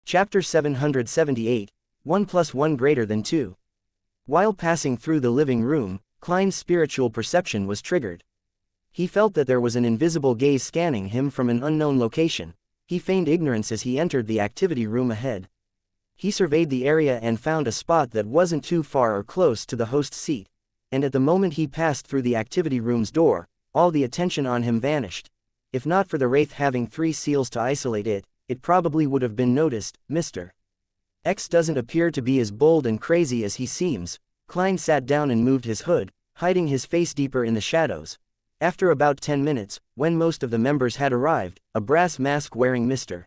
Chapter 778, 1 + 1 greater than 2. While passing through the living room, Klein's spiritual perception was triggered. He felt that there was an invisible gaze scanning him from an unknown location. He feigned ignorance as he entered the activity room ahead. He surveyed the area and found a spot that wasn't too far or close to the host's seat, and at the moment he passed through the activity room's door, all the attention on him vanished. If not for the wraith having 3 seals to isolate it, it probably would have been noticed. Mr. X doesn't appear to be as bold and crazy as he seems. Klein sat down and moved his hood, hiding his face deeper in the shadows. After about 10 minutes, when most of the members had arrived, a brass mask-wearing Mr.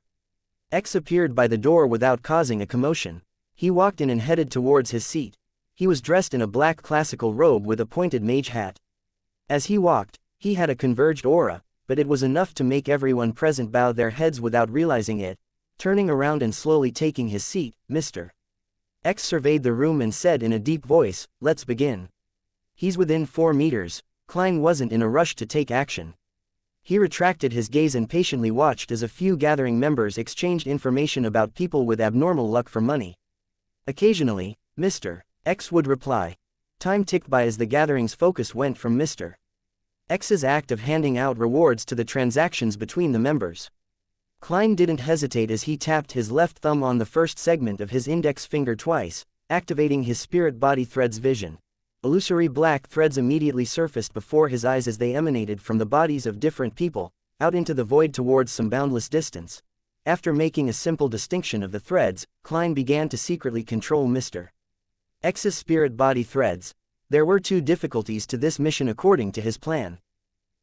X appeared by the door without causing a commotion. He walked in and headed towards his seat. He was dressed in a black classical robe with a pointed mage hat. As he walked, he had a converged aura, but it was enough to make everyone present bow their heads without realizing it. Turning around and slowly taking his seat, Mr. X surveyed the room and said in a deep voice, "Let's begin." He's within 4 meters. Klein wasn't in a rush to take action. He retracted his gaze and patiently watched as a few gathering members exchanged information about people with abnormal luck for money. Occasionally, Mr. X would reply. Time ticked by as the gathering's focus went from Mr. X's act of handing out rewards to the transactions between the members. Klein didn't hesitate as he tapped his left thumb on the first segment of his index finger twice, activating his spirit body thread's vision. Illusory black threads immediately surfaced before his eyes as they emanated from the bodies of different people, out into the void towards some boundless distance. After making a simple distinction of the threads, Klein began to secretly control Mr. X's spirit body threads. There were 2 difficulties to this mission according to his plan.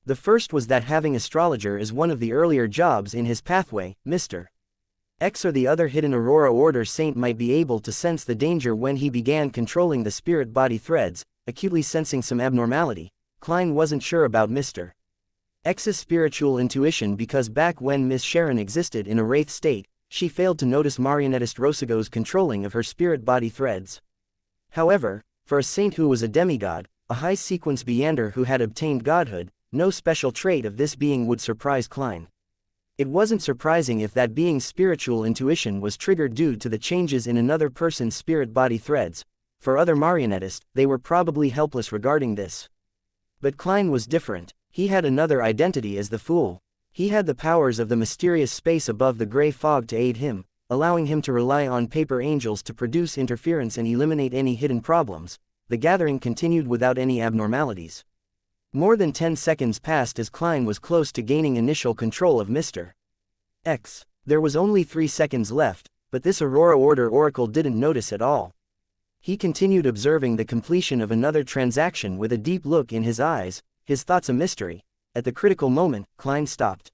The first was that having astrologer as one of the earlier jobs in his pathway, Mr. X or the other hidden Aurora Order saint might be able to sense the danger when he began controlling the spirit body threads, acutely sensing some abnormality. Klein wasn't sure about Mr. X's spiritual intuition because back when Miss Sharon existed in a wraith state, she failed to notice marionettist Rosago's controlling of her spirit body threads. However, for a saint who was a demigod, a high-sequence Beander who had obtained godhood, no special trait of this being would surprise Klein. It wasn't surprising if that being's spiritual intuition was triggered due to the changes in another person's spirit body threads. For other marionettists, they were probably helpless regarding this. But Klein was different. He had another identity as the Fool. He had the powers of the mysterious space above the gray fog to aid him, allowing him to rely on paper angels to produce interference and eliminate any hidden problems. The gathering continued without any abnormalities. More than 10 seconds passed as Klein was close to gaining initial control of Mr. X. There was only 3 seconds left, but this Aurora Order Oracle didn't notice at all. He continued observing the completion of another transaction with a deep look in his eyes, his thoughts a mystery. At the critical moment, Klein stopped.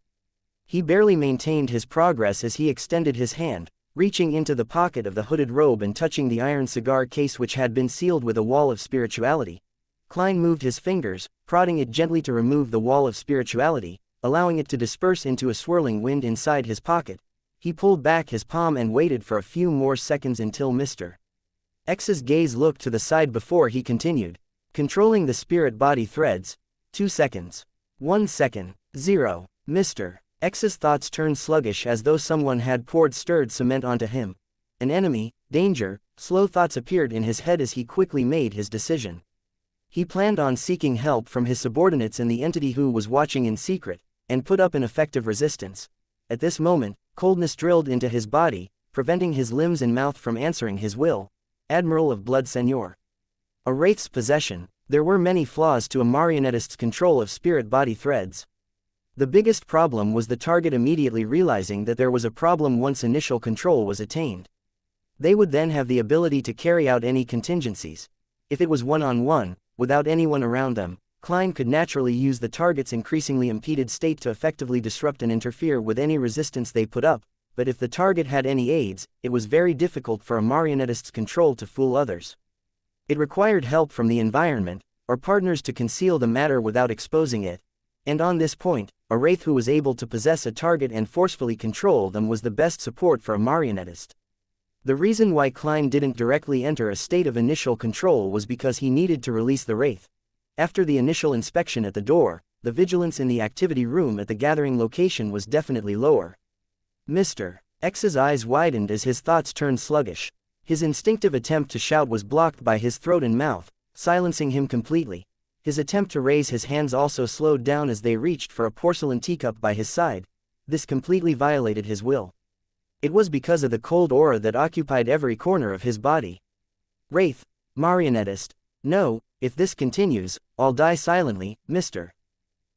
He barely maintained his progress as he extended his hand, reaching into the pocket of the hooded robe and touching the iron cigar case which had been sealed with a wall of spirituality. Klein moved his fingers, prodding it gently to remove the wall of spirituality, allowing it to disperse into a swirling wind inside his pocket. He pulled back his palm and waited for a few more seconds until Mr. X's gaze looked to the side before he continued. Controlling the spirit body threads. 2 seconds. 1 second. 0. Mr. X's thoughts turned sluggish as though someone had poured stirred cement onto him. An enemy, danger, slow thoughts appeared in his head as he quickly made his decision. He planned on seeking help from his subordinates and the entity who was watching in secret, and put up an effective resistance. At this moment, coldness drilled into his body, preventing his limbs and mouth from answering his will. Admiral of Blood Seigneur. A wraith's possession. There were many flaws to a marionettist's control of spirit body threads. The biggest problem was the target immediately realizing that there was a problem once initial control was attained. They would then have the ability to carry out any contingencies. If it was one-on-one, without anyone around them, Klein could naturally use the target's increasingly impeded state to effectively disrupt and interfere with any resistance they put up, but if the target had any aids, it was very difficult for a marionettist's control to fool others. It required help from the environment, or partners to conceal the matter without exposing it. And on this point, a wraith who was able to possess a target and forcefully control them was the best support for a marionettist. The reason why Klein didn't directly enter a state of initial control was because he needed to release the wraith. After the initial inspection at the door, the vigilance in the activity room at the gathering location was definitely lower. Mr. X's eyes widened as his thoughts turned sluggish. His instinctive attempt to shout was blocked by his throat and mouth, silencing him completely. His attempt to raise his hands also slowed down as they reached for a porcelain teacup by his side. This completely violated his will. It was because of the cold aura that occupied every corner of his body. Wraith, marionettist. No, if this continues, I'll die silently, Mr.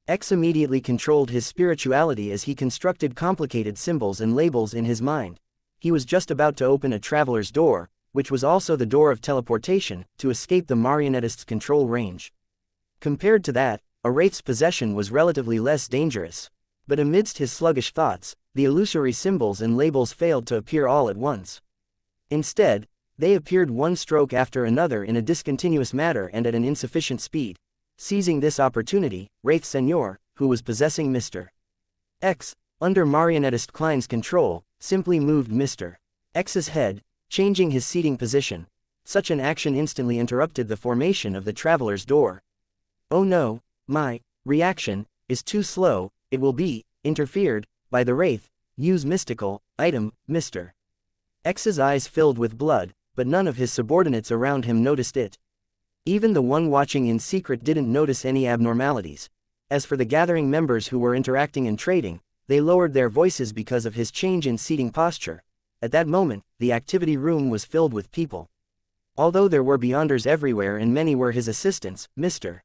X immediately controlled his spirituality as he constructed complicated symbols and labels in his mind. He was just about to open a traveler's door, which was also the door of teleportation, to escape the marionettist's control range. Compared to that, a wraith's possession was relatively less dangerous. But amidst his sluggish thoughts, the illusory symbols and labels failed to appear all at once. Instead, they appeared one stroke after another in a discontinuous manner and at an insufficient speed. Seizing this opportunity, Wraith Senor, who was possessing Mr. X, under marionettist Klein's control, simply moved Mr. X's head, changing his seating position. Such an action instantly interrupted the formation of the traveler's door. Oh no, my reaction is too slow, it will be interfered by the Wraith. Use mystical item, Mr. X's eyes filled with blood, but none of his subordinates around him noticed it. Even the one watching in secret didn't notice any abnormalities. As for the gathering members who were interacting and trading, they lowered their voices because of his change in seating posture. At that moment, the activity room was filled with people. Although there were beyonders everywhere and many were his assistants, Mr.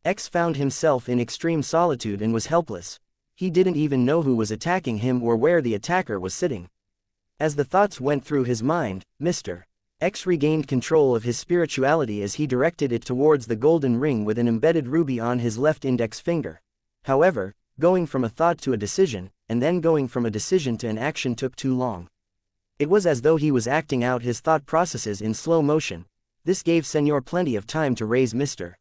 X found himself in extreme solitude and was helpless. He didn't even know who was attacking him or where the attacker was sitting. As the thoughts went through his mind, Mr. X regained control of his spirituality as he directed it towards the golden ring with an embedded ruby on his left index finger. However, going from a thought to a decision, and then going from a decision to an action took too long. It was as though he was acting out his thought processes in slow motion. This gave Senor plenty of time to raise Mr.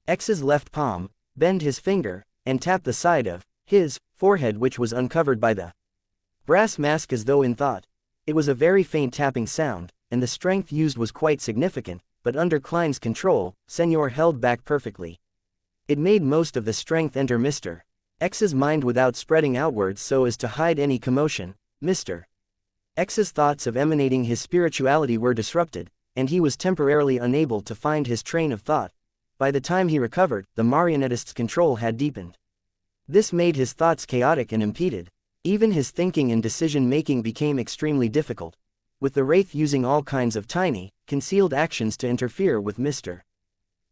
X's left palm, bend his finger, and tap the side of his forehead, which was uncovered by the brass mask as though in thought. It was a very faint tapping sound, and the strength used was quite significant, but under Klein's control, Senor held back perfectly. It made most of the strength enter Mr. X's mind without spreading outwards so as to hide any commotion. Mr. X's thoughts of emanating his spirituality were disrupted, and he was temporarily unable to find his train of thought. By the time he recovered, the marionettist's control had deepened. This made his thoughts chaotic and impeded. Even his thinking and decision-making became extremely difficult, with the Wraith using all kinds of tiny, concealed actions to interfere with Mr.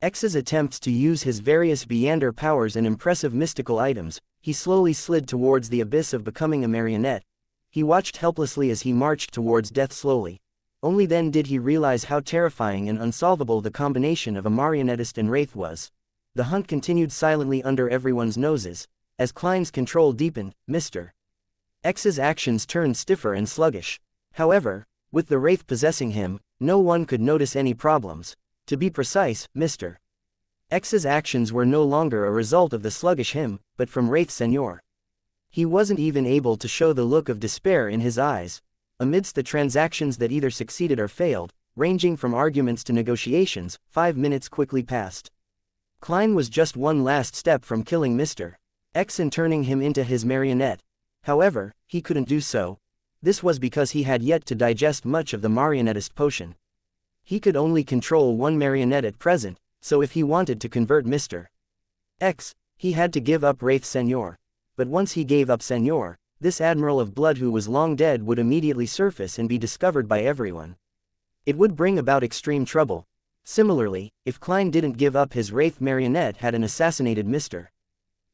X's attempts to use his various Beyonder powers and impressive mystical items. He slowly slid towards the abyss of becoming a marionette. He watched helplessly as he marched towards death slowly. Only then did he realize how terrifying and unsolvable the combination of a marionettist and Wraith was. The hunt continued silently under everyone's noses. As Klein's control deepened, Mr. X's actions turned stiffer and sluggish. However, with the Wraith possessing him, no one could notice any problems. To be precise, Mr. X's actions were no longer a result of the sluggish him, but from Wraith Senor. He wasn't even able to show the look of despair in his eyes. Amidst the transactions that either succeeded or failed, ranging from arguments to negotiations, 5 minutes quickly passed. Klein was just one last step from killing Mr. X and turning him into his marionette. However, he couldn't do so. This was because he had yet to digest much of the marionettist potion. He could only control one marionette at present, so if he wanted to convert Mr. X, he had to give up Wraith Senor. But once he gave up Senor, this Admiral of Blood who was long dead would immediately surface and be discovered by everyone. It would bring about extreme trouble. Similarly, if Klein didn't give up his Wraith marionette had an assassinated Mr.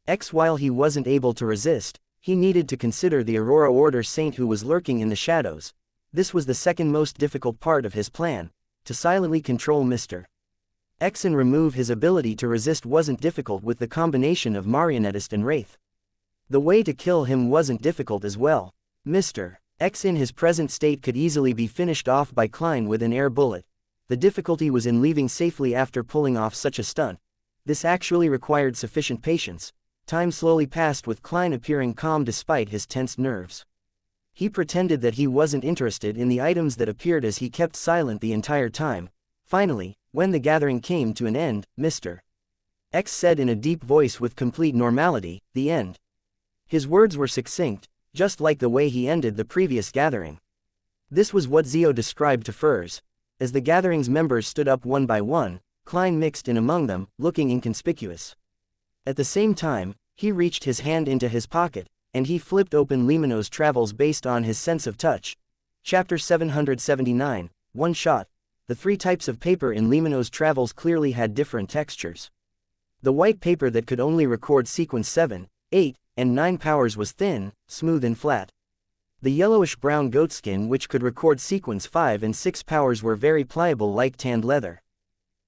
X while he wasn't able to resist, he needed to consider the Aurora Order Saint who was lurking in the shadows. This was the second most difficult part of his plan. To silently control Mr. X and remove his ability to resist wasn't difficult with the combination of marionettist and Wraith. The way to kill him wasn't difficult as well. Mr. X in his present state could easily be finished off by Klein with an air bullet. The difficulty was in leaving safely after pulling off such a stunt. This actually required sufficient patience. Time slowly passed with Klein appearing calm despite his tensed nerves. He pretended that he wasn't interested in the items that appeared as he kept silent the entire time. Finally, when the gathering came to an end, Mr. X said in a deep voice with complete normality, "The end." His words were succinct, just like the way he ended the previous gathering. This was what Zio described to Furs. As the gathering's members stood up one by one, Klein mixed in among them, looking inconspicuous. At the same time, he reached his hand into his pocket, and he flipped open Limino's travels based on his sense of touch. Chapter 779, One Shot. The three types of paper in Limino's travels clearly had different textures. The white paper that could only record sequence 7, 8, and 9 powers was thin, smooth and flat. The yellowish-brown goatskin which could record sequence 5 and 6 powers were very pliable like tanned leather.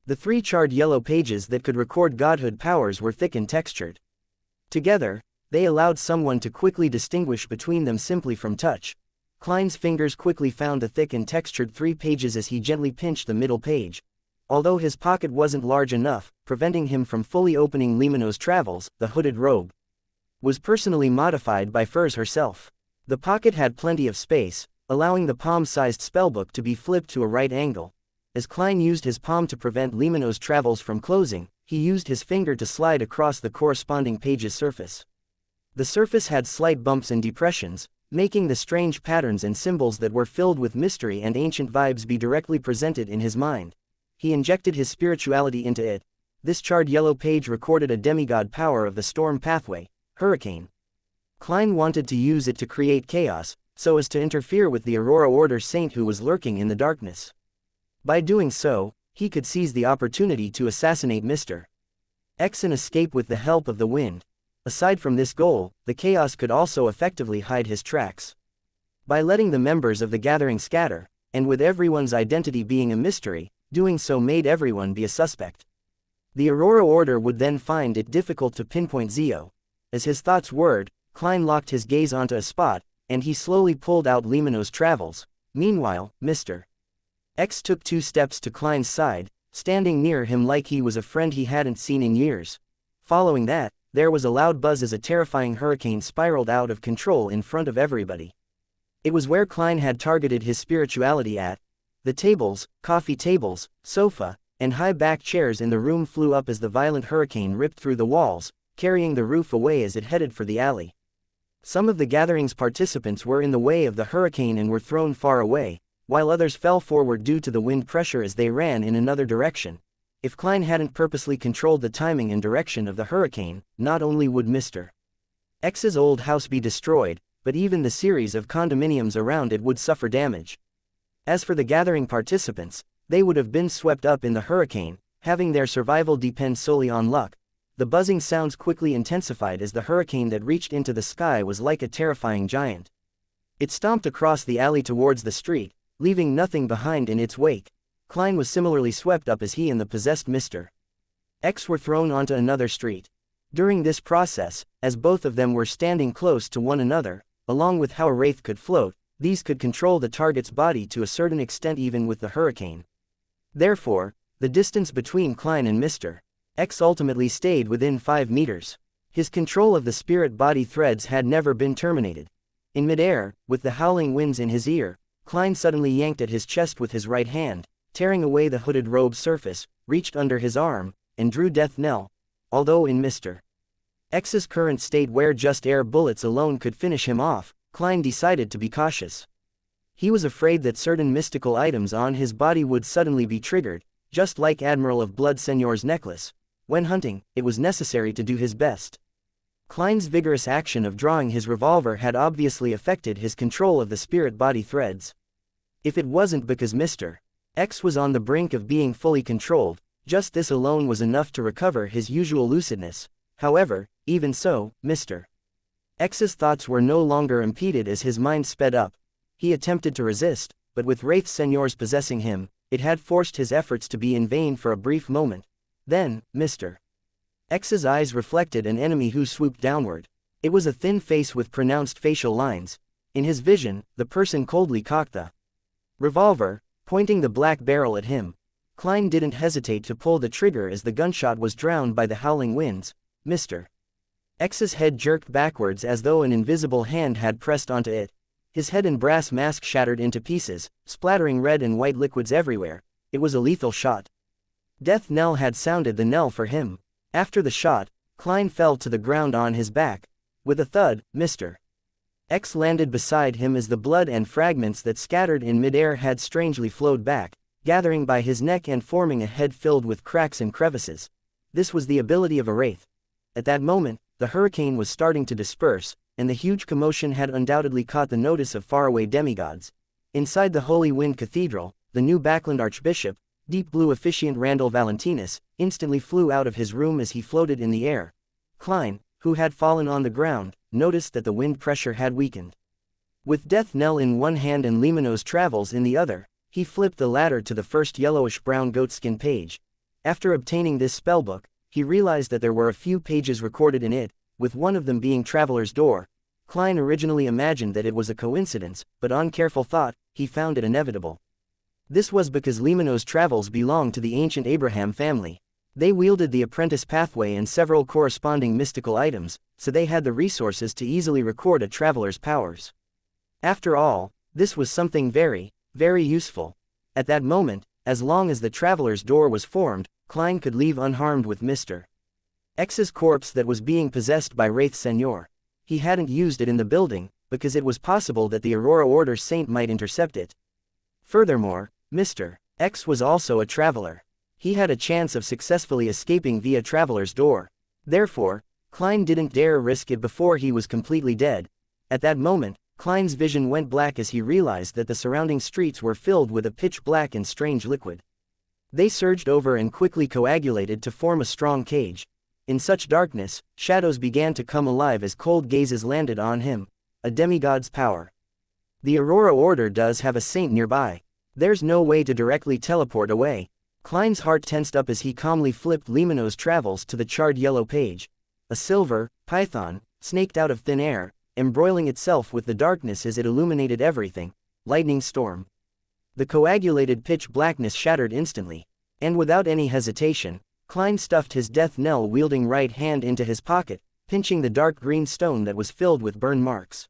The three charred yellow pages that could record godhood powers were thick and textured. Together, they allowed someone to quickly distinguish between them simply from touch. Klein's fingers quickly found the thick and textured 3 pages as he gently pinched the middle page. Although his pocket wasn't large enough, preventing him from fully opening Limino's travels, the hooded robe was personally modified by Furs herself. The pocket had plenty of space, allowing the palm-sized spellbook to be flipped to a right angle. As Klein used his palm to prevent Limino's travels from closing, he used his finger to slide across the corresponding page's surface. The surface had slight bumps and depressions, making the strange patterns and symbols that were filled with mystery and ancient vibes be directly presented in his mind. He injected his spirituality into it. This charred yellow page recorded a demigod power of the storm pathway, Hurricane. Klein wanted to use it to create chaos, so as to interfere with the Aurora Order saint who was lurking in the darkness. By doing so, he could seize the opportunity to assassinate Mr. X and escape with the help of the wind. Aside from this goal, the chaos could also effectively hide his tracks. By letting the members of the gathering scatter, and with everyone's identity being a mystery, doing so made everyone be a suspect. The Aurora Order would then find it difficult to pinpoint Zio. As his thoughts whirred, Klein locked his gaze onto a spot, and he slowly pulled out Limino's travels. Meanwhile, Mr. X took 2 steps to Klein's side, standing near him like he was a friend he hadn't seen in years. Following that, there was a loud buzz as a terrifying hurricane spiraled out of control in front of everybody. It was where Klein had targeted his spirituality at. The tables, coffee tables, sofa, and high-backed chairs in the room flew up as the violent hurricane ripped through the walls, carrying the roof away as it headed for the alley. Some of the gathering's participants were in the way of the hurricane and were thrown far away, while others fell forward due to the wind pressure as they ran in another direction. If Klein hadn't purposely controlled the timing and direction of the hurricane, not only would Mr. X's old house be destroyed, but even the series of condominiums around it would suffer damage. As for the gathering participants, they would have been swept up in the hurricane, having their survival depend solely on luck. The buzzing sounds quickly intensified as the hurricane that reached into the sky was like a terrifying giant. It stomped across the alley towards the street, leaving nothing behind in its wake. Klein was similarly swept up as he and the possessed Mr. X were thrown onto another street. During this process, as both of them were standing close to one another, along with how a wraith could float, these could control the target's body to a certain extent even with the hurricane. Therefore, the distance between Klein and Mr. X ultimately stayed within 5 meters. His control of the spirit body threads had never been terminated. In midair, with the howling winds in his ear, Klein suddenly yanked at his chest with his right hand, tearing away the hooded robe's surface, reached under his arm, and drew death knell. Although in Mr. X's current state where just air bullets alone could finish him off, Klein decided to be cautious. He was afraid that certain mystical items on his body would suddenly be triggered, just like Admiral of Blood Senor's necklace. When hunting, it was necessary to do his best. Klein's vigorous action of drawing his revolver had obviously affected his control of the spirit body threads. If it wasn't because Mr. X was on the brink of being fully controlled, just this alone was enough to recover his usual lucidness. However, even so, Mr. X's thoughts were no longer impeded as his mind sped up. He attempted to resist, but with Wraith Seniors possessing him, it had forced his efforts to be in vain for a brief moment. Then, Mr. X's eyes reflected an enemy who swooped downward. It was a thin face with pronounced facial lines. In his vision, the person coldly cocked the revolver, pointing the black barrel at him. Klein didn't hesitate to pull the trigger as the gunshot was drowned by the howling winds. Mr. X's head jerked backwards as though an invisible hand had pressed onto it. His head and brass mask shattered into pieces, splattering red and white liquids everywhere. It was a lethal shot. Death knell had sounded the knell for him. After the shot, Klein fell to the ground on his back. With a thud, Mr. X landed beside him as the blood and fragments that scattered in midair had strangely flowed back, gathering by his neck and forming a head filled with cracks and crevices. This was the ability of a wraith. At that moment, the hurricane was starting to disperse, and the huge commotion had undoubtedly caught the notice of faraway demigods. Inside the Holy Wind Cathedral, the new Backland Archbishop, Deep Blue Officiant Randall Valentinus, instantly flew out of his room as he floated in the air. Klein, who had fallen on the ground, noticed that the wind pressure had weakened. With Death Knell in one hand and Limano's Travels in the other, he flipped the latter to the first yellowish-brown goatskin page. After obtaining this spellbook, he realized that there were a few pages recorded in it, with one of them being Traveler's Door. Klein originally imagined that it was a coincidence, but on careful thought, he found it inevitable. This was because Limano's Travels belonged to the ancient Abraham family. They wielded the apprentice pathway and several corresponding mystical items, so they had the resources to easily record a traveler's powers. After all, this was something very, very useful. At that moment, as long as the Traveler's Door was formed, Klein could leave unharmed with Mr. X's corpse that was being possessed by Wraith Senor. He hadn't used it in the building, because it was possible that the Aurora Order Saint might intercept it. Furthermore, Mr. X was also a traveler. He had a chance of successfully escaping via Traveler's Door. Therefore, Klein didn't dare risk it before he was completely dead. At that moment, Klein's vision went black as he realized that the surrounding streets were filled with a pitch-black and strange liquid. They surged over and quickly coagulated to form a strong cage. In such darkness, shadows began to come alive as cold gazes landed on him. A demigod's power. The Aurora Order does have a saint nearby. There's no way to directly teleport away. Klein's heart tensed up as he calmly flipped Limano's Travels to the charred yellow page. A silver python, snaked out of thin air, embroiling itself with the darkness as it illuminated everything. Lightning storm. The coagulated pitch blackness shattered instantly. And without any hesitation, Klein stuffed his death knell wielding right hand into his pocket, pinching the dark green stone that was filled with burn marks.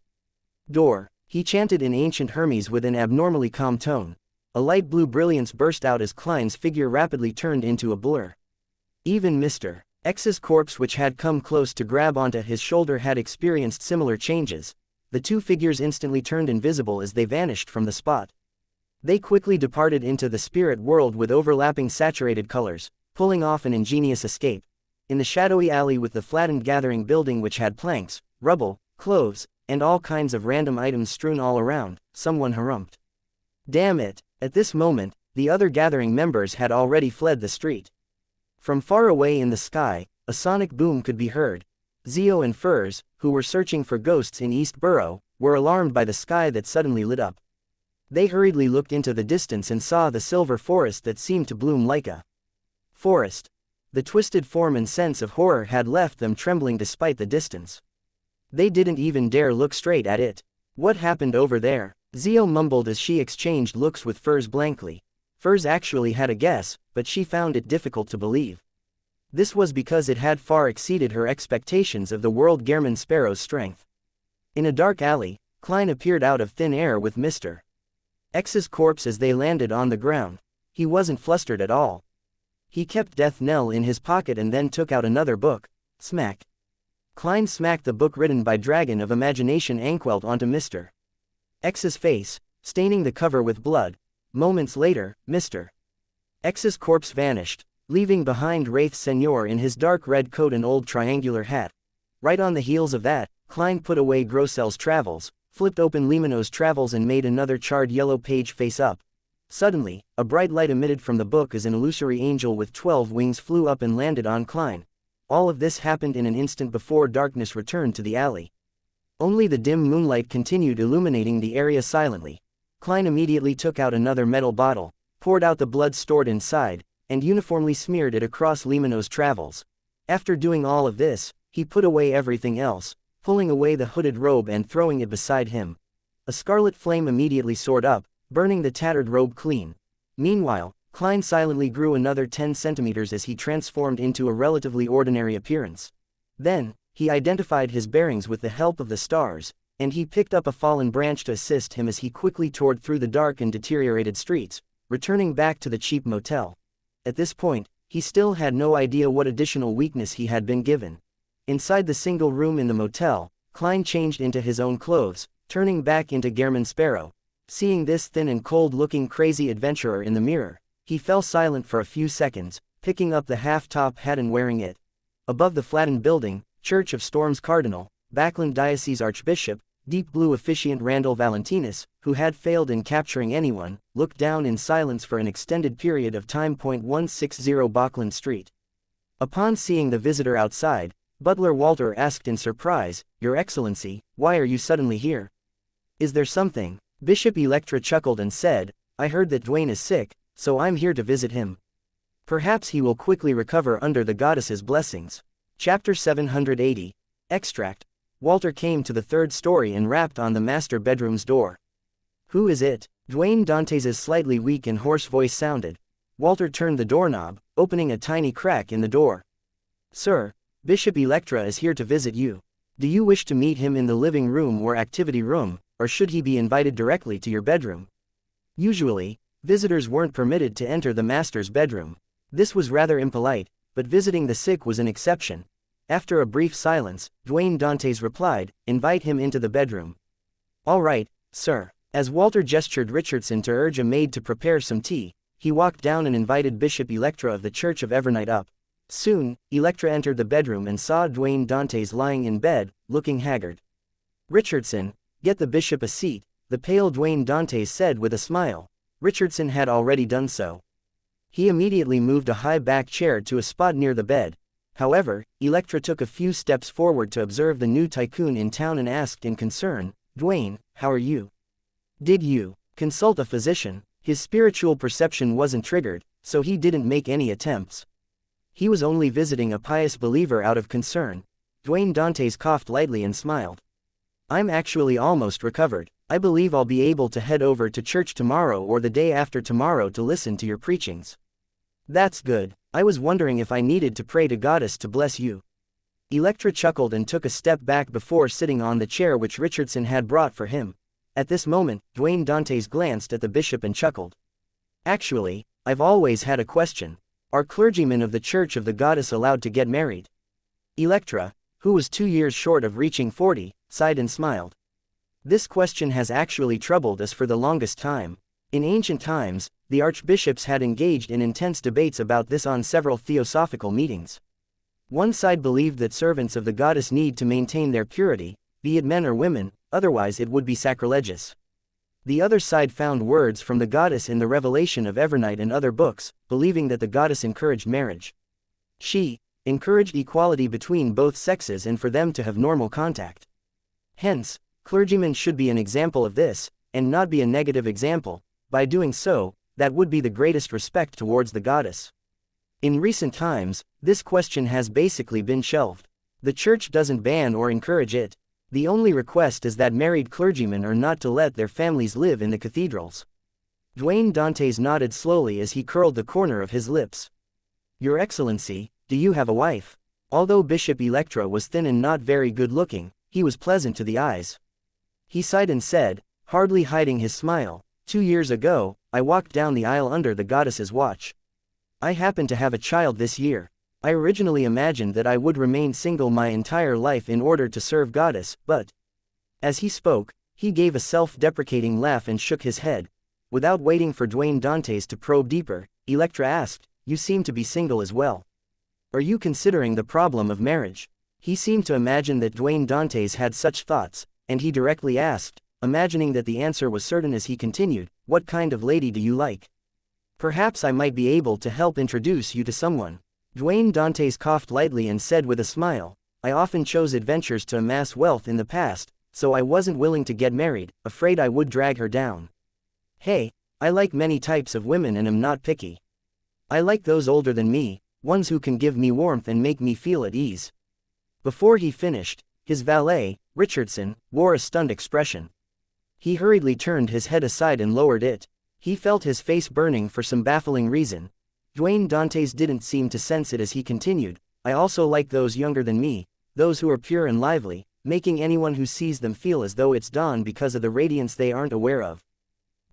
Door, he chanted in ancient Hermes with an abnormally calm tone. A light blue brilliance burst out as Klein's figure rapidly turned into a blur. Even Mr. X's corpse, which had come close to grab onto his shoulder, had experienced similar changes. The two figures instantly turned invisible as they vanished from the spot. They quickly departed into the spirit world with overlapping saturated colors, pulling off an ingenious escape. In the shadowy alley with the flattened gathering building, which had planks, rubble, clothes, and all kinds of random items strewn all around, someone harumphed. Damn it! At this moment, the other gathering members had already fled the street. From far away in the sky, a sonic boom could be heard. Zio and Furs, who were searching for ghosts in East Borough, were alarmed by the sky that suddenly lit up. They hurriedly looked into the distance and saw the silver forest that seemed to bloom like a forest. The twisted form and sense of horror had left them trembling despite the distance. They didn't even dare look straight at it. What happened over there? Zio mumbled as she exchanged looks with Furs blankly. Furs actually had a guess, but she found it difficult to believe. This was because it had far exceeded her expectations of the world Gehrman Sparrow's strength. In a dark alley, Klein appeared out of thin air with Mr. X's corpse as they landed on the ground. He wasn't flustered at all. He kept Death Knell in his pocket and then took out another book. Smack. Klein smacked the book written by Dragon of Imagination Anquelt onto Mr. X's face, staining the cover with blood. Moments later, Mr. X's corpse vanished, leaving behind Wraith Senor in his dark red coat and old triangular hat. Right on the heels of that, Klein put away Grossel's Travels, flipped open Limano's Travels and made another charred yellow page face up. Suddenly, a bright light emitted from the book as an illusory angel with 12 wings flew up and landed on Klein. All of this happened in an instant before darkness returned to the alley. Only the dim moonlight continued illuminating the area silently. Klein immediately took out another metal bottle, poured out the blood stored inside, and uniformly smeared it across Limano's Travels. After doing all of this, he put away everything else, pulling away the hooded robe and throwing it beside him. A scarlet flame immediately soared up, burning the tattered robe clean. Meanwhile, Klein silently grew another 10 centimeters as he transformed into a relatively ordinary appearance. Then, he identified his bearings with the help of the stars, and he picked up a fallen branch to assist him as he quickly toured through the dark and deteriorated streets, returning back to the cheap motel. At this point, he still had no idea what additional weakness he had been given. Inside the single room in the motel, Klein changed into his own clothes, turning back into Gehrman Sparrow. Seeing this thin and cold-looking crazy adventurer in the mirror, he fell silent for a few seconds, picking up the half-top hat and wearing it. Above the flattened building, Church of Storms Cardinal, Backland Diocese Archbishop, Deep Blue officiant Randall Valentinus, who had failed in capturing anyone, looked down in silence for an extended period of time. 160 Backland Street. Upon seeing the visitor outside, Butler Walter asked in surprise, "Your Excellency, why are you suddenly here? Is there something?" Bishop Electra chuckled and said, "I heard that Dwayne is sick, so I'm here to visit him. Perhaps he will quickly recover under the goddess's blessings." Chapter 780. Extract. Walter came to the third story and rapped on the master bedroom's door. "Who is it?" Dwayne Dantes' slightly weak and hoarse voice sounded. Walter turned the doorknob, opening a tiny crack in the door. "Sir, Bishop Electra is here to visit you. Do you wish to meet him in the living room or activity room, or should he be invited directly to your bedroom?" Usually, visitors weren't permitted to enter the master's bedroom. This was rather impolite, but visiting the sick was an exception. After a brief silence, Dwayne Dantes replied, "Invite him into the bedroom." "All right, sir." As Walter gestured Richardson to urge a maid to prepare some tea, he walked down and invited Bishop Electra of the Church of Evernight up. Soon, Electra entered the bedroom and saw Dwayne Dantes lying in bed, looking haggard. "Richardson, get the bishop a seat," the pale Dwayne Dantes said with a smile. Richardson had already done so. He immediately moved a high-back chair to a spot near the bed. However, Electra took a few steps forward to observe the new tycoon in town and asked in concern, "Dwayne, how are you? Did you consult a physician?" His spiritual perception wasn't triggered, so he didn't make any attempts. He was only visiting a pious believer out of concern. Dwayne Dantes coughed lightly and smiled. "I'm actually almost recovered. I believe I'll be able to head over to church tomorrow or the day after tomorrow to listen to your preachings." "That's good. I was wondering if I needed to pray to Goddess to bless you." Electra chuckled and took a step back before sitting on the chair which Richardson had brought for him. At this moment, Dwayne Dantes glanced at the bishop and chuckled. "Actually, I've always had a question. Are clergymen of the Church of the Goddess allowed to get married?" Electra, who was 2 years short of reaching 40, sighed and smiled. "This question has actually troubled us for the longest time. In ancient times, the archbishops had engaged in intense debates about this on several theosophical meetings. One side believed that servants of the goddess need to maintain their purity, be it men or women, otherwise it would be sacrilegious. The other side found words from the goddess in the Revelation of Evernight and other books, believing that the goddess encouraged marriage. She encouraged equality between both sexes and for them to have normal contact. Hence, clergymen should be an example of this, and not be a negative example. By doing so, that would be the greatest respect towards the goddess. In recent times, this question has basically been shelved. The church doesn't ban or encourage it. The only request is that married clergymen are not to let their families live in the cathedrals. Dwayne Dantes nodded slowly as he curled the corner of his lips. "Your Excellency, do you have a wife?" Although Bishop Electra was thin and not very good-looking, he was pleasant to the eyes. He sighed and said, hardly hiding his smile, 2 years ago, I walked down the aisle under the goddess's watch. I happened to have a child this year. I originally imagined that I would remain single my entire life in order to serve goddess, but..." As he spoke, he gave a self-deprecating laugh and shook his head. Without waiting for Dwayne Dantes to probe deeper, Electra asked, "You seem to be single as well. Are you considering the problem of marriage?" He seemed to imagine that Dwayne Dantes had such thoughts, and he directly asked, imagining that the answer was certain as he continued, "What kind of lady do you like? Perhaps I might be able to help introduce you to someone." Dwayne Dantes coughed lightly and said with a smile, "I often chose adventures to amass wealth in the past, so I wasn't willing to get married, afraid I would drag her down. Hey, I like many types of women and am not picky. I like those older than me, ones who can give me warmth and make me feel at ease." Before he finished, his valet, Richardson, wore a stunned expression. He hurriedly turned his head aside and lowered it. He felt his face burning for some baffling reason. Dwayne Dantes didn't seem to sense it as he continued, "I also like those younger than me, those who are pure and lively, making anyone who sees them feel as though it's dawn because of the radiance they aren't aware of."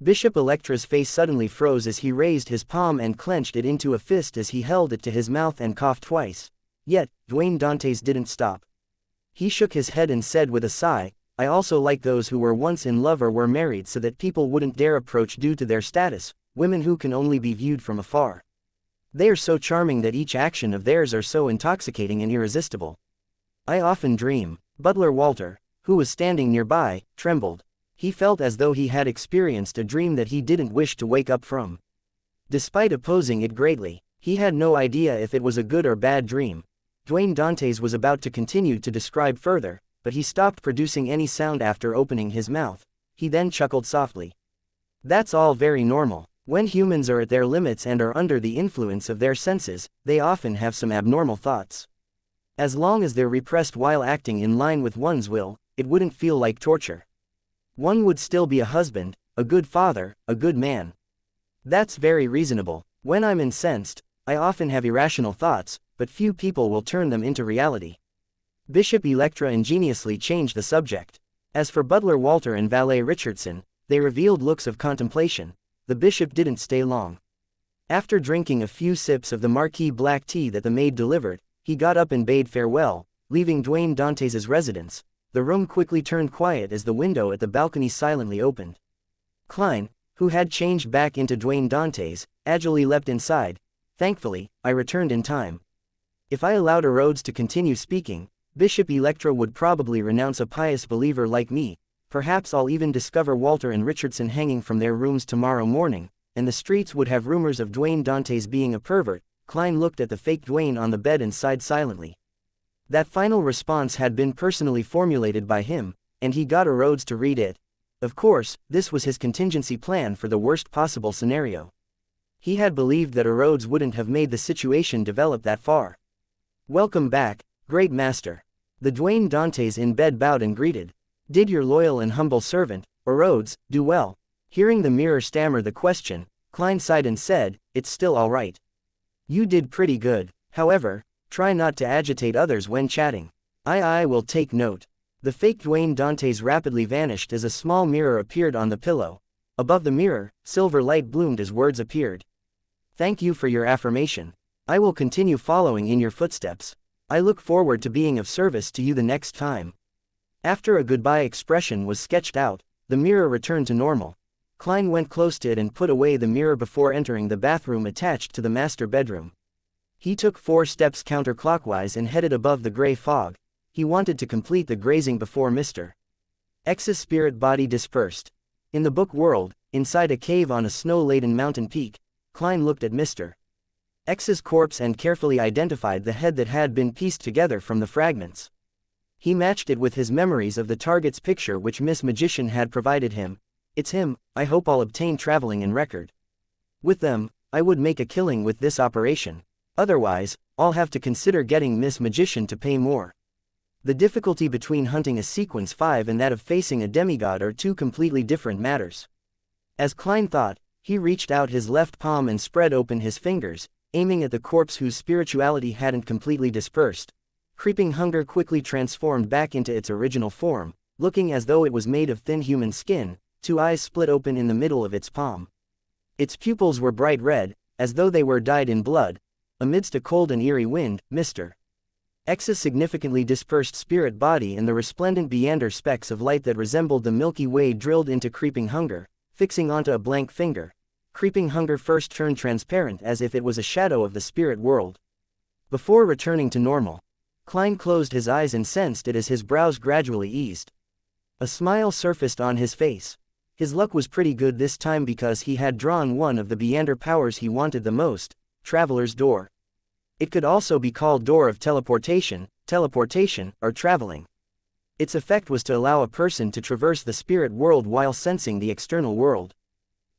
Bishop Electra's face suddenly froze as he raised his palm and clenched it into a fist as he held it to his mouth and coughed twice. Yet, Dwayne Dantes didn't stop. He shook his head and said with a sigh, I also like those who were once in love or were married so that people wouldn't dare approach due to their status, women who can only be viewed from afar. They are so charming that each action of theirs are so intoxicating and irresistible. I often dream. Butler Walter, who was standing nearby, trembled. He felt as though he had experienced a dream that he didn't wish to wake up from. Despite opposing it greatly, he had no idea if it was a good or bad dream. Duane Dantes was about to continue to describe further, but he stopped producing any sound after opening his mouth. He then chuckled softly. That's all very normal. When humans are at their limits and are under the influence of their senses, they often have some abnormal thoughts. As long as they're repressed while acting in line with one's will, it wouldn't feel like torture. One would still be a husband, a good father, a good man. That's very reasonable. When I'm incensed, I often have irrational thoughts, but few people will turn them into reality. Bishop Electra ingeniously changed the subject. As for Butler Walter and Valet Richardson, they revealed looks of contemplation. The bishop didn't stay long. After drinking a few sips of the marquis black tea that the maid delivered, he got up and bade farewell, leaving Duane Dantes's residence. The room quickly turned quiet as the window at the balcony silently opened. Klein, who had changed back into Duane Dantes, agilely leapt inside. Thankfully, I returned in time. If I allowed Rhodes to continue speaking, Bishop Electra would probably renounce a pious believer like me. Perhaps I'll even discover Walter and Richardson hanging from their rooms tomorrow morning, and the streets would have rumors of Duane Dantes being a pervert. Klein looked at the fake Duane on the bed and sighed silently. That final response had been personally formulated by him, and he got Rhodes to read it. Of course, this was his contingency plan for the worst possible scenario. He had believed that Rhodes wouldn't have made the situation develop that far. Welcome back, great master. The Duane Dantes in bed bowed and greeted. Did your loyal and humble servant, Rhodes, do well? Hearing the mirror stammer the question, Klein sighed and said, it's still all right. You did pretty good. However, try not to agitate others when chatting. I will take note. The fake Duane Dantes rapidly vanished as a small mirror appeared on the pillow. Above the mirror, silver light bloomed as words appeared. Thank you for your affirmation. I will continue following in your footsteps. I look forward to being of service to you the next time. After a goodbye expression was sketched out, the mirror returned to normal. Klein went close to it and put away the mirror before entering the bathroom attached to the master bedroom. He took 4 steps counterclockwise and headed above the gray fog. He wanted to complete the grazing before Mr. X's spirit body dispersed. In the book world, inside a cave on a snow-laden mountain peak, Klein looked at Mr. X's corpse and carefully identified the head that had been pieced together from the fragments. He matched it with his memories of the target's picture which Miss Magician had provided him. It's him. I hope I'll obtain traveling and record. With them, I would make a killing with this operation. Otherwise, I'll have to consider getting Miss Magician to pay more. The difficulty between hunting a sequence 5 and that of facing a demigod are 2 completely different matters. As Klein thought, he reached out his left palm and spread open his fingers, aiming at the corpse whose spirituality hadn't completely dispersed. Creeping hunger quickly transformed back into its original form, looking as though it was made of thin human skin. 2 eyes split open in the middle of its palm. Its pupils were bright red, as though they were dyed in blood. Amidst a cold and eerie wind, Mr. X's significantly dispersed spirit body and the resplendent meander specks of light that resembled the Milky Way drilled into Creeping Hunger, fixing onto a blank finger. Creeping Hunger first turned transparent as if it was a shadow of the spirit world. Before returning to normal, Klein closed his eyes and sensed it as his brows gradually eased. A smile surfaced on his face. His luck was pretty good this time because he had drawn one of the meander powers he wanted the most, Traveler's Door. It could also be called Door of Teleportation, or traveling. Its effect was to allow a person to traverse the spirit world while sensing the external world.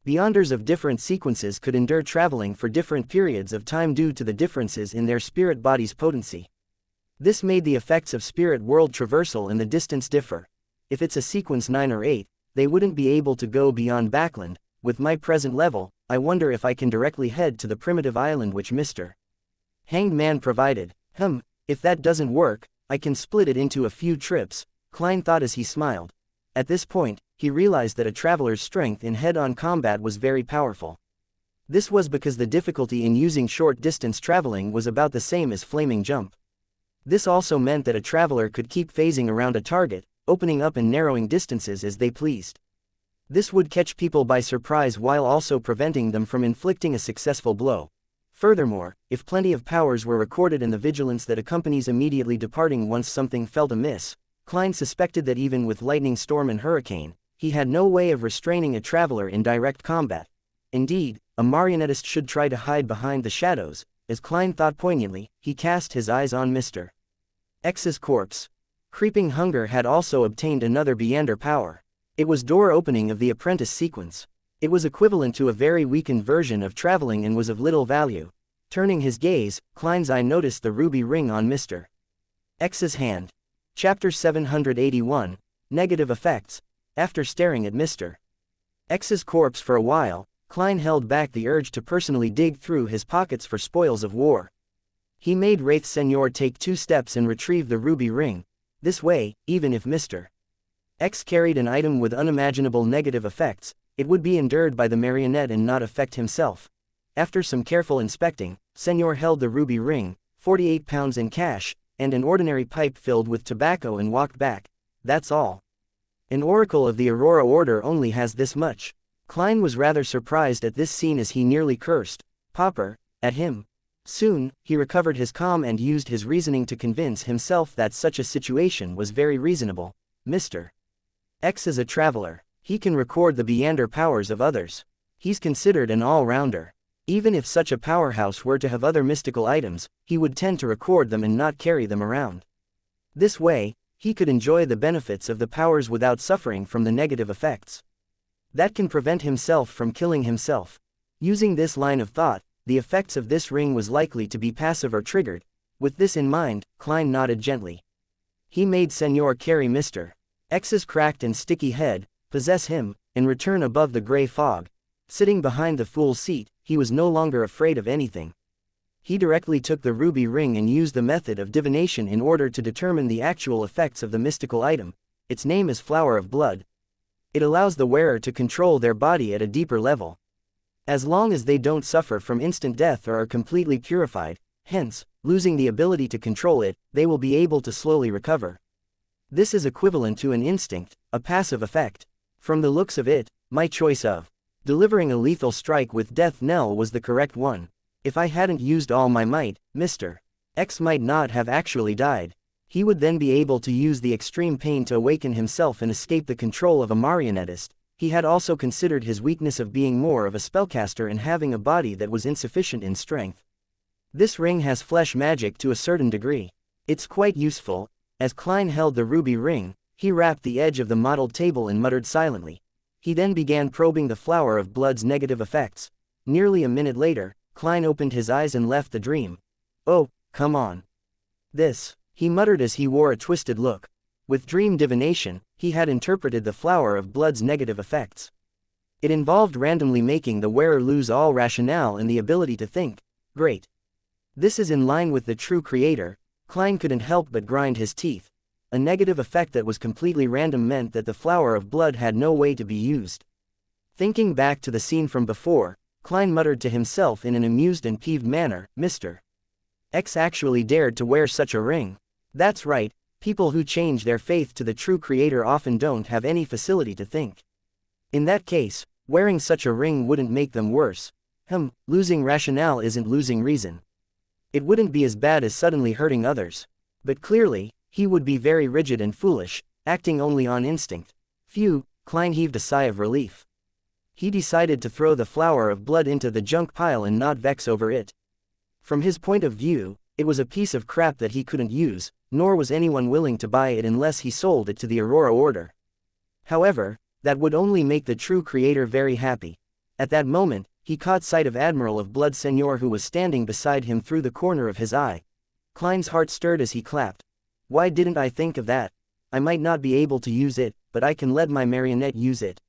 Beyonders of different sequences could endure traveling for different periods of time due to the differences in their spirit body's potency. This made the effects of spirit world traversal and the distance differ. If it's a sequence 9 or 8, they wouldn't be able to go beyond Backland. With my present level, I wonder if I can directly head to the primitive island which Mr. Hanged Man provided. If that doesn't work, I can split it into a few trips, Klein thought as he smiled. At this point, he realized that a traveler's strength in head-on combat was very powerful. This was because the difficulty in using short-distance traveling was about the same as flaming jump. This also meant that a traveler could keep phasing around a target, opening up and narrowing distances as they pleased. This would catch people by surprise while also preventing them from inflicting a successful blow. Furthermore, if plenty of powers were recorded in the vigilance that accompanies immediately departing once something felt amiss, Klein suspected that even with lightning storm and hurricane, he had no way of restraining a traveler in direct combat. Indeed, a marionettist should try to hide behind the shadows. As Klein thought poignantly, he cast his eyes on Mr. X's corpse. Creeping hunger had also obtained another Beyonder power. It was door opening of the apprentice sequence. It was equivalent to a very weakened version of traveling and was of little value. Turning his gaze, Klein's eye noticed the ruby ring on Mr. X's hand. Chapter 781, Negative Effects. After staring at Mr. X's corpse for a while, Klein held back the urge to personally dig through his pockets for spoils of war. He made Wraith Senor take 2 steps and retrieve the ruby ring. This way, even if Mr. X carried an item with unimaginable negative effects, it would be endured by the marionette and not affect himself. After some careful inspecting, Senor held the ruby ring, 48 pounds in cash, and an ordinary pipe filled with tobacco and walked back. That's all. An oracle of the Aurora Order only has this much. Klein was rather surprised at this scene as he nearly cursed, Popper, at him. Soon, he recovered his calm and used his reasoning to convince himself that such a situation was very reasonable. Mr. X is a traveler. He can record the Beyonder powers of others. He's considered an all-rounder. Even if such a powerhouse were to have other mystical items, he would tend to record them and not carry them around. This way, he could enjoy the benefits of the powers without suffering from the negative effects. That can prevent himself from killing himself. Using this line of thought, the effects of this ring was likely to be passive or triggered. With this in mind, Klein nodded gently. He made Senor carry Mr. X's cracked and sticky head, possess him, and return above the gray fog. Sitting behind the fool's seat, he was no longer afraid of anything. He directly took the ruby ring and used the method of divination in order to determine the actual effects of the mystical item. Its name is Flower of Blood. It allows the wearer to control their body at a deeper level. As long as they don't suffer from instant death or are completely purified, hence, losing the ability to control it, they will be able to slowly recover. This is equivalent to an instinct, a passive effect. From the looks of it, my choice of delivering a lethal strike with death knell was the correct one. If I hadn't used all my might, Mr. X might not have actually died. He would then be able to use the extreme pain to awaken himself and escape the control of a marionettist. He had also considered his weakness of being more of a spellcaster and having a body that was insufficient in strength. This ring has flesh magic to a certain degree. It's quite useful. As Klein held the ruby ring, he rapped the edge of the mottled table and muttered silently. He then began probing the Flower of Blood's negative effects. Nearly a minute later, Klein opened his eyes and left the dream. Oh, come on. This, he muttered as he wore a twisted look. With dream divination, he had interpreted the Flower of Blood's negative effects. It involved randomly making the wearer lose all rationale and the ability to think. Great. This is in line with the true creator. Klein couldn't help but grind his teeth. A negative effect that was completely random meant that the Flower of Blood had no way to be used. Thinking back to the scene from before, Klein muttered to himself in an amused and peeved manner, Mr. X actually dared to wear such a ring. That's right, people who change their faith to the true creator often don't have any facility to think. In that case, wearing such a ring wouldn't make them worse. Losing rationale isn't losing reason. It wouldn't be as bad as suddenly hurting others. But clearly, he would be very rigid and foolish, acting only on instinct. Phew, Klein heaved a sigh of relief. He decided to throw the Flower of Blood into the junk pile and not vex over it. From his point of view, it was a piece of crap that he couldn't use, nor was anyone willing to buy it unless he sold it to the Aurora Order. However, that would only make the true creator very happy. At that moment, he caught sight of Admiral of Blood Senor who was standing beside him through the corner of his eye. Klein's heart stirred as he clapped. Why didn't I think of that? I might not be able to use it, but I can let my marionette use it.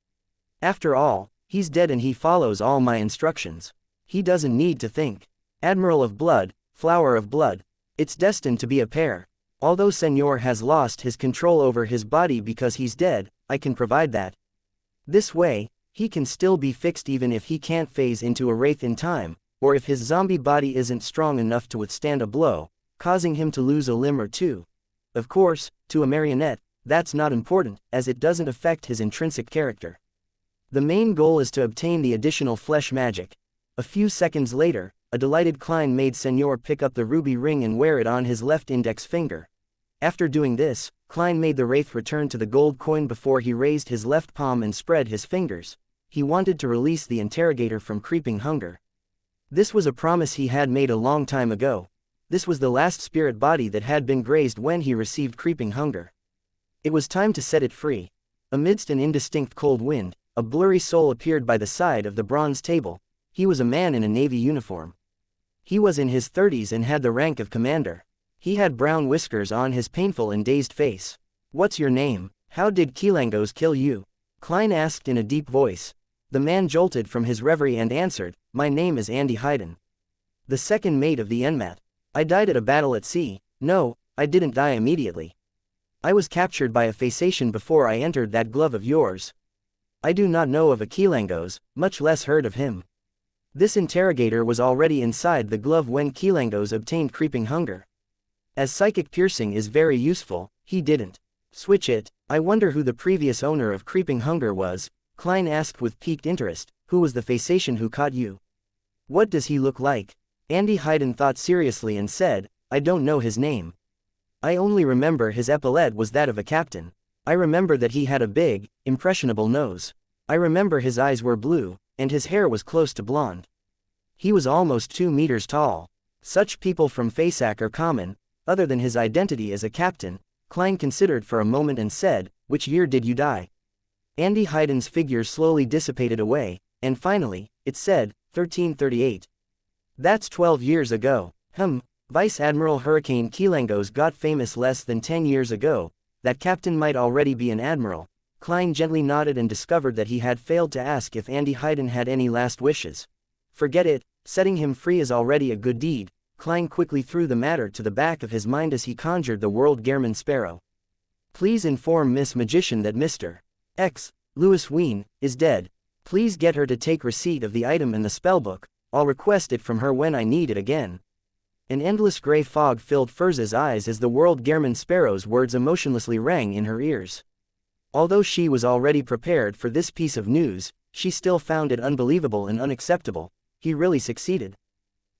After all, he's dead and he follows all my instructions. He doesn't need to think. Admiral of Blood, Flower of Blood. It's destined to be a pair. Although Senor has lost his control over his body because he's dead, I can provide that. This way, he can still be fixed even if he can't phase into a wraith in time, or if his zombie body isn't strong enough to withstand a blow. causing him to lose a limb or two. Of course, to a marionette, that's not important, as it doesn't affect his intrinsic character. The main goal is to obtain the additional flesh magic. A few seconds later, a delighted Klein made Senor pick up the ruby ring and wear it on his left index finger. After doing this, Klein made the wraith return to the gold coin before he raised his left palm and spread his fingers. He wanted to release the interrogator from creeping hunger. This was a promise he had made a long time ago. This was the last spirit body that had been grazed when he received creeping hunger. It was time to set it free. Amidst an indistinct cold wind, a blurry soul appeared by the side of the bronze table. He was a man in a navy uniform. He was in his 30s and had the rank of commander. He had brown whiskers on his painful and dazed face. "What's your name? How did Kilangos kill you?" Klein asked in a deep voice. The man jolted from his reverie and answered, "My name is Andy Hayden. The second mate of the Enmat. I died at a battle at sea." "No, I didn't die immediately. I was captured by a Phasation before I entered that glove of yours. I do not know of a Kilangos, much less heard of him." This interrogator was already inside the glove when Kilangos obtained creeping hunger. As psychic piercing is very useful, he didn't switch it. "I wonder who the previous owner of creeping hunger was," Klein asked with piqued interest. "Who was the Phasation who caught you? What does he look like?" Andy Hayden thought seriously and said, "I don't know his name. I only remember his epaulet was that of a captain. I remember that he had a big, impressionable nose. I remember his eyes were blue, and his hair was close to blonde. He was almost 2 meters tall. Such people from Fasak are common." Other than his identity as a captain, Klein considered for a moment and said, "Which year did you die?" Andy Hayden's figure slowly dissipated away, and finally, it said, 1338. "That's 12 years ago. Vice Admiral Hurricane Kilangos got famous less than 10 years ago. That captain might already be an admiral." Klein gently nodded and discovered that he had failed to ask if Andy Hayden had any last wishes. "Forget it, setting him free is already a good deed." Klein quickly threw the matter to the back of his mind as he conjured the World Gehrman Sparrow. "Please inform Miss Magician that Mr. X, Louis Wien, is dead. Please get her to take receipt of the item in the spellbook. I'll request it from her when I need it again." An endless gray fog filled Furz's eyes as the World Gehrman Sparrow's words emotionlessly rang in her ears. Although she was already prepared for this piece of news, she still found it unbelievable and unacceptable. He really succeeded.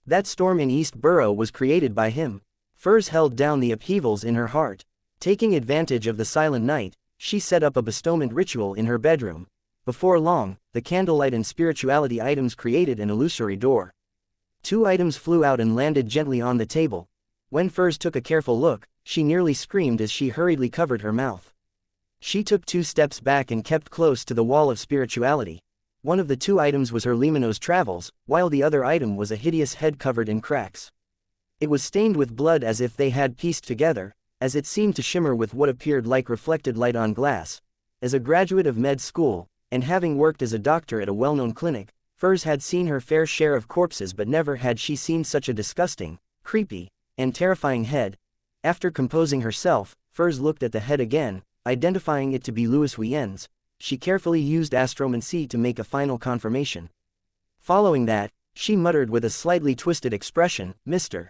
That storm in East Borough was created by him. Furz held down the upheavals in her heart. Taking advantage of the silent night, she set up a bestowment ritual in her bedroom. Before long, the candlelight and spirituality items created an illusory door. 2 items flew out and landed gently on the table. When Furz took a careful look, she nearly screamed as she hurriedly covered her mouth. She took 2 steps back and kept close to the wall of spirituality. One of the 2 items was her Limano's travels, while the other item was a hideous head covered in cracks. It was stained with blood as if they had pieced together, as it seemed to shimmer with what appeared like reflected light on glass. As a graduate of med school, and having worked as a doctor at a well-known clinic, Furz had seen her fair share of corpses, but never had she seen such a disgusting, creepy, and terrifying head. After composing herself, Furz looked at the head again, identifying it to be Louis Wien's. She carefully used astromancy to make a final confirmation. Following that, she muttered with a slightly twisted expression, "Mr.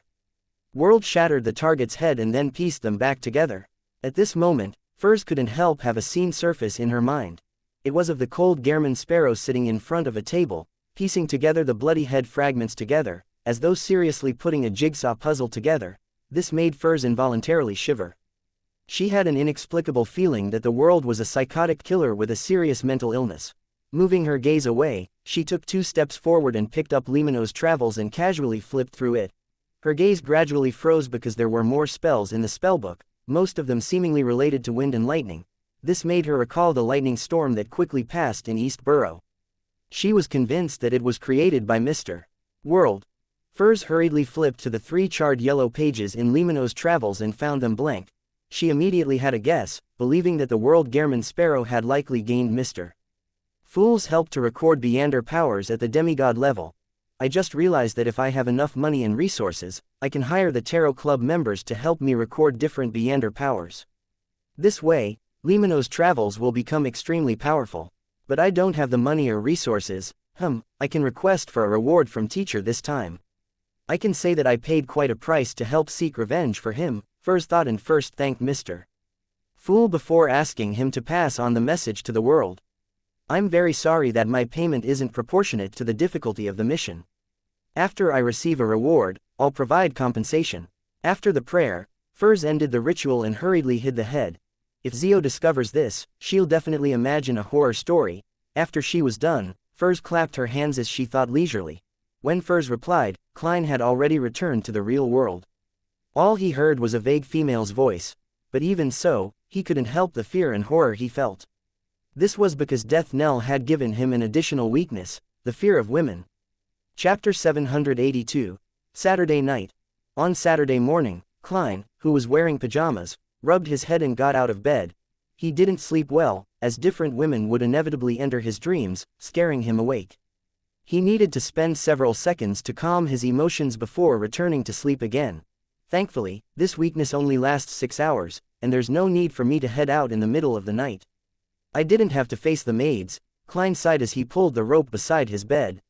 World," shattered the target's head and then pieced them back together. At this moment, Furz couldn't help have a scene surface in her mind. It was of the cold Gehrman Sparrow sitting in front of a table, piecing together the bloody head fragments together, as though seriously putting a jigsaw puzzle together. This made Furz involuntarily shiver. She had an inexplicable feeling that the world was a psychotic killer with a serious mental illness. Moving her gaze away, she took 2 steps forward and picked up Limano's travels and casually flipped through it. Her gaze gradually froze because there were more spells in the spellbook, most of them seemingly related to wind and lightning. This made her recall the lightning storm that quickly passed in East Borough. She was convinced that it was created by Mr. World. Furz hurriedly flipped to the 3 charred yellow pages in Limano's travels and found them blank. She immediately had a guess, believing that the World Gehrman Sparrow had likely gained Mr. Fool's help to record Beander powers at the demigod level. "I just realized that if I have enough money and resources, I can hire the Tarot Club members to help me record different Beander powers. This way, Limano's travels will become extremely powerful. But I don't have the money or resources. I can request for a reward from teacher this time. I can say that I paid quite a price to help seek revenge for him, Furs thought and first thanked Mr. Fool before asking him to pass on the message to the world. I'm very sorry that my payment isn't proportionate to the difficulty of the mission. After I receive a reward, I'll provide compensation. After the prayer, Furs ended the ritual and hurriedly hid the head. If Zio discovers this, she'll definitely imagine a horror story. After she was done, Furs clapped her hands as she thought leisurely. When Furs replied, Klein had already returned to the real world. All he heard was a vague female's voice, but even so, he couldn't help the fear and horror he felt. This was because Death Knell had given him an additional weakness, the fear of women. Chapter 782, Saturday Night. On Saturday morning, Klein, who was wearing pajamas, rubbed his head and got out of bed. He didn't sleep well, as different women would inevitably enter his dreams, scaring him awake. He needed to spend several seconds to calm his emotions before returning to sleep again. Thankfully, this weakness only lasts 6 hours, and there's no need for me to head out in the middle of the night. I didn't have to face the maids, Klein sighed as he pulled the rope beside his bed.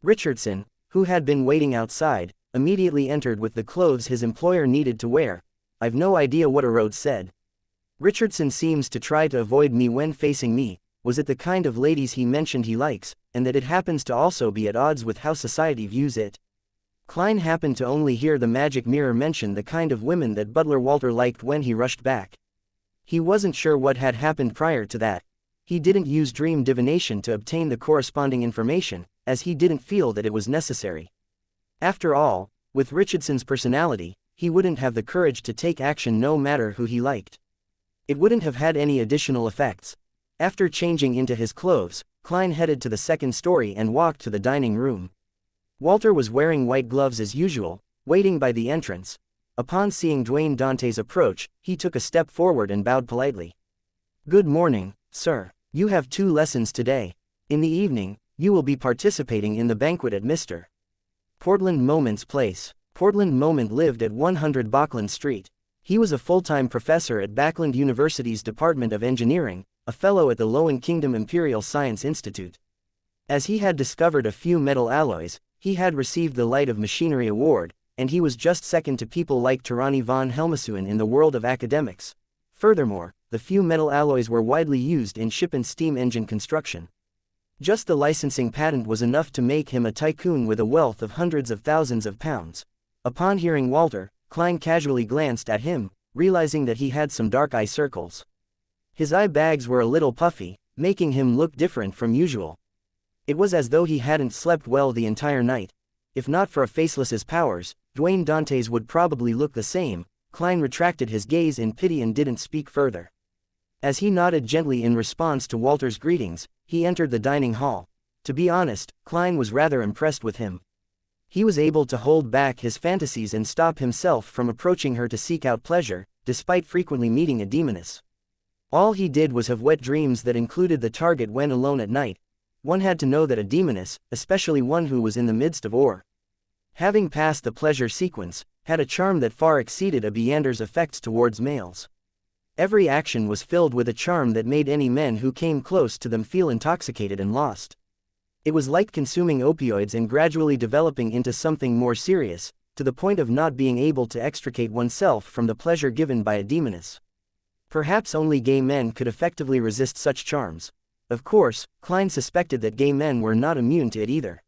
Richardson, who had been waiting outside, immediately entered with the clothes his employer needed to wear. I've no idea what Erode said. Richardson seems to try to avoid me when facing me. Was it the kind of ladies he mentioned he likes, and that it happens to also be at odds with how society views it? Klein happened to only hear the magic mirror mention the kind of women that Butler Walter liked when he rushed back. He wasn't sure what had happened prior to that. He didn't use dream divination to obtain the corresponding information, as he didn't feel that it was necessary. After all, with Richardson's personality, he wouldn't have the courage to take action no matter who he liked. It wouldn't have had any additional effects. After changing into his clothes, Klein headed to the second story and walked to the dining room. Walter was wearing white gloves as usual, waiting by the entrance. Upon seeing Dwayne Dante's approach, he took a step forward and bowed politely. Good morning, sir. You have 2 lessons today. In the evening, you will be participating in the banquet at Mr. Portland Moment's place. Portland Moment lived at 100 Bachland Street. He was a full-time professor at Bachland University's Department of Engineering, a fellow at the Lowen Kingdom Imperial Science Institute. As he had discovered a few metal alloys, he had received the Light of Machinery Award, and he was just second to people like Tirani von Helmesuen in the world of academics. Furthermore, the few metal alloys were widely used in ship and steam engine construction. Just the licensing patent was enough to make him a tycoon with a wealth of hundreds of thousands of pounds. Upon hearing Walter, Klein casually glanced at him, realizing that he had some dark eye circles. His eye bags were a little puffy, making him look different from usual. It was as though he hadn't slept well the entire night. If not for a faceless's powers, Dwayne Dante's would probably look the same. Klein retracted his gaze in pity and didn't speak further. As he nodded gently in response to Walter's greetings, he entered the dining hall. To be honest, Klein was rather impressed with him. He was able to hold back his fantasies and stop himself from approaching her to seek out pleasure, despite frequently meeting a demoness. All he did was have wet dreams that included the target when alone at night. One had to know that a demoness, especially one who was in the midst of or having passed the pleasure sequence, had a charm that far exceeded a Beander's effects towards males. Every action was filled with a charm that made any men who came close to them feel intoxicated and lost. It was like consuming opioids and gradually developing into something more serious, to the point of not being able to extricate oneself from the pleasure given by a demoness. Perhaps only gay men could effectively resist such charms. Of course, Klein suspected that gay men were not immune to it either.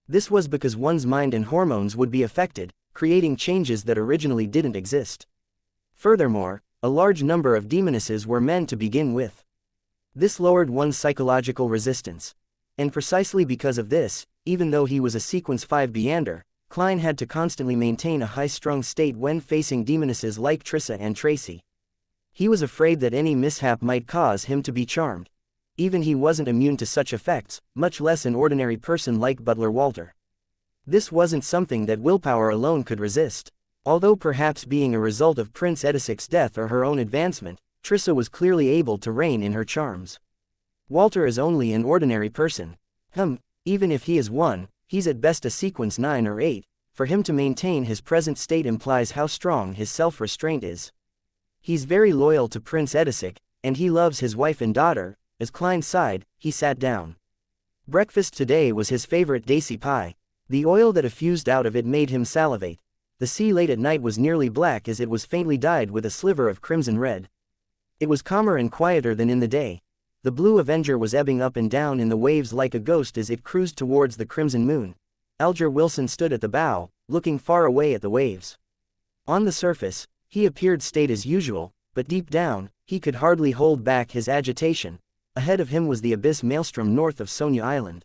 This was because one's mind and hormones would be affected, creating changes that originally didn't exist. Furthermore, a large number of demonesses were men to begin with. This lowered one's psychological resistance. And precisely because of this, even though he was a Sequence 5 Beander, Klein had to constantly maintain a high-strung state when facing demonesses like Trissa and Tracy. He was afraid that any mishap might cause him to be charmed. Even he wasn't immune to such effects, much less an ordinary person like Butler Walter. This wasn't something that willpower alone could resist. Although perhaps being a result of Prince Edisic's death or her own advancement, Trissa was clearly able to rein in her charms. Walter is only an ordinary person. Even if he is one, he's at best a Sequence 9 or 8. For him to maintain his present state implies how strong his self-restraint is. He's very loyal to Prince Edisic, and he loves his wife and daughter. As Klein sighed, he sat down. Breakfast today was his favorite daisy pie. The oil that effused out of it made him salivate. The sea late at night was nearly black as it was faintly dyed with a sliver of crimson red. It was calmer and quieter than in the day. The Blue Avenger was ebbing up and down in the waves like a ghost as it cruised towards the crimson moon. Alger Wilson stood at the bow, looking far away at the waves. On the surface, he appeared staid as usual, but deep down, he could hardly hold back his agitation. Ahead of him was the abyss maelstrom north of Sonia Island.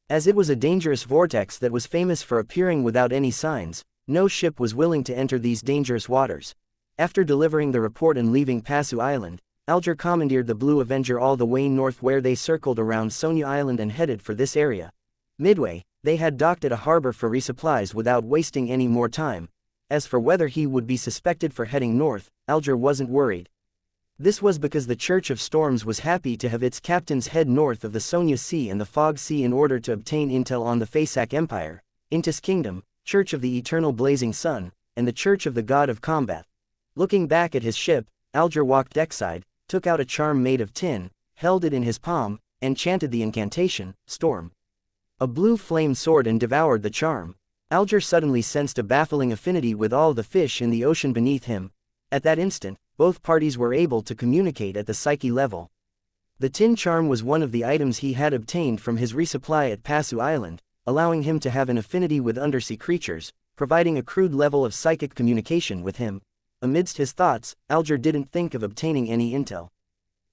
As it was a dangerous vortex that was famous for appearing without any signs, no ship was willing to enter these dangerous waters. After delivering the report and leaving Passu Island, Alger commandeered the Blue Avenger all the way north where they circled around Sonia Island and headed for this area. Midway, they had docked at a harbor for resupplies without wasting any more time. As for whether he would be suspected for heading north, Alger wasn't worried. This was because the Church of Storms was happy to have its captains head north of the Sonia Sea and the Fog Sea in order to obtain intel on the Fasak Empire, Intis Kingdom, Church of the Eternal Blazing Sun, and the Church of the God of Combat. Looking back at his ship, Alger walked deckside, took out a charm made of tin, held it in his palm, and chanted the incantation, Storm. A blue flame soared and devoured the charm. Alger suddenly sensed a baffling affinity with all the fish in the ocean beneath him. At that instant, both parties were able to communicate at the psyche level. The tin charm was one of the items he had obtained from his resupply at Passu Island, allowing him to have an affinity with undersea creatures, providing a crude level of psychic communication with him. Amidst his thoughts, Alger didn't think of obtaining any intel.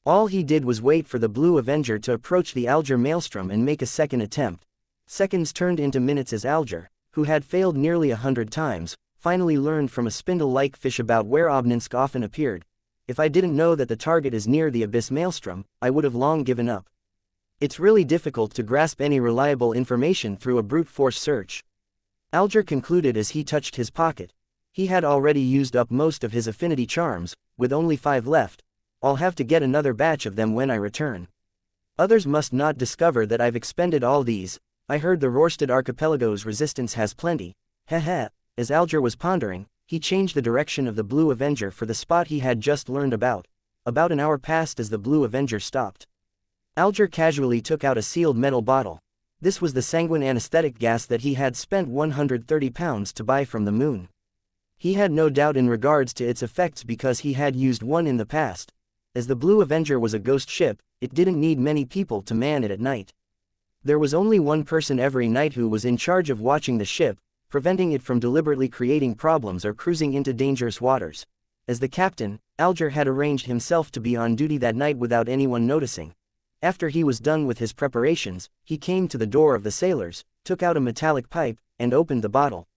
All he did was wait for the Blue Avenger to approach the Alger maelstrom and make a second attempt. Seconds turned into minutes as Alger, who had failed nearly 100 times, finally learned from a spindle-like fish about where Obninsk often appeared. If I didn't know that the target is near the abyss maelstrom, I would have long given up. It's really difficult to grasp any reliable information through a brute force search. Alger concluded as he touched his pocket. He had already used up most of his affinity charms, with only 5 left. I'll have to get another batch of them when I return. Others must not discover that I've expended all these. I heard the Rorstad Archipelago's resistance has plenty. Heh. As Alger was pondering, he changed the direction of the Blue Avenger for the spot he had just learned about. About an hour passed as the Blue Avenger stopped. Alger casually took out a sealed metal bottle. This was the sanguine anesthetic gas that he had spent 130 pounds to buy from the moon. He had no doubt in regards to its effects because he had used one in the past. As the Blue Avenger was a ghost ship, it didn't need many people to man it at night. There was only one person every night who was in charge of watching the ship, preventing it from deliberately creating problems or cruising into dangerous waters. As the captain, Alger had arranged himself to be on duty that night without anyone noticing. After he was done with his preparations, he came to the door of the sailors, took out a metallic pipe, and opened the bottle.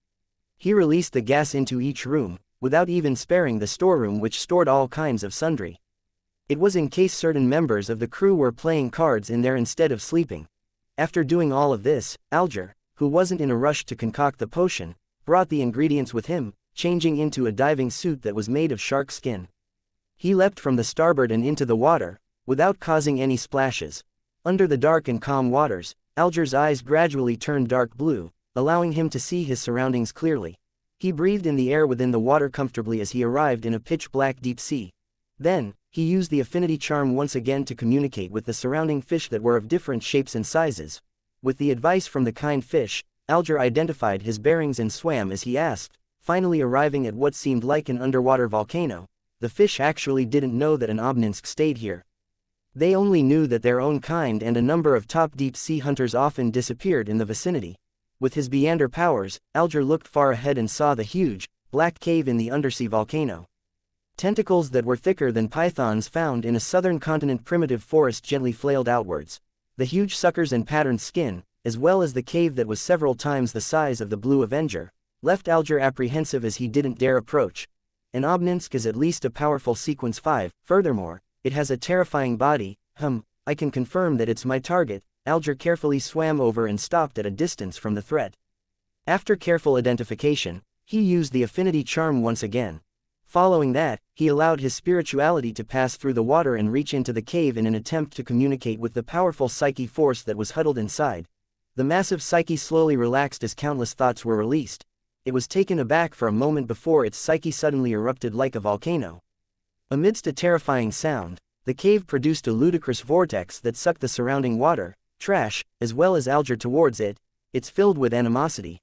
He released the gas into each room, without even sparing the storeroom which stored all kinds of sundry. It was in case certain members of the crew were playing cards in there instead of sleeping. After doing all of this, Alger, who wasn't in a rush to concoct the potion, brought the ingredients with him, changing into a diving suit that was made of shark skin. He leapt from the starboard and into the water, without causing any splashes. Under the dark and calm waters, Alger's eyes gradually turned dark blue, allowing him to see his surroundings clearly. He breathed in the air within the water comfortably as he arrived in a pitch-black deep sea. Then, he used the affinity charm once again to communicate with the surrounding fish that were of different shapes and sizes. With the advice from the kind fish, Alger identified his bearings and swam as he asked, finally arriving at what seemed like an underwater volcano. The fish actually didn't know that an Obninsk stayed here. They only knew that their own kind and a number of top deep-sea hunters often disappeared in the vicinity. With his Beander powers, Alger looked far ahead and saw the huge, black cave in the undersea volcano. Tentacles that were thicker than pythons found in a southern continent primitive forest gently flailed outwards. The huge suckers and patterned skin, as well as the cave that was several times the size of the Blue Avenger, left Alger apprehensive as he didn't dare approach. An Obninsk is at least a powerful Sequence 5, furthermore, it has a terrifying body. I can confirm that it's my target. Alger carefully swam over and stopped at a distance from the threat. After careful identification, he used the affinity charm once again. Following that, he allowed his spirituality to pass through the water and reach into the cave in an attempt to communicate with the powerful psyche force that was huddled inside. The massive psyche slowly relaxed as countless thoughts were released. It was taken aback for a moment before its psyche suddenly erupted like a volcano. Amidst a terrifying sound, the cave produced a ludicrous vortex that sucked the surrounding water, trash, as well as Alger towards it. it's filled with animosity.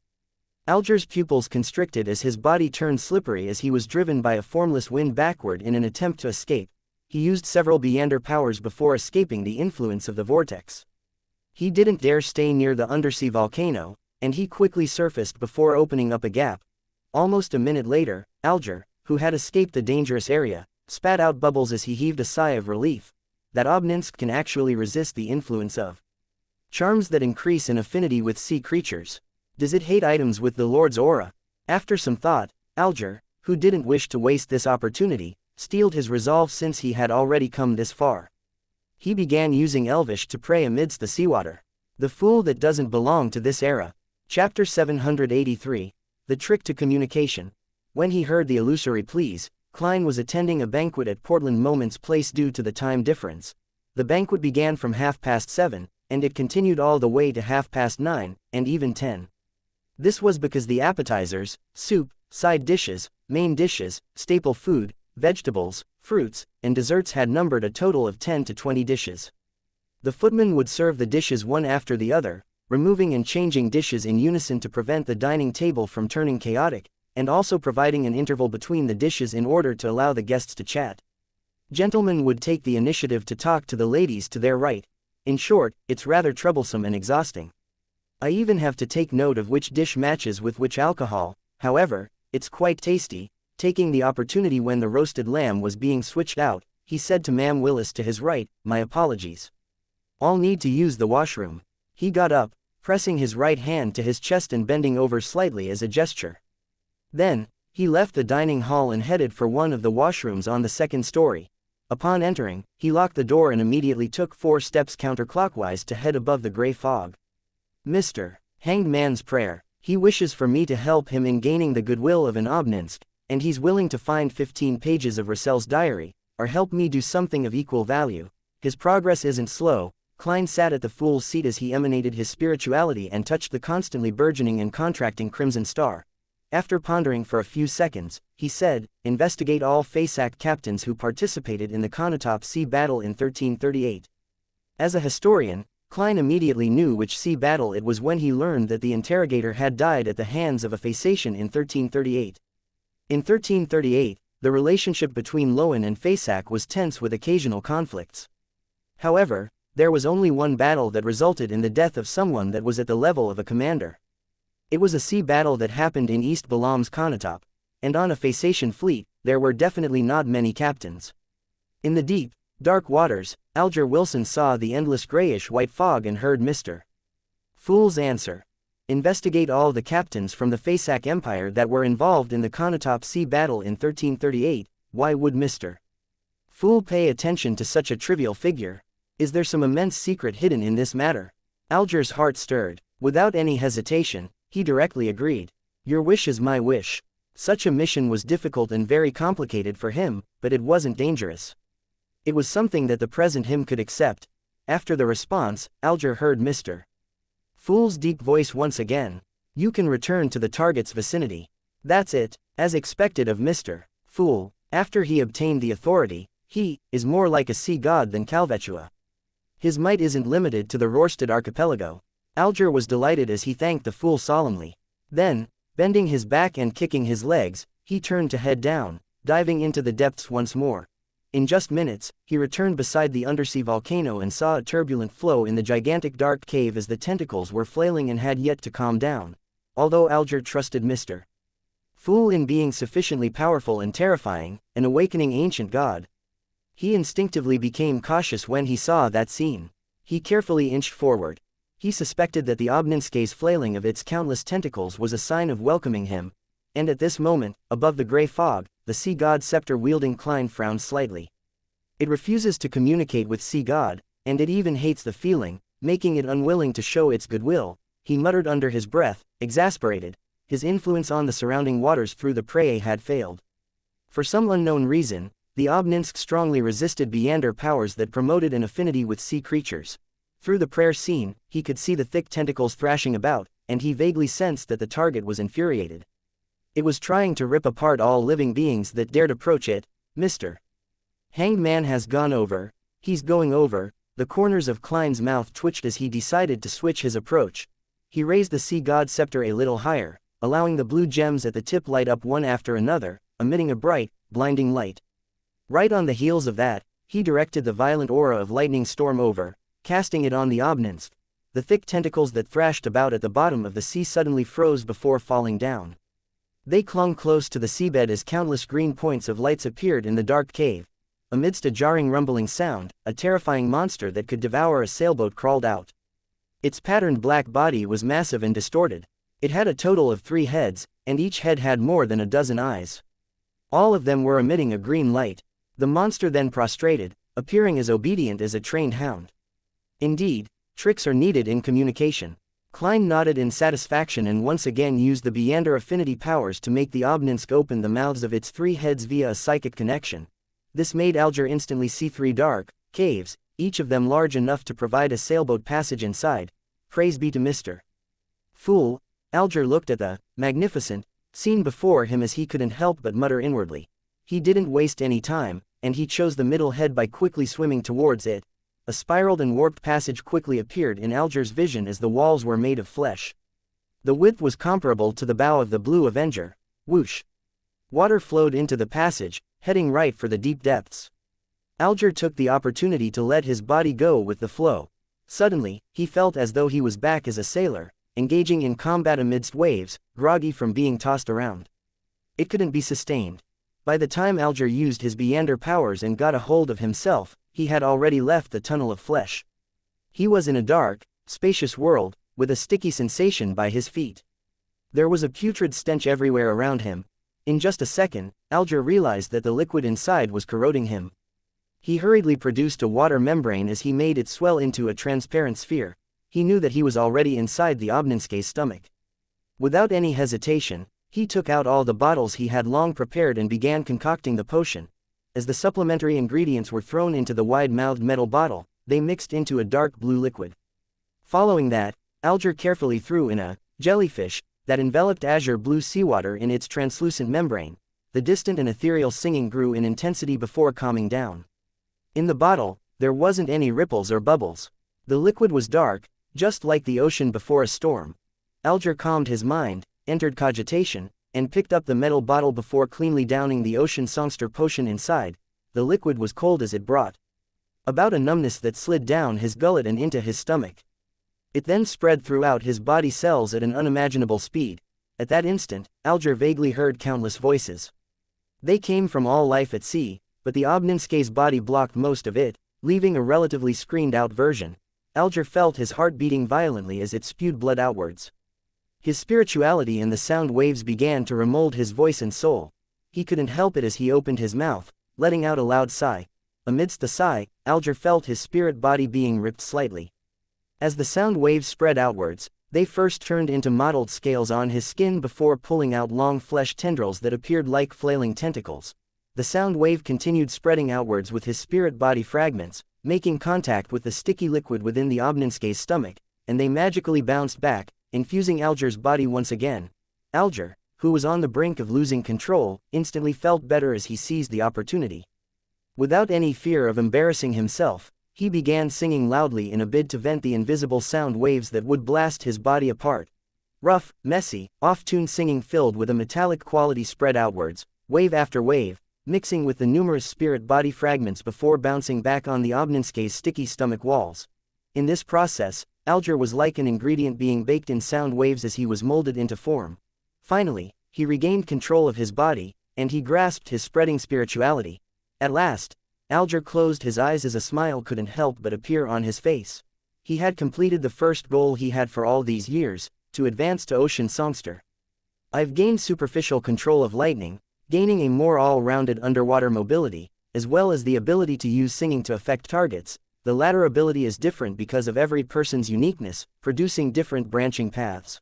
Alger's pupils constricted as his body turned slippery as he was driven by a formless wind backward in an attempt to escape. He used several Beander powers before escaping the influence of the vortex. He didn't dare stay near the undersea volcano, and he quickly surfaced before opening up a gap. Almost a minute later, Alger, who had escaped the dangerous area, spat out bubbles as he heaved a sigh of relief. That Obninsk can actually resist the influence of charms that increase in affinity with sea creatures. Does it hate items with the Lord's aura? After some thought, Alger, who didn't wish to waste this opportunity, steeled his resolve since he had already come this far. He began using Elvish to pray amidst the seawater. The fool that doesn't belong to this era. Chapter 783, The Trick to Communication. When he heard the illusory pleas, Klein was attending a banquet at Portland Moments Place due to the time difference. The banquet began from 7:30, and it continued all the way to 9:30, and even 10. This was because the appetizers, soup, side dishes, main dishes, staple food, vegetables, fruits, and desserts had numbered a total of 10 to 20 dishes. The footman would serve the dishes one after the other, removing and changing dishes in unison to prevent the dining table from turning chaotic, and also providing an interval between the dishes in order to allow the guests to chat. Gentlemen would take the initiative to talk to the ladies to their right. In short, it's rather troublesome and exhausting. I even have to take note of which dish matches with which alcohol. However, it's quite tasty. Taking the opportunity when the roasted lamb was being switched out, he said to Ma'am Willis to his right, "My apologies. I'll need to use the washroom." He got up, pressing his right hand to his chest and bending over slightly as a gesture. Then, he left the dining hall and headed for one of the washrooms on the second story. Upon entering, he locked the door and immediately took 4 steps counterclockwise to head above the gray fog. Mr. Hanged Man's prayer. He wishes for me to help him in gaining the goodwill of an Obninsk, and he's willing to find 15 pages of Russell's diary, or help me do something of equal value. His progress isn't slow. Klein sat at the fool's seat as he emanated his spirituality and touched the constantly burgeoning and contracting crimson star. After pondering for a few seconds, he said, "Investigate all Fasak captains who participated in the Konotop Sea battle in 1338. As a historian, Klein immediately knew which sea battle it was when he learned that the interrogator had died at the hands of a Phasacian in 1338. In 1338, the relationship between Lowen and Fasak was tense with occasional conflicts. However, there was only one battle that resulted in the death of someone that was at the level of a commander. It was a sea battle that happened in East Balam's Konotop, and on a Phasacian fleet, there were definitely not many captains. In the deep, dark waters, Alger Wilson saw the endless grayish-white fog and heard Mr. Fool's answer. Investigate all the captains from the Fasak Empire that were involved in the Konotop Sea battle in 1338. Why would Mr. Fool pay attention to such a trivial figure? Is there some immense secret hidden in this matter? Alger's heart stirred. Without any hesitation, he directly agreed. Your wish is my wish. Such a mission was difficult and very complicated for him, but it wasn't dangerous. It was something that the present him could accept. After the response, Alger heard Mr. Fool's deep voice once again. You can return to the target's vicinity. That's it. As expected of Mr. Fool, after he obtained the authority, he is more like a sea god than Calvetua. His might isn't limited to the Rorstad archipelago. Alger was delighted as he thanked the fool solemnly. Then, bending his back and kicking his legs, he turned to head down, diving into the depths once more. In just minutes, he returned beside the undersea volcano and saw a turbulent flow in the gigantic dark cave as the tentacles were flailing and had yet to calm down. Although Alger trusted Mr. Fool in being sufficiently powerful and terrifying, an awakening ancient god, he instinctively became cautious when he saw that scene. He carefully inched forward. He suspected that the Obninska's flailing of its countless tentacles was a sign of welcoming him, and at this moment, above the gray fog, the sea god scepter-wielding Klein frowned slightly. It refuses to communicate with sea god, and it even hates the feeling, making it unwilling to show its goodwill, he muttered under his breath, exasperated. His influence on the surrounding waters through the prey had failed. For some unknown reason, the Obninsk strongly resisted Beander powers that promoted an affinity with sea creatures. Through the prayer scene, he could see the thick tentacles thrashing about, and he vaguely sensed that the target was infuriated. It was trying to rip apart all living beings that dared approach it. Mr. Hanged Man has gone over. He's going over. The corners of Klein's mouth twitched as he decided to switch his approach. He raised the sea god scepter a little higher, allowing the blue gems at the tip light up one after another, emitting a bright, blinding light. Right on the heels of that, he directed the violent aura of lightning storm over, casting it on the Obninsk. The thick tentacles that thrashed about at the bottom of the sea suddenly froze before falling down. They clung close to the seabed as countless green points of lights appeared in the dark cave. Amidst a jarring rumbling sound, a terrifying monster that could devour a sailboat crawled out. Its patterned black body was massive and distorted. It had a total of 3 heads, and each head had more than a dozen eyes. All of them were emitting a green light. The monster then prostrated, appearing as obedient as a trained hound. Indeed, tricks are needed in communication. Klein nodded in satisfaction and once again used the Beander affinity powers to make the Obninsk open the mouths of its 3 heads via a psychic connection. This made Alger instantly see 3 dark caves, each of them large enough to provide a sailboat passage inside. Praise be to Mr. Fool. Alger looked at the magnificent scene before him as he couldn't help but mutter inwardly. He didn't waste any time, and he chose the middle head by quickly swimming towards it. A spiraled and warped passage quickly appeared in Alger's vision as the walls were made of flesh. The width was comparable to the bow of the Blue Avenger. Whoosh! Water flowed into the passage, heading right for the deep depths. Alger took the opportunity to let his body go with the flow. Suddenly, he felt as though he was back as a sailor, engaging in combat amidst waves, groggy from being tossed around. It couldn't be sustained. By the time Alger used his Beander powers and got a hold of himself, he had already left the tunnel of flesh. He was in a dark, spacious world, with a sticky sensation by his feet. There was a putrid stench everywhere around him. In just a second, Alger realized that the liquid inside was corroding him. He hurriedly produced a water membrane as he made it swell into a transparent sphere. He knew that he was already inside the Obninski's stomach. Without any hesitation, he took out all the bottles he had long prepared and began concocting the potion. As the supplementary ingredients were thrown into the wide-mouthed metal bottle, they mixed into a dark blue liquid. Following that, Alger carefully threw in a jellyfish that enveloped azure blue seawater in its translucent membrane. The distant and ethereal singing grew in intensity before calming down. In the bottle, there wasn't any ripples or bubbles. The liquid was dark, just like the ocean before a storm. Alger calmed his mind, entered cogitation, and picked up the metal bottle before cleanly downing the ocean songster potion inside. The liquid was cold as it brought about a numbness that slid down his gullet and into his stomach. It then spread throughout his body cells at an unimaginable speed. At that instant, Alger vaguely heard countless voices. They came from all life at sea, but the Obninski's body blocked most of it, leaving a relatively screened-out version. Alger felt his heart beating violently as it spewed blood outwards. His spirituality and the sound waves began to remold his voice and soul. He couldn't help it as he opened his mouth, letting out a loud sigh. Amidst the sigh, Alger felt his spirit body being ripped slightly. As the sound waves spread outwards, they first turned into mottled scales on his skin before pulling out long flesh tendrils that appeared like flailing tentacles. The sound wave continued spreading outwards with his spirit body fragments, making contact with the sticky liquid within the Obninski's stomach, and they magically bounced back, infusing Alger's body once again. Alger, who was on the brink of losing control, instantly felt better as he seized the opportunity. Without any fear of embarrassing himself, he began singing loudly in a bid to vent the invisible sound waves that would blast his body apart. Rough, messy, off-tune singing filled with a metallic quality spread outwards, wave after wave, mixing with the numerous spirit body fragments before bouncing back on the Obninski's sticky stomach walls. In this process, Alger was like an ingredient being baked in sound waves as he was molded into form. Finally, he regained control of his body, and he grasped his spreading spirituality. At last, Alger closed his eyes as a smile couldn't help but appear on his face. He had completed the first goal he had for all these years, to advance to Ocean Songster. I've gained superficial control of lightning, gaining a more all-rounded underwater mobility, as well as the ability to use singing to affect targets. The latter ability is different because of every person's uniqueness, producing different branching paths.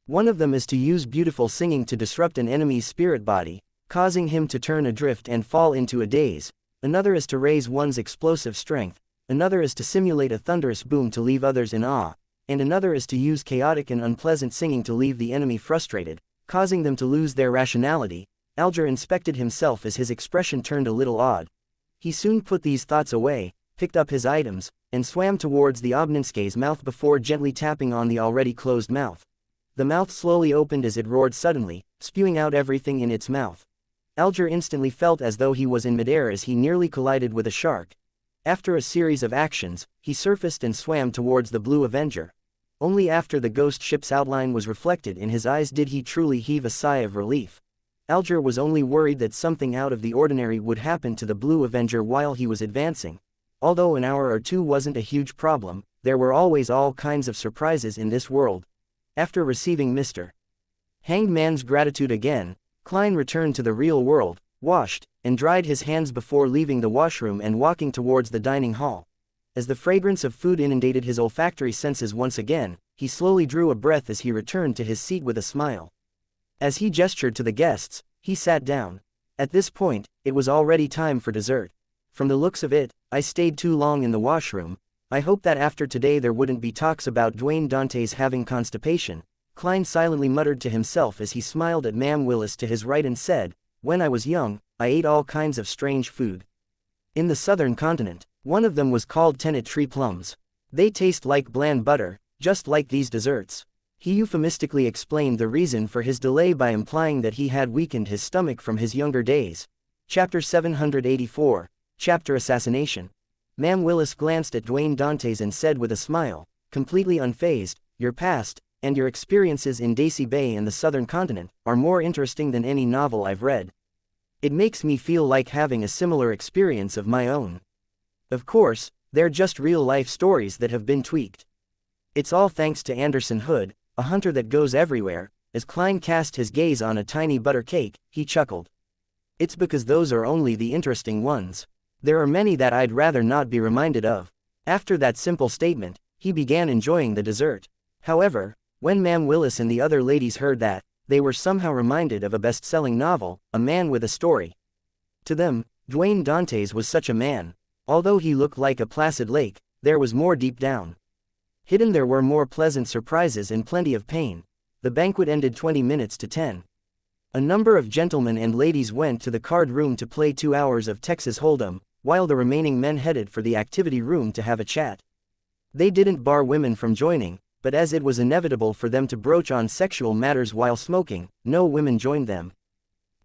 One of them is to use beautiful singing to disrupt an enemy's spirit body, causing him to turn adrift and fall into a daze. Another is to raise one's explosive strength, another is to simulate a thunderous boom to leave others in awe, and another is to use chaotic and unpleasant singing to leave the enemy frustrated, causing them to lose their rationality. Alger inspected himself as his expression turned a little odd. He soon put these thoughts away, picked up his items, and swam towards the Obninske's mouth before gently tapping on the already closed mouth. The mouth slowly opened as it roared suddenly, spewing out everything in its mouth. Alger instantly felt as though he was in midair as he nearly collided with a shark. After a series of actions, he surfaced and swam towards the Blue Avenger. Only after the ghost ship's outline was reflected in his eyes did he truly heave a sigh of relief. Alger was only worried that something out of the ordinary would happen to the Blue Avenger while he was advancing. Although an hour or two wasn't a huge problem, there were always all kinds of surprises in this world. After receiving Mr. Hangman's gratitude again, Klein returned to the real world, washed, and dried his hands before leaving the washroom and walking towards the dining hall. As the fragrance of food inundated his olfactory senses once again, he slowly drew a breath as he returned to his seat with a smile. As he gestured to the guests, he sat down. At this point, it was already time for dessert. From the looks of it, I stayed too long in the washroom. I hope that after today there wouldn't be talks about Dwayne Dante's having constipation. Klein silently muttered to himself as he smiled at Mam Willis to his right and said, "When I was young, I ate all kinds of strange food. In the southern continent, one of them was called tennet tree plums. They taste like bland butter, just like these desserts." He euphemistically explained the reason for his delay by implying that he had weakened his stomach from his younger days. Chapter 784, Chapter Assassination. Mam Willis glanced at Dwayne Dantes and said with a smile, completely unfazed, "Your past, and your experiences in Daisy Bay and the southern continent, are more interesting than any novel I've read. It makes me feel like having a similar experience of my own. Of course, they're just real-life stories that have been tweaked. It's all thanks to Anderson Hood, a hunter that goes everywhere." As Klein cast his gaze on a tiny butter cake, he chuckled. "It's because those are only the interesting ones. There are many that I'd rather not be reminded of." After that simple statement, he began enjoying the dessert. However, when Mam Willis and the other ladies heard that, they were somehow reminded of a best-selling novel, A Man with a Story. To them, Dwayne Dantes was such a man. Although he looked like a placid lake, there was more deep down. Hidden there were more pleasant surprises and plenty of pain. The banquet ended 20 minutes to 10. A number of gentlemen and ladies went to the card room to play 2 hours of Texas Hold'em, while the remaining men headed for the activity room to have a chat. They didn't bar women from joining, but as it was inevitable for them to broach on sexual matters while smoking, no women joined them.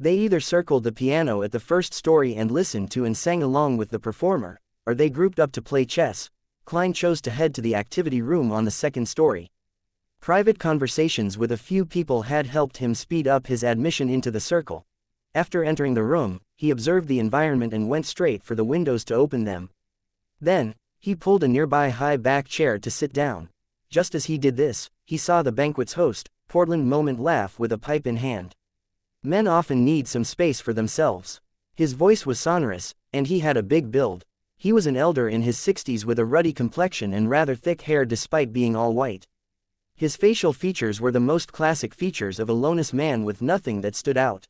They either circled the piano at the first story and listened to and sang along with the performer, or they grouped up to play chess. Klein chose to head to the activity room on the second story. Private conversations with a few people had helped him speed up his admission into the circle. After entering the room, he observed the environment and went straight for the windows to open them. Then, he pulled a nearby high-back chair to sit down. Just as he did this, he saw the banquet's host, Portland Moment, laugh with a pipe in hand. Men often need some space for themselves. His voice was sonorous, and he had a big build. He was an elder in his 60s with a ruddy complexion and rather thick hair despite being all white. His facial features were the most classic features of a loneless man with nothing that stood out.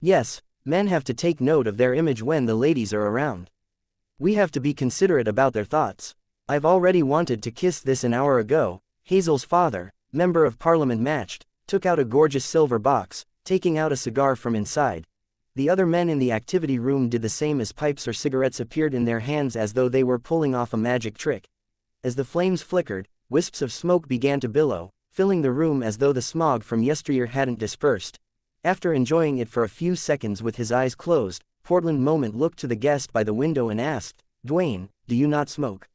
Yes, men have to take note of their image when the ladies are around. We have to be considerate about their thoughts. I've already wanted to kiss this an hour ago. Hazel's father, Member of Parliament matched, took out a gorgeous silver box, taking out a cigar from inside. The other men in the activity room did the same as pipes or cigarettes appeared in their hands as though they were pulling off a magic trick. As the flames flickered, wisps of smoke began to billow, filling the room as though the smog from yesteryear hadn't dispersed. After enjoying it for a few seconds with his eyes closed, Portland Moment looked to the guest by the window and asked, "Dwayne, do you not smoke?"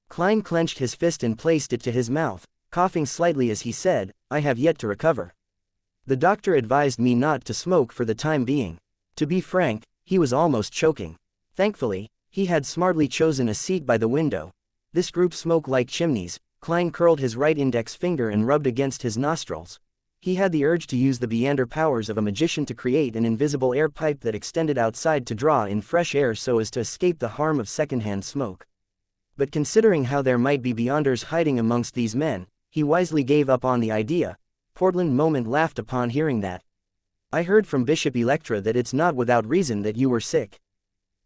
Klein clenched his fist and placed it to his mouth, coughing slightly as he said, "I have yet to recover. The doctor advised me not to smoke for the time being." To be frank, he was almost choking. Thankfully, he had smartly chosen a seat by the window. This group smoked like chimneys. Klein curled his right index finger and rubbed against his nostrils. He had the urge to use the Beander powers of a magician to create an invisible air pipe that extended outside to draw in fresh air so as to escape the harm of secondhand smoke. But considering how there might be Beyonders hiding amongst these men, he wisely gave up on the idea. Portland Moment laughed upon hearing that. "I heard from Bishop Electra that it's not without reason that you were sick.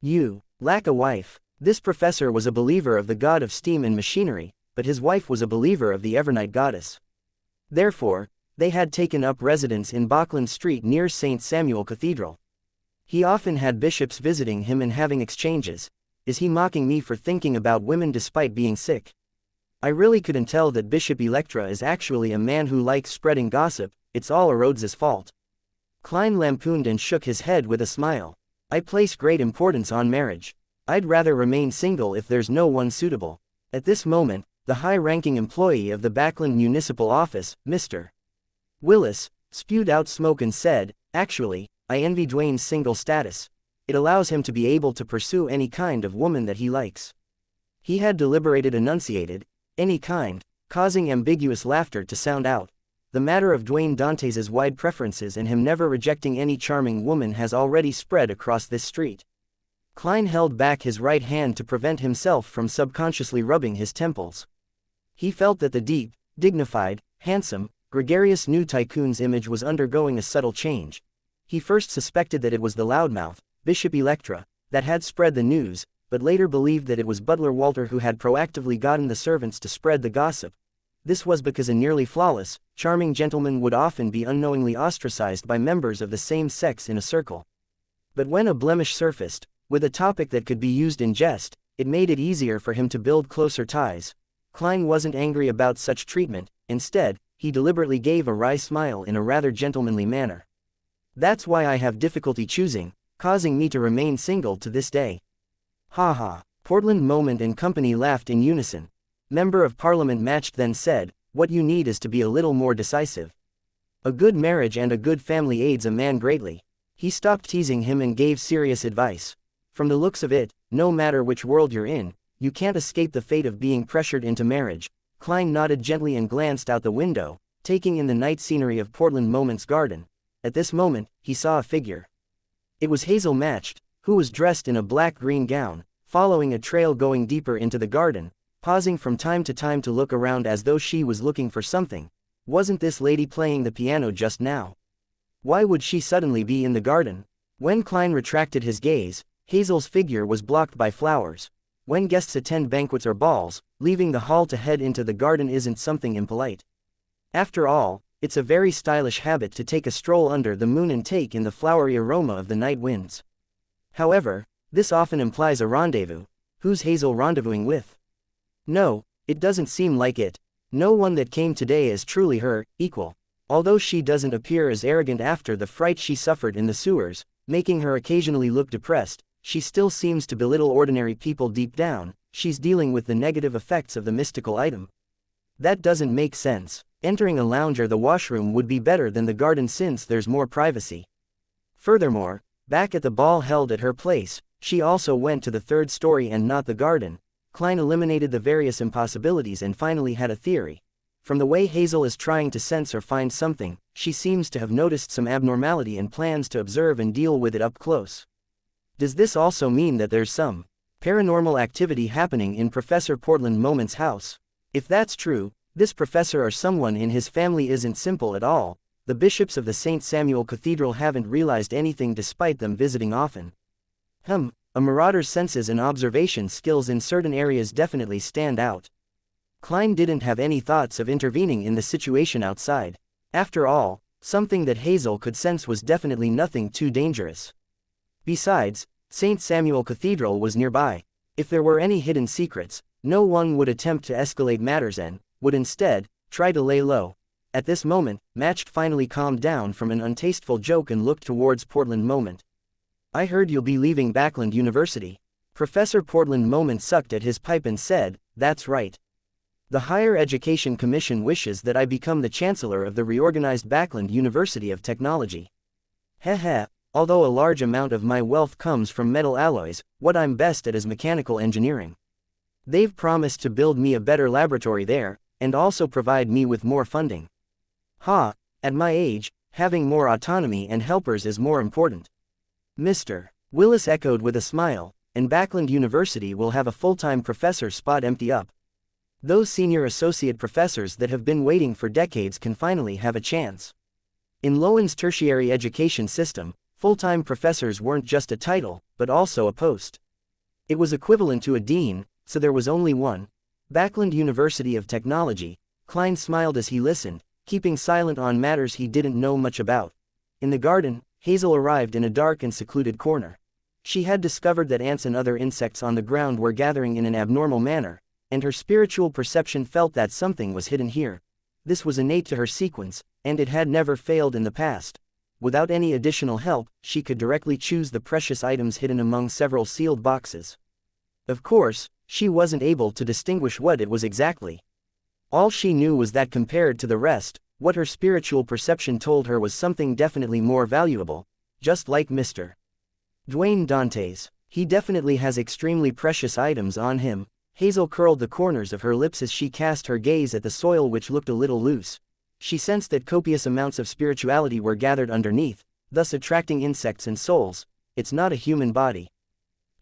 You lack a wife." This professor was a believer of the god of steam and machinery, but his wife was a believer of the Evernight goddess. Therefore, they had taken up residence in Bauckland Street near St. Samuel Cathedral. He often had bishops visiting him and having exchanges. Is he mocking me for thinking about women despite being sick? I really couldn't tell that Bishop Electra is actually a man who likes spreading gossip. It's all Rhodes's fault. Klein lampooned and shook his head with a smile. I place great importance on marriage. I'd rather remain single if there's no one suitable. At this moment, the high-ranking employee of the Backland Municipal Office, Mr. Willis, spewed out smoke and said, "Actually, I envy Dwayne's single status. It allows him to be able to pursue any kind of woman that he likes." He had deliberated enunciated, "any kind," causing ambiguous laughter to sound out. The matter of Dwayne Dantes' wide preferences and him never rejecting any charming woman has already spread across this street. Klein held back his right hand to prevent himself from subconsciously rubbing his temples. He felt that the deep, dignified, handsome, gregarious new tycoon's image was undergoing a subtle change. He first suspected that it was the loudmouth, Bishop Electra, that had spread the news, but later believed that it was Butler Walter who had proactively gotten the servants to spread the gossip. This was because a nearly flawless, charming gentleman would often be unknowingly ostracized by members of the same sex in a circle. But when a blemish surfaced, with a topic that could be used in jest, it made it easier for him to build closer ties. Klein wasn't angry about such treatment. Instead, he deliberately gave a wry smile in a rather gentlemanly manner. "That's why I have difficulty choosing, causing me to remain single to this day." "Ha ha." Portland Moment and company laughed in unison. Member of Parliament matched then said, "What you need is to be a little more decisive. A good marriage and a good family aids a man greatly." He stopped teasing him and gave serious advice. "From the looks of it, no matter which world you're in, you can't escape the fate of being pressured into marriage." Klein nodded gently and glanced out the window, taking in the night scenery of Portland Moment's garden. At this moment, he saw a figure. It was Hazel Matched, who was dressed in a black-green gown, following a trail going deeper into the garden, pausing from time to time to look around as though she was looking for something. Wasn't this lady playing the piano just now? Why would she suddenly be in the garden? When Klein retracted his gaze, Hazel's figure was blocked by flowers. When guests attend banquets or balls, leaving the hall to head into the garden isn't something impolite. After all, it's a very stylish habit to take a stroll under the moon and take in the flowery aroma of the night winds. However, this often implies a rendezvous. Who's Hazel rendezvousing with? No, it doesn't seem like it. No one that came today is truly her equal. Although she doesn't appear as arrogant after the fright she suffered in the sewers, making her occasionally look depressed, she still seems to belittle ordinary people deep down. She's dealing with the negative effects of the mystical item. That doesn't make sense. Entering a lounge or the washroom would be better than the garden since there's more privacy. Furthermore, back at the ball held at her place, she also went to the third story and not the garden. Klein eliminated the various impossibilities and finally had a theory. From the way Hazel is trying to sense or find something, she seems to have noticed some abnormality and plans to observe and deal with it up close. Does this also mean that there's some paranormal activity happening in Professor Portland Moment's house? If that's true, this professor or someone in his family isn't simple at all. The bishops of the St. Samuel Cathedral haven't realized anything despite them visiting often. A marauder's senses and observation skills in certain areas definitely stand out. Klein didn't have any thoughts of intervening in the situation outside. After all, something that Hazel could sense was definitely nothing too dangerous. Besides, St. Samuel Cathedral was nearby. If there were any hidden secrets, no one would attempt to escalate matters and would instead try to lay low. At this moment, Matched finally calmed down from an untasteful joke and looked towards Portland Moment. "I heard you'll be leaving Backland University." Professor Portland Moment sucked at his pipe and said, "That's right. The Higher Education Commission wishes that I become the Chancellor of the reorganized Backland University of Technology. Heh. Although a large amount of my wealth comes from metal alloys, what I'm best at is mechanical engineering. They've promised to build me a better laboratory there, and also provide me with more funding. At my age, having more autonomy and helpers is more important." Mr. Willis echoed with a smile, "And Backland University will have a full-time professor spot empty up. Those senior associate professors that have been waiting for decades can finally have a chance." In Lowen's tertiary education system, full-time professors weren't just a title, but also a post. It was equivalent to a dean, so there was only one. Backland University of Technology. Klein smiled as he listened, keeping silent on matters he didn't know much about. In the garden, Hazel arrived in a dark and secluded corner. She had discovered that ants and other insects on the ground were gathering in an abnormal manner, and her spiritual perception felt that something was hidden here. This was innate to her sequence, and it had never failed in the past. Without any additional help, she could directly choose the precious items hidden among several sealed boxes. Of course, she wasn't able to distinguish what it was exactly. All she knew was that compared to the rest, what her spiritual perception told her was something definitely more valuable, just like Mr. Dwayne Dantes. He definitely has extremely precious items on him. Hazel curled the corners of her lips as she cast her gaze at the soil, which looked a little loose. She sensed that copious amounts of spirituality were gathered underneath, thus attracting insects and souls. It's not a human body.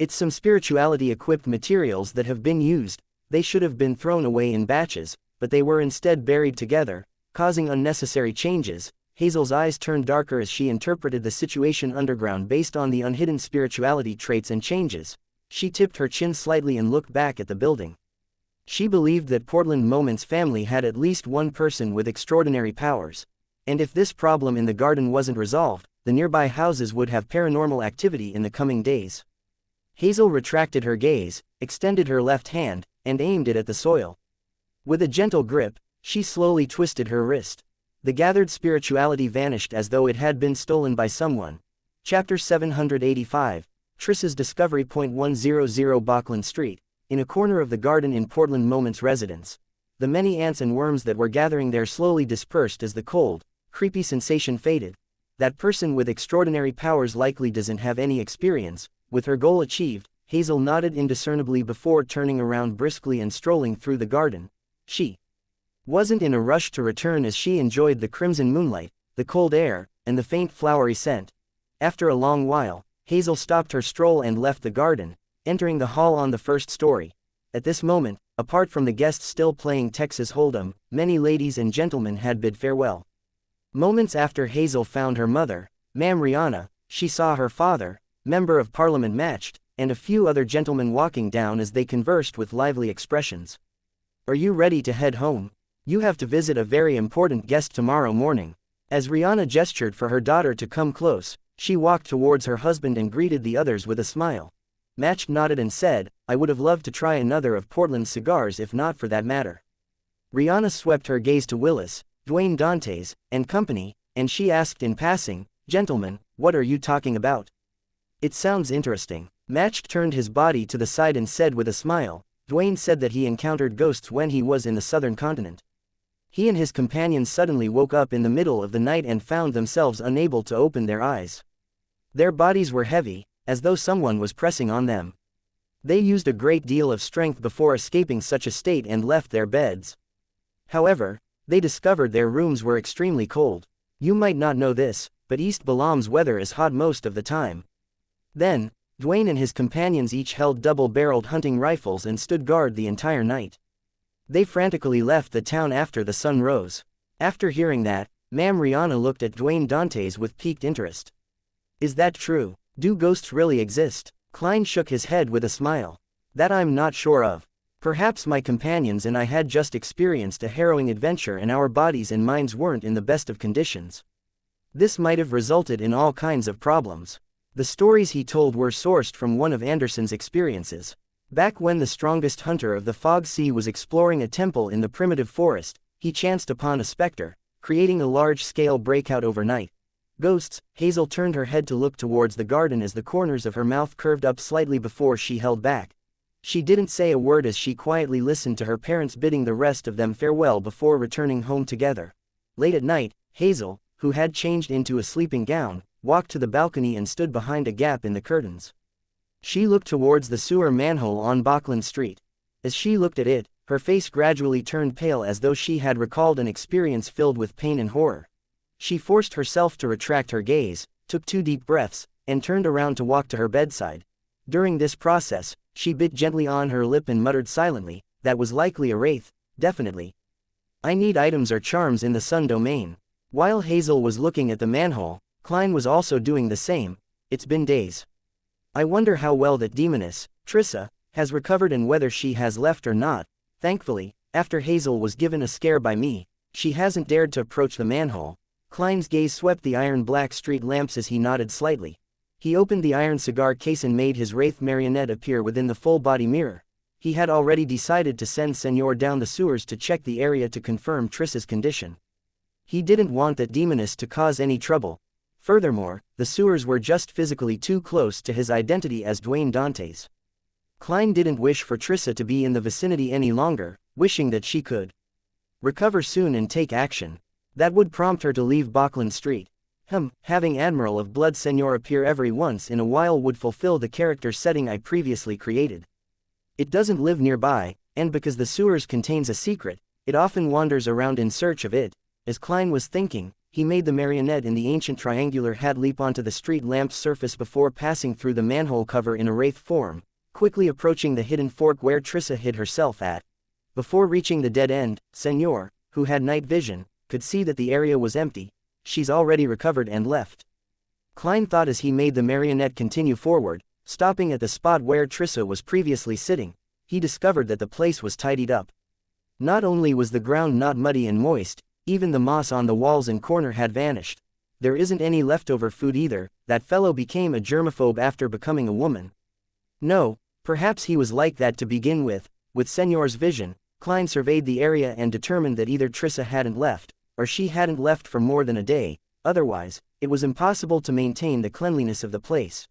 It's some spirituality-equipped materials that have been used. They should have been thrown away in batches, but they were instead buried together, causing unnecessary changes. Hazel's eyes turned darker as she interpreted the situation underground based on the unhidden spirituality traits and changes. She tipped her chin slightly and looked back at the building. She believed that Portland Moment's family had at least one person with extraordinary powers, and if this problem in the garden wasn't resolved, the nearby houses would have paranormal activity in the coming days. Hazel retracted her gaze, extended her left hand, and aimed it at the soil. With a gentle grip, she slowly twisted her wrist. The gathered spirituality vanished as though it had been stolen by someone. Chapter 785, Triss's Discovery. 100 Bachland Street. In a corner of the garden in Portland Moment's residence, the many ants and worms that were gathering there slowly dispersed as the cold, creepy sensation faded. That person with extraordinary powers likely doesn't have any experience. With her goal achieved, Hazel nodded indiscernibly before turning around briskly and strolling through the garden. She wasn't in a rush to return as she enjoyed the crimson moonlight, the cold air, and the faint flowery scent. After a long while, Hazel stopped her stroll and left the garden, entering the hall on the first story. At this moment, apart from the guests still playing Texas Hold'em, many ladies and gentlemen had bid farewell. Moments after Hazel found her mother, Ma'am Rihanna, she saw her father, Member of Parliament matched, and a few other gentlemen walking down as they conversed with lively expressions. "Are you ready to head home? You have to visit a very important guest tomorrow morning." As Rihanna gestured for her daughter to come close, she walked towards her husband and greeted the others with a smile. Match nodded and said, "I would have loved to try another of Portland's cigars if not for that matter." Rihanna swept her gaze to Willis, Dwayne Dantes, and company, and she asked in passing, "Gentlemen, what are you talking about? It sounds interesting." Match turned his body to the side and said with a smile, "Dwayne said that he encountered ghosts when he was in the southern continent. He and his companions suddenly woke up in the middle of the night and found themselves unable to open their eyes. Their bodies were heavy, as though someone was pressing on them. They used a great deal of strength before escaping such a state and left their beds. However, they discovered their rooms were extremely cold. You might not know this, but East Balam's weather is hot most of the time." Then, Dwayne and his companions each held double-barreled hunting rifles and stood guard the entire night. They frantically left the town after the sun rose. After hearing that, Ma'am Rihanna looked at Dwayne Dantes with piqued interest. "Is that true? Do ghosts really exist?" Klein shook his head with a smile. "That I'm not sure of. Perhaps my companions and I had just experienced a harrowing adventure and our bodies and minds weren't in the best of conditions. This might have resulted in all kinds of problems." The stories he told were sourced from one of Anderson's experiences. Back when the strongest hunter of the Fog Sea was exploring a temple in the primitive forest, he chanced upon a specter, creating a large-scale breakout overnight. "Ghosts." Hazel turned her head to look towards the garden as the corners of her mouth curved up slightly before she held back. She didn't say a word as she quietly listened to her parents bidding the rest of them farewell before returning home together. Late at night, Hazel, who had changed into a sleeping gown, walked to the balcony and stood behind a gap in the curtains. She looked towards the sewer manhole on Bachland Street. As she looked at it, her face gradually turned pale as though she had recalled an experience filled with pain and horror. She forced herself to retract her gaze, took 2 deep breaths, and turned around to walk to her bedside. During this process, she bit gently on her lip and muttered silently, "That was likely a wraith, definitely. I need items or charms in the sun domain." While Hazel was looking at the manhole, Klein was also doing the same. "It's been days. I wonder how well that demoness, Trissa, has recovered and whether she has left or not. Thankfully, after Hazel was given a scare by me, she hasn't dared to approach the manhole." Klein's gaze swept the iron-black street lamps as he nodded slightly. He opened the iron cigar case and made his wraith marionette appear within the full-body mirror. He had already decided to send Senor down the sewers to check the area to confirm Trissa's condition. He didn't want that demoness to cause any trouble. Furthermore, the sewers were just physically too close to his identity as Dwayne Dantes. Klein didn't wish for Trissa to be in the vicinity any longer, wishing that she could recover soon and take action. That would prompt her to leave Bachland Street. Having Admiral of Blood Senor appear every once in a while would fulfill the character setting I previously created. It doesn't live nearby, and because the sewers contains a secret, it often wanders around in search of it. As Klein was thinking, he made the marionette in the ancient triangular hat leap onto the street lamp's surface before passing through the manhole cover in a wraith form, quickly approaching the hidden fork where Trissa hid herself at. Before reaching the dead end, Senor, who had night vision, could see that the area was empty. She's already recovered and left. Klein thought as he made the marionette continue forward, stopping at the spot where Trissa was previously sitting. He discovered that the place was tidied up. Not only was the ground not muddy and moist, even the moss on the walls and corner had vanished. There isn't any leftover food either. That fellow became a germaphobe after becoming a woman. No, perhaps he was like that to begin with. With Senor's vision, Klein surveyed the area and determined that either Trissa hadn't left, or she hadn't left for more than a day. Otherwise, it was impossible to maintain the cleanliness of the place.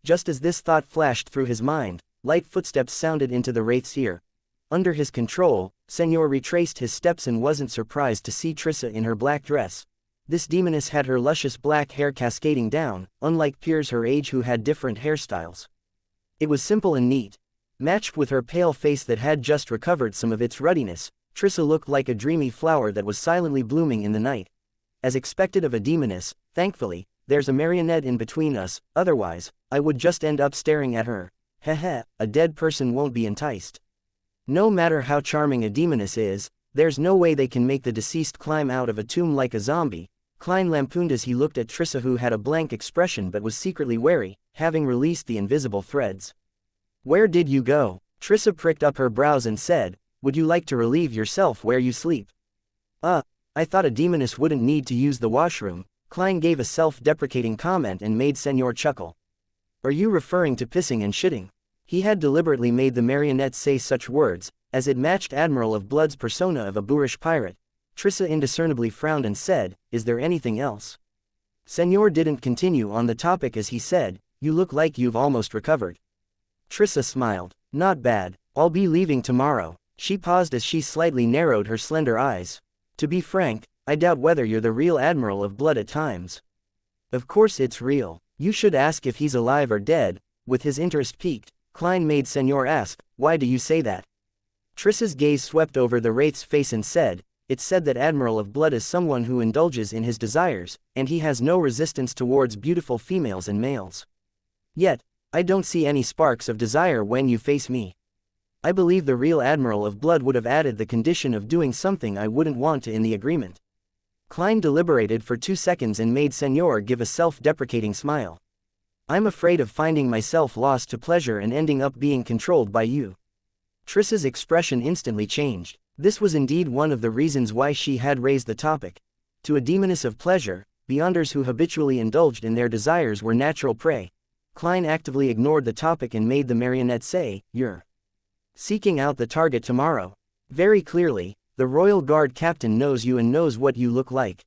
Just as this thought flashed through his mind, light footsteps sounded into the wraith's ear. Under his control, Senor retraced his steps and wasn't surprised to see Trissa in her black dress. This demoness had her luscious black hair cascading down, unlike peers her age who had different hairstyles. It was simple and neat. Matched with her pale face that had just recovered some of its ruddiness, Trissa looked like a dreamy flower that was silently blooming in the night. As expected of a demoness, thankfully, there's a marionette in between us, otherwise, I would just end up staring at her. Heh, a dead person won't be enticed. No matter how charming a demoness is, there's no way they can make the deceased climb out of a tomb like a zombie. Klein lampooned as he looked at Trissa, who had a blank expression but was secretly wary, having released the invisible threads. Where did you go? Trissa pricked up her brows and said, would you like to relieve yourself where you sleep? I thought a demoness wouldn't need to use the washroom. Klein gave a self-deprecating comment and made Senor chuckle. Are you referring to pissing and shitting? He had deliberately made the marionette say such words, as it matched Admiral of Blood's persona of a boorish pirate. Trissa indiscernibly frowned and said, is there anything else? Senor didn't continue on the topic as he said, you look like you've almost recovered. Trissa smiled. Not bad, I'll be leaving tomorrow. She paused as she slightly narrowed her slender eyes. To be frank, I doubt whether you're the real Admiral of Blood at times. Of course it's real. You should ask if he's alive or dead. With his interest piqued, Klein made Senor ask, why do you say that? Trissa's gaze swept over the wraith's face and said, it's said that Admiral of Blood is someone who indulges in his desires, and he has no resistance towards beautiful females and males. Yet, I don't see any sparks of desire when you face me. I believe the real Admiral of Blood would have added the condition of doing something I wouldn't want to in the agreement. Klein deliberated for 2 seconds and made Senor give a self-deprecating smile. I'm afraid of finding myself lost to pleasure and ending up being controlled by you. Trissa's expression instantly changed. This was indeed one of the reasons why she had raised the topic. To a demoness of pleasure, beyonders who habitually indulged in their desires were natural prey. Klein actively ignored the topic and made the marionette say, you're seeking out the target tomorrow. Very clearly, the Royal Guard captain knows you and knows what you look like.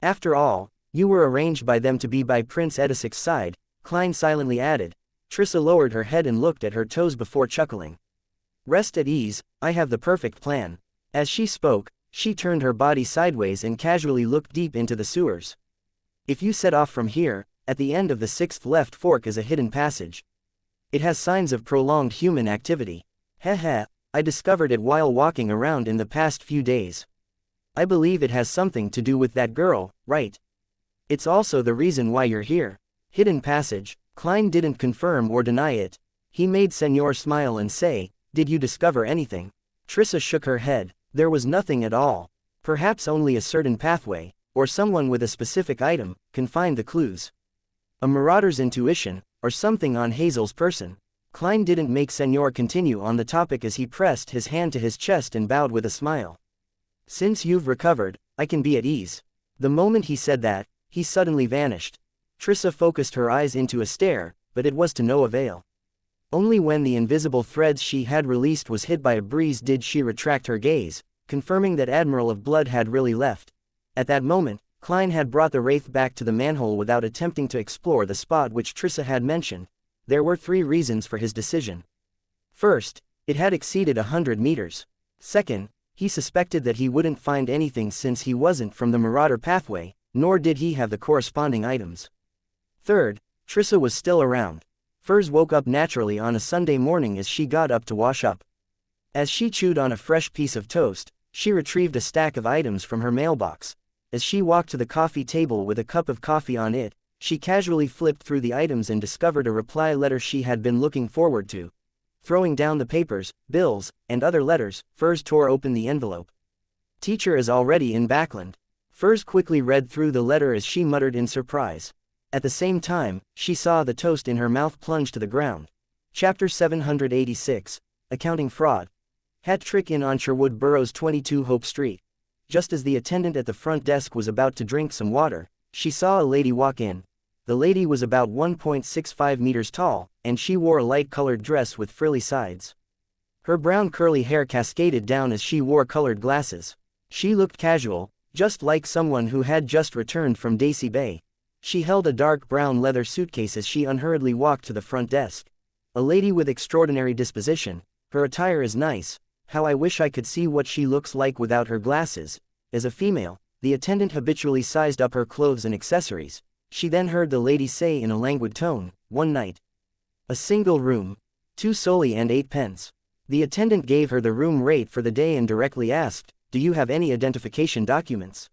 After all, you were arranged by them to be by Prince Edisic's side, Klein silently added. Trissa lowered her head and looked at her toes before chuckling. Rest at ease, I have the perfect plan. As she spoke, she turned her body sideways and casually looked deep into the sewers. If you set off from here, at the end of the 6th left fork is a hidden passage. It has signs of prolonged human activity. Heh, I discovered it while walking around in the past few days. I believe it has something to do with that girl, right? It's also the reason why you're here. Hidden passage. Klein didn't confirm or deny it. He made Senor smile and say, did you discover anything? Trissa shook her head. There was nothing at all. Perhaps only a certain pathway, or someone with a specific item, can find the clues. A marauder's intuition, or something on Hazel's person. Klein didn't make Senor continue on the topic as he pressed his hand to his chest and bowed with a smile. Since you've recovered, I can be at ease. The moment he said that, he suddenly vanished. Trissa focused her eyes into a stare, but it was to no avail. Only when the invisible threads she had released was hit by a breeze did she retract her gaze, confirming that Admiral of Blood had really left. At that moment, Klein had brought the wraith back to the manhole without attempting to explore the spot which Trissa had mentioned. There were 3 reasons for his decision. First, it had exceeded 100 meters. Second, he suspected that he wouldn't find anything since he wasn't from the Marauder pathway, nor did he have the corresponding items. Third, Trissa was still around. Furs woke up naturally on a Sunday morning as she got up to wash up. As she chewed on a fresh piece of toast, she retrieved a stack of items from her mailbox. As she walked to the coffee table with a cup of coffee on it, she casually flipped through the items and discovered a reply letter she had been looking forward to. Throwing down the papers, bills, and other letters, Furs tore open the envelope. Teacher is already in Backland. Furs quickly read through the letter as she muttered in surprise. At the same time, she saw the toast in her mouth plunge to the ground. Chapter 786, Accounting Fraud. Hat trick in on Sherwood Burrows 22 Hope Street. Just as the attendant at the front desk was about to drink some water, she saw a lady walk in. The lady was about 1.65 meters tall, and she wore a light-colored dress with frilly sides. Her brown curly hair cascaded down as she wore colored glasses. She looked casual, just like someone who had just returned from Daisy Bay. She held a dark brown leather suitcase as she unhurriedly walked to the front desk. A lady with extraordinary disposition. Her attire is nice. How I wish I could see what she looks like without her glasses. As a female, the attendant habitually sized up her clothes and accessories. She then heard the lady say in a languid tone, 1 night. A single room. 2 soldi and 8 pence. The attendant gave her the room rate for the day and directly asked, do you have any identification documents?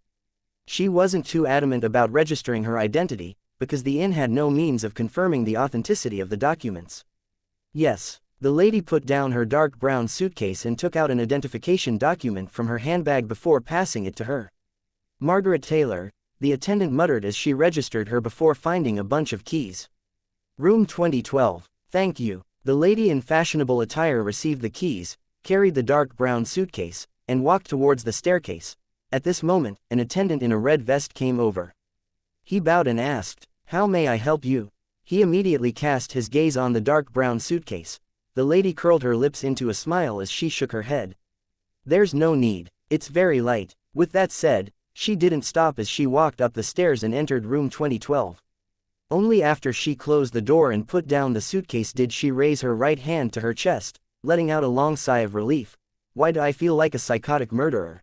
She wasn't too adamant about registering her identity, because the inn had no means of confirming the authenticity of the documents. Yes. The lady put down her dark brown suitcase and took out an identification document from her handbag before passing it to her. Margaret Taylor, the attendant muttered as she registered her before finding a bunch of keys. Room 2012. Thank you. The lady in fashionable attire received the keys, carried the dark brown suitcase, and walked towards the staircase. At this moment, an attendant in a red vest came over. He bowed and asked, how may I help you? He immediately cast his gaze on the dark brown suitcase. The lady curled her lips into a smile as she shook her head. There's no need, it's very light. With that said, she didn't stop as she walked up the stairs and entered room 2012. Only after she closed the door and put down the suitcase did she raise her right hand to her chest, letting out a long sigh of relief. Why do I feel like a psychotic murderer?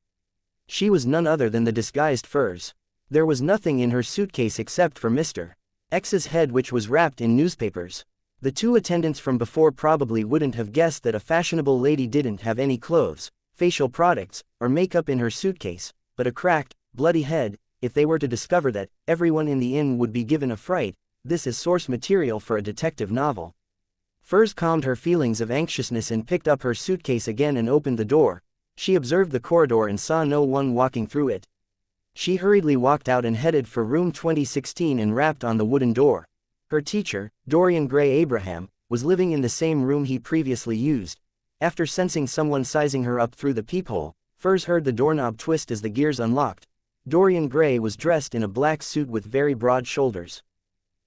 She was none other than the disguised Furs. There was nothing in her suitcase except for Mr. X's head, which was wrapped in newspapers. The 2 attendants from before probably wouldn't have guessed that a fashionable lady didn't have any clothes, facial products, or makeup in her suitcase, but a cracked, bloody head. If they were to discover that, everyone in the inn would be given a fright. This is source material for a detective novel. Furs calmed her feelings of anxiousness and picked up her suitcase again and opened the door. She observed the corridor and saw no one walking through it. She hurriedly walked out and headed for room 2016 and rapped on the wooden door. Her teacher, Dorian Gray Abraham, was living in the same room he previously used. After sensing someone sizing her up through the peephole, Furs heard the doorknob twist as the gears unlocked. Dorian Gray was dressed in a black suit with very broad shoulders.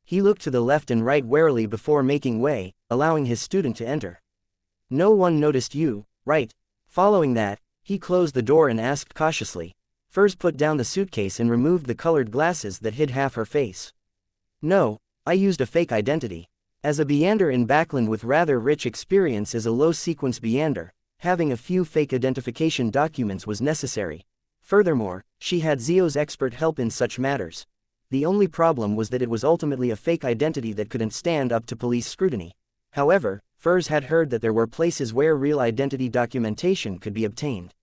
He looked to the left and right warily before making way, allowing his student to enter. No one noticed you, right? Following that, he closed the door and asked cautiously. Furs put down the suitcase and removed the colored glasses that hid half her face. No, I used a fake identity. As a Beander in Backland with rather rich experience as a low-sequence Beander, having a few fake identification documents was necessary. Furthermore, she had Zio's expert help in such matters. The only problem was that it was ultimately a fake identity that couldn't stand up to police scrutiny. However, Furs had heard that there were places where real identity documentation could be obtained.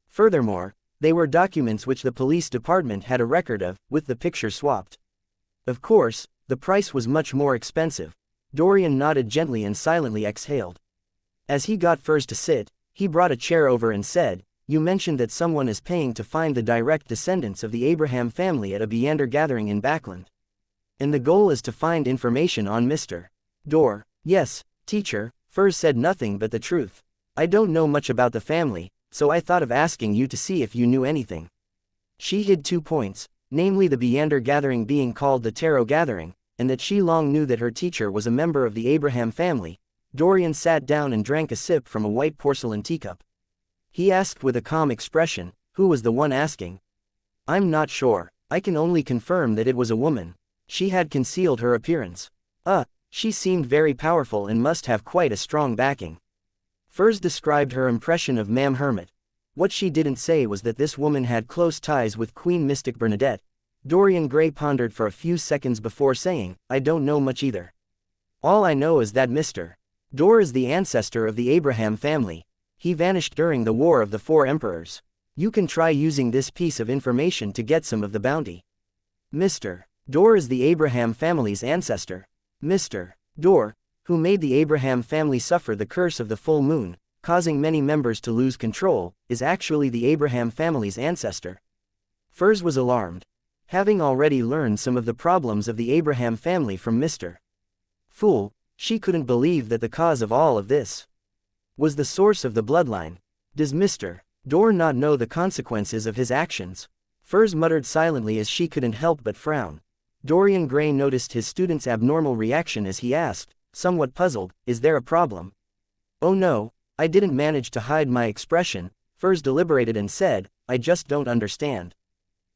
Furthermore, they were documents which the police department had a record of, with the picture swapped. Of course, the price was much more expensive. Dorian nodded gently and silently exhaled. As he got Furs to sit, he brought a chair over and said, you mentioned that someone is paying to find the direct descendants of the Abraham family at a Beander gathering in Backland. And the goal is to find information on Mr. Dor. Yes, teacher, Furs said nothing but the truth. I don't know much about the family, so I thought of asking you to see if you knew anything. She hid 2 points. namely the Beander gathering being called the Tarot Gathering, and that she long knew that her teacher was a member of the Abraham family, Dorian sat down and drank a sip from a white porcelain teacup. He asked with a calm expression, "Who was the one asking?" "I'm not sure. I can only confirm that it was a woman. She had concealed her appearance. She seemed very powerful and must have quite a strong backing." Furs described her impression of Ma'am Hermit. What she didn't say was that this woman had close ties with Queen Mystic Bernadette. Dorian Gray pondered for a few seconds before saying, "I don't know much either. All I know is that Mr. Dor is the ancestor of the Abraham family. He vanished during the War of the Four Emperors. You can try using this piece of information to get some of the bounty." Mr. Dor is the Abraham family's ancestor. Mr. Dor, who made the Abraham family suffer the curse of the full moon, causing many members to lose control, is actually the Abraham family's ancestor. Furs was alarmed, having already learned some of the problems of the Abraham family from Mr. Fool. She couldn't believe that the cause of all of this was the source of the bloodline. Does Mr. Dor not know the consequences of his actions? Furs muttered silently as she couldn't help but frown. Dorian Gray noticed his student's abnormal reaction as he asked, somewhat puzzled, "Is there a problem?" "Oh no, I didn't manage to hide my expression," Furs deliberated and said, "I just don't understand.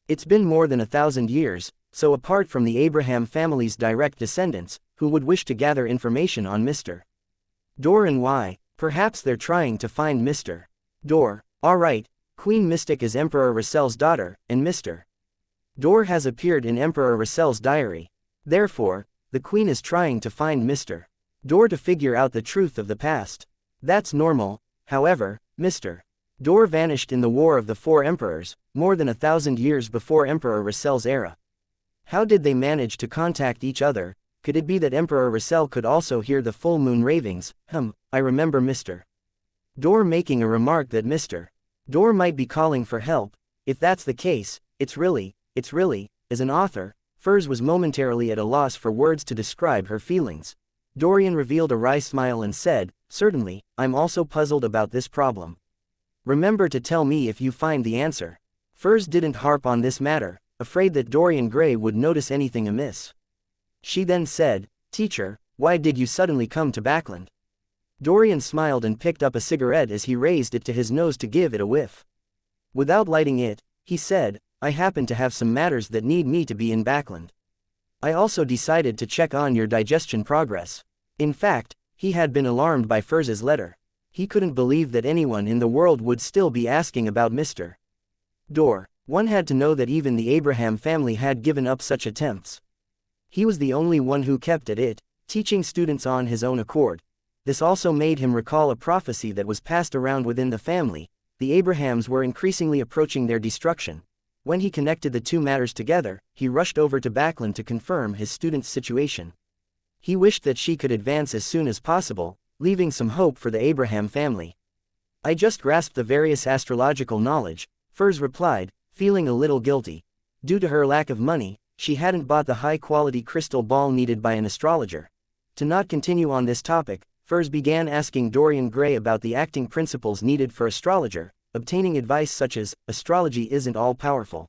It's been more than 1,000 years, so apart from the Abraham family's direct descendants, who would wish to gather information on Mr. Dor and why? Perhaps they're trying to find Mr. Dor. Alright, Queen Mystic is Emperor Rassel's daughter, and Mr. Dor has appeared in Emperor Rassel's diary. Therefore, the Queen is trying to find Mr. Dor to figure out the truth of the past. That's normal. However, Mr. Dor vanished in the War of the Four Emperors, more than 1,000 years before Emperor Rassel's era. How did they manage to contact each other? Could it be that Emperor Rassel could also hear the full moon ravings? I remember Mr. Dor making a remark that Mr. Dor might be calling for help. If that's the case, it's really, as an author, Furs was momentarily at a loss for words to describe her feelings. Dorian revealed a wry smile and said, "Certainly, I'm also puzzled about this problem. Remember to tell me if you find the answer." Furs didn't harp on this matter, afraid that Dorian Gray would notice anything amiss. She then said, "Teacher, why did you suddenly come to Backland?" Dorian smiled and picked up a cigarette as he raised it to his nose to give it a whiff. Without lighting it, he said, "I happen to have some matters that need me to be in Backland. I also decided to check on your digestion progress." In fact, he had been alarmed by Furs's letter. He couldn't believe that anyone in the world would still be asking about Mr. Dor. One had to know that even the Abraham family had given up such attempts. He was the only one who kept at it, teaching students on his own accord. This also made him recall a prophecy that was passed around within the family. The Abrahams were increasingly approaching their destruction. When he connected the two matters together, he rushed over to Backland to confirm his student's situation. He wished that she could advance as soon as possible, leaving some hope for the Abraham family. "I just grasped the various astrological knowledge," Furs replied, feeling a little guilty. Due to her lack of money, she hadn't bought the high-quality crystal ball needed by an astrologer. To not continue on this topic, Furs began asking Dorian Gray about the acting principles needed for astrologer, obtaining advice such as, "Astrology isn't all-powerful."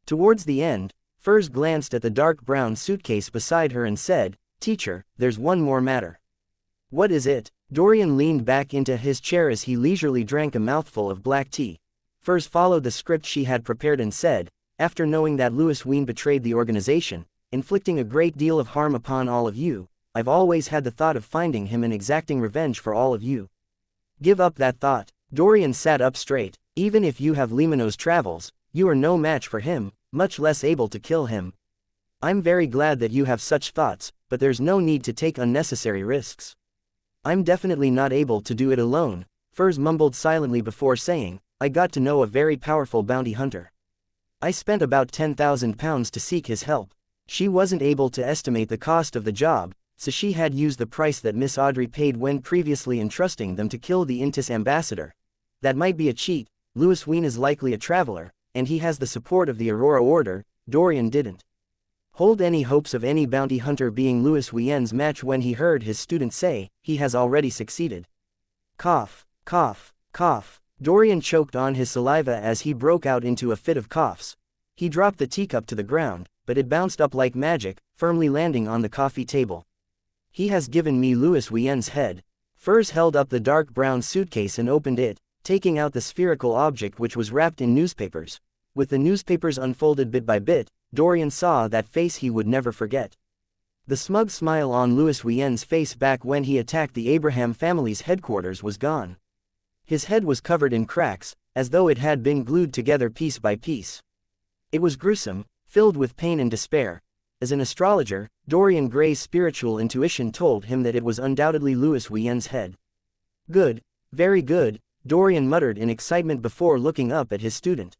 Towards the end, Furs glanced at the dark brown suitcase beside her and said, "Teacher, there's one more matter." "What is it?" Dorian leaned back into his chair as he leisurely drank a mouthful of black tea. Furs followed the script she had prepared and said, "After knowing that Louis Wien betrayed the organization, inflicting a great deal of harm upon all of you, I've always had the thought of finding him and exacting revenge for all of you." "Give up that thought." Dorian sat up straight. "Even if you have Limano's travels, you are no match for him, much less able to kill him. I'm very glad that you have such thoughts, but there's no need to take unnecessary risks." "I'm definitely not able to do it alone," Furs mumbled silently before saying, "I got to know a very powerful bounty hunter. I spent about £10,000 to seek his help." She wasn't able to estimate the cost of the job, so she had used the price that Miss Audrey paid when previously entrusting them to kill the Intis ambassador. That might be a cheat. Louis Wien is likely a traveler, and he has the support of the Aurora Order. Dorian didn't hold any hopes of any bounty hunter being Louis Wien's match when he heard his student say, "He has already succeeded." Cough, cough, cough. Dorian choked on his saliva as he broke out into a fit of coughs. He dropped the teacup to the ground, but it bounced up like magic, firmly landing on the coffee table. He has given me Louis Wien's head. Furs held up the dark brown suitcase and opened it, taking out the spherical object which was wrapped in newspapers. With the newspapers unfolded bit by bit, Dorian saw that face he would never forget. The smug smile on Louis Wien's face back when he attacked the Abraham family's headquarters was gone. His head was covered in cracks, as though it had been glued together piece by piece. It was gruesome, filled with pain and despair. As an astrologer, Dorian Gray's spiritual intuition told him that it was undoubtedly Louis Wien's head. Good, very good, Dorian muttered in excitement before looking up at his student.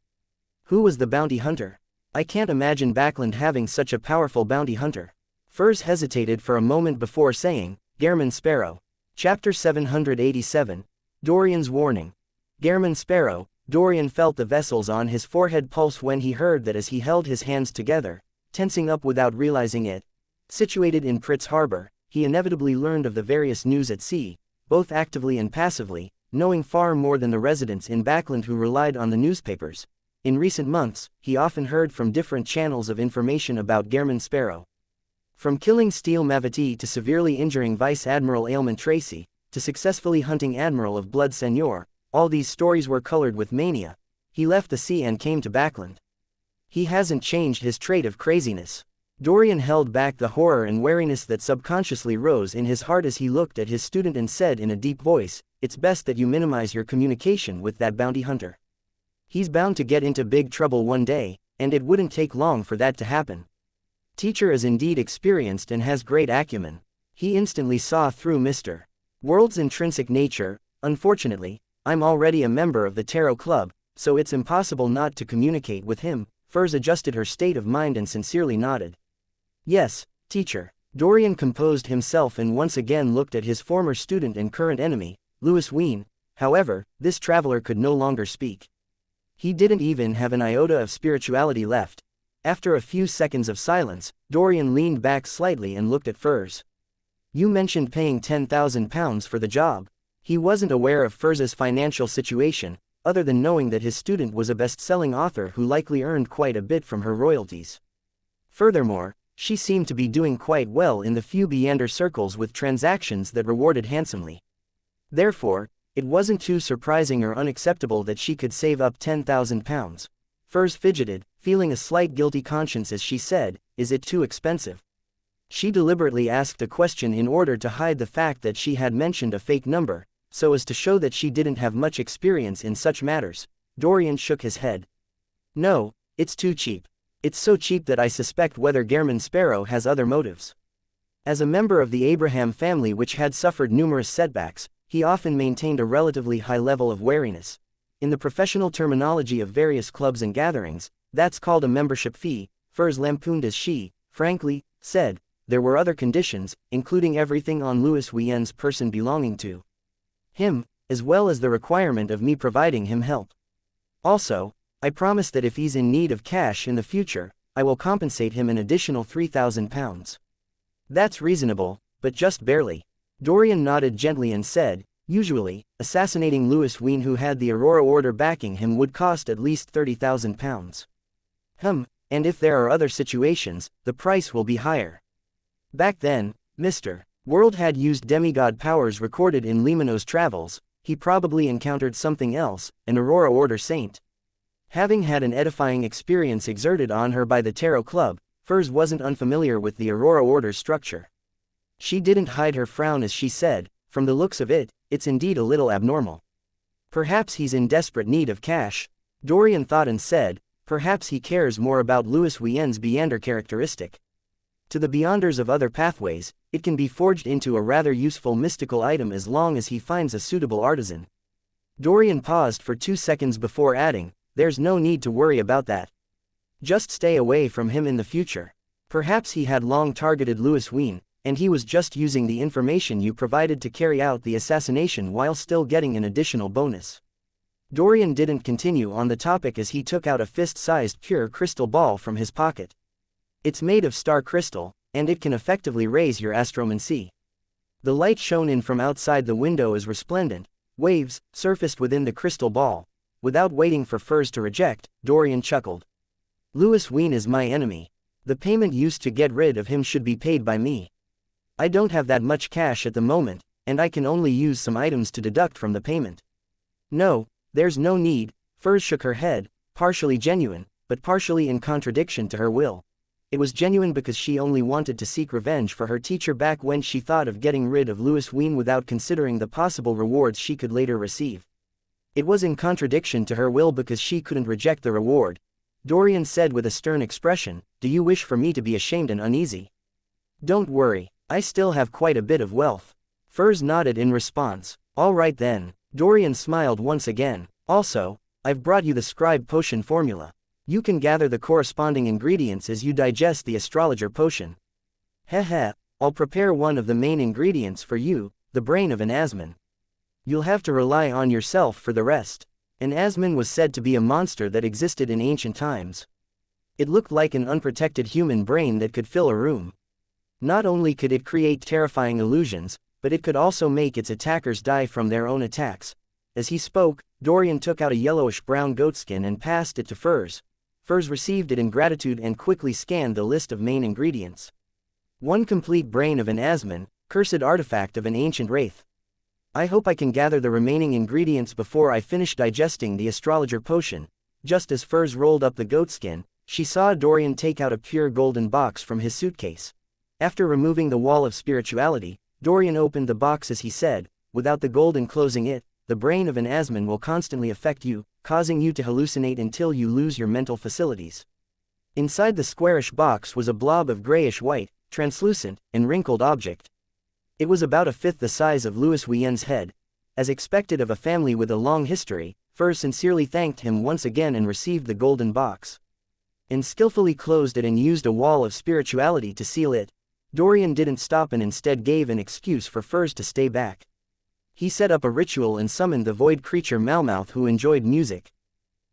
Who was the bounty hunter? I can't imagine Backland having such a powerful bounty hunter. Furs hesitated for a moment before saying, Gairman Sparrow. Chapter 787, Dorian's Warning. Gairman Sparrow. Dorian felt the vessels on his forehead pulse when he heard that as he held his hands together, tensing up without realizing it. Situated in Pritz Harbor, he inevitably learned of the various news at sea, both actively and passively, knowing far more than the residents in Backland who relied on the newspapers. In recent months, he often heard from different channels of information about Gairman Sparrow. From killing Steele Mavati to severely injuring Vice Admiral Aylman Tracy, to successfully hunting Admiral of Blood Seigneur, all these stories were colored with mania. He left the sea and came to Backland. He hasn't changed his trait of craziness. Dorian held back the horror and wariness that subconsciously rose in his heart as he looked at his student and said in a deep voice, "It's best that you minimize your communication with that bounty hunter. He's bound to get into big trouble one day, and it wouldn't take long for that to happen. Teacher is indeed experienced and has great acumen." He instantly saw through Mr. World's intrinsic nature. Unfortunately, I'm already a member of the Tarot Club, so it's impossible not to communicate with him. Furs adjusted her state of mind and sincerely nodded. Yes, teacher. Dorian composed himself and once again looked at his former student and current enemy, Louis Wien. However, this traveler could no longer speak. He didn't even have an iota of spirituality left. After a few seconds of silence, Dorian leaned back slightly and looked at Furs. You mentioned paying £10,000 for the job. He wasn't aware of Furs's financial situation, other than knowing that his student was a best-selling author who likely earned quite a bit from her royalties. Furthermore, she seemed to be doing quite well in the few Beander circles with transactions that rewarded handsomely. Therefore, it wasn't too surprising or unacceptable that she could save up £10,000. Furs fidgeted, feeling a slight guilty conscience as she said, "Is it too expensive?" She deliberately asked a question in order to hide the fact that she had mentioned a fake number, so as to show that she didn't have much experience in such matters. Dorian shook his head. No, it's too cheap. It's so cheap that I suspect whether Gairman Sparrow has other motives. As a member of the Abraham family which had suffered numerous setbacks, he often maintained a relatively high level of wariness. In the professional terminology of various clubs and gatherings, that's called a membership fee. Furs lampooned as she, frankly, said, there were other conditions, including everything on Louis Wien's person belonging to him, as well as the requirement of me providing him help. Also, I promise that if he's in need of cash in the future, I will compensate him an additional £3,000. That's reasonable, but just barely. Dorian nodded gently and said, usually, assassinating Louis Wien who had the Aurora Order backing him would cost at least £30,000. And if there are other situations, the price will be higher. Back then, Mr. World had used demigod powers recorded in Limano's travels. He probably encountered something else, an Aurora Order saint. Having had an edifying experience exerted on her by the Tarot Club, Furs wasn't unfamiliar with the Aurora Order's structure. She didn't hide her frown as she said, from the looks of it, it's indeed a little abnormal. Perhaps he's in desperate need of cash. Dorian thought and said, perhaps he cares more about Louis Wien's Beander characteristic. To the Beyonders of other pathways, it can be forged into a rather useful mystical item as long as he finds a suitable artisan. Dorian paused for 2 seconds before adding, there's no need to worry about that. Just stay away from him in the future. Perhaps he had long targeted Louis Wien, and he was just using the information you provided to carry out the assassination while still getting an additional bonus. Dorian didn't continue on the topic as he took out a fist-sized pure crystal ball from his pocket. It's made of star crystal, and it can effectively raise your astromancy. The light shone in from outside the window as resplendent waves surfaced within the crystal ball. Without waiting for Furs to reject, Dorian chuckled. Louis Wien is my enemy. The payment used to get rid of him should be paid by me. I don't have that much cash at the moment, and I can only use some items to deduct from the payment. No, there's no need. Furs shook her head, partially genuine, but partially in contradiction to her will. It was genuine because she only wanted to seek revenge for her teacher back when she thought of getting rid of Louis Wien without considering the possible rewards she could later receive. It was in contradiction to her will because she couldn't reject the reward. Dorian said with a stern expression, "Do you wish for me to be ashamed and uneasy?" "Don't worry, I still have quite a bit of wealth." Furs nodded in response. "All right then." Dorian smiled once again. "Also, I've brought you the scribe potion formula. You can gather the corresponding ingredients as you digest the astrologer potion." "Heh, I'll prepare one of the main ingredients for you, the brain of an Asman. You'll have to rely on yourself for the rest." An Asman was said to be a monster that existed in ancient times. It looked like an unprotected human brain that could fill a room. Not only could it create terrifying illusions, but it could also make its attackers die from their own attacks. As he spoke, Dorian took out a yellowish-brown goatskin and passed it to Furs. Furs received it in gratitude and quickly scanned the list of main ingredients. One complete brain of an Asman, cursed artifact of an ancient wraith. I hope I can gather the remaining ingredients before I finish digesting the astrologer potion. Just as Furs rolled up the goatskin, she saw Dorian take out a pure golden box from his suitcase. After removing the wall of spirituality, Dorian opened the box as he said, "Without the gold enclosing it, the brain of an Asman will constantly affect you, causing you to hallucinate until you lose your mental facilities." Inside the squarish box was a blob of grayish-white, translucent, and wrinkled object. It was about a fifth the size of Louis Wien's head. As expected of a family with a long history, Furs sincerely thanked him once again and received the golden box. And skillfully closed it and used a wall of spirituality to seal it. Dorian didn't stop and instead gave an excuse for Furs to stay back. He set up a ritual and summoned the void creature Malmouth, who enjoyed music.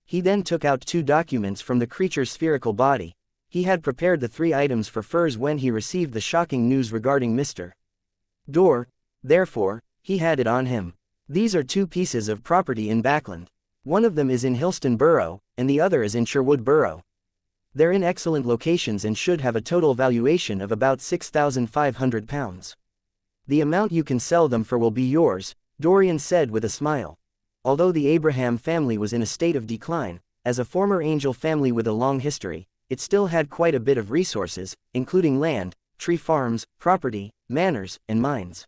He then took out 2 documents from the creature's spherical body. He had prepared the 3 items for Furs when he received the shocking news regarding Mr. Dor, therefore, he had it on him. These are 2 pieces of property in Backland. One of them is in Hillston Borough, and the other is in Sherwood Borough. They're in excellent locations and should have a total valuation of about £6,500. The amount you can sell them for will be yours, Dorian said with a smile. Although the Abraham family was in a state of decline, as a former angel family with a long history, it still had quite a bit of resources, including land, tree farms, property, manors, and mines.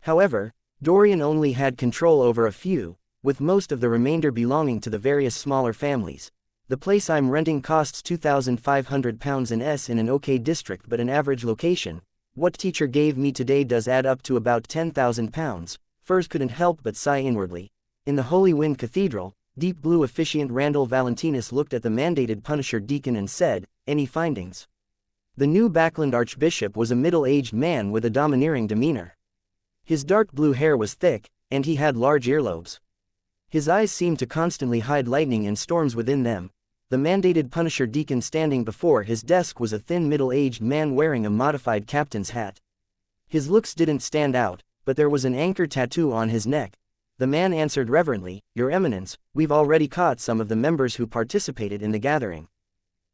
However, Dorian only had control over a few, with most of the remainder belonging to the various smaller families. The place I'm renting costs £2,500 in an okay district but an average location. What teacher gave me today does add up to about £10,000. Furs couldn't help but sigh inwardly. In the Holy Wind Cathedral, deep blue officiant Randall Valentinus looked at the mandated Punisher deacon and said, "Any findings?" The new Backland archbishop was a middle-aged man with a domineering demeanor. His dark blue hair was thick, and he had large earlobes. His eyes seemed to constantly hide lightning and storms within them. The mandated Punisher deacon standing before his desk was a thin middle-aged man wearing a modified captain's hat. His looks didn't stand out, but there was an anchor tattoo on his neck. The man answered reverently, "Your Eminence, we've already caught some of the members who participated in the gathering.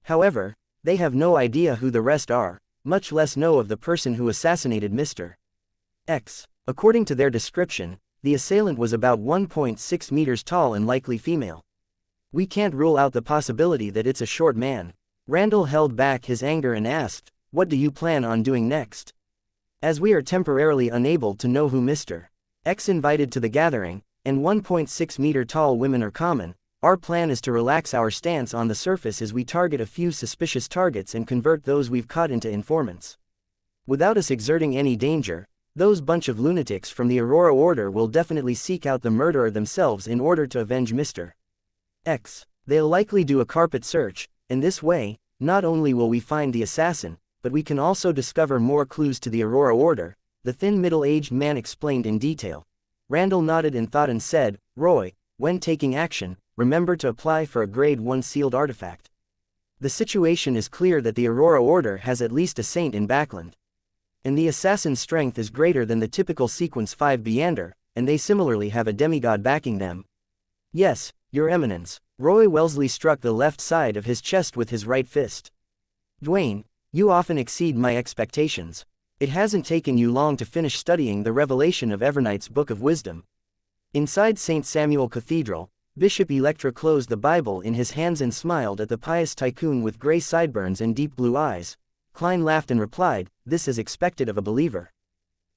However, they have no idea who the rest are, much less know of the person who assassinated Mr. X. According to their description, the assailant was about 1.6 meters tall and likely female. We can't rule out the possibility that it's a short man." Randall held back his anger and asked, "What do you plan on doing next?" "As we are temporarily unable to know who Mr. X invited to the gathering, and 1.6 meter tall women are common, our plan is to relax our stance on the surface as we target a few suspicious targets and convert those we've caught into informants. Without us exerting any danger, those bunch of lunatics from the Aurora Order will definitely seek out the murderer themselves in order to avenge Mr. X. They'll likely do a carpet search, and this way, not only will we find the assassin, but we can also discover more clues to the Aurora Order," the thin middle-aged man explained in detail. Randall nodded in thought and said, "Roy, when taking action, remember to apply for a Grade 1 sealed artifact. The situation is clear that the Aurora Order has at least a saint in Backland. And the assassin's strength is greater than the typical Sequence 5 Beander, and they similarly have a demigod backing them." "Yes, Your Eminence," Roy Wellesley struck the left side of his chest with his right fist. Dwayne, you often exceed my expectations. It hasn't taken you long to finish studying the revelation of Evernight's Book of Wisdom. Inside St. Samuel Cathedral, Bishop Electra closed the Bible in his hands and smiled at the pious tycoon with gray sideburns and deep blue eyes. Klein laughed and replied, "This is expected of a believer.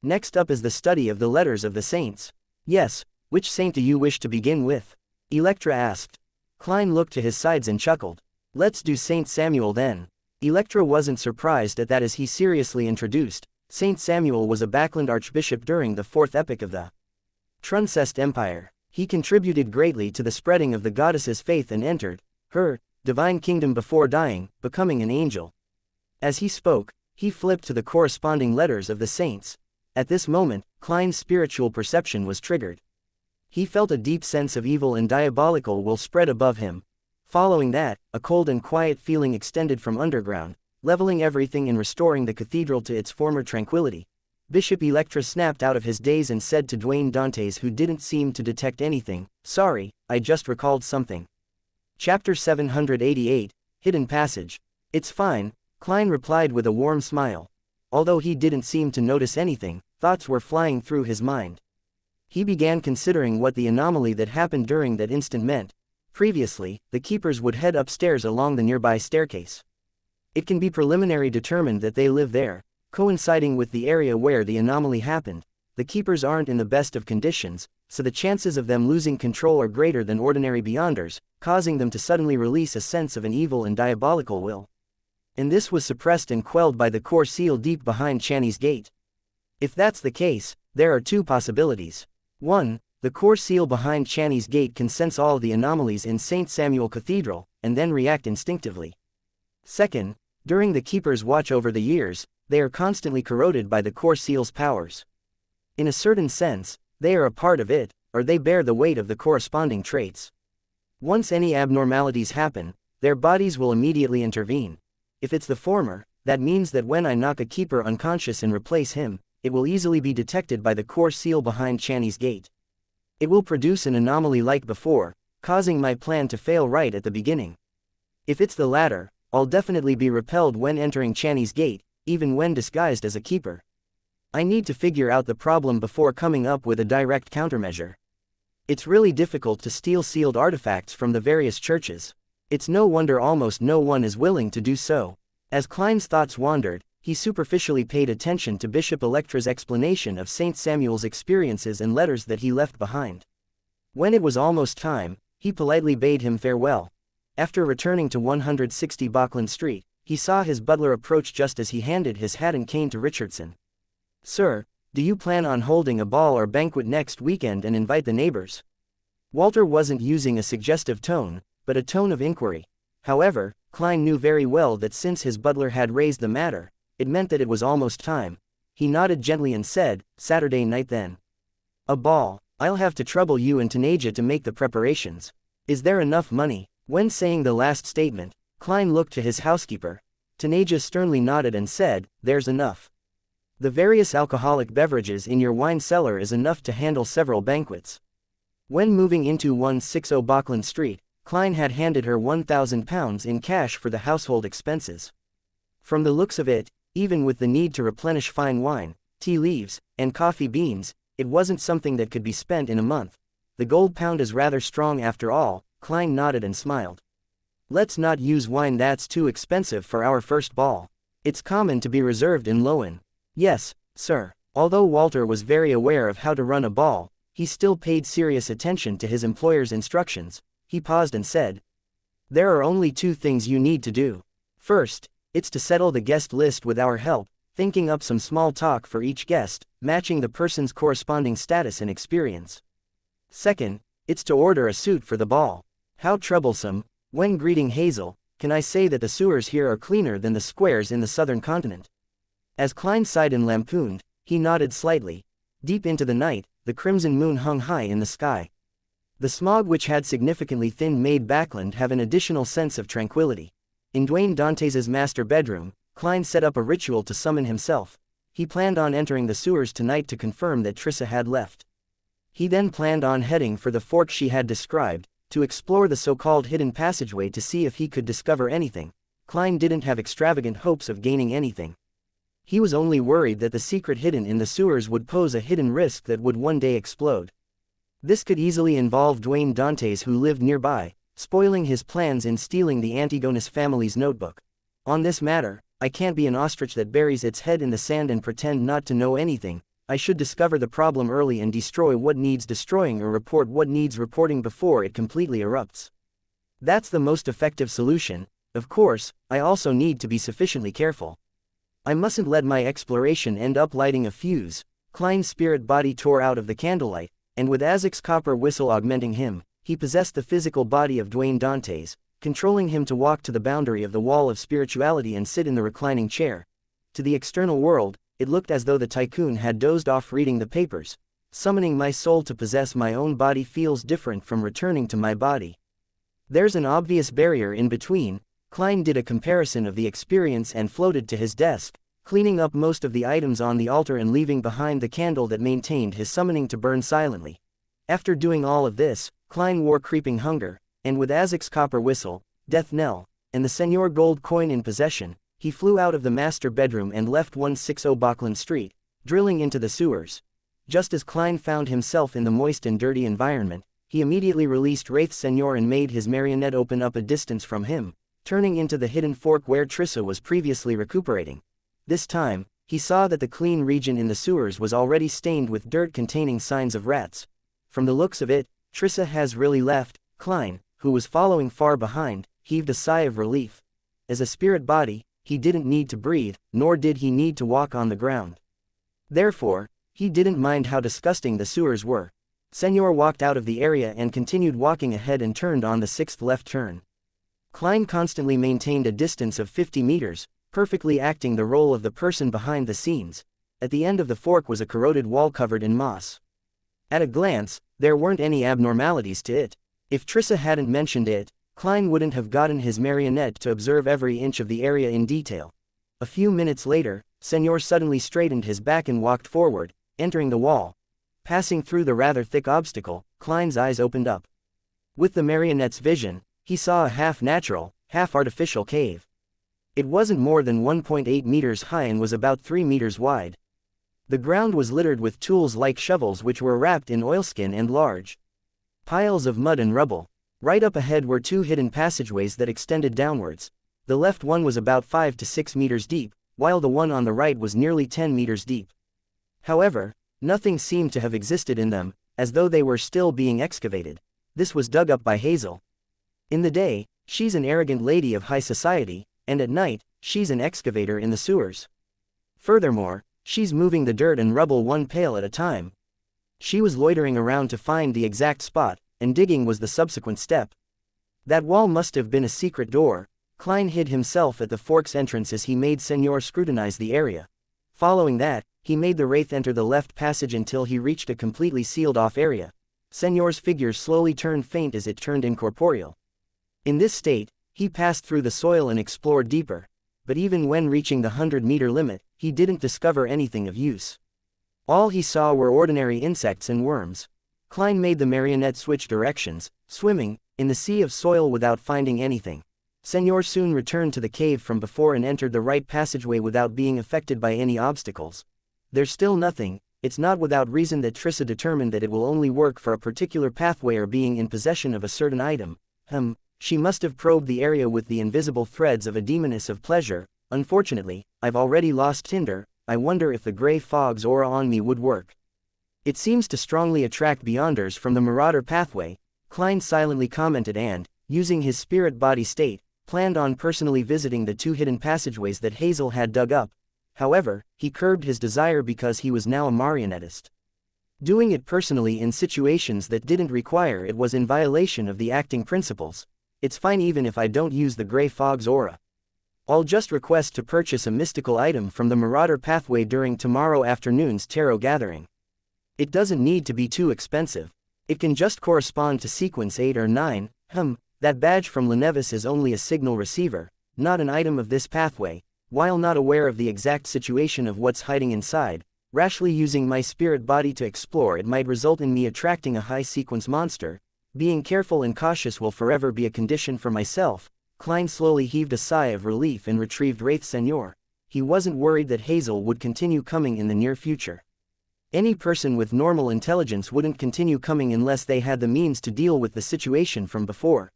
Next up is the study of the letters of the saints." "Yes, which saint do you wish to begin with?" Electra asked. Klein looked to his sides and chuckled. "Let's do St. Samuel then." Electra wasn't surprised at that as he seriously introduced. St. Samuel was a Backland archbishop during the fourth epoch of the Truncest Empire. He contributed greatly to the spreading of the goddess's faith and entered her divine kingdom before dying, becoming an angel. As he spoke, he flipped to the corresponding letters of the saints. At this moment, Klein's spiritual perception was triggered. He felt a deep sense of evil and diabolical will spread above him. Following that, a cold and quiet feeling extended from underground, leveling everything and restoring the cathedral to its former tranquility. Bishop Electra snapped out of his daze and said to Dwayne Dantes, who didn't seem to detect anything, "Sorry, I just recalled something." Chapter 788, Hidden Passage. "It's fine," Klein replied with a warm smile. Although he didn't seem to notice anything, thoughts were flying through his mind. He began considering what the anomaly that happened during that instant meant. Previously, the keepers would head upstairs along the nearby staircase. It can be preliminary determined that they live there, coinciding with the area where the anomaly happened. The keepers aren't in the best of conditions, so the chances of them losing control are greater than ordinary beyonders, causing them to suddenly release a sense of an evil and diabolical will. And this was suppressed and quelled by the core seal deep behind Channy's gate. If that's the case, there are two possibilities. 1. The core seal behind Channy's gate can sense all the anomalies in St. Samuel Cathedral, and then react instinctively. 2. During the keeper's watch over the years, they are constantly corroded by the core seal's powers. In a certain sense, they are a part of it, or they bear the weight of the corresponding traits. Once any abnormalities happen, their bodies will immediately intervene. If it's the former, that means that when I knock a keeper unconscious and replace him, it will easily be detected by the core seal behind Channy's gate. It will produce an anomaly like before, causing my plan to fail right at the beginning. If it's the latter, I'll definitely be repelled when entering Channy's gate, even when disguised as a keeper. I need to figure out the problem before coming up with a direct countermeasure. It's really difficult to steal sealed artifacts from the various churches. It's no wonder almost no one is willing to do so. As Klein's thoughts wandered, he superficially paid attention to Bishop Electra's explanation of St. Samuel's experiences and letters that he left behind. When it was almost time, he politely bade him farewell. After returning to 160 Buckland Street, he saw his butler approach just as he handed his hat and cane to Richardson. "Sir, do you plan on holding a ball or banquet next weekend and invite the neighbors?" Walter wasn't using a suggestive tone, but a tone of inquiry. However, Klein knew very well that since his butler had raised the matter, it meant that it was almost time. He nodded gently and said, "Saturday night then." "A ball. I'll have to trouble you and Tanaja to make the preparations. Is there enough money?" When saying the last statement, Klein looked to his housekeeper. Tanaja sternly nodded and said, "There's enough. The various alcoholic beverages in your wine cellar is enough to handle several banquets." When moving into 160 Buckland Street, Klein had handed her £1,000 in cash for the household expenses. From the looks of it, even with the need to replenish fine wine, tea leaves, and coffee beans, it wasn't something that could be spent in a month. The gold pound is rather strong after all. Klein nodded and smiled. "Let's not use wine that's too expensive for our first ball. It's common to be reserved in Lowen." "Yes, sir." Although Walter was very aware of how to run a ball, he still paid serious attention to his employer's instructions. He paused and said, "There are only two things you need to do. First, it's to settle the guest list with our help, thinking up some small talk for each guest, matching the person's corresponding status and experience. Second, it's to order a suit for the ball. How troublesome. When greeting Hazel, can I say that the sewers here are cleaner than the squares in the southern continent?" As Klein sighed and lampooned, he nodded slightly. Deep into the night, the crimson moon hung high in the sky. The smog which had significantly thinned made Backland have an additional sense of tranquility. In Dwayne Dantes's master bedroom, Klein set up a ritual to summon himself. He planned on entering the sewers tonight to confirm that Trissa had left. He then planned on heading for the fork she had described, to explore the so-called hidden passageway to see if he could discover anything. Klein didn't have extravagant hopes of gaining anything. He was only worried that the secret hidden in the sewers would pose a hidden risk that would one day explode. This could easily involve Duane Dantes, who lived nearby, spoiling his plans in stealing the Antigonus family's notebook. On this matter, I can't be an ostrich that buries its head in the sand and pretend not to know anything. I should discover the problem early and destroy what needs destroying or report what needs reporting before it completely erupts. That's the most effective solution. Of course, I also need to be sufficiently careful. I mustn't let my exploration end up lighting a fuse. Klein's spirit body tore out of the candlelight, and with Azek's copper whistle augmenting him, he possessed the physical body of Duane Dantes, controlling him to walk to the boundary of the wall of spirituality and sit in the reclining chair. To the external world, it looked as though the tycoon had dozed off reading the papers. Summoning my soul to possess my own body feels different from returning to my body. There's an obvious barrier in between. Klein did a comparison of the experience and floated to his desk, cleaning up most of the items on the altar and leaving behind the candle that maintained his summoning to burn silently. After doing all of this, Klein wore creeping hunger, and with Azek's copper whistle, death knell, and the Senor gold coin in possession, he flew out of the master bedroom and left 160 Bachland Street, drilling into the sewers. Just as Klein found himself in the moist and dirty environment, he immediately released Wraith Senor and made his marionette open up a distance from him, turning into the hidden fork where Trissa was previously recuperating. This time, he saw that the clean region in the sewers was already stained with dirt containing signs of rats. From the looks of it, Trissa has really left. Klein, who was following far behind, heaved a sigh of relief. As a spirit body, he didn't need to breathe, nor did he need to walk on the ground. Therefore, he didn't mind how disgusting the sewers were. Senor walked out of the area and continued walking ahead and turned on the 6th left turn. Klein constantly maintained a distance of 50 meters, perfectly acting the role of the person behind the scenes. At the end of the fork was a corroded wall covered in moss. At a glance, there weren't any abnormalities to it. If Trissa hadn't mentioned it, Klein wouldn't have gotten his marionette to observe every inch of the area in detail. A few minutes later, Senor suddenly straightened his back and walked forward, entering the wall. Passing through the rather thick obstacle, Klein's eyes opened up. With the marionette's vision, he saw a half-natural, half-artificial cave. It wasn't more than 1.8 meters high and was about 3 meters wide. The ground was littered with tools like shovels which were wrapped in oilskin and large piles of mud and rubble. Right up ahead were 2 hidden passageways that extended downwards. The left one was about 5 to 6 meters deep, while the one on the right was nearly 10 meters deep. However, nothing seemed to have existed in them, as though they were still being excavated. This was dug up by Hazel. In the day, she's an arrogant lady of high society, and at night, she's an excavator in the sewers. Furthermore, she's moving the dirt and rubble one pail at a time. She was loitering around to find the exact spot, and digging was the subsequent step. That wall must have been a secret door. Klein hid himself at the fork's entrance as he made Senor scrutinize the area. Following that, he made the wraith enter the left passage until he reached a completely sealed-off area. Senor's figure slowly turned faint as it turned incorporeal. In this state, he passed through the soil and explored deeper. But even when reaching the 100-meter limit, he didn't discover anything of use. All he saw were ordinary insects and worms. Klein made the marionette switch directions, swimming in the sea of soil without finding anything. Senor soon returned to the cave from before and entered the right passageway without being affected by any obstacles. There's still nothing. It's not without reason that Trissa determined that it will only work for a particular pathway or being in possession of a certain item. She must have probed the area with the invisible threads of a demoness of pleasure. Unfortunately, I've already lost Tinder. I wonder if the gray fog's aura on me would work. It seems to strongly attract beyonders from the Marauder pathway, Klein silently commented and, using his spirit body state, planned on personally visiting the 2 hidden passageways that Hazel had dug up. However, he curbed his desire because he was now a marionettist. Doing it personally in situations that didn't require it was in violation of the acting principles. It's fine even if I don't use the gray fog's aura. I'll just request to purchase a mystical item from the Marauder pathway during tomorrow afternoon's tarot gathering. It doesn't need to be too expensive. It can just correspond to sequence 8 or 9. That badge from Lenevis is only a signal receiver, not an item of this pathway. While not aware of the exact situation of what's hiding inside, rashly using my spirit body to explore it might result in me attracting a high sequence monster. Being careful and cautious will forever be a condition for myself. Klein slowly heaved a sigh of relief and retrieved Wraith Senior. He wasn't worried that Hazel would continue coming in the near future. Any person with normal intelligence wouldn't continue coming unless they had the means to deal with the situation from before.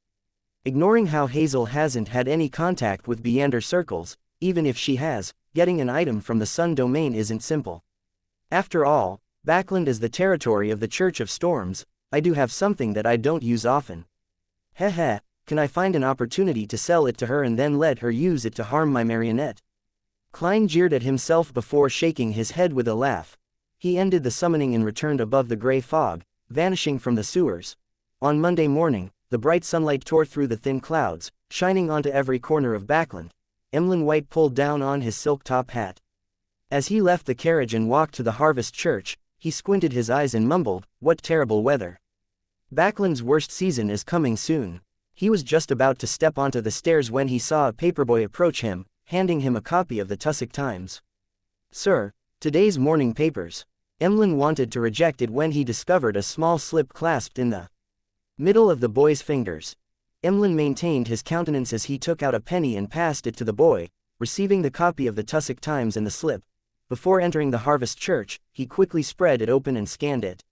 Ignoring how Hazel hasn't had any contact with Beyonder circles, even if she has, getting an item from the Sun domain isn't simple. After all, Backland is the territory of the Church of Storms. I do have something that I don't use often. Heh, can I find an opportunity to sell it to her and then let her use it to harm my marionette? Klein jeered at himself before shaking his head with a laugh. He ended the summoning and returned above the gray fog, vanishing from the sewers. On Monday morning, the bright sunlight tore through the thin clouds, shining onto every corner of Backland. Emlyn White pulled down on his silk top hat. As he left the carriage and walked to the Harvest Church, he squinted his eyes and mumbled, "What terrible weather. Backland's worst season is coming soon." He was just about to step onto the stairs when he saw a paperboy approach him, handing him a copy of the Tussock Times. "Sir, today's morning papers." Emlyn wanted to reject it when he discovered a small slip clasped in the middle of the boy's fingers. Emlyn maintained his countenance as he took out a penny and passed it to the boy, receiving the copy of the Tussock Times and the slip. Before entering the Harvest Church, he quickly spread it open and scanned it.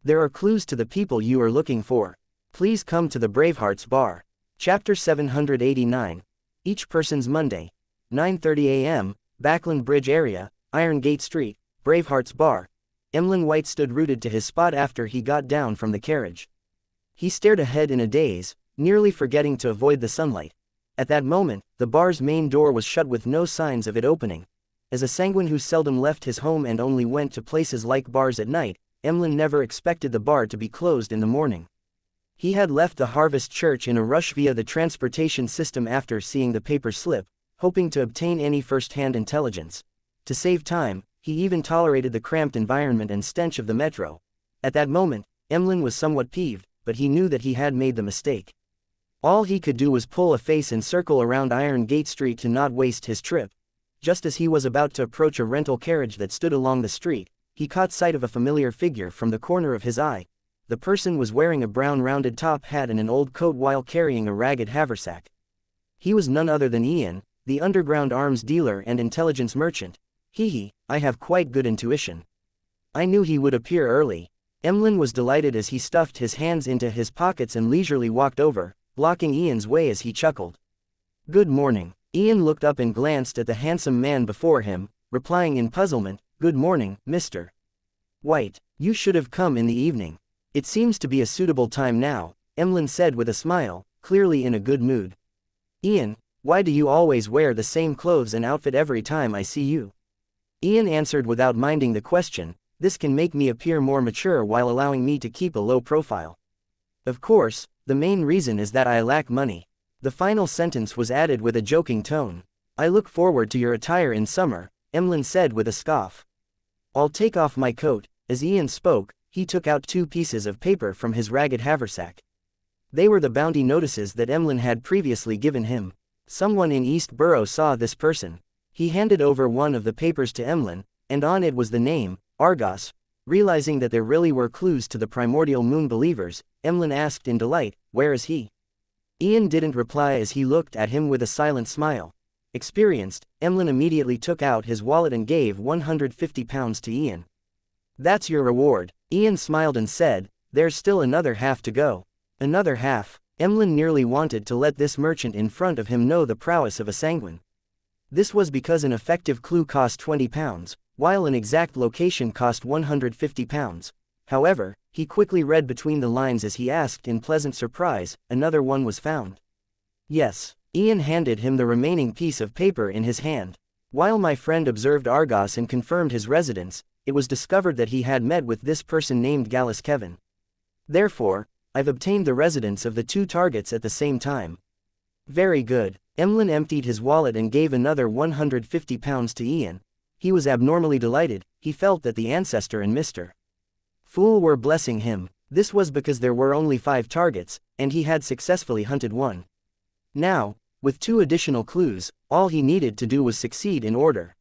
"There are clues to the people you are looking for. Please come to the Bravehearts Bar." Chapter 789. Each Person's Monday. 9:30 a.m., Backland Bridge area, Iron Gate Street, Bravehearts Bar. Emlyn White stood rooted to his spot after he got down from the carriage. He stared ahead in a daze, nearly forgetting to avoid the sunlight. At that moment, the bar's main door was shut with no signs of it opening. As a sanguine who seldom left his home and only went to places like bars at night, Emlyn never expected the bar to be closed in the morning. He had left the Harvest Church in a rush via the transportation system after seeing the paper slip, hoping to obtain any first-hand intelligence. To save time, he even tolerated the cramped environment and stench of the metro. At that moment, Emlyn was somewhat peeved, but he knew that he had made the mistake. All he could do was pull a face and circle around Iron Gate Street to not waste his trip. Just as he was about to approach a rental carriage that stood along the street, he caught sight of a familiar figure from the corner of his eye. The person was wearing a brown rounded top hat and an old coat while carrying a ragged haversack. He was none other than Ian, the underground arms dealer and intelligence merchant. I have quite good intuition. I knew he would appear early." Emlyn was delighted as he stuffed his hands into his pockets and leisurely walked over, blocking Ian's way as he chuckled. "Good morning." Ian looked up and glanced at the handsome man before him, replying in puzzlement, "Good morning, Mr. White. You should have come in the evening. It seems to be a suitable time now," Emlyn said with a smile, clearly in a good mood. "Ian, why do you always wear the same clothes and outfit every time I see you?" Ian answered without minding the question. "This can make me appear more mature while allowing me to keep a low profile. Of course, the main reason is that I lack money." The final sentence was added with a joking tone. "I look forward to your attire in summer," Emlyn said with a scoff. "I'll take off my coat." As Ian spoke, he took out 2 pieces of paper from his ragged haversack. They were the bounty notices that Emlyn had previously given him. Someone in East Borough saw this person. He handed over one of the papers to Emlyn, and on it was the name, Argos. Realizing that there really were clues to the primordial moon believers, Emlyn asked in delight, "Where is he?" Ian didn't reply as he looked at him with a silent smile. Experienced, Emlyn immediately took out his wallet and gave £150 to Ian. "That's your reward." Ian smiled and said, "There's still another half to go." Another half? Emlyn nearly wanted to let this merchant in front of him know the prowess of a sanguine. This was because an effective clue cost £20, while an exact location cost £150. However, he quickly read between the lines as he asked in pleasant surprise, "Another one was found?" "Yes." Ian handed him the remaining piece of paper in his hand. "While my friend observed Argos and confirmed his residence, it was discovered that he had met with this person named Gallus Kevin. Therefore, I've obtained the residence of the 2 targets at the same time." "Very good." Emlyn emptied his wallet and gave another £150 to Ian. He was abnormally delighted. He felt that the ancestor and Mr. Fool were blessing him. This was because there were only 5 targets, and he had successfully hunted one. Now, with 2 additional clues, all he needed to do was succeed in order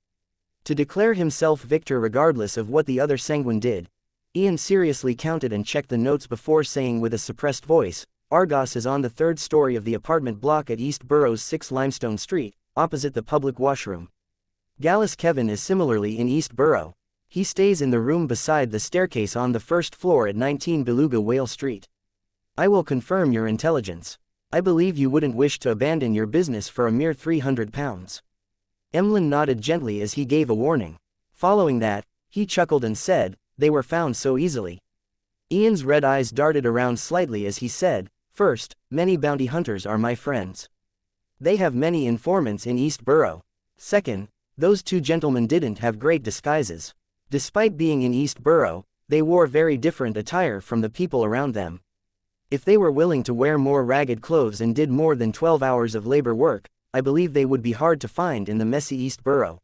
to declare himself victor regardless of what the other sanguine did. Ian seriously counted and checked the notes before saying with a suppressed voice, Argos is on the 3rd story of the apartment block at East Borough's 6 Limestone Street, opposite the public washroom. Gallus Kevin is similarly in East Borough. He stays in the room beside the staircase on the 1st floor at 19 Beluga Whale Street. I will confirm your intelligence. I believe you wouldn't wish to abandon your business for a mere £300. Emlyn nodded gently as he gave a warning. Following that, he chuckled and said, they were found so easily. Ian's red eyes darted around slightly as he said, first, many bounty hunters are my friends. They have many informants in East Borough. Second, those 2 gentlemen didn't have great disguises. Despite being in East Borough, they wore very different attire from the people around them. If they were willing to wear more ragged clothes and did more than 12 hours of labor work, I believe they would be hard to find in the messy East Borough.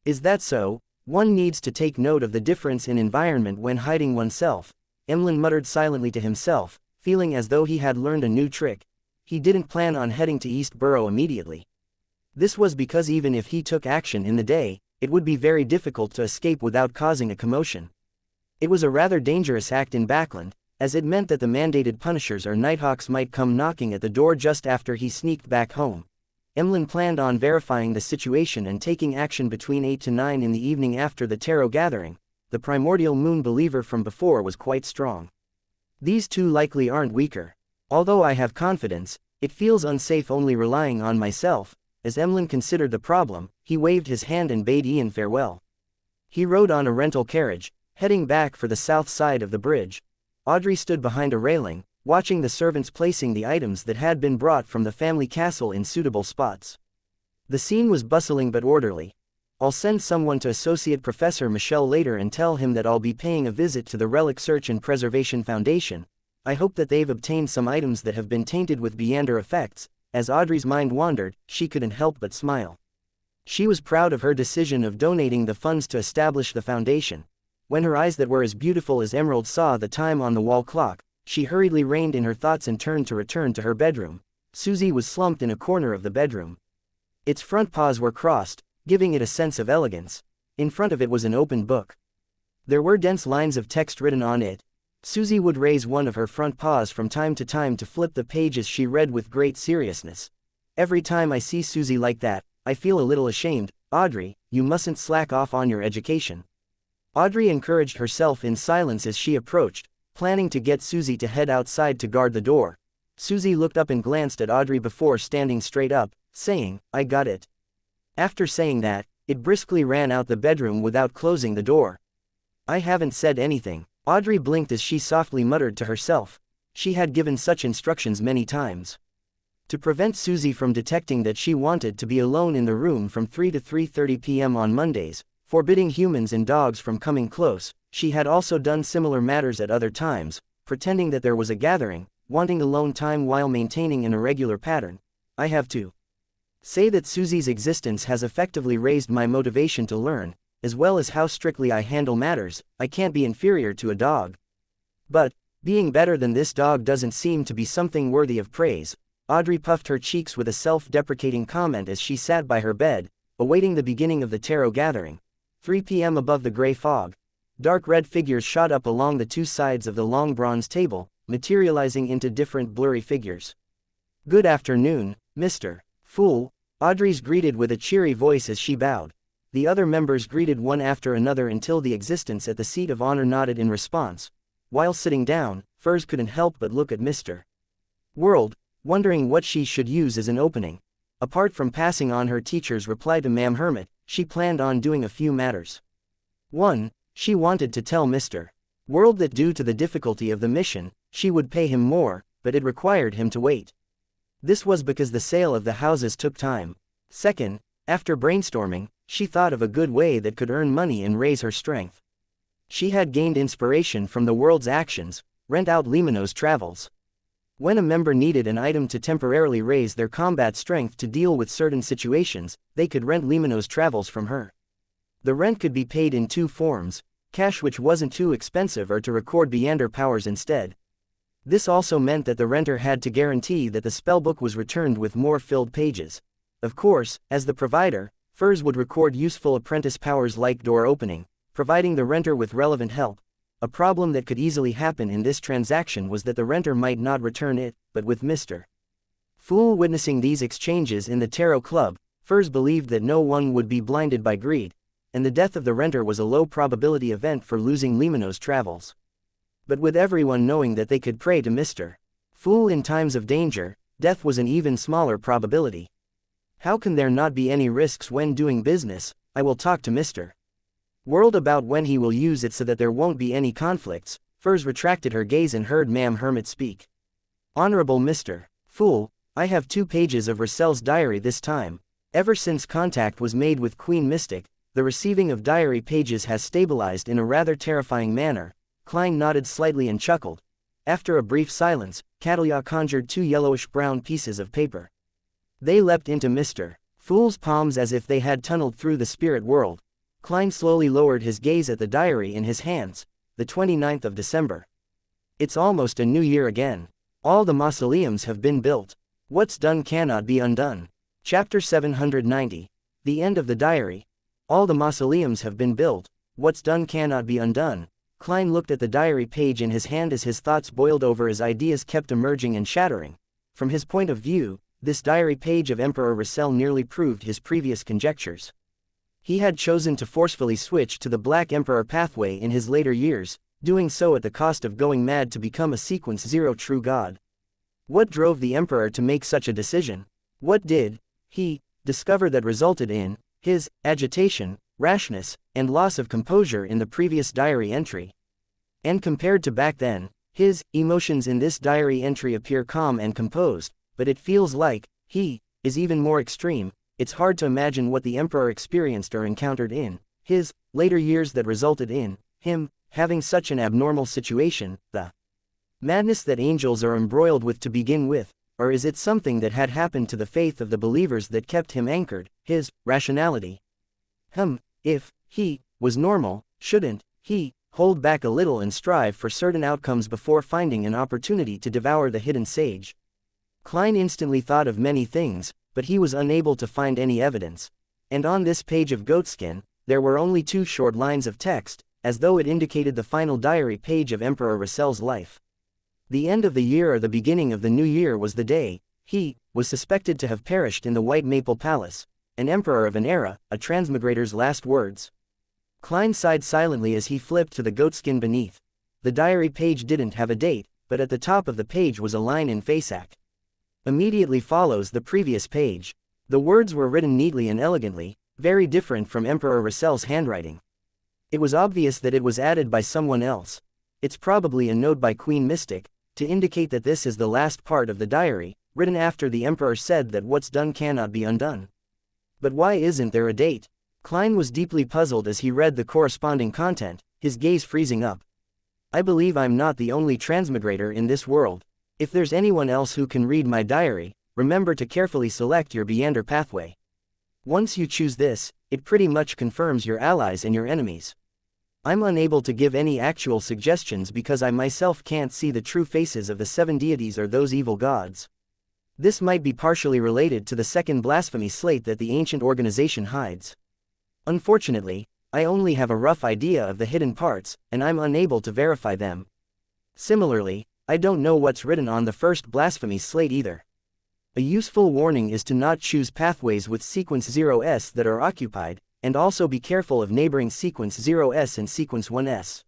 Is that so? One needs to take note of the difference in environment when hiding oneself. Emlyn muttered silently to himself, feeling as though he had learned a new trick. He didn't plan on heading to East Borough immediately. This was because even if he took action in the day, it would be very difficult to escape without causing a commotion. It was a rather dangerous act in Backland, as it meant that the mandated punishers or nighthawks might come knocking at the door just after he sneaked back home. Emlyn planned on verifying the situation and taking action between 8 to 9 in the evening after the tarot gathering. The primordial moon believer from before was quite strong. These 2 likely aren't weaker. Although I have confidence, it feels unsafe only relying on myself. As Emlyn considered the problem, he waved his hand and bade Ian farewell. He rode on a rental carriage, heading back for the south side of the bridge. Audrey stood behind a railing, watching the servants placing the items that had been brought from the family castle in suitable spots. The scene was bustling but orderly. I'll send someone to Associate Professor Michel later and tell him that I'll be paying a visit to the Relic Search and Preservation Foundation. I hope that they've obtained some items that have been tainted with Viander effects. As Audrey's mind wandered, she couldn't help but smile. She was proud of her decision of donating the funds to establish the foundation. When her eyes that were as beautiful as emeralds saw the time on the wall clock, she hurriedly reined in her thoughts and turned to return to her bedroom. Susie was slumped in a corner of the bedroom. Its front paws were crossed, giving it a sense of elegance. In front of it was an open book. There were dense lines of text written on it. Susie would raise one of her front paws from time to flip the pages she read with great seriousness. Every time I see Susie like that, I feel a little ashamed. Audrey, you mustn't slack off on your education. Audrey encouraged herself in silence as she approached, planning to get Susie to head outside to guard the door. Susie looked up and glanced at Audrey before standing straight up, saying, I got it. After saying that, it briskly ran out the bedroom without closing the door. I haven't said anything. Audrey blinked as she softly muttered to herself. She had given such instructions many times. To prevent Susie from detecting that she wanted to be alone in the room from 3 to 3:30 p.m. on Mondays, forbidding humans and dogs from coming close, she had also done similar matters at other times, pretending that there was a gathering, wanting alone time while maintaining an irregular pattern. I have to say that Susie's existence has effectively raised my motivation to learn, as well as how strictly I handle matters. I can't be inferior to a dog. But, being better than this dog doesn't seem to be something worthy of praise. Audrey puffed her cheeks with a self-deprecating comment as she sat by her bed, awaiting the beginning of the tarot gathering. 3 p.m. above the gray fog. Dark red figures shot up along the 2 sides of the long bronze table, materializing into different blurry figures. Good afternoon, Mr. Fool, Audrey's greeted with a cheery voice as she bowed. The other members greeted one after another until the existence at the seat of honor nodded in response. While sitting down, Furs couldn't help but look at Mr. World, wondering what she should use as an opening. Apart from passing on her teacher's reply to Ma'am Hermit, she planned on doing a few matters. 1. She wanted to tell Mr. World that due to the difficulty of the mission, she would pay him more, but it required him to wait. This was because the sale of the houses took time. 2. After brainstorming, she thought of a good way that could earn money and raise her strength. She had gained inspiration from the world's actions. Rent out Limano's travels. When a member needed an item to temporarily raise their combat strength to deal with certain situations, they could rent Limano's travels from her. The rent could be paid in 2 forms, cash which wasn't too expensive or to record Viander powers instead. This also meant that the renter had to guarantee that the spellbook was returned with more filled pages. Of course, as the provider, Furs would record useful apprentice powers like door opening, providing the renter with relevant help. A problem that could easily happen in this transaction was that the renter might not return it, but with Mr. Fool witnessing these exchanges in the Tarot Club, Furs believed that no one would be blinded by greed, and the death of the renter was a low probability event for losing Limano's travels. But with everyone knowing that they could pray to Mr. Fool in times of danger, death was an even smaller probability. How can there not be any risks when doing business? I will talk to Mr. World about when he will use it so that there won't be any conflicts. Furs retracted her gaze and heard Ma'am Hermit speak. Honorable Mr. Fool, I have 2 pages of Russell's diary this time. Ever since contact was made with Queen Mystic, the receiving of diary pages has stabilized in a rather terrifying manner. Klein nodded slightly and chuckled. After a brief silence, Catalia conjured 2 yellowish-brown pieces of paper. They leapt into Mr. Fool's palms as if they had tunneled through the spirit world. Klein slowly lowered his gaze at the diary in his hands. The 29th of December. It's almost a new year again. All the mausoleums have been built. What's done cannot be undone. Chapter 790. The end of the diary. All the mausoleums have been built. What's done cannot be undone. Klein looked at the diary page in his hand as his thoughts boiled over as ideas kept emerging and shattering. From his point of view, this diary page of Emperor Russell nearly proved his previous conjectures. He had chosen to forcefully switch to the Black Emperor pathway in his later years, doing so at the cost of going mad to become a Sequence 0 true god. What drove the Emperor to make such a decision? What did he discover that resulted in his agitation, rashness, and loss of composure in the previous diary entry? And compared to back then, his emotions in this diary entry appear calm and composed, but it feels like he is even more extreme. It's hard to imagine what the Emperor experienced or encountered in his later years that resulted in him having such an abnormal situation. The madness that angels are embroiled with to begin with, or is it something that had happened to the faith of the believers that kept him anchored, his rationality? If he was normal, shouldn't he hold back a little and strive for certain outcomes before finding an opportunity to devour the hidden sage? Klein instantly thought of many things, but he was unable to find any evidence. And on this page of goatskin, there were only 2 short lines of text, as though it indicated the final diary page of Emperor Russell's life. The end of the year or the beginning of the new year was the day he was suspected to have perished in the White Maple Palace, an emperor of an era, a transmigrator's last words. Klein sighed silently as he flipped to the goatskin beneath. The diary page didn't have a date, but at the top of the page was a line in Fasak. Immediately follows the previous page. The words were written neatly and elegantly, very different from Emperor Russell's handwriting. It was obvious that it was added by someone else. It's probably a note by Queen Mystic, to indicate that this is the last part of the diary, written after the Emperor said that what's done cannot be undone. But why isn't there a date? Klein was deeply puzzled as he read the corresponding content, his gaze freezing up. I believe I'm not the only transmigrator in this world. If there's anyone else who can read my diary, remember to carefully select your Beander pathway. Once you choose this, it pretty much confirms your allies and your enemies. I'm unable to give any actual suggestions because I myself can't see the true faces of the 7 deities or those evil gods. This might be partially related to the second blasphemy slate that the ancient organization hides. Unfortunately, I only have a rough idea of the hidden parts, and I'm unable to verify them. Similarly, I don't know what's written on the first blasphemy slate either. A useful warning is to not choose pathways with sequence 0s that are occupied, and also be careful of neighboring sequence 0s and sequence 1s.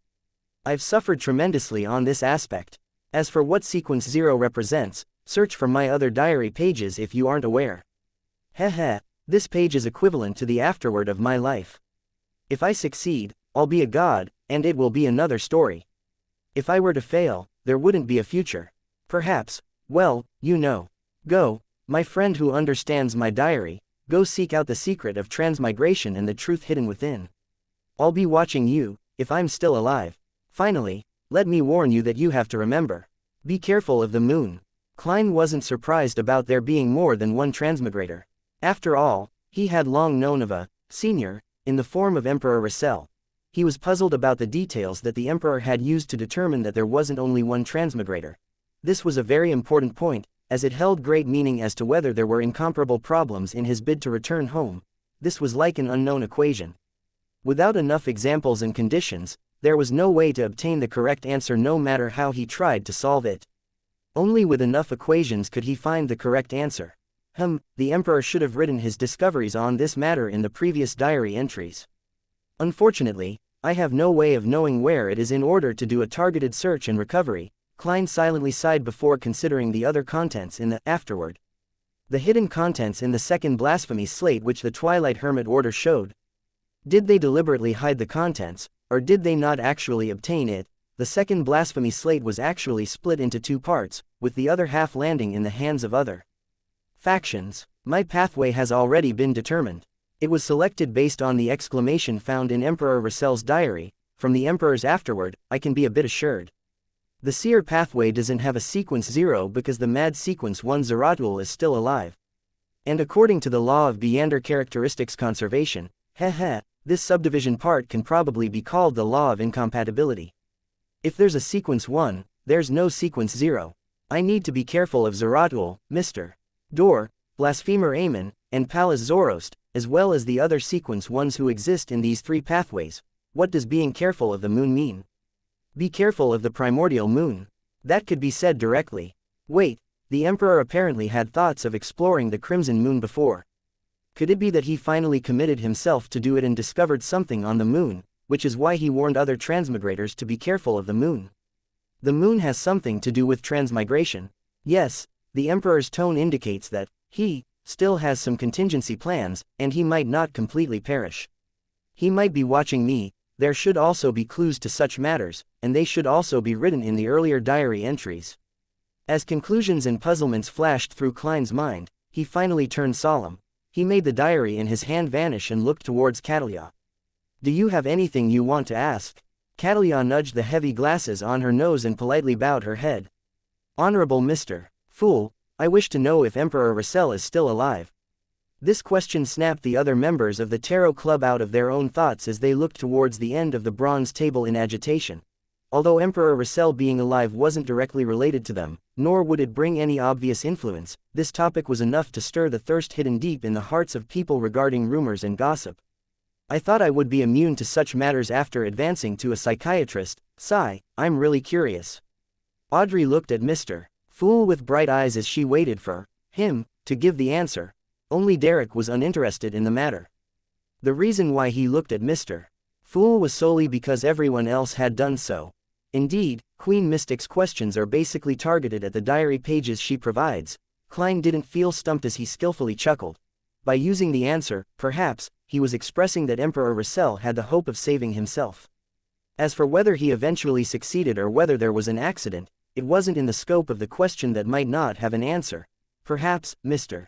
I've suffered tremendously on this aspect. As for what sequence 0 represents, search for my other diary pages if you aren't aware. Heh, this page is equivalent to the afterword of my life. If I succeed, I'll be a god, and it will be another story. If I were to fail, there wouldn't be a future. Perhaps, well, you know. Go, my friend who understands my diary, go seek out the secret of transmigration and the truth hidden within. I'll be watching you, if I'm still alive. Finally, let me warn you that you have to remember. Be careful of the moon. Klein wasn't surprised about there being more than one transmigrator. After all, he had long known of a senior, in the form of Emperor Russell. He was puzzled about the details that the Emperor had used to determine that there wasn't only one transmigrator. This was a very important point, as it held great meaning as to whether there were incomparable problems in his bid to return home. This was like an unknown equation. Without enough examples and conditions, there was no way to obtain the correct answer no matter how he tried to solve it. Only with enough equations could he find the correct answer. The Emperor should have written his discoveries on this matter in the previous diary entries. Unfortunately, I have no way of knowing where it is in order to do a targeted search and recovery. Klein silently sighed before considering the other contents in the afterword. The hidden contents in the second blasphemy slate which the Twilight Hermit Order showed. Did they deliberately hide the contents, or did they not actually obtain it? The second blasphemy slate was actually split into 2 parts, with the other half landing in the hands of other factions. My pathway has already been determined. It was selected based on the exclamation found in Emperor Russell's diary. From the Emperor's afterward, I can be a bit assured. The seer pathway doesn't have a sequence 0 because the mad sequence 1 Zeratul is still alive. And according to the law of Beander characteristics conservation, this subdivision part can probably be called the law of incompatibility. If there's a sequence 1, there's no sequence 0. I need to be careful of Zeratul, Mr. Dor, Blasphemer Amen, and Pallas Zoroast, as well as the other sequence 1s who exist in these 3 pathways. What does being careful of the moon mean? Be careful of the primordial moon. That could be said directly. Wait, the Emperor apparently had thoughts of exploring the Crimson Moon before. Could it be that he finally committed himself to do it and discovered something on the moon, which is why he warned other transmigrators to be careful of the moon? The moon has something to do with transmigration. Yes, the Emperor's tone indicates that he still has some contingency plans, and he might not completely perish. He might be watching me. There should also be clues to such matters, and they should also be written in the earlier diary entries. As conclusions and puzzlements flashed through Klein's mind, he finally turned solemn. He made the diary in his hand vanish and looked towards Catalia. Do you have anything you want to ask? Catalia nudged the heavy glasses on her nose and politely bowed her head. Honorable Mr. Fool, I wish to know if Emperor Russell is still alive. This question snapped the other members of the Tarot Club out of their own thoughts as they looked towards the end of the bronze table in agitation. Although Emperor Russell being alive wasn't directly related to them, nor would it bring any obvious influence, this topic was enough to stir the thirst hidden deep in the hearts of people regarding rumors and gossip. I thought I would be immune to such matters after advancing to a psychiatrist. Sigh, I'm really curious. Audrey looked at Mr. Fool with bright eyes as she waited for him to give the answer. Only Derek was uninterested in the matter. The reason why he looked at Mr. Fool was solely because everyone else had done so. Indeed, Queen Mystic's questions are basically targeted at the diary pages she provides. Klein didn't feel stumped as he skillfully chuckled. By using the answer, perhaps, he was expressing that Emperor Russell had the hope of saving himself. As for whether he eventually succeeded or whether there was an accident, it wasn't in the scope of the question that might not have an answer. Perhaps, Mr.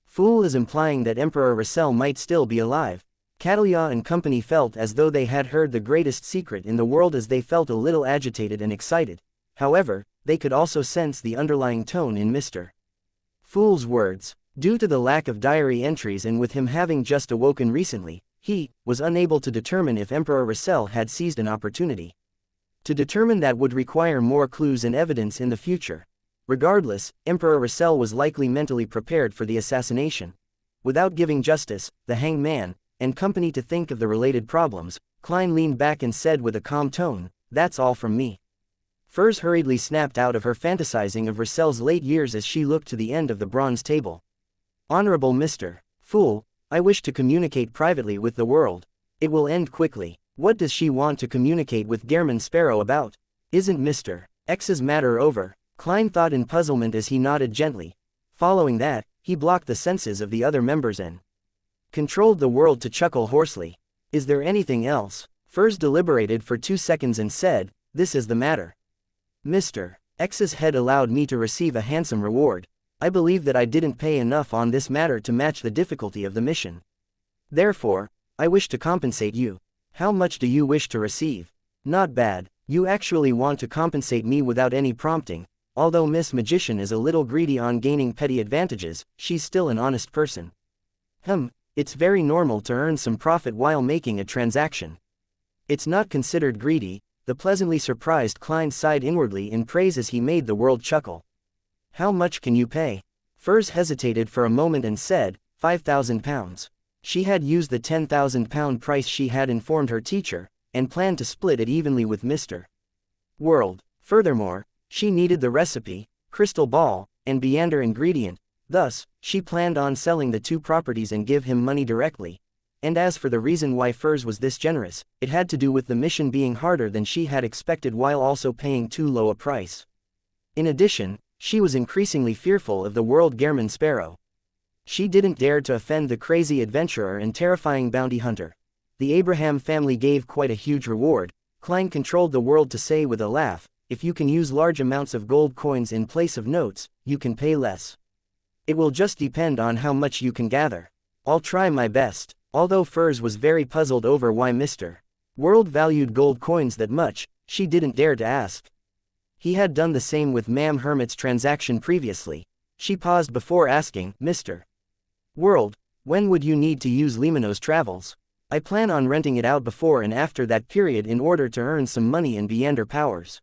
Fool is implying that Emperor Russell might still be alive. Catalia and company felt as though they had heard the greatest secret in the world as they felt a little agitated and excited. However, they could also sense the underlying tone in Mr. Fool's words. Due to the lack of diary entries and with him having just awoken recently, he was unable to determine if Emperor Russell had seized an opportunity. To determine that would require more clues and evidence in the future. Regardless, Emperor Russell was likely mentally prepared for the assassination. Without giving Justice, the Hanged Man, and company to think of the related problems, Klein leaned back and said with a calm tone, "That's all from me." Furs hurriedly snapped out of her fantasizing of Russell's late years as she looked to the end of the bronze table. Honorable Mr. Fool, I wish to communicate privately with the world. It will end quickly. What does she want to communicate with Gehrman Sparrow about? Isn't Mr. X's matter over? Klein thought in puzzlement as he nodded gently. Following that, he blocked the senses of the other members and controlled the world to chuckle hoarsely. Is there anything else? Furs deliberated for 2 seconds and said, "This is the matter. Mr. X's head allowed me to receive a handsome reward. I believe that I didn't pay enough on this matter to match the difficulty of the mission. Therefore, I wish to compensate you. How much do you wish to receive? Not bad. You actually want to compensate me without any prompting. Although Miss Magician is a little greedy on gaining petty advantages, she's still an honest person. It's very normal to earn some profit while making a transaction. It's not considered greedy." The pleasantly surprised Klein sighed inwardly in praise as he made the world chuckle. "How much can you pay?" Furs hesitated for a moment and said, £5,000. She had used the £10,000 price she had informed her teacher, and planned to split it evenly with Mr. World. Furthermore, she needed the recipe, crystal ball, and Beander ingredient, thus, she planned on selling the two properties and give him money directly. And as for the reason why Furs was this generous, it had to do with the mission being harder than she had expected while also paying too low a price. In addition, she was increasingly fearful of the world German Sparrow. She didn't dare to offend the crazy adventurer and terrifying bounty hunter. The Abraham family gave quite a huge reward. Klein controlled the world to say with a laugh, if you can use large amounts of gold coins in place of notes, you can pay less. It will just depend on how much you can gather. I'll try my best. Although Furs was very puzzled over why Mr. World valued gold coins that much, she didn't dare to ask. He had done the same with Ma'am Hermit's transaction previously. She paused before asking, Mr. World, when would you need to use Limano's travels? I plan on renting it out before and after that period in order to earn some money and Beander powers.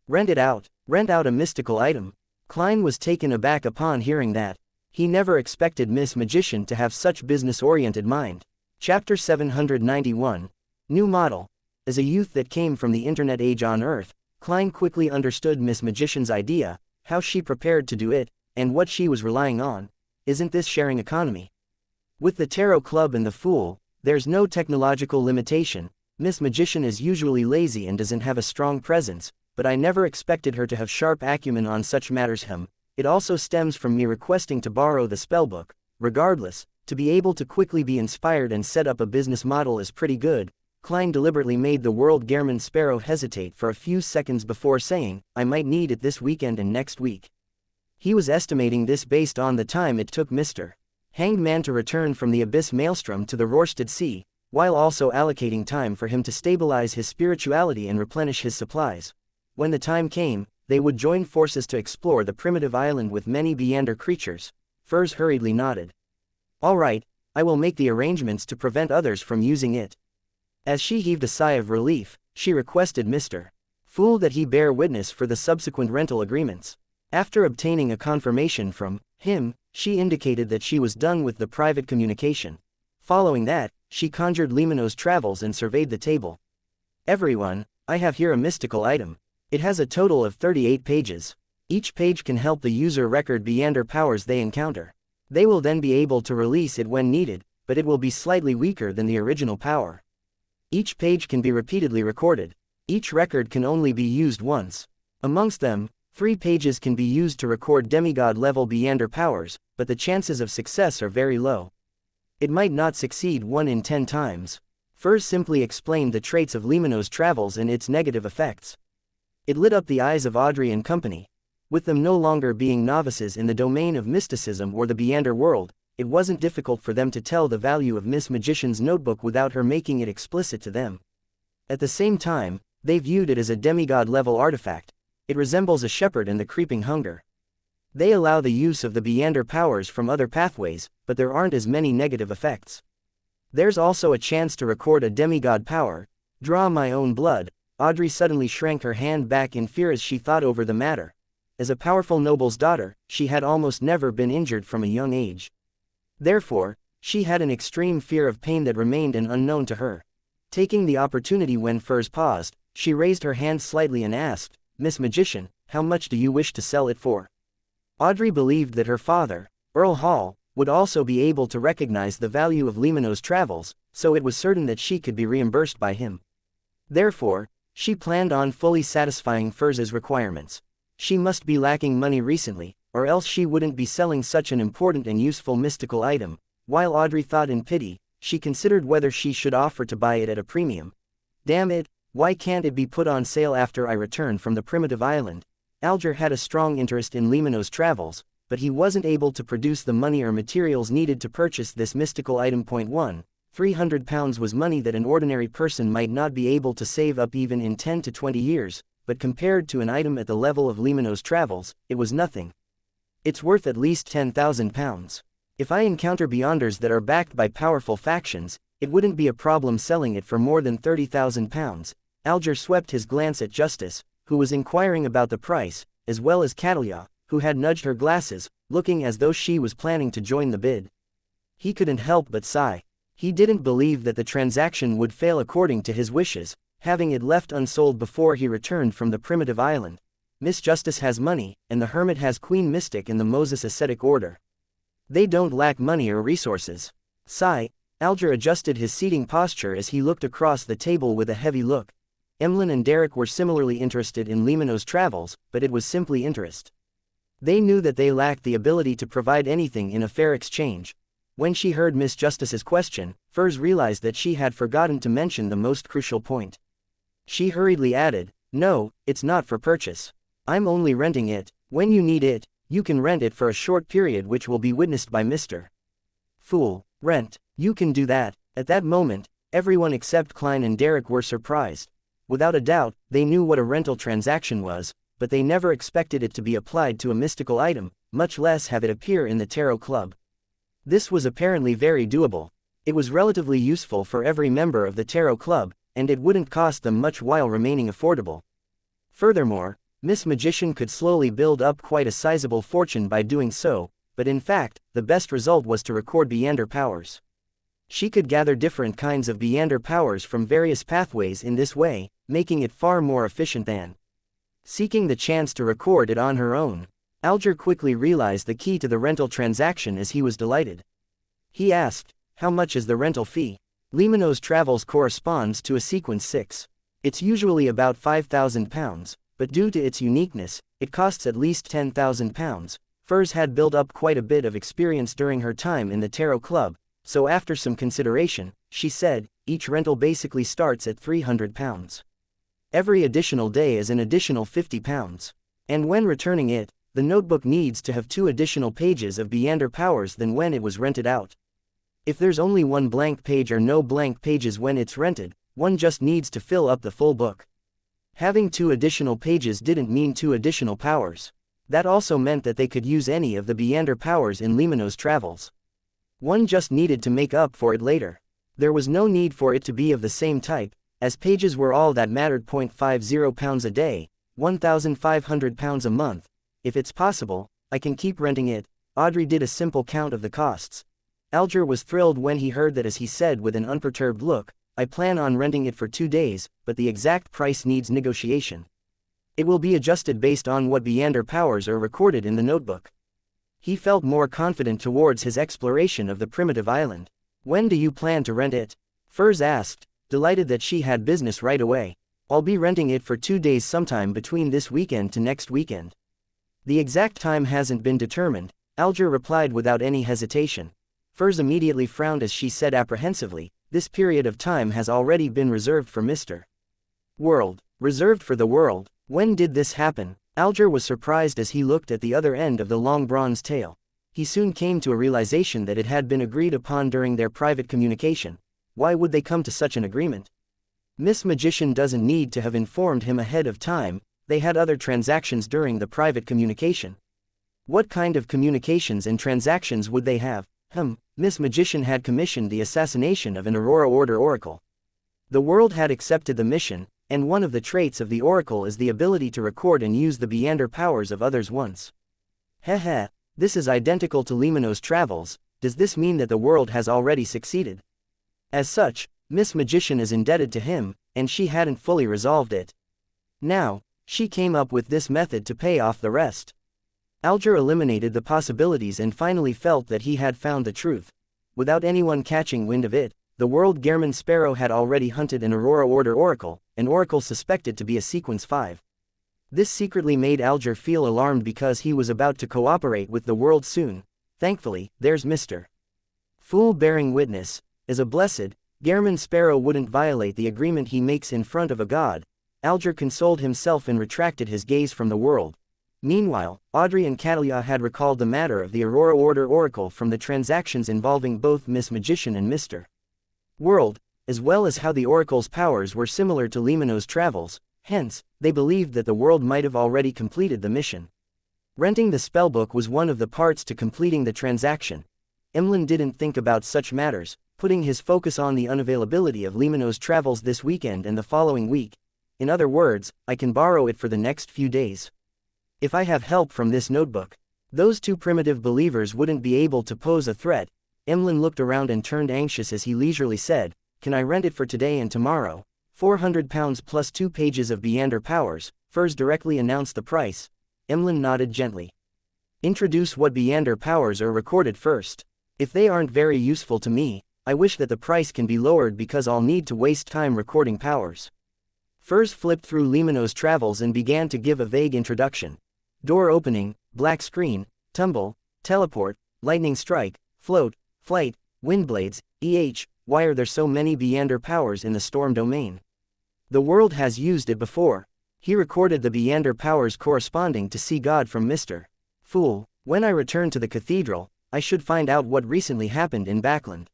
Rent it out? Rent out a mystical item? Klein was taken aback upon hearing that. He never expected Miss Magician to have such business-oriented mind. Chapter 791. New Model. As a youth that came from the internet age on Earth, Klein quickly understood Miss Magician's idea, how she prepared to do it, and what she was relying on. Isn't this sharing economy? With the Tarot Club and the Fool, there's no technological limitation. Miss Magician is usually lazy and doesn't have a strong presence, but I never expected her to have sharp acumen on such matters. It also stems from me requesting to borrow the spellbook. Regardless, to be able to quickly be inspired and set up a business model is pretty good. Klein deliberately made the world German Sparrow hesitate for a few seconds before saying, I might need it this weekend and next week. He was estimating this based on the time it took Mr. Hanged Man to return from the Abyss Maelstrom to the Rorstad Sea, while also allocating time for him to stabilize his spirituality and replenish his supplies. When the time came, they would join forces to explore the primitive island with many Beander creatures. Furs hurriedly nodded. All right, I will make the arrangements to prevent others from using it. As she heaved a sigh of relief, she requested Mr. Fool that he bear witness for the subsequent rental agreements. After obtaining a confirmation from him, she indicated that she was done with the private communication. Following that, she conjured Limano's travels and surveyed the table. Everyone, I have here a mystical item. It has a total of 38 pages. Each page can help the user record Beander powers they encounter. They will then be able to release it when needed, but it will be slightly weaker than the original power. Each page can be repeatedly recorded. Each record can only be used once. Amongst them, 3 pages can be used to record demigod-level Beander powers, but the chances of success are very low. It might not succeed 1 in 10 times. Furs simply explained the traits of Limano's travels and its negative effects. It lit up the eyes of Audrey and company. With them no longer being novices in the domain of mysticism or the Beander world, it wasn't difficult for them to tell the value of Miss Magician's notebook without her making it explicit to them. At the same time, they viewed it as a demigod-level artifact. It resembles a shepherd and the creeping hunger. They allow the use of the Beander powers from other pathways, but there aren't as many negative effects. There's also a chance to record a demigod power. Draw my own blood. Audrey suddenly shrank her hand back in fear as she thought over the matter. As a powerful noble's daughter, she had almost never been injured from a young age. Therefore, she had an extreme fear of pain that remained an unknown to her. Taking the opportunity when Furs paused, she raised her hand slightly and asked, Miss Magician, how much do you wish to sell it for? Audrey believed that her father, Earl Hall, would also be able to recognize the value of Limano's travels, so it was certain that she could be reimbursed by him. Therefore, she planned on fully satisfying Furs's requirements. She must be lacking money recently, or else she wouldn't be selling such an important and useful mystical item. While Audrey thought in pity, she considered whether she should offer to buy it at a premium. Damn it, why can't it be put on sale after I return from the primitive island? Alger had a strong interest in Limano's travels, but he wasn't able to produce the money or materials needed to purchase this mystical item. £1. 300 was money that an ordinary person might not be able to save up even in 10 to 20 years, but compared to an item at the level of Limano's travels, it was nothing. It's worth at least £10,000. If I encounter Beyonders that are backed by powerful factions, it wouldn't be a problem selling it for more than £30,000. Alger swept his glance at Justice, who was inquiring about the price, as well as Catalia, who had nudged her glasses, looking as though she was planning to join the bid. He couldn't help but sigh. He didn't believe that the transaction would fail according to his wishes, having it left unsold before he returned from the primitive island. Miss Justice has money, and the hermit has Queen Mystic in the Moses ascetic order. They don't lack money or resources. Sigh, Alger adjusted his seating posture as he looked across the table with a heavy look. Emlyn and Derek were similarly interested in Limano's travels, but it was simply interest. They knew that they lacked the ability to provide anything in a fair exchange. When she heard Miss Justice's question, Furs realized that she had forgotten to mention the most crucial point. She hurriedly added, "No, it's not for purchase. I'm only renting it. When you need it, you can rent it for a short period which will be witnessed by Mr. Fool. Rent. You can do that." At that moment, everyone except Klein and Derek were surprised. Without a doubt, they knew what a rental transaction was, but they never expected it to be applied to a mystical item, much less have it appear in the Tarot Club. This was apparently very doable. It was relatively useful for every member of the Tarot Club, and it wouldn't cost them much while remaining affordable. Furthermore, Miss Magician could slowly build up quite a sizable fortune by doing so, but in fact, the best result was to record Beander powers. She could gather different kinds of Beander powers from various pathways in this way, making it far more efficient than seeking the chance to record it on her own. Alger quickly realized the key to the rental transaction as he was delighted. He asked, "How much is the rental fee?" Limano's travels corresponds to a sequence 6. It's usually about £5,000, but due to its uniqueness, it costs at least £10,000. Furs had built up quite a bit of experience during her time in the Tarot Club, so after some consideration, she said, "Each rental basically starts at £300. Every additional day is an additional £50. And when returning it, the notebook needs to have 2 additional pages of Beander powers than when it was rented out. If there's only 1 blank page or no blank pages when it's rented, one just needs to fill up the full book." Having 2 additional pages didn't mean 2 additional powers. That also meant that they could use any of the Beander powers in Limano's travels. One just needed to make up for it later. There was no need for it to be of the same type, as pages were all that mattered. £50 a day, £1,500 a month. If it's possible, I can keep renting it. Audrey did a simple count of the costs. Alger was thrilled when he heard that as he said with an unperturbed look, "I plan on renting it for 2 days, but the exact price needs negotiation. It will be adjusted based on what Beander powers are recorded in the notebook." He felt more confident towards his exploration of the primitive island. "When do you plan to rent it?" Furs asked, delighted that she had business right away. "I'll be renting it for 2 days sometime between this weekend to next weekend." "The exact time hasn't been determined," Alger replied without any hesitation. Furs immediately frowned as she said apprehensively, "This period of time has already been reserved for Mr. World." Reserved for the world? When did this happen? Alger was surprised as he looked at the other end of the long bronze tail. He soon came to a realization that it had been agreed upon during their private communication. Why would they come to such an agreement? Miss Magician doesn't need to have informed him ahead of time. They had other transactions during the private communication. What kind of communications and transactions would they have? Miss Magician had commissioned the assassination of an Aurora Order Oracle. The world had accepted the mission, and one of the traits of the Oracle is the ability to record and use the Beander powers of others once. This is identical to Limano's travels. Does this mean that the world has already succeeded? As such, Miss Magician is indebted to him, and she hadn't fully resolved it. Now, she came up with this method to pay off the rest. Alger eliminated the possibilities and finally felt that he had found the truth. Without anyone catching wind of it, the world Gehrman Sparrow had already hunted an Aurora Order Oracle, an oracle suspected to be a Sequence 5. This secretly made Alger feel alarmed because he was about to cooperate with the world soon. Thankfully, there's Mr. Fool bearing witness. As a blessed, Gehrman Sparrow wouldn't violate the agreement he makes in front of a god. Alger consoled himself and retracted his gaze from the world. Meanwhile, Audrey and Catalia had recalled the matter of the Aurora Order Oracle from the transactions involving both Miss Magician and Mr. World, as well as how the Oracle's powers were similar to Limano's travels. Hence, they believed that the world might have already completed the mission. Renting the spellbook was one of the parts to completing the transaction. Emlyn didn't think about such matters, putting his focus on the unavailability of Limano's travels this weekend and the following week. In other words, I can borrow it for the next few days. If I have help from this notebook, those 2 primitive believers wouldn't be able to pose a threat. Emlyn looked around and turned anxious as he leisurely said, "Can I rent it for today and tomorrow? £400 plus 2 pages of Beander powers," Furs directly announced the price. Emlyn nodded gently. "Introduce what Beander powers are recorded first. If they aren't very useful to me, I wish that the price can be lowered because I'll need to waste time recording powers." Furs flipped through Limino's travels and began to give a vague introduction. Door opening, black screen, tumble, teleport, lightning strike, float, flight, windblades, why are there so many Beander powers in the storm domain? The world has used it before. He recorded the Beander powers corresponding to see God from Mr. Fool. When I return to the cathedral, I should find out what recently happened in Backland.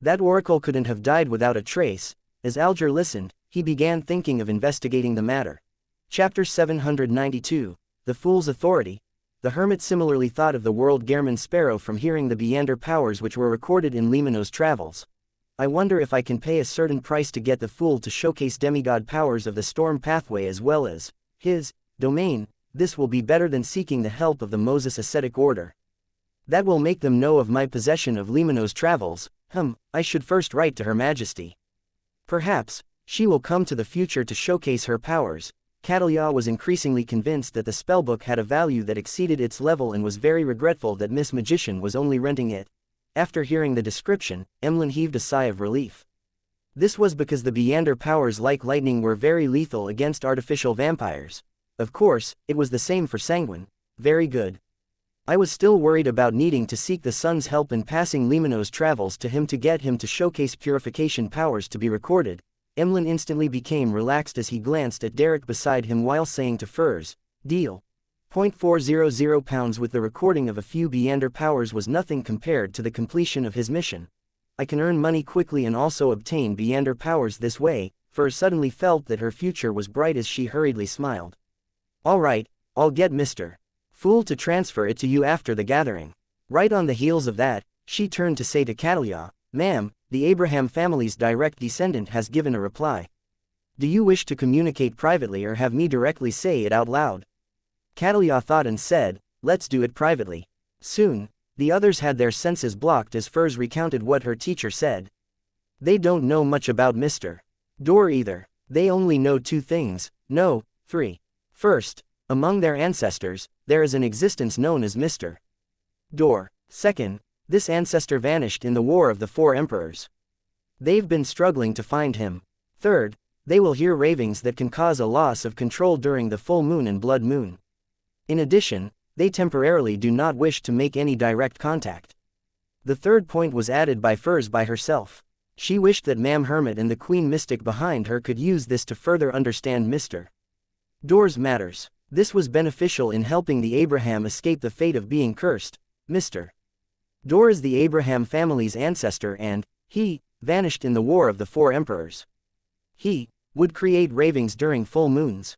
That oracle couldn't have died without a trace. As Alger listened, he began thinking of investigating the matter. Chapter 792, The Fool's Authority. The hermit similarly thought of the world Gehrman Sparrow from hearing the Beander powers which were recorded in Limino's travels. I wonder if I can pay a certain price to get the fool to showcase demigod powers of the storm pathway as well as his domain. This will be better than seeking the help of the Moses ascetic order. That will make them know of my possession of Limino's travels. I should first write to Her Majesty. Perhaps she will come to the future to showcase her powers. Catalia was increasingly convinced that the spellbook had a value that exceeded its level and was very regretful that Miss Magician was only renting it. After hearing the description, Emlyn heaved a sigh of relief. This was because the Beander powers like lightning were very lethal against artificial vampires. Of course, it was the same for Sanguine. Very good. I was still worried about needing to seek the sun's help in passing Limino's travels to him to get him to showcase purification powers to be recorded. Emlyn instantly became relaxed as he glanced at Derek beside him while saying to Furs, "Deal. £400 with the recording of a few Beander powers was nothing compared to the completion of his mission. I can earn money quickly and also obtain Beander powers this way." Furs suddenly felt that her future was bright as she hurriedly smiled. "All right, I'll get Mr. Fool to transfer it to you after the gathering." Right on the heels of that, she turned to say to Catalia, "Ma'am, the Abraham family's direct descendant has given a reply. Do you wish to communicate privately or have me directly say it out loud?" Catalia thought and said, "Let's do it privately." Soon, the others had their senses blocked as Furs recounted what her teacher said. They don't know much about Mr. Door either. They only know 2 things, no, 3. First, among their ancestors, there is an existence known as Mr. Door. Second, this ancestor vanished in the War of the 4 Emperors. They've been struggling to find him. Third, they will hear ravings that can cause a loss of control during the full moon and blood moon. In addition, they temporarily do not wish to make any direct contact. The third point was added by Furs by herself. She wished that Ma'am Hermit and the Queen Mystic behind her could use this to further understand Mr. Door's matters. This was beneficial in helping the Abraham escape the fate of being cursed. Mr. Door is the Abraham family's ancestor and he vanished in the War of the 4 Emperors. He would create ravings during full moons.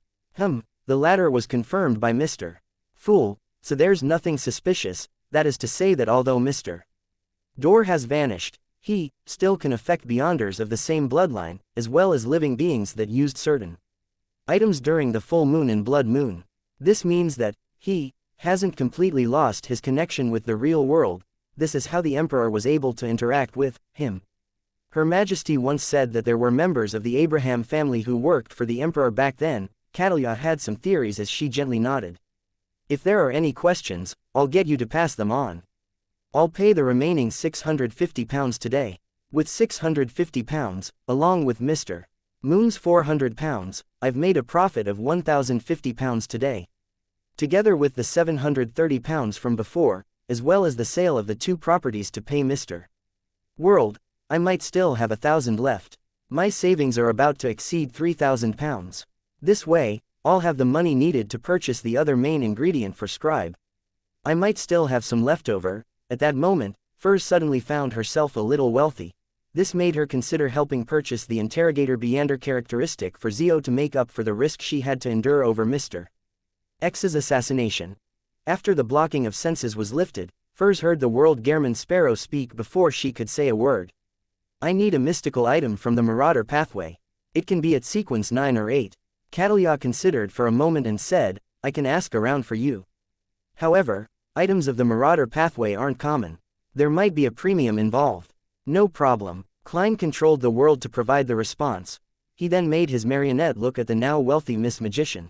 The latter was confirmed by Mr. Fool, so there's nothing suspicious. That is to say that although Mr. Door has vanished, he still can affect Beyonders of the same bloodline, as well as living beings that used certain items during the full moon and blood moon. This means that he hasn't completely lost his connection with the real world. This is how the Emperor was able to interact with him. Her Majesty once said that there were members of the Abraham family who worked for the Emperor back then. Catalia had some theories as she gently nodded. "If there are any questions, I'll get you to pass them on. I'll pay the remaining £650 today." With £650, along with Mr. Moon's £400, I've made a profit of £1,050 today. Together with the £730 from before, as well as the sale of the 2 properties to pay Mr. World, I might still have 1,000 left. My savings are about to exceed £3,000. This way, I'll have the money needed to purchase the other main ingredient for Scribe. I might still have some left over. At that moment, Furs suddenly found herself a little wealthy. This made her consider helping purchase the Interrogator Beander characteristic for Zio to make up for the risk she had to endure over Mr. X's assassination. After the blocking of senses was lifted, Furs heard the world Gehrman Sparrow speak before she could say a word. "I need a mystical item from the Marauder pathway. It can be at sequence 9 or 8. Catalia considered for a moment and said, "I can ask around for you." However, items of the Marauder pathway aren't common. There might be a premium involved. No problem. Klein controlled the world to provide the response. He then made his marionette look at the now wealthy Miss Magician.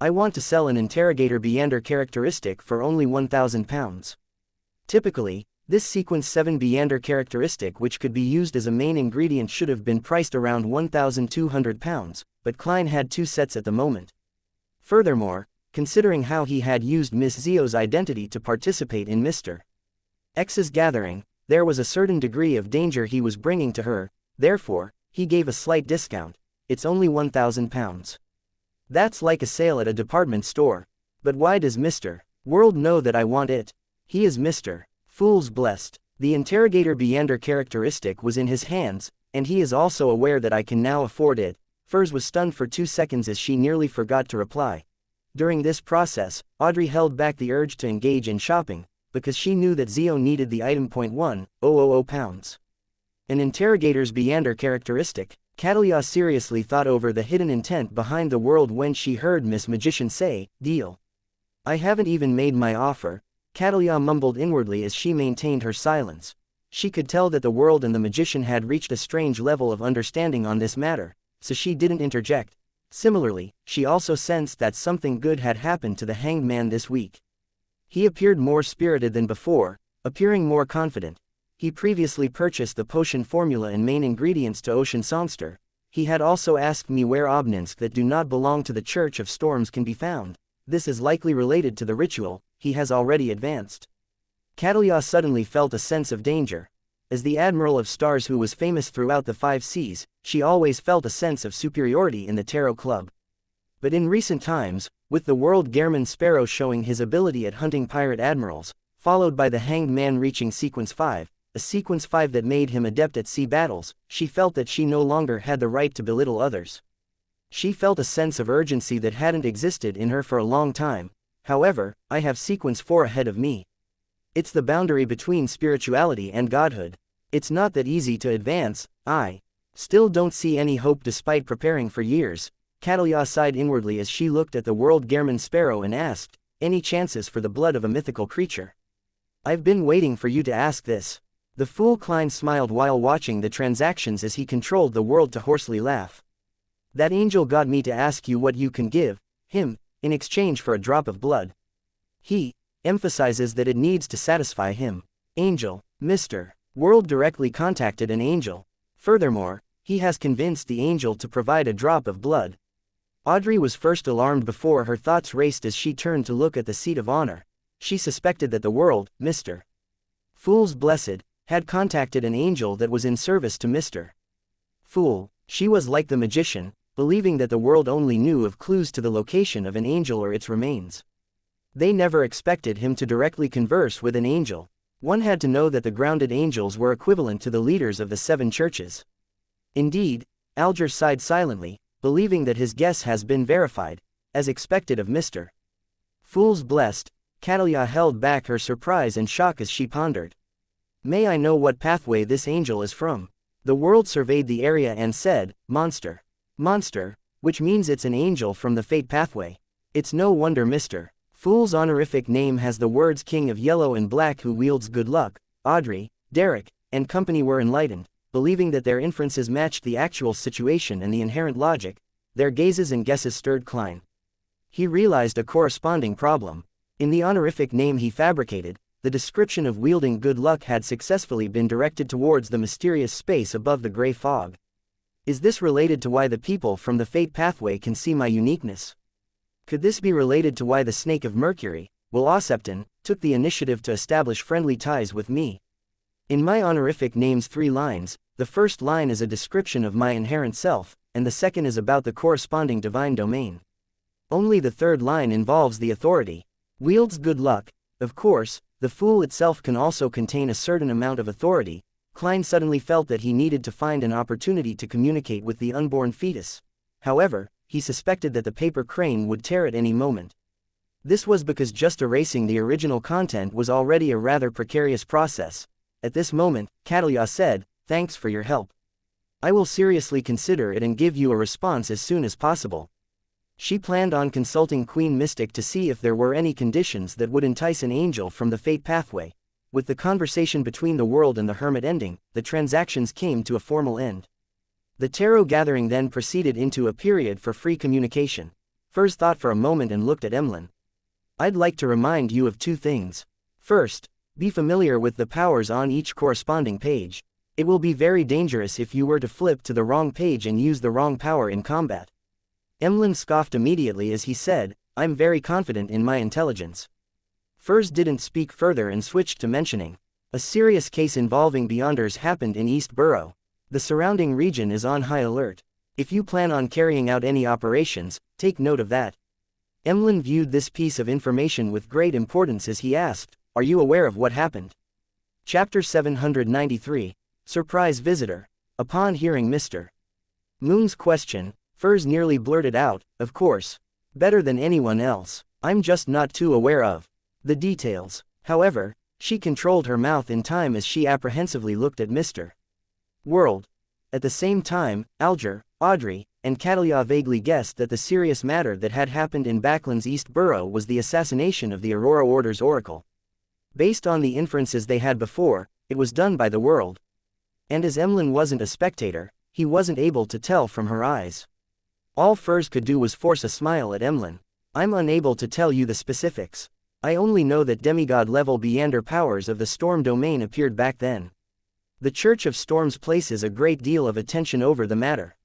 I want to sell an interrogator Beander characteristic for only £1,000. Typically, this sequence 7 Beander characteristic which could be used as a main ingredient should have been priced around £1,200, but Klein had 2 sets at the moment. Furthermore, considering how he had used Miss Zio's identity to participate in Mr. X's gathering, there was a certain degree of danger he was bringing to her, therefore, he gave a slight discount. It's only £1,000. That's like a sale at a department store. But why does Mr. World know that I want it? He is Mr. Fool's blessed. The interrogator Beander characteristic was in his hands, and he is also aware that I can now afford it. Furs was stunned for 2 seconds as she nearly forgot to reply. During this process, Audrey held back the urge to engage in shopping, because she knew that Zio needed the item £1,000. An interrogator's Beander characteristic. Catalia seriously thought over the hidden intent behind the world when she heard Miss Magician say, "Deal." I haven't even made my offer, Catalia mumbled inwardly as she maintained her silence. She could tell that the world and the magician had reached a strange level of understanding on this matter, so she didn't interject. Similarly, she also sensed that something good had happened to the hanged man this week. He appeared more spirited than before, appearing more confident. He previously purchased the potion formula and main ingredients to Ocean Songster. He had also asked me where Obninsk that do not belong to the Church of Storms can be found. This is likely related to the ritual. He has already advanced. Catalia suddenly felt a sense of danger. As the Admiral of Stars who was famous throughout the 5 seas, she always felt a sense of superiority in the Tarot Club. But in recent times, with the world Gehrman Sparrow showing his ability at hunting pirate admirals, followed by the Hanged Man reaching Sequence 5, a Sequence 5 that made him adept at sea battles, she felt that she no longer had the right to belittle others. She felt a sense of urgency that hadn't existed in her for a long time. However, I have Sequence 4 ahead of me. It's the boundary between spirituality and godhood. It's not that easy to advance. I still don't see any hope despite preparing for years. Catalia sighed inwardly as she looked at the world Gehrman Sparrow and asked, any chances for the blood of a mythical creature? I've been waiting for you to ask this. The fool Klein smiled while watching the transactions as he controlled the world to hoarsely laugh. That angel got me to ask you what you can give him in exchange for a drop of blood. He emphasizes that it needs to satisfy him. Angel, Mr. World directly contacted an angel. Furthermore, he has convinced the angel to provide a drop of blood. Audrey was first alarmed before her thoughts raced as she turned to look at the seat of honor. She suspected that the world, Mr. Fool's Blessed, had contacted an angel that was in service to Mr. Fool. She was like the magician, believing that the world only knew of clues to the location of an angel or its remains. They never expected him to directly converse with an angel. One had to know that the grounded angels were equivalent to the leaders of the 7 churches. Indeed, Alger sighed silently, believing that his guess has been verified, as expected of Mr. Fool's Blessed. Catalia held back her surprise and shock as she pondered. May I know what pathway this angel is from? The world surveyed the area and said, monster. Monster, which means it's an angel from the fate pathway. It's no wonder Mr. Fool's honorific name has the words King of Yellow and Black who wields good luck. Audrey, Derek, and company were enlightened, believing that their inferences matched the actual situation and the inherent logic. Their gazes and guesses stirred Klein. He realized a corresponding problem. In the honorific name he fabricated, the description of wielding good luck had successfully been directed towards the mysterious space above the gray fog. Is this related to why the people from the fate pathway can see my uniqueness? Could this be related to why the Snake of Mercury, Will Osepton, took the initiative to establish friendly ties with me? In my honorific name's 3 lines, the first line is a description of my inherent self, and the second is about the corresponding divine domain. Only the third line involves the authority. Wields good luck. Of course, the Fool itself can also contain a certain amount of authority. Klein suddenly felt that he needed to find an opportunity to communicate with the unborn fetus. However, he suspected that the paper crane would tear at any moment. This was because just erasing the original content was already a rather precarious process. At this moment, Catalia said, thanks for your help. I will seriously consider it and give you a response as soon as possible. She planned on consulting Queen Mystic to see if there were any conditions that would entice an angel from the fate pathway. with the conversation between the world and the hermit ending, the transactions came to a formal end. The tarot gathering then proceeded into a period for free communication. Furs thought for a moment and looked at Emlyn. I'd like to remind you of two things. First, be familiar with the powers on each corresponding page. It will be very dangerous if you were to flip to the wrong page and use the wrong power in combat. Emlyn scoffed immediately as he said, I'm very confident in my intelligence. Furs didn't speak further and switched to mentioning. A serious case involving Beyonders happened in East Borough. The surrounding region is on high alert. If you plan on carrying out any operations, take note of that. Emlyn viewed this piece of information with great importance as he asked, are you aware of what happened? Chapter 793, Surprise Visitor. Upon hearing Mr. Moon's question, Furs nearly blurted out, of course. Better than anyone else. I'm just not too aware of the details. However, she controlled her mouth in time as she apprehensively looked at Mr. World. At the same time, Alger, Audrey, and Catalia vaguely guessed that the serious matter that had happened in Backland's East Borough was the assassination of the Aurora Order's oracle. Based on the inferences they had before, it was done by the world. And as Emlyn wasn't a spectator, he wasn't able to tell from her eyes. All Furs could do was force a smile at Emlyn. I'm unable to tell you the specifics. I only know that demigod-level Beander powers of the Storm domain appeared back then. The Church of Storms places a great deal of attention over the matter.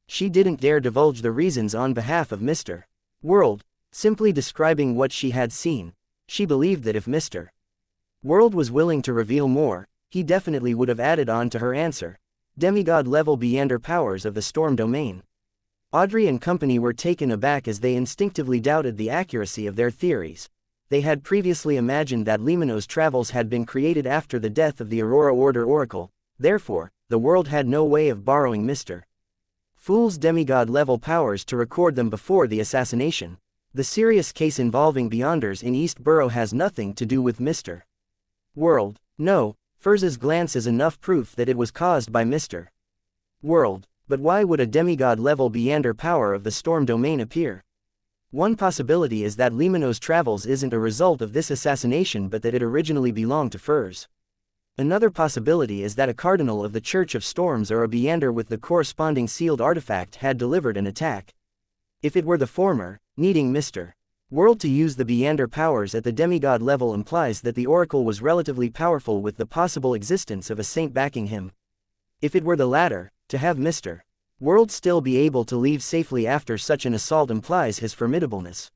She didn't dare divulge the reasons on behalf of Mr. World, simply describing what she had seen. She believed that if Mr. World was willing to reveal more, he definitely would have added on to her answer. Demigod-level Beander powers of the Storm domain. Audrey and company were taken aback as they instinctively doubted the accuracy of their theories. They had previously imagined that Limino's travels had been created after the death of the Aurora Order Oracle, therefore, the world had no way of borrowing Mr. Fool's demigod-level powers to record them before the assassination. The serious case involving Beyonders in East Borough has nothing to do with Mr. World. No, Furs's glance is enough proof that it was caused by Mr. World. But why would a demigod-level Beander power of the Storm domain appear? One possibility is that Limino's travels isn't a result of this assassination but that it originally belonged to Furs. Another possibility is that a cardinal of the Church of Storms or a Beander with the corresponding sealed artifact had delivered an attack. If it were the former, needing Mr. World to use the Beander powers at the demigod level implies that the oracle was relatively powerful with the possible existence of a saint backing him. If it were the latter, to have Mr. World still be able to leave safely after such an assault implies his formidableness.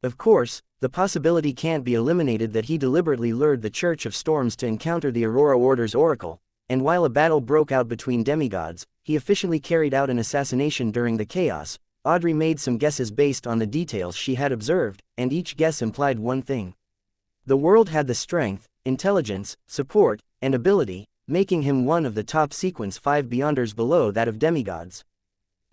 Of course, the possibility can't be eliminated that he deliberately lured the Church of Storms to encounter the Aurora Order's oracle, and while a battle broke out between demigods, he efficiently carried out an assassination during the chaos. Audrey made some guesses based on the details she had observed, and each guess implied one thing. The world had the strength, intelligence, support, and ability, making him one of the top sequence 5 Beyonders below that of demigods.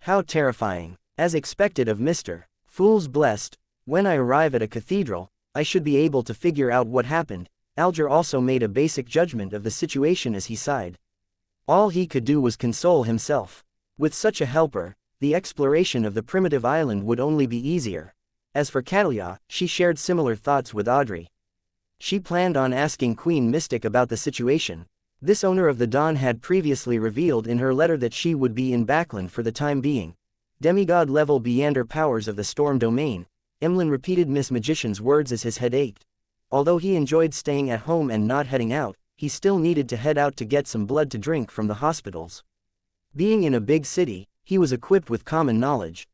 How terrifying. As expected of Mr. Fool's blessed, when I arrive at a cathedral, I should be able to figure out what happened. Alger also made a basic judgment of the situation as he sighed. All he could do was console himself. With such a helper, the exploration of the primitive island would only be easier. As for Catalia, she shared similar thoughts with Audrey. She planned on asking Queen Mystic about the situation. This owner of the Dawn had previously revealed in her letter that she would be in Backland for the time being. Demigod-level Beander powers of the Storm domain. Emlyn repeated Miss Magician's words as his head ached. Although he enjoyed staying at home and not heading out, he still needed to head out to get some blood to drink from the hospitals. Being in a big city, he was equipped with common knowledge.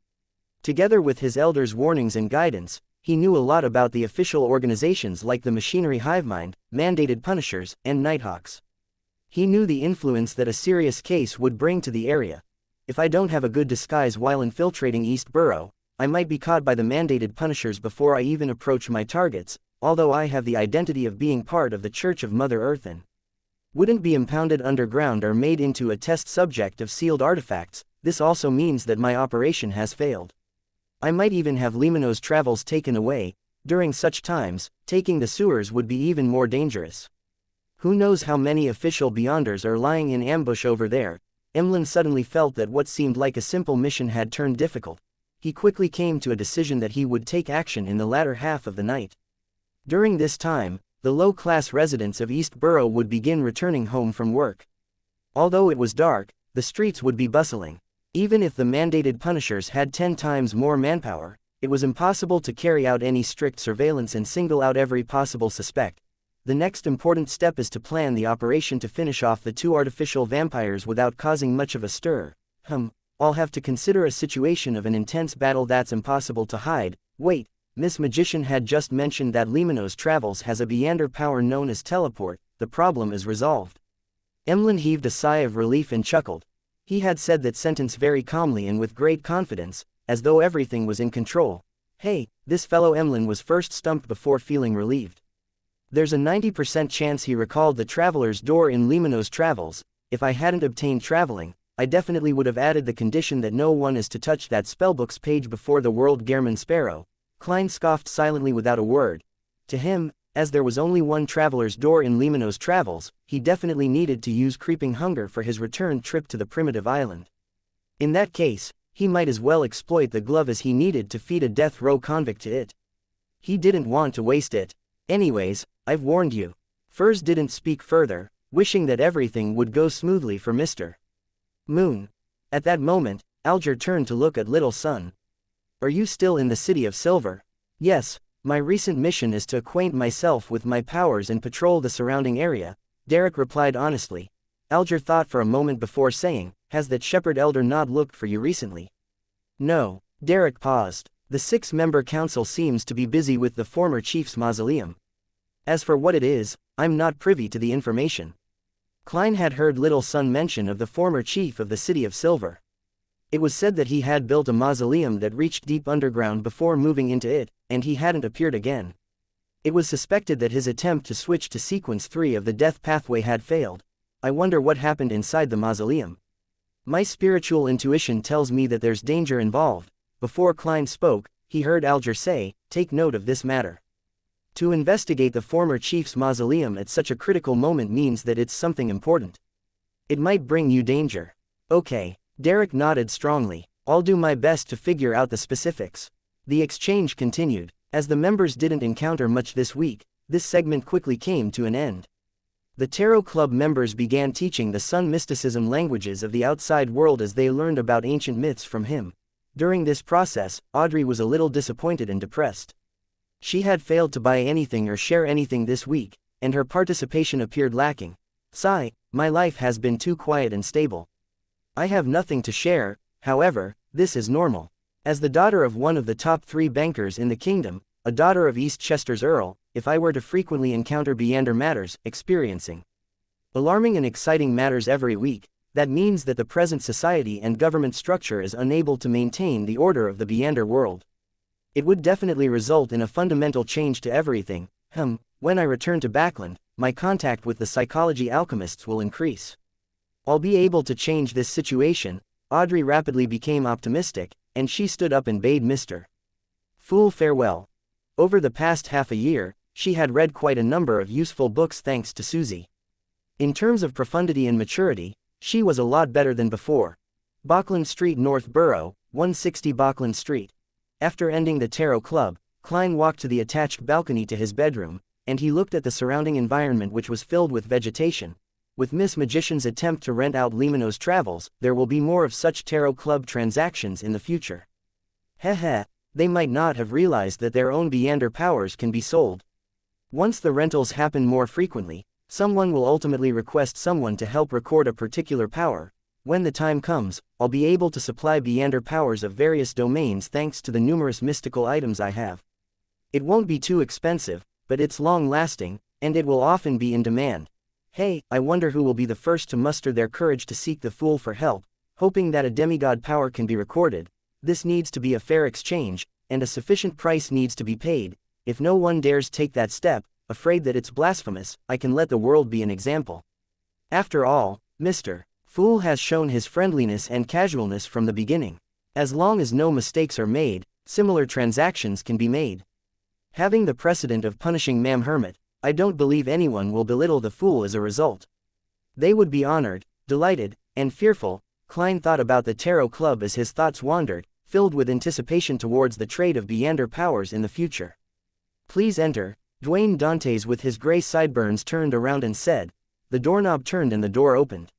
Together with his elders' warnings and guidance, he knew a lot about the official organizations like the Machinery Hivemind, Mandated Punishers, and Nighthawks. He knew the influence that a serious case would bring to the area. If I don't have a good disguise while infiltrating East Borough, I might be caught by the Mandated Punishers before I even approach my targets, although I have the identity of being part of the Church of Mother Earth and wouldn't be impounded underground or made into a test subject of sealed artifacts. This also means that my operation has failed. I might even have Limino's travels taken away. During such times, taking the sewers would be even more dangerous. Who knows how many official Beyonders are lying in ambush over there? Emlyn suddenly felt that what seemed like a simple mission had turned difficult. He quickly came to a decision that he would take action in the latter half of the night. During this time, the low-class residents of East Borough would begin returning home from work. Although it was dark, the streets would be bustling. Even if the mandated punishers had 10 times more manpower, it was impossible to carry out any strict surveillance and single out every possible suspect. The next important step is to plan the operation to finish off the 2 artificial vampires without causing much of a stir. I'll have to consider a situation of an intense battle that's impossible to hide. Wait, Miss Magician had just mentioned that Lemnos Travels has a Beander power known as teleport. The problem is resolved. Emlyn heaved a sigh of relief and chuckled. He had said that sentence very calmly and with great confidence, as though everything was in control. Hey, this fellow Emlyn was first stumped before feeling relieved. There's a 90% chance he recalled the traveler's door in Lemnos Travels. If I hadn't obtained traveling, I definitely would have added the condition that no one is to touch that spellbook's page before the world Gehrman Sparrow. Klein scoffed silently without a word. To him, as there was only one traveler's door in Lemnos Travels, he definitely needed to use creeping hunger for his return trip to the primitive island. In that case, he might as well exploit the glove as he needed to feed a death row convict to it. He didn't want to waste it. Anyways, I've warned you. Furs didn't speak further, wishing that everything would go smoothly for Mr. Moon. At that moment, Alger turned to look at Little Sun. Are you still in the City of Silver? Yes, my recent mission is to acquaint myself with my powers and patrol the surrounding area, Derek replied honestly. Alger thought for a moment before saying, has that shepherd elder not looked for you recently? No, Derek paused. The 6-member council seems to be busy with the former chief's mausoleum. As for what it is, I'm not privy to the information. Klein had heard Little Sun mention of the former chief of the City of Silver. It was said that he had built a mausoleum that reached deep underground before moving into it, and he hadn't appeared again. It was suspected that his attempt to switch to sequence 3 of the death pathway had failed. I wonder what happened inside the mausoleum. My spiritual intuition tells me that there's danger involved. Before Klein spoke, he heard Alger say, take note of this matter. To investigate the former chief's mausoleum at such a critical moment means that it's something important. It might bring you danger. Okay, Derek nodded strongly. I'll do my best to figure out the specifics. The exchange continued. As the members didn't encounter much this week, this segment quickly came to an end. The Tarot Club members began teaching the Sun mysticism languages of the outside world as they learned about ancient myths from him. During this process, Audrey was a little disappointed and depressed. She had failed to buy anything or share anything this week, and her participation appeared lacking. Sigh, my life has been too quiet and stable. I have nothing to share, however, this is normal. As the daughter of one of the top 3 bankers in the kingdom, a daughter of Eastchester's Earl, if I were to frequently encounter Beander matters, experiencing alarming and exciting matters every week, that means that the present society and government structure is unable to maintain the order of the Beander world. It would definitely result in a fundamental change to everything. When I return to Backland, my contact with the psychology alchemists will increase. I'll be able to change this situation. Audrey rapidly became optimistic, and she stood up and bade Mr. Fool farewell. Over the past half a year, she had read quite a number of useful books thanks to Susie. In terms of profundity and maturity, she was a lot better than before. Bachland Street, North Borough, 160 Bachland Street. After ending the Tarot Club, Klein walked to the attached balcony to his bedroom, and he looked at the surrounding environment which was filled with vegetation. With Miss Magician's attempt to rent out Lemnos Travels, there will be more of such Tarot Club transactions in the future. They might not have realized that their own Beander powers can be sold. Once the rentals happen more frequently, someone will ultimately request someone to help record a particular power. When the time comes, I'll be able to supply Beander powers of various domains thanks to the numerous mystical items I have. It won't be too expensive, but it's long-lasting, and it will often be in demand. Hey, I wonder who will be the first to muster their courage to seek the Fool for help, hoping that a demigod power can be recorded. This needs to be a fair exchange, and a sufficient price needs to be paid. If no one dares take that step, afraid that it's blasphemous, I can let the world be an example. After all, Mr. Fool has shown his friendliness and casualness from the beginning. As long as no mistakes are made, similar transactions can be made. Having the precedent of punishing Ma'am Hermit, I don't believe anyone will belittle the Fool as a result. They would be honored, delighted, and fearful. Klein thought about the Tarot Club as his thoughts wandered, filled with anticipation towards the trade of Beander powers in the future. Please enter. Dwayne Dantes with his gray sideburns turned around and said. The doorknob turned and the door opened.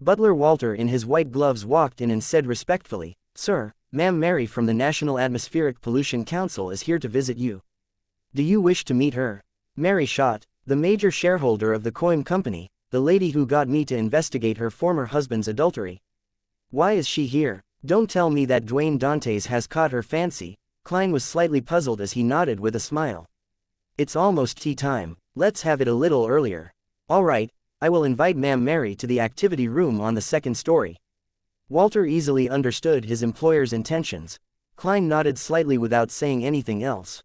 Butler Walter in his white gloves walked in and said respectfully, Sir, Ma'am Mary from the National Atmospheric Pollution Council is here to visit you. Do you wish to meet her? Mary Schott, the major shareholder of the Coim Company, the lady who got me to investigate her former husband's adultery. Why is she here? Don't tell me that Dwayne Dantes has caught her fancy. Klein was slightly puzzled as he nodded with a smile. It's almost tea time. Let's have it a little earlier. All right, I will invite Ma'am Mary to the activity room on the second story. Walter easily understood his employer's intentions. Klein nodded slightly without saying anything else.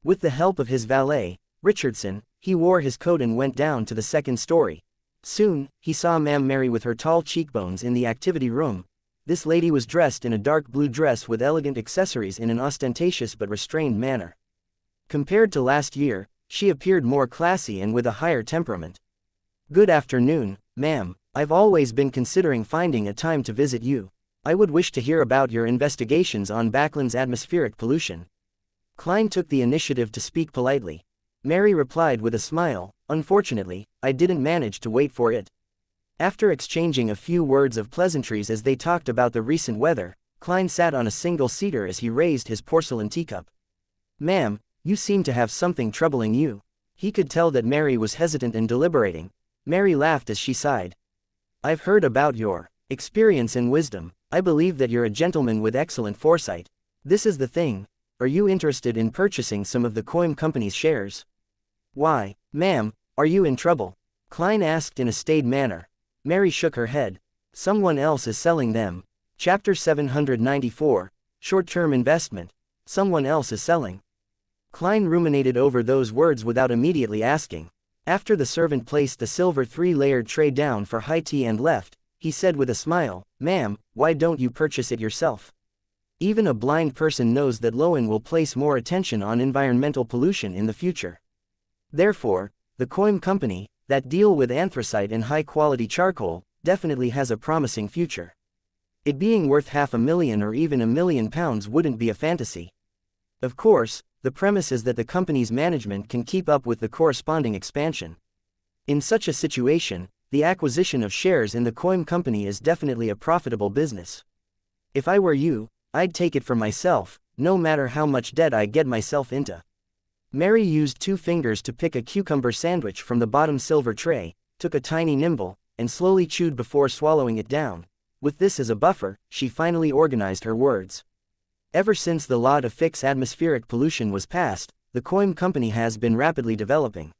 With the help of his valet, Richardson, he wore his coat and went down to the second story. Soon, he saw Ma'am Mary with her tall cheekbones in the activity room. This lady was dressed in a dark blue dress with elegant accessories in an ostentatious but restrained manner. Compared to last year, she appeared more classy and with a higher temperament. Good afternoon, ma'am. I've always been considering finding a time to visit you. I would wish to hear about your investigations on Backland's atmospheric pollution. Klein took the initiative to speak politely. Mary replied with a smile, Unfortunately, I didn't manage to wait for it. After exchanging a few words of pleasantries as they talked about the recent weather, Klein sat on a single-seater as he raised his porcelain teacup. Ma'am, you seem to have something troubling you. He could tell that Mary was hesitant and deliberating. Mary laughed as she sighed. I've heard about your experience and wisdom. I believe that you're a gentleman with excellent foresight. This is the thing. Are you interested in purchasing some of the Coim Company's shares? Why, ma'am, are you in trouble? Klein asked in a staid manner. Mary shook her head. Someone else is selling them. Chapter 794, Short-Term Investment. Someone else is selling. Klein ruminated over those words without immediately asking. After the servant placed the silver 3-layered tray down for high tea and left, he said with a smile, Ma'am, why don't you purchase it yourself? Even a blind person knows that Lowen will place more attention on environmental pollution in the future. Therefore, the Coim Company, that deal with anthracite and high-quality charcoal, definitely has a promising future. It being worth $500,000 or even £1 million wouldn't be a fantasy. Of course, the premise is that the company's management can keep up with the corresponding expansion. In such a situation, the acquisition of shares in the Coim Company is definitely a profitable business. If I were you, I'd take it for myself, no matter how much debt I get myself into. Mary used 2 fingers to pick a cucumber sandwich from the bottom silver tray, took a tiny nibble, and slowly chewed before swallowing it down. With this as a buffer, she finally organized her words. Ever since the law to fix atmospheric pollution was passed, the Coim Company has been rapidly developing.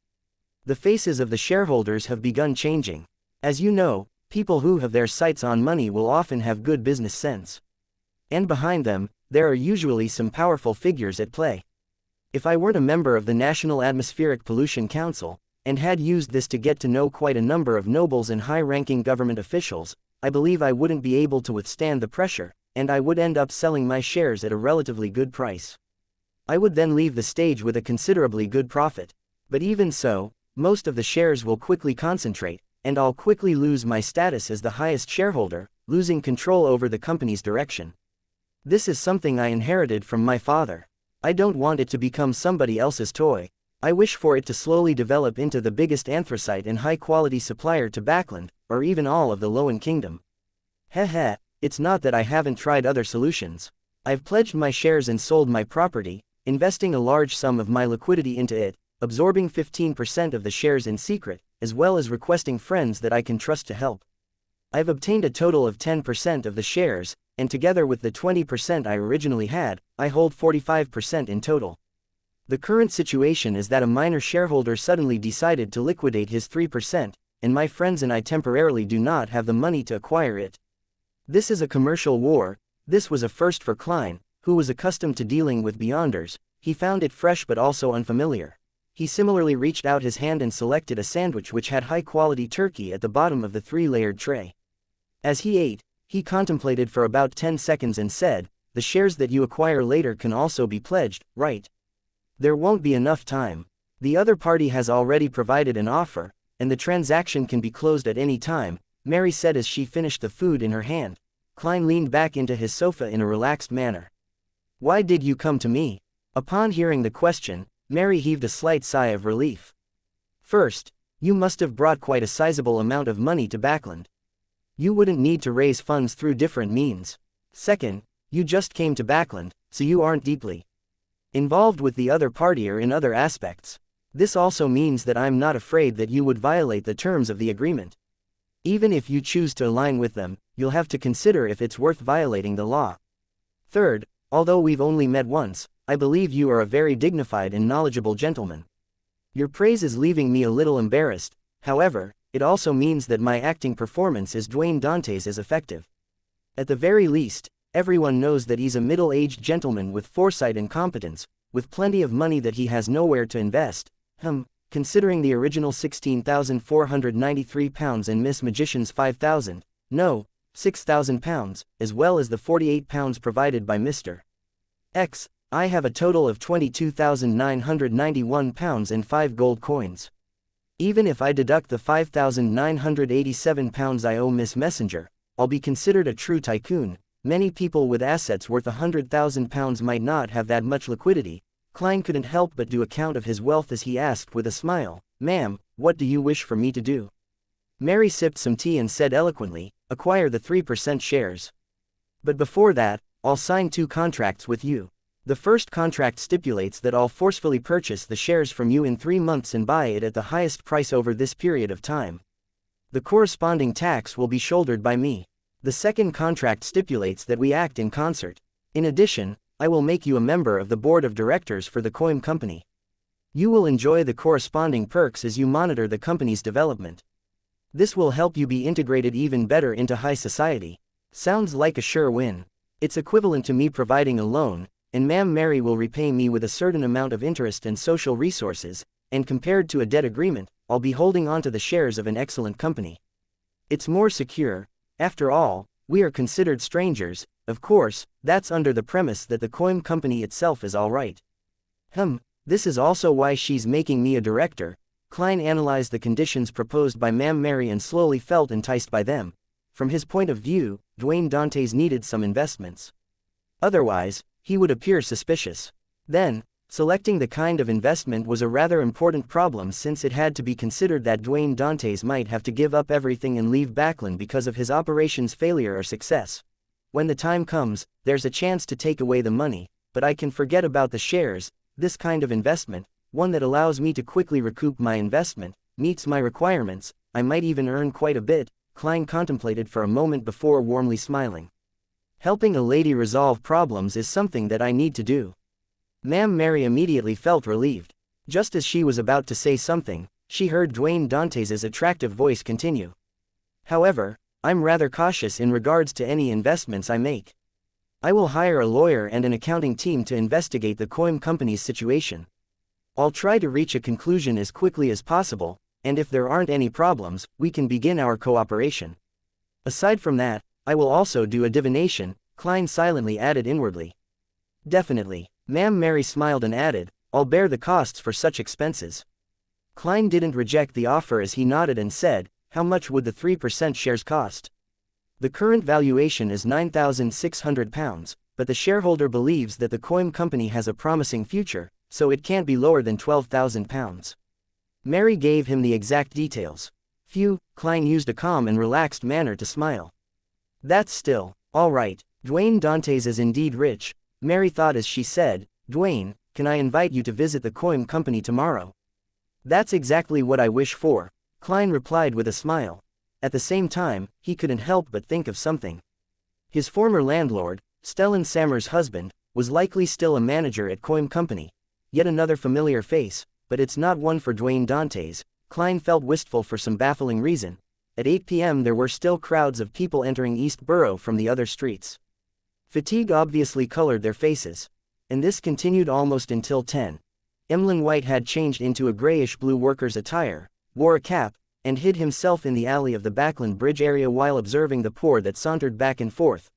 The faces of the shareholders have begun changing. As you know, people who have their sights on money will often have good business sense. And behind them, there are usually some powerful figures at play. If I weren't a member of the National Atmospheric Pollution Council, and had used this to get to know quite a number of nobles and high-ranking government officials, I believe I wouldn't be able to withstand the pressure, and I would end up selling my shares at a relatively good price. I would then leave the stage with a considerably good profit. But even so, most of the shares will quickly concentrate, and I'll quickly lose my status as the highest shareholder, losing control over the company's direction. This is something I inherited from my father. I don't want it to become somebody else's toy. I wish for it to slowly develop into the biggest anthracite and high-quality supplier to Backland, or even all of the Lowen Kingdom. Heh, it's not that I haven't tried other solutions. I've pledged my shares and sold my property, investing a large sum of my liquidity into it, absorbing 15% of the shares in secret, as well as requesting friends that I can trust to help. I've obtained a total of 10% of the shares, and together with the 20% I originally had, I hold 45% in total. The current situation is that a minor shareholder suddenly decided to liquidate his 3%, and my friends and I temporarily do not have the money to acquire it. This is a commercial war. This was a first for Klein, who was accustomed to dealing with beyonders. He found it fresh but also unfamiliar. He similarly reached out his hand and selected a sandwich which had high-quality turkey at the bottom of the 3-layered tray. As he ate, he contemplated for about 10 seconds and said, The shares that you acquire later can also be pledged, right? There won't be enough time. The other party has already provided an offer, and the transaction can be closed at any time, Mary said as she finished the food in her hand. Klein leaned back into his sofa in a relaxed manner. Why did you come to me? Upon hearing the question, Mary heaved a slight sigh of relief. First, you must have brought quite a sizable amount of money to Backland. You wouldn't need to raise funds through different means. Second, you just came to Backland, so you aren't deeply involved with the other party or in other aspects. This also means that I'm not afraid that you would violate the terms of the agreement. Even if you choose to align with them, you'll have to consider if it's worth violating the law. Third, although we've only met once, I believe you are a very dignified and knowledgeable gentleman. Your praise is leaving me a little embarrassed, however, it also means that my acting performance as Dwayne Dantes is effective. At the very least, everyone knows that he's a middle-aged gentleman with foresight and competence, with plenty of money that he has nowhere to invest. Considering the original £16,493 and Miss Magician's £6,000, as well as the £48 provided by Mr. X, I have a total of £22,991 and 5 gold coins. Even if I deduct the £5,987 I owe Miss Messenger, I'll be considered a true tycoon. Many people with assets worth £100,000 might not have that much liquidity. Klein couldn't help but do account of his wealth as he asked with a smile, "Ma'am, what do you wish for me to do?" Mary sipped some tea and said eloquently, "Acquire the 3% shares. But before that, I'll sign 2 contracts with you. The first contract stipulates that I'll forcefully purchase the shares from you in 3 months and buy it at the highest price over this period of time. The corresponding tax will be shouldered by me. The second contract stipulates that we act in concert. In addition, I will make you a member of the board of directors for the Coim Company. You will enjoy the corresponding perks as you monitor the company's development. This will help you be integrated even better into high society. Sounds like a sure win. It's equivalent to me providing a loan, and Ma'am Mary will repay me with a certain amount of interest and social resources, and compared to a debt agreement, I'll be holding on to the shares of an excellent company. It's more secure. After all, we are considered strangers. Of course, that's under the premise that the Coim Company itself is all right. This is also why she's making me a director." Klein analyzed the conditions proposed by Ma'am Mary and slowly felt enticed by them. From his point of view, Dwayne Dantes needed some investments. Otherwise, he would appear suspicious. Then, selecting the kind of investment was a rather important problem since it had to be considered that Dwayne Dantes might have to give up everything and leave Backland because of his operation's failure or success. When the time comes, there's a chance to take away the money, but I can forget about the shares. This kind of investment, one that allows me to quickly recoup my investment, meets my requirements. I might even earn quite a bit. Klein contemplated for a moment before warmly smiling. Helping a lady resolve problems is something that I need to do. Ma'am Mary immediately felt relieved. Just as she was about to say something, she heard Dwayne Dantes's attractive voice continue. However, I'm rather cautious in regards to any investments I make. I will hire a lawyer and an accounting team to investigate the Coim Company's situation. I'll try to reach a conclusion as quickly as possible, and if there aren't any problems, we can begin our cooperation. Aside from that, I will also do a divination," Klein silently added inwardly. "Definitely." Ma'am Mary smiled and added, "I'll bear the costs for such expenses." Klein didn't reject the offer as he nodded and said, "How much would the 3% shares cost?" "The current valuation is £9,600, but the shareholder believes that the Coim Company has a promising future, so it can't be lower than £12,000. Mary gave him the exact details. "Phew," Klein used a calm and relaxed manner to smile. "That's still all right. Dwayne Dantes is indeed rich," Mary thought as she said, "Dwayne, can I invite you to visit the Coim Company tomorrow?" "That's exactly what I wish for," Klein replied with a smile. At the same time, he couldn't help but think of something. His former landlord, Stellan Sammer's husband, was likely still a manager at Coim Company. Yet another familiar face, but it's not one for Dwayne Dantes. Klein felt wistful for some baffling reason. At 8 p.m. there were still crowds of people entering East Borough from the other streets. Fatigue obviously colored their faces. And this continued almost until 10. Emlyn White had changed into a grayish-blue worker's attire, wore a cap, and hid himself in the alley of the Backland Bridge area while observing the poor that sauntered back and forth.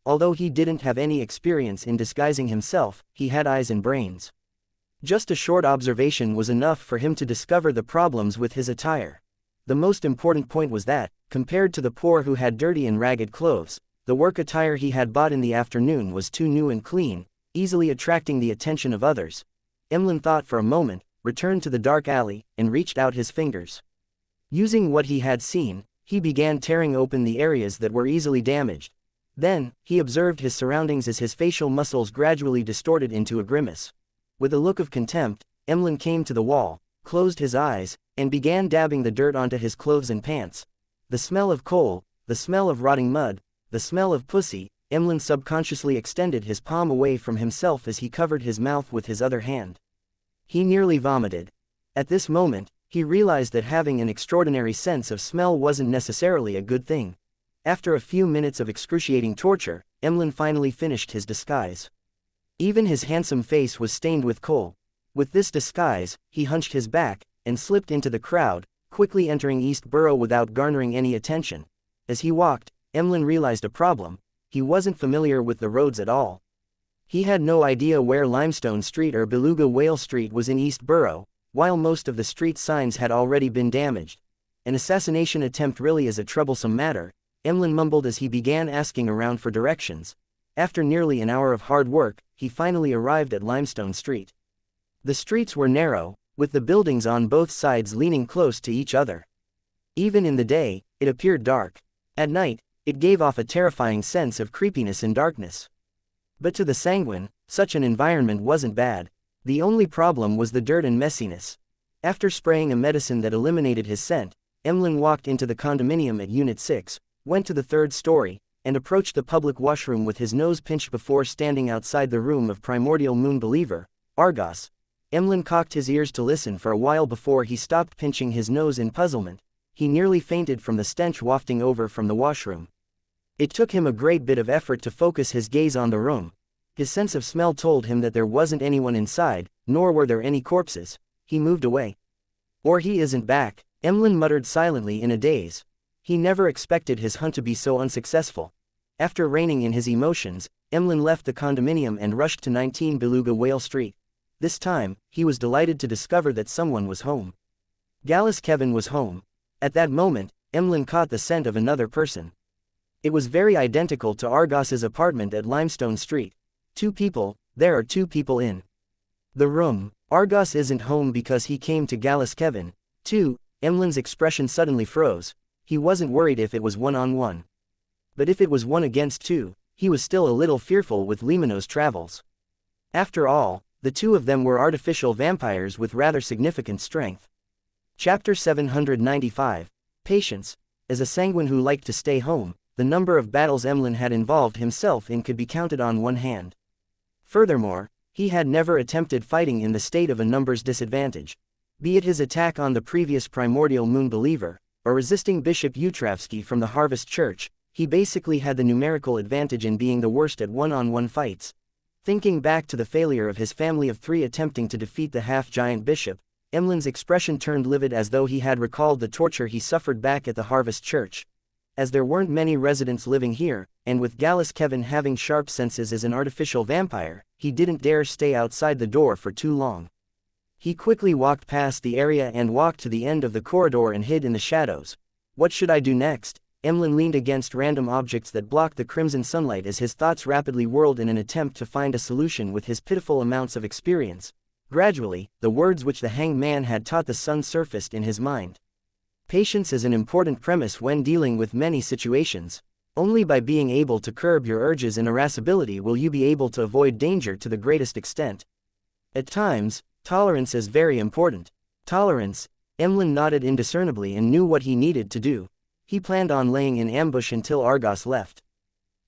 Although he didn't have any experience in disguising himself, he had eyes and brains. Just a short observation was enough for him to discover the problems with his attire. The most important point was that, compared to the poor who had dirty and ragged clothes, the work attire he had bought in the afternoon was too new and clean, easily attracting the attention of others. Emlyn thought for a moment, returned to the dark alley, and reached out his fingers. Using what he had seen, he began tearing open the areas that were easily damaged. Then, he observed his surroundings as his facial muscles gradually distorted into a grimace. With a look of contempt, Emlyn came to the wall, closed his eyes, and began dabbing the dirt onto his clothes and pants. The smell of coal, the smell of rotting mud, the smell of pussy. Emlyn subconsciously extended his palm away from himself as he covered his mouth with his other hand. He nearly vomited. At this moment, he realized that having an extraordinary sense of smell wasn't necessarily a good thing. After a few minutes of excruciating torture, Emlyn finally finished his disguise. Even his handsome face was stained with coal. With this disguise, he hunched his back, and slipped into the crowd, quickly entering East Borough without garnering any attention. As he walked, Emlyn realized a problem. He wasn't familiar with the roads at all. He had no idea where Limestone Street or Beluga Whale Street was in East Borough, while most of the street signs had already been damaged. An assassination attempt really is a troublesome matter, Emlyn mumbled as he began asking around for directions. After nearly an hour of hard work, he finally arrived at Limestone Street. The streets were narrow, with the buildings on both sides leaning close to each other. Even in the day, it appeared dark. At night, it gave off a terrifying sense of creepiness and darkness. But to the sanguine, such an environment wasn't bad. The only problem was the dirt and messiness. After spraying a medicine that eliminated his scent, Emlyn walked into the condominium at Unit 6, went to the third story, and approached the public washroom with his nose pinched before standing outside the room of primordial moon believer, Argos. Emlyn cocked his ears to listen for a while before he stopped pinching his nose in puzzlement. He nearly fainted from the stench wafting over from the washroom. It took him a great bit of effort to focus his gaze on the room. His sense of smell told him that there wasn't anyone inside, nor were there any corpses. He moved away. Or he isn't back, Emlyn muttered silently in a daze. He never expected his hunt to be so unsuccessful. After reining in his emotions, Emlyn left the condominium and rushed to 19 Beluga Whale Street. This time, he was delighted to discover that someone was home. Gallus Kevin was home. At that moment, Emlyn caught the scent of another person. It was very identical to Argos's apartment at Limestone Street. There are two people in the room. Argos isn't home because he came to Gallus Kevin. 2. Emlyn's expression suddenly froze. He wasn't worried if it was one-on-one. But if it was 1 against 2, he was still a little fearful with Limino's travels. After all, the two of them were artificial vampires with rather significant strength. Chapter 795. Patience. As a sanguine who liked to stay home, the number of battles Emlyn had involved himself in could be counted on one hand. Furthermore, he had never attempted fighting in the state of a numbers disadvantage. Be it his attack on the previous primordial moon believer, or resisting Bishop Utravsky from the Harvest Church, he basically had the numerical advantage in being the worst at one-on-one fights. Thinking back to the failure of his family of 3 attempting to defeat the half-giant bishop, Emlyn's expression turned livid as though he had recalled the torture he suffered back at the Harvest Church. As there weren't many residents living here, and with Gallus Kevin having sharp senses as an artificial vampire, he didn't dare stay outside the door for too long. He quickly walked past the area and walked to the end of the corridor and hid in the shadows. What should I do next? Emlyn leaned against random objects that blocked the crimson sunlight as his thoughts rapidly whirled in an attempt to find a solution with his pitiful amounts of experience. Gradually, the words which the hanged man had taught the son surfaced in his mind. Patience is an important premise when dealing with many situations. Only by being able to curb your urges and irascibility will you be able to avoid danger to the greatest extent. At times, tolerance is very important. Tolerance. Emlyn nodded indiscernibly and knew what he needed to do. He planned on laying in ambush until Argos left.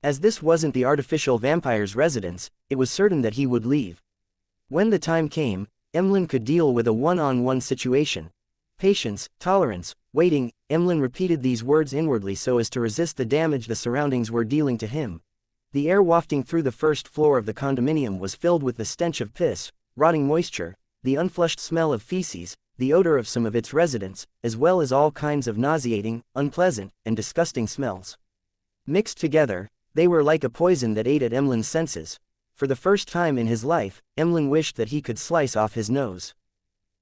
As this wasn't the artificial vampire's residence, it was certain that he would leave. When the time came, Emlyn could deal with a one-on-one situation. Patience, tolerance, waiting. Emlyn repeated these words inwardly so as to resist the damage the surroundings were dealing to him. The air wafting through the first floor of the condominium was filled with the stench of piss, rotting moisture, the unflushed smell of feces, the odor of some of its residents, as well as all kinds of nauseating, unpleasant, and disgusting smells. Mixed together, they were like a poison that ate at Emlyn's senses. For the first time in his life, Emlyn wished that he could slice off his nose.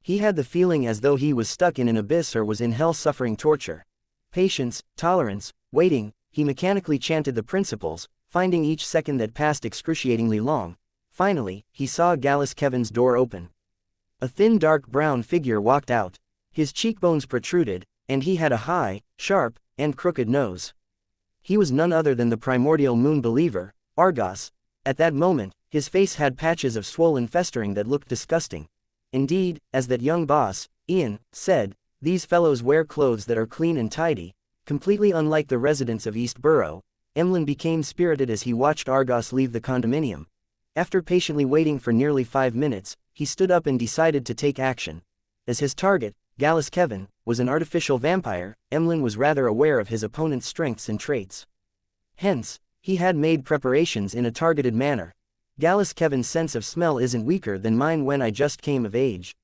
He had the feeling as though he was stuck in an abyss or was in hell suffering torture. Patience, tolerance, waiting. He mechanically chanted the principles, finding each second that passed excruciatingly long. Finally, he saw Gallus Kevin's door open. A thin dark brown figure walked out. His cheekbones protruded, and he had a high, sharp, and crooked nose. He was none other than the primordial moon believer, Argos. At that moment, his face had patches of swollen festering that looked disgusting. Indeed, as that young boss, Ian, said, these fellows wear clothes that are clean and tidy, completely unlike the residents of East Borough. Emlyn became spirited as he watched Argos leave the condominium. After patiently waiting for nearly 5 minutes, he stood up and decided to take action. As his target, Gallus Kevin, was an artificial vampire, Emlyn was rather aware of his opponent's strengths and traits. Hence, he had made preparations in a targeted manner. Gallus Kevin's sense of smell isn't weaker than mine when I just came of age.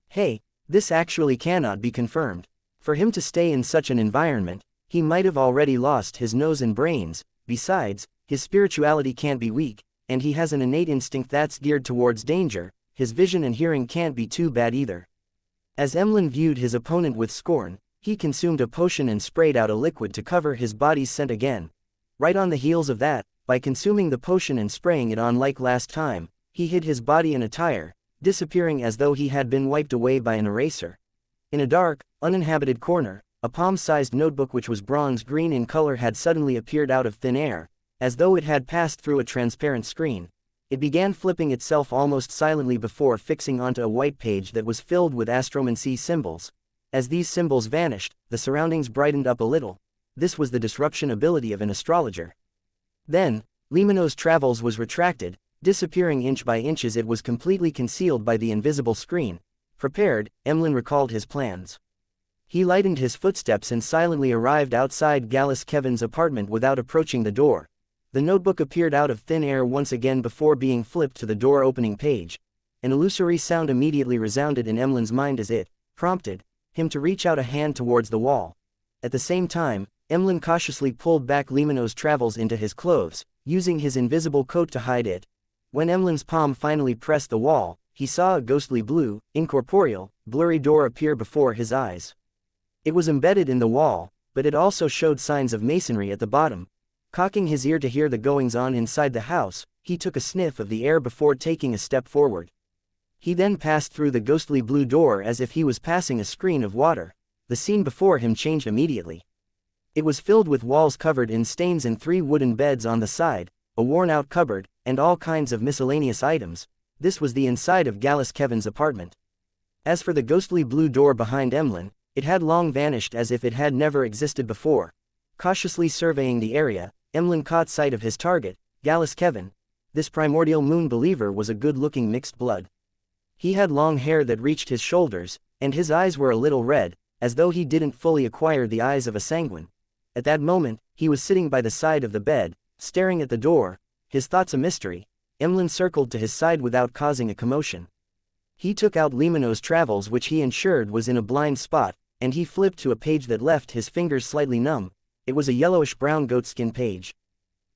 Hey, this actually cannot be confirmed. For him to stay in such an environment, he might have already lost his nose and brains. Besides, his spirituality can't be weak, and he has an innate instinct that's geared towards danger. His vision and hearing can't be too bad either. As Emlyn viewed his opponent with scorn, he consumed a potion and sprayed out a liquid to cover his body's scent again. Right on the heels of that, by consuming the potion and spraying it on like last time, he hid his body in a tire, disappearing as though he had been wiped away by an eraser. In a dark, uninhabited corner, a palm-sized notebook which was bronze-green in color had suddenly appeared out of thin air, as though it had passed through a transparent screen. It began flipping itself almost silently before fixing onto a white page that was filled with astromancy symbols. As these symbols vanished, the surroundings brightened up a little. This was the disruption ability of an astrologer. Then, Limano's travels was retracted, disappearing inch by inch as it was completely concealed by the invisible screen. Prepared, Emlyn recalled his plans. He lightened his footsteps and silently arrived outside Gallus Kevin's apartment without approaching the door. The notebook appeared out of thin air once again before being flipped to the door-opening page. An illusory sound immediately resounded in Emlyn's mind as it prompted him to reach out a hand towards the wall. At the same time, Emlyn cautiously pulled back Limano's travels into his clothes, using his invisible coat to hide it. When Emlyn's palm finally pressed the wall, he saw a ghostly blue, incorporeal, blurry door appear before his eyes. It was embedded in the wall, but it also showed signs of masonry at the bottom. Cocking his ear to hear the goings-on inside the house, he took a sniff of the air before taking a step forward. He then passed through the ghostly blue door as if he was passing a screen of water. The scene before him changed immediately. It was filled with walls covered in stains and 3 wooden beds on the side, a worn-out cupboard, and all kinds of miscellaneous items. This was the inside of Gallus Kevin's apartment. As for the ghostly blue door behind Emlyn, it had long vanished as if it had never existed before. Cautiously surveying the area, Emlyn caught sight of his target, Gallus Kevin. This primordial moon believer was a good-looking mixed blood. He had long hair that reached his shoulders, and his eyes were a little red, as though he didn't fully acquire the eyes of a sanguine. At that moment, he was sitting by the side of the bed, staring at the door, his thoughts a mystery. Emlyn circled to his side without causing a commotion. He took out Limano's travels which he ensured was in a blind spot, and he flipped to a page that left his fingers slightly numb. It was a yellowish-brown goatskin page.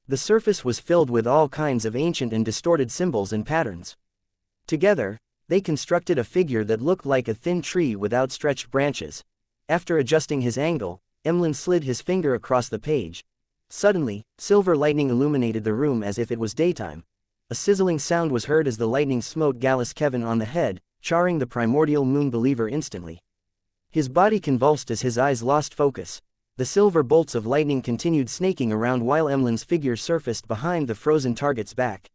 The surface was filled with all kinds of ancient and distorted symbols and patterns. Together, they constructed a figure that looked like a thin tree with outstretched branches. After adjusting his angle, Emlyn slid his finger across the page. Suddenly, silver lightning illuminated the room as if it was daytime. A sizzling sound was heard as the lightning smote Gallus Kevin on the head, charring the primordial moon believer instantly. His body convulsed as his eyes lost focus. The silver bolts of lightning continued snaking around while Emlyn's figure surfaced behind the frozen target's back.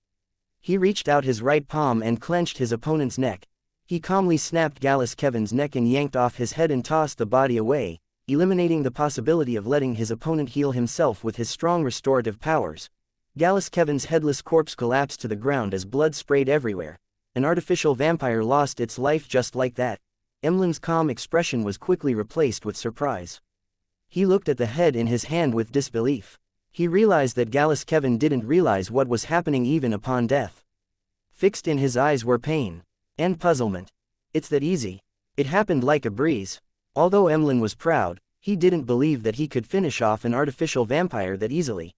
He reached out his right palm and clenched his opponent's neck. He calmly snapped Gallus Kevin's neck and yanked off his head and tossed the body away, eliminating the possibility of letting his opponent heal himself with his strong restorative powers. Gallus Kevin's headless corpse collapsed to the ground as blood sprayed everywhere. An artificial vampire lost its life just like that. Emlyn's calm expression was quickly replaced with surprise. He looked at the head in his hand with disbelief. He realized that Gallus Kevin didn't realize what was happening even upon death. Fixed in his eyes were pain and puzzlement. It's that easy. It happened like a breeze. Although Emlyn was proud, he didn't believe that he could finish off an artificial vampire that easily.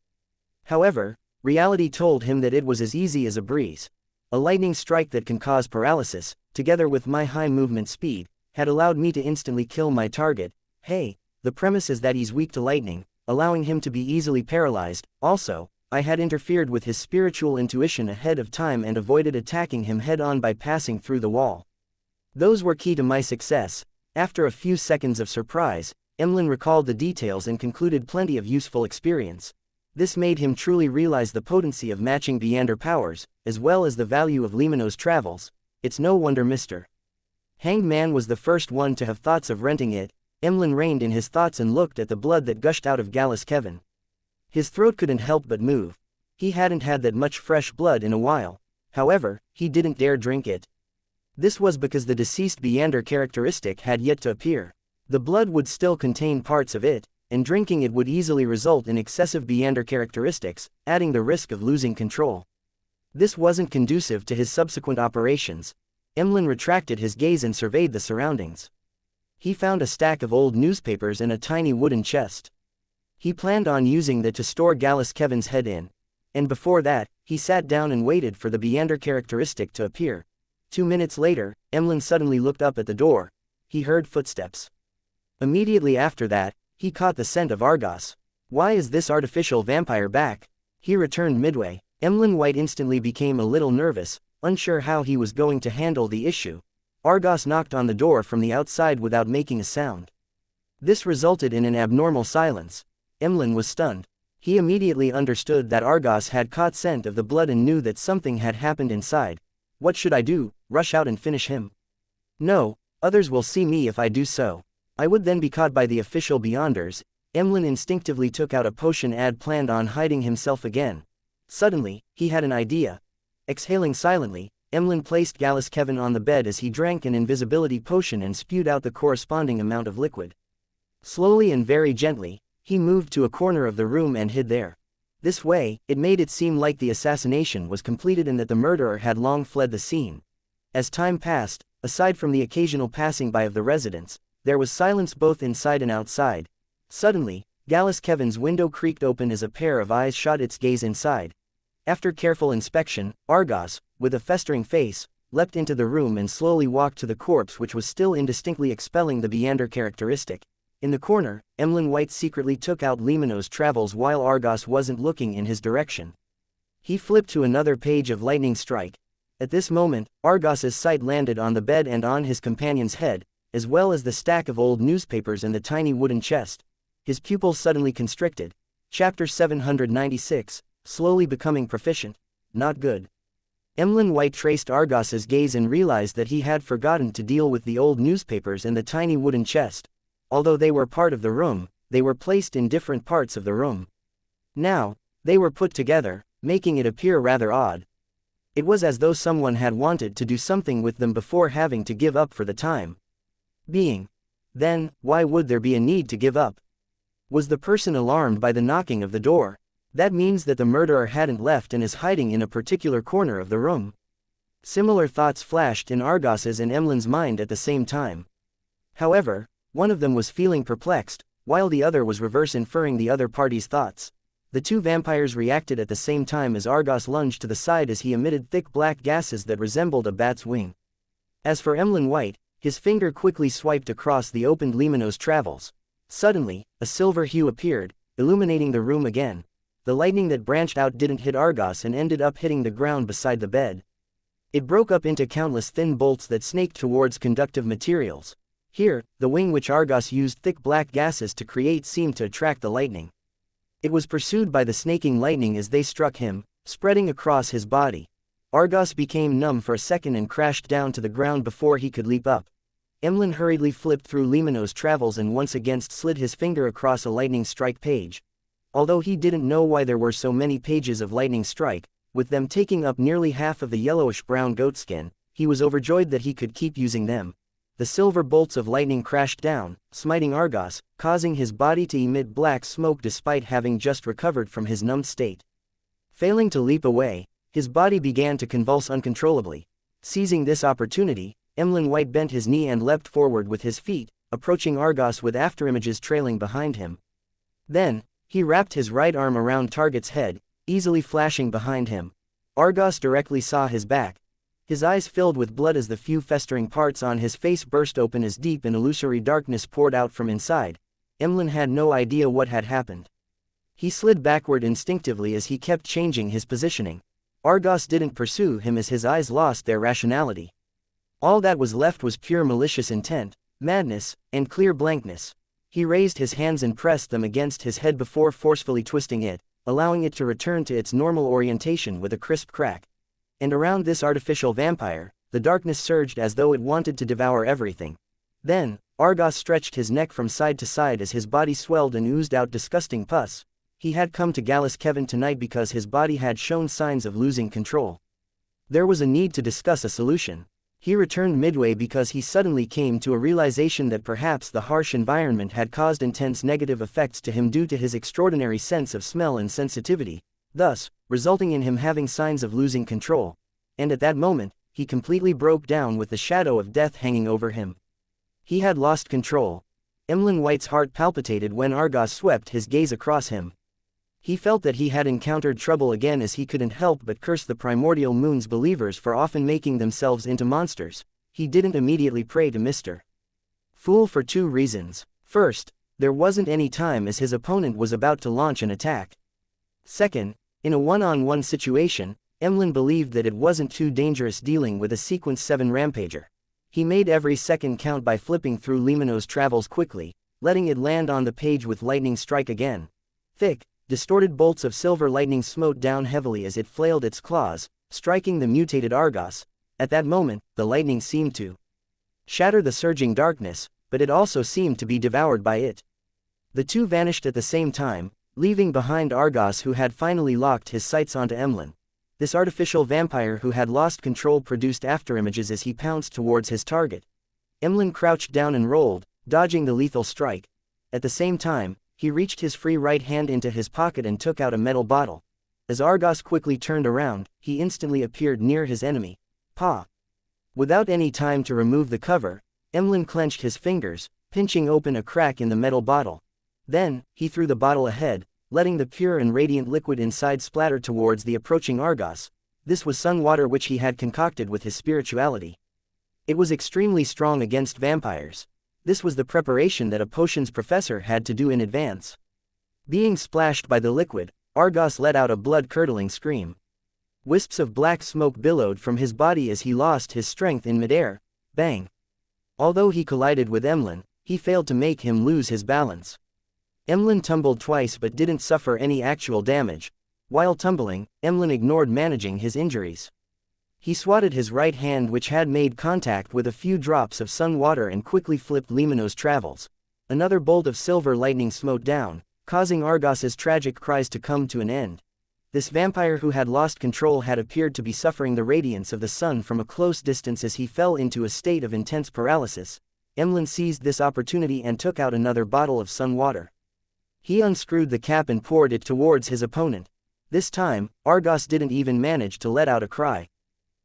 However, reality told him that it was as easy as a breeze. A lightning strike that can cause paralysis, together with my high movement speed, had allowed me to instantly kill my target. Hey, the premise is that he's weak to lightning, allowing him to be easily paralyzed. Also, I had interfered with his spiritual intuition ahead of time and avoided attacking him head-on by passing through the wall. Those were key to my success. After a few seconds of surprise, Emlyn recalled the details and concluded plenty of useful experience. This made him truly realize the potency of matching Viander powers, as well as the value of Limino's travels. It's no wonder Mr. Hanged Man was the first one to have thoughts of renting it. Emlyn reined in his thoughts and looked at the blood that gushed out of Gallus Kevin. His throat couldn't help but move. He hadn't had that much fresh blood in a while. However, he didn't dare drink it. This was because the deceased Viander characteristic had yet to appear. The blood would still contain parts of it, and drinking it would easily result in excessive Viander characteristics, adding the risk of losing control. This wasn't conducive to his subsequent operations. Emlyn retracted his gaze and surveyed the surroundings. He found a stack of old newspapers in a tiny wooden chest. He planned on using that to store Gallus Kevin's head in. And before that, he sat down and waited for the Viander characteristic to appear. 2 minutes later, Emlyn suddenly looked up at the door. He heard footsteps. Immediately after that, he caught the scent of Argos. Why is this artificial vampire back? He returned midway. Emlyn White instantly became a little nervous, unsure how he was going to handle the issue. Argos knocked on the door from the outside without making a sound. This resulted in an abnormal silence. Emlyn was stunned. He immediately understood that Argos had caught scent of the blood and knew that something had happened inside. What should I do? Rush out and finish him? No, others will see me if I do so. I would then be caught by the official Beyonders. Emlyn instinctively took out a potion and planned on hiding himself again. Suddenly, he had an idea. Exhaling silently, Emlyn placed Gallus Kevin on the bed as he drank an invisibility potion and spewed out the corresponding amount of liquid. Slowly and very gently, he moved to a corner of the room and hid there. This way, it made it seem like the assassination was completed and that the murderer had long fled the scene. As time passed, aside from the occasional passing by of the residents, there was silence both inside and outside. Suddenly, Gallus Kevin's window creaked open as a pair of eyes shot its gaze inside. After careful inspection, Argos, with a festering face, leapt into the room and slowly walked to the corpse which was still indistinctly expelling the Viander characteristic. In the corner, Emlyn White secretly took out Limino's travels while Argos wasn't looking in his direction. He flipped to another page of Lightning Strike. At this moment, Argos's sight landed on the bed and on his companion's head, as well as the stack of old newspapers and the tiny wooden chest. His pupils suddenly constricted. Chapter 796, Slowly Becoming Proficient. Not good. Emlyn White traced Argos's gaze and realized that he had forgotten to deal with the old newspapers and the tiny wooden chest. Although they were part of the room, they were placed in different parts of the room. Now, they were put together, making it appear rather odd. It was as though someone had wanted to do something with them before having to give up for the time being. Then, why would there be a need to give up? Was the person alarmed by the knocking of the door? That means that the murderer hadn't left and is hiding in a particular corner of the room. Similar thoughts flashed in Argos's and Emlyn's mind at the same time. However, one of them was feeling perplexed, while the other was reverse inferring the other party's thoughts. The two vampires reacted at the same time as Argos lunged to the side as he emitted thick black gases that resembled a bat's wing. As for Emlyn White, his finger quickly swiped across the opened Limino's travels. Suddenly, a silver hue appeared, illuminating the room again. The lightning that branched out didn't hit Argos and ended up hitting the ground beside the bed. It broke up into countless thin bolts that snaked towards conductive materials. Here, the wing which Argos used thick black gases to create seemed to attract the lightning. It was pursued by the snaking lightning as they struck him, spreading across his body. Argos became numb for a second and crashed down to the ground before he could leap up. Emlyn hurriedly flipped through Limino's travels and once again slid his finger across a Lightning Strike page. Although he didn't know why there were so many pages of Lightning Strike, with them taking up nearly half of the yellowish-brown goatskin, he was overjoyed that he could keep using them. The silver bolts of lightning crashed down, smiting Argos, causing his body to emit black smoke despite having just recovered from his numbed state. Failing to leap away, his body began to convulse uncontrollably. Seizing this opportunity, Emlyn White bent his knee and leapt forward with his feet, approaching Argos with afterimages trailing behind him. Then, he wrapped his right arm around Target's head, easily flashing behind him. Argos directly saw his back. His eyes filled with blood as the few festering parts on his face burst open as deep and illusory darkness poured out from inside. Emlyn had no idea what had happened. He slid backward instinctively as he kept changing his positioning. Argos didn't pursue him as his eyes lost their rationality. All that was left was pure malicious intent, madness, and clear blankness. He raised his hands and pressed them against his head before forcefully twisting it, allowing it to return to its normal orientation with a crisp crack. And around this artificial vampire, the darkness surged as though it wanted to devour everything. Then, Argos stretched his neck from side to side as his body swelled and oozed out disgusting pus. He had come to Gallus Kevin tonight because his body had shown signs of losing control. There was a need to discuss a solution. He returned midway because he suddenly came to a realization that perhaps the harsh environment had caused intense negative effects to him due to his extraordinary sense of smell and sensitivity, thus, resulting in him having signs of losing control. And at that moment, he completely broke down with the shadow of death hanging over him. He had lost control. Emlyn White's heart palpitated when Argos swept his gaze across him. He felt that he had encountered trouble again, as he couldn't help but curse the Primordial Moon's believers for often making themselves into monsters. He didn't immediately pray to Mr. Fool for two reasons. First, there wasn't any time as his opponent was about to launch an attack. Second, in a one-on-one situation, Emlyn believed that it wasn't too dangerous dealing with a Sequence 7 Rampager. He made every second count by flipping through Limino's travels quickly, letting it land on the page with lightning strike again. Thick, distorted bolts of silver lightning smote down heavily as it flailed its claws, striking the mutated Argos. At that moment, the lightning seemed to shatter the surging darkness, but it also seemed to be devoured by it. The two vanished at the same time, leaving behind Argos, who had finally locked his sights onto Emlyn. This artificial vampire who had lost control produced afterimages as he pounced towards his target. Emlyn crouched down and rolled, dodging the lethal strike. At the same time, he reached his free right hand into his pocket and took out a metal bottle. As Argos quickly turned around, he instantly appeared near his enemy. Pa! Without any time to remove the cover, Emlyn clenched his fingers, pinching open a crack in the metal bottle. Then, he threw the bottle ahead, letting the pure and radiant liquid inside splatter towards the approaching Argos. This was sun water which he had concocted with his spirituality. It was extremely strong against vampires. This was the preparation that a potions professor had to do in advance. Being splashed by the liquid, Argos let out a blood-curdling scream. Wisps of black smoke billowed from his body as he lost his strength in midair. Bang! Although he collided with Emlyn, he failed to make him lose his balance. Emlyn tumbled twice but didn't suffer any actual damage. While tumbling, Emlyn ignored managing his injuries. He swatted his right hand, which had made contact with a few drops of sun water, and quickly flipped Limino's travels. Another bolt of silver lightning smote down, causing Argos's tragic cries to come to an end. This vampire who had lost control had appeared to be suffering the radiance of the sun from a close distance as he fell into a state of intense paralysis. Emlyn seized this opportunity and took out another bottle of sun water. He unscrewed the cap and poured it towards his opponent. This time, Argos didn't even manage to let out a cry.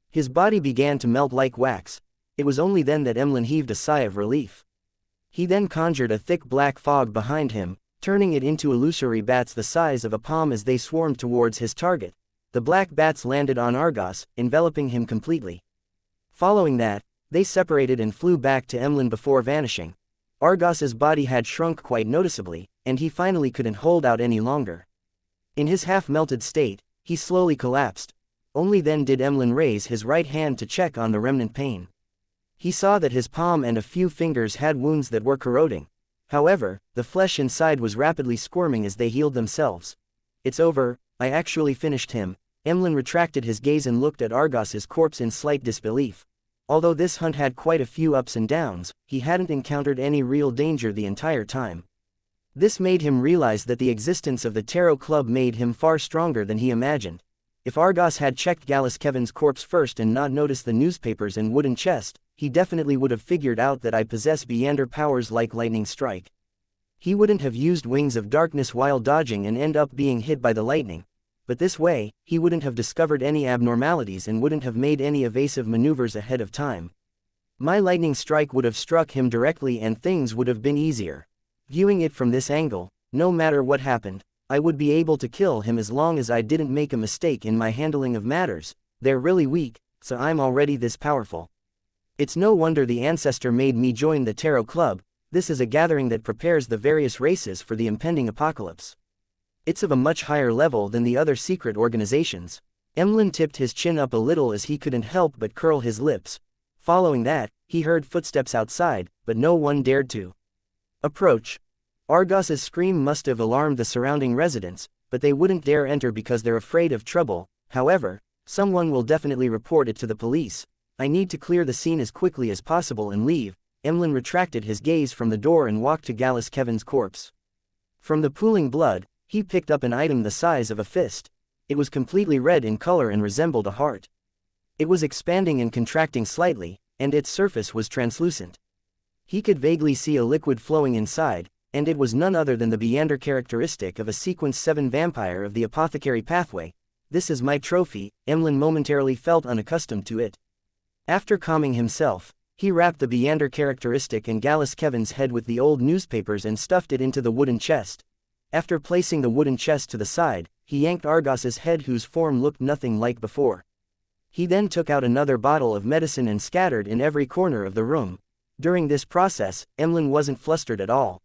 His body began to melt like wax. It was only then that Emlyn heaved a sigh of relief. He then conjured a thick black fog behind him, turning it into illusory bats the size of a palm as they swarmed towards his target. The black bats landed on Argos, enveloping him completely. Following that, they separated and flew back to Emlyn before vanishing. Argos's body had shrunk quite noticeably, and he finally couldn't hold out any longer. In his half-melted state, he slowly collapsed. Only then did Emlyn raise his right hand to check on the remnant pain. He saw that his palm and a few fingers had wounds that were corroding. However, the flesh inside was rapidly squirming as they healed themselves. "It's over, I actually finished him." Emlyn retracted his gaze and looked at Argos's corpse in slight disbelief. Although this hunt had quite a few ups and downs, he hadn't encountered any real danger the entire time. This made him realize that the existence of the Tarot Club made him far stronger than he imagined. If Argos had checked Gallus Kevin's corpse first and not noticed the newspapers and wooden chest, he definitely would have figured out that I possess Beander powers like lightning strike. He wouldn't have used wings of darkness while dodging and end up being hit by the lightning. But this way, he wouldn't have discovered any abnormalities and wouldn't have made any evasive maneuvers ahead of time. My lightning strike would have struck him directly and things would have been easier. Viewing it from this angle, no matter what happened, I would be able to kill him as long as I didn't make a mistake in my handling of matters. They're really weak, so I'm already this powerful. It's no wonder the ancestor made me join the Tarot Club. This is a gathering that prepares the various races for the impending apocalypse. It's of a much higher level than the other secret organizations. Emlyn tipped his chin up a little as he couldn't help but curl his lips. Following that, he heard footsteps outside, but no one dared to approach. Argos's scream must have alarmed the surrounding residents, but they wouldn't dare enter because they're afraid of trouble. However, someone will definitely report it to the police. I need to clear the scene as quickly as possible and leave. Emlyn retracted his gaze from the door and walked to Gallus Kevin's corpse. From the pooling blood, he picked up an item the size of a fist. It was completely red in color and resembled a heart. It was expanding and contracting slightly, and its surface was translucent. He could vaguely see a liquid flowing inside, and it was none other than the Beander characteristic of a Sequence 7 vampire of the apothecary pathway. This is my trophy. Emlyn momentarily felt unaccustomed to it. After calming himself, he wrapped the Beander characteristic and Gallus Kevin's head with the old newspapers and stuffed it into the wooden chest. After placing the wooden chest to the side, he yanked Argos's head, whose form looked nothing like before. He then took out another bottle of medicine and scattered in every corner of the room. During this process, Emlyn wasn't flustered at all.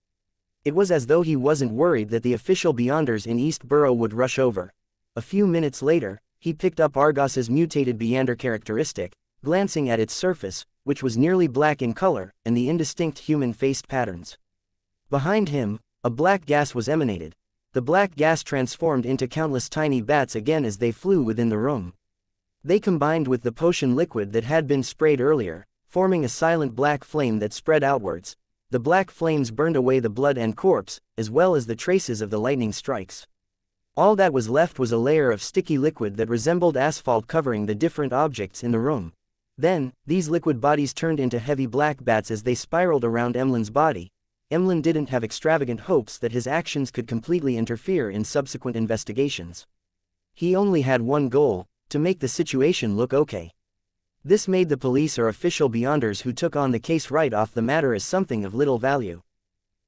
It was as though he wasn't worried that the official Beyonders in East Borough would rush over. A few minutes later, he picked up Argos's mutated Beander characteristic, glancing at its surface, which was nearly black in color, and the indistinct human-faced patterns. Behind him, a black gas was emanated. The black gas transformed into countless tiny bats again as they flew within the room. They combined with the potion liquid that had been sprayed earlier, forming a silent black flame that spread outwards. The black flames burned away the blood and corpse, as well as the traces of the lightning strikes. All that was left was a layer of sticky liquid that resembled asphalt covering the different objects in the room. Then, these liquid bodies turned into heavy black bats as they spiraled around Emlyn's body. Emlyn didn't have extravagant hopes that his actions could completely interfere in subsequent investigations. He only had one goal: to make the situation look okay. This made the police or official Beyonders who took on the case write off the matter as something of little value.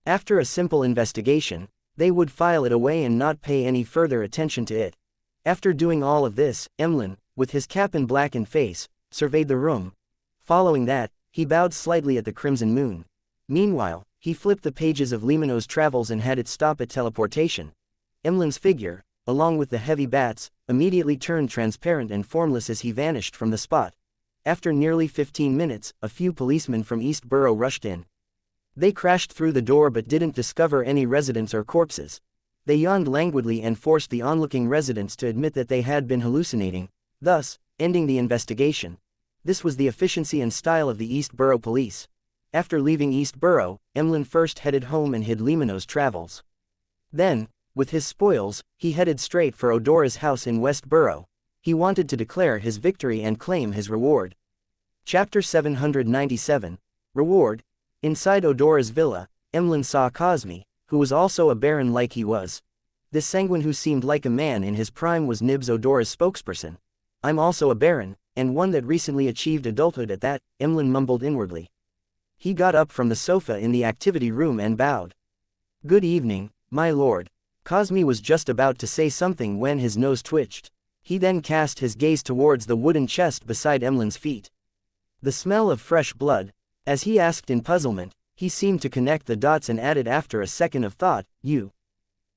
After a simple investigation, they would file it away and not pay any further attention to it. After doing all of this, Emlyn, with his cap and blackened face, surveyed the room. Following that, he bowed slightly at the crimson moon. Meanwhile, he flipped the pages of Limino's travels and had it stop at teleportation. Emlyn's figure, along with the heavy bats, immediately turned transparent and formless as he vanished from the spot. After nearly 15 minutes, a few policemen from East Borough rushed in. They crashed through the door but didn't discover any residents or corpses. They yawned languidly and forced the onlooking residents to admit that they had been hallucinating, thus ending the investigation. This was the efficiency and style of the East Borough police. After leaving East Borough, Emlyn first headed home and hid Limino's travels. Then, with his spoils, he headed straight for Odora's house in West Borough. He wanted to declare his victory and claim his reward. Chapter 797. Reward. Inside Odora's villa, Emlyn saw Cosme, who was also a baron like he was. This sanguine who seemed like a man in his prime was Nibs, Odora's spokesperson. "I'm also a baron, and one that recently achieved adulthood at that," Emlyn mumbled inwardly. He got up from the sofa in the activity room and bowed. "Good evening, my lord." Cosme was just about to say something when his nose twitched. He then cast his gaze towards the wooden chest beside Emlyn's feet. The smell of fresh blood. As he asked in puzzlement, he seemed to connect the dots and added after a second of thought, "You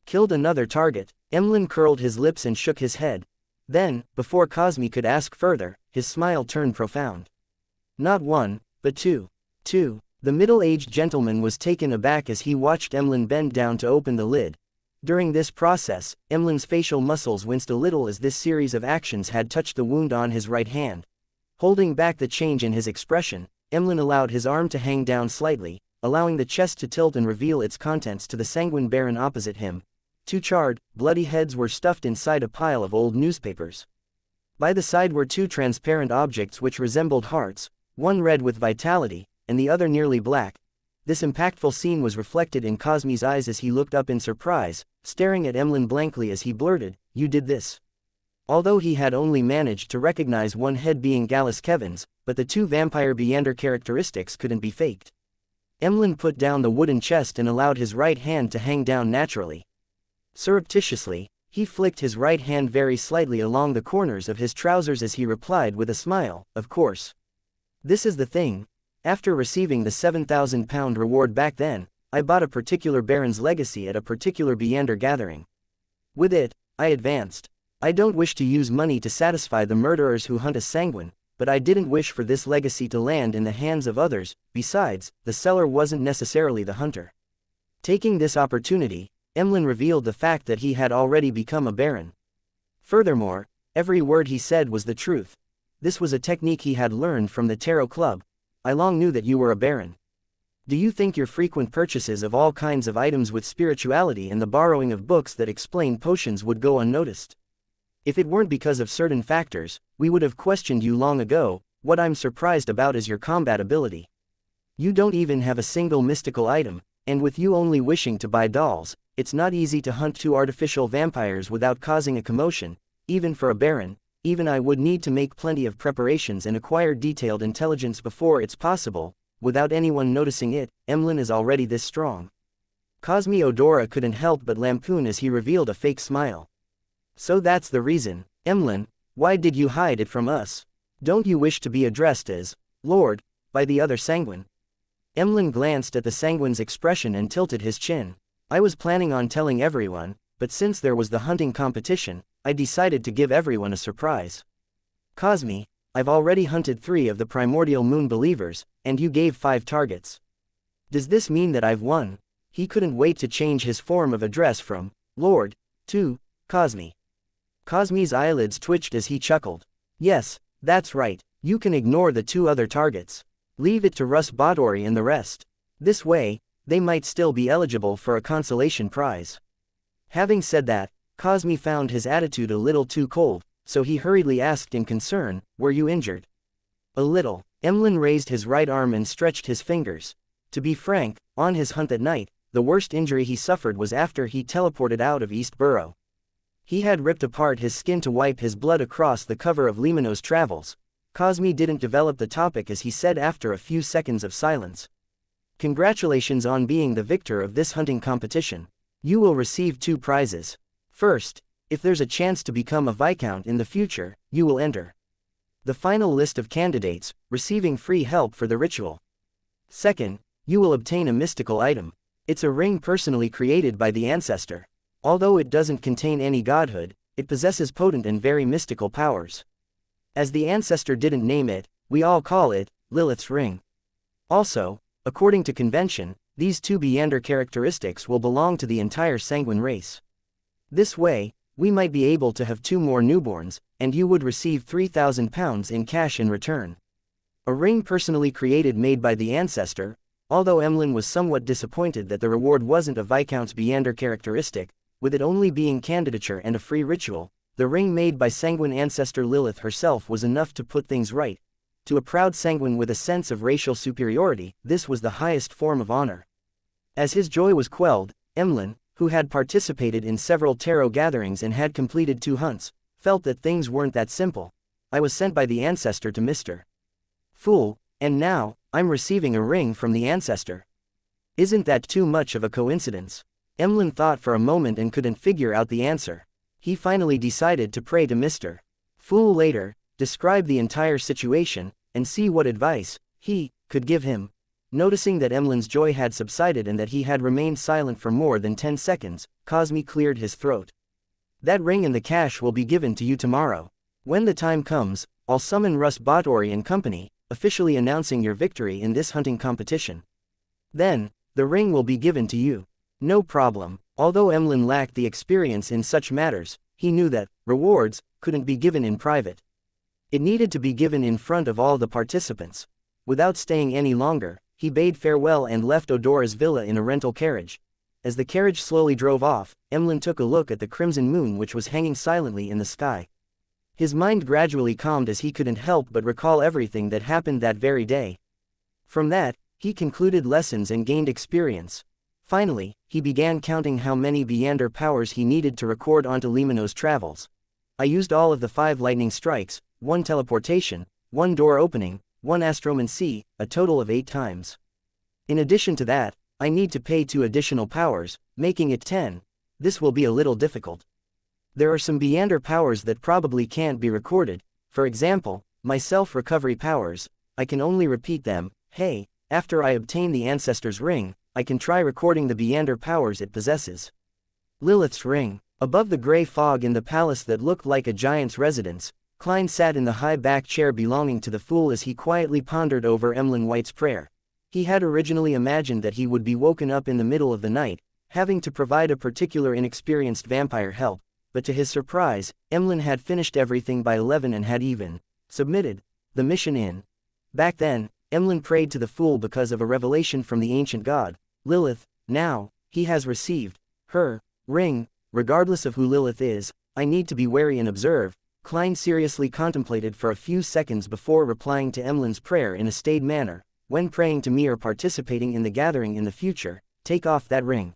killed another target." Emlyn curled his lips and shook his head. Then, before Cosme could ask further, his smile turned profound. "Not one, but two." Two. The middle-aged gentleman was taken aback as he watched Emlyn bend down to open the lid. During this process, Emlyn's facial muscles winced a little as this series of actions had touched the wound on his right hand. Holding back the change in his expression, Emlyn allowed his arm to hang down slightly, allowing the chest to tilt and reveal its contents to the sanguine baron opposite him. Two charred, bloody heads were stuffed inside a pile of old newspapers. By the side were two transparent objects which resembled hearts, one red with vitality, and the other nearly black. This impactful scene was reflected in Cosme's eyes as he looked up in surprise, staring at Emlyn blankly as he blurted, "You did this?" Although he had only managed to recognize one head being Gallus Kevin's, but the two vampire Beander characteristics couldn't be faked. Emlyn put down the wooden chest and allowed his right hand to hang down naturally. Surreptitiously, he flicked his right hand very slightly along the corners of his trousers as he replied with a smile, "Of course. This is the thing. After receiving the £7,000 reward back then, I bought a particular baron's legacy at a particular Beander gathering. With it, I advanced. I don't wish to use money to satisfy the murderers who hunt a sanguine, but I didn't wish for this legacy to land in the hands of others. Besides, the seller wasn't necessarily the hunter. Taking this opportunity, Emlyn revealed the fact that he had already become a baron. Furthermore, every word he said was the truth. This was a technique he had learned from the Tarot Club. I long knew that you were a baron. Do you think your frequent purchases of all kinds of items with spirituality and the borrowing of books that explain potions would go unnoticed? If it weren't because of certain factors, we would have questioned you long ago. What I'm surprised about is your combat ability. You don't even have a single mystical item, and with you only wishing to buy dolls, it's not easy to hunt 2 artificial vampires without causing a commotion. Even for a baron, even I would need to make plenty of preparations and acquire detailed intelligence before it's possible. Without anyone noticing it, Emlyn is already this strong. Cosmiodora couldn't help but lampoon as he revealed a fake smile. So that's the reason, Emlyn, why did you hide it from us? Don't you wish to be addressed as Lord by the other sanguine? Emlyn glanced at the sanguine's expression and tilted his chin. I was planning on telling everyone, but since there was the hunting competition, I decided to give everyone a surprise. Cosmi, I've already hunted 3 of the primordial moon believers, and you gave 5 targets. Does this mean that I've won? He couldn't wait to change his form of address from Lord to Cosmi. Cosmi's eyelids twitched as he chuckled. Yes, that's right, you can ignore the 2 other targets. Leave it to Russ Bottori and the rest. This way, they might still be eligible for a consolation prize. Having said that, Cosmi found his attitude a little too cold, so he hurriedly asked in concern, were you injured? A little. Emlyn raised his right arm and stretched his fingers. To be frank, on his hunt at night, the worst injury he suffered was after he teleported out of East Burrow. He had ripped apart his skin to wipe his blood across the cover of Limano's Travels. Cosmi didn't develop the topic as he said after a few seconds of silence. Congratulations on being the victor of this hunting competition. You will receive 2 prizes. First, if there's a chance to become a viscount in the future, you will enter the final list of candidates, receiving free help for the ritual. Second, you will obtain a mystical item. It's a ring personally created by the ancestor. Although it doesn't contain any godhood, it possesses potent and very mystical powers. As the ancestor didn't name it, we all call it Lilith's ring. Also, according to convention, these 2 Beander characteristics will belong to the entire sanguine race. This way, we might be able to have 2 more newborns, and you would receive 3,000 pounds in cash in return. A ring personally created made by the ancestor. Although Emlyn was somewhat disappointed that the reward wasn't a Viscount's Beander characteristic, with it only being candidature and a free ritual, the ring made by sanguine ancestor Lilith herself was enough to put things right. To a proud sanguine with a sense of racial superiority, this was the highest form of honor. As his joy was quelled, Emlyn, who had participated in several tarot gatherings and had completed 2 hunts, felt that things weren't that simple. I was sent by the ancestor to Mr. Fool, and now, I'm receiving a ring from the ancestor. Isn't that too much of a coincidence? Emlyn thought for a moment and couldn't figure out the answer. He finally decided to pray to Mr. Fool later, describe the entire situation, and see what advice he could give him. Noticing that Emlyn's joy had subsided and that he had remained silent for more than 10 seconds, Cosmi cleared his throat. That ring and the cash will be given to you tomorrow. When the time comes, I'll summon Russ Bottori and company, officially announcing your victory in this hunting competition. Then, the ring will be given to you. No problem. Although Emlyn lacked the experience in such matters, he knew that rewards couldn't be given in private. It needed to be given in front of all the participants. Without staying any longer, he bade farewell and left Odora's villa in a rental carriage. As the carriage slowly drove off, Emlyn took a look at the crimson moon which was hanging silently in the sky. His mind gradually calmed as he couldn't help but recall everything that happened that very day. From that, he concluded lessons and gained experience. Finally, he began counting how many Beander powers he needed to record onto Limano's Travels. I used all of the 5 lightning strikes, 1 teleportation, 1 door opening, 1 astromancy, a total of 8 times. In addition to that, I need to pay 2 additional powers, making it 10. This will be a little difficult. There are some Beander powers that probably can't be recorded. For example, my self-recovery powers, I can only repeat them. Hey, after I obtain the ancestor's ring, I can try recording the Beander powers it possesses. Lilith's ring. Above the gray fog in the palace that looked like a giant's residence, Klein sat in the high-back chair belonging to the fool as he quietly pondered over Emlyn White's prayer. He had originally imagined that he would be woken up in the middle of the night, having to provide a particular inexperienced vampire help, but to his surprise, Emlyn had finished everything by 11 and had even submitted the mission in. Back then, Emlyn prayed to the fool because of a revelation from the ancient god, Lilith. Now, he has received her ring. Regardless of who Lilith is, I need to be wary and observe. Klein seriously contemplated for a few seconds before replying to Emlyn's prayer in a staid manner. When praying to me or participating in the gathering in the future, take off that ring.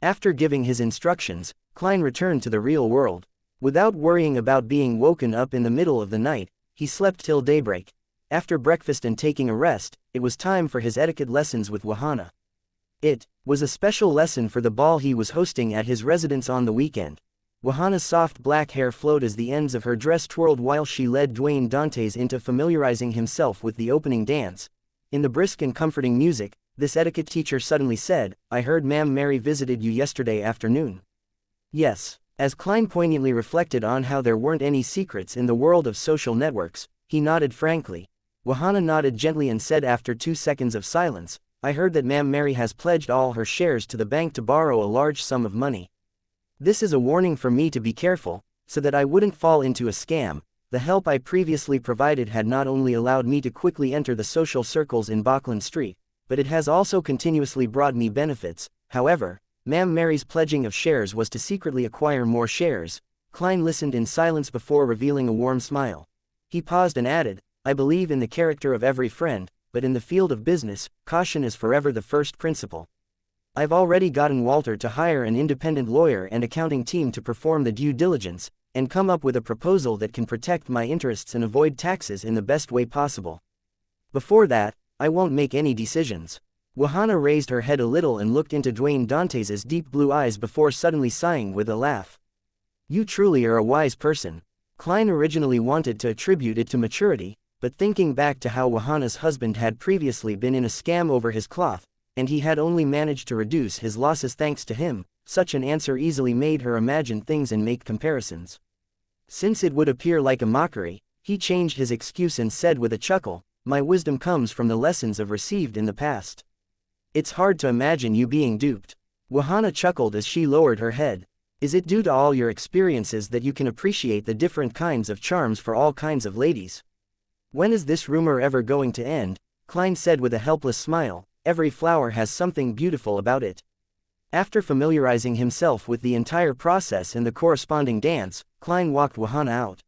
After giving his instructions, Klein returned to the real world. Without worrying about being woken up in the middle of the night, he slept till daybreak. After breakfast and taking a rest, it was time for his etiquette lessons with Wahana. It was a special lesson for the ball he was hosting at his residence on the weekend. Wahana's soft black hair flowed as the ends of her dress twirled while she led Dwayne Dantes into familiarizing himself with the opening dance. In the brisk and comforting music, this etiquette teacher suddenly said, "I heard Ma'am Mary visited you yesterday afternoon." Yes. As Klein poignantly reflected on how there weren't any secrets in the world of social networks, he nodded frankly. Wahana nodded gently and said after 2 seconds of silence, "I heard that Ma'am Mary has pledged all her shares to the bank to borrow a large sum of money. This is a warning for me to be careful, so that I wouldn't fall into a scam. The help I previously provided had not only allowed me to quickly enter the social circles in Bachland Street, but it has also continuously brought me benefits. However, Ma'am Mary's pledging of shares was to secretly acquire more shares." Klein listened in silence before revealing a warm smile. He paused and added, "I believe in the character of every friend, but in the field of business, caution is forever the first principle. I've already gotten Walter to hire an independent lawyer and accounting team to perform the due diligence, and come up with a proposal that can protect my interests and avoid taxes in the best way possible. Before that, I won't make any decisions." Wahana raised her head a little and looked into Dwayne Dantes's deep blue eyes before suddenly sighing with a laugh. "You truly are a wise person." Klein originally wanted to attribute it to maturity, but thinking back to how Wahana's husband had previously been in a scam over his cloth, and he had only managed to reduce his losses thanks to him, such an answer easily made her imagine things and make comparisons. Since it would appear like a mockery, he changed his excuse and said with a chuckle, "My wisdom comes from the lessons I've received in the past. It's hard to imagine you being duped." Wahana chuckled as she lowered her head. "Is it due to all your experiences that you can appreciate the different kinds of charms for all kinds of ladies? When is this rumor ever going to end?" Klein said with a helpless smile, "Every flower has something beautiful about it." After familiarizing himself with the entire process and the corresponding dance, Klein walked Wahana out.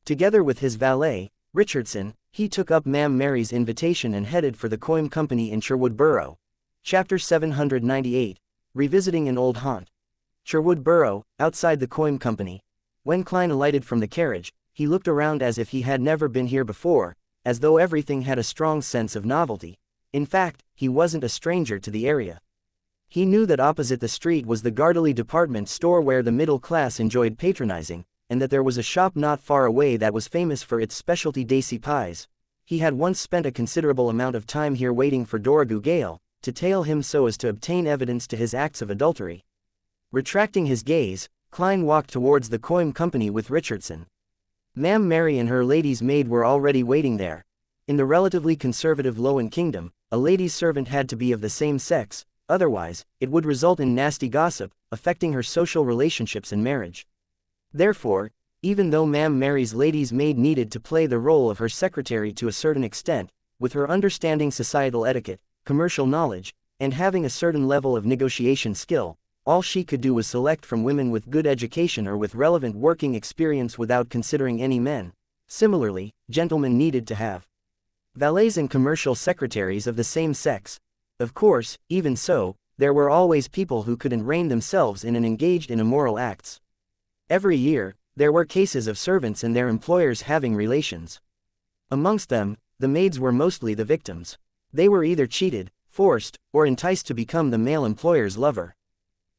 Together with his valet, Richardson, he took up Ma'am Mary's invitation and headed for the Coim Company in Sherwood Borough. Chapter 798. Revisiting an Old Haunt. Sherwood Borough, outside the Coim Company. When Klein alighted from the carriage, he looked around as if he had never been here before, as though everything had a strong sense of novelty. In fact, he wasn't a stranger to the area. He knew that opposite the street was the Gardley department store where the middle class enjoyed patronizing, and that there was a shop not far away that was famous for its specialty daisy pies. He had once spent a considerable amount of time here waiting for Dorrigu Gale to tail him so as to obtain evidence to his acts of adultery. Retracting his gaze, Klein walked towards the Coim Company with Richardson. Ma'am Mary and her lady's maid were already waiting there. In the relatively conservative Lowen Kingdom, a lady's servant had to be of the same sex, otherwise, it would result in nasty gossip, affecting her social relationships and marriage. Therefore, even though Ma'am Mary's lady's maid needed to play the role of her secretary to a certain extent, with her understanding societal etiquette, commercial knowledge, and having a certain level of negotiation skill, all she could do was select from women with good education or with relevant working experience without considering any men. Similarly, gentlemen needed to have valets and commercial secretaries of the same sex. Of course, even so, there were always people who couldn't rein themselves in and engaged in immoral acts. Every year, there were cases of servants and their employers having relations. Amongst them, the maids were mostly the victims. They were either cheated, forced, or enticed to become the male employer's lover.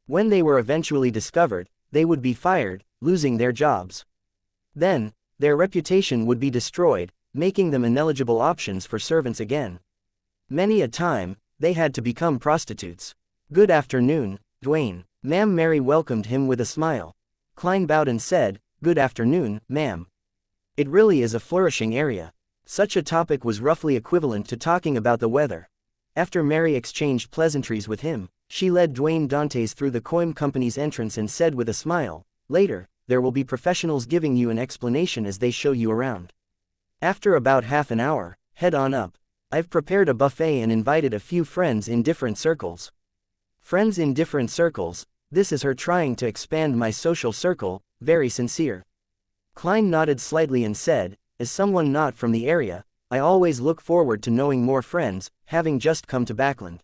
When they were eventually discovered, they would be fired, losing their jobs. Then, their reputation would be destroyed, making them ineligible options for servants again. Many a time, they had to become prostitutes. "Good afternoon, Dwayne." Ma'am Mary welcomed him with a smile. Klein bowed and said, "Good afternoon, ma'am." It really is a flourishing area. Such a topic was roughly equivalent to talking about the weather. After Mary exchanged pleasantries with him, she led Dwayne Dantes through the coin company's entrance and said with a smile, "Later, there will be professionals giving you an explanation as they show you around. After about half an hour, head on up. I've prepared a buffet and invited a few friends in different circles." Friends in different circles, this is her trying to expand my social circle, very sincere. Klein nodded slightly and said, "As someone not from the area, I always look forward to knowing more friends, having just come to Backland."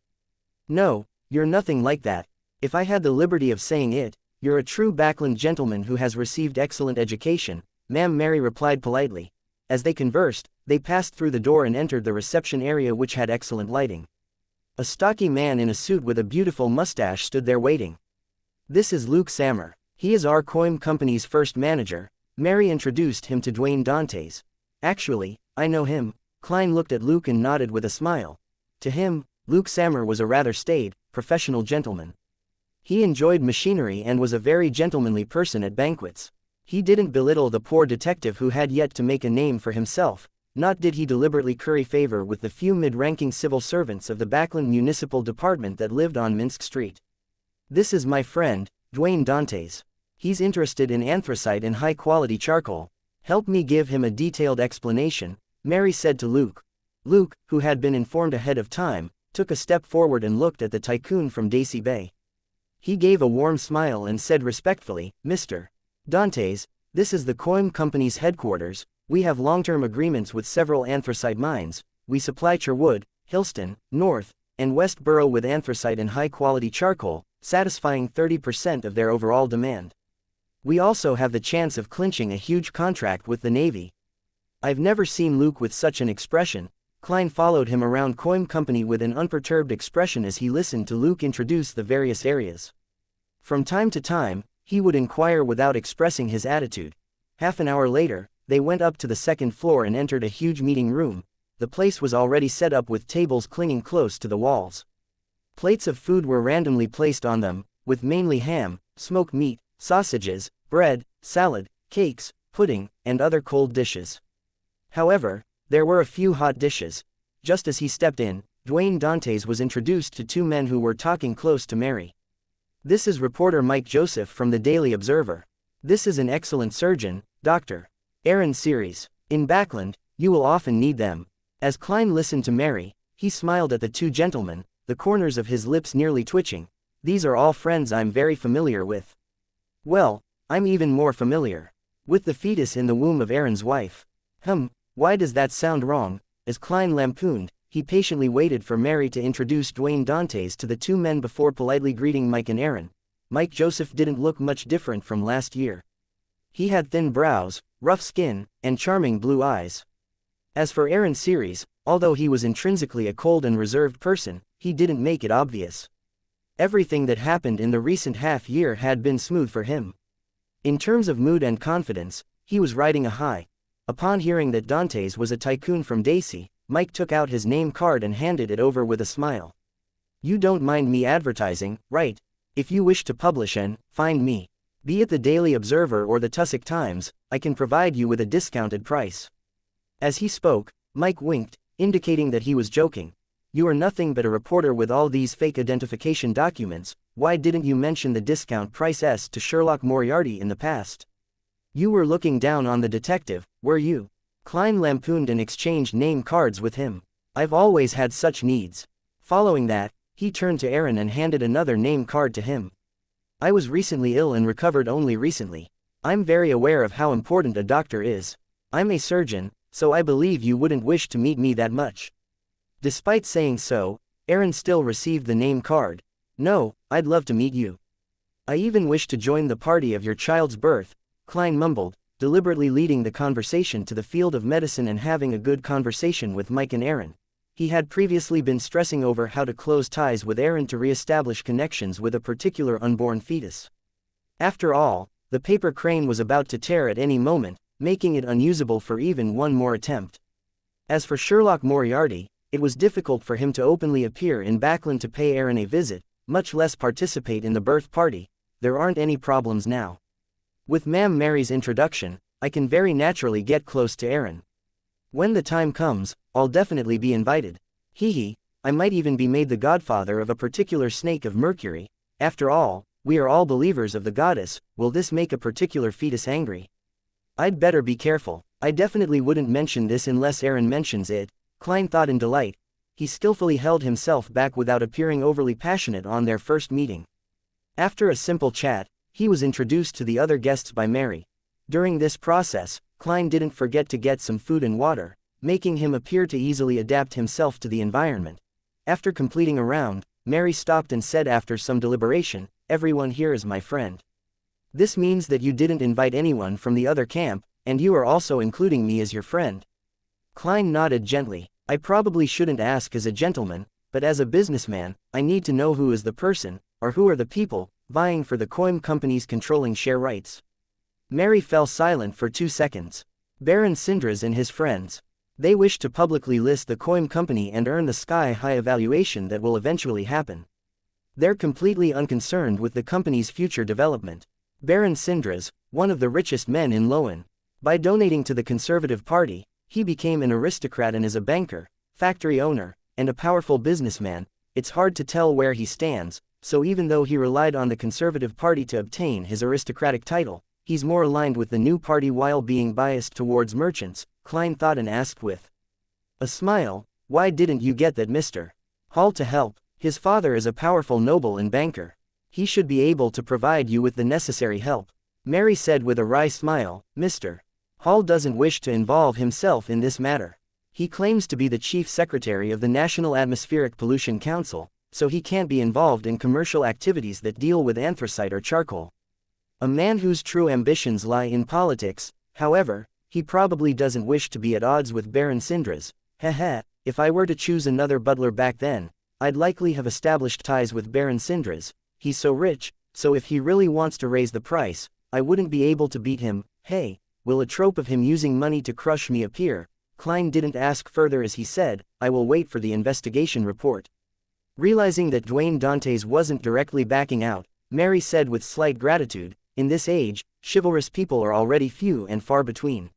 "No, you're nothing like that. If I had the liberty of saying it, you're a true Backland gentleman who has received excellent education," Ma'am Mary replied politely. As they conversed, they passed through the door and entered the reception area, which had excellent lighting. A stocky man in a suit with a beautiful mustache stood there waiting. "This is Luke Sammer. He is our coin company's first manager." Mary introduced him to Dwayne Dantes. "Actually, I know him." Klein looked at Luke and nodded with a smile. To him, Luke Sammer was a rather staid, professional gentleman. He enjoyed machinery and was a very gentlemanly person at banquets. He didn't belittle the poor detective who had yet to make a name for himself, nor did he deliberately curry favor with the few mid-ranking civil servants of the Backland Municipal Department that lived on Minsk Street. "This is my friend, Dwayne Dantes. He's interested in anthracite and high-quality charcoal. Help me give him a detailed explanation," Mary said to Luke. Luke, who had been informed ahead of time, took a step forward and looked at the tycoon from Daisy Bay. He gave a warm smile and said respectfully, "Mr. Dantes, this is the coin company's headquarters. We have long-term agreements with several anthracite mines. We supply Cherwood, Hillston, North, and West Borough with anthracite and high-quality charcoal, satisfying 30% of their overall demand. We also have the chance of clinching a huge contract with the Navy." I've never seen Luke with such an expression. Klein followed him around coin company with an unperturbed expression as he listened to Luke introduce the various areas. From time to time, he would inquire without expressing his attitude. Half an hour later, they went up to the second floor and entered a huge meeting room. The place was already set up with tables clinging close to the walls. Plates of food were randomly placed on them, with mainly ham, smoked meat, sausages, bread, salad, cakes, pudding, and other cold dishes. However, there were a few hot dishes. Just as he stepped in, Dwayne Dantes was introduced to two men who were talking close to Mary. "This is reporter Mike Joseph from the Daily Observer. This is an excellent surgeon, Dr. Aaron Series. In Backland, you will often need them." As Klein listened to Mary, he smiled at the two gentlemen, the corners of his lips nearly twitching. "These are all friends I'm very familiar with." "Well, I'm even more familiar with the fetus in the womb of Aaron's wife." Why does that sound wrong?" As Klein lampooned, he patiently waited for Mary to introduce Dwayne Dantes to the two men before politely greeting Mike and Aaron. Mike Joseph didn't look much different from last year. He had thin brows, rough skin, and charming blue eyes. As for Aaron Series, although he was intrinsically a cold and reserved person, he didn't make it obvious. Everything that happened in the recent half-year had been smooth for him. In terms of mood and confidence, he was riding a high. Upon hearing that Dantes was a tycoon from Daisy, Mike took out his name card and handed it over with a smile. "You don't mind me advertising, right? If you wish to publish and find me, be it the Daily Observer or the Tussock Times, I can provide you with a discounted price." As he spoke, Mike winked, indicating that he was joking. "You are nothing but a reporter with all these fake identification documents. Why didn't you mention the discount price to Sherlock Moriarty in the past? You were looking down on the detective, were you?" Klein lampooned and exchanged name cards with him. "I've always had such needs." Following that, he turned to Aaron and handed another name card to him. "I was recently ill and recovered only recently. I'm very aware of how important a doctor is. I'm a surgeon, so I believe you wouldn't wish to meet me that much." Despite saying so, Aaron still received the name card. "No, I'd love to meet you. I even wish to join the party of your child's birth," Klein mumbled, deliberately leading the conversation to the field of medicine and having a good conversation with Mike and Aaron. He had previously been stressing over how to close ties with Aaron to re-establish connections with a particular unborn fetus. After all, the paper crane was about to tear at any moment, making it unusable for even one more attempt. As for Sherlock Moriarty, it was difficult for him to openly appear in Backland to pay Aaron a visit, much less participate in the birth party. There aren't any problems now. With Ma'am Mary's introduction, I can very naturally get close to Aaron. When the time comes, I'll definitely be invited. Hee, I might even be made the godfather of a particular snake of Mercury. After all, we are all believers of the goddess. Will this make a particular fetus angry? I'd better be careful. I definitely wouldn't mention this unless Aaron mentions it, Klein thought in delight. He skillfully held himself back without appearing overly passionate on their first meeting. After a simple chat, he was introduced to the other guests by Mary. During this process, Klein didn't forget to get some food and water, making him appear to easily adapt himself to the environment. After completing a round, Mary stopped and said after some deliberation, "Everyone here is my friend. This means that you didn't invite anyone from the other camp, and you are also including me as your friend." Klein nodded gently. "I probably shouldn't ask as a gentleman, but as a businessman, I need to know who is the person, or who are the people, vying for the coin company's controlling share rights." Mary fell silent for 2 seconds. Baron Sindras and his friends. They wish to publicly list the coin company and earn the sky-high evaluation that will eventually happen. They're completely unconcerned with the company's future development. Baron Sindras, one of the richest men in Loan. By donating to the Conservative Party, he became an aristocrat and is a banker, factory owner, and a powerful businessman. It's hard to tell where he stands, so even though he relied on the Conservative Party to obtain his aristocratic title, he's more aligned with the new party while being biased towards merchants, Klein thought and asked with a smile, "Why didn't you get that Mr. Hall to help? His father is a powerful noble and banker. He should be able to provide you with the necessary help." Mary said with a wry smile, "Mr. Hall doesn't wish to involve himself in this matter. He claims to be the chief secretary of the National Atmospheric Pollution Council, so he can't be involved in commercial activities that deal with anthracite or charcoal. A man whose true ambitions lie in politics. However, he probably doesn't wish to be at odds with Baron Sindras. Heh, if I were to choose another butler back then, I'd likely have established ties with Baron Sindras. He's so rich, so if he really wants to raise the price, I wouldn't be able to beat him. Hey, will a trope of him using money to crush me appear?" Klein didn't ask further as he said, "I will wait for the investigation report." Realizing that Dwayne Dantes wasn't directly backing out, Mary said with slight gratitude, "In this age, chivalrous people are already few and far between.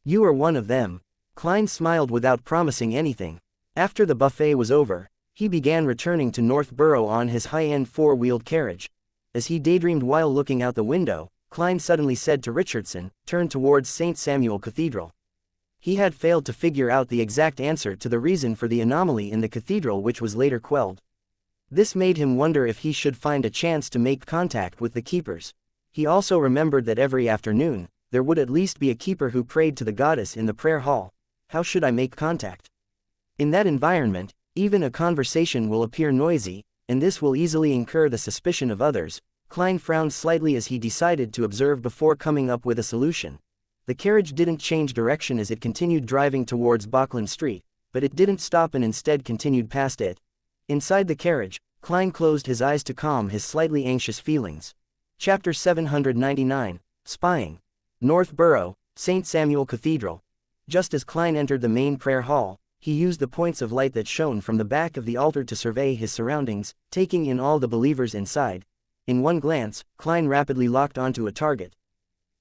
You are one of them." Klein smiled without promising anything. After the buffet was over, he began returning to Northborough on his high-end four-wheeled carriage. As he daydreamed while looking out the window, Klein suddenly said to Richardson, "Turn towards St. Samuel Cathedral." He had failed to figure out the exact answer to the reason for the anomaly in the cathedral, which was later quelled. This made him wonder if he should find a chance to make contact with the keepers. He also remembered that every afternoon, there would at least be a keeper who prayed to the goddess in the prayer hall. How should I make contact? In that environment, even a conversation will appear noisy, and this will easily incur the suspicion of others. Klein frowned slightly as he decided to observe before coming up with a solution. The carriage didn't change direction as it continued driving towards Buckland Street, but it didn't stop and instead continued past it. Inside the carriage, Klein closed his eyes to calm his slightly anxious feelings. Chapter 799, Spying. Northborough, St. Samuel Cathedral. Just as Klein entered the main prayer hall, he used the points of light that shone from the back of the altar to survey his surroundings, taking in all the believers inside. In one glance, Klein rapidly locked onto a target.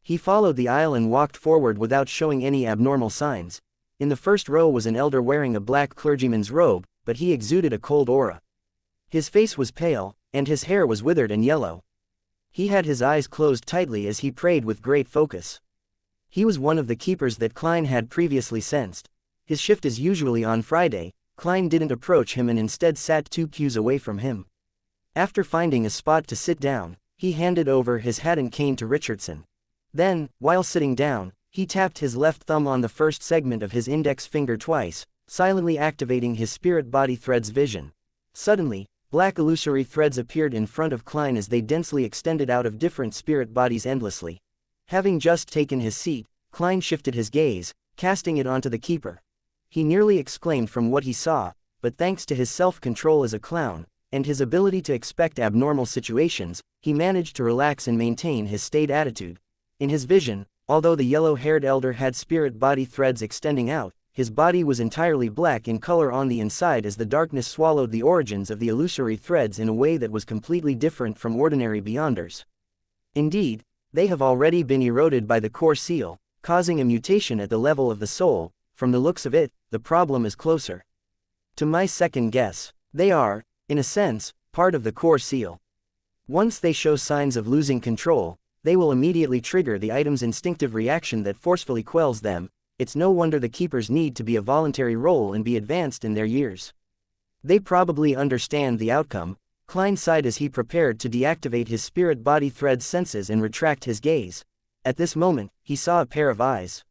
He followed the aisle and walked forward without showing any abnormal signs. In the first row was an elder wearing a black clergyman's robe, but he exuded a cold aura. His face was pale, and his hair was withered and yellow. He had his eyes closed tightly as he prayed with great focus. He was one of the keepers that Klein had previously sensed. His shift is usually on Friday. Klein didn't approach him and instead sat 2 pews away from him. After finding a spot to sit down, he handed over his hat and cane to Richardson. Then, while sitting down, he tapped his left thumb on the first segment of his index finger twice, silently activating his spirit body thread's vision. Suddenly, black illusory threads appeared in front of Klein as they densely extended out of different spirit bodies endlessly. Having just taken his seat, Klein shifted his gaze, casting it onto the keeper. He nearly exclaimed from what he saw, but thanks to his self-control as a clown, and his ability to expect abnormal situations, he managed to relax and maintain his staid attitude. In his vision, although the yellow-haired elder had spirit body threads extending out, his body was entirely black in color on the inside as the darkness swallowed the origins of the illusory threads in a way that was completely different from ordinary beyonders. Indeed, they have already been eroded by the core seal, causing a mutation at the level of the soul. From the looks of it, the problem is closer. To my second guess, they are, in a sense, part of the core seal. Once they show signs of losing control, they will immediately trigger the item's instinctive reaction that forcefully quells them. It's no wonder the keepers need to be a voluntary role and be advanced in their years. They probably understand the outcome. Klein sighed as he prepared to deactivate his spirit-body thread senses and retract his gaze. At this moment, he saw a pair of eyes.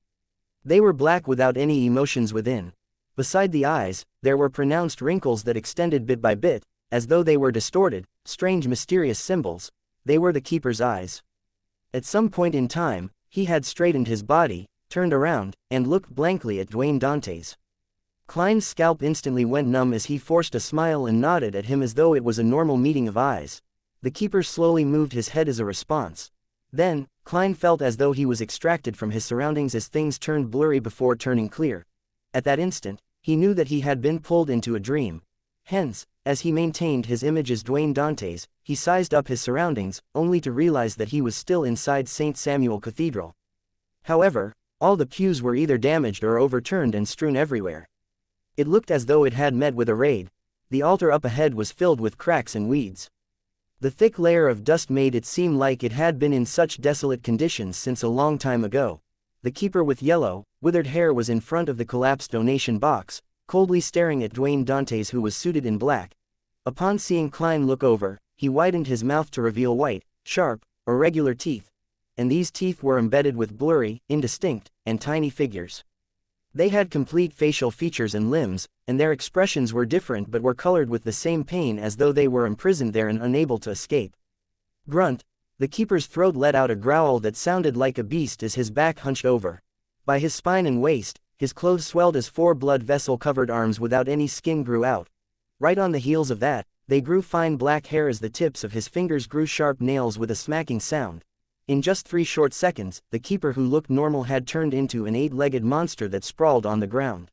They were black without any emotions within. Beside the eyes, there were pronounced wrinkles that extended bit by bit, as though they were distorted, strange mysterious symbols. They were the keeper's eyes. At some point in time, he had straightened his body, turned around, and looked blankly at Dwayne Dantes. Klein's scalp instantly went numb as he forced a smile and nodded at him as though it was a normal meeting of eyes. The keeper slowly moved his head as a response. Then, Klein felt as though he was extracted from his surroundings as things turned blurry before turning clear. At that instant, he knew that he had been pulled into a dream. Hence, as he maintained his image as Dwayne Dantes, he sized up his surroundings, only to realize that he was still inside St. Samuel Cathedral. However, all the pews were either damaged or overturned and strewn everywhere. It looked as though it had met with a raid. The altar up ahead was filled with cracks and weeds. The thick layer of dust made it seem like it had been in such desolate conditions since a long time ago. The keeper with yellow, withered hair was in front of the collapsed donation box, coldly staring at Dwayne Dantes, who was suited in black. Upon seeing Klein look over, he widened his mouth to reveal white, sharp, irregular teeth. And these teeth were embedded with blurry, indistinct, and tiny figures. They had complete facial features and limbs, and their expressions were different but were colored with the same pain, as though they were imprisoned there and unable to escape. Grunt. The keeper's throat let out a growl that sounded like a beast as his back hunched over. By his spine and waist, his clothes swelled as 4 blood vessel-covered arms without any skin grew out. Right on the heels of that, they grew fine black hair as the tips of his fingers grew sharp nails with a smacking sound. In just 3 short seconds, the keeper who looked normal had turned into an 8-legged monster that sprawled on the ground.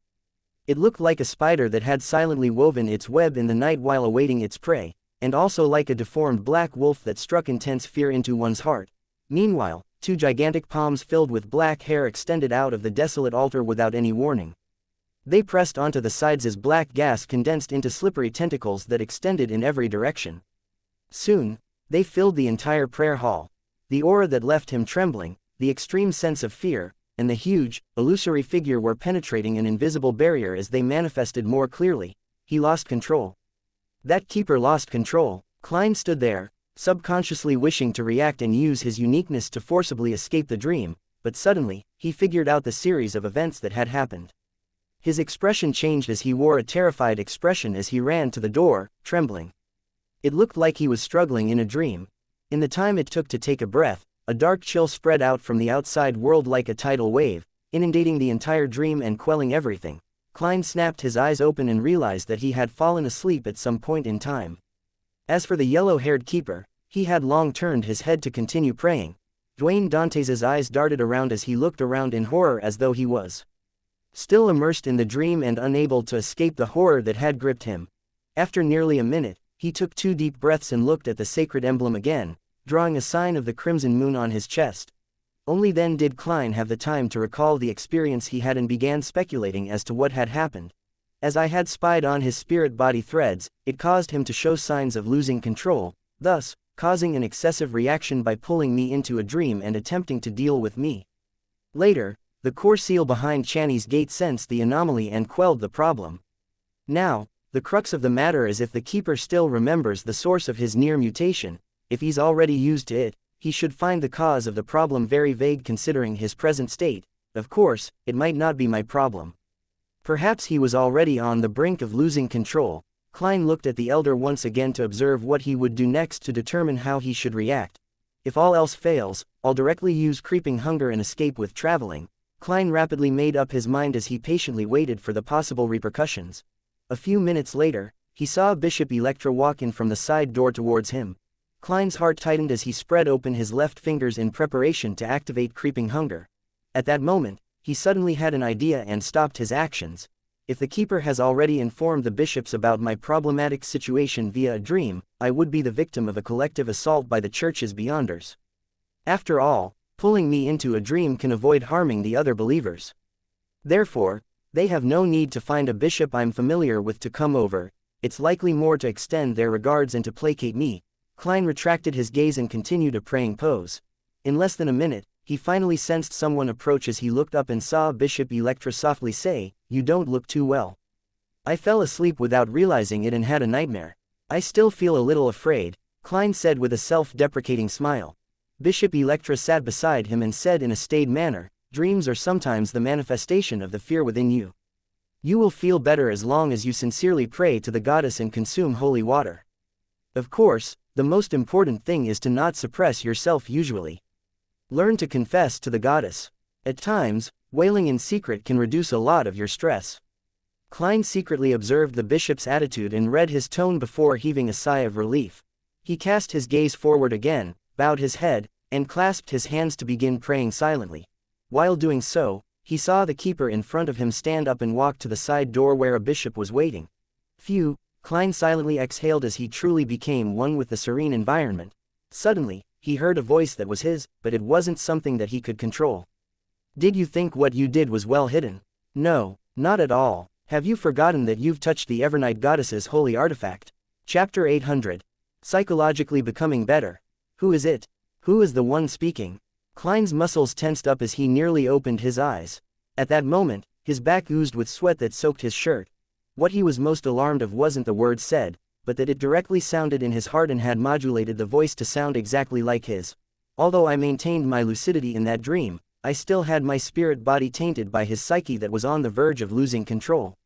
It looked like a spider that had silently woven its web in the night while awaiting its prey, and also like a deformed black wolf that struck intense fear into one's heart. Meanwhile, 2 gigantic palms filled with black hair extended out of the desolate altar without any warning. They pressed onto the sides as black gas condensed into slippery tentacles that extended in every direction. Soon, they filled the entire prayer hall. The aura that left him trembling, the extreme sense of fear, and the huge, illusory figure were penetrating an invisible barrier as they manifested more clearly. He lost control. That keeper lost control. Klein stood there, subconsciously wishing to react and use his uniqueness to forcibly escape the dream, but suddenly, he figured out the series of events that had happened. His expression changed as he wore a terrified expression as he ran to the door, trembling. It looked like he was struggling in a dream. In the time it took to take a breath, a dark chill spread out from the outside world like a tidal wave, inundating the entire dream and quelling everything. Klein snapped his eyes open and realized that he had fallen asleep at some point in time. As for the yellow-haired keeper, he had long turned his head to continue praying. Dwayne Dantes's eyes darted around as he looked around in horror, as though he was still immersed in the dream and unable to escape the horror that had gripped him. After nearly a minute, he took 2 deep breaths and looked at the sacred emblem again, drawing a sign of the crimson moon on his chest. Only then did Klein have the time to recall the experience he had and began speculating as to what had happened. As I had spied on his spirit-body threads, it caused him to show signs of losing control, thus, causing an excessive reaction by pulling me into a dream and attempting to deal with me. Later, the core seal behind Channy's gate sensed the anomaly and quelled the problem. Now, the crux of the matter is if the keeper still remembers the source of his near mutation. If he's already used to it, he should find the cause of the problem very vague considering his present state. Of course, it might not be my problem. Perhaps he was already on the brink of losing control. Klein looked at the elder once again to observe what he would do next to determine how he should react. If all else fails, I'll directly use creeping hunger and escape with traveling. Klein rapidly made up his mind as he patiently waited for the possible repercussions. A few minutes later, he saw Bishop Electra walk in from the side door towards him. Klein's heart tightened as he spread open his left fingers in preparation to activate creeping hunger. At that moment, he suddenly had an idea and stopped his actions. If the keeper has already informed the bishops about my problematic situation via a dream, I would be the victim of a collective assault by the church's beyonders. After all, pulling me into a dream can avoid harming the other believers. Therefore, they have no need to find a bishop I'm familiar with to come over, it's likely more to extend their regards and to placate me. Klein retracted his gaze and continued a praying pose. In less than a minute, he finally sensed someone approach as he looked up and saw Bishop Electra softly say, "You don't look too well." I fell asleep without realizing it and had a nightmare. I still feel a little afraid, Klein said with a self-deprecating smile. Bishop Electra sat beside him and said in a staid manner, "Dreams are sometimes the manifestation of the fear within you. You will feel better as long as you sincerely pray to the goddess and consume holy water. Of course, the most important thing is to not suppress yourself usually. Learn to confess to the goddess. At times, wailing in secret can reduce a lot of your stress." Klein secretly observed the bishop's attitude and read his tone before heaving a sigh of relief. He cast his gaze forward again, bowed his head, and clasped his hands to begin praying silently. While doing so, he saw the keeper in front of him stand up and walk to the side door where a bishop was waiting. Phew, Klein silently exhaled as he truly became one with the serene environment. Suddenly, he heard a voice that was his, but it wasn't something that he could control. "Did you think what you did was well hidden? No, not at all. Have you forgotten that you've touched the Evernight Goddess's holy artifact?" Chapter 800. Psychologically becoming better. Who is it? Who is the one speaking? Klein's muscles tensed up as he nearly opened his eyes. At that moment, his back oozed with sweat that soaked his shirt. What he was most alarmed of wasn't the words said, but that it directly sounded in his heart and had modulated the voice to sound exactly like his. Although I maintained my lucidity in that dream, I still had my spirit body tainted by his psyche that was on the verge of losing control.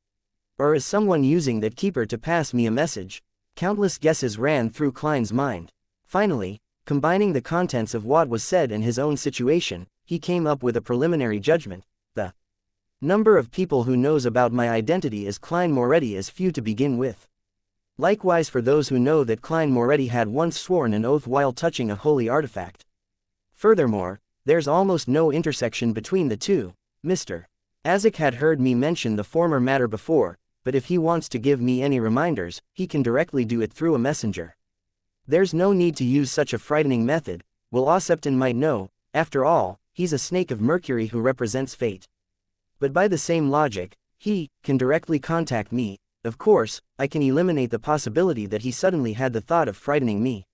Or is someone using that keeper to pass me a message? Countless guesses ran through Klein's mind. Finally, combining the contents of what was said and his own situation, he came up with a preliminary judgment. The number of people who knows about my identity as Klein Moretti is few to begin with. Likewise for those who know that Klein Moretti had once sworn an oath while touching a holy artifact. Furthermore, there's almost no intersection between the two. Mr. Azek had heard me mention the former matter before, but if he wants to give me any reminders, he can directly do it through a messenger. There's no need to use such a frightening method. Will Osepton might know, after all, he's a snake of Mercury who represents fate. But by the same logic, he can directly contact me. Of course, I can eliminate the possibility that he suddenly had the thought of frightening me.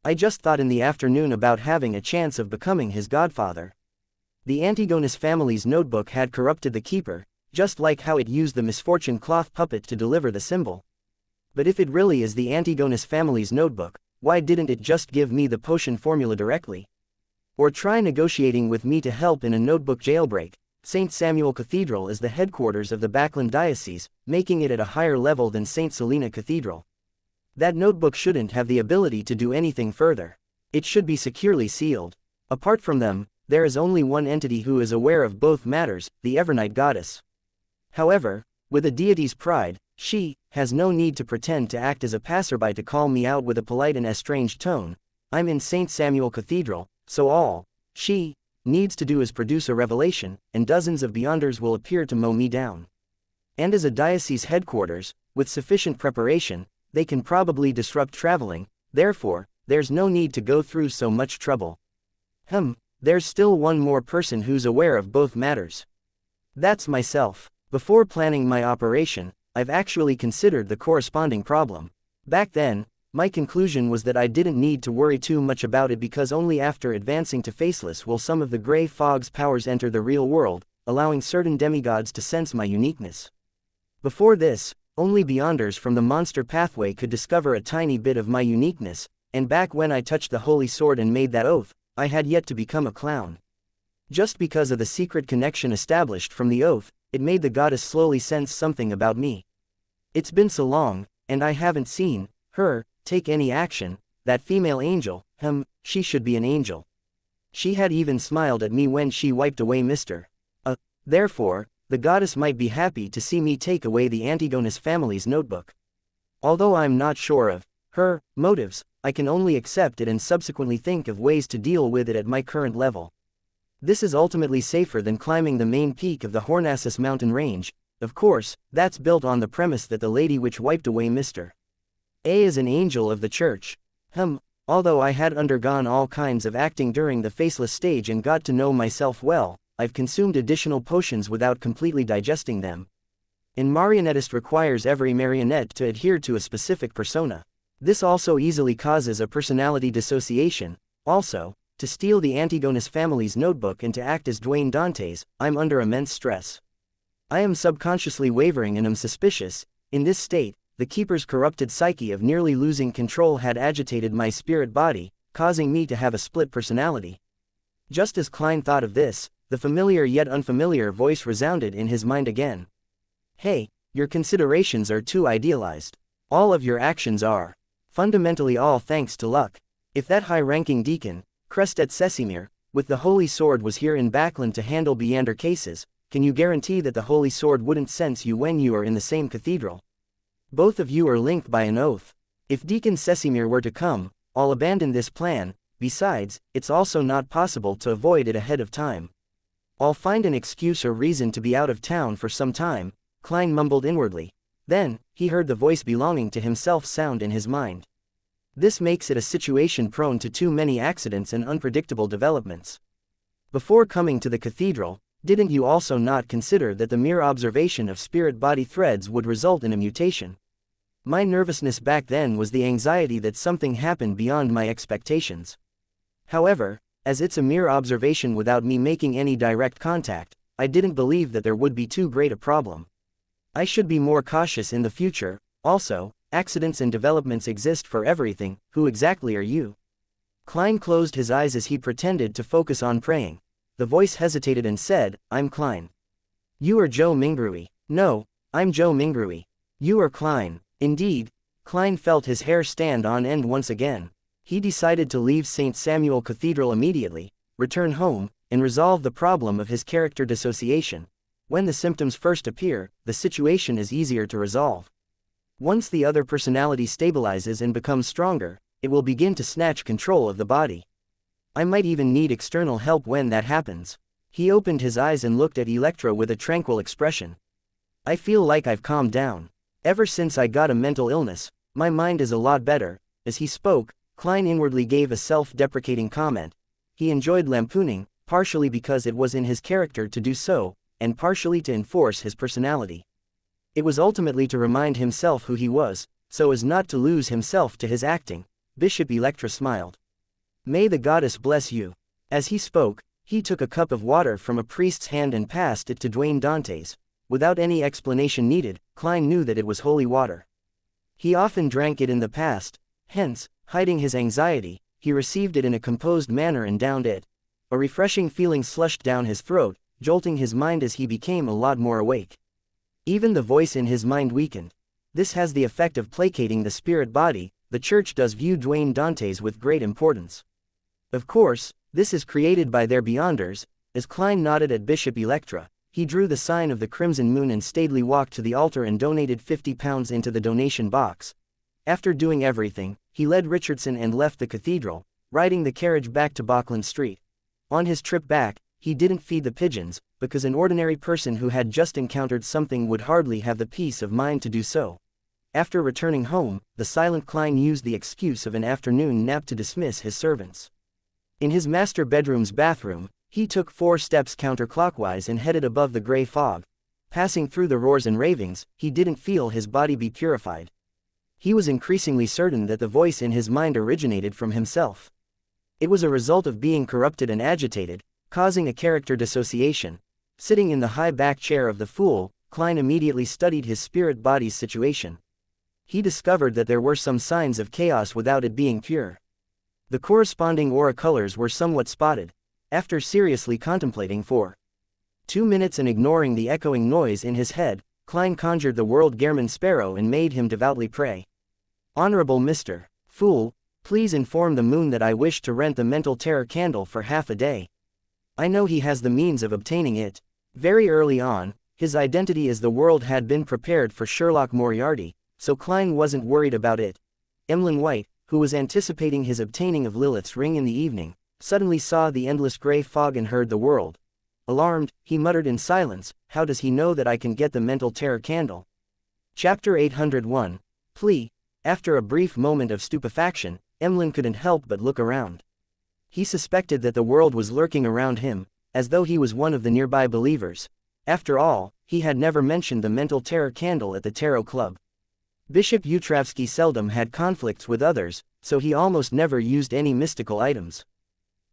I just thought in the afternoon about having a chance of becoming his godfather. The Antigonus family's notebook had corrupted the keeper, just like how it used the misfortune cloth puppet to deliver the symbol. But if it really is the Antigonus family's notebook, why didn't it just give me the potion formula directly? Or try negotiating with me to help in a notebook jailbreak? St. Samuel Cathedral is the headquarters of the Backlund Diocese, making it at a higher level than St. Selena Cathedral. That notebook shouldn't have the ability to do anything further. It should be securely sealed. Apart from them, there is only one entity who is aware of both matters, the Evernight Goddess. However, with a deity's pride, she has no need to pretend to act as a passerby to call me out with a polite and estranged tone. I'm in St. Samuel Cathedral, so all she needs to do is produce a revelation, and dozens of beyonders will appear to mow me down. And as a diocese headquarters, with sufficient preparation, they can probably disrupt traveling, therefore, there's no need to go through so much trouble. There's still one more person who's aware of both matters. That's myself. Before planning my operation, I've actually considered the corresponding problem. Back then, my conclusion was that I didn't need to worry too much about it because only after advancing to Faceless will some of the Grey Fog's powers enter the real world, allowing certain demigods to sense my uniqueness. Before this, only Beyonders from the monster pathway could discover a tiny bit of my uniqueness, and back when I touched the Holy Sword and made that oath, I had yet to become a clown. Just because of the secret connection established from the oath, it made the goddess slowly sense something about me. It's been so long, and I haven't seen her take any action. That female angel, she should be an angel. She had even smiled at me when she wiped away Mr. Therefore, the goddess might be happy to see me take away the Antigonus family's notebook. Although I'm not sure of her motives, I can only accept it and subsequently think of ways to deal with it at my current level. This is ultimately safer than climbing the main peak of the Hornassus mountain range. Of course, that's built on the premise that the Lady Witch wiped away Mr. A is an angel of the church. Although I had undergone all kinds of acting during the faceless stage and got to know myself well, I've consumed additional potions without completely digesting them. In marionettist requires every marionette to adhere to a specific persona. This also easily causes a personality dissociation. Also, to steal the Antigonus family's notebook and to act as Dwayne Dante's, I'm under immense stress. I am subconsciously wavering and am suspicious. In this state, the keeper's corrupted psyche of nearly losing control had agitated my spirit body, causing me to have a split personality. Just as Klein thought of this, the familiar yet unfamiliar voice resounded in his mind again. Hey, your considerations are too idealized. All of your actions are. Fundamentally all thanks to luck. If that high-ranking deacon, Crestet Sesimir, with the Holy Sword was here in Backland to handle Beander cases, can you guarantee that the Holy Sword wouldn't sense you when you are in the same cathedral? Both of you are linked by an oath. If Deacon Sesimir were to come, I'll abandon this plan. Besides, it's also not possible to avoid it ahead of time. I'll find an excuse or reason to be out of town for some time, Klein mumbled inwardly. Then, he heard the voice belonging to himself sound in his mind. This makes it a situation prone to too many accidents and unpredictable developments. Before coming to the cathedral, didn't you also not consider that the mere observation of spirit-body threads would result in a mutation? My nervousness back then was the anxiety that something happened beyond my expectations. However, as it's a mere observation without me making any direct contact, I didn't believe that there would be too great a problem. I should be more cautious in the future. Also, accidents and developments exist for everything. Who exactly are you? Klein closed his eyes as he pretended to focus on praying. The voice hesitated and said, I'm Klein. You are Joe Mingrui. No, I'm Joe Mingrui. You are Klein. Indeed. Klein felt his hair stand on end once again. He decided to leave St. Samuel Cathedral immediately, return home, and resolve the problem of his character dissociation. When the symptoms first appear, the situation is easier to resolve. Once the other personality stabilizes and becomes stronger, it will begin to snatch control of the body. I might even need external help when that happens. He opened his eyes and looked at Electra with a tranquil expression. I feel like I've calmed down. Ever since I got a mental illness, my mind is a lot better. As he spoke, Klein inwardly gave a self-deprecating comment. He enjoyed lampooning, partially because it was in his character to do so, and partially to enforce his personality. It was ultimately to remind himself who he was, so as not to lose himself to his acting. Bishop Electra smiled. May the goddess bless you. As he spoke, he took a cup of water from a priest's hand and passed it to Dwayne Dante's. Without any explanation needed, Klein knew that it was holy water. He often drank it in the past, hence, hiding his anxiety, he received it in a composed manner and downed it. A refreshing feeling slushed down his throat, jolting his mind as he became a lot more awake. Even the voice in his mind weakened. This has the effect of placating the spirit body. The church does view Dwayne Dante's with great importance. Of course, this is created by their beyonders. As Klein nodded at Bishop Electra, he drew the sign of the Crimson Moon and staidly walked to the altar and donated £50 into the donation box. After doing everything, he led Richardson and left the cathedral, riding the carriage back to Buckland Street. On his trip back, he didn't feed the pigeons, because an ordinary person who had just encountered something would hardly have the peace of mind to do so. After returning home, the silent Klein used the excuse of an afternoon nap to dismiss his servants. In his master bedroom's bathroom, he took 4 steps counterclockwise and headed above the gray fog. Passing through the roars and ravings, he didn't feel his body be purified. He was increasingly certain that the voice in his mind originated from himself. It was a result of being corrupted and agitated, causing a character dissociation. Sitting in the high back chair of the fool, Klein immediately studied his spirit body's situation. He discovered that there were some signs of chaos without it being pure. The corresponding aura colors were somewhat spotted. After seriously contemplating for 2 minutes and ignoring the echoing noise in his head, Klein conjured the world Gehrman Sparrow and made him devoutly pray. Honorable Mr. Fool, please inform the moon that I wish to rent the mental terror candle for half a day. I know he has the means of obtaining it. Very early on, his identity as the world had been prepared for Sherlock Moriarty, so Klein wasn't worried about it. Emlyn White, who was anticipating his obtaining of Lilith's ring in the evening, suddenly saw the endless gray fog and heard the world. Alarmed, he muttered in silence, how does he know that I can get the mental terror candle? Chapter 801. Plea. After a brief moment of stupefaction, Emlyn couldn't help but look around. He suspected that the world was lurking around him, as though he was one of the nearby believers. After all, he had never mentioned the mental terror candle at the tarot club. Bishop Utravsky seldom had conflicts with others, so he almost never used any mystical items.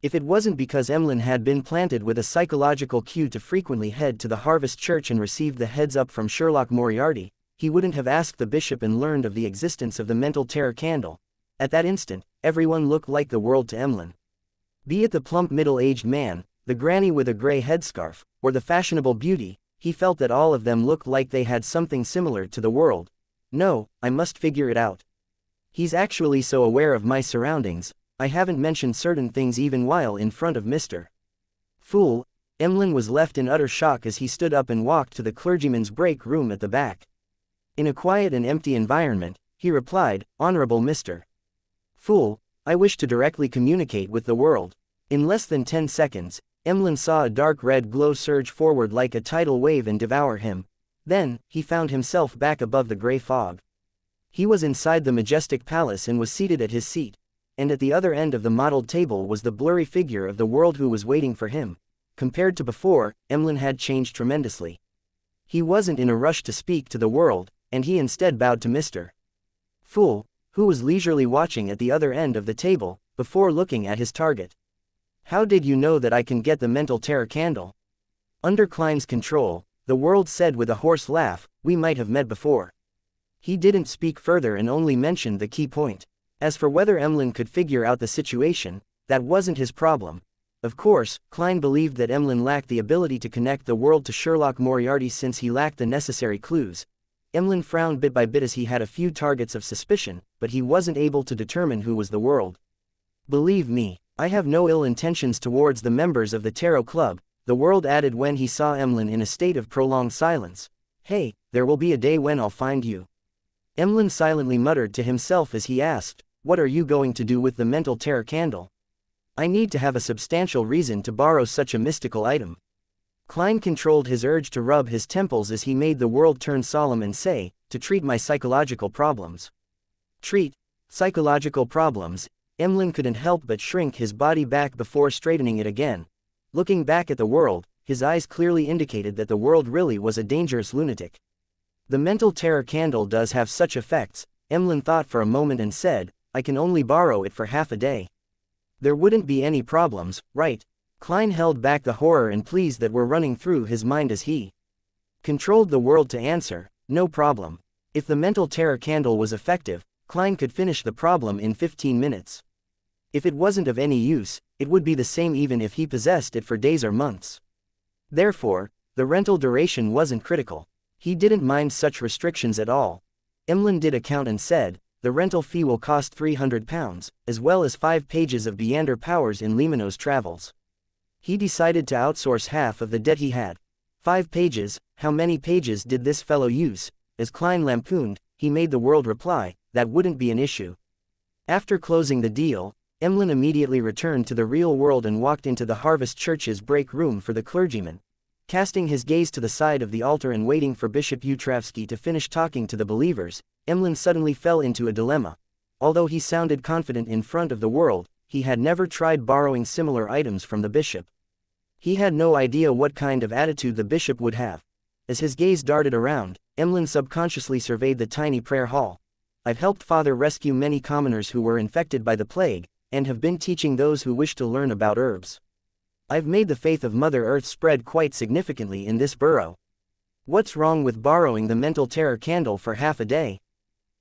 If it wasn't because Emlyn had been planted with a psychological cue to frequently head to the Harvest Church and receive the heads-up from Sherlock Moriarty, he wouldn't have asked the bishop and learned of the existence of the mental terror candle. At that instant, everyone looked like the world to Emlyn. Be it the plump middle-aged man, the granny with a gray headscarf, or the fashionable beauty, he felt that all of them looked like they had something similar to the world. No, I must figure it out. He's actually so aware of my surroundings, I haven't mentioned certain things even while in front of Mr. Fool. Emlyn was left in utter shock as he stood up and walked to the clergyman's break room at the back. In a quiet and empty environment, he replied, "Honorable Mr. Fool, I wish to directly communicate with the world." In less than 10 seconds, Emlyn saw a dark red glow surge forward like a tidal wave and devour him. Then, he found himself back above the gray fog. He was inside the majestic palace and was seated at his seat. And at the other end of the mottled table was the blurry figure of the world who was waiting for him. Compared to before, Emlyn had changed tremendously. He wasn't in a rush to speak to the world, and he instead bowed to Mr. Fool, who was leisurely watching at the other end of the table, before looking at his target. "How did you know that I can get the mental terror candle?" Under Klein's control, the world said with a hoarse laugh, "We might have met before." He didn't speak further and only mentioned the key point. As for whether Emlyn could figure out the situation, that wasn't his problem. Of course, Klein believed that Emlyn lacked the ability to connect the world to Sherlock Moriarty since he lacked the necessary clues. Emlyn frowned bit by bit as he had a few targets of suspicion, but he wasn't able to determine who was the world. "Believe me, I have no ill intentions towards the members of the Tarot Club," the world added when he saw Emlyn in a state of prolonged silence. "Hey, there will be a day when I'll find you." Emlyn silently muttered to himself as he asked, "What are you going to do with the mental terror candle? I need to have a substantial reason to borrow such a mystical item." Klein controlled his urge to rub his temples as he made the world turn solemn and say, "To treat my psychological problems." Treat psychological problems. Emlyn couldn't help but shrink his body back before straightening it again. Looking back at the world, his eyes clearly indicated that the world really was a dangerous lunatic. The mental terror candle does have such effects, Emlyn thought for a moment and said, "I can only borrow it for half a day. There wouldn't be any problems, right?" Klein held back the horror and pleas that were running through his mind as he controlled the world to answer, "No problem." If the mental terror candle was effective, Klein could finish the problem in 15 minutes. If it wasn't of any use, it would be the same even if he possessed it for days or months. Therefore, the rental duration wasn't critical. He didn't mind such restrictions at all. Emlyn did a count and said, "The rental fee will cost £300, as well as 5 pages of Deander Powers in Limano's travels." He decided to outsource half of the debt he had. 5 pages, how many pages did this fellow use? As Klein lampooned, he made the world reply, "That wouldn't be an issue." After closing the deal, Emlyn immediately returned to the real world and walked into the Harvest Church's break room for the clergyman. Casting his gaze to the side of the altar and waiting for Bishop Utravsky to finish talking to the believers, Emlyn suddenly fell into a dilemma. Although he sounded confident in front of the world, he had never tried borrowing similar items from the bishop. He had no idea what kind of attitude the bishop would have. As his gaze darted around, Emlyn subconsciously surveyed the tiny prayer hall. "I've helped Father rescue many commoners who were infected by the plague, and have been teaching those who wish to learn about herbs. I've made the faith of Mother Earth spread quite significantly in this borough. What's wrong with borrowing the mental terror candle for half a day?"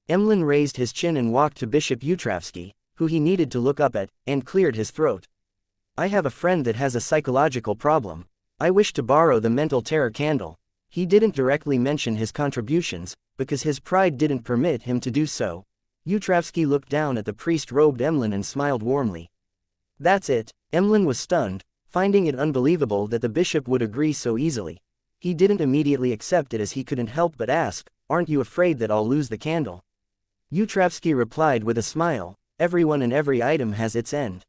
Emlyn raised his chin and walked to Bishop Utravsky, who he needed to look up at, and cleared his throat. "I have a friend that has a psychological problem. I wish to borrow the mental terror candle." He didn't directly mention his contributions, because his pride didn't permit him to do so. Utravsky looked down at the priest-robed Emlyn and smiled warmly. "That's it." Emlyn was stunned, finding it unbelievable that the bishop would agree so easily. He didn't immediately accept it as he couldn't help but ask, "Aren't you afraid that I'll lose the candle?" Utravsky replied with a smile, "Everyone and every item has its end.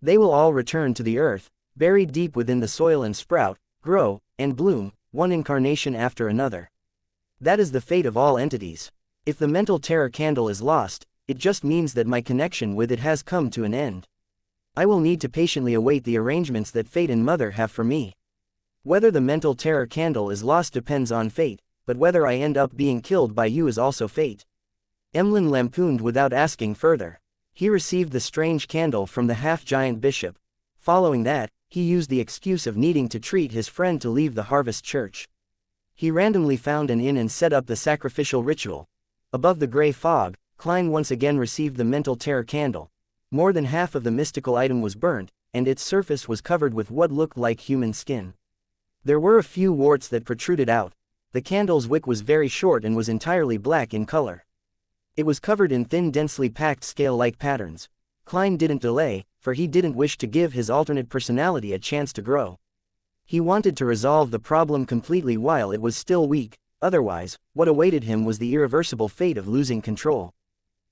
They will all return to the earth, buried deep within the soil and sprout, grow, and bloom, one incarnation after another. That is the fate of all entities. If the mental terror candle is lost, it just means that my connection with it has come to an end. I will need to patiently await the arrangements that fate and mother have for me. Whether the mental terror candle is lost depends on fate, but whether I end up being killed by you is also fate. Emlyn lampooned without asking further. He received the strange candle from the half-giant bishop. Following that, he used the excuse of needing to treat his friend to leave the harvest church. He randomly found an inn and set up the sacrificial ritual. Above the gray fog, Klein once again received the mental terror candle. More than half of the mystical item was burnt, and its surface was covered with what looked like human skin. There were a few warts that protruded out. The candle's wick was very short and was entirely black in color. It was covered in thin, densely packed scale-like patterns. Klein didn't delay, for he didn't wish to give his alternate personality a chance to grow. He wanted to resolve the problem completely while it was still weak, otherwise, what awaited him was the irreversible fate of losing control.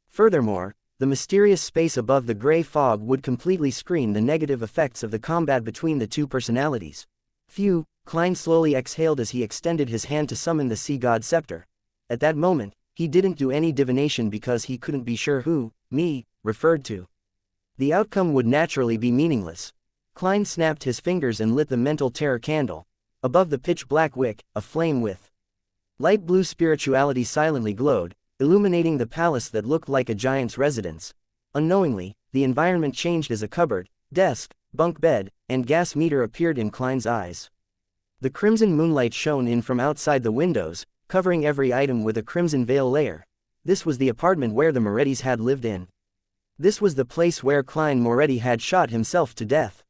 Furthermore, the mysterious space above the gray fog would completely screen the negative effects of the combat between the two personalities. Phew, Klein slowly exhaled as he extended his hand to summon the sea god scepter. At that moment, he didn't do any divination because he couldn't be sure who, me, referred to. The outcome would naturally be meaningless. Klein snapped his fingers and lit the mental terror candle. Above the pitch-black wick, a flame with light blue spirituality silently glowed, illuminating the palace that looked like a giant's residence. Unknowingly, the environment changed as a cupboard, desk, bunk bed, and gas meter appeared in Klein's eyes. The crimson moonlight shone in from outside the windows, covering every item with a crimson veil layer. This was the apartment where the Morettis had lived in. This was the place where Klein Moretti had shot himself to death.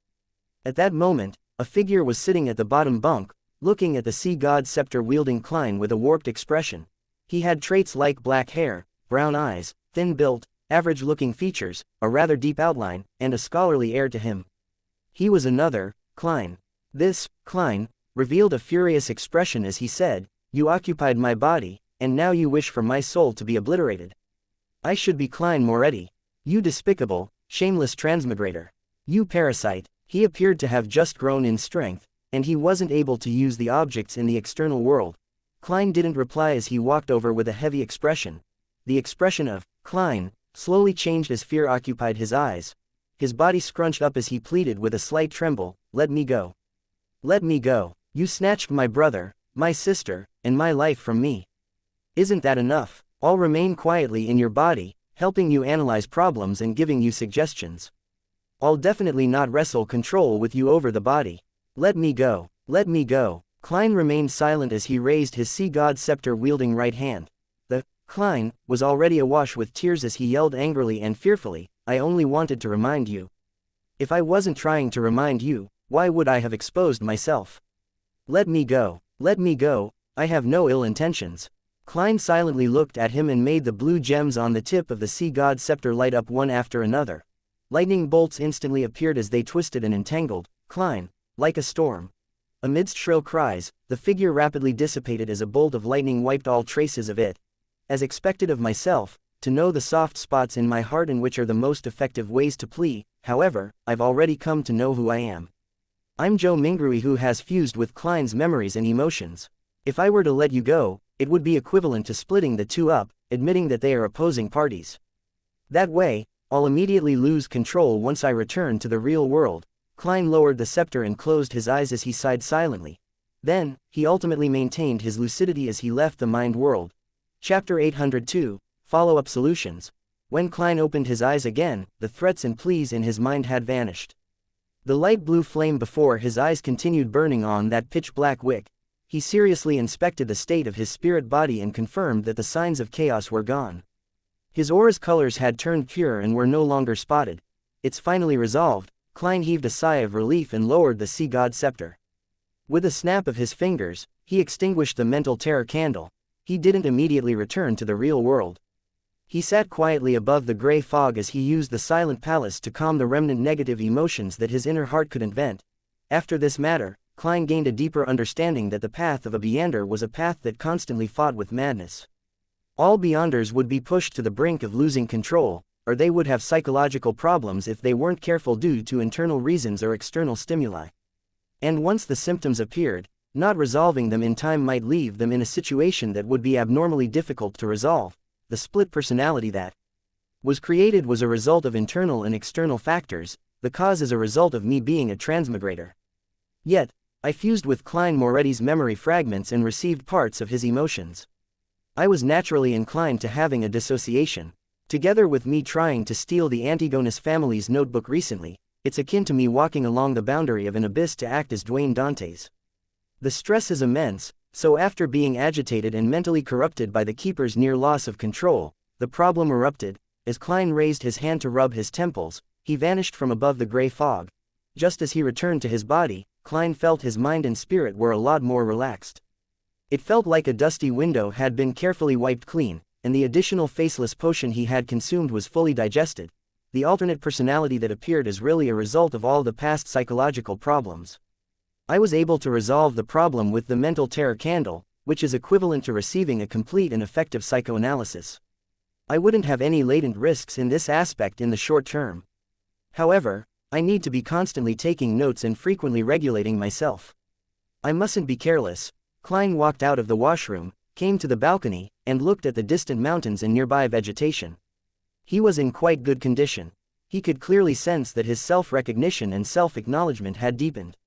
At that moment, a figure was sitting at the bottom bunk, looking at the sea god scepter wielding Klein with a warped expression. He had traits like black hair, brown eyes, thin built, average-looking features, a rather deep outline, and a scholarly air to him. He was another, Klein. This, Klein, revealed a furious expression as he said, "You occupied my body, and now you wish for my soul to be obliterated. I should be Klein Moretti. You despicable, shameless transmigrator. You parasite." He appeared to have just grown in strength, and he wasn't able to use the objects in the external world. Klein didn't reply as he walked over with a heavy expression. The expression of Klein slowly changed as fear occupied his eyes. His body scrunched up as he pleaded with a slight tremble, "Let me go. Let me go. You snatched my brother, my sister, and my life from me. Isn't that enough? I'll remain quietly in your body, helping you analyze problems and giving you suggestions. I'll definitely not wrestle control with you over the body. Let me go. Let me go." Klein remained silent as he raised his sea god scepter wielding right hand. The Klein was already awash with tears as he yelled angrily and fearfully, "I only wanted to remind you. If I wasn't trying to remind you, why would I have exposed myself? Let me go. Let me go. I have no ill intentions." Klein silently looked at him and made the blue gems on the tip of the sea god scepter light up one after another. Lightning bolts instantly appeared as they twisted and entangled Klein, like a storm. Amidst shrill cries, the figure rapidly dissipated as a bolt of lightning wiped all traces of it. As expected of myself, to know the soft spots in my heart and which are the most effective ways to plea, however, I've already come to know who I am. I'm Joe Mingrui, who has fused with Klein's memories and emotions. If I were to let you go, it would be equivalent to splitting the two up, admitting that they are opposing parties. That way, I'll immediately lose control once I return to the real world. Klein lowered the scepter and closed his eyes as he sighed silently. Then, he ultimately maintained his lucidity as he left the mind world. Chapter 802, Follow-up Solutions. When Klein opened his eyes again, the threats and pleas in his mind had vanished. The light blue flame before his eyes continued burning on that pitch-black wick. He seriously inspected the state of his spirit body and confirmed that the signs of chaos were gone. His aura's colors had turned pure and were no longer spotted. "It's finally resolved." Klein heaved a sigh of relief and lowered the sea god scepter. With a snap of his fingers, he extinguished the mental terror candle. He didn't immediately return to the real world. He sat quietly above the gray fog as he used the silent palace to calm the remnant negative emotions that his inner heart couldn't vent. After this matter, Klein gained a deeper understanding that the path of a Beyonder was a path that constantly fought with madness. All Beyonders would be pushed to the brink of losing control, or they would have psychological problems if they weren't careful due to internal reasons or external stimuli. And once the symptoms appeared, not resolving them in time might leave them in a situation that would be abnormally difficult to resolve, the split personality that Was created was a result of internal and external factors, the cause is a result of me being a transmigrator. Yet, I fused with Klein Moretti's memory fragments and received parts of his emotions. I was naturally inclined to having a dissociation. Together with me trying to steal the Antigonus family's notebook recently, it's akin to me walking along the boundary of an abyss to act as Dwayne Dantes. The stress is immense, so after being agitated and mentally corrupted by the keeper's near loss of control, the problem erupted. As Klein raised his hand to rub his temples, he vanished from above the gray fog. Just as he returned to his body, Klein felt his mind and spirit were a lot more relaxed. It felt like a dusty window had been carefully wiped clean, and the additional faceless potion he had consumed was fully digested. The alternate personality that appeared is really a result of all the past psychological problems. I was able to resolve the problem with the mental terror candle, which is equivalent to receiving a complete and effective psychoanalysis. I wouldn't have any latent risks in this aspect in the short term. However, I need to be constantly taking notes and frequently regulating myself. I mustn't be careless. Klein walked out of the washroom, came to the balcony, and looked at the distant mountains and nearby vegetation. He was in quite good condition. He could clearly sense that his self-recognition and self-acknowledgement had deepened.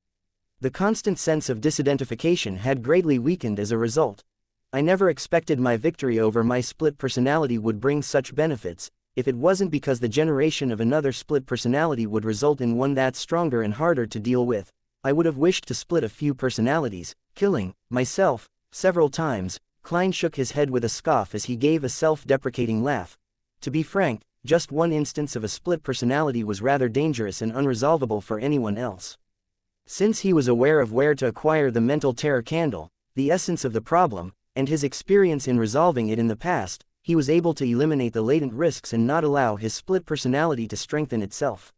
The constant sense of disidentification had greatly weakened as a result. I never expected my victory over my split personality would bring such benefits, if it wasn't because the generation of another split personality would result in one that's stronger and harder to deal with. I would have wished to split a few personalities, killing myself several times. Klein shook his head with a scoff as he gave a self-deprecating laugh. To be frank, just one instance of a split personality was rather dangerous and unresolvable for anyone else. Since he was aware of where to acquire the mental terror candle, the essence of the problem, and his experience in resolving it in the past, he was able to eliminate the latent risks and not allow his split personality to strengthen itself.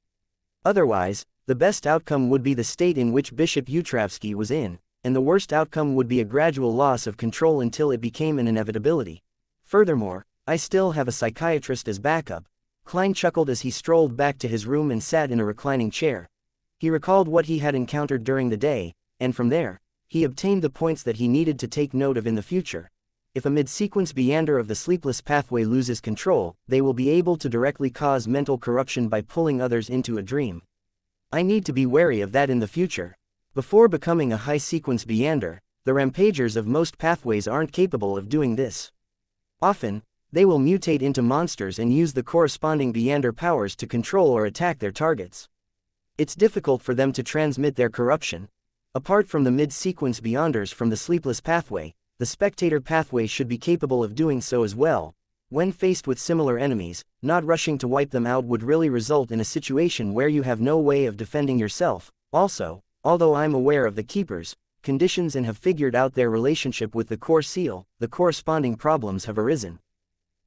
Otherwise, the best outcome would be the state in which Bishop Utravsky was in, and the worst outcome would be a gradual loss of control until it became an inevitability. Furthermore, I still have a psychiatrist as backup. Klein chuckled as he strolled back to his room and sat in a reclining chair. He recalled what he had encountered during the day, and from there, he obtained the points that he needed to take note of in the future. If a mid-sequence Beander of the sleepless pathway loses control, they will be able to directly cause mental corruption by pulling others into a dream. I need to be wary of that in the future. Before becoming a high-sequence Beander, the rampagers of most pathways aren't capable of doing this. Often, they will mutate into monsters and use the corresponding Beander powers to control or attack their targets. It's difficult for them to transmit their corruption. Apart from the mid-sequence Beanders from the sleepless pathway, the spectator pathway should be capable of doing so as well. When faced with similar enemies, not rushing to wipe them out would really result in a situation where you have no way of defending yourself. Also, although I'm aware of the Keeper's conditions and have figured out their relationship with the core seal, the corresponding problems have arisen.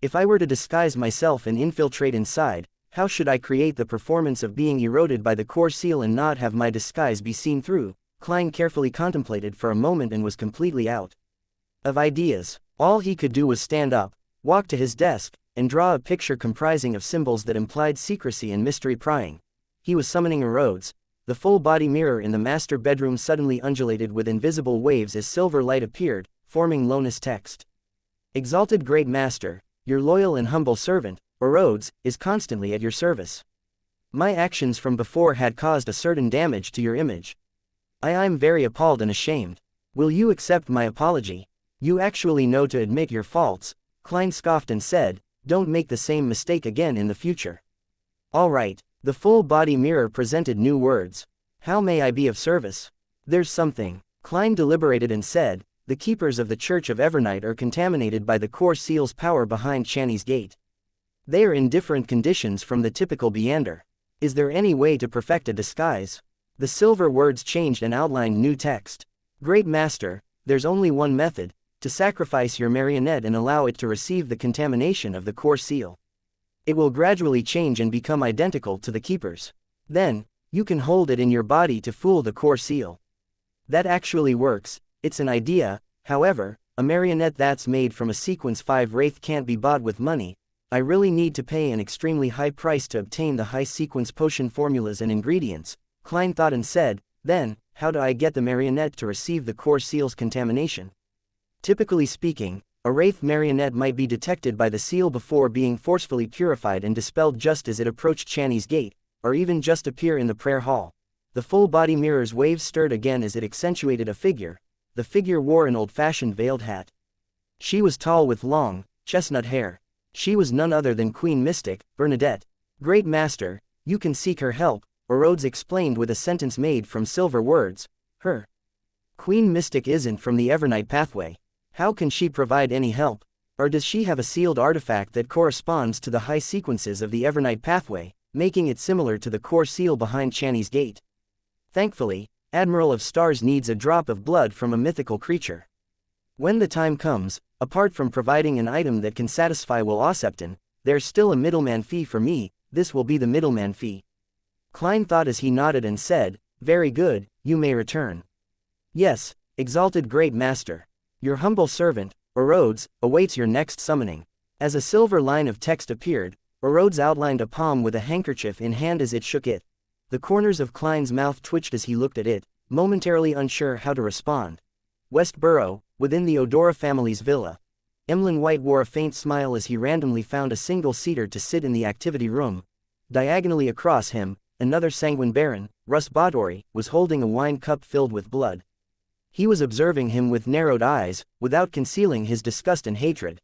If I were to disguise myself and infiltrate inside, how should I create the performance of being eroded by the core seal and not have my disguise be seen through? Klein carefully contemplated for a moment and was completely out of ideas. All he could do was stand up, walk to his desk, and draw a picture comprising of symbols that implied secrecy and mystery prying. He was summoning erodes. The full-body mirror in the master bedroom suddenly undulated with invisible waves as silver light appeared, forming luminous text. Exalted Great Master, your loyal and humble servant, Erodes, is constantly at your service. My actions from before had caused a certain damage to your image. I'm very appalled and ashamed. Will you accept my apology? You actually know to admit your faults. Klein scoffed and said, don't make the same mistake again in the future. All right. The full-body mirror presented new words. How may I be of service? There's something. Klein deliberated and said, the keepers of the Church of Evernight are contaminated by the core seal's power behind Chani's gate. They are in different conditions from the typical Beander. Is there any way to perfect a disguise? The silver words changed and outlined new text. Great Master, there's only one method, to sacrifice your marionette and allow it to receive the contamination of the core seal. It will gradually change and become identical to the keepers. Then, you can hold it in your body to fool the core seal. That actually works. It's an idea. However, a marionette that's made from a sequence 5 wraith can't be bought with money. I really need to pay an extremely high price to obtain the high sequence potion formulas and ingredients. Klein thought and said, then, how do I get the marionette to receive the core seal's contamination? Typically speaking, A wraith marionette might be detected by the seal before being forcefully purified and dispelled just as it approached Channy's gate, or even just appear in the prayer hall. The full-body mirror's waves stirred again as it accentuated a figure. The figure wore an old-fashioned veiled hat. She was tall with long, chestnut hair. She was none other than Queen Mystic, Bernadette. "Great Master, you can seek her help," Orodes explained with a sentence made from silver words. "Her Queen Mystic isn't from the Evernight pathway. How can she provide any help? Or does she have a sealed artifact that corresponds to the high sequences of the Evernight pathway, making it similar to the core seal behind Channy's gate? Thankfully, Admiral of Stars needs a drop of blood from a mythical creature. When the time comes, apart from providing an item that can satisfy Will-Osepton, there's still a middleman fee for me. This will be the middleman fee." Klein thought as he nodded and said, "Very good, you may return." "Yes, exalted Great Master. Your humble servant, Orodes, awaits your next summoning." As a silver line of text appeared, Orodes outlined a palm with a handkerchief in hand as it shook it. The corners of Klein's mouth twitched as he looked at it, momentarily unsure how to respond. Westborough, within the Odora family's villa. Emlyn White wore a faint smile as he randomly found a single-seater to sit in the activity room. Diagonally across him, another sanguine baron, Russ Batory, was holding a wine cup filled with blood. He was observing him with narrowed eyes, without concealing his disgust and hatred.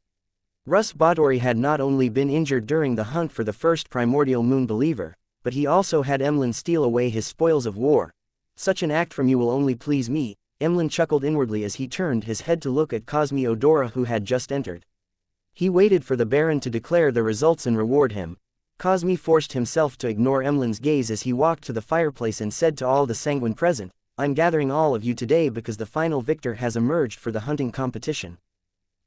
Russ Batory had not only been injured during the hunt for the first primordial moon believer, but he also had Emlyn steal away his spoils of war. "Such an act from you will only please me," Emlyn chuckled inwardly as he turned his head to look at Cosme Odora, who had just entered. He waited for the Baron to declare the results and reward him. Cosme forced himself to ignore Emlyn's gaze as he walked to the fireplace and said to all the sanguine present, "I'm gathering all of you today because the final victor has emerged for the hunting competition."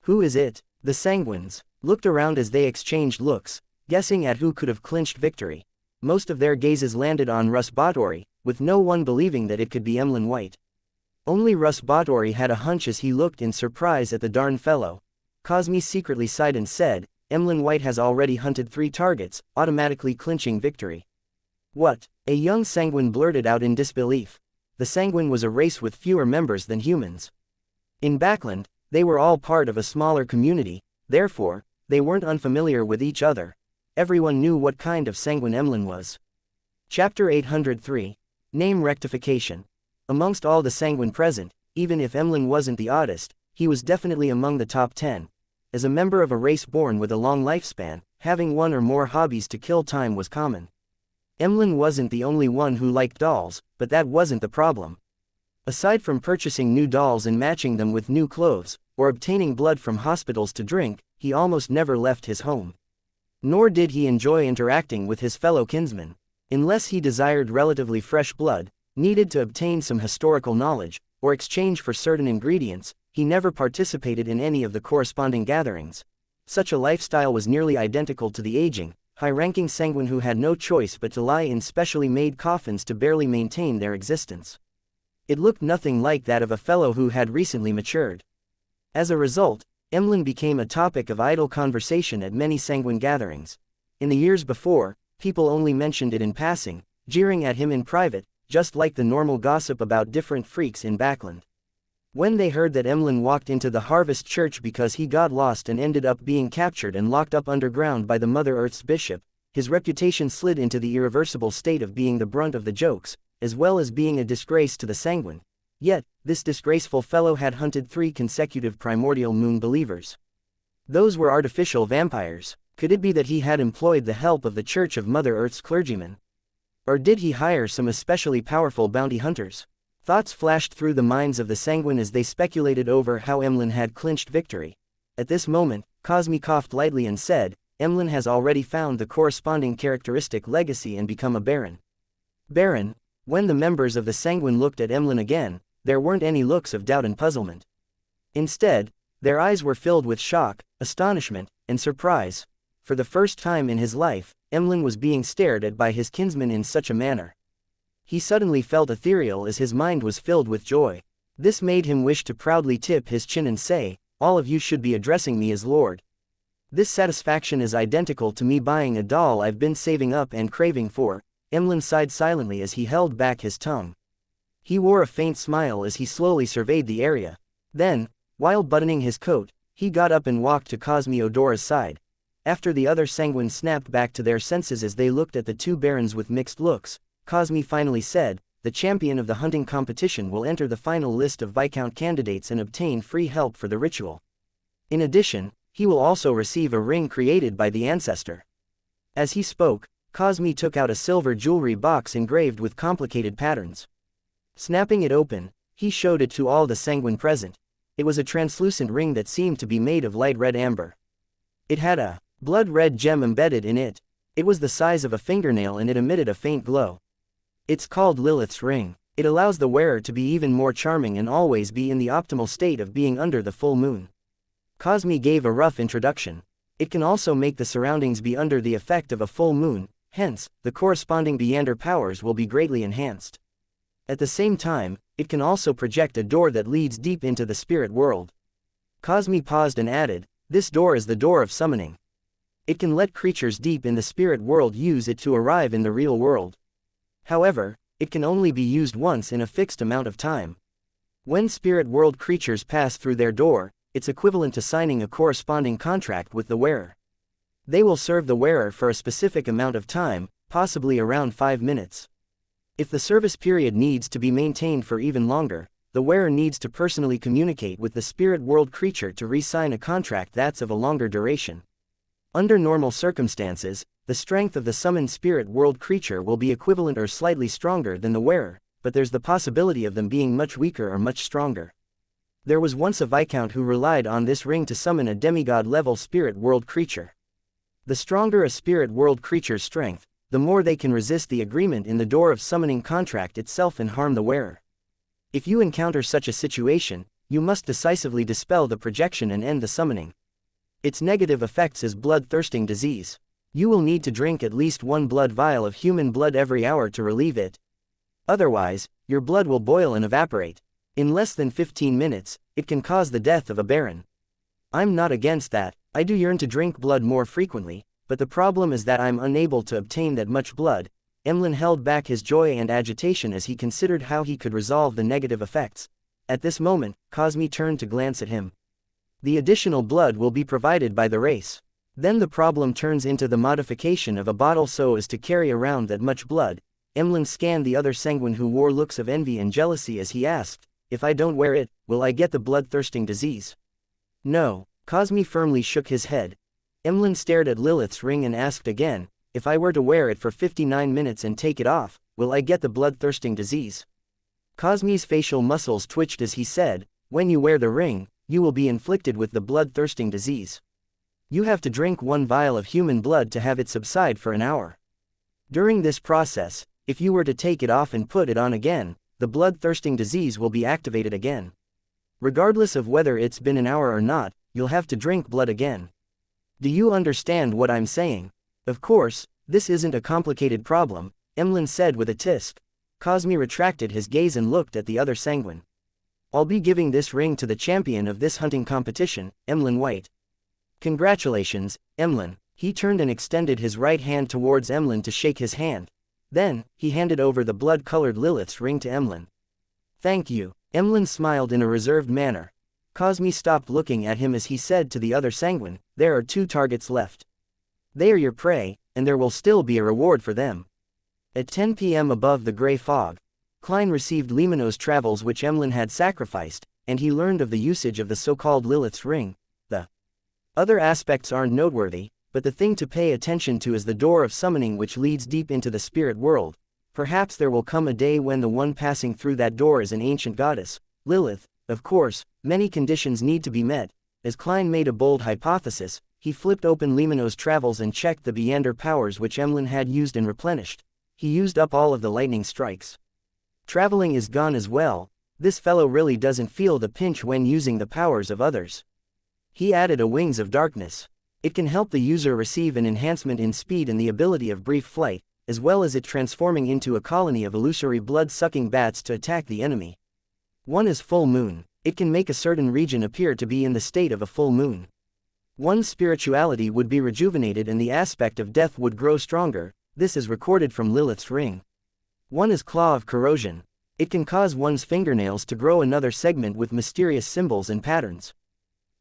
"Who is it?" The sanguines looked around as they exchanged looks, guessing at who could have clinched victory. Most of their gazes landed on Russ Batory, with no one believing that it could be Emlyn White. Only Russ Batory had a hunch as he looked in surprise at the darn fellow. Cosme secretly sighed and said, "Emlyn White has already hunted 3 targets, automatically clinching victory." "What?" a young sanguine blurted out in disbelief. The sanguine was a race with fewer members than humans. In Backland, they were all part of a smaller community, therefore, they weren't unfamiliar with each other. Everyone knew what kind of sanguine Emlyn was. Chapter 803. Name Rectification. Amongst all the sanguine present, even if Emlyn wasn't the oddest, he was definitely among the top 10. As a member of a race born with a long lifespan, having one or more hobbies to kill time was common. Emlyn wasn't the only one who liked dolls, but that wasn't the problem. Aside from purchasing new dolls and matching them with new clothes, or obtaining blood from hospitals to drink, he almost never left his home. Nor did he enjoy interacting with his fellow kinsmen. Unless he desired relatively fresh blood, needed to obtain some historical knowledge, or exchange for certain ingredients, he never participated in any of the corresponding gatherings. Such a lifestyle was nearly identical to the aging, high-ranking sanguine who had no choice but to lie in specially made coffins to barely maintain their existence. It looked nothing like that of a fellow who had recently matured. As a result, Emlyn became a topic of idle conversation at many sanguine gatherings. In the years before, people only mentioned it in passing, jeering at him in private, just like the normal gossip about different freaks in Backland. When they heard that Emlyn walked into the Harvest Church because he got lost and ended up being captured and locked up underground by the Mother Earth's bishop, his reputation slid into the irreversible state of being the brunt of the jokes, as well as being a disgrace to the sanguine. Yet, this disgraceful fellow had hunted 3 consecutive primordial moon believers. Those were artificial vampires. Could it be that he had employed the help of the Church of Mother Earth's clergymen? Or did he hire some especially powerful bounty hunters? Thoughts flashed through the minds of the sanguine as they speculated over how Emlyn had clinched victory. At this moment, Cosme coughed lightly and said, "Emlyn has already found the corresponding characteristic legacy and become a baron." Baron? When the members of the sanguine looked at Emlyn again, there weren't any looks of doubt and puzzlement. Instead, their eyes were filled with shock, astonishment, and surprise. For the first time in his life, Emlyn was being stared at by his kinsmen in such a manner. He suddenly felt ethereal as his mind was filled with joy. This made him wish to proudly tip his chin and say, "All of you should be addressing me as Lord. This satisfaction is identical to me buying a doll I've been saving up and craving for." Emlyn sighed silently as he held back his tongue. He wore a faint smile as he slowly surveyed the area. Then, while buttoning his coat, He got up and walked to Cosmiodora's side. After the other sanguines snapped back to their senses as they looked at the two barons with mixed looks, Cosme finally said, "The champion of the hunting competition will enter the final list of Viscount candidates and obtain free help for the ritual. In addition, he will also receive a ring created by the ancestor." As he spoke, Cosme took out a silver jewelry box engraved with complicated patterns. Snapping it open, he showed it to all the sanguine present. It was a translucent ring that seemed to be made of light red amber. It had a blood-red gem embedded in it. It was the size of a fingernail and it emitted a faint glow. It's called Lilith's ring. It allows the wearer to be even more charming and always be in the optimal state of being under the full moon. Cosme gave a rough introduction. It can also make the surroundings be under the effect of a full moon, hence, the corresponding Beyonder powers will be greatly enhanced. At the same time, it can also project a door that leads deep into the spirit world. Cosme paused and added, "This door is the door of summoning. It can let creatures deep in the spirit world use it to arrive in the real world. However, it can only be used once in a fixed amount of time. When spirit world creatures pass through their door, it's equivalent to signing a corresponding contract with the wearer. They will serve the wearer for a specific amount of time, possibly around 5 minutes. If the service period needs to be maintained for even longer, the wearer needs to personally communicate with the spirit world creature to re-sign a contract that's of a longer duration. Under normal circumstances, the strength of the summoned spirit world creature will be equivalent or slightly stronger than the wearer, but there's the possibility of them being much weaker or much stronger. There was once a viscount who relied on this ring to summon a demigod-level spirit world creature. The stronger a spirit world creature's strength, the more they can resist the agreement in the door of summoning contract itself and harm the wearer. If you encounter such a situation, you must decisively dispel the projection and end the summoning. Its negative effects is blood-thirsting disease. You will need to drink at least 1 blood vial of human blood every hour to relieve it. Otherwise, your blood will boil and evaporate. In less than 15 minutes, it can cause the death of a baron. I'm not against that, I do yearn to drink blood more frequently, but the problem is that I'm unable to obtain that much blood. Emlyn held back his joy and agitation as he considered how he could resolve the negative effects. At this moment, Cosme turned to glance at him. The additional blood will be provided by the race. Then the problem turns into the modification of a bottle so as to carry around that much blood. Emlyn scanned the other sanguine who wore looks of envy and jealousy as he asked, "If I don't wear it, will I get the bloodthirsting disease?" "No." Cosme firmly shook his head. Emlyn stared at Lilith's ring and asked again, "If I were to wear it for 59 minutes and take it off, will I get the bloodthirsting disease?" Cosme's facial muscles twitched as he said, "When you wear the ring, you will be inflicted with the bloodthirsting disease. You have to drink 1 vial of human blood to have it subside for an hour. During this process, if you were to take it off and put it on again, the bloodthirsting disease will be activated again. Regardless of whether it's been an hour or not, you'll have to drink blood again. Do you understand what I'm saying?" "Of course, this isn't a complicated problem," Emlyn said with a tisk. Cosme retracted his gaze and looked at the other sanguine. "I'll be giving this ring to the champion of this hunting competition, Emlyn White." "Congratulations, Emlyn." He turned and extended his right hand towards Emlyn to shake his hand. Then, he handed over the blood-colored Lilith's ring to Emlyn. "Thank you." Emlyn smiled in a reserved manner. Cosme stopped looking at him as he said to the other sanguine, "There are 2 targets left. They are your prey, and there will still be a reward for them." At 10 p.m. above the gray fog, Klein received Limano's travels which Emlyn had sacrificed, and he learned of the usage of the so-called Lilith's ring. The other aspects aren't noteworthy, but the thing to pay attention to is the door of summoning which leads deep into the spirit world. Perhaps there will come a day when the one passing through that door is an ancient goddess, Lilith. Of course, many conditions need to be met. As Klein made a bold hypothesis, he flipped open Limano's travels and checked the Beyonder powers which Emlyn had used and replenished. He used up all of the lightning strikes. Traveling is gone as well. This fellow really doesn't feel the pinch when using the powers of others. He added a Wings of Darkness. It can help the user receive an enhancement in speed and the ability of brief flight, as well as it transforming into a colony of illusory blood-sucking bats to attack the enemy. One is full moon. It can make a certain region appear to be in the state of a full moon. One's spirituality would be rejuvenated and the aspect of death would grow stronger. This is recorded from Lilith's ring. One is Claw of Corrosion. It can cause one's fingernails to grow another segment with mysterious symbols and patterns.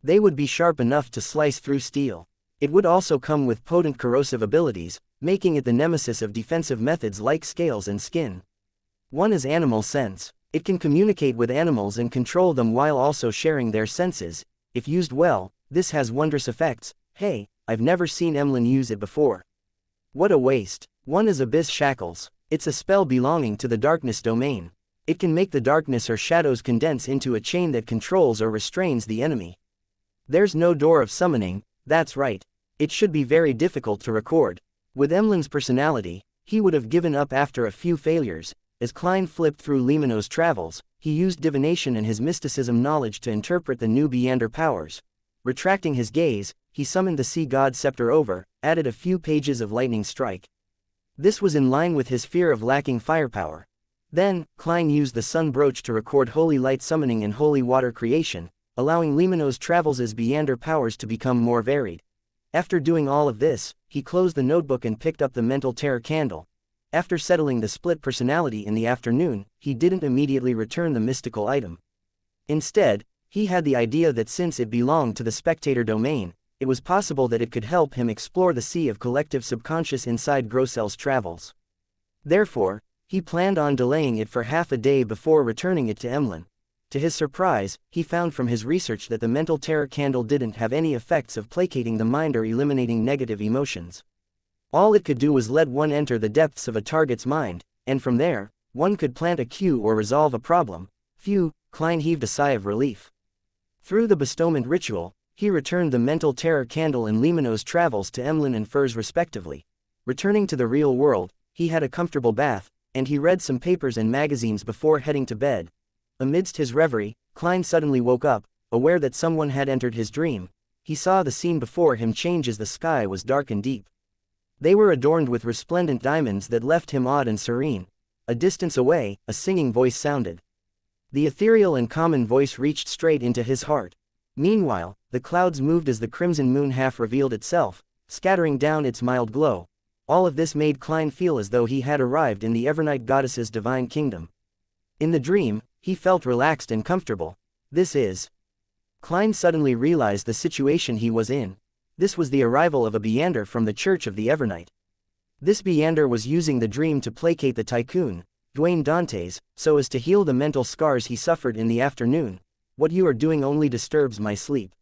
They would be sharp enough to slice through steel. It would also come with potent corrosive abilities, making it the nemesis of defensive methods like scales and skin. One is animal sense. It can communicate with animals and control them while also sharing their senses. If used well, this has wondrous effects. Hey, I've never seen Emlyn use it before. What a waste. One is Abyss Shackles. It's a spell belonging to the darkness domain. It can make the darkness or shadows condense into a chain that controls or restrains the enemy. There's no door of summoning, that's right. It should be very difficult to record. With Emlyn's personality, he would have given up after a few failures. As Klein flipped through Limano's travels, he used divination and his mysticism knowledge to interpret the new Beander powers. Retracting his gaze, he summoned the Sea God Scepter over, added a few pages of Lightning Strike. This was in line with his fear of lacking firepower. Then, Klein used the Sun Brooch to record Holy Light Summoning and Holy Water Creation, allowing Limano's travels as Beander powers to become more varied. After doing all of this, he closed the notebook and picked up the Mental Terror candle. After settling the split personality in the afternoon, he didn't immediately return the mystical item. Instead, he had the idea that since it belonged to the spectator domain, it was possible that it could help him explore the sea of collective subconscious inside Grossel's travels. Therefore, he planned on delaying it for half a day before returning it to Emlyn. To his surprise, he found from his research that the Mental Terror candle didn't have any effects of placating the mind or eliminating negative emotions. All it could do was let one enter the depths of a target's mind, and from there, one could plant a cue or resolve a problem. Phew, Klein heaved a sigh of relief. Through the bestowment ritual, he returned the Mental Terror candle and Limano's travels to Emlyn and Furs respectively. Returning to the real world, he had a comfortable bath, and he read some papers and magazines before heading to bed. Amidst his reverie, Klein suddenly woke up, aware that someone had entered his dream. He saw the scene before him change as the sky was dark and deep. They were adorned with resplendent diamonds that left him awed and serene. A distance away, a singing voice sounded. The ethereal and common voice reached straight into his heart. Meanwhile, the clouds moved as the crimson moon half revealed itself, scattering down its mild glow. All of this made Klein feel as though he had arrived in the Evernight goddess's divine kingdom. In the dream, he felt relaxed and comfortable. Klein suddenly realized the situation he was in. This was the arrival of a Beander from the Church of the Evernight. This Beander was using the dream to placate the tycoon, Dwayne Dantes, so as to heal the mental scars he suffered in the afternoon. What you are doing only disturbs my sleep.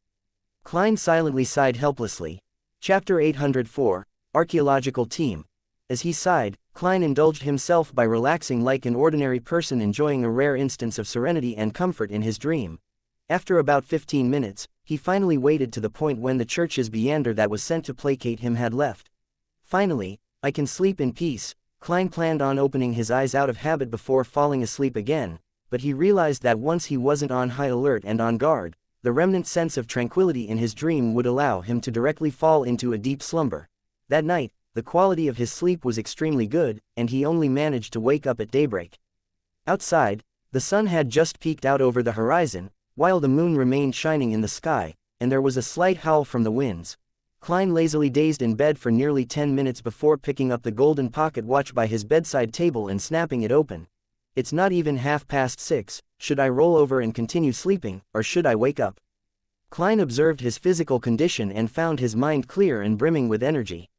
Klein silently sighed helplessly. Chapter 804, Archaeological Team. As he sighed, Klein indulged himself by relaxing like an ordinary person enjoying a rare instance of serenity and comfort in his dream. After about 15 minutes, he finally waited to the point when the church's Beander that was sent to placate him had left. Finally, I can sleep in peace. Klein planned on opening his eyes out of habit before falling asleep again, but he realized that once he wasn't on high alert and on guard, the remnant sense of tranquility in his dream would allow him to directly fall into a deep slumber. That night, the quality of his sleep was extremely good, and he only managed to wake up at daybreak. Outside, the sun had just peeked out over the horizon, while the moon remained shining in the sky, and there was a slight howl from the winds. Klein lazily dazed in bed for nearly 10 minutes before picking up the golden pocket watch by his bedside table and snapping it open. It's not even 6:30, should I roll over and continue sleeping, or should I wake up? Klein observed his physical condition and found his mind clear and brimming with energy.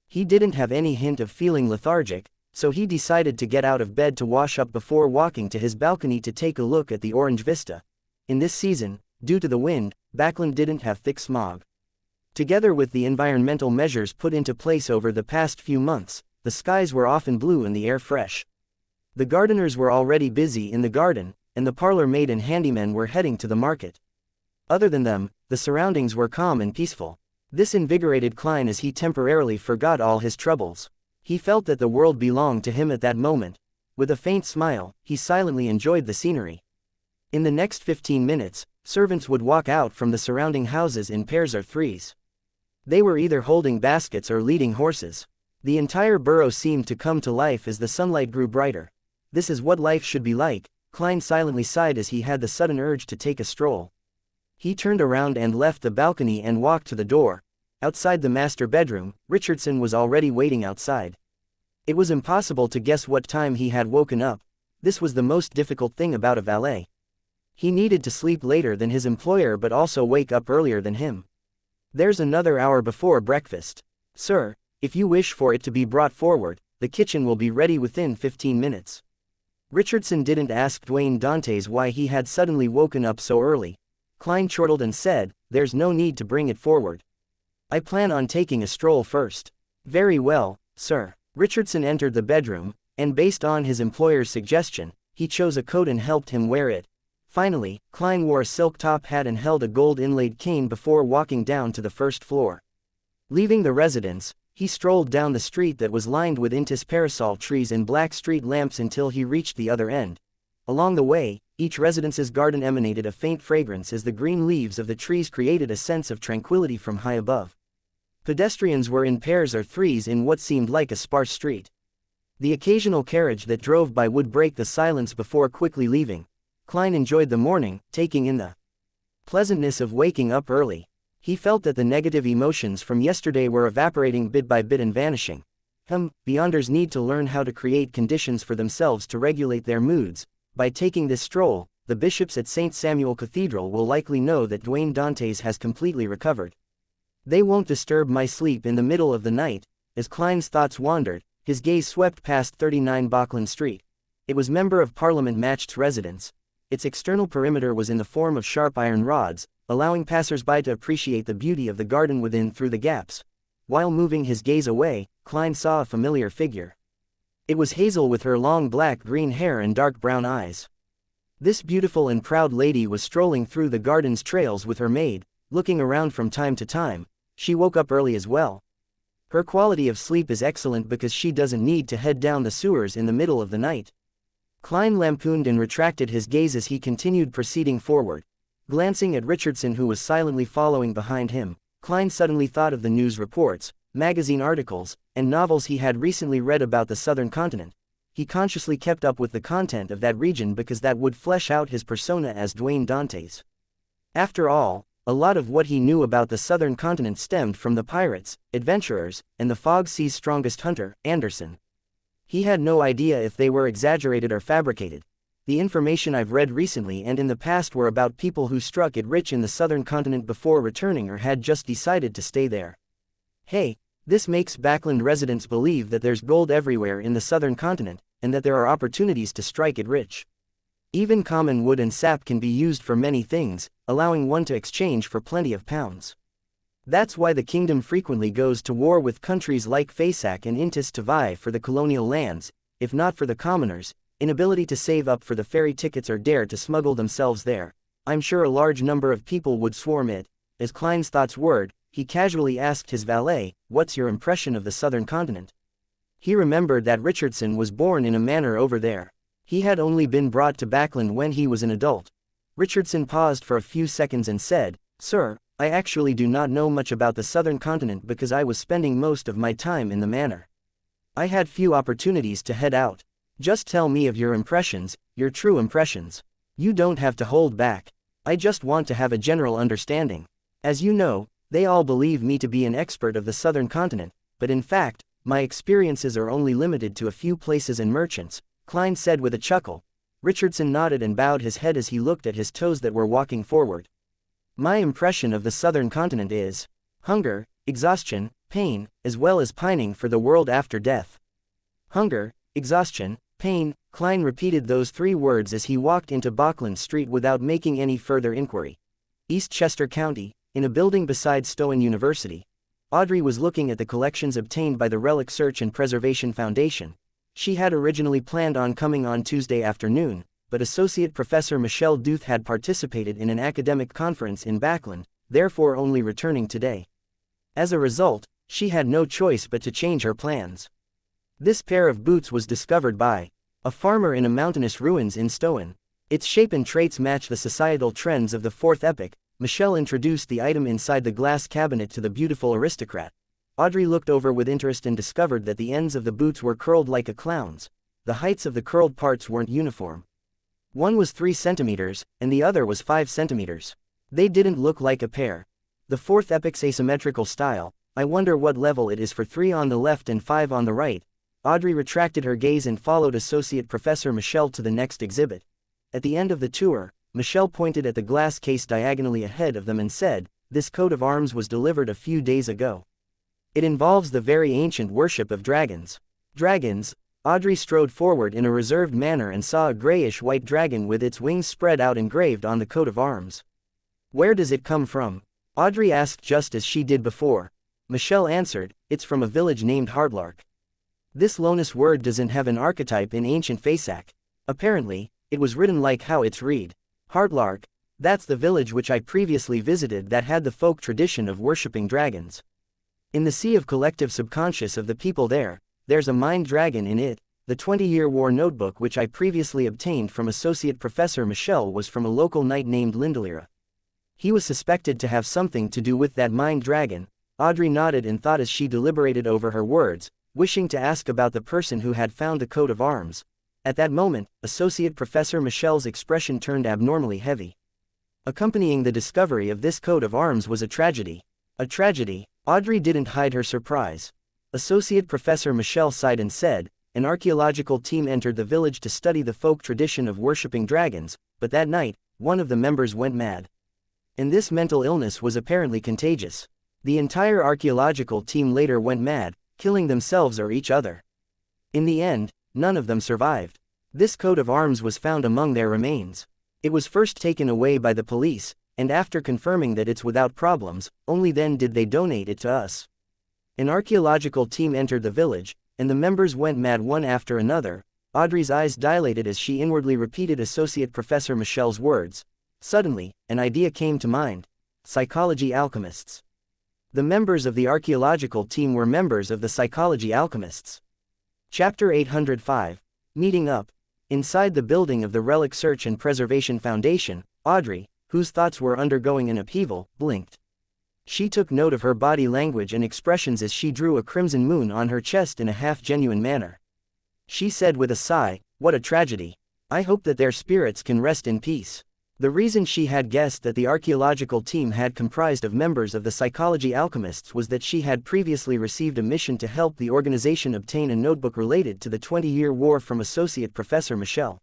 He didn't have any hint of feeling lethargic, so he decided to get out of bed to wash up before walking to his balcony to take a look at the orange vista. In this season, due to the wind, Backland didn't have thick smog. Together with the environmental measures put into place over the past few months, the skies were often blue and the air fresh. The gardeners were already busy in the garden, and the parlor maid and handymen were heading to the market. Other than them, the surroundings were calm and peaceful. This invigorated Klein as he temporarily forgot all his troubles. He felt that the world belonged to him at that moment. With a faint smile, he silently enjoyed the scenery. In the next 15 minutes, servants would walk out from the surrounding houses in pairs or threes. They were either holding baskets or leading horses. The entire borough seemed to come to life as the sunlight grew brighter. This is what life should be like, Klein silently sighed as he had the sudden urge to take a stroll. He turned around and left the balcony and walked to the door. Outside the master bedroom, Richardson was already waiting outside. It was impossible to guess what time he had woken up. This was the most difficult thing about a valet. He needed to sleep later than his employer but also wake up earlier than him. There's another hour before breakfast. Sir, if you wish for it to be brought forward, the kitchen will be ready within 15 minutes. Richardson didn't ask Dwayne Dantes why he had suddenly woken up so early. Klein chortled and said, "There's no need to bring it forward. I plan on taking a stroll first." "Very well, sir." Richardson entered the bedroom, and based on his employer's suggestion, he chose a coat and helped him wear it. Finally, Klein wore a silk top hat and held a gold-inlaid cane before walking down to the first floor. Leaving the residence, he strolled down the street that was lined with intis parasol trees and black street lamps until he reached the other end. Along the way, each residence's garden emanated a faint fragrance as the green leaves of the trees created a sense of tranquility from high above. Pedestrians were in pairs or threes in what seemed like a sparse street. The occasional carriage that drove by would break the silence before quickly leaving. Klein enjoyed the morning, taking in the pleasantness of waking up early. He felt that the negative emotions from yesterday were evaporating bit by bit and vanishing. Beyonders need to learn how to create conditions for themselves to regulate their moods. By taking this stroll, the bishops at St. Samuel Cathedral will likely know that Dwayne Dantes has completely recovered. They won't disturb my sleep in the middle of the night. As Klein's thoughts wandered, his gaze swept past 39 Bachland Street. It was Member of Parliament Matched's residence. Its external perimeter was in the form of sharp iron rods, allowing passers-by to appreciate the beauty of the garden within through the gaps. While moving his gaze away, Klein saw a familiar figure. It was Hazel with her long black-green hair and dark brown eyes. This beautiful and proud lady was strolling through the garden's trails with her maid, looking around from time to time. She woke up early as well. Her quality of sleep is excellent because she doesn't need to head down the sewers in the middle of the night. Klein lampooned and retracted his gaze as he continued proceeding forward. Glancing at Richardson, who was silently following behind him, Klein suddenly thought of the news reports, magazine articles, and novels he had recently read about the southern continent. He consciously kept up with the content of that region because that would flesh out his persona as Dwayne Dantes. After all, a lot of what he knew about the southern continent stemmed from the pirates, adventurers, and the Fog Sea's strongest hunter, Anderson. He had no idea if they were exaggerated or fabricated. The information I've read recently and in the past were about people who struck it rich in the southern continent before returning or had just decided to stay there. Hey, this makes Bachland residents believe that there's gold everywhere in the southern continent, and that there are opportunities to strike it rich. Even common wood and sap can be used for many things, allowing one to exchange for plenty of pounds. That's why the kingdom frequently goes to war with countries like Fasak and Intis to vie for the colonial lands, if not for the commoners' inability to save up for the ferry tickets or dare to smuggle themselves there. I'm sure a large number of people would swarm it. As Klein's thoughts whirred, he casually asked his valet, "What's your impression of the southern continent?" He remembered that Richardson was born in a manor over there. He had only been brought to Bachland when he was an adult. Richardson paused for a few seconds and said, "Sir, I actually do not know much about the southern continent because I was spending most of my time in the manor. I had few opportunities to head out. Just tell me of your impressions, your true impressions. You don't have to hold back. I just want to have a general understanding. As you know, they all believe me to be an expert of the southern continent, but in fact, my experiences are only limited to a few places and merchants," Klein said with a chuckle. Richardson nodded and bowed his head as he looked at his toes that were walking forward. "My impression of the southern continent is hunger, exhaustion, pain, as well as pining for the world after death." Hunger, exhaustion, pain. Klein repeated those three words as he walked into Bachland Street without making any further inquiry. East Chester County, in a building beside Stowen University. Audrey was looking at the collections obtained by the Relic Search and Preservation Foundation. She had originally planned on coming on Tuesday afternoon, but Associate Professor Michelle Duth had participated in an academic conference in Bachland, therefore only returning today. As a result, she had no choice but to change her plans. This pair of boots was discovered by a farmer in a mountainous ruins in Stowen. Its shape and traits match the societal trends of the Fourth Epoch. Michelle introduced the item inside the glass cabinet to the beautiful aristocrat. Audrey looked over with interest and discovered that the ends of the boots were curled like a clown's. The heights of the curled parts weren't uniform. One was 3 centimeters, and the other was 5 centimeters. They didn't look like a pair. The Fourth Epoch's asymmetrical style, I wonder what level it is for 3 on the left and 5 on the right. Audrey retracted her gaze and followed Associate Professor Michelle to the next exhibit. At the end of the tour, Michelle pointed at the glass case diagonally ahead of them and said, "This coat of arms was delivered a few days ago. It involves the very ancient worship of dragons." Dragons? Audrey strode forward in a reserved manner and saw a grayish-white dragon with its wings spread out engraved on the coat of arms. "Where does it come from?" Audrey asked just as she did before. Michelle answered, "It's from a village named Hardlark. This Lonus word doesn't have an archetype in ancient Fasak. Apparently, it was written like how it's read. Hardlark, that's the village which I previously visited that had the folk tradition of worshipping dragons. In the sea of collective subconscious of the people there's a mind dragon in it." The 20-Year War notebook which I previously obtained from Associate Professor Michelle was from a local knight named Lindelira. He was suspected to have something to do with that mind dragon. Audrey nodded and thought as she deliberated over her words, wishing to ask about the person who had found the coat of arms. At that moment, Associate Professor Michelle's expression turned abnormally heavy. Accompanying the discovery of this coat of arms was a tragedy. A tragedy? Audrey didn't hide her surprise. Associate Professor Michelle sighed and said, "An archaeological team entered the village to study the folk tradition of worshipping dragons, but that night, one of the members went mad. And this mental illness was apparently contagious. The entire archaeological team later went mad, killing themselves or each other. In the end, none of them survived. This coat of arms was found among their remains. It was first taken away by the police, and after confirming that it's without problems, only then did they donate it to us. An archaeological team entered the village, and the members went mad one after another." Audrey's eyes dilated as she inwardly repeated Associate Professor Michelle's words. Suddenly, an idea came to mind. Psychology alchemists. The members of the archaeological team were members of the psychology alchemists. Chapter 805. Meeting up. Inside the building of the Relic Search and Preservation Foundation, Audrey, whose thoughts were undergoing an upheaval, blinked. She took note of her body language and expressions as she drew a crimson moon on her chest in a half-genuine manner. She said with a sigh, "What a tragedy. I hope that their spirits can rest in peace." The reason she had guessed that the archaeological team had comprised of members of the psychology alchemists was that she had previously received a mission to help the organization obtain a notebook related to the 20-Year War from Associate Professor Michelle.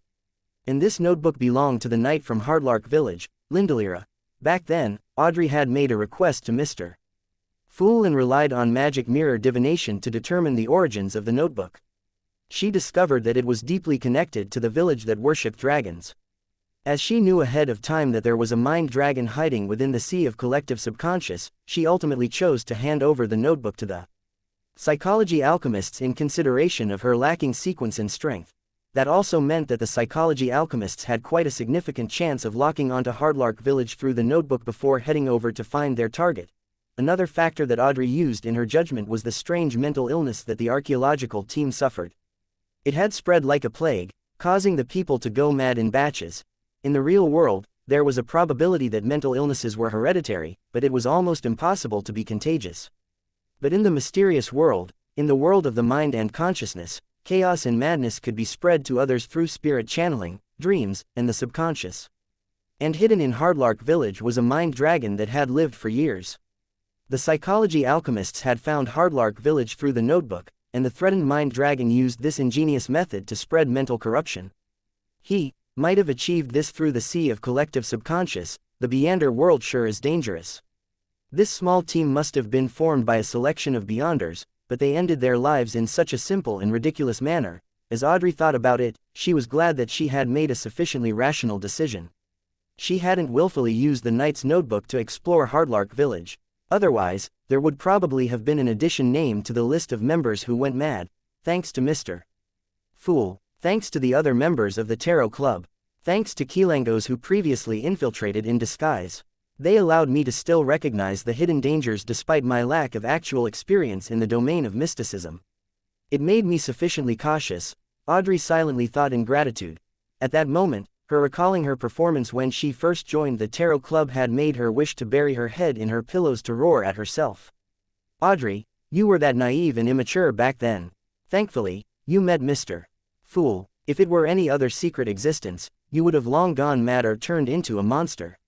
And this notebook belonged to the knight from Hardlark Village, Lindelira. Back then, Audrey had made a request to Mr. Fool and relied on magic mirror divination to determine the origins of the notebook. She discovered that it was deeply connected to the village that worshipped dragons. As she knew ahead of time that there was a mind dragon hiding within the sea of collective subconscious, she ultimately chose to hand over the notebook to the psychology alchemists in consideration of her lacking sequence and strength. That also meant that the psychology alchemists had quite a significant chance of locking onto Hardlark Village through the notebook before heading over to find their target. Another factor that Audrey used in her judgment was the strange mental illness that the archaeological team suffered. It had spread like a plague, causing the people to go mad in batches. In the real world, there was a probability that mental illnesses were hereditary, but it was almost impossible to be contagious. But in the mysterious world, in the world of the mind and consciousness, chaos and madness could be spread to others through spirit channeling, dreams, and the subconscious. And hidden in Hardlark Village was a mind dragon that had lived for years. The psychology alchemists had found Hardlark Village through the notebook, and the threatened mind dragon used this ingenious method to spread mental corruption. He might have achieved this through the sea of collective subconscious. The Beyonder world sure is dangerous. This small team must have been formed by a selection of Beyonders, but they ended their lives in such a simple and ridiculous manner. As Audrey thought about it, she was glad that she had made a sufficiently rational decision. She hadn't willfully used the knight's notebook to explore Hardlark Village. Otherwise, there would probably have been an addition named to the list of members who went mad, thanks to Mr. Fool, thanks to the other members of the Tarot Club, thanks to Kilangos who previously infiltrated in disguise. They allowed me to still recognize the hidden dangers despite my lack of actual experience in the domain of mysticism. It made me sufficiently cautious, Audrey silently thought in gratitude. At that moment, her recalling her performance when she first joined the Tarot Club had made her wish to bury her head in her pillows to roar at herself. Audrey, you were that naive and immature back then. Thankfully, you met Mr. Fool. If it were any other secret existence, you would have long gone mad or turned into a monster.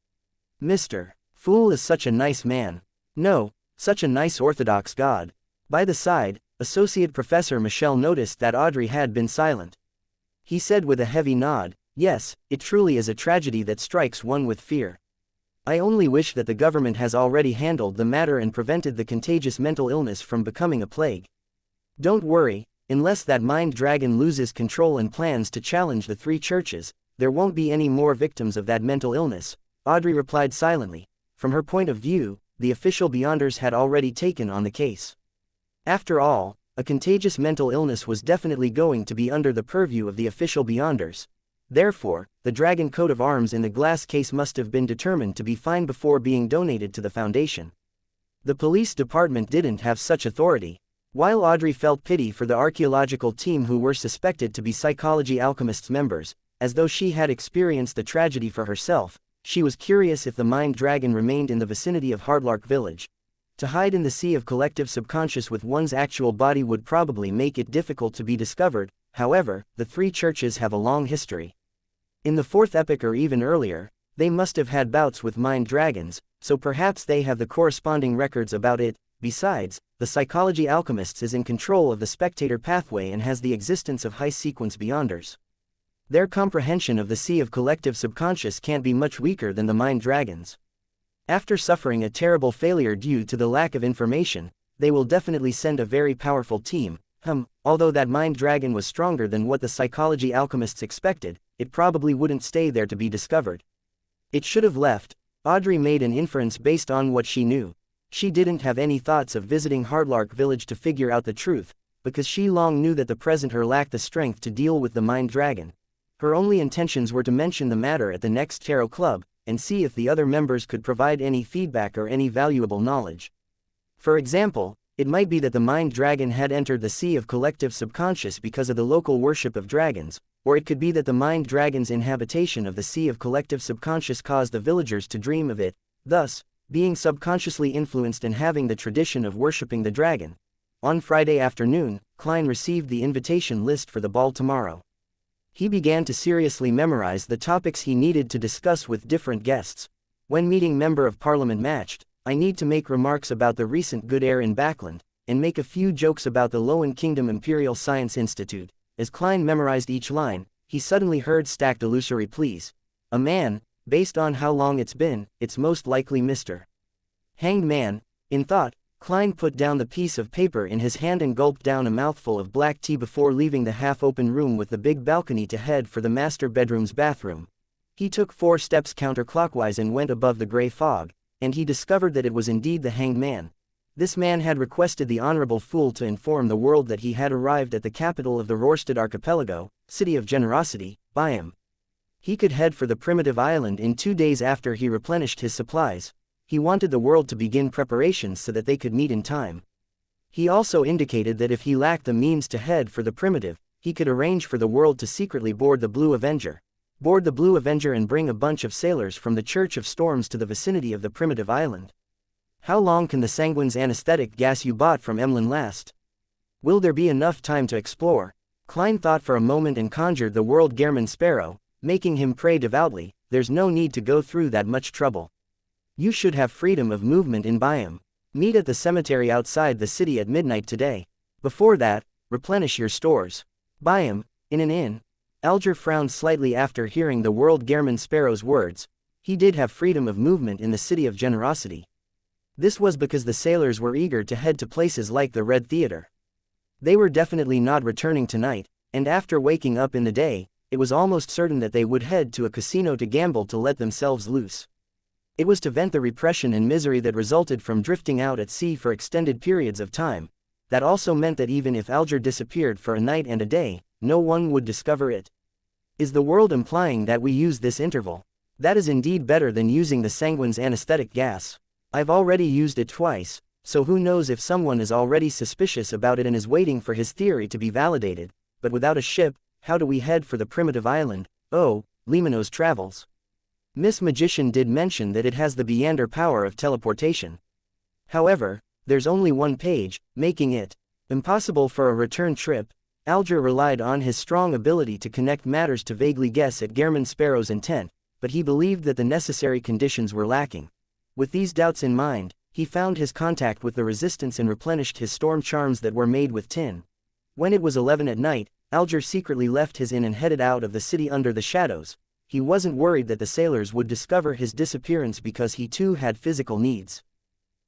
Mr. Fool is such a nice man. No, such a nice orthodox god. By the side, Associate Professor Michelle noticed that Audrey had been silent. He said with a heavy nod, Yes, it truly is a tragedy that strikes one with fear. I only wish that the government has already handled the matter and prevented the contagious mental illness from becoming a plague. Don't worry, unless that mind dragon loses control and plans to challenge the three churches, there won't be any more victims of that mental illness, Audrey replied silently. From her point of view, the official Beyonders had already taken on the case. After all, a contagious mental illness was definitely going to be under the purview of the official Beyonders. Therefore, the dragon coat of arms in the glass case must have been determined to be fine before being donated to the foundation. The police department didn't have such authority. While Audrey felt pity for the archaeological team who were suspected to be Psychology Alchemists members, as though she had experienced the tragedy for herself, she was curious if the mind dragon remained in the vicinity of Hardlark Village. To hide in the sea of collective subconscious with one's actual body would probably make it difficult to be discovered. However, the three churches have a long history. In the fourth epoch or even earlier, they must have had bouts with mind dragons, so perhaps they have the corresponding records about it. Besides, the Psychology Alchemists is in control of the spectator pathway and has the existence of high-sequence Beyonders. Their comprehension of the sea of collective subconscious can't be much weaker than the mind dragons. After suffering a terrible failure due to the lack of information, they will definitely send a very powerful team. Although that mind dragon was stronger than what the Psychology Alchemists expected, it probably wouldn't stay there to be discovered. It should have left. Audrey made an inference based on what she knew. She didn't have any thoughts of visiting Hardlark Village to figure out the truth, because she long knew that the present her lacked the strength to deal with the mind dragon. Her only intentions were to mention the matter at the next tarot club, and see if the other members could provide any feedback or any valuable knowledge. For example, it might be that the mind dragon had entered the sea of collective subconscious because of the local worship of dragons, or it could be that the mind dragon's inhabitation of the sea of collective subconscious caused the villagers to dream of it, thus, being subconsciously influenced and having the tradition of worshipping the dragon. On Friday afternoon, Klein received the invitation list for the ball tomorrow. He began to seriously memorize the topics he needed to discuss with different guests. When meeting Member of Parliament matched, I need to make remarks about the recent good air in Backland, and make a few jokes about the Lowen Kingdom Imperial Science Institute. As Klein memorized each line, he suddenly heard stacked illusory pleas. A man, based on how long it's been, it's most likely Mr. Hanged Man. In thought, Klein put down the piece of paper in his hand and gulped down a mouthful of black tea before leaving the half-open room with the big balcony to head for the master bedroom's bathroom. He took 4 steps counterclockwise and went above the gray fog, and he discovered that it was indeed the Hanged Man. This man had requested the Honorable Fool to inform the world that he had arrived at the capital of the Rorstad Archipelago, City of Generosity, Byam. He could head for the primitive island in 2 days after he replenished his supplies. He wanted the world to begin preparations so that they could meet in time. He also indicated that if he lacked the means to head for the primitive, he could arrange for the world to secretly board the Blue Avenger. Board the Blue Avenger and bring a bunch of sailors from the Church of Storms to the vicinity of the primitive island. How long can the Sanguine's anesthetic gas you bought from Emlyn last? Will there be enough time to explore? Klein thought for a moment and conjured the world Gehrman Sparrow, making him pray devoutly. There's no need to go through that much trouble. You should have freedom of movement in Byam. Meet at the cemetery outside the city at midnight today. Before that, replenish your stores. Byam, in an inn. Alger frowned slightly after hearing the world Gehrman Sparrow's words. He did have freedom of movement in the City of Generosity. This was because the sailors were eager to head to places like the Red Theater. They were definitely not returning tonight, and after waking up in the day, it was almost certain that they would head to a casino to gamble to let themselves loose. It was to vent the repression and misery that resulted from drifting out at sea for extended periods of time. That also meant that even if Alger disappeared for a night and a day, no one would discover it. Is the world implying that we use this interval? That is indeed better than using the Sanguine's anesthetic gas. I've already used it twice, so who knows if someone is already suspicious about it and is waiting for his theory to be validated. But without a ship, how do we head for the primitive island? Oh, Limano's travels. Miss Magician did mention that it has the Beyonder power of teleportation. However, there's only one page, making it impossible for a return trip. Alger relied on his strong ability to connect matters to vaguely guess at Gehrman Sparrow's intent, but he believed that the necessary conditions were lacking. With these doubts in mind, he found his contact with the resistance and replenished his storm charms that were made with tin. When it was 11 at night, Alger secretly left his inn and headed out of the city under the shadows. He wasn't worried that the sailors would discover his disappearance because he too had physical needs.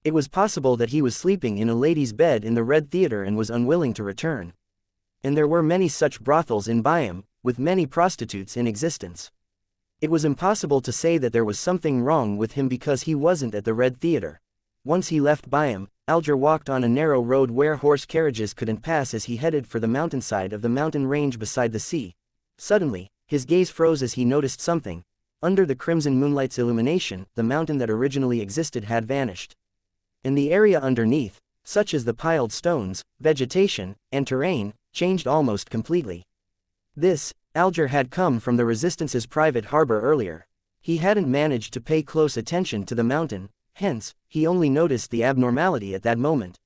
It was possible that he was sleeping in a lady's bed in the Red Theater and was unwilling to return. And there were many such brothels in Byam, with many prostitutes in existence. It was impossible to say that there was something wrong with him because he wasn't at the Red Theater. Once he left Byam, Alger walked on a narrow road where horse carriages couldn't pass as he headed for the mountainside of the mountain range beside the sea. Suddenly, his gaze froze as he noticed something. Under the crimson moonlight's illumination, the mountain that originally existed had vanished. And the area underneath, such as the piled stones, vegetation, and terrain, changed almost completely. This, Alger had come from the Resistance's private harbor earlier. He hadn't managed to pay close attention to the mountain, hence, he only noticed the abnormality at that moment.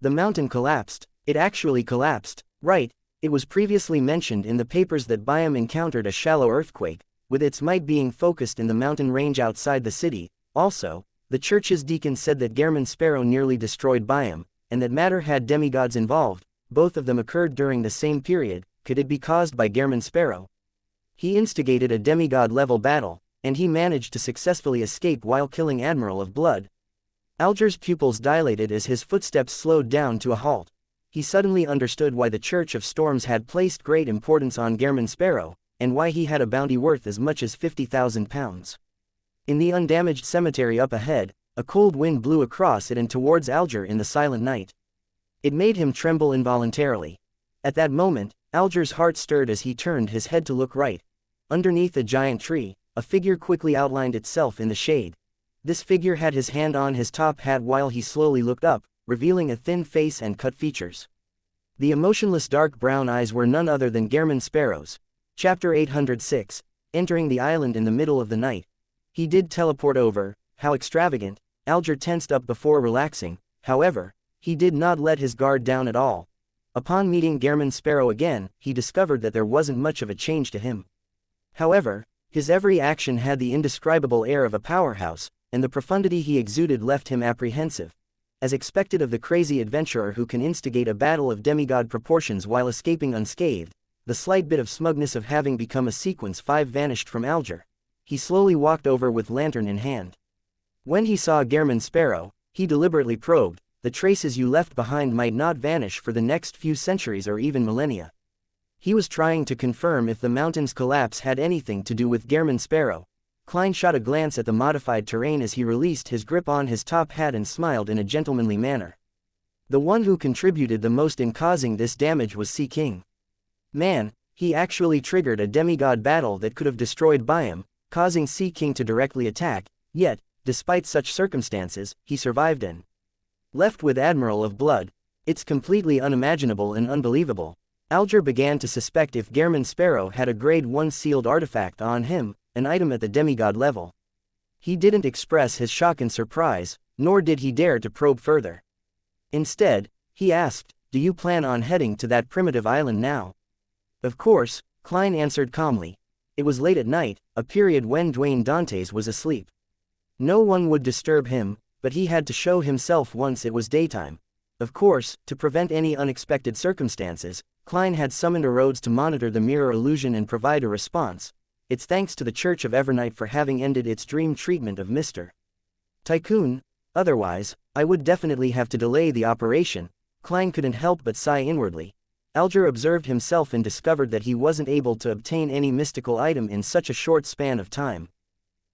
The mountain collapsed. It actually collapsed. Right, it was previously mentioned in the papers that Byam encountered a shallow earthquake, with its might being focused in the mountain range outside the city. Also, the church's deacon said that Gehrman Sparrow nearly destroyed Byam, and that matter had demigods involved. Both of them occurred during the same period. Could it be caused by Gehrman Sparrow? He instigated a demigod-level battle, and he managed to successfully escape while killing Admiral of Blood. Alger's pupils dilated as his footsteps slowed down to a halt. He suddenly understood why the Church of Storms had placed great importance on Gehrman Sparrow, and why he had a bounty worth as much as 50,000 pounds. In the undamaged cemetery up ahead, a cold wind blew across it and towards Alger in the silent night. It made him tremble involuntarily. At that moment, Alger's heart stirred as he turned his head to look right. Underneath a giant tree, a figure quickly outlined itself in the shade. This figure had his hand on his top hat while he slowly looked up, revealing a thin face and cut features. The emotionless dark brown eyes were none other than Gehrman Sparrow's. Chapter 806, entering the island in the middle of the night. He did teleport over. How extravagant. Alger tensed up before relaxing. However, he did not let his guard down at all. Upon meeting Gehrman Sparrow again, he discovered that there wasn't much of a change to him. However, his every action had the indescribable air of a powerhouse, and the profundity he exuded left him apprehensive. As expected of the crazy adventurer who can instigate a battle of demigod proportions while escaping unscathed, the slight bit of smugness of having become a sequence 5 vanished from Alger. He slowly walked over with lantern in hand. When he saw Gehrman Sparrow, he deliberately probed. The traces you left behind might not vanish for the next few centuries or even millennia. He was trying to confirm if the mountain's collapse had anything to do with Gehrman Sparrow. Klein shot a glance at the modified terrain as he released his grip on his top hat and smiled in a gentlemanly manner. The one who contributed the most in causing this damage was Sea King. Man, he actually triggered a demigod battle that could have destroyed Byam, causing Sea King to directly attack, yet, despite such circumstances, he survived and left with Admiral of Blood. It's completely unimaginable and unbelievable. Alger began to suspect if Gehrman Sparrow had a grade 1 sealed artifact on him, an item at the demigod level. He didn't express his shock and surprise, nor did he dare to probe further. Instead, he asked, "Do you plan on heading to that primitive island now?" "Of course," Klein answered calmly. It was late at night, a period when Dwayne Dantes was asleep. No one would disturb him, but he had to show himself once it was daytime. Of course, to prevent any unexpected circumstances, Klein had summoned a Rhodes to monitor the mirror illusion and provide a response. It's thanks to the Church of Evernight for having ended its dream treatment of Mr. Tycoon. Otherwise, I would definitely have to delay the operation. Klein couldn't help but sigh inwardly. Alger observed himself and discovered that he wasn't able to obtain any mystical item in such a short span of time.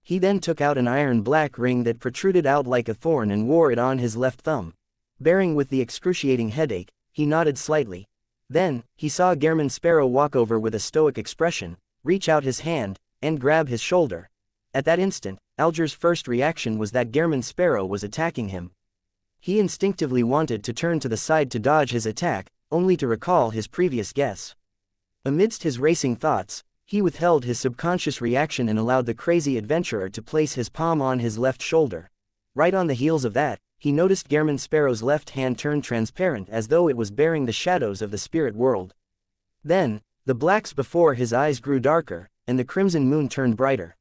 He then took out an iron black ring that protruded out like a thorn and wore it on his left thumb. Bearing with the excruciating headache, he nodded slightly. Then, he saw Gehrman Sparrow walk over with a stoic expression, reach out his hand, and grab his shoulder. At that instant, Alger's first reaction was that Gehrman Sparrow was attacking him. He instinctively wanted to turn to the side to dodge his attack, only to recall his previous guess. Amidst his racing thoughts, he withheld his subconscious reaction and allowed the crazy adventurer to place his palm on his left shoulder. Right on the heels of that, he noticed Gehrman Sparrow's left hand turn transparent as though it was bearing the shadows of the spirit world. Then, the blacks before his eyes grew darker, and the crimson moon turned brighter.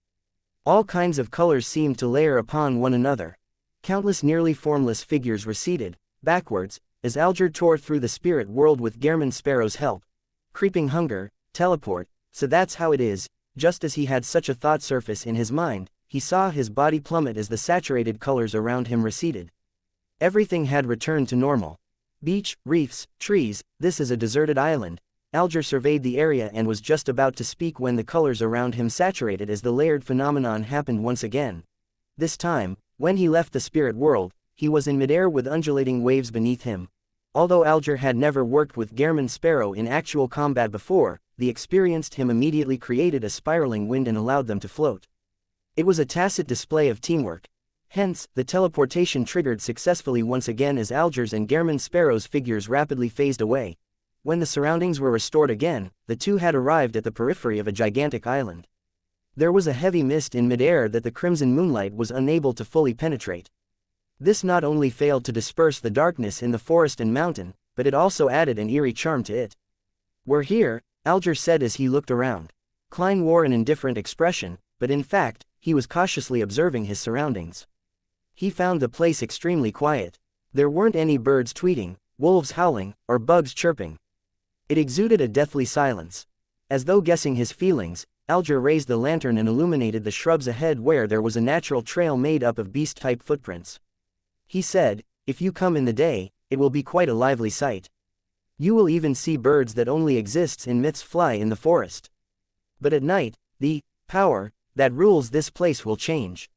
All kinds of colors seemed to layer upon one another. Countless nearly formless figures receded, backwards, as Alger tore through the spirit world with Gehrman Sparrow's help. creeping hunger, teleport, so that's how it is. Just as he had such a thought surface in his mind, he saw his body plummet as the saturated colors around him receded. Everything had returned to normal. Beach, reefs, trees, this is a deserted island. Alger surveyed the area and was just about to speak when the colors around him saturated as the layered phenomenon happened once again. This time, when he left the spirit world, he was in midair with undulating waves beneath him. Although Alger had never worked with Gehrman Sparrow in actual combat before, the experienced him immediately created a spiraling wind and allowed them to float. It was a tacit display of teamwork. Hence, the teleportation triggered successfully once again as Alger's and Gehrman Sparrow's figures rapidly phased away. When the surroundings were restored again, the two had arrived at the periphery of a gigantic island. There was a heavy mist in midair that the crimson moonlight was unable to fully penetrate. This not only failed to disperse the darkness in the forest and mountain, but it also added an eerie charm to it. "We're here," Alger said as he looked around. Klein wore an indifferent expression, but in fact, he was cautiously observing his surroundings. He found the place extremely quiet. There weren't any birds tweeting, wolves howling, or bugs chirping. It exuded a deathly silence. As though guessing his feelings, Alger raised the lantern and illuminated the shrubs ahead where there was a natural trail made up of beast-type footprints. He said, "If you come in the day, it will be quite a lively sight. You will even see birds that only exists in myths fly in the forest. But at night, the power that rules this place will change.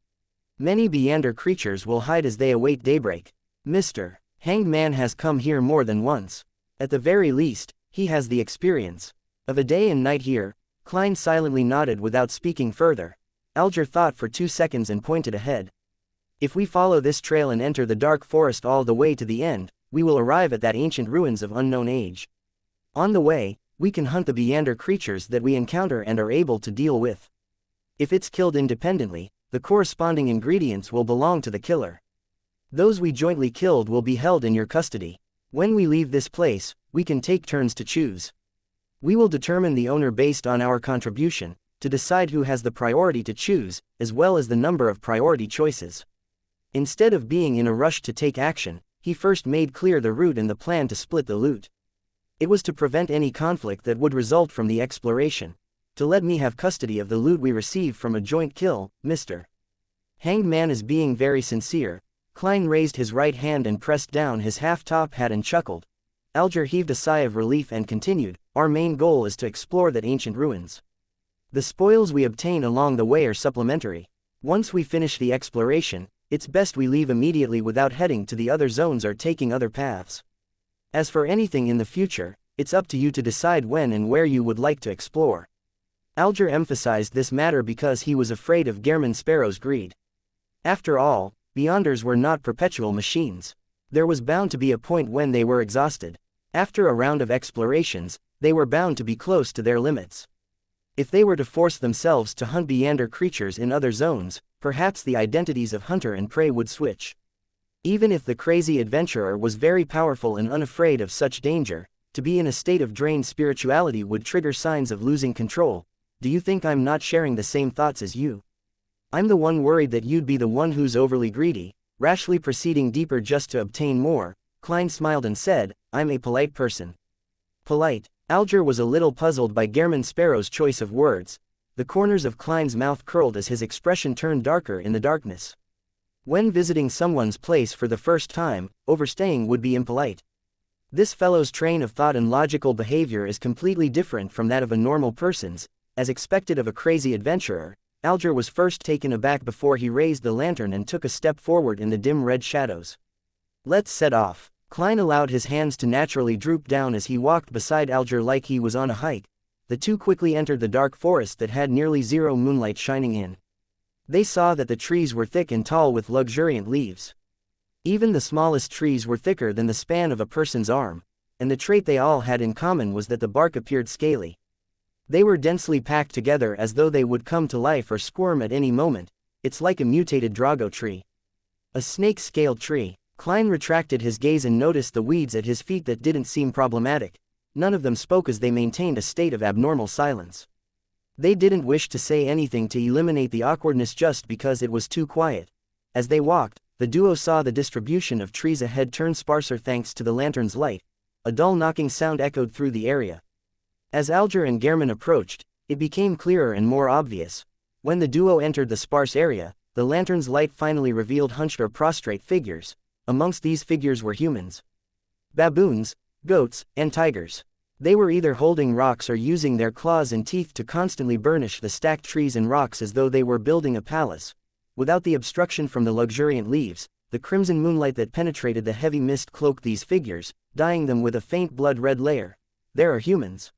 Many Beyonder creatures will hide as they await daybreak. Mr. Hanged Man has come here more than once. At the very least, he has the experience of a day and night here." Klein silently nodded without speaking further. Alger thought for 2 seconds and pointed ahead. "If we follow this trail and enter the dark forest all the way to the end, we will arrive at that ancient ruins of unknown age. On the way, we can hunt the Beyonder creatures that we encounter and are able to deal with. If it's killed independently, the corresponding ingredients will belong to the killer. Those we jointly killed will be held in your custody. When we leave this place, we can take turns to choose. We will determine the owner based on our contribution, to decide who has the priority to choose, as well as the number of priority choices." Instead of being in a rush to take action, he first made clear the route and the plan to split the loot. It was to prevent any conflict that would result from the exploration. "To let me have custody of the loot we receive from a joint kill, Mr. Hanged Man is being very sincere." Klein raised his right hand and pressed down his half-top hat and chuckled. Alger heaved a sigh of relief and continued, "Our main goal is to explore that ancient ruins. The spoils we obtain along the way are supplementary. Once we finish the exploration, it's best we leave immediately without heading to the other zones or taking other paths. As for anything in the future, it's up to you to decide when and where you would like to explore." Alger emphasized this matter because he was afraid of Gehrman Sparrow's greed. After all, Beyonders were not perpetual machines. There was bound to be a point when they were exhausted. After a round of explorations, they were bound to be close to their limits. If they were to force themselves to hunt Beyonder creatures in other zones, perhaps the identities of hunter and prey would switch. Even if the crazy adventurer was very powerful and unafraid of such danger, to be in a state of drained spirituality would trigger signs of losing control. "Do you think I'm not sharing the same thoughts as you? I'm the one worried that you'd be the one who's overly greedy, rashly proceeding deeper just to obtain more." Klein smiled and said, "I'm a polite person." Polite? Alger was a little puzzled by Gehrman Sparrow's choice of words. The corners of Klein's mouth curled as his expression turned darker in the darkness. When visiting someone's place for the first time, overstaying would be impolite. This fellow's train of thought and logical behavior is completely different from that of a normal person's. As expected of a crazy adventurer, Alger was first taken aback before he raised the lantern and took a step forward in the dim red shadows. "Let's set off." Klein allowed his hands to naturally droop down as he walked beside Alger like he was on a hike. The two quickly entered the dark forest that had nearly zero moonlight shining in. They saw that the trees were thick and tall with luxuriant leaves. Even the smallest trees were thicker than the span of a person's arm, and the trait they all had in common was that the bark appeared scaly. They were densely packed together as though they would come to life or squirm at any moment. "It's like a mutated drago tree. A snake-scaled tree." Klein retracted his gaze and noticed the weeds at his feet that didn't seem problematic. None of them spoke as they maintained a state of abnormal silence. They didn't wish to say anything to eliminate the awkwardness just because it was too quiet. As they walked, the duo saw the distribution of trees ahead turn sparser thanks to the lantern's light. A dull knocking sound echoed through the area. As Alger and Gehrman approached, it became clearer and more obvious. When the duo entered the sparse area, the lantern's light finally revealed hunched or prostrate figures. Amongst these figures were humans, baboons, goats, and tigers. They were either holding rocks or using their claws and teeth to constantly burnish the stacked trees and rocks as though they were building a palace. Without the obstruction from the luxuriant leaves, the crimson moonlight that penetrated the heavy mist cloaked these figures, dyeing them with a faint blood-red layer. There are humans.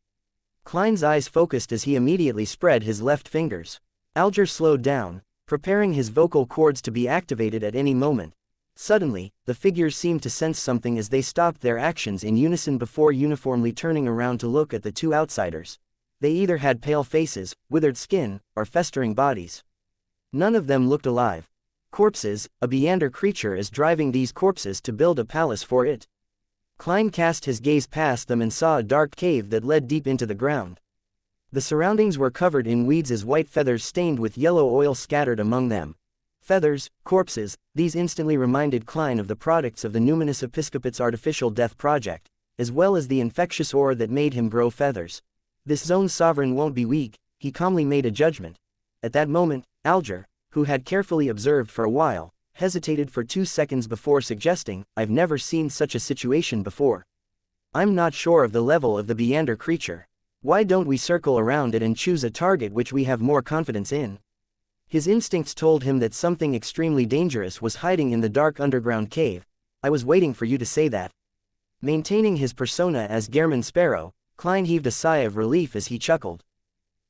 Klein's eyes focused as he immediately spread his left fingers. Alger slowed down, preparing his vocal cords to be activated at any moment. Suddenly, the figures seemed to sense something as they stopped their actions in unison before uniformly turning around to look at the two outsiders. They either had pale faces, withered skin, or festering bodies. None of them looked alive. Corpses. A Beander creature is driving these corpses to build a palace for it. Klein cast his gaze past them and saw a dark cave that led deep into the ground. The surroundings were covered in weeds as white feathers stained with yellow oil scattered among them. Feathers, corpses, these instantly reminded Klein of the products of the Numinous Episcopate's artificial death project, as well as the infectious ore that made him grow feathers. This zone's sovereign won't be weak, he calmly made a judgment. At that moment, Alger, who had carefully observed for a while, hesitated for 2 seconds before suggesting, "I've never seen such a situation before. I'm not sure of the level of the Beander creature. Why don't we circle around it and choose a target which we have more confidence in?" His instincts told him that something extremely dangerous was hiding in the dark underground cave. "I was waiting for you to say that." Maintaining his persona as Gehrman Sparrow, Klein heaved a sigh of relief as he chuckled.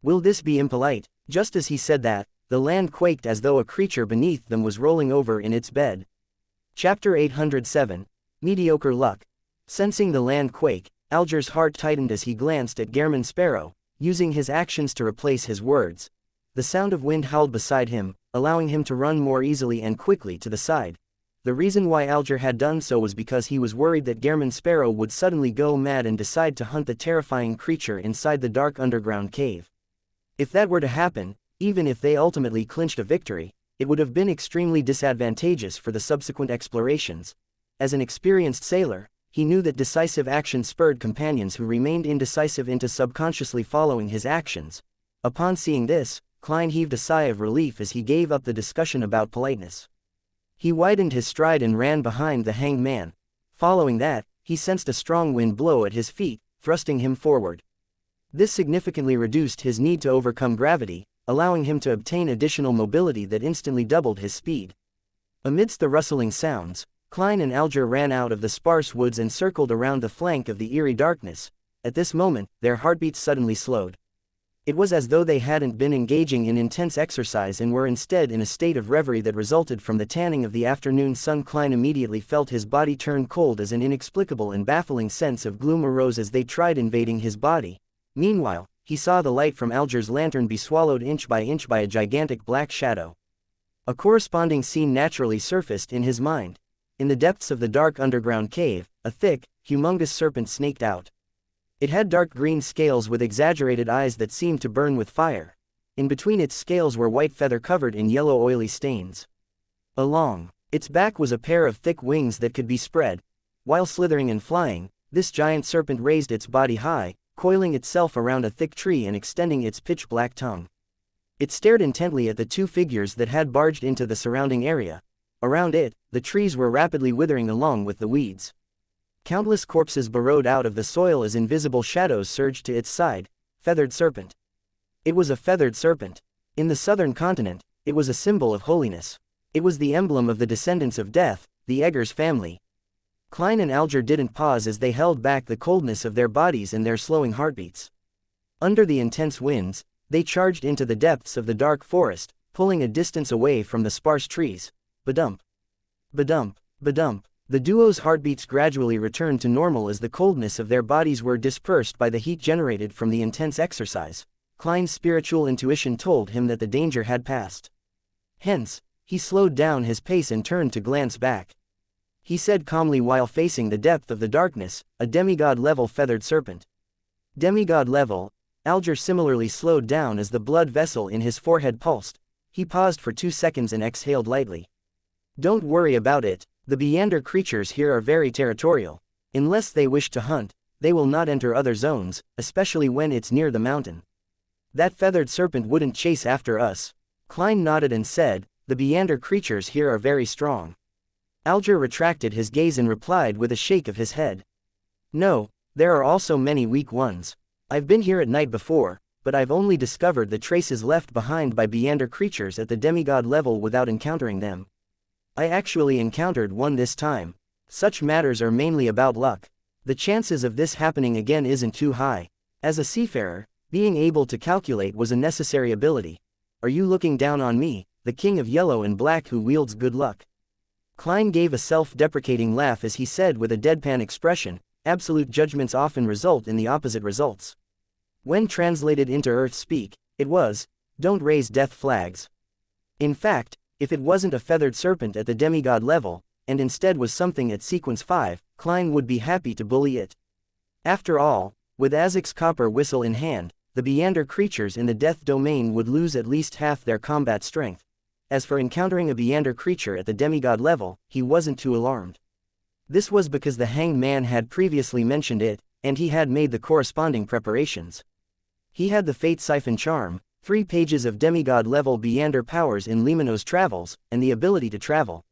"Will this be impolite?" Just as he said that, the land quaked as though a creature beneath them was rolling over in its bed. Chapter 807. Mediocre Luck. Sensing the land quake, Alger's heart tightened as he glanced at Gehrman Sparrow, using his actions to replace his words. The sound of wind howled beside him, allowing him to run more easily and quickly to the side. The reason why Alger had done so was because he was worried that Gehrman Sparrow would suddenly go mad and decide to hunt the terrifying creature inside the dark underground cave. If that were to happen, even if they ultimately clinched a victory, it would have been extremely disadvantageous for the subsequent explorations. As an experienced sailor, he knew that decisive action spurred companions who remained indecisive into subconsciously following his actions. Upon seeing this, Klein heaved a sigh of relief as he gave up the discussion about politeness. He widened his stride and ran behind the hanged man. Following that, he sensed a strong wind blow at his feet, thrusting him forward. This significantly reduced his need to overcome gravity, allowing him to obtain additional mobility that instantly doubled his speed. Amidst the rustling sounds, Klein and Alger ran out of the sparse woods and circled around the flank of the eerie darkness. At this moment, their heartbeats suddenly slowed. It was as though they hadn't been engaging in intense exercise and were instead in a state of reverie that resulted from the tanning of the afternoon sun. Klein immediately felt his body turn cold as an inexplicable and baffling sense of gloom arose as they tried invading his body. Meanwhile, he saw the light from Alger's lantern be swallowed inch by a gigantic black shadow. A corresponding scene naturally surfaced in his mind. In the depths of the dark underground cave, a thick, humongous serpent snaked out. It had dark green scales with exaggerated eyes that seemed to burn with fire. In between its scales were white feather covered in yellow oily stains. Along its back was a pair of thick wings that could be spread. While slithering and flying, this giant serpent raised its body high, coiling itself around a thick tree and extending its pitch-black tongue. It stared intently at the two figures that had barged into the surrounding area. Around it, the trees were rapidly withering along with the weeds. Countless corpses burrowed out of the soil as invisible shadows surged to its side. Feathered serpent. It was a feathered serpent. In the southern continent, it was a symbol of holiness. It was the emblem of the descendants of death, the Eggers family. Klein and Alger didn't pause as they held back the coldness of their bodies and their slowing heartbeats. Under the intense winds, they charged into the depths of the dark forest, pulling a distance away from the sparse trees. Badump. Badump. Badump. The duo's heartbeats gradually returned to normal as the coldness of their bodies were dispersed by the heat generated from the intense exercise. Klein's spiritual intuition told him that the danger had passed. Hence, he slowed down his pace and turned to glance back. He said calmly while facing the depth of the darkness, "A demigod-level feathered serpent." Demigod level. Alger similarly slowed down as the blood vessel in his forehead pulsed. He paused for 2 seconds and exhaled lightly. "Don't worry about it. The Beander creatures here are very territorial. Unless they wish to hunt, they will not enter other zones, especially when it's near the mountain. That feathered serpent wouldn't chase after us. Klein nodded and said, the Beander creatures here are very strong. Alger retracted his gaze and replied with a shake of his head. No, there are also many weak ones. I've been here at night before, but I've only discovered the traces left behind by Beander creatures at the demigod level without encountering them. I actually encountered one this time. Such matters are mainly about luck. The chances of this happening again isn't too high. As a seafarer, being able to calculate was a necessary ability. Are you looking down on me, the king of yellow and black who wields good luck? Klein gave a self-deprecating laugh as he said with a deadpan expression, absolute judgments often result in the opposite results. When translated into Earth speak, it was, don't raise death flags. In fact, if it wasn't a feathered serpent at the demigod level, and instead was something at sequence 5, Klein would be happy to bully it. After all, with Azek's copper whistle in hand, the Beander creatures in the death domain would lose at least half their combat strength. As for encountering a Beander creature at the demigod level, he wasn't too alarmed. This was because the Hanged Man had previously mentioned it, and he had made the corresponding preparations. He had the Fate Siphon Charm, 3 pages of demigod-level Beander powers in Limano's Travels, and the ability to travel.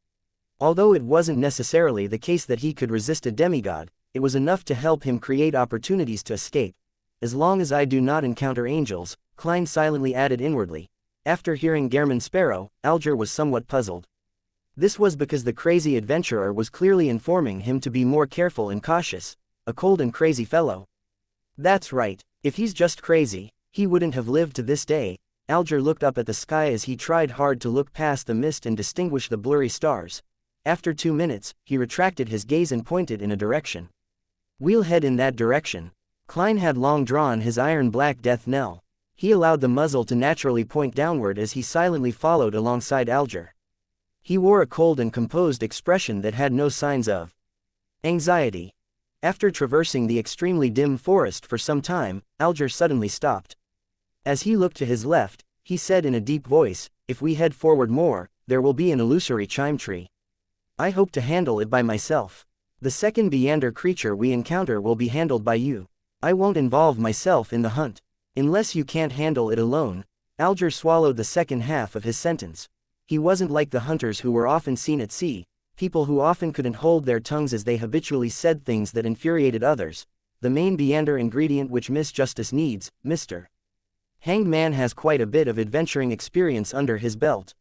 Although it wasn't necessarily the case that he could resist a demigod, it was enough to help him create opportunities to escape. As long as I do not encounter angels, Klein silently added inwardly. After hearing Gehrman Sparrow, Alger was somewhat puzzled. This was because the crazy adventurer was clearly informing him to be more careful and cautious. A cold and crazy fellow. That's right. If he's just crazy, he wouldn't have lived to this day. Alger looked up at the sky as he tried hard to look past the mist and distinguish the blurry stars. After 2 minutes, he retracted his gaze and pointed in a direction. We'll head in that direction. Klein had long drawn his iron-black death knell. He allowed the muzzle to naturally point downward as he silently followed alongside Alger. He wore a cold and composed expression that had no signs of anxiety. After traversing the extremely dim forest for some time, Alger suddenly stopped. As he looked to his left, he said in a deep voice, if we head forward more, there will be an illusory chime tree. I hope to handle it by myself. The second Beander creature we encounter will be handled by you. I won't involve myself in the hunt. Unless you can't handle it alone. Alger swallowed the second half of his sentence. He wasn't like the hunters who were often seen at sea, people who often couldn't hold their tongues as they habitually said things that infuriated others. The main Beander ingredient which Miss Justice needs, Mr. Hanged Man has quite a bit of adventuring experience under his belt.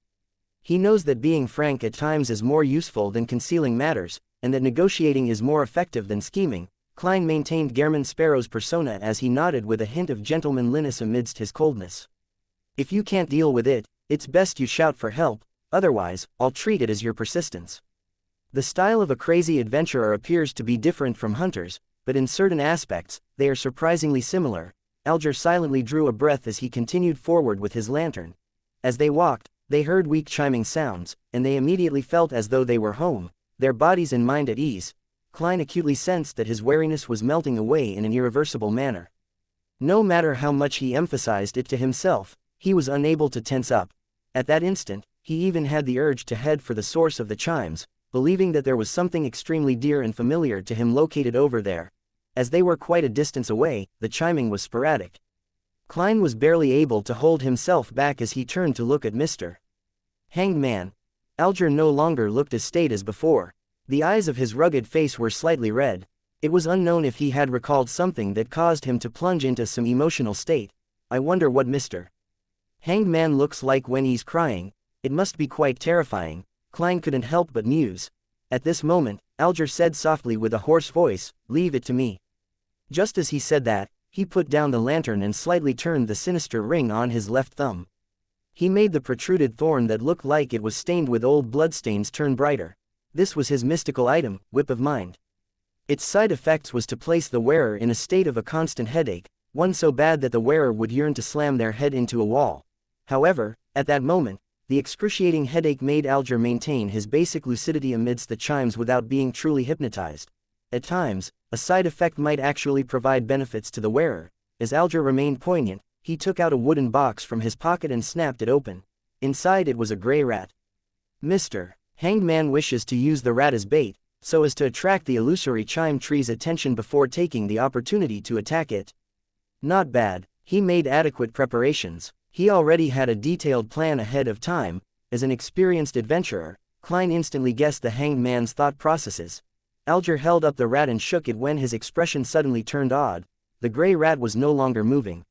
He knows that being frank at times is more useful than concealing matters, and that negotiating is more effective than scheming. Klein maintained Gehrman Sparrow's persona as he nodded with a hint of gentlemanliness amidst his coldness. If you can't deal with it, it's best you shout for help, otherwise, I'll treat it as your persistence. The style of a crazy adventurer appears to be different from hunters, but in certain aspects, they are surprisingly similar. Alger silently drew a breath as he continued forward with his lantern. As they walked, they heard weak chiming sounds, and they immediately felt as though they were home, their bodies and mind at ease. Klein acutely sensed that his wariness was melting away in an irreversible manner. No matter how much he emphasized it to himself, he was unable to tense up. At that instant, he even had the urge to head for the source of the chimes, believing that there was something extremely dear and familiar to him located over there. As they were quite a distance away, the chiming was sporadic. Klein was barely able to hold himself back as he turned to look at Mr. Hanged Man. Alger no longer looked as staid as before. The eyes of his rugged face were slightly red. It was unknown if he had recalled something that caused him to plunge into some emotional state. I wonder what Mr. Hanged Man looks like when he's crying. It must be quite terrifying. Klein couldn't help but muse. At this moment, Alger said softly with a hoarse voice, leave it to me. Just as he said that, he put down the lantern and slightly turned the sinister ring on his left thumb. He made the protruded thorn that looked like it was stained with old bloodstains turn brighter. This was his mystical item, Whip of Mind. Its side effects was to place the wearer in a state of a constant headache, one so bad that the wearer would yearn to slam their head into a wall. However, at that moment, the excruciating headache made Alger maintain his basic lucidity amidst the chimes without being truly hypnotized. At times, a side effect might actually provide benefits to the wearer. As Alger remained poignant, he took out a wooden box from his pocket and snapped it open. Inside it was a gray rat. Mr. Hanged Man wishes to use the rat as bait, so as to attract the illusory chime tree's attention before taking the opportunity to attack it. Not bad. He made adequate preparations. He already had a detailed plan ahead of time. As an experienced adventurer, Klein instantly guessed the hanged man's thought processes. Alger held up the rat and shook it when his expression suddenly turned odd. The gray rat was no longer moving.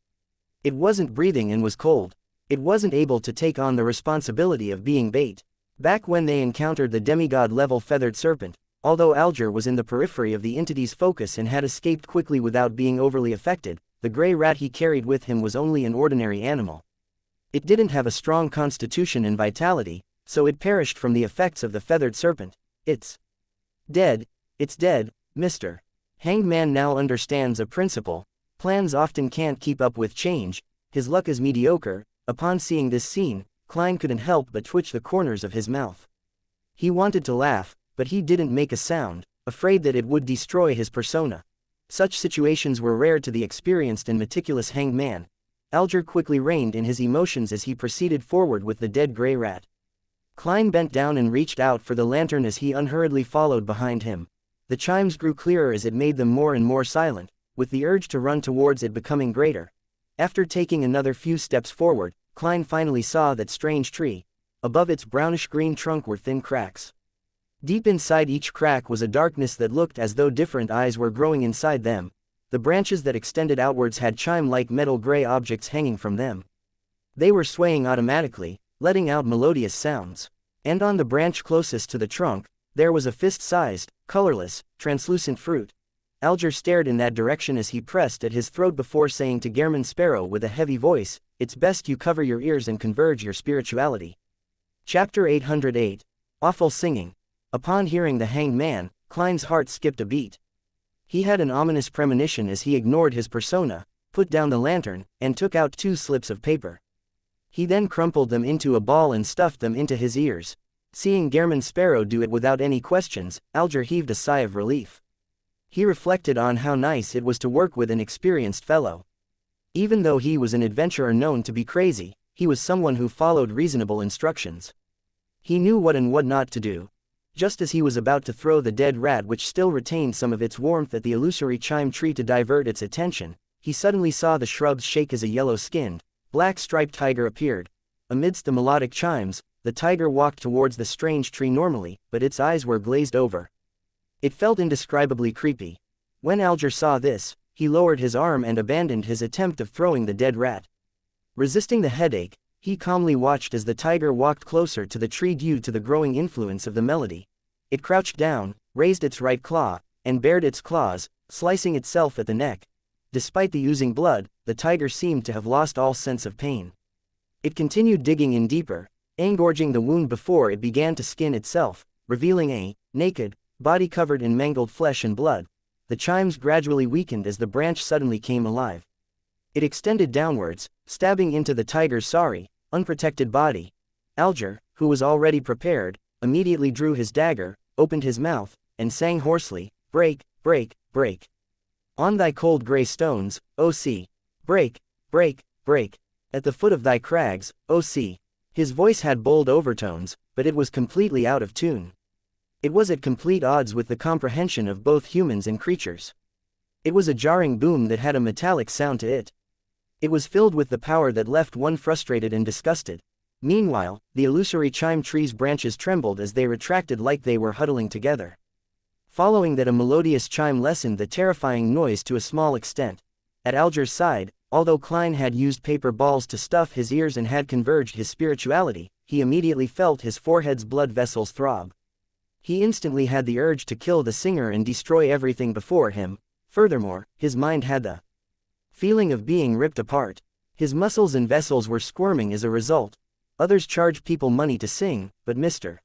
It wasn't breathing and was cold. It wasn't able to take on the responsibility of being bait. Back when they encountered the demigod-level feathered serpent, although Alger was in the periphery of the entity's focus and had escaped quickly without being overly affected, the gray rat he carried with him was only an ordinary animal. It didn't have a strong constitution and vitality, so it perished from the effects of the feathered serpent. It's dead, Mr. Hanged Man now understands a principle: plans often can't keep up with change, his luck is mediocre. Upon seeing this scene, Klein couldn't help but twitch the corners of his mouth. He wanted to laugh, but he didn't make a sound, afraid that it would destroy his persona. Such situations were rare to the experienced and meticulous hanged man. Alger quickly reined in his emotions as he proceeded forward with the dead gray rat. Klein bent down and reached out for the lantern as he unhurriedly followed behind him. The chimes grew clearer as it made them more and more silent, with the urge to run towards it becoming greater. After taking another few steps forward, Klein finally saw that strange tree. Above its brownish-green trunk were thin cracks. Deep inside each crack was a darkness that looked as though different eyes were growing inside them. The branches that extended outwards had chime-like metal gray objects hanging from them. They were swaying automatically, letting out melodious sounds. And on the branch closest to the trunk, there was a fist-sized, colorless, translucent fruit. Alger stared in that direction as he pressed at his throat before saying to Gehrman Sparrow with a heavy voice, "It's best you cover your ears and converge your spirituality." Chapter 808. Awful Singing. Upon hearing the hanged man, Klein's heart skipped a beat. He had an ominous premonition as he ignored his persona, put down the lantern, and took out 2 slips of paper. He then crumpled them into a ball and stuffed them into his ears. Seeing Gehrman Sparrow do it without any questions, Alger heaved a sigh of relief. He reflected on how nice it was to work with an experienced fellow. Even though he was an adventurer known to be crazy, he was someone who followed reasonable instructions. He knew what and what not to do. Just as he was about to throw the dead rat, which still retained some of its warmth, at the illusory chime tree to divert its attention, he suddenly saw the shrubs shake as a yellow-skinned, black-striped tiger appeared. Amidst the melodic chimes, the tiger walked towards the strange tree normally, but its eyes were glazed over. It felt indescribably creepy. When Alger saw this, he lowered his arm and abandoned his attempt of throwing the dead rat. Resisting the headache, he calmly watched as the tiger walked closer to the tree due to the growing influence of the melody. It crouched down, raised its right claw, and bared its claws, slicing itself at the neck. Despite the oozing blood, the tiger seemed to have lost all sense of pain. It continued digging in deeper, engorging the wound before it began to skin itself, revealing a naked body covered in mangled flesh and blood. The chimes gradually weakened as the branch suddenly came alive. It extended downwards, stabbing into the tiger's sorry, unprotected body. Alger, who was already prepared, immediately drew his dagger, opened his mouth, and sang hoarsely, "Break, break, break. On thy cold grey stones, O sea. Break, break, break. At the foot of thy crags, O sea." His voice had bold overtones, but it was completely out of tune. It was at complete odds with the comprehension of both humans and creatures. It was a jarring boom that had a metallic sound to it. It was filled with the power that left one frustrated and disgusted. Meanwhile, the illusory chime tree's branches trembled as they retracted like they were huddling together. Following that, a melodious chime lessened the terrifying noise to a small extent. At Alger's side, although Klein had used paper balls to stuff his ears and had converged his spirituality, he immediately felt his forehead's blood vessels throb. He instantly had the urge to kill the singer and destroy everything before him. Furthermore, his mind had the feeling of being ripped apart. His muscles and vessels were squirming as a result. Others charge people money to sing, but Mr.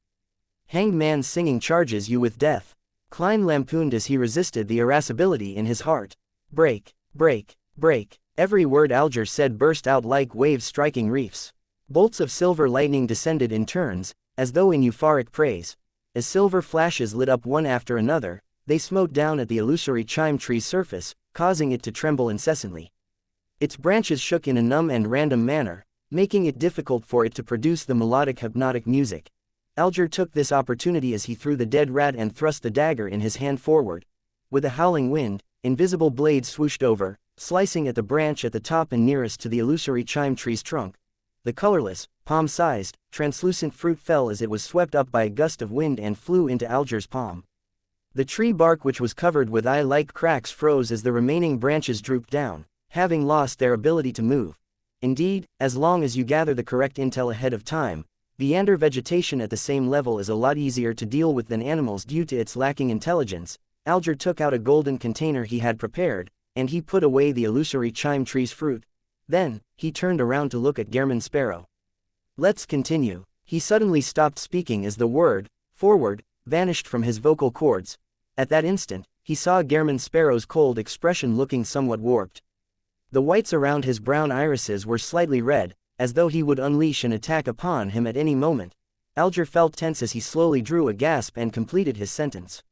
Hanged Man's singing charges you with death. Klein lampooned as he resisted the irascibility in his heart. Break, break, break. Every word Alger said burst out like waves striking reefs. Bolts of silver lightning descended in turns, as though in euphoric praise. As silver flashes lit up one after another, they smote down at the illusory chime tree's surface, causing it to tremble incessantly. Its branches shook in a numb and random manner, making it difficult for it to produce the melodic hypnotic music. Alger took this opportunity as he threw the dead rat and thrust the dagger in his hand forward. With a howling wind, invisible blades swooshed over, slicing at the branch at the top and nearest to the illusory chime tree's trunk. The colorless, palm-sized, translucent fruit fell as it was swept up by a gust of wind and flew into Alger's palm. The tree bark, which was covered with eye-like cracks, froze as the remaining branches drooped down, having lost their ability to move. Indeed, as long as you gather the correct intel ahead of time, Viander vegetation at the same level is a lot easier to deal with than animals due to its lacking intelligence. Alger took out a golden container he had prepared, and he put away the illusory chime tree's fruit. Then, he turned around to look at Gehrman Sparrow. "Let's continue." He suddenly stopped speaking as the word, "forward," vanished from his vocal cords. At that instant, he saw Gehrman Sparrow's cold expression looking somewhat warped. The whites around his brown irises were slightly red, as though he would unleash an attack upon him at any moment. Alger felt tense as he slowly drew a gasp and completed his sentence.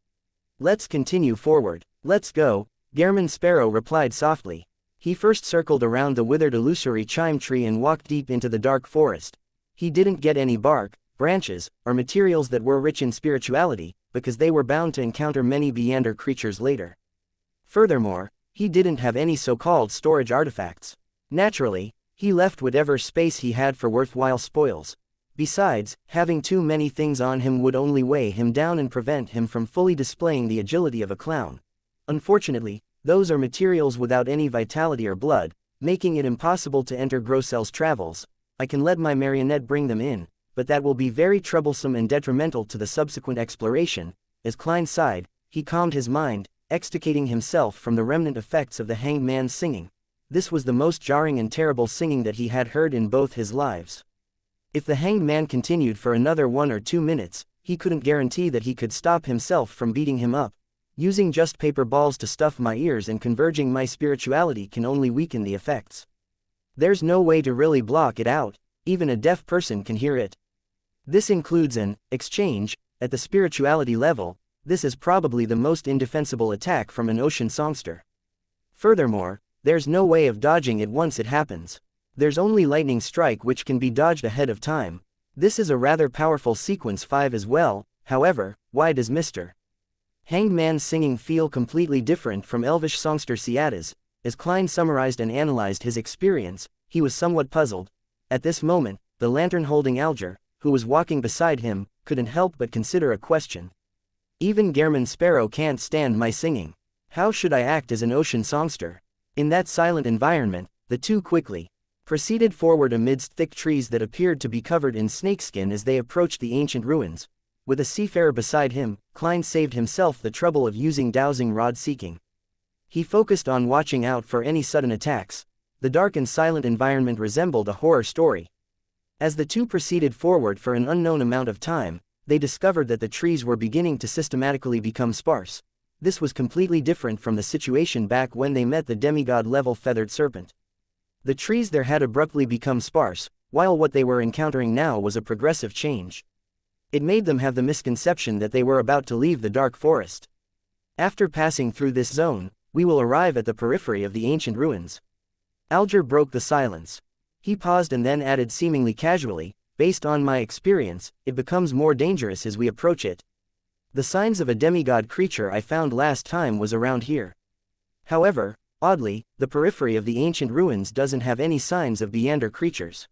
"Let's continue forward." "Let's go," Gehrman Sparrow replied softly. He first circled around the withered illusory chime tree and walked deep into the dark forest. He didn't get any bark, branches, or materials that were rich in spirituality, because they were bound to encounter many Viander creatures later. Furthermore, he didn't have any so-called storage artifacts. Naturally, he left whatever space he had for worthwhile spoils. Besides, having too many things on him would only weigh him down and prevent him from fully displaying the agility of a clown. Unfortunately, those are materials without any vitality or blood, making it impossible to enter Grossel's travels. I can let my marionette bring them in, but that will be very troublesome and detrimental to the subsequent exploration. As Klein sighed, he calmed his mind, extricating himself from the remnant effects of the hanged man's singing. This was the most jarring and terrible singing that he had heard in both his lives. If the hanged man continued for another 1 or 2 minutes, he couldn't guarantee that he could stop himself from beating him up. Using just paper balls to stuff my ears and converging my spirituality can only weaken the effects. There's no way to really block it out, even a deaf person can hear it. This includes an exchange. At the spirituality level, this is probably the most indefensible attack from an ocean songster. Furthermore, there's no way of dodging it once it happens. There's only lightning strike, which can be dodged ahead of time. This is a rather powerful sequence 5 as well. However, why does Mr. Hanged Man's singing feel completely different from elvish songster Ciata's? As Klein summarized and analyzed his experience, he was somewhat puzzled. At this moment, the lantern holding Alger, who was walking beside him, couldn't help but consider a question. Even Gehrman Sparrow can't stand my singing. How should I act as an ocean songster? In that silent environment, the two quickly proceeded forward amidst thick trees that appeared to be covered in snakeskin as they approached the ancient ruins. With a seafarer beside him, Klein saved himself the trouble of using dowsing rod seeking. He focused on watching out for any sudden attacks. The dark and silent environment resembled a horror story. As the two proceeded forward for an unknown amount of time, they discovered that the trees were beginning to systematically become sparse. This was completely different from the situation back when they met the demigod-level feathered serpent. The trees there had abruptly become sparse, while what they were encountering now was a progressive change. It made them have the misconception that they were about to leave the dark forest. After passing through this zone, we will arrive at the periphery of the ancient ruins. Alger broke the silence. He paused and then added seemingly casually, "Based on my experience, it becomes more dangerous as we approach it. The signs of a demigod creature I found last time was around here. However, oddly, the periphery of the ancient ruins doesn't have any signs of Viander creatures.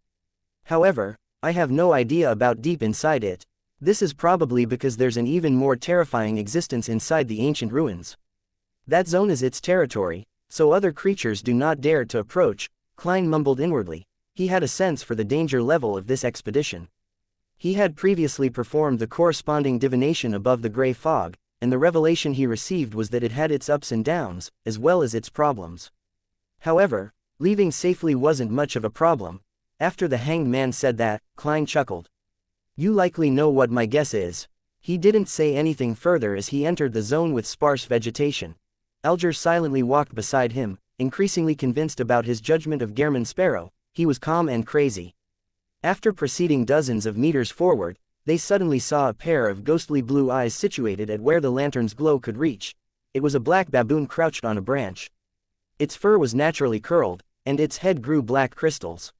However, I have no idea about deep inside it. This is probably because there's an even more terrifying existence inside the ancient ruins. That zone is its territory, so other creatures do not dare to approach." Klein mumbled inwardly. He had a sense for the danger level of this expedition. He had previously performed the corresponding divination above the gray fog, and the revelation he received was that it had its ups and downs, as well as its problems. However, leaving safely wasn't much of a problem. After the hanged man said that, Klein chuckled. "You likely know what my guess is." He didn't say anything further as he entered the zone with sparse vegetation. Alger silently walked beside him, increasingly convinced about his judgment of Gehrman Sparrow. He was calm and crazy. After proceeding dozens of meters forward, they suddenly saw a pair of ghostly blue eyes situated at where the lantern's glow could reach. It was a black baboon crouched on a branch. Its fur was naturally curled, and its head grew black crystals.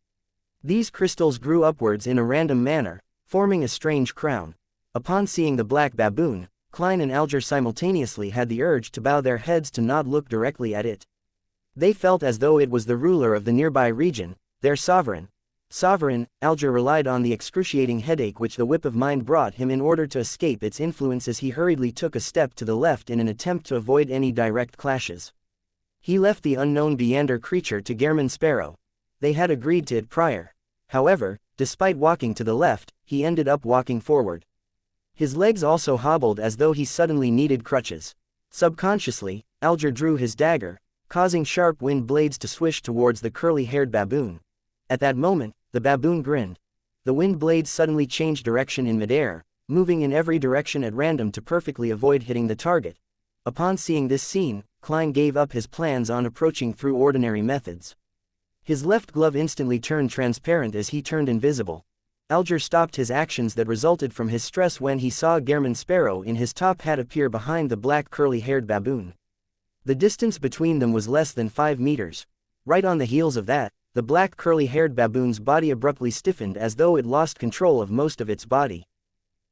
These crystals grew upwards in a random manner, forming a strange crown. Upon seeing the black baboon, Klein and Alger simultaneously had the urge to bow their heads to not look directly at it. They felt as though it was the ruler of the nearby region, their sovereign. Alger relied on the excruciating headache which the whip of mind brought him in order to escape its influence as he hurriedly took a step to the left in an attempt to avoid any direct clashes. He left the unknown Beander creature to Gehrman Sparrow. They had agreed to it prior. However, despite walking to the left, he ended up walking forward. His legs also hobbled as though he suddenly needed crutches. Subconsciously, Alger drew his dagger, causing sharp wind blades to swish towards the curly-haired baboon. At that moment, the baboon grinned. The wind blades suddenly changed direction in midair, moving in every direction at random to perfectly avoid hitting the target. Upon seeing this scene, Klein gave up his plans on approaching through ordinary methods. His left glove instantly turned transparent as he turned invisible. Alger stopped his actions that resulted from his stress when he saw Gehrman Sparrow in his top hat appear behind the black curly-haired baboon. The distance between them was less than 5 meters. Right on the heels of that, the black curly-haired baboon's body abruptly stiffened as though it lost control of most of its body.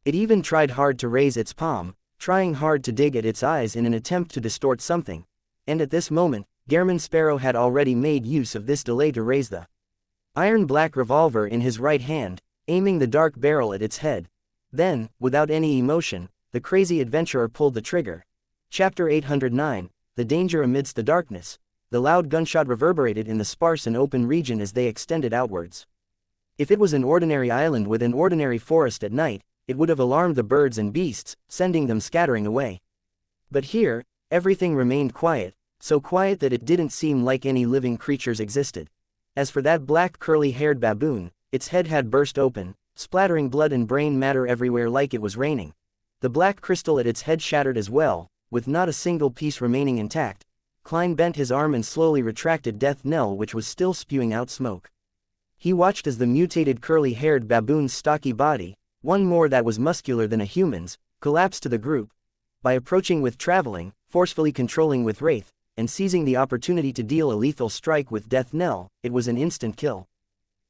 It even tried hard to raise its palm, trying hard to dig at its eyes in an attempt to distort something. And at this moment, Gehrman Sparrow had already made use of this delay to raise the iron-black revolver in his right hand, aiming the dark barrel at its head. Then, without any emotion, the crazy adventurer pulled the trigger. Chapter 809, The Danger Amidst the Darkness. The loud gunshot reverberated in the sparse and open region as they extended outwards. If it was an ordinary island with an ordinary forest at night, it would have alarmed the birds and beasts, sending them scattering away. But here, everything remained quiet, so quiet that it didn't seem like any living creatures existed. As for that black curly-haired baboon, its head had burst open, splattering blood and brain matter everywhere like it was raining. The black crystal at its head shattered as well, with not a single piece remaining intact. Klein bent his arm and slowly retracted Death Knell, which was still spewing out smoke. He watched as the mutated curly-haired baboon's stocky body, one more that was muscular than a human's, collapsed to the group. By approaching with traveling, forcefully controlling with wraith, and seizing the opportunity to deal a lethal strike with Death Knell, it was an instant kill.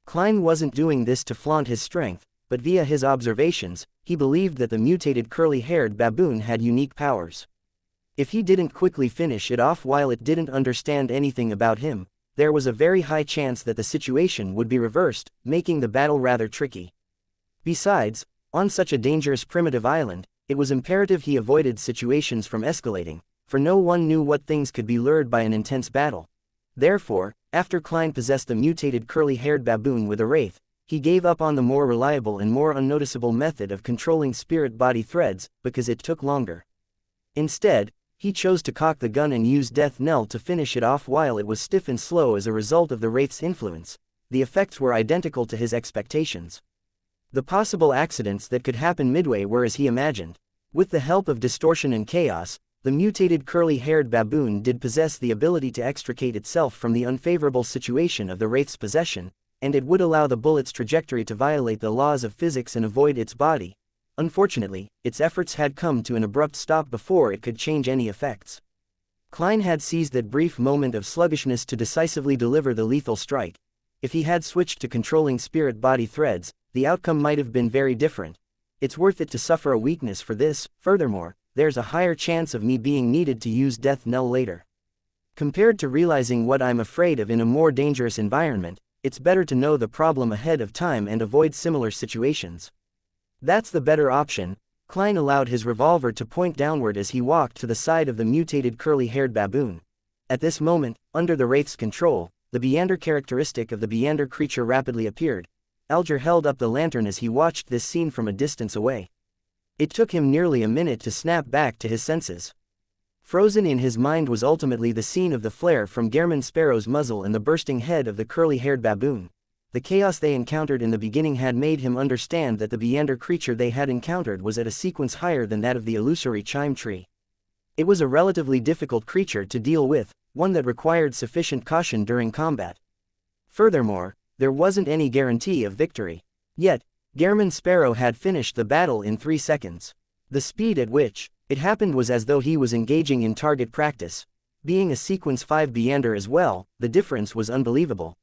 Klein wasn't doing this to flaunt his strength, but via his observations, he believed that the mutated curly-haired baboon had unique powers. If he didn't quickly finish it off while it didn't understand anything about him, there was a very high chance that the situation would be reversed, making the battle rather tricky. Besides, on such a dangerous primitive island, it was imperative he avoided situations from escalating, for no one knew what things could be lured by an intense battle. Therefore, after Klein possessed the mutated curly-haired baboon with a wraith, he gave up on the more reliable and more unnoticeable method of controlling spirit-body threads, because it took longer. Instead, he chose to cock the gun and use Death Knell to finish it off while it was stiff and slow as a result of the wraith's influence. The effects were identical to his expectations. The possible accidents that could happen midway were as he imagined. With the help of distortion and chaos, the mutated curly-haired baboon did possess the ability to extricate itself from the unfavorable situation of the wraith's possession, and it would allow the bullet's trajectory to violate the laws of physics and avoid its body. Unfortunately, its efforts had come to an abrupt stop before it could change any effects. Klein had seized that brief moment of sluggishness to decisively deliver the lethal strike. If he had switched to controlling spirit-body threads, the outcome might have been very different. It's worth it to suffer a weakness for this. Furthermore, there's a higher chance of me being needed to use Death Knell later. Compared to realizing what I'm afraid of in a more dangerous environment, it's better to know the problem ahead of time and avoid similar situations. That's the better option. Klein allowed his revolver to point downward as he walked to the side of the mutated curly-haired baboon. At this moment, under the wraith's control, the Beander characteristic of the Beander creature rapidly appeared. Alger held up the lantern as he watched this scene from a distance away. It took him nearly a minute to snap back to his senses. Frozen in his mind was ultimately the scene of the flare from Gehrman Sparrow's muzzle and the bursting head of the curly-haired baboon. The chaos they encountered in the beginning had made him understand that the Beander creature they had encountered was at a sequence higher than that of the illusory chime tree. It was a relatively difficult creature to deal with, one that required sufficient caution during combat. Furthermore, there wasn't any guarantee of victory. Yet, Gehrman Sparrow had finished the battle in 3 seconds. The speed at which it happened was as though he was engaging in target practice. Being a Sequence 5 Beander as well, the difference was unbelievable.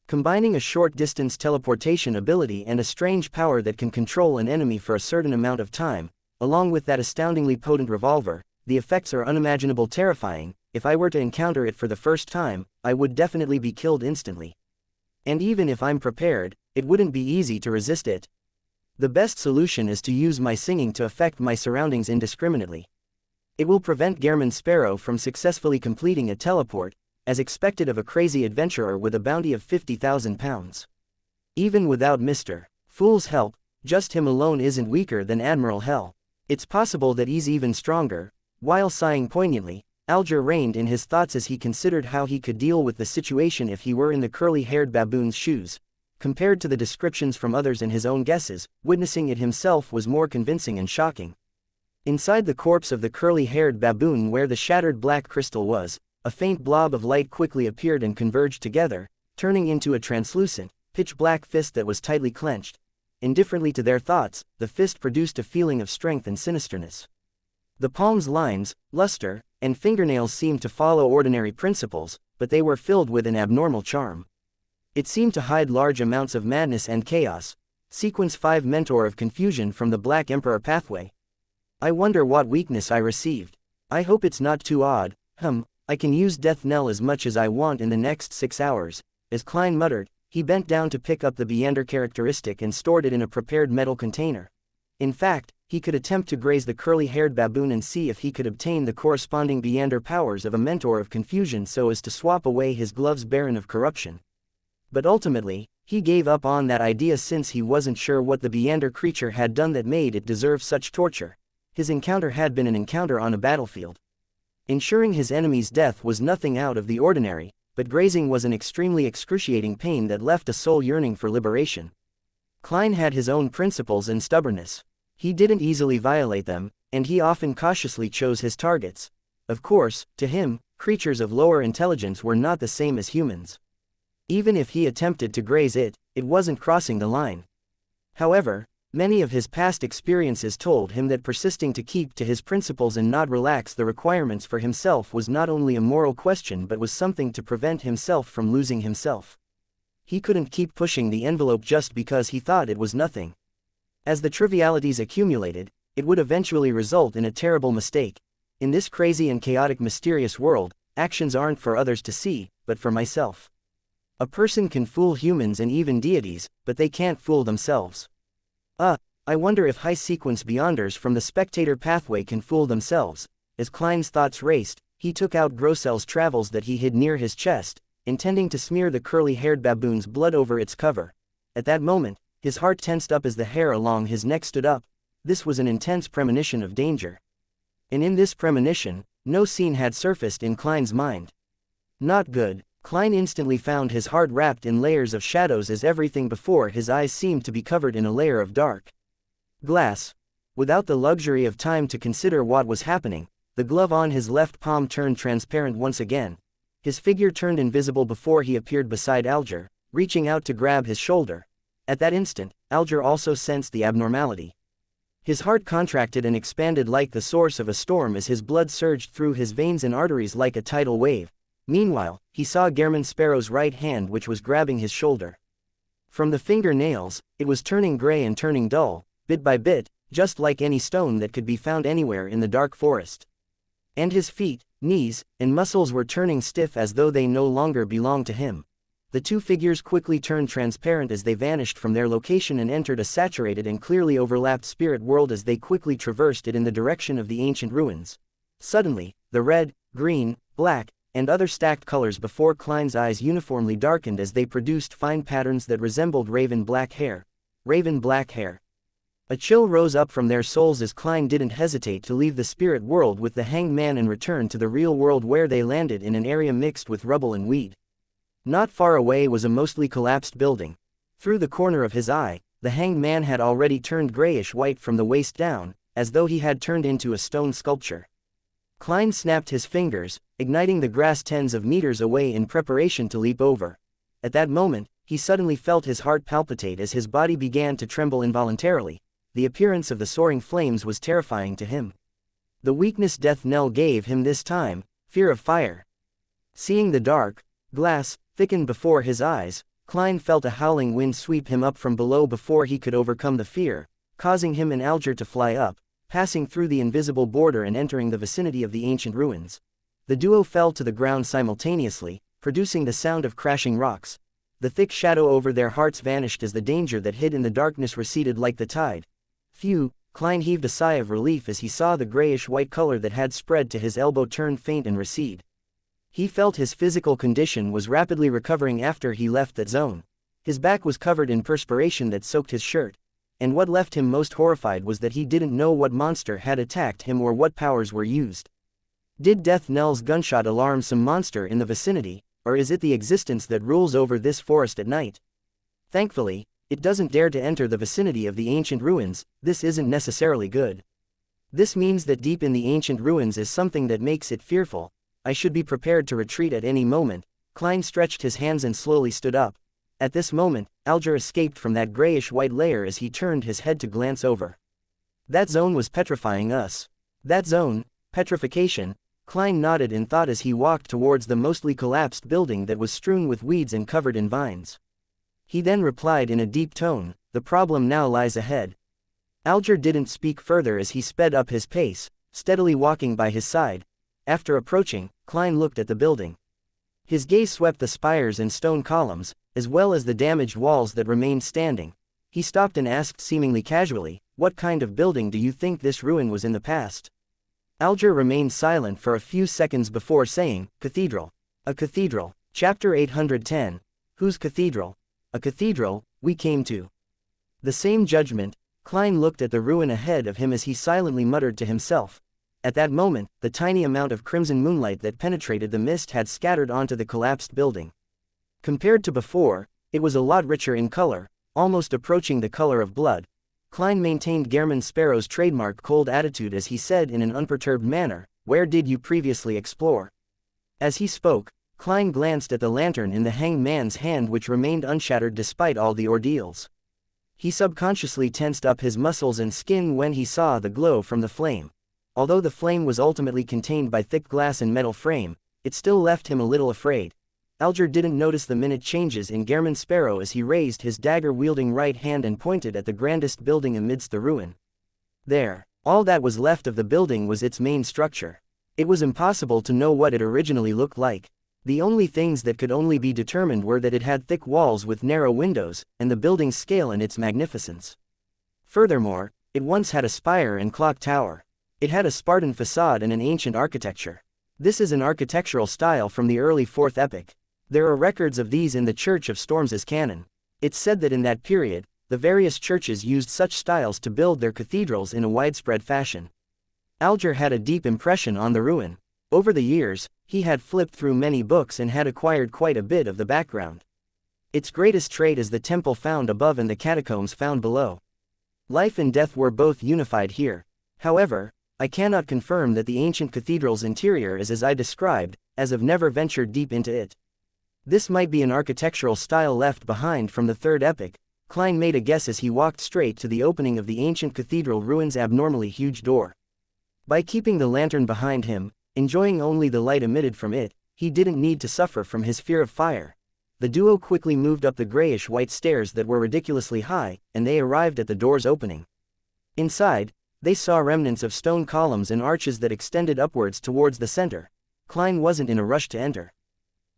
Combining a short-distance teleportation ability and a strange power that can control an enemy for a certain amount of time, along with that astoundingly potent revolver, the effects are unimaginable terrifying. If I were to encounter it for the first time, I would definitely be killed instantly. And even if I'm prepared, it wouldn't be easy to resist it. The best solution is to use my singing to affect my surroundings indiscriminately. It will prevent Gehrman Sparrow from successfully completing a teleport, as expected of a crazy adventurer with a bounty of £50,000. Even without Mr. Fool's help, just him alone isn't weaker than Admiral Hell. It's possible that he's even stronger. While sighing poignantly, Alger reined in his thoughts as he considered how he could deal with the situation if he were in the curly-haired baboon's shoes. Compared to the descriptions from others and his own guesses, witnessing it himself was more convincing and shocking. Inside the corpse of the curly-haired baboon where the shattered black crystal was, a faint blob of light quickly appeared and converged together, turning into a translucent, pitch-black fist that was tightly clenched. Indifferently to their thoughts, the fist produced a feeling of strength and sinisterness. The palm's lines, luster, and fingernails seemed to follow ordinary principles, but they were filled with an abnormal charm. It seemed to hide large amounts of madness and chaos. Sequence 5 Mentor of Confusion from the Black Emperor Pathway. I wonder what weakness I received. I hope it's not too odd. I can use Death Knell as much as I want in the next 6 hours. As Klein muttered, he bent down to pick up the Beander characteristic and stored it in a prepared metal container. In fact, he could attempt to graze the curly-haired baboon and see if he could obtain the corresponding Beander powers of a Mentor of Confusion so as to swap away his gloves Baron of Corruption. But ultimately, he gave up on that idea since he wasn't sure what the Beander creature had done that made it deserve such torture. His encounter had been an encounter on a battlefield. Ensuring his enemy's death was nothing out of the ordinary, but grazing was an extremely excruciating pain that left a soul yearning for liberation. Klein had his own principles and stubbornness. He didn't easily violate them, and he often cautiously chose his targets. Of course, to him, creatures of lower intelligence were not the same as humans. Even if he attempted to graze it, it wasn't crossing the line. However, many of his past experiences told him that persisting to keep to his principles and not relax the requirements for himself was not only a moral question but was something to prevent himself from losing himself. He couldn't keep pushing the envelope just because he thought it was nothing. As the trivialities accumulated, it would eventually result in a terrible mistake. In this crazy and chaotic mysterious world, actions aren't for others to see, but for myself. A person can fool humans and even deities, but they can't fool themselves. I wonder if high-sequence Beyonders from the Spectator Pathway can fool themselves. As Klein's thoughts raced, he took out Grossel's travels that he hid near his chest, intending to smear the curly-haired baboon's blood over its cover. At that moment, his heart tensed up as the hair along his neck stood up. This was an intense premonition of danger. And in this premonition, no scene had surfaced in Klein's mind. Not good. Klein instantly found his heart wrapped in layers of shadows as everything before his eyes seemed to be covered in a layer of dark glass. Without the luxury of time to consider what was happening, the glove on his left palm turned transparent once again. His figure turned invisible before he appeared beside Alger, reaching out to grab his shoulder. At that instant, Alger also sensed the abnormality. His heart contracted and expanded like the source of a storm as his blood surged through his veins and arteries like a tidal wave. Meanwhile, he saw Gehrman Sparrow's right hand which was grabbing his shoulder. From the fingernails, it was turning gray and turning dull, bit by bit, just like any stone that could be found anywhere in the dark forest. And his feet, knees, and muscles were turning stiff as though they no longer belonged to him. The two figures quickly turned transparent as they vanished from their location and entered a saturated and clearly overlapped spirit world as they quickly traversed it in the direction of the ancient ruins. Suddenly, the red, green, black, and other stacked colors before Klein's eyes uniformly darkened as they produced fine patterns that resembled raven black hair. Raven black hair. A chill rose up from their souls as Klein didn't hesitate to leave the spirit world with the hanged man and return to the real world where they landed in an area mixed with rubble and weed. Not far away was a mostly collapsed building. Through the corner of his eye, the hanged man had already turned grayish-white from the waist down, as though he had turned into a stone sculpture. Klein snapped his fingers, igniting the grass tens of meters away in preparation to leap over. At that moment, he suddenly felt his heart palpitate as his body began to tremble involuntarily. The appearance of the soaring flames was terrifying to him. The weakness Death Knell gave him this time, fear of fire. Seeing the dark glass thicken before his eyes, Klein felt a howling wind sweep him up from below before he could overcome the fear, causing him and Alger to fly up, passing through the invisible border and entering the vicinity of the ancient ruins. The duo fell to the ground simultaneously, producing the sound of crashing rocks. The thick shadow over their hearts vanished as the danger that hid in the darkness receded like the tide. Phew, Klein heaved a sigh of relief as he saw the grayish-white color that had spread to his elbow turn faint and recede. He felt his physical condition was rapidly recovering after he left that zone. His back was covered in perspiration that soaked his shirt, and what left him most horrified was that he didn't know what monster had attacked him or what powers were used. Did Death Knell's gunshot alarm some monster in the vicinity, or is it the existence that rules over this forest at night? Thankfully, it doesn't dare to enter the vicinity of the ancient ruins. This isn't necessarily good. This means that deep in the ancient ruins is something that makes it fearful. I should be prepared to retreat at any moment. Klein stretched his hands and slowly stood up. At this moment, Alger escaped from that grayish-white layer as he turned his head to glance over. That zone was petrifying us. That zone, petrification, Klein nodded in thought as he walked towards the mostly collapsed building that was strewn with weeds and covered in vines. He then replied in a deep tone, "The problem now lies ahead." Alger didn't speak further as he sped up his pace, steadily walking by his side. After approaching, Klein looked at the building. His gaze swept the spires and stone columns, as well as the damaged walls that remained standing. He stopped and asked seemingly casually, "What kind of building do you think this ruin was in the past?" Alger remained silent for a few seconds before saying, "Cathedral. A cathedral." Chapter 810. Whose cathedral? A cathedral, we came to. The same judgment. Klein looked at the ruin ahead of him as he silently muttered to himself. At that moment, the tiny amount of crimson moonlight that penetrated the mist had scattered onto the collapsed building. Compared to before, it was a lot richer in color, almost approaching the color of blood. Klein maintained Gehrman Sparrow's trademark cold attitude as he said in an unperturbed manner, "Where did you previously explore?" As he spoke, Klein glanced at the lantern in the hanged man's hand which remained unshattered despite all the ordeals. He subconsciously tensed up his muscles and skin when he saw the glow from the flame. Although the flame was ultimately contained by thick glass and metal frame, it still left him a little afraid. Alger didn't notice the minute changes in Gehrman Sparrow as he raised his dagger-wielding right hand and pointed at the grandest building amidst the ruin. There, all that was left of the building was its main structure. It was impossible to know what it originally looked like. The only things that could only be determined were that it had thick walls with narrow windows, and the building's scale and its magnificence. Furthermore, it once had a spire and clock tower. It had a Spartan facade and an ancient architecture. This is an architectural style from the early 4th epoch. There are records of these in the Church of Storms' canon. It's said that in that period, the various churches used such styles to build their cathedrals in a widespread fashion. Alger had a deep impression on the ruin. Over the years, he had flipped through many books and had acquired quite a bit of the background. Its greatest trait is the temple found above and the catacombs found below. Life and death were both unified here. However, I cannot confirm that the ancient cathedral's interior is as I described, as I've never ventured deep into it. This might be an architectural style left behind from the 3rd epoch. Klein made a guess as he walked straight to the opening of the ancient cathedral ruin's abnormally huge door. By keeping the lantern behind him, enjoying only the light emitted from it, he didn't need to suffer from his fear of fire. The duo quickly moved up the grayish-white stairs that were ridiculously high, and they arrived at the door's opening. Inside, they saw remnants of stone columns and arches that extended upwards towards the center. Klein wasn't in a rush to enter.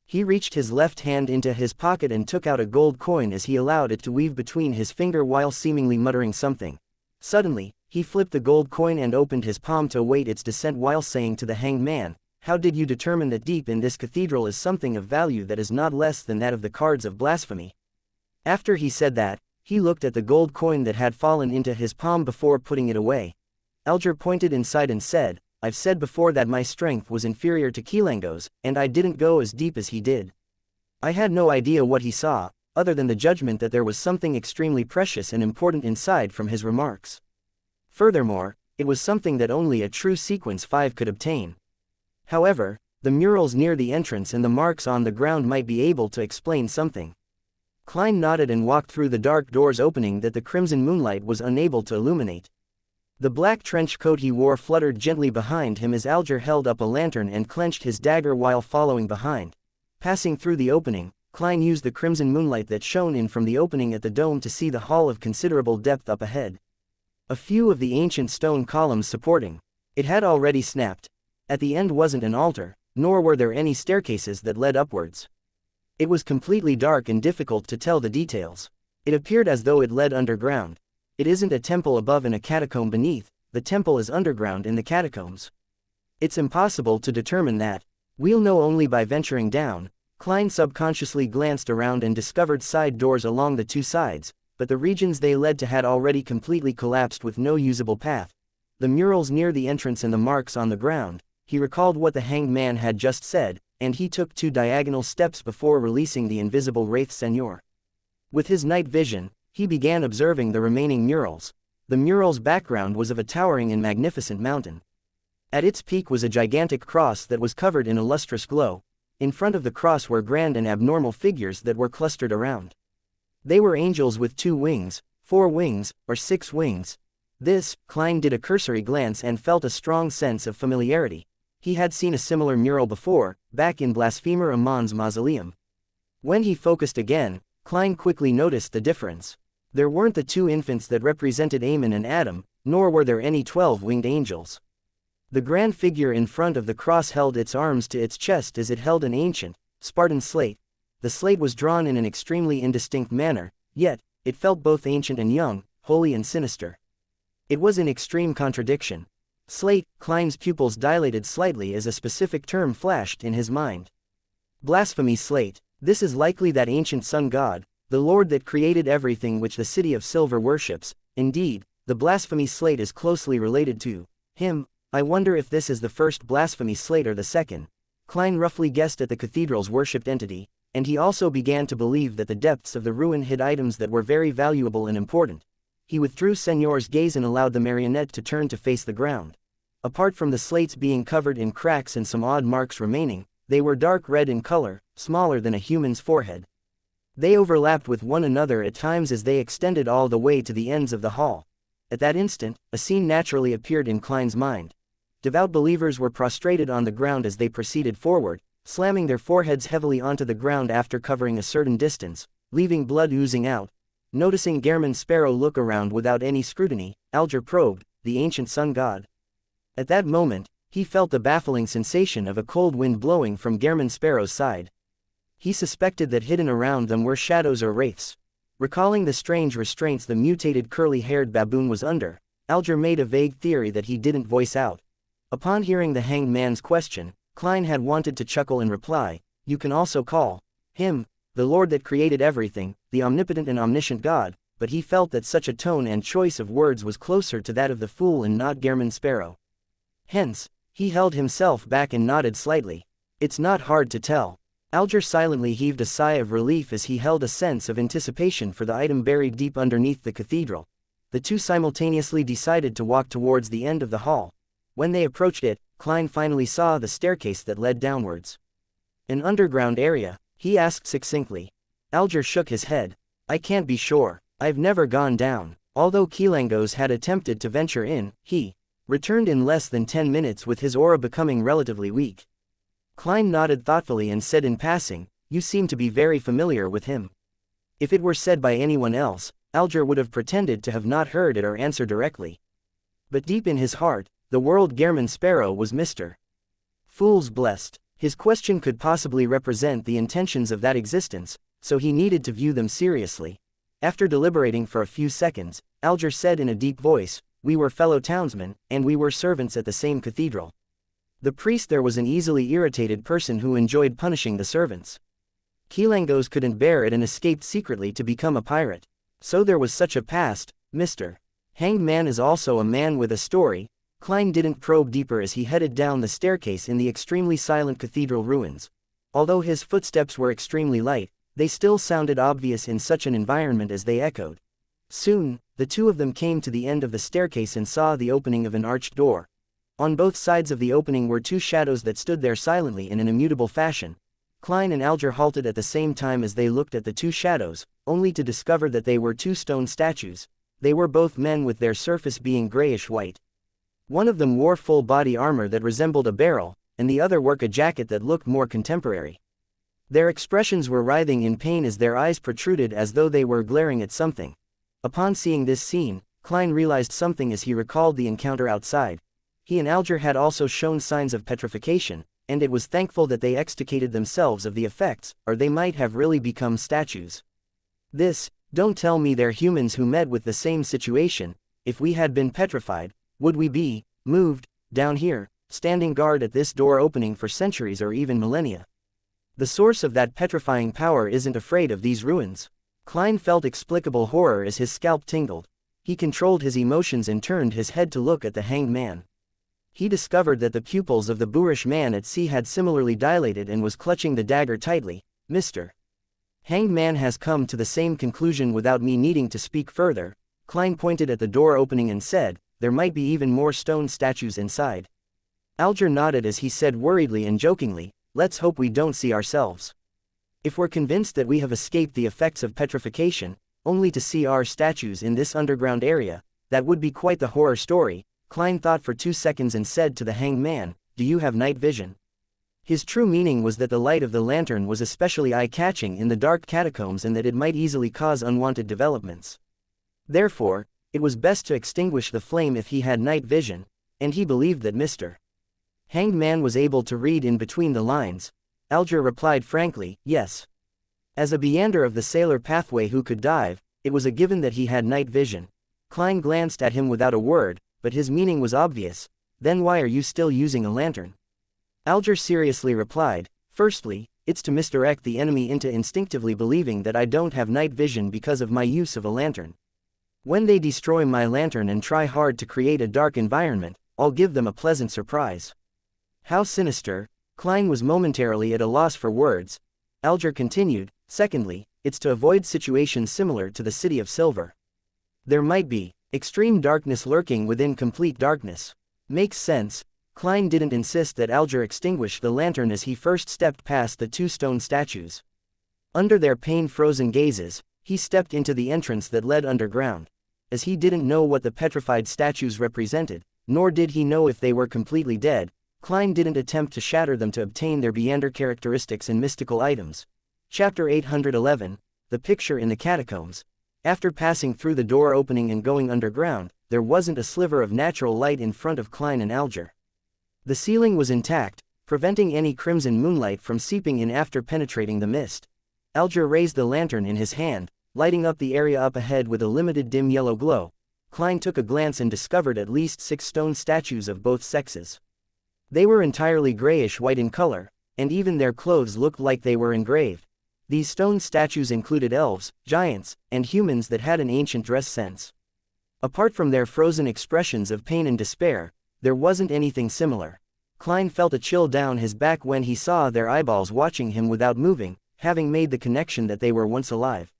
He reached his left hand into his pocket and took out a gold coin as he allowed it to weave between his finger while seemingly muttering something. Suddenly, he flipped the gold coin and opened his palm to await its descent while saying to the hanged man, "How did you determine that deep in this cathedral is something of value that is not less than that of the cards of blasphemy?" After he said that, he looked at the gold coin that had fallen into his palm before putting it away. Alger pointed inside and said, "I've said before that my strength was inferior to Kilango's, and I didn't go as deep as he did." I had no idea what he saw, other than the judgment that there was something extremely precious and important inside from his remarks. Furthermore, it was something that only a true Sequence 5 could obtain. However, the murals near the entrance and the marks on the ground might be able to explain something. Klein nodded and walked through the dark door's opening that the crimson moonlight was unable to illuminate. The black trench coat he wore fluttered gently behind him as Alger held up a lantern and clenched his dagger while following behind. Passing through the opening, Klein used the crimson moonlight that shone in from the opening at the dome to see the hall of considerable depth up ahead. A few of the ancient stone columns supporting it had already snapped. At the end wasn't an altar, nor were there any staircases that led upwards. It was completely dark and difficult to tell the details. It appeared as though it led underground. It isn't a temple above and a catacomb beneath, the temple is underground in the catacombs. It's impossible to determine that. We'll know only by venturing down. Klein subconsciously glanced around and discovered side doors along the two sides, but the regions they led to had already completely collapsed with no usable path. The murals near the entrance and the marks on the ground. He recalled what the hanged man had just said, and he took 2 diagonal steps before releasing the invisible Wraith Senor. With his night vision, he began observing the remaining murals. The mural's background was of a towering and magnificent mountain. At its peak was a gigantic cross that was covered in a lustrous glow. In front of the cross were grand and abnormal figures that were clustered around. They were angels with 2 wings, 4 wings, or 6 wings. This, Klein did a cursory glance and felt a strong sense of familiarity. He had seen a similar mural before, back in Blasphemer Amon's mausoleum. When he focused again, Klein quickly noticed the difference. There weren't the 2 infants that represented Amen and Adam, nor were there any 12 winged angels. The grand figure in front of the cross held its arms to its chest as it held an ancient, Spartan slate. The slate was drawn in an extremely indistinct manner, yet, it felt both ancient and young, holy and sinister. It was in extreme contradiction. Slate, Klein's pupils dilated slightly as a specific term flashed in his mind. Blasphemy slate. This is likely that ancient sun god, the Lord that created everything which the City of Silver worships. Indeed, the blasphemy slate is closely related to him. I wonder if this is the first blasphemy slate or the second. Klein roughly guessed at the cathedral's worshipped entity, and he also began to believe that the depths of the ruin hid items that were very valuable and important. He withdrew Senor's gaze and allowed the marionette to turn to face the ground. Apart from the slates being covered in cracks and some odd marks remaining, they were dark red in color, smaller than a human's forehead. They overlapped with one another at times as they extended all the way to the ends of the hall. At that instant, a scene naturally appeared in Klein's mind. Devout believers were prostrated on the ground as they proceeded forward, slamming their foreheads heavily onto the ground after covering a certain distance, leaving blood oozing out. Noticing Gehrman Sparrow look around without any scrutiny, Alger probed the ancient sun god. At that moment, he felt the baffling sensation of a cold wind blowing from Gehrman Sparrow's side. He suspected that hidden around them were shadows or wraiths. Recalling the strange restraints the mutated curly-haired baboon was under, Alger made a vague theory that he didn't voice out. Upon hearing the hanged man's question, Klein had wanted to chuckle and reply, "You can also call him the Lord that created everything, the omnipotent and omniscient God," but he felt that such a tone and choice of words was closer to that of the fool and not Gehrman Sparrow. Hence, he held himself back and nodded slightly. It's not hard to tell. Alger silently heaved a sigh of relief as he held a sense of anticipation for the item buried deep underneath the cathedral. The two simultaneously decided to walk towards the end of the hall. When they approached it, Klein finally saw the staircase that led downwards. An underground area, he asked succinctly. Alger shook his head. I can't be sure. I've never gone down. Although Kilangos had attempted to venture in, he returned in less than 10 minutes with his aura becoming relatively weak. Klein nodded thoughtfully and said in passing, "You seem to be very familiar with him." If it were said by anyone else, Alger would have pretended to have not heard it or answer directly. But deep in his heart, the world Gehrman Sparrow was Mr. Fool's blessed. His question could possibly represent the intentions of that existence, so he needed to view them seriously. After deliberating for a few seconds, Alger said in a deep voice, "We were fellow townsmen, and we were servants at the same cathedral." The priest there was an easily irritated person who enjoyed punishing the servants. Kilangos couldn't bear it and escaped secretly to become a pirate. So there was such a past. Mr. Hanged Man is also a man with a story. Klein didn't probe deeper as he headed down the staircase in the extremely silent cathedral ruins. Although his footsteps were extremely light, they still sounded obvious in such an environment as they echoed. Soon, the two of them came to the end of the staircase and saw the opening of an arched door. On both sides of the opening were two shadows that stood there silently in an immutable fashion. Klein and Alger halted at the same time as they looked at the two shadows, only to discover that they were two stone statues. They were both men with their surface being grayish-white. One of them wore full body armor that resembled a barrel, and the other wore a jacket that looked more contemporary. Their expressions were writhing in pain as their eyes protruded as though they were glaring at something. Upon seeing this scene, Klein realized something as he recalled the encounter outside. He and Alger had also shown signs of petrification, and it was thankful that they extricated themselves of the effects, or they might have really become statues. Don't tell me they're humans who met with the same situation. If we had been petrified, would we be moved down here, standing guard at this door opening for centuries or even millennia? The source of that petrifying power isn't afraid of these ruins. Klein felt explicable horror as his scalp tingled. He controlled his emotions and turned his head to look at the hanged man. He discovered that the pupils of the boorish man at sea had similarly dilated and was clutching the dagger tightly. Mr. Hanged man has come to the same conclusion without me needing to speak further. Klein pointed at the door opening and said, there might be even more stone statues inside. Alger nodded as he said worriedly and jokingly, let's hope we don't see ourselves. If we're convinced that we have escaped the effects of petrification, only to see our statues in this underground area, that would be quite the horror story. Klein thought for 2 seconds and said to the hanged man, do you have night vision? His true meaning was that the light of the lantern was especially eye-catching in the dark catacombs and that it might easily cause unwanted developments. Therefore, it was best to extinguish the flame if he had night vision, and he believed that Mr. Hanged man was able to read in between the lines. Alger replied frankly, yes. As a meander of the sailor pathway who could dive, it was a given that he had night vision. Klein glanced at him without a word, but his meaning was obvious. Then why are you still using a lantern? Alger seriously replied, firstly, it's to misdirect the enemy into instinctively believing that I don't have night vision because of my use of a lantern. When they destroy my lantern and try hard to create a dark environment, I'll give them a pleasant surprise. How sinister. Klein was momentarily at a loss for words. Alger continued, secondly, it's to avoid situations similar to the City of Silver. There might be extreme darkness lurking within complete darkness. Makes sense. Klein didn't insist that Alger extinguish the lantern as he first stepped past the 2 stone statues. Under their pain-frozen gazes, he stepped into the entrance that led underground. As he didn't know what the petrified statues represented, nor did he know if they were completely dead, Klein didn't attempt to shatter them to obtain their meander characteristics and mystical items. Chapter 811, The Picture in the Catacombs. After passing through the door opening and going underground, there wasn't a sliver of natural light in front of Klein and Alger. The ceiling was intact, preventing any crimson moonlight from seeping in after penetrating the mist. Alger raised the lantern in his hand, lighting up the area up ahead with a limited dim yellow glow. Klein took a glance and discovered at least 6 stone statues of both sexes. They were entirely grayish-white in color, and even their clothes looked like they were engraved. These stone statues included elves, giants, and humans that had an ancient dress sense. Apart from their frozen expressions of pain and despair, there wasn't anything similar. Klein felt a chill down his back when he saw their eyeballs watching him without moving, having made the connection that they were once alive.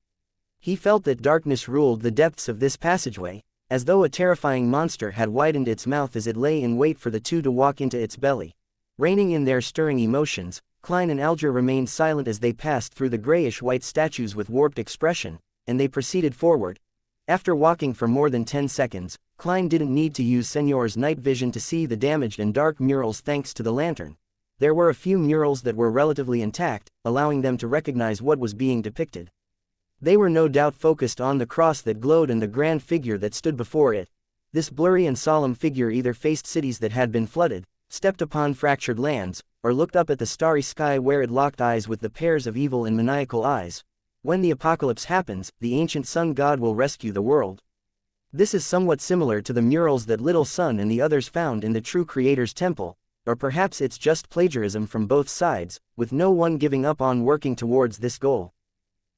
He felt that darkness ruled the depths of this passageway, as though a terrifying monster had widened its mouth as it lay in wait for the 2 to walk into its belly. Reining in their stirring emotions, Klein and Alger remained silent as they passed through the grayish-white statues with warped expression, and they proceeded forward. After walking for more than 10 seconds, Klein didn't need to use Señor's night vision to see the damaged and dark murals thanks to the lantern. There were a few murals that were relatively intact, allowing them to recognize what was being depicted. They were no doubt focused on the cross that glowed and the grand figure that stood before it. This blurry and solemn figure either faced cities that had been flooded, stepped upon fractured lands, or looked up at the starry sky where it locked eyes with the pairs of evil and maniacal eyes. When the apocalypse happens, the ancient sun god will rescue the world. This is somewhat similar to the murals that Little Sun and the others found in the true Creator's temple, or perhaps it's just plagiarism from both sides, with no one giving up on working towards this goal.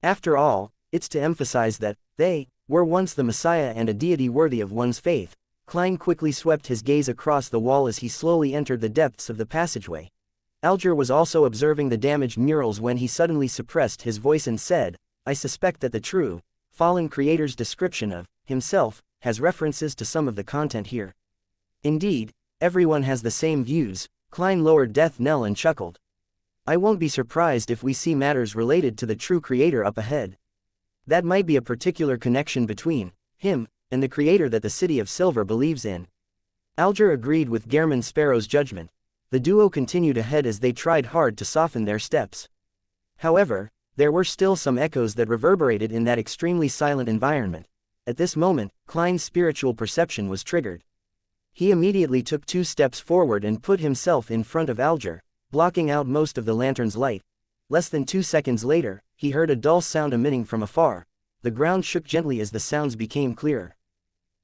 After all, it's to emphasize that they were once the Messiah and a deity worthy of one's faith. Klein quickly swept his gaze across the wall as he slowly entered the depths of the passageway. Alger was also observing the damaged murals when he suddenly suppressed his voice and said, I suspect that the true, fallen creator's description of himself has references to some of the content here. Indeed, everyone has the same views. Klein lowered death knell and chuckled. I won't be surprised if we see matters related to the true creator up ahead. That might be a particular connection between him and the creator that the City of Silver believes in. Alger agreed with Gehrman Sparrow's judgment. The duo continued ahead as they tried hard to soften their steps. However, there were still some echoes that reverberated in that extremely silent environment. At this moment, Klein's spiritual perception was triggered. He immediately took 2 steps forward and put himself in front of Alger, blocking out most of the lantern's light. Less than 2 seconds later, he heard a dull sound emitting from afar. The ground shook gently as the sounds became clearer.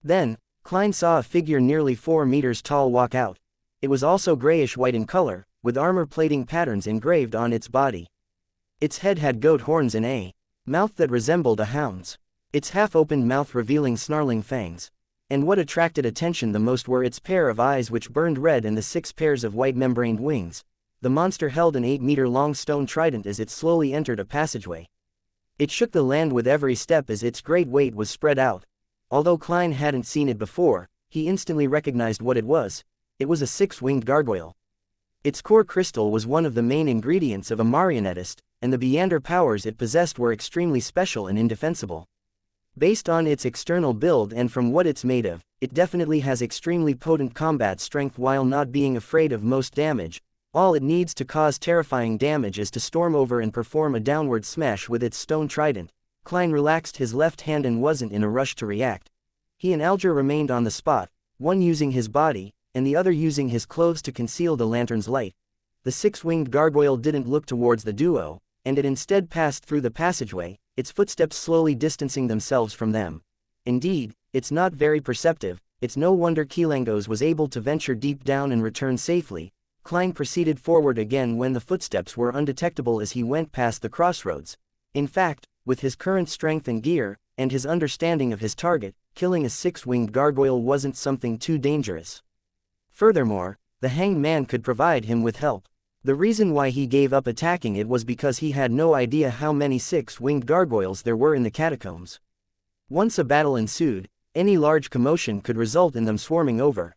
Then, Klein saw a figure nearly 4 meters tall walk out. It was also grayish-white in color, with armor plating patterns engraved on its body. Its head had goat horns and a mouth that resembled a hound's. Its half-opened mouth revealing snarling fangs. And what attracted attention the most were its pair of eyes which burned red and the 6 pairs of white membraned wings. The monster held an 8-meter-long stone trident as it slowly entered a passageway. It shook the land with every step as its great weight was spread out. Although Klein hadn't seen it before, he instantly recognized what it was. It was a 6-winged gargoyle. Its core crystal was one of the main ingredients of a marionettist, and the Beyonder powers it possessed were extremely special and indefensible. Based on its external build and from what it's made of, it definitely has extremely potent combat strength while not being afraid of most damage. All it needs to cause terrifying damage is to storm over and perform a downward smash with its stone trident. Klein relaxed his left hand and wasn't in a rush to react. He and Alger remained on the spot, one using his body, and the other using his clothes to conceal the lantern's light. The 6-winged gargoyle didn't look towards the duo, and it instead passed through the passageway, its footsteps slowly distancing themselves from them. Indeed, it's not very perceptive. It's no wonder Kilangos was able to venture deep down and return safely. Klein proceeded forward again when the footsteps were undetectable as he went past the crossroads. In fact, with his current strength and gear, and his understanding of his target, killing a 6-winged gargoyle wasn't something too dangerous. Furthermore, the hanged man could provide him with help. The reason why he gave up attacking it was because he had no idea how many 6-winged gargoyles there were in the catacombs. Once a battle ensued, any large commotion could result in them swarming over.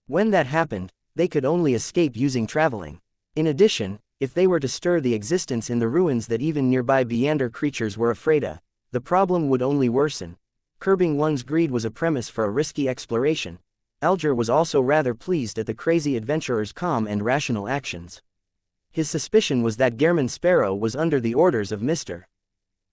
When that happened, they could only escape using traveling. In addition, if they were to stir the existence in the ruins that even nearby Beyonder creatures were afraid of, the problem would only worsen. Curbing one's greed was a premise for a risky exploration. Alger was also rather pleased at the crazy adventurer's calm and rational actions. His suspicion was that Gehrman Sparrow was under the orders of Mr.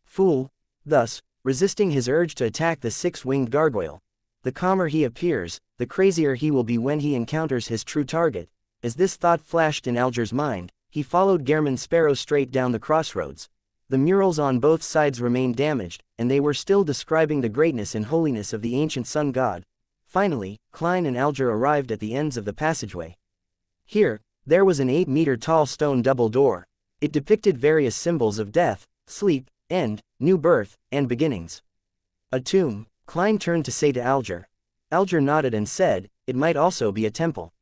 Fool, thus, resisting his urge to attack the 6-winged gargoyle. The calmer he appears, the crazier he will be when he encounters his true target. As this thought flashed in Alger's mind, he followed Gehrman Sparrow straight down the crossroads. The murals on both sides remained damaged, and they were still describing the greatness and holiness of the ancient sun god. Finally, Klein and Alger arrived at the ends of the passageway. Here, there was an 8-meter-tall stone double door. It depicted various symbols of death, sleep, end, new birth, and beginnings. A tomb, Klein turned to say to Alger. Alger nodded and said, it might also be a temple.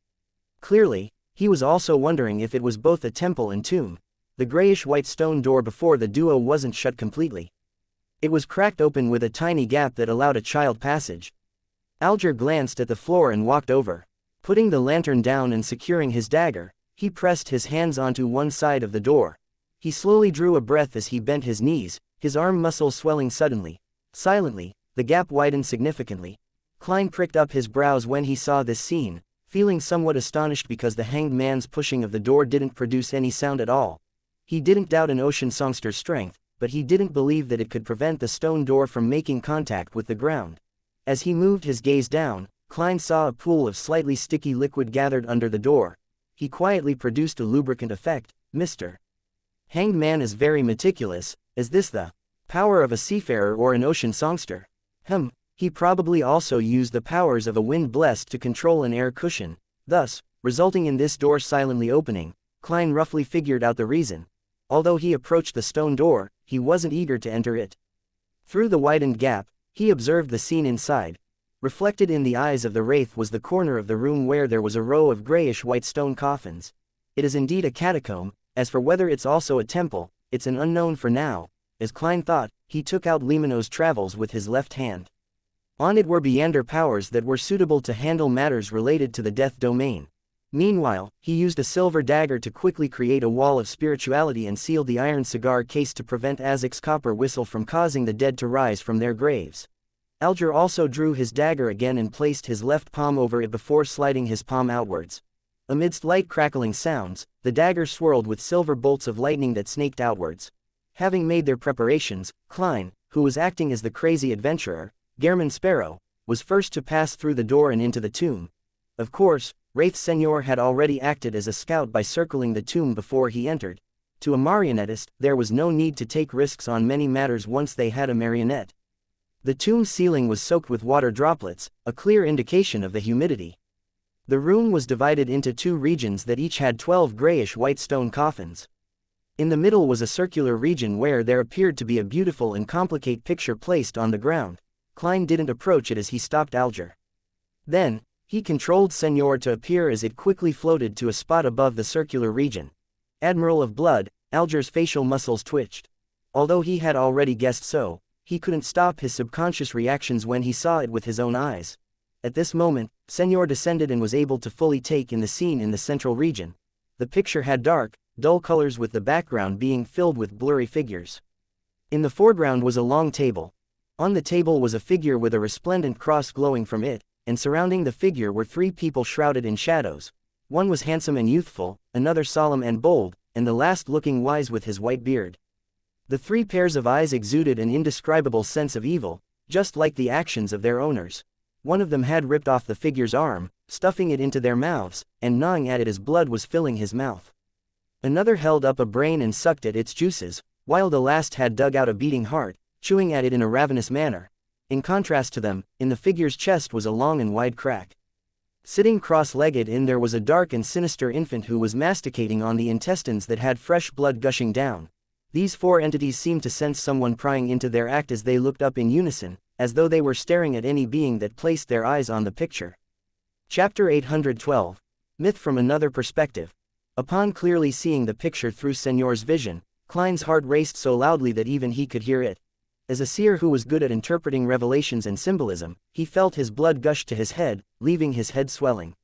Clearly, he was also wondering if it was both a temple and tomb. The grayish-white stone door before the duo wasn't shut completely. It was cracked open with a tiny gap that allowed a child passage. Alger glanced at the floor and walked over. Putting the lantern down and securing his dagger, he pressed his hands onto one side of the door. He slowly drew a breath as he bent his knees, his arm muscles swelling suddenly. Silently, the gap widened significantly. Klein pricked up his brows when he saw this scene, feeling somewhat astonished because the hanged man's pushing of the door didn't produce any sound at all. He didn't doubt an ocean songster's strength, but he didn't believe that it could prevent the stone door from making contact with the ground. As he moved his gaze down, Klein saw a pool of slightly sticky liquid gathered under the door. He quietly produced a lubricant effect. Mr. Hanged Man is very meticulous. Is this the power of a seafarer or an ocean songster? He probably also used the powers of a wind blessed to control an air cushion, thus, resulting in this door silently opening. Klein roughly figured out the reason. Although he approached the stone door, he wasn't eager to enter it. Through the widened gap, he observed the scene inside. Reflected in the eyes of the wraith was the corner of the room where there was a row of grayish-white stone coffins. It is indeed a catacomb. As for whether it's also a temple, it's an unknown for now. As Klein thought, he took out Limano's travels with his left hand. On it were Beyonder powers that were suitable to handle matters related to the death domain. Meanwhile, he used a silver dagger to quickly create a wall of spirituality and sealed the iron cigar case to prevent Azek's copper whistle from causing the dead to rise from their graves. Alger also drew his dagger again and placed his left palm over it before sliding his palm outwards. Amidst light crackling sounds, the dagger swirled with silver bolts of lightning that snaked outwards. Having made their preparations, Klein, who was acting as the crazy adventurer, Gehrman Sparrow, was first to pass through the door and into the tomb. Of course, Wraith Senor had already acted as a scout by circling the tomb before he entered. To a marionettist, there was no need to take risks on many matters once they had a marionette. The tomb ceiling was soaked with water droplets, a clear indication of the humidity. The room was divided into 2 regions that each had 12 grayish-white stone coffins. In the middle was a circular region where there appeared to be a beautiful and complicated picture placed on the ground. Klein didn't approach it as he stopped Alger. Then, he controlled Senor to appear as it quickly floated to a spot above the circular region. Admiral of Blood, Alger's facial muscles twitched. Although he had already guessed so, he couldn't stop his subconscious reactions when he saw it with his own eyes. At this moment, Senor descended and was able to fully take in the scene in the central region. The picture had dark, dull colors with the background being filled with blurry figures. In the foreground was a long table. On the table was a figure with a resplendent cross glowing from it, and surrounding the figure were 3 people shrouded in shadows. One was handsome and youthful, another solemn and bold, and the last looking wise with his white beard. The 3 pairs of eyes exuded an indescribable sense of evil, just like the actions of their owners. One of them had ripped off the figure's arm, stuffing it into their mouths, and gnawing at it as blood was filling his mouth. Another held up a brain and sucked at its juices, while the last had dug out a beating heart, chewing at it in a ravenous manner. In contrast to them, in the figure's chest was a long and wide crack. Sitting cross-legged in there was a dark and sinister infant who was masticating on the intestines that had fresh blood gushing down. These 4 entities seemed to sense someone prying into their act as they looked up in unison, as though they were staring at any being that placed their eyes on the picture. Chapter 812. Myth from Another Perspective. Upon clearly seeing the picture through Senor's vision, Klein's heart raced so loudly that even he could hear it. As a seer who was good at interpreting revelations and symbolism, he felt his blood gush to his head, leaving his head swelling.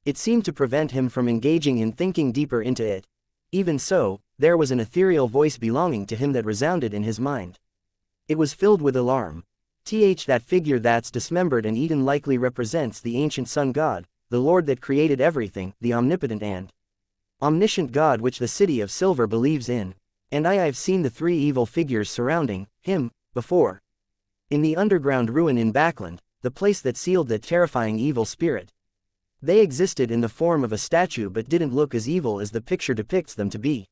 It seemed to prevent him from engaging in thinking deeper into it. Even so, there was an ethereal voice belonging to him that resounded in his mind. It was filled with alarm. That figure that's dismembered and eaten likely represents the ancient sun god, the Lord that created everything, the omnipotent and omniscient God which the city of Silver believes in. And I've seen the 3 evil figures surrounding him before. In the underground ruin in Backland, the place that sealed that terrifying evil spirit. They existed in the form of a statue but didn't look as evil as the picture depicts them to be.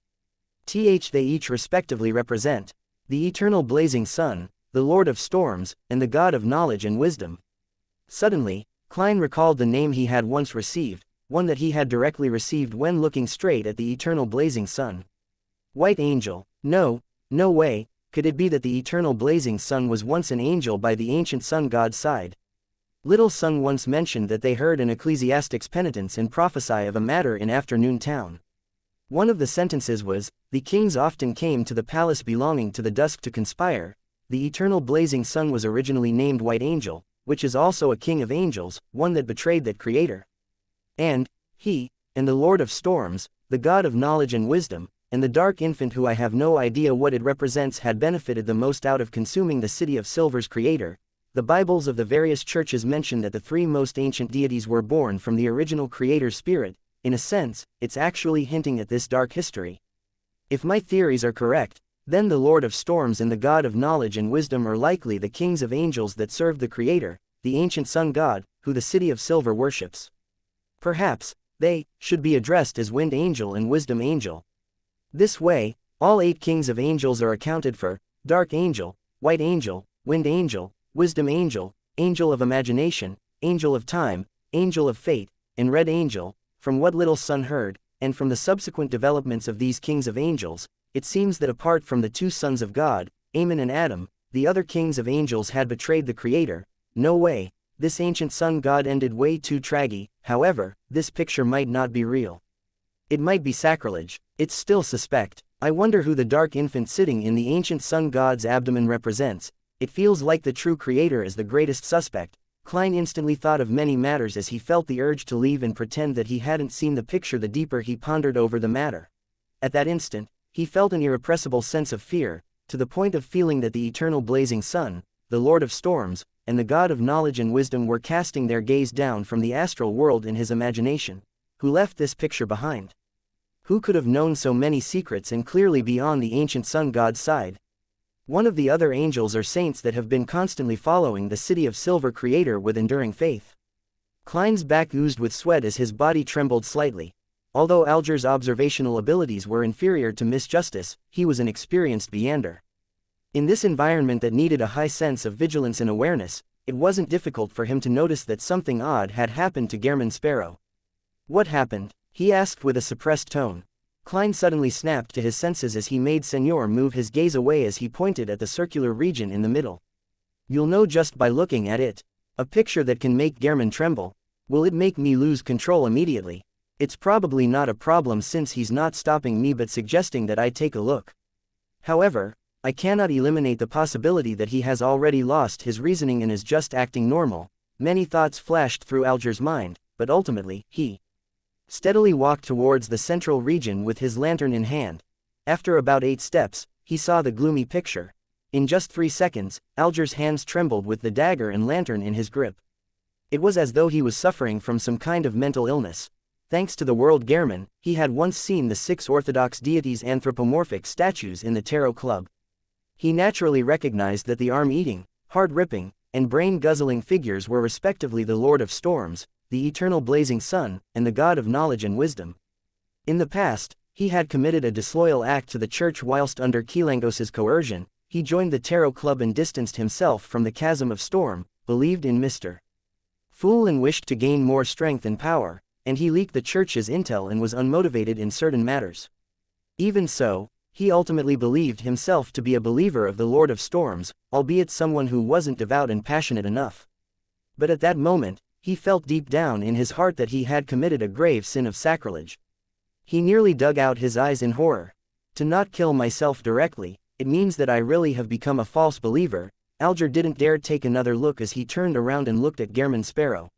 They each respectively represent the eternal blazing sun, the Lord of Storms, and the God of Knowledge and Wisdom. Suddenly, Klein recalled the name he had once received, one that he had directly received when looking straight at the eternal blazing sun. White Angel. No way, could it be that the eternal blazing sun was once an angel by the ancient sun god's side? Little Sun once mentioned that they heard an ecclesiastic's penitence and prophesy of a matter in Afternoon Town. One of the sentences was, "The kings often came to the palace belonging to the dusk to conspire." The eternal blazing sun was originally named White Angel, which is also a king of angels, one that betrayed that creator. And the Lord of Storms, the God of Knowledge and Wisdom, and the dark infant who I have no idea what it represents had benefited the most out of consuming the city of Silver's creator. The Bibles of the various churches mention that the 3 most ancient deities were born from the original creator's spirit. In a sense, it's actually hinting at this dark history. If my theories are correct, then the Lord of Storms and the God of Knowledge and Wisdom are likely the kings of angels that served the creator, the ancient sun god, who the city of Silver worships. Perhaps they should be addressed as Wind Angel and Wisdom Angel. This way, all 8 kings of angels are accounted for: Dark Angel, White Angel, Wind Angel, Wisdom Angel, Angel of Imagination, Angel of Time, Angel of Fate, and Red Angel. From what Little Sun heard, and from the subsequent developments of these kings of angels, it seems that apart from the 2 sons of God, Ammon and Adam, the other kings of angels had betrayed the creator. No way, this ancient sun god ended way too tragedy. However, this picture might not be real. It might be sacrilege. It's still suspect. I wonder who the dark infant sitting in the ancient sun god's abdomen represents. It feels like the true creator is the greatest suspect. Klein instantly thought of many matters as he felt the urge to leave and pretend that he hadn't seen the picture the deeper he pondered over the matter. At that instant, he felt an irrepressible sense of fear, to the point of feeling that the eternal blazing sun, the Lord of Storms, and the God of Knowledge and Wisdom were casting their gaze down from the astral world in his imagination. who left this picture behind? Who could have known so many secrets and clearly beyond the ancient sun god's side? One of the other angels or saints that have been constantly following the City of Silver creator with enduring faith. Klein's back oozed with sweat as his body trembled slightly. Although Alger's observational abilities were inferior to Miss Justice, he was an experienced Beander. In this environment that needed a high sense of vigilance and awareness, it wasn't difficult for him to notice that something odd had happened to Gehrman Sparrow. What happened? He asked with a suppressed tone. Klein suddenly snapped to his senses as he made Senor move his gaze away as he pointed at the circular region in the middle. You'll know just by looking at it. A picture that can make Gehrman tremble. Will it make me lose control immediately? It's probably not a problem since he's not stopping me but suggesting that I take a look. However, I cannot eliminate the possibility that he has already lost his reasoning and is just acting normal. Many thoughts flashed through Alger's mind, but ultimately, he steadily walked towards the central region with his lantern in hand. After about 8 steps, he saw the gloomy picture. In just 3 seconds, Alger's hands trembled with the dagger and lantern in his grip. It was as though he was suffering from some kind of mental illness. Thanks to the world Gehrman, he had once seen the 6 Orthodox deities' anthropomorphic statues in the Tarot Club. He naturally recognized that the arm-eating, heart-ripping, and brain-guzzling figures were respectively the Lord of Storms, the eternal blazing sun, and the God of knowledge and wisdom. In the past, he had committed a disloyal act to the church whilst under Kilangos's coercion. He joined the Tarot Club and distanced himself from the chasm of storm, believed in Mr. Fool and wished to gain more strength and power, and he leaked the church's intel and was unmotivated in certain matters. Even so, he ultimately believed himself to be a believer of the Lord of Storms, albeit someone who wasn't devout and passionate enough. But at that moment, he felt deep down in his heart that he had committed a grave sin of sacrilege. He nearly dug out his eyes in horror. To not kill myself directly, it means that I really have become a false believer. Alger didn't dare take another look as he turned around and looked at Gehrman Sparrow.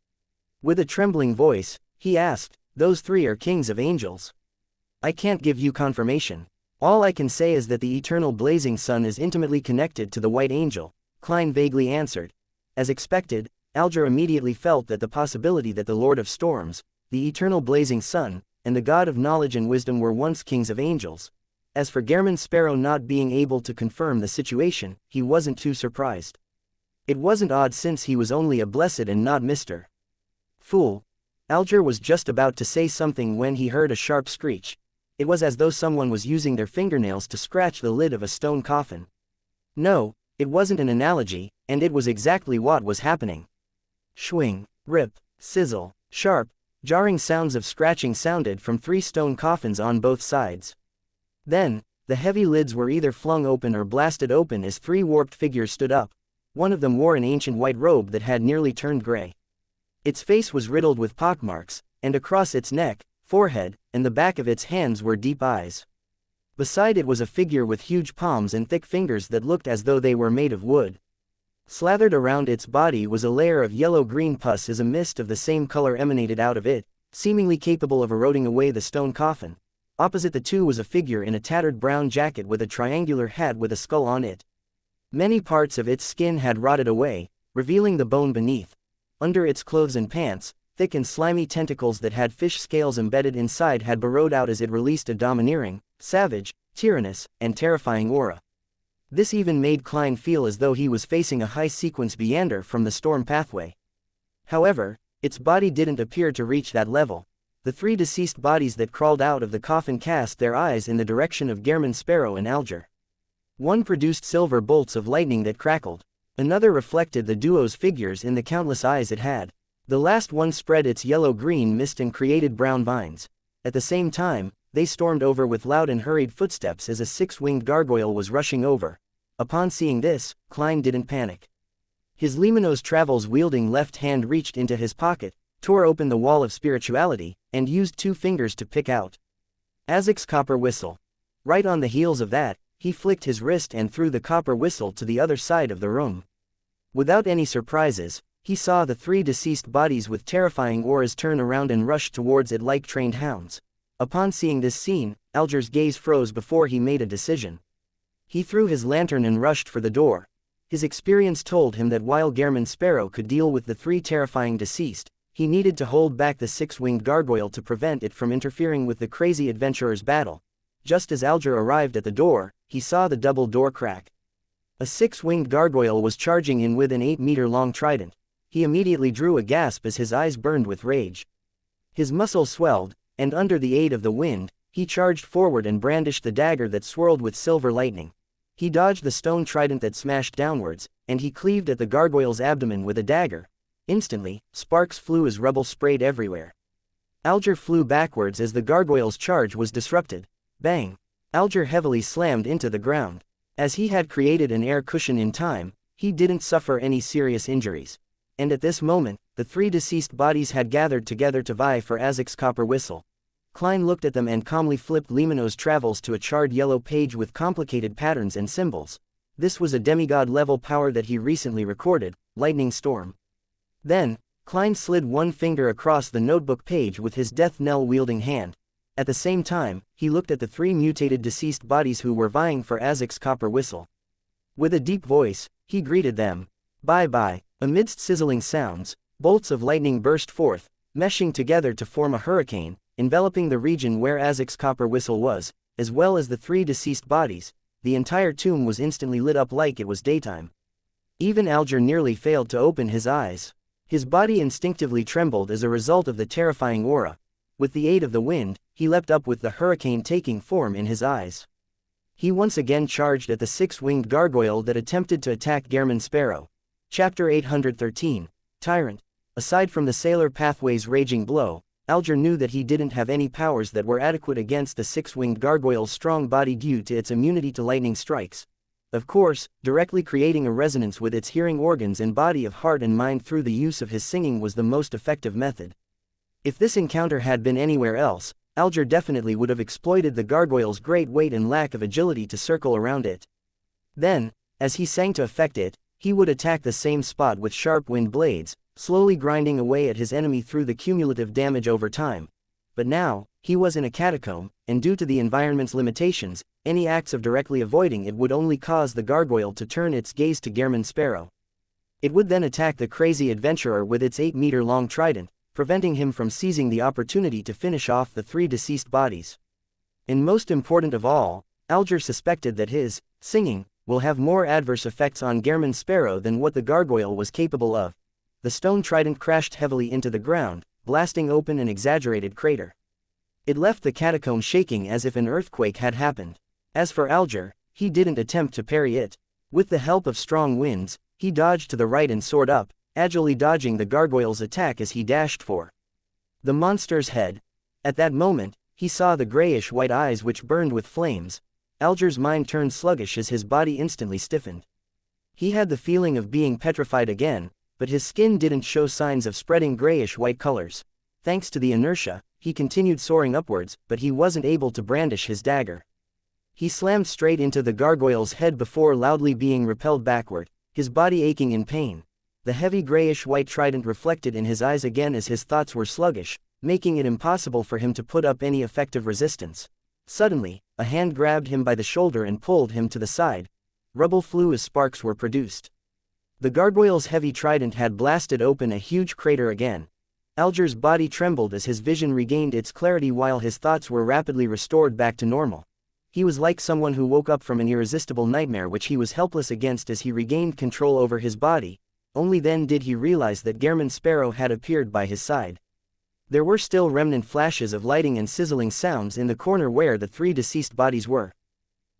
With a trembling voice, he asked, "Those 3 are kings of angels?" "I can't give you confirmation. All I can say is that the eternal blazing sun is intimately connected to the white angel," Klein vaguely answered. As expected, Alger immediately felt that the possibility that the Lord of Storms, the eternal blazing sun, and the God of knowledge and wisdom were once kings of angels. As for Gehrman Sparrow not being able to confirm the situation, he wasn't too surprised. It wasn't odd since he was only a blessed and not Mr. Fool. Alger was just about to say something when he heard a sharp screech. It was as though someone was using their fingernails to scratch the lid of a stone coffin. No, it wasn't an analogy, and it was exactly what was happening. Swing, rip, sizzle, sharp, jarring sounds of scratching sounded from 3 stone coffins on both sides. Then, the heavy lids were either flung open or blasted open as 3 warped figures stood up. One of them wore an ancient white robe that had nearly turned gray. Its face was riddled with pockmarks, and across its neck, forehead, and the back of its hands were deep eyes. Beside it was a figure with huge palms and thick fingers that looked as though they were made of wood. Slathered around its body was a layer of yellow-green pus as a mist of the same color emanated out of it, seemingly capable of eroding away the stone coffin. Opposite the two was a figure in a tattered brown jacket with a triangular hat with a skull on it. Many parts of its skin had rotted away, revealing the bone beneath. Under its clothes and pants, thick and slimy tentacles that had fish scales embedded inside had burrowed out as it released a domineering, savage, tyrannous, and terrifying aura. This even made Klein feel as though he was facing a high-sequence Beander from the storm pathway. However, its body didn't appear to reach that level. The 3 deceased bodies that crawled out of the coffin cast their eyes in the direction of Gehrman Sparrow and Alger. One produced silver bolts of lightning that crackled. Another reflected the duo's figures in the countless eyes it had. The last one spread its yellow-green mist and created brown vines. At the same time, they stormed over with loud and hurried footsteps as a 6-winged gargoyle was rushing over. Upon seeing this, Klein didn't panic. His Limino's Travels wielding left hand reached into his pocket, tore open the wall of spirituality, and used 2 fingers to pick out Azek's copper whistle. Right on the heels of that, he flicked his wrist and threw the copper whistle to the other side of the room. Without any surprises, he saw the 3 deceased bodies with terrifying auras turn around and rush towards it like trained hounds. Upon seeing this scene, Alger's gaze froze before he made a decision. He threw his lantern and rushed for the door. His experience told him that while Gehrman Sparrow could deal with the 3 terrifying deceased, He needed to hold back the six-winged gargoyle to prevent it from interfering with the crazy adventurer's battle. Just as Alger arrived at the door, he saw the double door crack. A six-winged gargoyle was charging in with an 8-meter-long trident. He immediately drew a gasp as his eyes burned with rage. His muscles swelled, and under the aid of the wind, he charged forward and brandished the dagger that swirled with silver lightning. He dodged the stone trident that smashed downwards, and he cleaved at the gargoyle's abdomen with a dagger. Instantly, sparks flew as rubble sprayed everywhere. Alger flew backwards as the gargoyle's charge was disrupted. Bang! Alger heavily slammed into the ground. As he had created an air cushion in time, he didn't suffer any serious injuries. And at this moment, the three deceased bodies had gathered together to vie for Azek's copper whistle. Klein looked at them and calmly flipped Limano's travels to a charred yellow page with complicated patterns and symbols. This was a demigod-level power that he recently recorded, Lightning Storm. Then, Klein slid one finger across the notebook page with his death knell-wielding hand. At the same time, he looked at the three mutated deceased bodies who were vying for Azek's copper whistle. With a deep voice, he greeted them. Bye-bye. Amidst sizzling sounds, bolts of lightning burst forth, meshing together to form a hurricane, enveloping the region where Azek's copper whistle was, as well as the three deceased bodies. The entire tomb was instantly lit up like it was daytime. Even Alger nearly failed to open his eyes. His body instinctively trembled as a result of the terrifying aura. With the aid of the wind, he leapt up with the hurricane taking form in his eyes. He once again charged at the six-winged gargoyle that attempted to attack Gehrman Sparrow. Chapter 813, Tyrant. Aside from the Sailor Pathway's raging blow, Alger knew that he didn't have any powers that were adequate against the six-winged gargoyle's strong body due to its immunity to lightning strikes. Of course, directly creating a resonance with its hearing organs and body of heart and mind through the use of his singing was the most effective method. If this encounter had been anywhere else, Alger definitely would have exploited the gargoyle's great weight and lack of agility to circle around it. Then, as he sang to affect it, he would attack the same spot with sharp wind blades, slowly grinding away at his enemy through the cumulative damage over time. But now, he was in a catacomb, and due to the environment's limitations, any acts of directly avoiding it would only cause the gargoyle to turn its gaze to Gehrman Sparrow. It would then attack the crazy adventurer with its 8-meter-long trident, preventing him from seizing the opportunity to finish off the three deceased bodies. And most important of all, Alger suspected that his singing will have more adverse effects on Gehrman Sparrow than what the gargoyle was capable of. The stone trident crashed heavily into the ground, blasting open an exaggerated crater. It left the catacomb shaking as if an earthquake had happened. As for Alger, he didn't attempt to parry it. With the help of strong winds, he dodged to the right and soared up, agilely dodging the gargoyle's attack as he dashed for the monster's head. At that moment, he saw the grayish-white eyes which burned with flames. Alger's mind turned sluggish as his body instantly stiffened. He had the feeling of being petrified again, but his skin didn't show signs of spreading grayish-white colors. Thanks to the inertia, he continued soaring upwards, but he wasn't able to brandish his dagger. He slammed straight into the gargoyle's head before loudly being repelled backward, his body aching in pain. The heavy grayish-white trident reflected in his eyes again as his thoughts were sluggish, making it impossible for him to put up any effective resistance. Suddenly, a hand grabbed him by the shoulder and pulled him to the side. Rubble flew as sparks were produced. The gargoyle's heavy trident had blasted open a huge crater again. Alger's body trembled as his vision regained its clarity while his thoughts were rapidly restored back to normal. He was like someone who woke up from an irresistible nightmare which he was helpless against as he regained control over his body. Only then did he realize that Gehrman Sparrow had appeared by his side. There were still remnant flashes of lighting and sizzling sounds in the corner where the three deceased bodies were.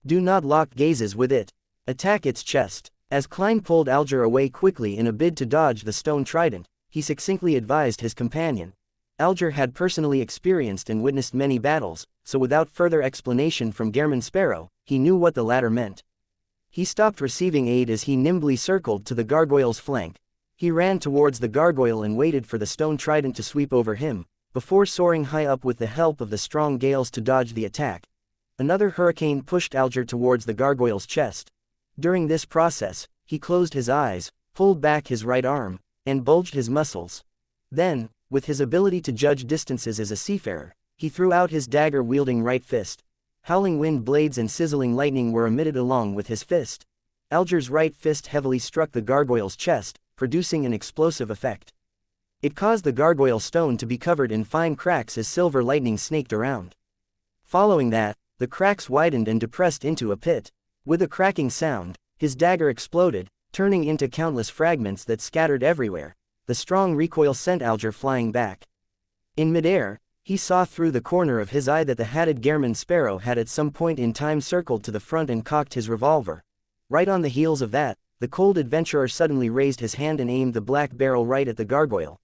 Do not lock gazes with it. Attack its chest. As Klein pulled Alger away quickly in a bid to dodge the stone trident, he succinctly advised his companion. Alger had personally experienced and witnessed many battles, so without further explanation from Gehrman Sparrow, he knew what the latter meant. He stopped receiving aid as he nimbly circled to the gargoyle's flank. He ran towards the gargoyle and waited for the stone trident to sweep over him, before soaring high up with the help of the strong gales to dodge the attack. Another hurricane pushed Alger towards the gargoyle's chest. During this process, he closed his eyes, pulled back his right arm, and bulged his muscles. Then, with his ability to judge distances as a seafarer, he threw out his dagger-wielding right fist. Howling wind blades and sizzling lightning were emitted along with his fist. Alger's right fist heavily struck the gargoyle's chest, producing an explosive effect. It caused the gargoyle stone to be covered in fine cracks as silver lightning snaked around. Following that, the cracks widened and depressed into a pit. With a cracking sound, his dagger exploded, turning into countless fragments that scattered everywhere. The strong recoil sent Alger flying back. In midair, he saw through the corner of his eye that the hatted Gehrman sparrow had at some point in time circled to the front and cocked his revolver. Right on the heels of that, the cold adventurer suddenly raised his hand and aimed the black barrel right at the gargoyle.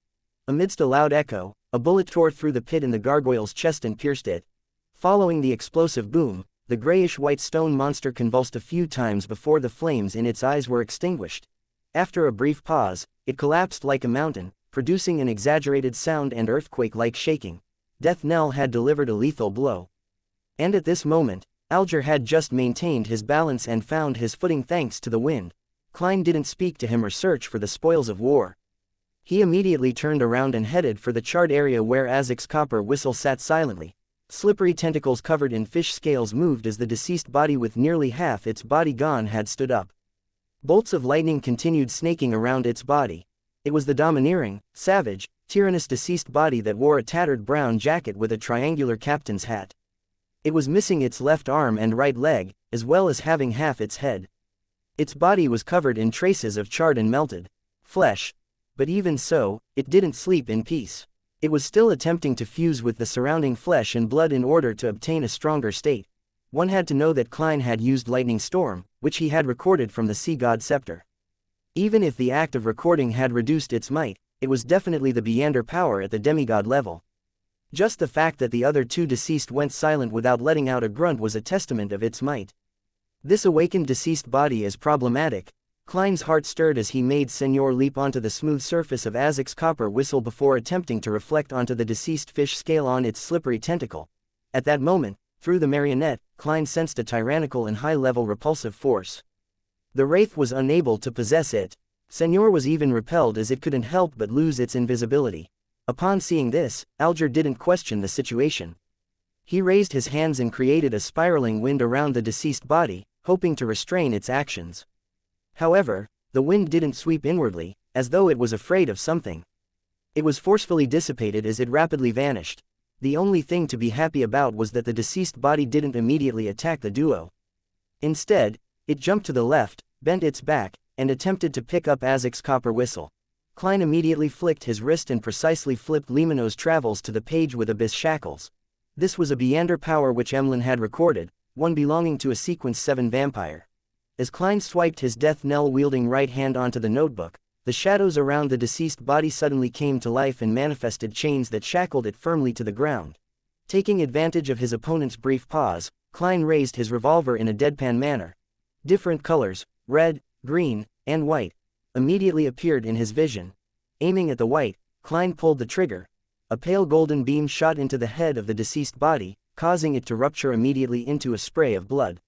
Amidst a loud echo, a bullet tore through the pit in the gargoyle's chest and pierced it. Following the explosive boom, the grayish-white stone monster convulsed a few times before the flames in its eyes were extinguished. After a brief pause, it collapsed like a mountain, producing an exaggerated sound and earthquake-like shaking. Death Knell had delivered a lethal blow. And at this moment, Alger had just maintained his balance and found his footing thanks to the wind. Klein didn't speak to him or search for the spoils of war. He immediately turned around and headed for the charred area where Azek's copper whistle sat silently. Slippery tentacles covered in fish scales moved as the deceased body with nearly half its body gone had stood up. Bolts of lightning continued snaking around its body. It was the domineering, savage, tyrannous deceased body that wore a tattered brown jacket with a triangular captain's hat. It was missing its left arm and right leg, as well as having half its head. Its body was covered in traces of charred and melted flesh, but even so, it didn't sleep in peace. It was still attempting to fuse with the surrounding flesh and blood in order to obtain a stronger state. One had to know that Klein had used Lightning Storm, which he had recorded from the Sea God Scepter. Even if the act of recording had reduced its might, it was definitely the Beyonder power at the demigod level. Just the fact that the other two deceased went silent without letting out a grunt was a testament of its might. This awakened deceased body is problematic. Klein's heart stirred as he made Senor leap onto the smooth surface of Azek's copper whistle before attempting to reflect onto the deceased fish scale on its slippery tentacle. At that moment, through the marionette, Klein sensed a tyrannical and high-level repulsive force. The wraith was unable to possess it. Senor was even repelled as it couldn't help but lose its invisibility. Upon seeing this, Alger didn't question the situation. He raised his hands and created a spiraling wind around the deceased body, hoping to restrain its actions. However, the wind didn't sweep inwardly, as though it was afraid of something. It was forcefully dissipated as it rapidly vanished. The only thing to be happy about was that the deceased body didn't immediately attack the duo. Instead, it jumped to the left, bent its back, and attempted to pick up Azek's copper whistle. Klein immediately flicked his wrist and precisely flipped Limano's travels to the page with abyss shackles. This was a Beyonder power which Emlyn had recorded, one belonging to a Sequence 7 vampire. As Klein swiped his death knell wielding right hand onto the notebook, the shadows around the deceased body suddenly came to life and manifested chains that shackled it firmly to the ground. Taking advantage of his opponent's brief pause, Klein raised his revolver in a deadpan manner. Different colors, red, green, and white, immediately appeared in his vision. Aiming at the white, Klein pulled the trigger. A pale golden beam shot into the head of the deceased body, causing it to rupture immediately into a spray of blood.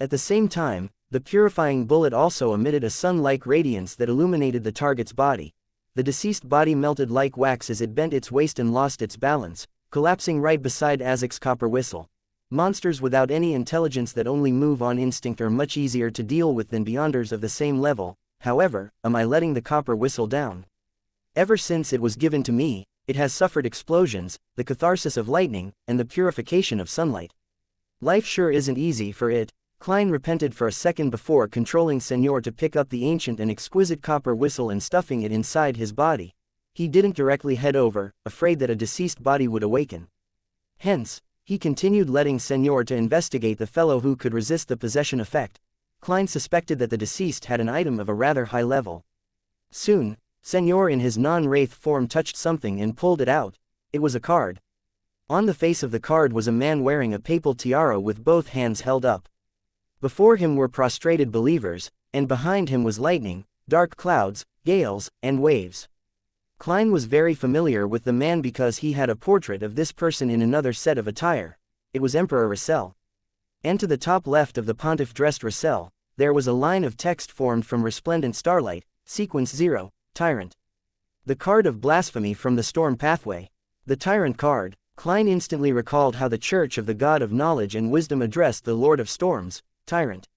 At the same time, the purifying bullet also emitted a sun-like radiance that illuminated the target's body. The deceased body melted like wax as it bent its waist and lost its balance, collapsing right beside Azek's copper whistle. Monsters without any intelligence that only move on instinct are much easier to deal with than Beyonders of the same level. However, am I letting the copper whistle down? Ever since it was given to me, it has suffered explosions, the catharsis of lightning, and the purification of sunlight. Life sure isn't easy for it. Klein repented for a second before controlling Senor to pick up the ancient and exquisite copper whistle and stuffing it inside his body. He didn't directly head over, afraid that a deceased body would awaken. Hence, he continued letting Senor to investigate the fellow who could resist the possession effect. Klein suspected that the deceased had an item of a rather high level. Soon, Senor in his non-wraith form touched something and pulled it out. It was a card. On the face of the card was a man wearing a papal tiara with both hands held up. Before him were prostrated believers, and behind him was lightning, dark clouds, gales, and waves. Klein was very familiar with the man because he had a portrait of this person in another set of attire. It was Emperor Russell. And to the top left of the pontiff dressed Russell, there was a line of text formed from resplendent starlight, Sequence 0, Tyrant. The card of blasphemy from the storm pathway. The Tyrant card. Klein instantly recalled how the Church of the God of Knowledge and Wisdom addressed the Lord of Storms, Tyrant.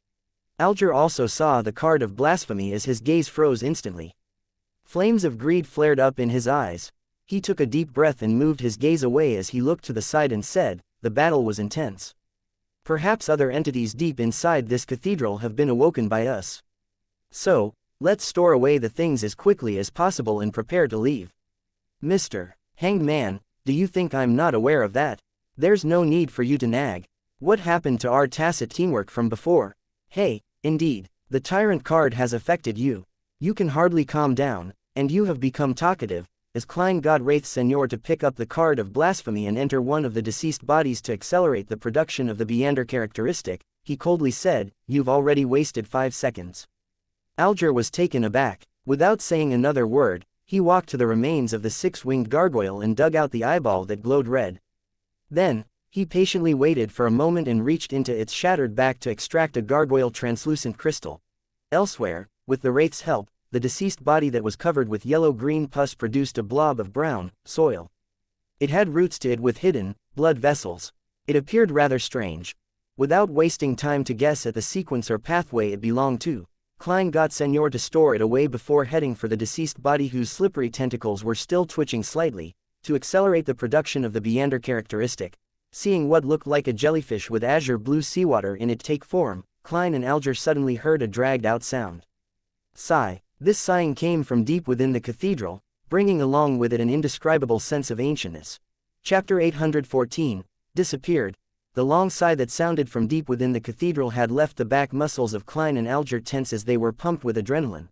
Alger also saw the card of blasphemy as his gaze froze instantly. Flames of greed flared up in his eyes. He took a deep breath and moved his gaze away as he looked to the side and said, "The battle was intense. Perhaps other entities deep inside this cathedral have been awoken by us. So, let's store away the things as quickly as possible and prepare to leave." "Mr. Hanged Man, do you think I'm not aware of that? There's no need for you to nag. What happened to our tacit teamwork from before? Hey, indeed, the tyrant card has affected you. You can hardly calm down, and you have become talkative." As Klein got Wraith Senor to pick up the card of blasphemy and enter one of the deceased bodies to accelerate the production of the Beander characteristic, he coldly said, "You've already wasted 5 seconds. Alger was taken aback. Without saying another word, he walked to the remains of the 6-winged gargoyle and dug out the eyeball that glowed red. Then, he patiently waited for a moment and reached into its shattered back to extract a gargoyle translucent crystal. Elsewhere, with the wraith's help, the deceased body that was covered with yellow-green pus produced a blob of brown soil. It had roots to it with hidden blood vessels. It appeared rather strange. Without wasting time to guess at the sequence or pathway it belonged to, Klein got Senor to store it away before heading for the deceased body whose slippery tentacles were still twitching slightly, to accelerate the production of the Beander characteristic. Seeing what looked like a jellyfish with azure blue seawater in it take form, Klein and Alger suddenly heard a dragged-out sound. Sigh. This sighing came from deep within the cathedral, bringing along with it an indescribable sense of ancientness. Chapter 814, Disappeared. The long sigh that sounded from deep within the cathedral had left the back muscles of Klein and Alger tense as they were pumped with adrenaline.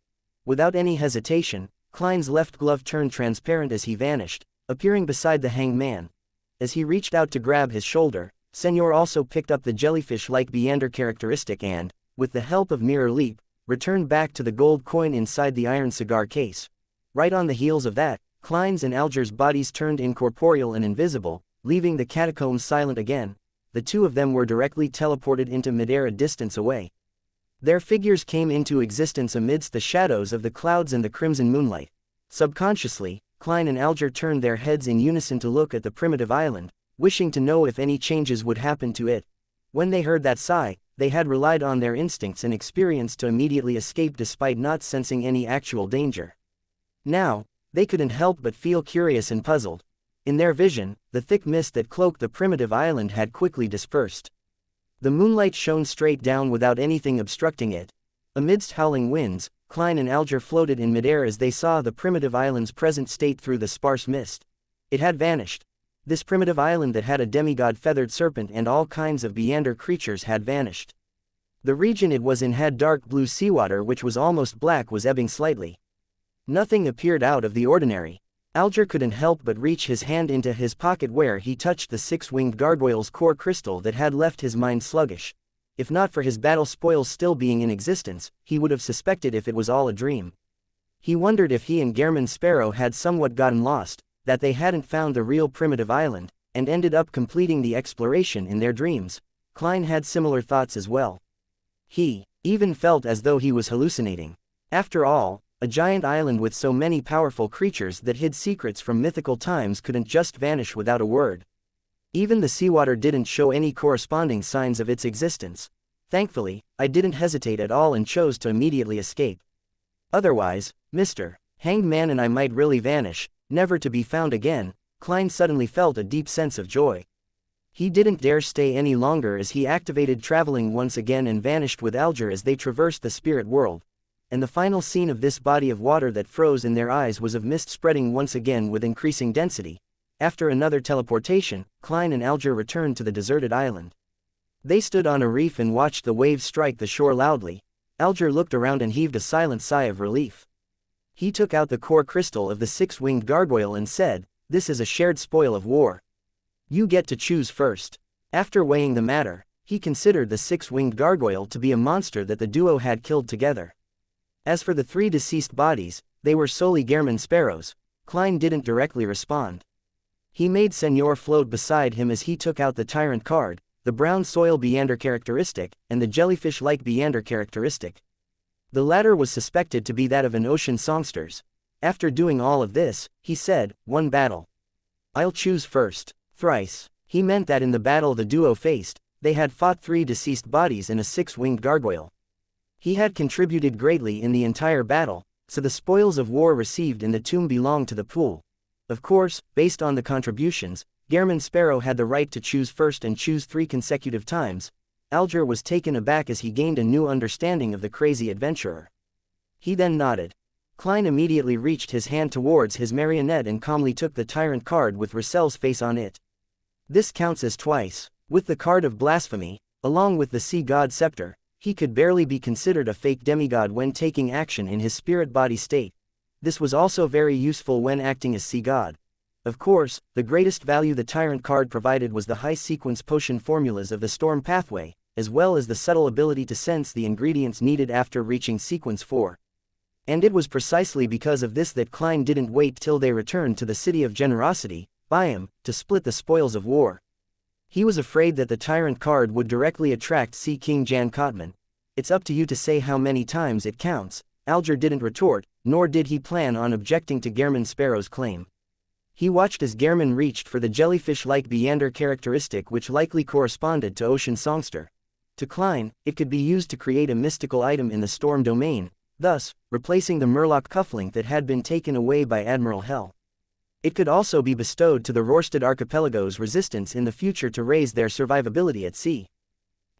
Without any hesitation, Klein's left glove turned transparent as he vanished, appearing beside the hanged man. As he reached out to grab his shoulder, Senor also picked up the jellyfish-like Beander characteristic and, with the help of Mirror Leap, returned back to the gold coin inside the iron cigar case. Right on the heels of that, Klein's and Alger's bodies turned incorporeal and invisible, leaving the catacombs silent again. The two of them were directly teleported into midair a distance away. Their figures came into existence amidst the shadows of the clouds and the crimson moonlight. Subconsciously, Klein and Alger turned their heads in unison to look at the primitive island, wishing to know if any changes would happen to it. When they heard that sigh, they had relied on their instincts and experience to immediately escape despite not sensing any actual danger. Now, they couldn't help but feel curious and puzzled. In their vision, the thick mist that cloaked the primitive island had quickly dispersed. The moonlight shone straight down without anything obstructing it. Amidst howling winds, Klein and Alger floated in midair as they saw the primitive island's present state through the sparse mist. It had vanished. This primitive island that had a demigod feathered serpent and all kinds of Beander creatures had vanished. The region it was in had dark blue seawater which was almost black was ebbing slightly. Nothing appeared out of the ordinary. Alger couldn't help but reach his hand into his pocket where he touched the 6-winged gargoyle's core crystal that had left his mind sluggish. If not for his battle spoils still being in existence, he would have suspected if it was all a dream. He wondered if he and Gehrman Sparrow had somewhat gotten lost, that they hadn't found the real primitive island, and ended up completing the exploration in their dreams. Klein had similar thoughts as well. He even felt as though he was hallucinating. After all, a giant island with so many powerful creatures that hid secrets from mythical times couldn't just vanish without a word. Even the seawater didn't show any corresponding signs of its existence. Thankfully, I didn't hesitate at all and chose to immediately escape. Otherwise, Mr. Hanged Man and I might really vanish, never to be found again. Klein suddenly felt a deep sense of joy. He didn't dare stay any longer as he activated traveling once again and vanished with Alger as they traversed the spirit world. And the final scene of this body of water that froze in their eyes was of mist spreading once again with increasing density. After another teleportation, Klein and Alger returned to the deserted island. They stood on a reef and watched the waves strike the shore loudly. Alger looked around and heaved a silent sigh of relief. He took out the core crystal of the 6-winged gargoyle and said, "This is a shared spoil of war. You get to choose first." After weighing the matter, he considered the 6-winged gargoyle to be a monster that the duo had killed together. As for the 3 deceased bodies, they were solely Gehrman Sparrows. Klein didn't directly respond. He made Senor float beside him as he took out the tyrant card, the brown soil Beander characteristic, and the jellyfish-like Beander characteristic. The latter was suspected to be that of an ocean songster's. After doing all of this, he said, "One battle. I'll choose first." Thrice. He meant that in the battle the duo faced, they had fought 3 deceased bodies and a 6-winged gargoyle. He had contributed greatly in the entire battle, so the spoils of war received in the tomb belonged to the pool. Of course, based on the contributions, Gehrman Sparrow had the right to choose first and choose 3 consecutive times. Alger was taken aback as he gained a new understanding of the crazy adventurer. He then nodded. Klein immediately reached his hand towards his marionette and calmly took the tyrant card with Russell's face on it. This counts as twice. With the card of blasphemy, along with the sea god scepter, he could barely be considered a fake demigod when taking action in his spirit-body state. This was also very useful when acting as sea god. Of course, the greatest value the tyrant card provided was the high-sequence potion formulas of the storm pathway, as well as the subtle ability to sense the ingredients needed after reaching sequence 4. And it was precisely because of this that Klein didn't wait till they returned to the City of Generosity, Biome, to split the spoils of war. He was afraid that the tyrant card would directly attract Sea King Jan Kotman. It's up to you to say how many times it counts. Alger didn't retort, nor did he plan on objecting to Gehrman Sparrow's claim. He watched as Gehrman reached for the jellyfish-like Beander characteristic which likely corresponded to Ocean Songster. To Klein, it could be used to create a mystical item in the storm domain, thus, replacing the Murloc cufflink that had been taken away by Admiral Hell. It could also be bestowed to the Rorstad Archipelago's resistance in the future to raise their survivability at sea.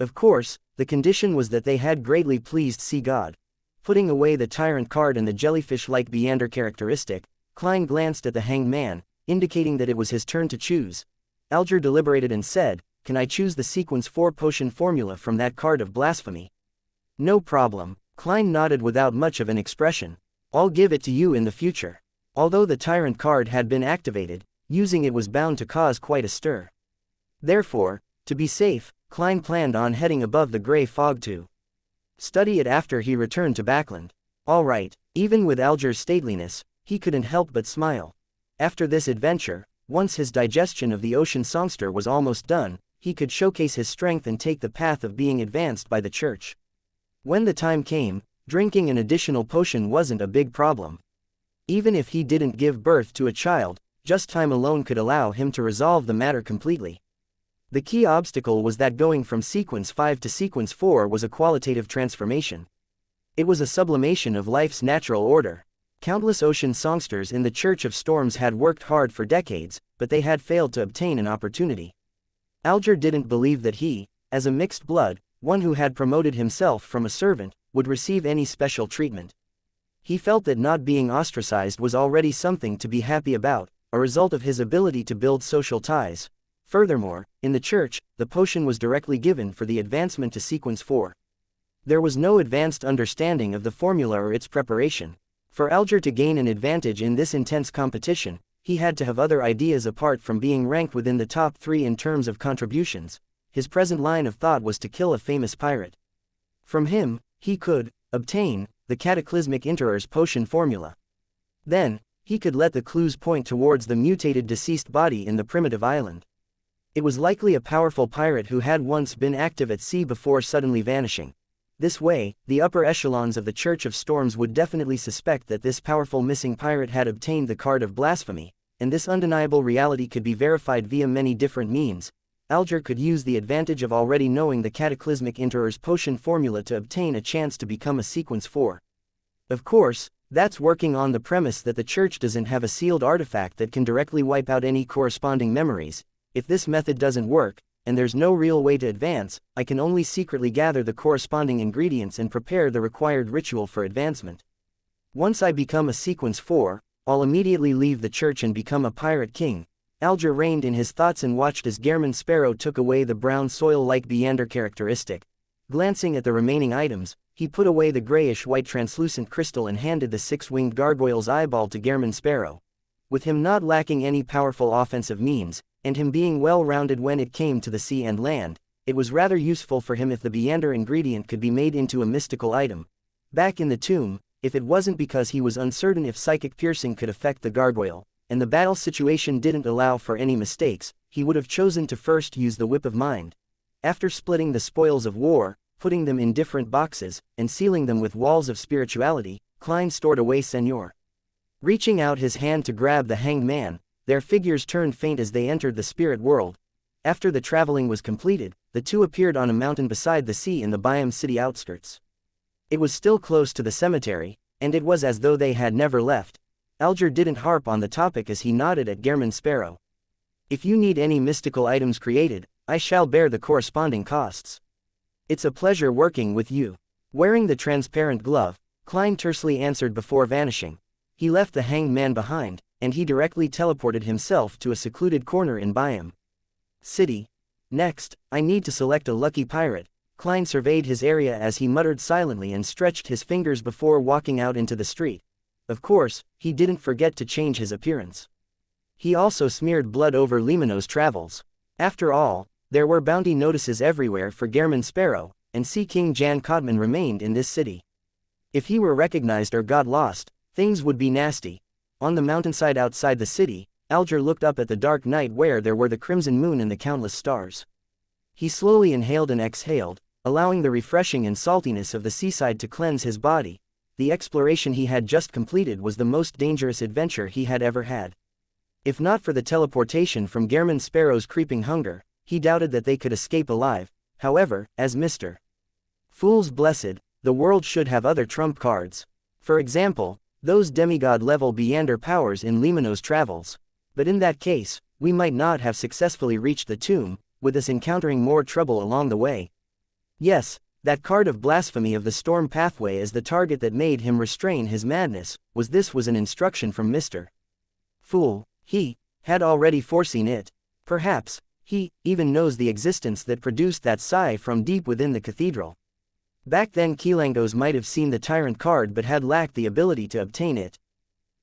Of course, the condition was that they had greatly pleased Sea God. Putting away the tyrant card and the jellyfish-like Beander characteristic, Klein glanced at the Hanged Man, indicating that it was his turn to choose. Alger deliberated and said, "Can I choose the sequence 4 potion formula from that card of blasphemy?" "No problem." Klein nodded without much of an expression. "I'll give it to you in the future." Although the tyrant card had been activated, using it was bound to cause quite a stir. Therefore, to be safe, Klein planned on heading above the gray fog to study it after he returned to Backland. All right, even with Alger's stateliness, he couldn't help but smile. After this adventure, once his digestion of the Ocean Songster was almost done, he could showcase his strength and take the path of being advanced by the church. When the time came, drinking an additional potion wasn't a big problem. Even if he didn't give birth to a child, just time alone could allow him to resolve the matter completely. The key obstacle was that going from sequence 5 to sequence 4 was a qualitative transformation. It was a sublimation of life's natural order. Countless ocean songsters in the Church of Storms had worked hard for decades, but they had failed to obtain an opportunity. Alger didn't believe that he, as a mixed blood, one who had promoted himself from a servant, would receive any special treatment. He felt that not being ostracized was already something to be happy about, a result of his ability to build social ties. Furthermore, in the church, the potion was directly given for the advancement to sequence 4. There was no advanced understanding of the formula or its preparation. For Alger to gain an advantage in this intense competition, he had to have other ideas apart from being ranked within the top 3 in terms of contributions. His present line of thought was to kill a famous pirate. From him, he could obtain the Cataclysmic Interer's potion formula. Then, he could let the clues point towards the mutated deceased body in the primitive island. It was likely a powerful pirate who had once been active at sea before suddenly vanishing. This way, the upper echelons of the Church of Storms would definitely suspect that this powerful missing pirate had obtained the card of blasphemy, and this undeniable reality could be verified via many different means. Alger could use the advantage of already knowing the Cataclysmic Interer's potion formula to obtain a chance to become a sequence 4. Of course, that's working on the premise that the Church doesn't have a sealed artifact that can directly wipe out any corresponding memories. If this method doesn't work, and there's no real way to advance, I can only secretly gather the corresponding ingredients and prepare the required ritual for advancement. Once I become a sequence 4, I'll immediately leave the church and become a pirate king. Alger reined in his thoughts and watched as Gehrman Sparrow took away the brown soil-like Beander characteristic. Glancing at the remaining items, he put away the grayish-white translucent crystal and handed the 6-winged gargoyle's eyeball to Gehrman Sparrow. With him not lacking any powerful offensive means, and him being well-rounded when it came to the sea and land, it was rather useful for him if the Beander ingredient could be made into a mystical item. Back in the tomb, if it wasn't because he was uncertain if psychic piercing could affect the gargoyle, and the battle situation didn't allow for any mistakes, he would have chosen to first use the Whip of Mind. After splitting the spoils of war, putting them in different boxes, and sealing them with walls of spirituality, Klein stored away Senor. Reaching out his hand to grab the Hanged Man, their figures turned faint as they entered the spirit world. After the traveling was completed, the two appeared on a mountain beside the sea in the Biome city outskirts. It was still close to the cemetery, and it was as though they had never left. Alger didn't harp on the topic as he nodded at Gehrman Sparrow. If you need any mystical items created, I shall bear the corresponding costs. It's a pleasure working with you. Wearing the transparent glove, Klein tersely answered before vanishing. He left the hanged man behind, and he directly teleported himself to a secluded corner in Byam City. Next, I need to select a lucky pirate. Klein surveyed his area as he muttered silently and stretched his fingers before walking out into the street. Of course, he didn't forget to change his appearance. He also smeared blood over Limano's travels. After all, there were bounty notices everywhere for Gehrman Sparrow, and Sea King Jan Codman remained in this city. If he were recognized or got lost, things would be nasty. On the mountainside outside the city, Alger looked up at the dark night where there were the crimson moon and the countless stars. He slowly inhaled and exhaled, allowing the refreshing and saltiness of the seaside to cleanse his body. The exploration he had just completed was the most dangerous adventure he had ever had. If not for the teleportation from Gehrman Sparrow's creeping hunger, he doubted that they could escape alive. However, as Mr. Fool's blessed, the world should have other trump cards. For example, those demigod-level Beander powers in Limano's travels. But in that case, we might not have successfully reached the tomb, with us encountering more trouble along the way. Yes, that card of blasphemy of the storm pathway as the target that made him restrain his madness, was an instruction from Mr. Fool. He had already foreseen it. Perhaps he even knows the existence that produced that sigh from deep within the cathedral. Back then Kilangos might have seen the tyrant card but had lacked the ability to obtain it.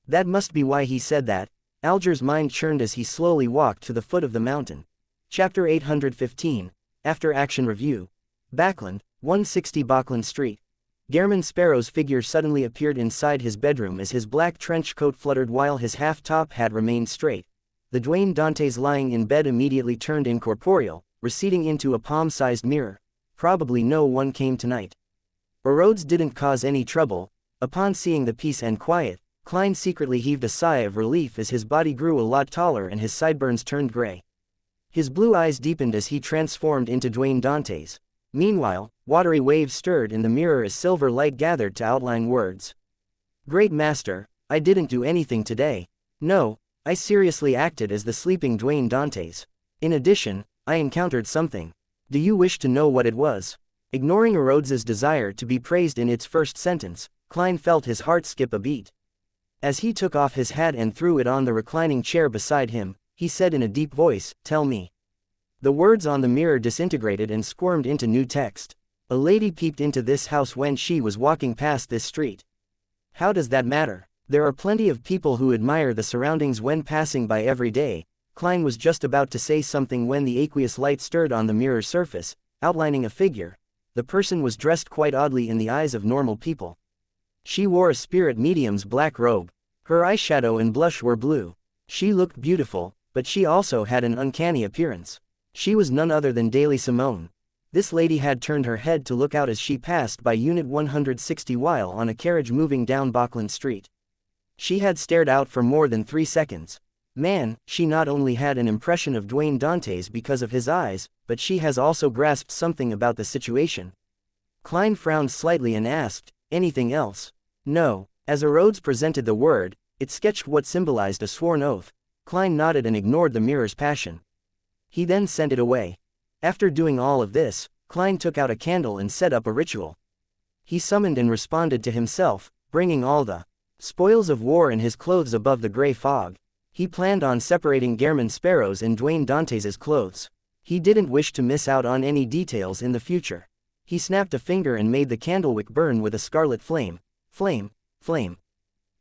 That must be why he said that. Alger's mind churned as he slowly walked to the foot of the mountain. Chapter 815, After Action Review. Backland, 160 Bachland Street. Gehrman Sparrow's figure suddenly appeared inside his bedroom as his black trench coat fluttered while his half-top hat remained straight. The Duane Dantes lying in bed immediately turned incorporeal, receding into a palm-sized mirror. Probably no one came tonight. Rhodes didn't cause any trouble. Upon seeing the peace and quiet, Klein secretly heaved a sigh of relief as his body grew a lot taller and his sideburns turned gray. His blue eyes deepened as he transformed into Duane Dantes. Meanwhile, watery waves stirred in the mirror as silver light gathered to outline words. Great Master, I didn't do anything today. No, I seriously acted as the sleeping Duane Dantes. In addition, I encountered something. Do you wish to know what it was? Ignoring Rhodes's desire to be praised in its first sentence, Klein felt his heart skip a beat. As he took off his hat and threw it on the reclining chair beside him, he said in a deep voice, "Tell me." The words on the mirror disintegrated and squirmed into new text. A lady peeped into this house when she was walking past this street. How does that matter? There are plenty of people who admire the surroundings when passing by every day. Klein was just about to say something when the aqueous light stirred on the mirror's surface, outlining a figure. The person was dressed quite oddly in the eyes of normal people. She wore a spirit medium's black robe. Her eyeshadow and blush were blue. She looked beautiful, but she also had an uncanny appearance. She was none other than Daly Simone. This lady had turned her head to look out as she passed by Unit 160 while on a carriage moving down Bachland Street. She had stared out for more than 3 seconds. Man, she not only had an impression of Duane Dantes because of his eyes, but she has also grasped something about the situation. Klein frowned slightly and asked, anything else? No. As Rhodes presented the word, it sketched what symbolized a sworn oath. Klein nodded and ignored the mirror's passion. He then sent it away. After doing all of this, Klein took out a candle and set up a ritual. He summoned and responded to himself, bringing all the spoils of war and his clothes above the gray fog. He planned on separating Gehrman Sparrow's and Duane Dantes' clothes. He didn't wish to miss out on any details in the future. He snapped a finger and made the candlewick burn with a scarlet flame. Flame, flame.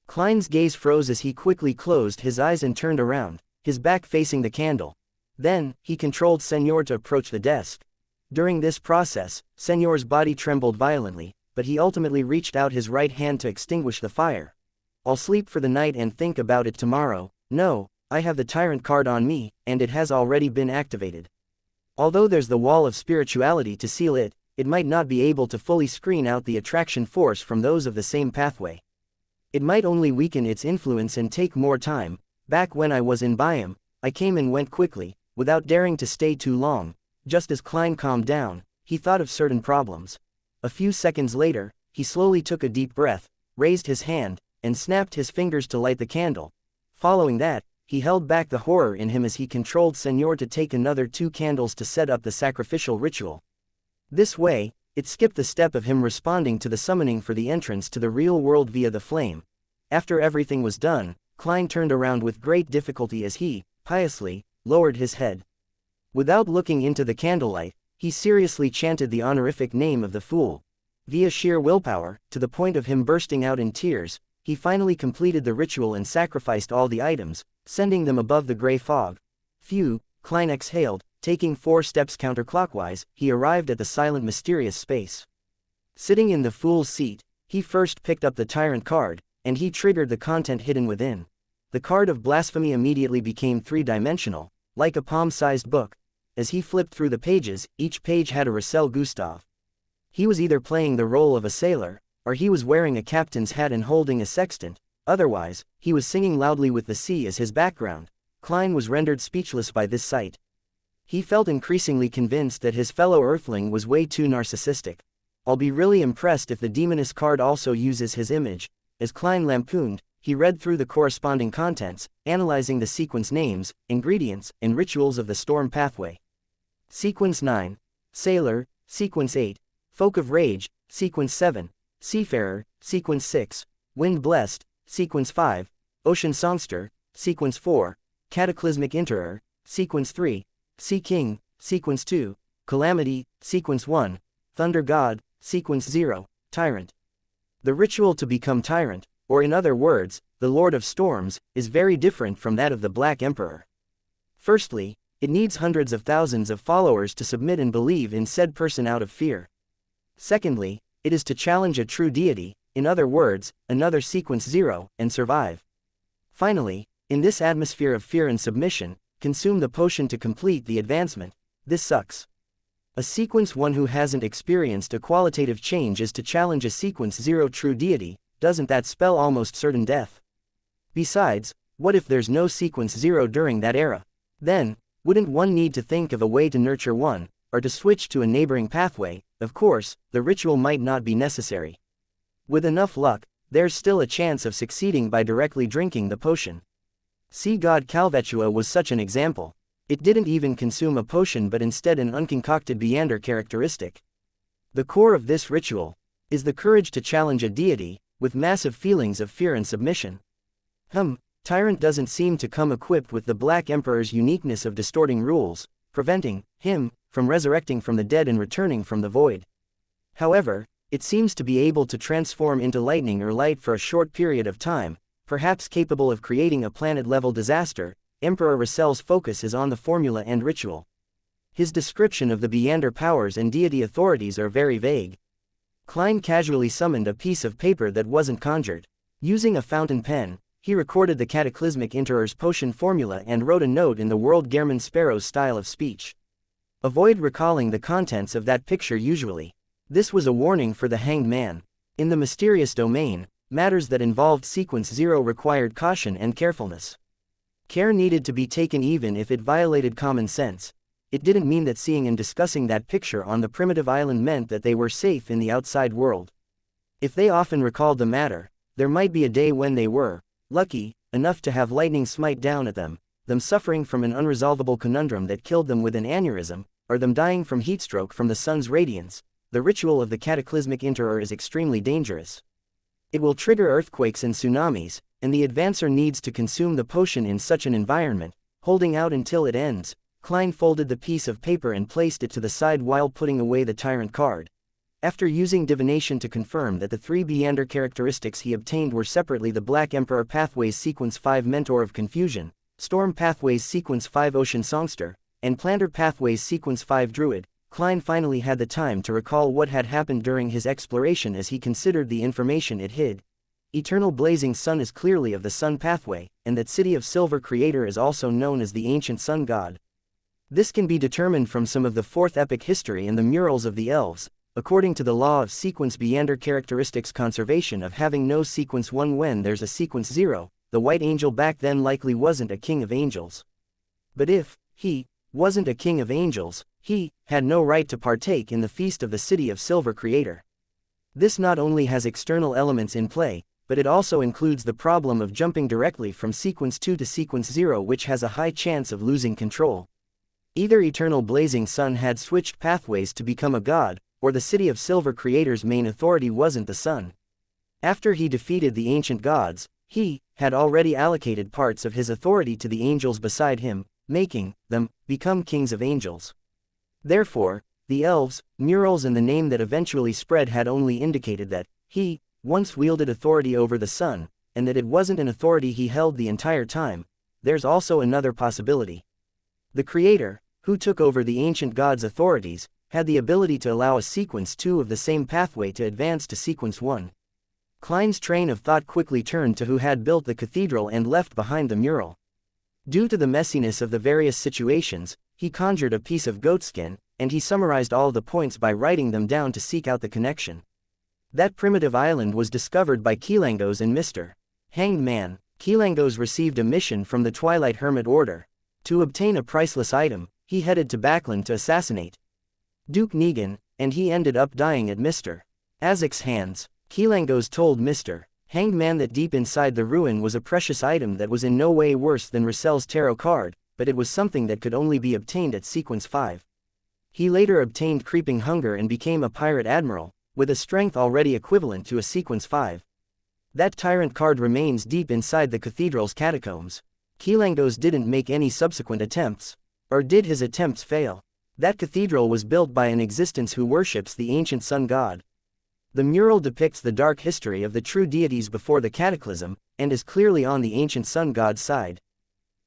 Klein's gaze froze as he quickly closed his eyes and turned around, his back facing the candle. Then, he controlled Senor to approach the desk. During this process, Senor's body trembled violently, but he ultimately reached out his right hand to extinguish the fire. I'll sleep for the night and think about it tomorrow. No, I have the tyrant card on me, and it has already been activated. Although there's the wall of spirituality to seal it, it might not be able to fully screen out the attraction force from those of the same pathway. It might only weaken its influence and take more time. Back when I was in Byam, I came and went quickly, without daring to stay too long. Just as Klein calmed down, he thought of certain problems. A few seconds later, he slowly took a deep breath. raised his hand, and snapped his fingers to light the candle. Following that, he held back the horror in him as he controlled Senor to take another 2 candles to set up the sacrificial ritual. This way, it skipped the step of him responding to the summoning for the entrance to the real world via the flame. After everything was done, Klein turned around with great difficulty as he, piously, lowered his head. Without looking into the candlelight, he seriously chanted the honorific name of the fool. Via sheer willpower, to the point of him bursting out in tears, he finally completed the ritual and sacrificed all the items, sending them above the gray fog. Phew, Klein exhaled. Taking 4 steps counterclockwise, he arrived at the silent mysterious space. Sitting in the fool's seat, he first picked up the tyrant card, and he triggered the content hidden within. The card of blasphemy immediately became 3-dimensional, like a palm-sized book. As he flipped through the pages, each page had a Russell Gustav. He was either playing the role of a sailor, or he was wearing a captain's hat and holding a sextant. Otherwise, he was singing loudly with the sea as his background. Klein was rendered speechless by this sight. He felt increasingly convinced that his fellow Earthling was way too narcissistic. I'll be really impressed if the Demoness card also uses his image. As Klein lampooned, he read through the corresponding contents, analyzing the sequence names, ingredients, and rituals of the storm pathway. Sequence 9. Sailor. Sequence 8. Folk of Rage. Sequence 7. Seafarer. Sequence 6. Wind Blessed. Sequence 5. Ocean Songster. Sequence 4. Cataclysmic Enterer. Sequence 3. Sea King. Sequence 2. Calamity. Sequence 1. Thunder God. Sequence 0. Tyrant. The ritual to become Tyrant, or in other words, the Lord of Storms, is very different from that of the Black Emperor. Firstly, it needs hundreds of thousands of followers to submit and believe in said person out of fear. Secondly, it is to challenge a true deity, in other words, another Sequence 0, and survive. Finally, in this atmosphere of fear and submission, consume the potion to complete the advancement. This sucks. A Sequence 1 who hasn't experienced a qualitative change is to challenge a Sequence 0 true deity. Doesn't that spell almost certain death? Besides, what if there's no Sequence 0 during that era? Then, wouldn't one need to think of a way to nurture one, or to switch to a neighboring pathway? Of course, the ritual might not be necessary. With enough luck, there's still a chance of succeeding by directly drinking the potion. Sea God Calvetua was such an example. It didn't even consume a potion but instead an unconcocted Beander characteristic. The core of this ritual is the courage to challenge a deity, with massive feelings of fear and submission. Tyrant doesn't seem to come equipped with the Black Emperor's uniqueness of distorting rules, preventing him from resurrecting from the dead and returning from the void. However, it seems to be able to transform into lightning or light for a short period of time, perhaps capable of creating a planet-level disaster. Emperor Russell's focus is on the formula and ritual. His description of the Beander powers and deity authorities are very vague. Klein casually summoned a piece of paper that wasn't conjured. Using a fountain pen, he recorded the Cataclysmic Enterer's potion formula and wrote a note in the World German Sparrow's style of speech. Avoid recalling the contents of that picture usually. This was a warning for the hanged man. In the mysterious domain, matters that involved Sequence 0 required caution and carefulness. Care needed to be taken even if it violated common sense. It didn't mean that seeing and discussing that picture on the primitive island meant that they were safe in the outside world. If they often recalled the matter, there might be a day when they were lucky enough to have lightning smite down at them suffering from an unresolvable conundrum that killed them with an aneurysm, or them dying from heatstroke from the sun's radiance. The ritual of the Cataclysmic Enterer is extremely dangerous. It will trigger earthquakes and tsunamis, and the advancer needs to consume the potion in such an environment, holding out until it ends. Klein folded the piece of paper and placed it to the side while putting away the Tyrant card. After using divination to confirm that the 3 Beander characteristics he obtained were separately the Black Emperor Pathway's Sequence 5 Mentor of Confusion, Storm Pathway's Sequence 5 Ocean Songster, and Planter Pathway's Sequence 5 Druid, Klein finally had the time to recall what had happened during his exploration as he considered the information it hid. Eternal Blazing Sun is clearly of the Sun Pathway, and that City of Silver Creator is also known as the Ancient Sun God. This can be determined from some of the 4th epic history and the murals of the elves. According to the law of Sequence Beander characteristics conservation of having no Sequence 1 when there's a Sequence 0, the White Angel back then likely wasn't a king of angels. But if he wasn't a king of angels, he had no right to partake in the feast of the City of Silver Creator. This not only has external elements in play, but it also includes the problem of jumping directly from sequence 2 to sequence 0, which has a high chance of losing control. Either Eternal Blazing Sun had switched pathways to become a god, or the City of Silver creator's main authority wasn't the sun. After he defeated the ancient gods, he had already allocated parts of his authority to the angels beside him, making them become kings of angels. Therefore, the elves, murals and the name that eventually spread had only indicated that he once wielded authority over the sun, and that it wasn't an authority he held the entire time. There's also another possibility. The creator, who took over the ancient gods' authorities, had the ability to allow a sequence 2 of the same pathway to advance to sequence 1. Klein's train of thought quickly turned to who had built the cathedral and left behind the mural. Due to the messiness of the various situations, he conjured a piece of goatskin, and he summarized all the points by writing them down to seek out the connection. That primitive island was discovered by Kilangos and Mr. Hanged Man. Kilangos received a mission from the Twilight Hermit Order. To obtain a priceless item, he headed to Backland to assassinate Duke Negan, and he ended up dying at Mr. Azek's hands. Kilangos told Mr. Hanged Man that deep inside the ruin was a precious item that was in no way worse than Russell's tarot card, but it was something that could only be obtained at sequence 5. He later obtained Creeping Hunger and became a pirate admiral, with a strength already equivalent to a sequence 5. That tyrant card remains deep inside the cathedral's catacombs. Kilangos didn't make any subsequent attempts. Or did his attempts fail? That cathedral was built by an existence who worships the ancient sun god. The mural depicts the dark history of the true deities before the cataclysm, and is clearly on the ancient sun god's side.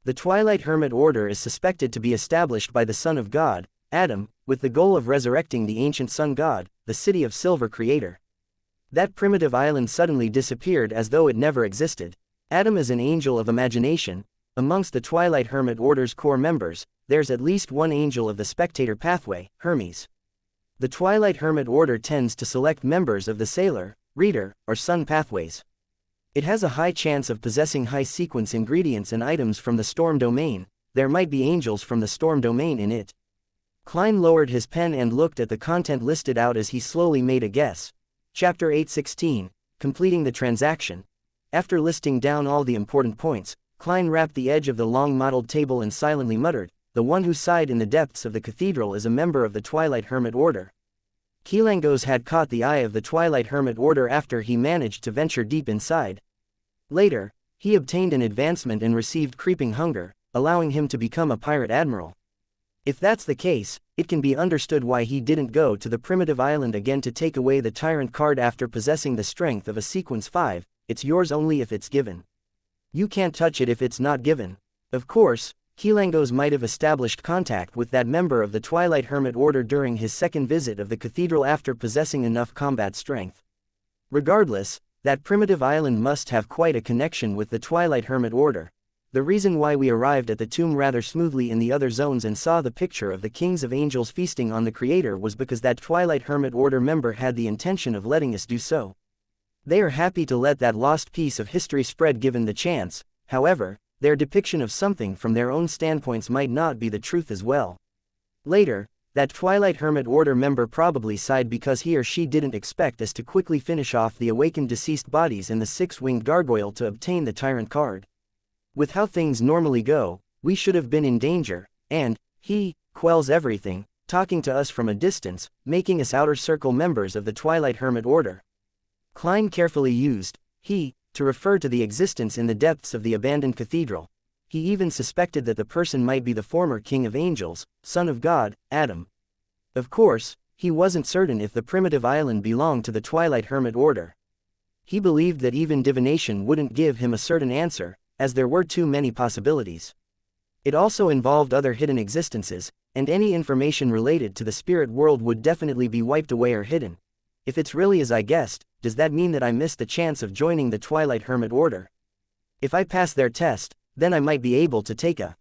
The Twilight Hermit Order is suspected to be established by the Son of God, Adam, with the goal of resurrecting the ancient sun god, the City of Silver creator. That primitive island suddenly disappeared as though it never existed. Adam is an angel of imagination. Amongst the Twilight Hermit Order's core members, there's at least one angel of the spectator pathway, Hermes. The Twilight Hermit Order tends to select members of the Sailor, Reader, or Sun pathways. It has a high chance of possessing high-sequence ingredients and items from the Storm domain. There might be angels from the Storm domain in it. Klein lowered his pen and looked at the content listed out as he slowly made a guess. Chapter 816, Completing the Transaction. After listing down all the important points, Klein rapped the edge of the long mottled table and silently muttered, "The one who sighed in the depths of the cathedral is a member of the Twilight Hermit Order." Kilangos had caught the eye of the Twilight Hermit Order after he managed to venture deep inside. Later, he obtained an advancement and received Creeping Hunger, allowing him to become a pirate admiral. If that's the case, it can be understood why he didn't go to the primitive island again to take away the tyrant card after possessing the strength of a sequence 5. It's yours only if it's given. You can't touch it if it's not given. Of course, Kilangos might have established contact with that member of the Twilight Hermit Order during his second visit of the cathedral after possessing enough combat strength. Regardless, that primitive island must have quite a connection with the Twilight Hermit Order. The reason why we arrived at the tomb rather smoothly in the other zones and saw the picture of the Kings of Angels feasting on the Creator was because that Twilight Hermit Order member had the intention of letting us do so. They are happy to let that lost piece of history spread given the chance. However, their depiction of something from their own standpoints might not be the truth as well. Later, that Twilight Hermit Order member probably sighed because he or she didn't expect us to quickly finish off the awakened deceased bodies and the six-winged gargoyle to obtain the tyrant card. With how things normally go, we should have been in danger, and he quells everything, talking to us from a distance, making us outer circle members of the Twilight Hermit Order. Klein carefully used he to refer to the existence in the depths of the abandoned cathedral. He even suspected that the person might be the former King of Angels, Son of God, Adam. Of course, he wasn't certain if the primitive island belonged to the Twilight Hermit Order. He believed that even divination wouldn't give him a certain answer, as there were too many possibilities. It also involved other hidden existences, and any information related to the spirit world would definitely be wiped away or hidden. If it's really as I guessed, does that mean that I missed the chance of joining the Twilight Hermit Order? If I pass their test, then I might be able to take a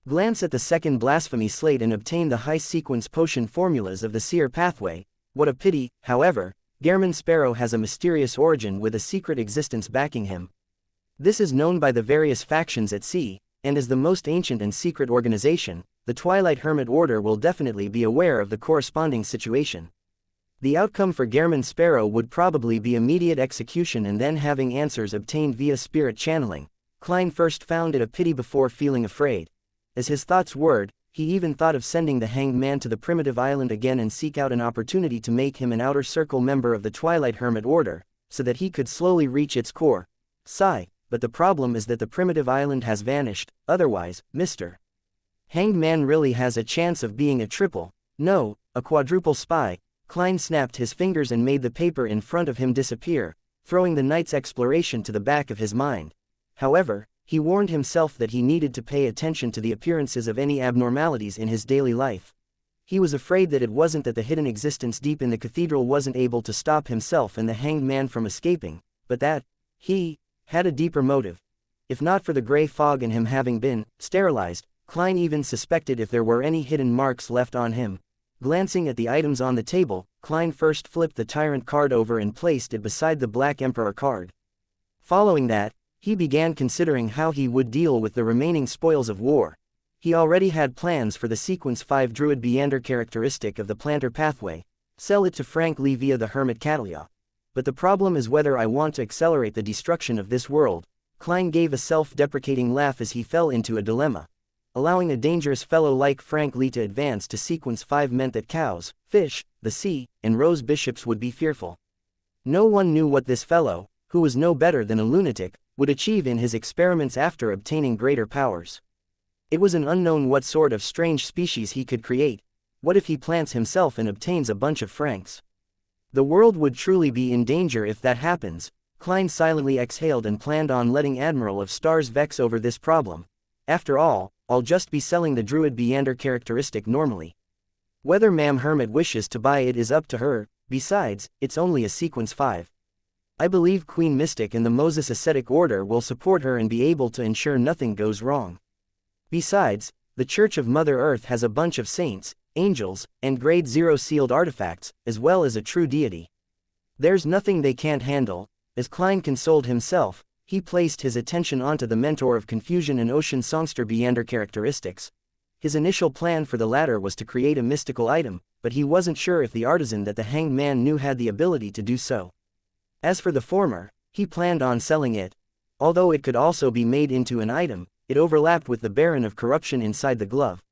glance at the second blasphemy slate and obtain the high-sequence potion formulas of the seer pathway. What a pity, however, Gehrman Sparrow has a mysterious origin with a secret existence backing him. This is known by the various factions at sea, and as the most ancient and secret organization, the Twilight Hermit Order will definitely be aware of the corresponding situation. The outcome for Gehrman Sparrow would probably be immediate execution and then having answers obtained via spirit channeling. Klein first found it a pity before feeling afraid. As his thoughts whirred, he even thought of sending the hanged man to the primitive island again and seek out an opportunity to make him an outer circle member of the Twilight Hermit Order, so that he could slowly reach its core. Sigh, but the problem is that the primitive island has vanished, otherwise, Mr. Hanged Man really has a chance of being a triple, no, a quadruple spy. Klein snapped his fingers and made the paper in front of him disappear, throwing the night's exploration to the back of his mind. However, he warned himself that he needed to pay attention to the appearances of any abnormalities in his daily life. He was afraid that it wasn't that the hidden existence deep in the cathedral wasn't able to stop himself and the hanged man from escaping, but that he had a deeper motive. If not for the gray fog and him having been sterilized, Klein even suspected if there were any hidden marks left on him. Glancing at the items on the table, Klein first flipped the Tyrant card over and placed it beside the Black Emperor card. Following that, he began considering how he would deal with the remaining spoils of war. He already had plans for the Sequence 5 Druid Beander characteristic of the Planter Pathway, sell it to Frank Lee via the Hermit Catalia. But the problem is whether I want to accelerate the destruction of this world. Klein gave a self-deprecating laugh as he fell into a dilemma. Allowing a dangerous fellow like Frank Lee to advance to Sequence 5 meant that cows, fish, the sea, and rose bishops would be fearful. No one knew what this fellow, who was no better than a lunatic, would achieve in his experiments after obtaining greater powers. It was an unknown what sort of strange species he could create. What if he plants himself and obtains a bunch of Franks? The world would truly be in danger if that happens. Klein silently exhaled and planned on letting Admiral of Stars vex over this problem. After all, I'll just be selling the Druid Beander characteristic normally. Whether Ma'am Hermit wishes to buy it is up to her, besides, it's only a Sequence 5. I believe Queen Mystic and the Moses Ascetic Order will support her and be able to ensure nothing goes wrong. Besides, the Church of Mother Earth has a bunch of saints, angels, and Grade 0 sealed artifacts, as well as a true deity. There's nothing they can't handle. As Klein consoled himself, he placed his attention onto the Mentor of Confusion and Ocean Songster Beander characteristics. His initial plan for the latter was to create a mystical item, but he wasn't sure if the artisan that the Hanged Man knew had the ability to do so. As for the former, he planned on selling it. Although it could also be made into an item, it overlapped with the Baron of Corruption inside the glove.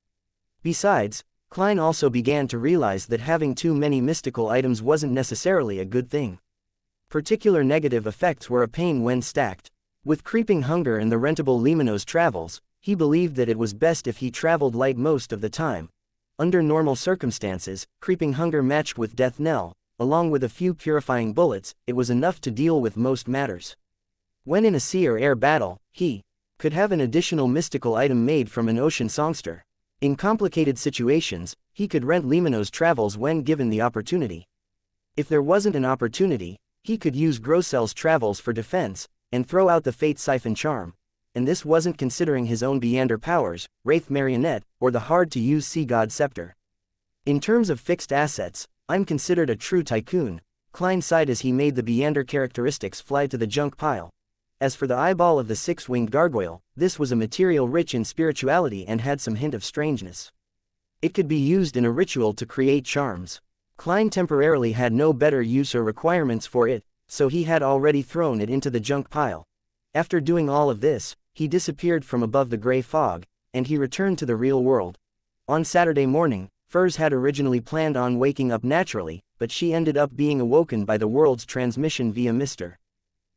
Besides, Klein also began to realize that having too many mystical items wasn't necessarily a good thing. Particular negative effects were a pain when stacked. With creeping hunger and the rentable Limanos travels, he believed that it was best if he traveled light most of the time. Under normal circumstances, creeping hunger matched with death knell, along with a few purifying bullets, it was enough to deal with most matters. When in a sea or air battle, he could have an additional mystical item made from an ocean songster. In complicated situations, he could rent Limanos travels when given the opportunity. If there wasn't an opportunity, he could use Grossel's travels for defense, and throw out the Fate Siphon charm. And this wasn't considering his own Beander powers, Wraith Marionette, or the hard-to-use Sea God Scepter. In terms of fixed assets, I'm considered a true tycoon. Klein sighed as he made the Beander characteristics fly to the junk pile. As for the eyeball of the six-winged gargoyle, this was a material rich in spirituality and had some hint of strangeness. It could be used in a ritual to create charms. Klein temporarily had no better use or requirements for it, so he had already thrown it into the junk pile. After doing all of this, he disappeared from above the gray fog, and he returned to the real world. On Saturday morning, Furs had originally planned on waking up naturally, but she ended up being awoken by the world's transmission via Mr.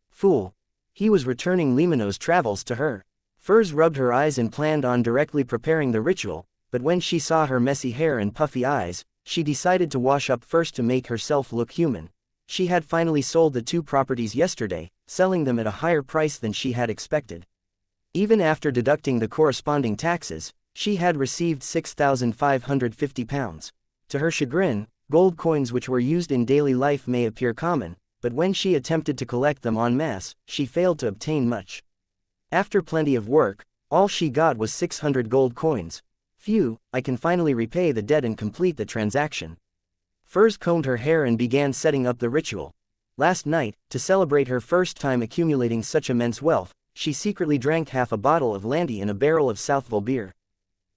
Fool. He was returning Limanos travels to her. Furs rubbed her eyes and planned on directly preparing the ritual, but when she saw her messy hair and puffy eyes, she decided to wash up first to make herself look human. She had finally sold the two properties yesterday, selling them at a higher price than she had expected. Even after deducting the corresponding taxes, she had received £6,550. To her chagrin, gold coins which were used in daily life may appear common, but when she attempted to collect them en masse, she failed to obtain much. After plenty of work, all she got was 600 gold coins. Phew, I can finally repay the debt and complete the transaction. Furs combed her hair and began setting up the ritual. Last night, to celebrate her first time accumulating such immense wealth, she secretly drank half a bottle of Landy and a barrel of Southville beer.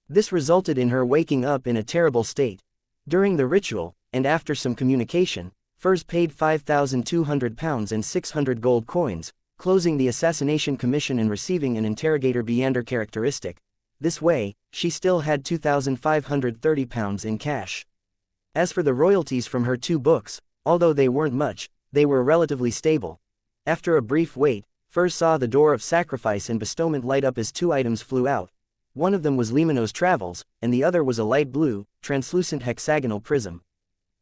This resulted in her waking up in a terrible state. During the ritual, and after some communication, Furs paid £5,200 and 600 gold coins, closing the assassination commission and receiving an interrogator Beander characteristic. This way, she still had £2,530 in cash. As for the royalties from her 2 books, although they weren't much, they were relatively stable. After a brief wait, Furs saw the door of sacrifice and bestowment light up as 2 items flew out. One of them was Limano's Travels, and the other was a light blue, translucent hexagonal prism.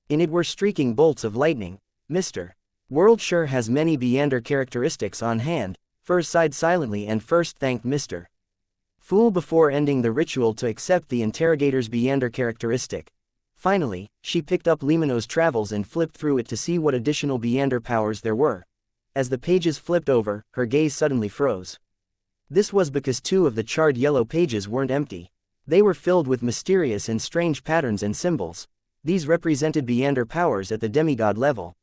In it were streaking bolts of lightning. Mr. World sure has many Beander characteristics on hand. Furs sighed silently and first thanked Mr. Fool before ending the ritual to accept the interrogator's Beander characteristic. Finally, she picked up Limano's Travels and flipped through it to see what additional Beander powers there were. As the pages flipped over, her gaze suddenly froze. This was because 2 of the charred yellow pages weren't empty. They were filled with mysterious and strange patterns and symbols. These represented Beander powers at the demigod level.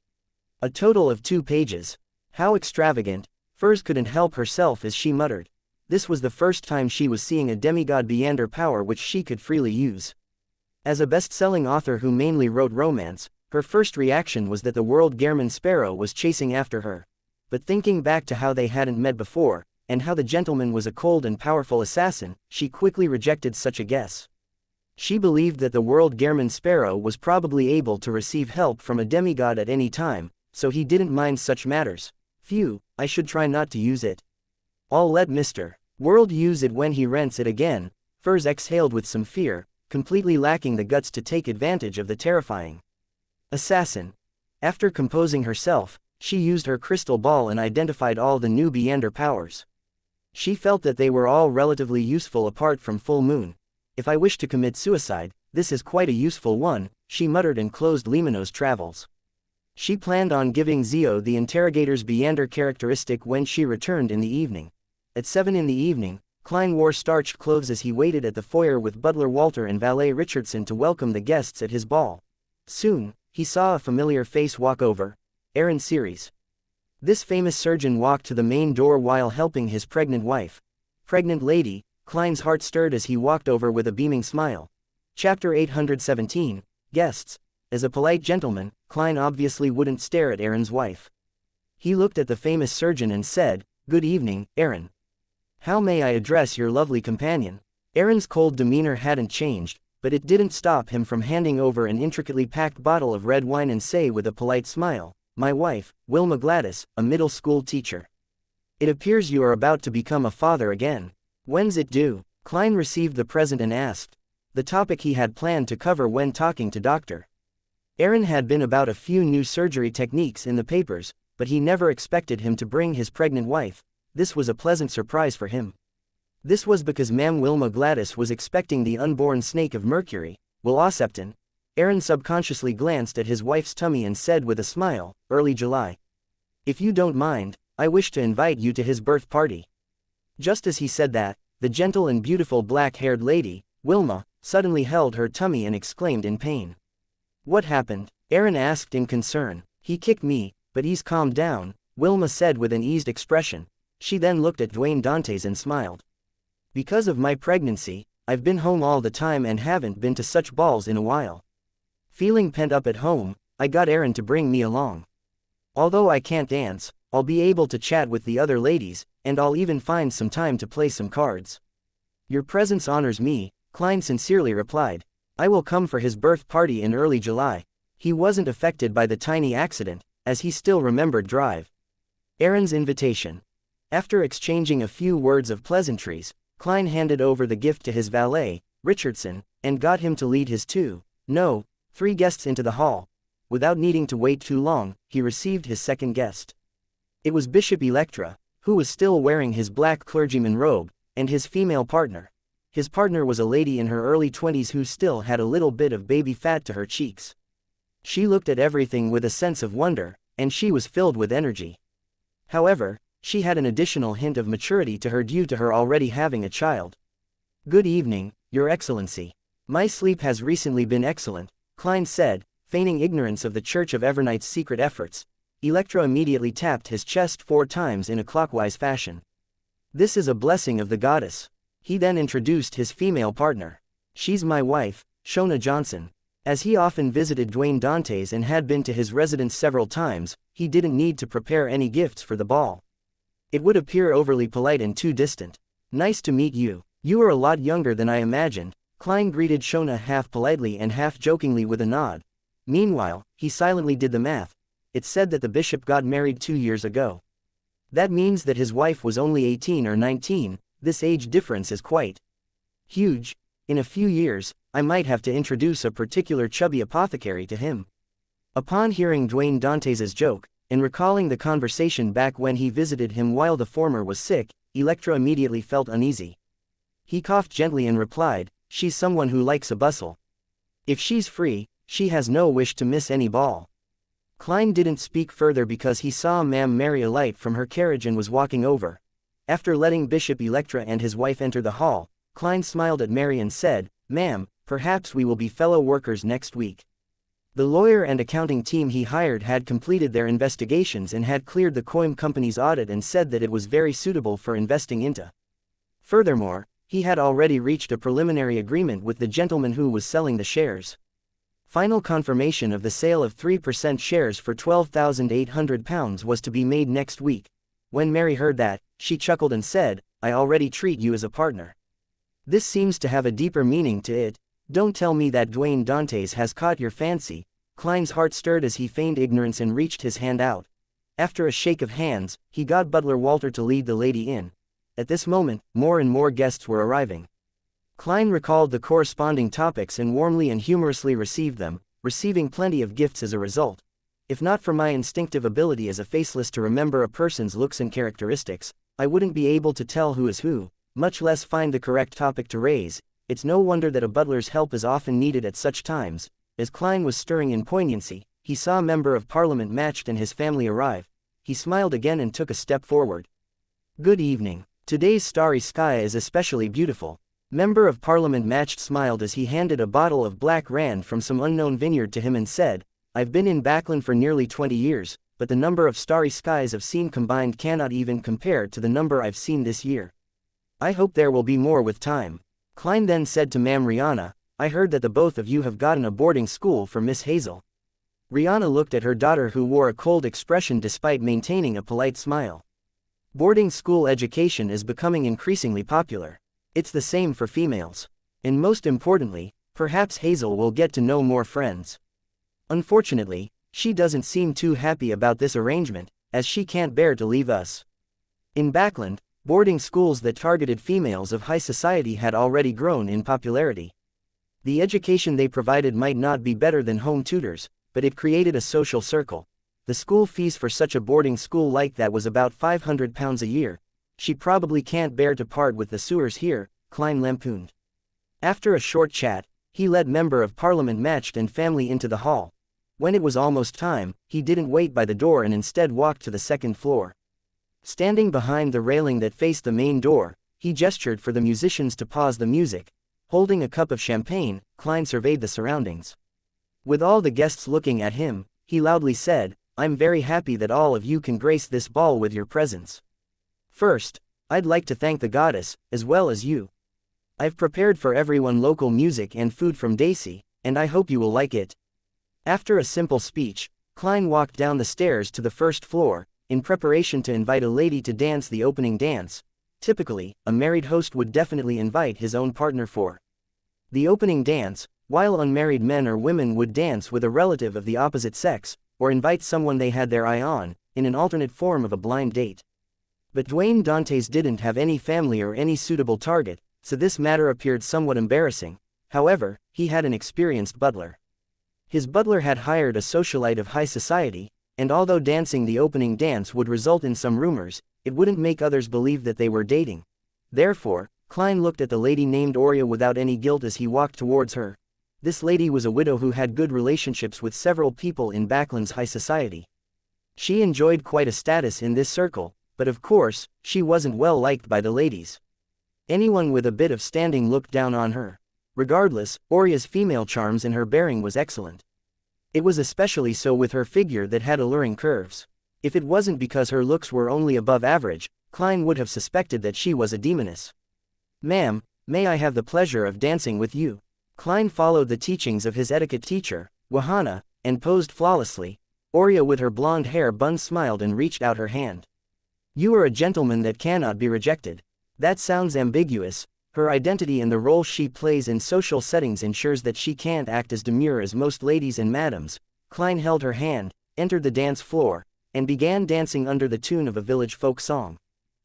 A total of 2 pages. How extravagant! Furs couldn't help herself as she muttered. This was the first time she was seeing a demigod Beander power which she could freely use. As a best-selling author who mainly wrote romance, her first reaction was that the world Gehrman Sparrow was chasing after her. But thinking back to how they hadn't met before, and how the gentleman was a cold and powerful assassin, she quickly rejected such a guess. She believed that the world Gehrman Sparrow was probably able to receive help from a demigod at any time, so he didn't mind such matters. Phew, I should try not to use it. I'll let Mr. World use it when he rents it again. Furs exhaled with some fear, completely lacking the guts to take advantage of the terrifying assassin. After composing herself, she used her crystal ball and identified all the new Beander powers. She felt that they were all relatively useful apart from Full Moon. If I wish to commit suicide, this is quite a useful one, she muttered and closed Limano's Travels. She planned on giving Zio the interrogator's Beander characteristic when she returned in the evening. At 7 in the evening, Klein wore starched clothes as he waited at the foyer with butler Walter and valet Richardson to welcome the guests at his ball. Soon, he saw a familiar face walk over. Aaron Series. This famous surgeon walked to the main door while helping his pregnant wife. Pregnant lady, Klein's heart stirred as he walked over with a beaming smile. Chapter 817, Guests. As a polite gentleman, Klein obviously wouldn't stare at Aaron's wife. He looked at the famous surgeon and said, "Good evening, Aaron. How may I address your lovely companion?" Aaron's cold demeanor hadn't changed, but it didn't stop him from handing over an intricately packed bottle of red wine and say with a polite smile, "My wife, Wilma Gladys, a middle school teacher. It appears you are about to become a father again. When's it due?" Klein received the present and asked. The topic he had planned to cover when talking to Dr. Aaron had been about a few new surgery techniques in the papers, but he never expected him to bring his pregnant wife. This was a pleasant surprise for him. This was because Ma'am Wilma Gladys was expecting the unborn snake of Mercury, Wilosepton. Aaron subconsciously glanced at his wife's tummy and said with a smile, "Early July. If you don't mind, I wish to invite you to his birth party." Just as he said that, the gentle and beautiful black-haired lady, Wilma, suddenly held her tummy and exclaimed in pain. "What happened?" Aaron asked in concern. "He kicked me, but he's calmed down," Wilma said with an eased expression. She then looked at Dwayne Dantes and smiled. "Because of my pregnancy, I've been home all the time and haven't been to such balls in a while. Feeling pent up at home, I got Aaron to bring me along. Although I can't dance, I'll be able to chat with the other ladies, and I'll even find some time to play some cards." "Your presence honors me," Klein sincerely replied. "I will come for his birth party in early July." He wasn't affected by the tiny accident, as he still remembered Drive. Aaron's invitation. After exchanging a few words of pleasantries, Klein handed over the gift to his valet, Richardson, and got him to lead his 3 guests into the hall. Without needing to wait too long, he received his second guest. It was Bishop Electra, who was still wearing his black clergyman robe, and his female partner. His partner was a lady in her early 20s who still had a little bit of baby fat to her cheeks. She looked at everything with a sense of wonder, and she was filled with energy. However, she had an additional hint of maturity to her due to her already having a child. "Good evening, Your Excellency. My sleep has recently been excellent," Klein said, feigning ignorance of the Church of Evernight's secret efforts. Electra immediately tapped his chest 4 times in a clockwise fashion. "This is a blessing of the goddess." He then introduced his female partner. "She's my wife, Shona Johnson." As he often visited Dwayne Dante's and had been to his residence several times, he didn't need to prepare any gifts for the ball. It would appear overly polite and too distant. Nice to meet you. You are a lot younger than I imagined, Klein greeted Shona half politely and half jokingly with a nod. Meanwhile, he silently did the math. It said that the bishop got married 2 years ago. That means that his wife was only 18 or 19, this age difference is quite huge. In a few years, I might have to introduce a particular chubby apothecary to him. Upon hearing Dwayne Dante's joke, and recalling the conversation back when he visited him while the former was sick, Electra immediately felt uneasy. He coughed gently and replied, "She's someone who likes a bustle. If she's free, she has no wish to miss any ball." Klein didn't speak further because he saw Ma'am Mary alight from her carriage and was walking over. After letting Bishop Electra and his wife enter the hall, Klein smiled at Mary and said, "Ma'am, perhaps we will be fellow workers next week." The lawyer and accounting team he hired had completed their investigations and had cleared the Coim company's audit and said that it was very suitable for investing into. Furthermore, he had already reached a preliminary agreement with the gentleman who was selling the shares. Final confirmation of the sale of 3% shares for £12,800 was to be made next week. When Mary heard that, she chuckled and said, "I already treat you as a partner." This seems to have a deeper meaning to it. Don't tell me that Dwayne Dante's has caught your fancy. Klein's heart stirred as he feigned ignorance and reached his hand out. After a shake of hands, he got butler Walter to lead the lady in. At this moment, more and more guests were arriving. Klein recalled the corresponding topics and warmly and humorously received them, receiving plenty of gifts as a result. If not for my instinctive ability as a faceless to remember a person's looks and characteristics, I wouldn't be able to tell who is who, much less find the correct topic to raise. It's no wonder that a butler's help is often needed at such times. As Klein was stirring in poignancy, he saw Member of Parliament Matched and his family arrive. He smiled again and took a step forward. "Good evening. Today's starry sky is especially beautiful." Member of Parliament Matched smiled as he handed a bottle of Black Rand from some unknown vineyard to him and said, "I've been in Backland for nearly 20 years, but the number of starry skies I've seen combined cannot even compare to the number I've seen this year. I hope there will be more with time." Klein then said to Ma'am Rihanna, "I heard that the both of you have gotten a boarding school for Miss Hazel." Rihanna looked at her daughter who wore a cold expression despite maintaining a polite smile. Boarding school education is becoming increasingly popular. It's the same for females. And most importantly, perhaps Hazel will get to know more friends. Unfortunately, she doesn't seem too happy about this arrangement, as she can't bear to leave us. In Backland, boarding schools that targeted females of high society had already grown in popularity. The education they provided might not be better than home tutors, but it created a social circle. The school fees for such a boarding school like that was about £500 a year. She probably can't bear to part with the sewers here, Klein lampooned. After a short chat, he led Member of Parliament Matched and family into the hall. When it was almost time, he didn't wait by the door and instead walked to the second floor. Standing behind the railing that faced the main door, he gestured for the musicians to pause the music. Holding a cup of champagne, Klein surveyed the surroundings. With all the guests looking at him, he loudly said, "I'm very happy that all of you can grace this ball with your presence. First, I'd like to thank the goddess, as well as you. I've prepared for everyone local music and food from Daisy, and I hope you will like it." After a simple speech, Klein walked down the stairs to the first floor, in preparation to invite a lady to dance the opening dance. Typically, a married host would definitely invite his own partner for the opening dance, while unmarried men or women would dance with a relative of the opposite sex, or invite someone they had their eye on, in an alternate form of a blind date. But Dwayne Dante's didn't have any family or any suitable target, so this matter appeared somewhat embarrassing. However, he had an experienced butler. His butler had hired a socialite of high society, and although dancing the opening dance would result in some rumors, it wouldn't make others believe that they were dating. Therefore, Klein looked at the lady named Oria without any guilt as he walked towards her. This lady was a widow who had good relationships with several people in Backland's high society. She enjoyed quite a status in this circle, but of course, she wasn't well liked by the ladies. Anyone with a bit of standing looked down on her. Regardless, Oria's female charms and her bearing was excellent. It was especially so with her figure that had alluring curves. If it wasn't because her looks were only above average, Klein would have suspected that she was a demoness. "Ma'am, may I have the pleasure of dancing with you?" Klein followed the teachings of his etiquette teacher, Wahana, and posed flawlessly. Aurea with her blonde hair bun smiled and reached out her hand. You are a gentleman that cannot be rejected. That sounds ambiguous. Her identity and the role she plays in social settings ensures that she can't act as demure as most ladies and madams. Klein held her hand, entered the dance floor, and began dancing under the tune of a village folk song.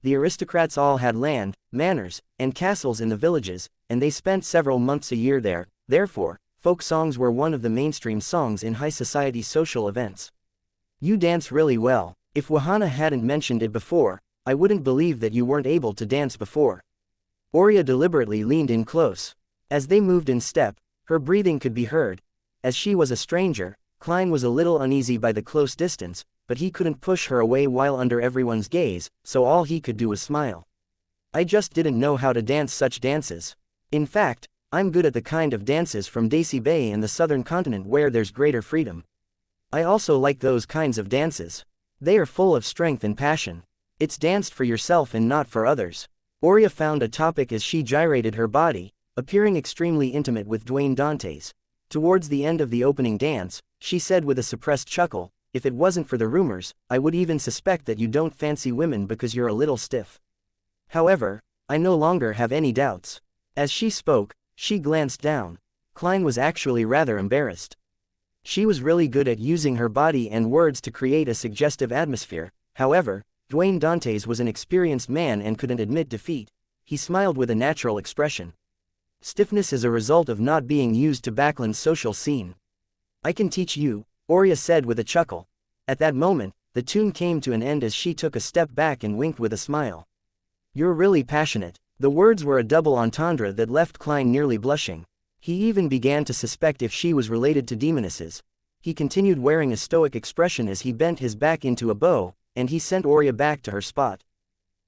The aristocrats all had land, manors, and castles in the villages, and they spent several months a year there. Therefore, folk songs were one of the mainstream songs in high society social events. You dance really well. If Wahana hadn't mentioned it before, I wouldn't believe that you weren't able to dance before. Aurea deliberately leaned in close. As they moved in step, her breathing could be heard. As she was a stranger, Klein was a little uneasy by the close distance, but he couldn't push her away while under everyone's gaze, so all he could do was smile. I just didn't know how to dance such dances. In fact, I'm good at the kind of dances from Daisy Bay and the southern continent where there's greater freedom. I also like those kinds of dances. They are full of strength and passion. It's danced for yourself and not for others. Aurea found a topic as she gyrated her body, appearing extremely intimate with Dwayne Dantes. Towards the end of the opening dance, she said with a suppressed chuckle, if it wasn't for the rumors, I would even suspect that you don't fancy women because you're a little stiff. However, I no longer have any doubts. As she spoke, she glanced down. Klein was actually rather embarrassed. She was really good at using her body and words to create a suggestive atmosphere. However, Dwayne Dantes was an experienced man and couldn't admit defeat. He smiled with a natural expression. Stiffness is a result of not being used to Backlund's social scene. I can teach you, Aurea said with a chuckle. At that moment, the tune came to an end as she took a step back and winked with a smile. You're really passionate. The words were a double entendre that left Klein nearly blushing. He even began to suspect if she was related to Demonesses. He continued wearing a stoic expression as he bent his back into a bow, and he sent Aurea back to her spot.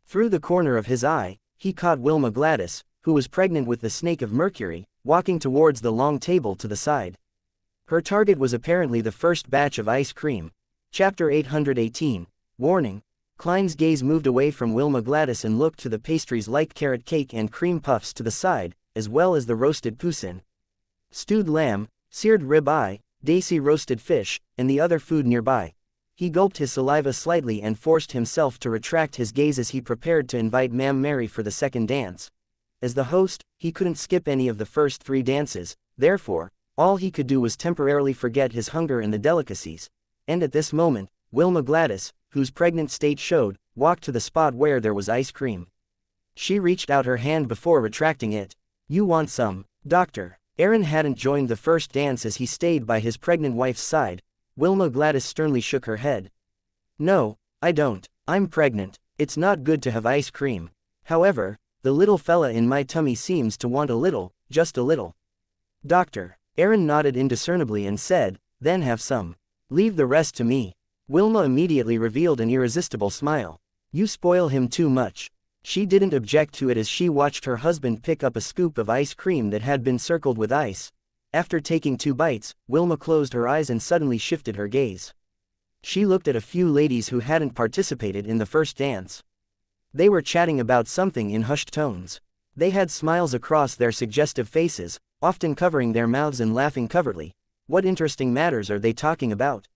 Through the corner of his eye, he caught Wilma Gladys, who was pregnant with the Snake of Mercury, walking towards the long table to the side. Her target was apparently the first batch of ice cream. Chapter 818. Warning. Klein's gaze moved away from Wilma Gladys and looked to the pastries like carrot cake and cream puffs to the side, as well as the roasted poussin, stewed lamb, seared rib-eye, daisy roasted fish, and the other food nearby. He gulped his saliva slightly and forced himself to retract his gaze as he prepared to invite Ma'am Mary for the second dance. As the host, he couldn't skip any of the first 3 dances, therefore, all he could do was temporarily forget his hunger and the delicacies. And at this moment, Wilma Gladys, whose pregnant state showed, walked to the spot where there was ice cream. She reached out her hand before retracting it. You want some, Doctor? Aaron hadn't joined the first dance as he stayed by his pregnant wife's side. Wilma Gladys sternly shook her head. No, I don't. I'm pregnant. It's not good to have ice cream. However, the little fella in my tummy seems to want a little, just a little. Doctor. Aaron nodded indiscernibly and said, then have some. Leave the rest to me. Wilma immediately revealed an irresistible smile. You spoil him too much. She didn't object to it as she watched her husband pick up a scoop of ice cream that had been circled with ice. After taking 2 bites, Wilma closed her eyes and suddenly shifted her gaze. She looked at a few ladies who hadn't participated in the first dance. They were chatting about something in hushed tones. They had smiles across their suggestive faces, often covering their mouths and laughing covertly. What interesting matters are they talking about?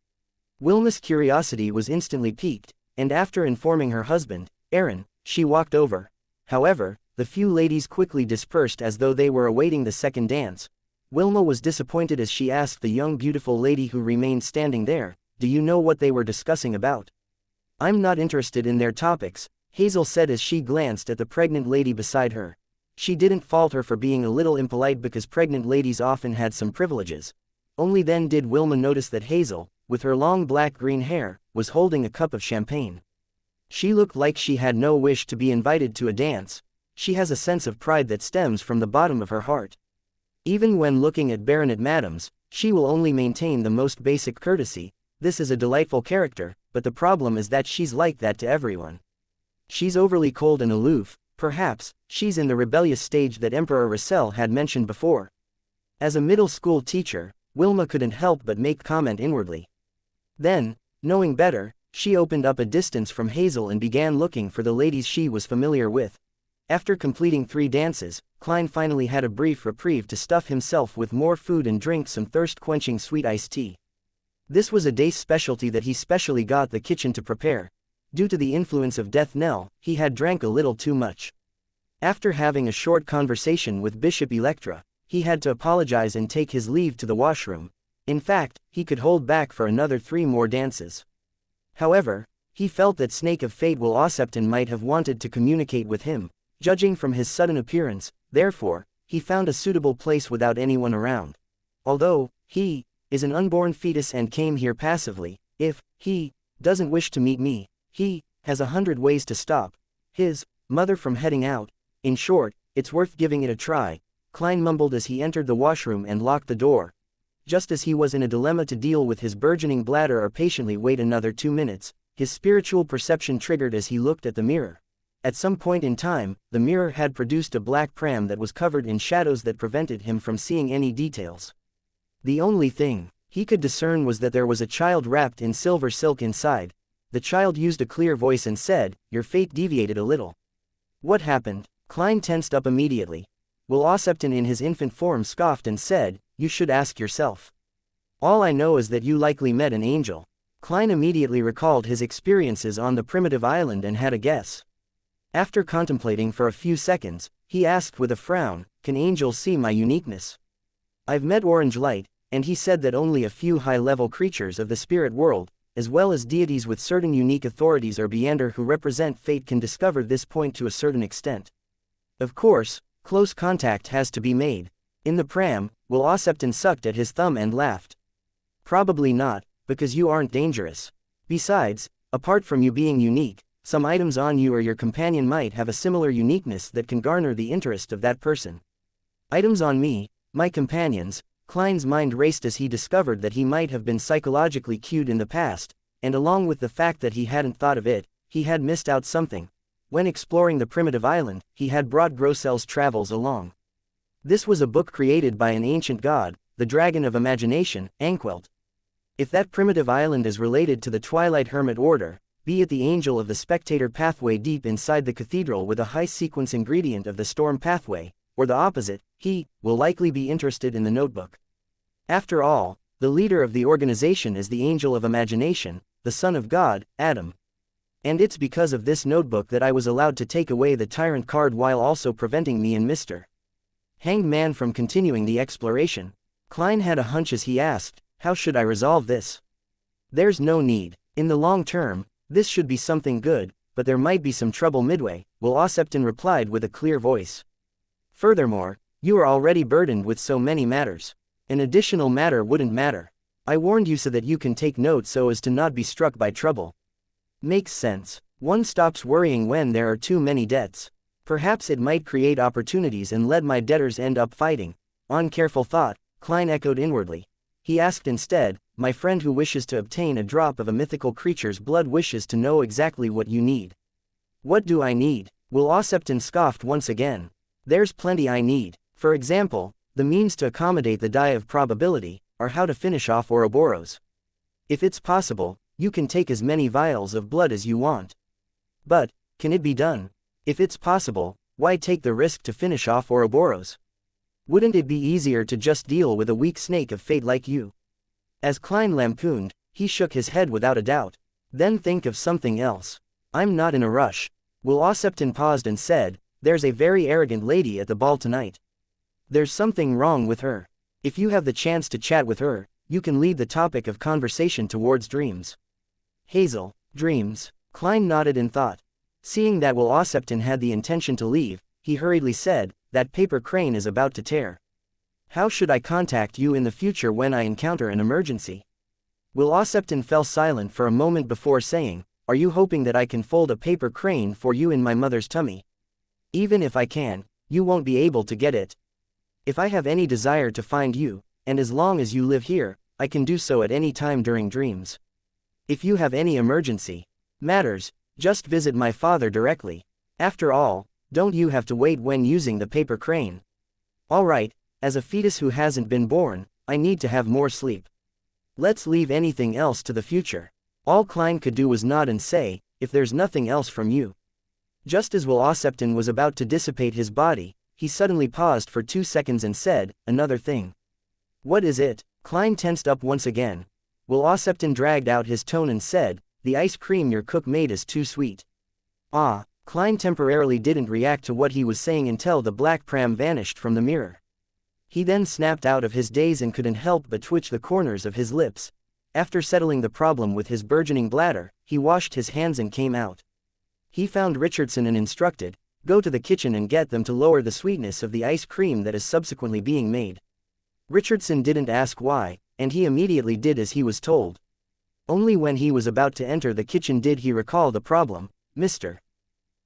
Wilma's curiosity was instantly piqued, and after informing her husband, Aaron, she walked over. However, the few ladies quickly dispersed as though they were awaiting the second dance. Wilma was disappointed as she asked the young beautiful lady who remained standing there, do you know what they were discussing about? I'm not interested in their topics, Hazel said as she glanced at the pregnant lady beside her. She didn't fault her for being a little impolite because pregnant ladies often had some privileges. Only then did Wilma notice that Hazel, with her long black-green hair, was holding a cup of champagne. She looked like she had no wish to be invited to a dance. She has a sense of pride that stems from the bottom of her heart. Even when looking at Baronet Madams, she will only maintain the most basic courtesy. This is a delightful character, but the problem is that she's like that to everyone. She's overly cold and aloof. Perhaps, she's in the rebellious stage that Emperor Russell had mentioned before. As a middle school teacher, Wilma couldn't help but make comment inwardly. Then, knowing better, she opened up a distance from Hazel and began looking for the ladies she was familiar with. After completing 3 dances, Klein finally had a brief reprieve to stuff himself with more food and drink some thirst-quenching sweet iced tea. This was a day's specialty that he specially got the kitchen to prepare. Due to the influence of Death Knell, he had drank a little too much. After having a short conversation with Bishop Electra, he had to apologize and take his leave to the washroom. In fact, he could hold back for another 3 more dances. However, he felt that Snake of Fate Will Aucepton might have wanted to communicate with him, judging from his sudden appearance. Therefore, he found a suitable place without anyone around. Although he is an unborn fetus and came here passively, if he doesn't wish to meet me, he has 100 ways to stop his mother from heading out. In short, it's worth giving it a try, Klein mumbled as he entered the washroom and locked the door. Just as he was in a dilemma to deal with his burgeoning bladder or patiently wait another 2 minutes, his spiritual perception triggered as he looked at the mirror. At some point in time, the mirror had produced a black pram that was covered in shadows that prevented him from seeing any details. The only thing he could discern was that there was a child wrapped in silver silk inside. The child used a clear voice and said, "Your fate deviated a little." What happened? Klein tensed up immediately. Will Aucepton in his infant form scoffed and said, "You should ask yourself. All I know is that you likely met an angel." Klein immediately recalled his experiences on the primitive island and had a guess. After contemplating for a few seconds, he asked with a frown, "Can angels see my uniqueness?" "I've met Orange Light, and he said that only a few high-level creatures of the spirit world, as well as deities with certain unique authorities or beyonder who represent fate can discover this point to a certain extent. Of course, close contact has to be made." In the pram, Will Aucepton sucked at his thumb and laughed. "Probably not, because you aren't dangerous. Besides, apart from you being unique, some items on you or your companion might have a similar uniqueness that can garner the interest of that person." Items on me, my companions. Klein's mind raced as he discovered that he might have been psychologically cued in the past, and along with the fact that he hadn't thought of it, he had missed out something. When exploring the primitive island, he had brought Grossel's travels along. This was a book created by an ancient god, the Dragon of Imagination, Anquelt. If that primitive island is related to the Twilight Hermit Order, be it the Angel of the Spectator pathway deep inside the cathedral with a high-sequence ingredient of the Storm pathway, or the opposite, he will likely be interested in the notebook. After all, the leader of the organization is the Angel of Imagination, the son of God, Adam. And it's because of this notebook that I was allowed to take away the tyrant card while also preventing me and Mr. Hanged Man from continuing the exploration. Klein had a hunch as he asked, "How should I resolve this?" "There's no need. In the long term, this should be something good, but there might be some trouble midway," Will Aucepton replied with a clear voice. "Furthermore, you are already burdened with so many matters. An additional matter wouldn't matter. I warned you so that you can take note so as to not be struck by trouble." "Makes sense. One stops worrying when there are too many debts. Perhaps it might create opportunities and let my debtors end up fighting." On careful thought, Klein echoed inwardly. He asked instead, "My friend who wishes to obtain a drop of a mythical creature's blood wishes to know exactly what you need." "What do I need?" Will Aucepton scoffed once again. "There's plenty I need. For example, the means to accommodate the die of probability, or how to finish off Ouroboros. If it's possible, you can take as many vials of blood as you want. But, can it be done? If it's possible, why take the risk to finish off Ouroboros? Wouldn't it be easier to just deal with a weak snake of fate like you?" As Klein lampooned, he shook his head without a doubt. "Then think of something else. I'm not in a rush." Will Aucepton paused and said, "There's a very arrogant lady at the ball tonight. There's something wrong with her. If you have the chance to chat with her, you can lead the topic of conversation towards dreams." "Hazel, dreams." Klein nodded in thought. Seeing that Will Aucepton had the intention to leave, he hurriedly said, "That paper crane is about to tear. How should I contact you in the future when I encounter an emergency?" Will Aucepton fell silent for a moment before saying, "Are you hoping that I can fold a paper crane for you in my mother's tummy? Even if I can, you won't be able to get it. If I have any desire to find you, and as long as you live here, I can do so at any time during dreams. If you have any emergency matters, just visit my father directly. After all, don't you have to wait when using the paper crane? All right, as a fetus who hasn't been born, I need to have more sleep. Let's leave anything else to the future." All Klein could do was nod and say, "If there's nothing else from you, Just as Will Osepton was about to dissipate his body, he suddenly paused for 2 seconds and said, "Another thing." "What is it?" Klein tensed up once again. Will Osepton dragged out his tone and said, "The ice cream your cook made is too sweet." Ah, Klein temporarily didn't react to what he was saying until the black pram vanished from the mirror. He then snapped out of his daze and couldn't help but twitch the corners of his lips. After settling the problem with his burgeoning bladder, he washed his hands and came out. He found Richardson and instructed, "Go to the kitchen and get them to lower the sweetness of the ice cream that is subsequently being made." Richardson didn't ask why, and he immediately did as he was told. Only when he was about to enter the kitchen did he recall the problem. "Mr.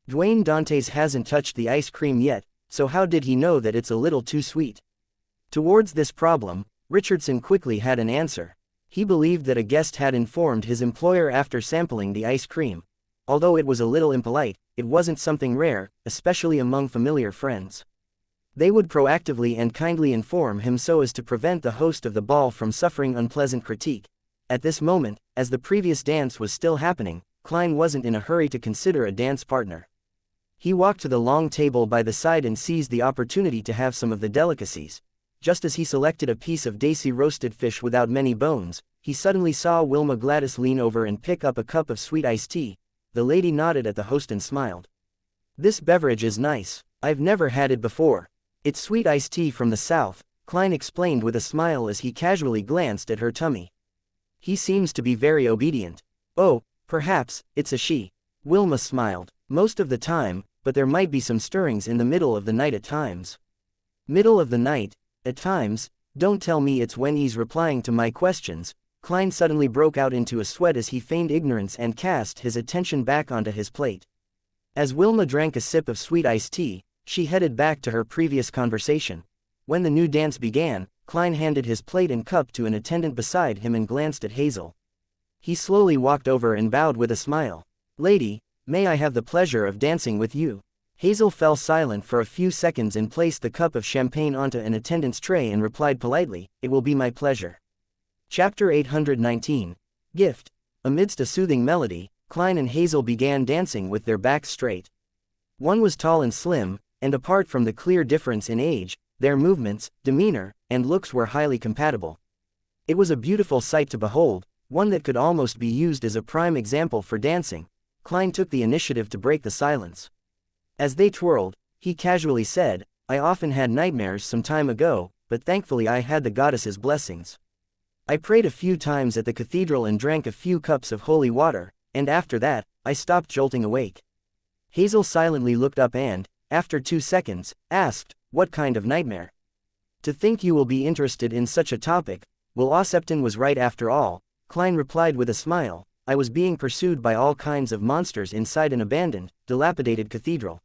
Dwayne Dantes hasn't touched the ice cream yet, so how did he know that it's a little too sweet?" Towards this problem, Richardson quickly had an answer. He believed that a guest had informed his employer after sampling the ice cream. Although it was a little impolite, it wasn't something rare, especially among familiar friends. They would proactively and kindly inform him so as to prevent the host of the ball from suffering unpleasant critique. At this moment, as the previous dance was still happening, Klein wasn't in a hurry to consider a dance partner. He walked to the long table by the side and seized the opportunity to have some of the delicacies. Just as he selected a piece of daisy roasted fish without many bones, he suddenly saw Wilma Gladys lean over and pick up a cup of sweet iced tea. The lady nodded at the host and smiled. "This beverage is nice. I've never had it before. It's sweet iced tea from the South," Klein explained with a smile as he casually glanced at her tummy. "He seems to be very obedient." "Oh, perhaps, it's a she." Wilma smiled. "Most of the time, but there might be some stirrings in the middle of the night at times." "Middle of the night? At times? Don't tell me it's when he's replying to my questions." Klein suddenly broke out into a sweat as he feigned ignorance and cast his attention back onto his plate. As Wilma drank a sip of sweet iced tea, she headed back to her previous conversation. When the new dance began, Klein handed his plate and cup to an attendant beside him and glanced at Hazel. He slowly walked over and bowed with a smile. "Lady, may I have the pleasure of dancing with you?" Hazel fell silent for a few seconds and placed the cup of champagne onto an attendant's tray and replied politely, "It will be my pleasure." Chapter 819. Gift. Amidst a soothing melody, Klein and Hazel began dancing with their backs straight. One was tall and slim, and apart from the clear difference in age, their movements, demeanor, and looks were highly compatible. It was a beautiful sight to behold, one that could almost be used as a prime example for dancing. Klein took the initiative to break the silence. As they twirled, he casually said, "I often had nightmares some time ago, but thankfully I had the goddess's blessings. I prayed a few times at the cathedral and drank a few cups of holy water, and after that, I stopped jolting awake." Hazel silently looked up and, after 2 seconds, asked, "What kind of nightmare?" "To think you will be interested in such a topic." Will Osepton was right after all, Klein replied with a smile. "I was being pursued by all kinds of monsters inside an abandoned, dilapidated cathedral.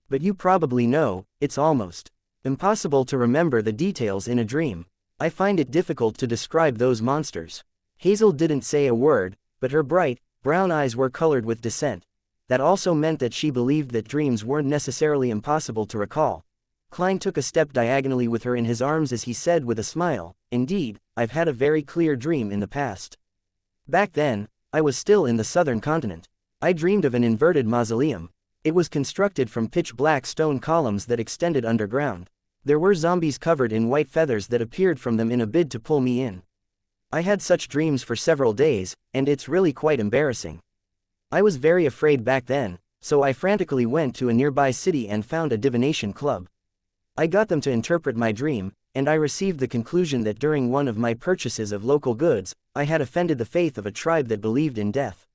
But you probably know, it's almost impossible to remember the details in a dream. I find it difficult to describe those monsters." Hazel didn't say a word, but her bright, brown eyes were colored with dissent. That also meant that she believed that dreams weren't necessarily impossible to recall. Klein took a step diagonally with her in his arms as he said with a smile, "Indeed, I've had a very clear dream in the past. Back then, I was still in the southern continent. I dreamed of an inverted mausoleum. It was constructed from pitch-black stone columns that extended underground. There were zombies covered in white feathers that appeared from them in a bid to pull me in. I had such dreams for several days, and it's really quite embarrassing. I was very afraid back then, so I frantically went to a nearby city and found a divination club. I got them to interpret my dream, and I received the conclusion that during one of my purchases of local goods, I had offended the faith of a tribe that believed in death.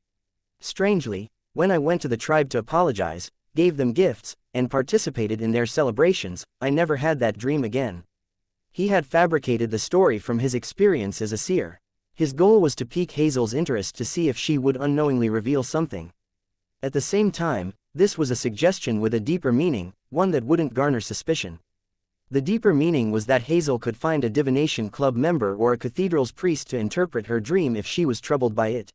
Strangely, when I went to the tribe to apologize, gave them gifts, and participated in their celebrations, I never had that dream again." He had fabricated the story from his experience as a seer. His goal was to pique Hazel's interest to see if she would unknowingly reveal something. At the same time, this was a suggestion with a deeper meaning, one that wouldn't garner suspicion. The deeper meaning was that Hazel could find a divination club member or a cathedral's priest to interpret her dream if she was troubled by it.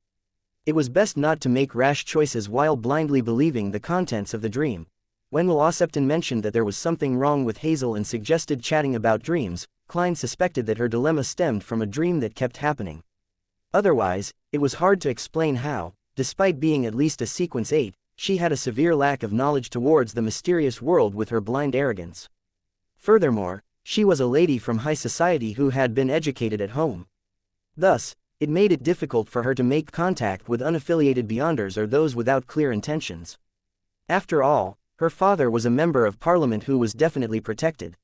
It was best not to make rash choices while blindly believing the contents of the dream. When Will Osepton mentioned that there was something wrong with Hazel and suggested chatting about dreams, Klein suspected that her dilemma stemmed from a dream that kept happening. Otherwise, it was hard to explain how, despite being at least a sequence 8, she had a severe lack of knowledge towards the mysterious world with her blind arrogance. Furthermore, she was a lady from high society who had been educated at home. Thus, it made it difficult for her to make contact with unaffiliated beyonders or those without clear intentions. After all, her father was a member of parliament who was definitely protected.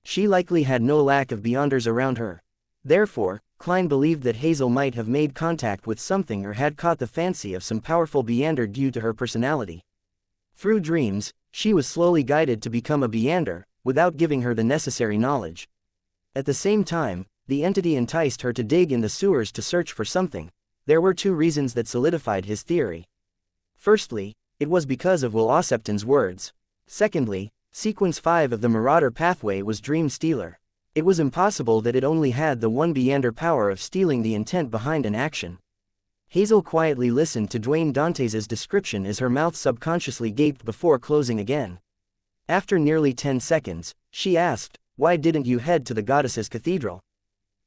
She likely had no lack of beyonders around her. Therefore, Klein believed that Hazel might have made contact with something or had caught the fancy of some powerful beyonder due to her personality. Through dreams, she was slowly guided to become a beyonder, without giving her the necessary knowledge. At the same time, the entity enticed her to dig in the sewers to search for something. There were two reasons that solidified his theory. Firstly, it was because of Will Ossepton's words. Secondly, Sequence 5 of the Marauder pathway was Dream Stealer. It was impossible that it only had the one beyonder power of stealing the intent behind an action. Hazel quietly listened to Dwayne Dantes' description as her mouth subconsciously gaped before closing again. After nearly 10 seconds, she asked, "Why didn't you head to the goddess's cathedral?"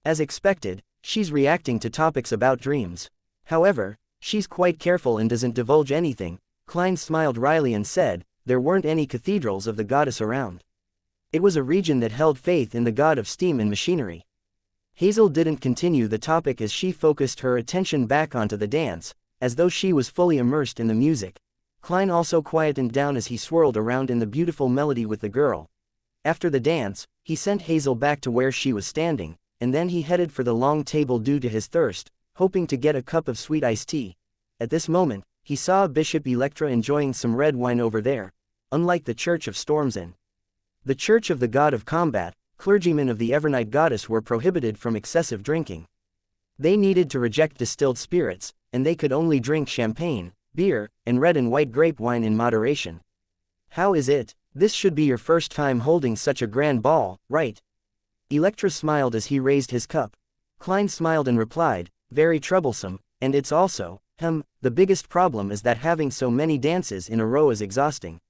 As expected, she's reacting to topics about dreams. However, she's quite careful and doesn't divulge anything. Klein smiled wryly and said, "There weren't any cathedrals of the goddess around. It was a region that held faith in the god of steam and machinery." Hazel didn't continue the topic as she focused her attention back onto the dance, as though she was fully immersed in the music. Klein also quietened down as he swirled around in the beautiful melody with the girl. After the dance, he sent Hazel back to where she was standing, and then he headed for the long table due to his thirst, hoping to get a cup of sweet iced tea. At this moment, he saw Bishop Electra enjoying some red wine over there. Unlike the Church of Storms Inn, the Church of the God of Combat, clergymen of the Evernight goddess were prohibited from excessive drinking. They needed to reject distilled spirits, and they could only drink champagne, beer, and red and white grape wine in moderation. "How is it? This should be your first time holding such a grand ball, right?" Electra smiled as he raised his cup. Klein smiled and replied, "Very troublesome, and it's also, the biggest problem is that having so many dances in a row is exhausting.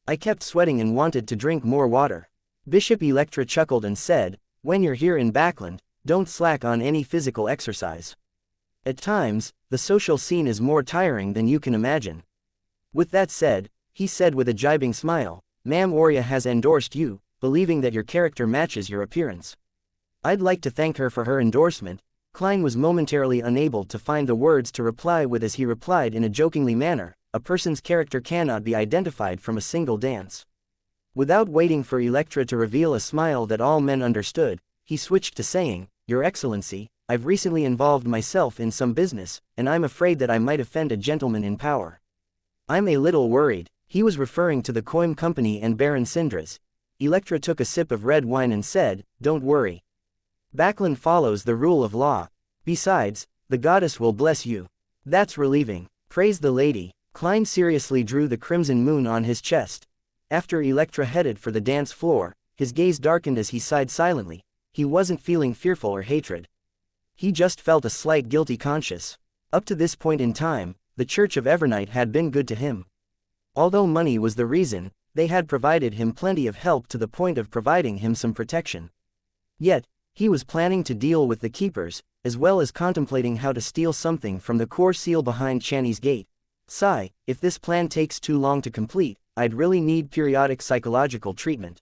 I kept sweating and wanted to drink more water." Bishop Electra chuckled and said, "When you're here in Backland, don't slack on any physical exercise. At times, the social scene is more tiring than you can imagine." With that said, he said with a jibing smile, "Ma'am Aurea has endorsed you, believing that your character matches your appearance. I'd like to thank her for her endorsement." Klein was momentarily unable to find the words to reply with as he replied in a jokingly manner, "A person's character cannot be identified from a single dance." Without waiting for Electra to reveal a smile that all men understood, he switched to saying, "Your Excellency, I've recently involved myself in some business, and I'm afraid that I might offend a gentleman in power. I'm a little worried." He was referring to the Coim Company and Baron Sindras. Electra took a sip of red wine and said, "Don't worry. Backland follows the rule of law. Besides, the goddess will bless you." "That's relieving. Praise the lady." Klein seriously drew the crimson moon on his chest. After Electra headed for the dance floor, his gaze darkened as he sighed silently. He wasn't feeling fearful or hatred. He just felt a slight guilty conscience. Up to this point in time, the Church of Evernight had been good to him. Although money was the reason, they had provided him plenty of help to the point of providing him some protection. Yet, he was planning to deal with the keepers, as well as contemplating how to steal something from the core seal behind Channy's gate. Sigh, if this plan takes too long to complete, I'd really need periodic psychological treatment.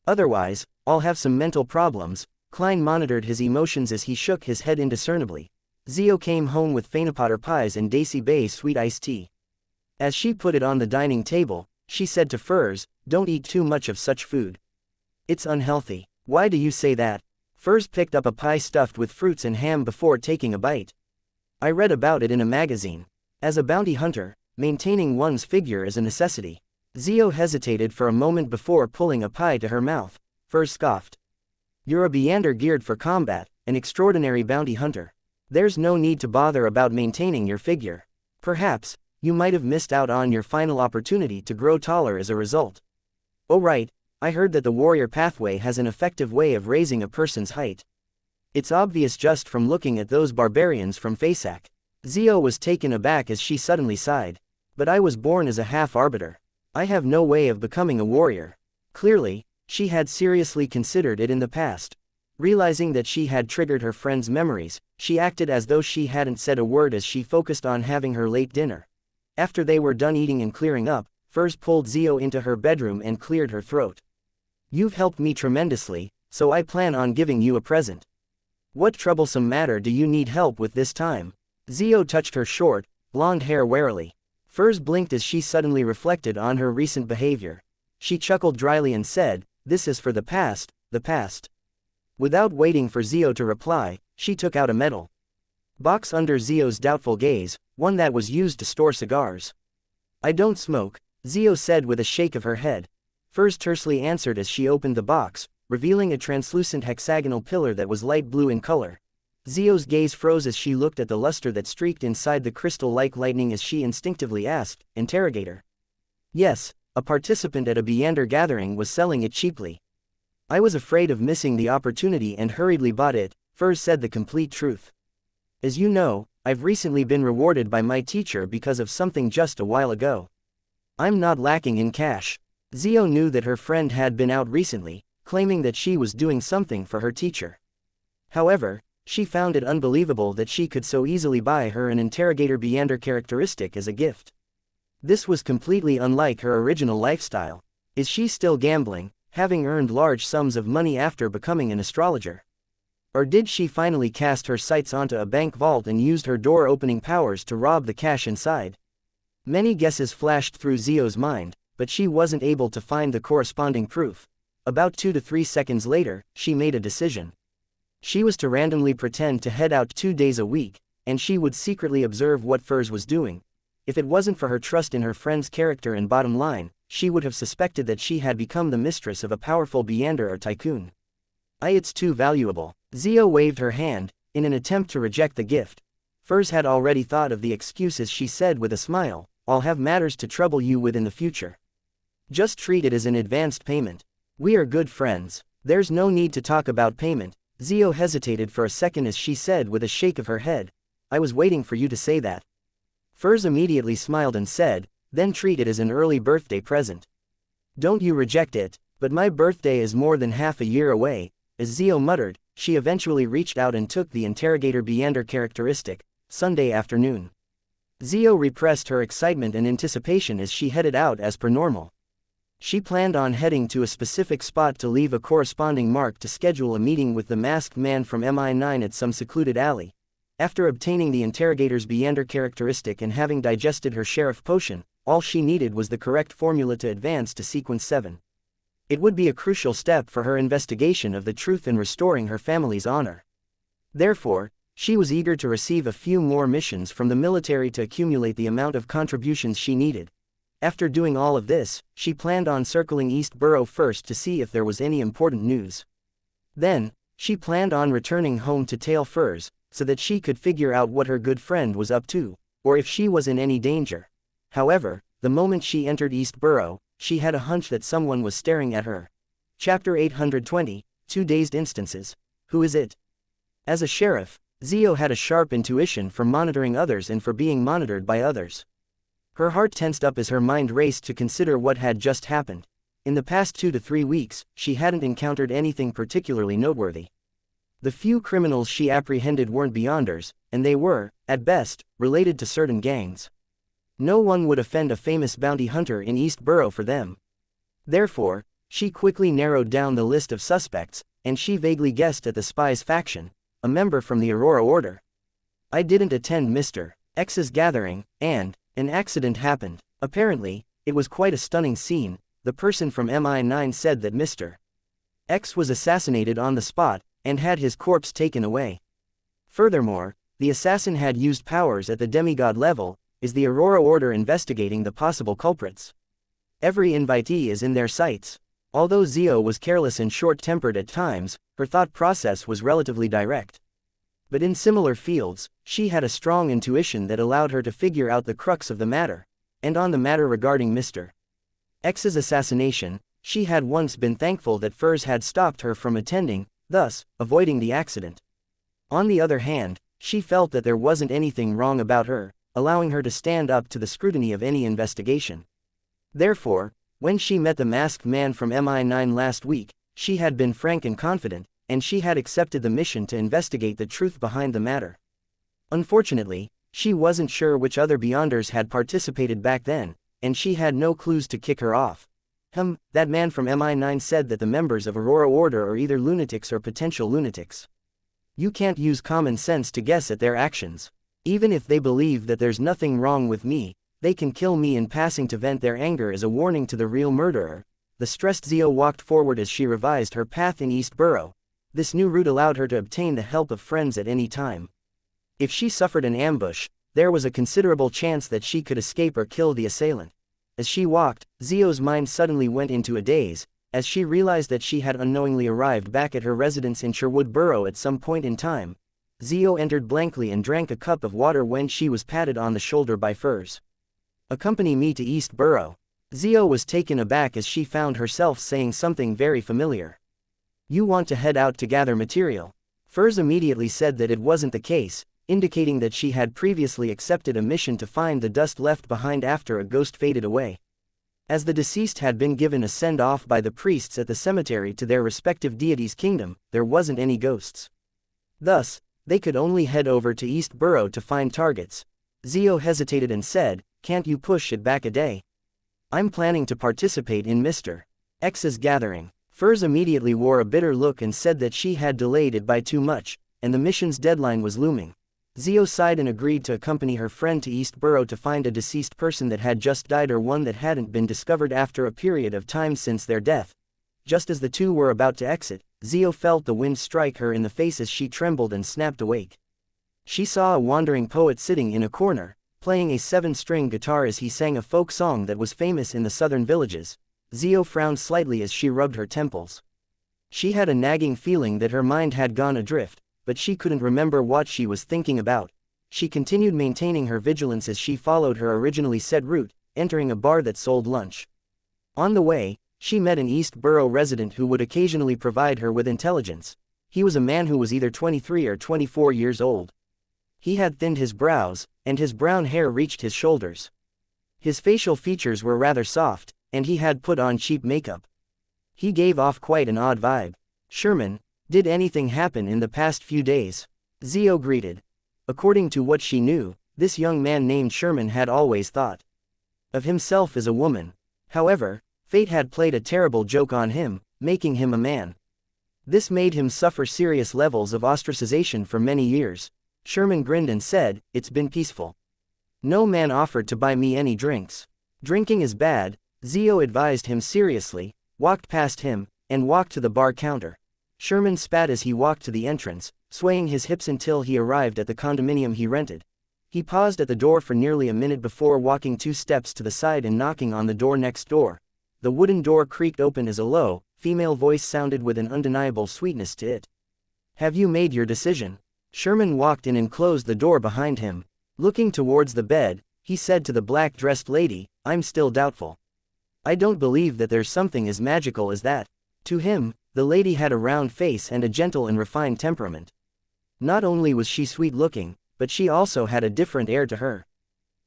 Otherwise, I'll have some mental problems. Klein monitored his emotions as he shook his head indiscernibly. Zio came home with Fainapotter pies and Daisy Bay's sweet iced tea. As she put it on the dining table, she said to Furs, "Don't eat too much of such food. It's unhealthy." "Why do you say that?" Furs picked up a pie stuffed with fruits and ham before taking a bite. "I read about it in a magazine. As a bounty hunter, maintaining one's figure is a necessity." Zio hesitated for a moment before pulling a pie to her mouth. Furs scoffed. "You're a Beander geared for combat, an extraordinary bounty hunter. There's no need to bother about maintaining your figure. Perhaps, you might have missed out on your final opportunity to grow taller as a result." "Oh right, I heard that the warrior pathway has an effective way of raising a person's height. It's obvious just from looking at those barbarians from Fasak." Zio was taken aback as she suddenly sighed. "But I was born as a half-arbiter. I have no way of becoming a warrior." Clearly, she had seriously considered it in the past. Realizing that she had triggered her friend's memories, she acted as though she hadn't said a word as she focused on having her late dinner. After they were done eating and clearing up, Furs pulled Zio into her bedroom and cleared her throat. "You've helped me tremendously, so I plan on giving you a present. What troublesome matter do you need help with this time?" Zio touched her short, blonde hair warily. Furs blinked as she suddenly reflected on her recent behavior. She chuckled dryly and said, "This is for the past, the past." Without waiting for Zio to reply, she took out a metal box under Zio's doubtful gaze, one that was used to store cigars. "I don't smoke," Zio said with a shake of her head. Furs tersely answered as she opened the box, revealing a translucent hexagonal pillar that was light blue in color. Zio's gaze froze as she looked at the luster that streaked inside the crystal like lightning as she instinctively asked, "Interrogator?" "Yes, a participant at a Beander gathering was selling it cheaply. I was afraid of missing the opportunity and hurriedly bought it." Furs said the complete truth. "As you know, I've recently been rewarded by my teacher because of something just a while ago. I'm not lacking in cash." Zio knew that her friend had been out recently, claiming that she was doing something for her teacher. However, she found it unbelievable that she could so easily buy her an interrogator Beander characteristic as a gift. This was completely unlike her original lifestyle. Is she still gambling, having earned large sums of money after becoming an astrologer? Or did she finally cast her sights onto a bank vault and used her door-opening powers to rob the cash inside? Many guesses flashed through Zio's mind, but she wasn't able to find the corresponding proof. About 2 to 3 seconds later, she made a decision. She was to randomly pretend to head out 2 days a week, and she would secretly observe what Furs was doing. If it wasn't for her trust in her friend's character and bottom line, she would have suspected that she had become the mistress of a powerful Beander or tycoon. It's too valuable." Zio waved her hand, in an attempt to reject the gift. Furs had already thought of the excuses. She said with a smile, "I'll have matters to trouble you with in the future. Just treat it as an advanced payment. We are good friends. There's no need to talk about payment." Zio hesitated for a second as she said with a shake of her head, "I was waiting for you to say that." Furs immediately smiled and said, "Then treat it as an early birthday present." "Don't you reject it, but my birthday is more than half a year away." As Zio muttered, she eventually reached out and took the interrogator Beander characteristic. Sunday afternoon. Zio repressed her excitement and anticipation as she headed out as per normal. She planned on heading to a specific spot to leave a corresponding mark to schedule a meeting with the masked man from MI9 at some secluded alley. After obtaining the interrogator's Beander characteristic and having digested her sheriff potion, all she needed was the correct formula to advance to sequence 7. It would be a crucial step for her investigation of the truth and restoring her family's honor. Therefore, she was eager to receive a few more missions from the military to accumulate the amount of contributions she needed. After doing all of this, she planned on circling East Borough first to see if there was any important news. Then, she planned on returning home to Tail Furs, so that she could figure out what her good friend was up to, or if she was in any danger. However, the moment she entered East Borough, she had a hunch that someone was staring at her. Chapter 820, 2 Dazed Instances. Who is it? As a sheriff, Zio had a sharp intuition for monitoring others and for being monitored by others. Her heart tensed up as her mind raced to consider what had just happened. In the past 2 to 3 weeks, she hadn't encountered anything particularly noteworthy. The few criminals she apprehended weren't Beanders, and they were, at best, related to certain gangs. No one would offend a famous bounty hunter in East Borough for them. Therefore, she quickly narrowed down the list of suspects, and she vaguely guessed at the Spies faction, a member from the Aurora Order. "I didn't attend Mr. X's gathering, and an accident happened." Apparently, it was quite a stunning scene. The person from MI9 said that Mr. X was assassinated on the spot, and had his corpse taken away. Furthermore, the assassin had used powers at the demigod level. Is the Aurora Order investigating the possible culprits? Every invitee is in their sights. Although Zio was careless and short-tempered at times, her thought process was relatively direct. But in similar fields, she had a strong intuition that allowed her to figure out the crux of the matter. And on the matter regarding Mr. X's assassination, she had once been thankful that Furs had stopped her from attending, thus, avoiding the accident. On the other hand, she felt that there wasn't anything wrong about her, allowing her to stand up to the scrutiny of any investigation. Therefore, when she met the masked man from MI9 last week, she had been frank and confident, and she had accepted the mission to investigate the truth behind the matter. Unfortunately, She wasn't sure which other Beyonders had participated back then, and she had no clues to kick her off. That man from MI9 said that the members of Aurora Order are either lunatics or potential lunatics. You can't use common sense to guess at their actions. Even if they believe that there's nothing wrong with me, they can kill me in passing to vent their anger as a warning to the real murderer. The stressed Zio walked forward as she revised her path in East Borough. This new route allowed her to obtain the help of friends at any time. If she suffered an ambush, there was a considerable chance that she could escape or kill the assailant. As she walked, Zio's mind suddenly went into a daze, as she realized that she had unknowingly arrived back at her residence in Sherwood Borough at some point in time. Zio entered blankly and drank a cup of water when she was patted on the shoulder by Furs. "Accompany me to East Borough." Zio was taken aback as she found herself saying something very familiar. "You want to head out to gather material?" Furs immediately said that it wasn't the case, indicating that she had previously accepted a mission to find the dust left behind after a ghost faded away. As the deceased had been given a send-off by the priests at the cemetery to their respective deities' kingdom, there wasn't any ghosts. Thus, they could only head over to East Borough to find targets. Zio hesitated and said, "Can't you push it back a day? I'm planning to participate in Mr. X's gathering." Furs immediately wore a bitter look and said that she had delayed it by too much, and the mission's deadline was looming. Zio sighed and agreed to accompany her friend to East Borough to find a deceased person that had just died or one that hadn't been discovered after a period of time since their death. Just as the two were about to exit, Zio felt the wind strike her in the face as she trembled and snapped awake. She saw a wandering poet sitting in a corner, playing a 7-string guitar as he sang a folk song that was famous in the southern villages. Zio frowned slightly as she rubbed her temples. She had a nagging feeling that her mind had gone adrift, but she couldn't remember what she was thinking about. She continued maintaining her vigilance as she followed her originally set route, entering a bar that sold lunch. On the way, she met an East Borough resident who would occasionally provide her with intelligence. He was a man who was either 23 or 24 years old. He had thinned his brows, and his brown hair reached his shoulders. His facial features were rather soft, and he had put on cheap makeup. He gave off quite an odd vibe. "Sherman, did anything happen in the past few days?" Zio greeted. According to what she knew, this young man named Sherman had always thought of himself as a woman. However, fate had played a terrible joke on him, making him a man. This made him suffer serious levels of ostracization for many years. Sherman grinned and said, "It's been peaceful. No man offered to buy me any drinks." "Drinking is bad," Zio advised him seriously, walked past him, and walked to the bar counter. Sherman spat as he walked to the entrance, swaying his hips until he arrived at the condominium he rented. He paused at the door for nearly a minute before walking 2 steps to the side and knocking on the door next door. The wooden door creaked open as a low, female voice sounded with an undeniable sweetness to it. "Have you made your decision?" Sherman walked in and closed the door behind him. Looking towards the bed, he said to the black-dressed lady, "I'm still doubtful. I don't believe that there's something as magical as that." To him, the lady had a round face and a gentle and refined temperament. Not only was she sweet-looking, but she also had a different air to her.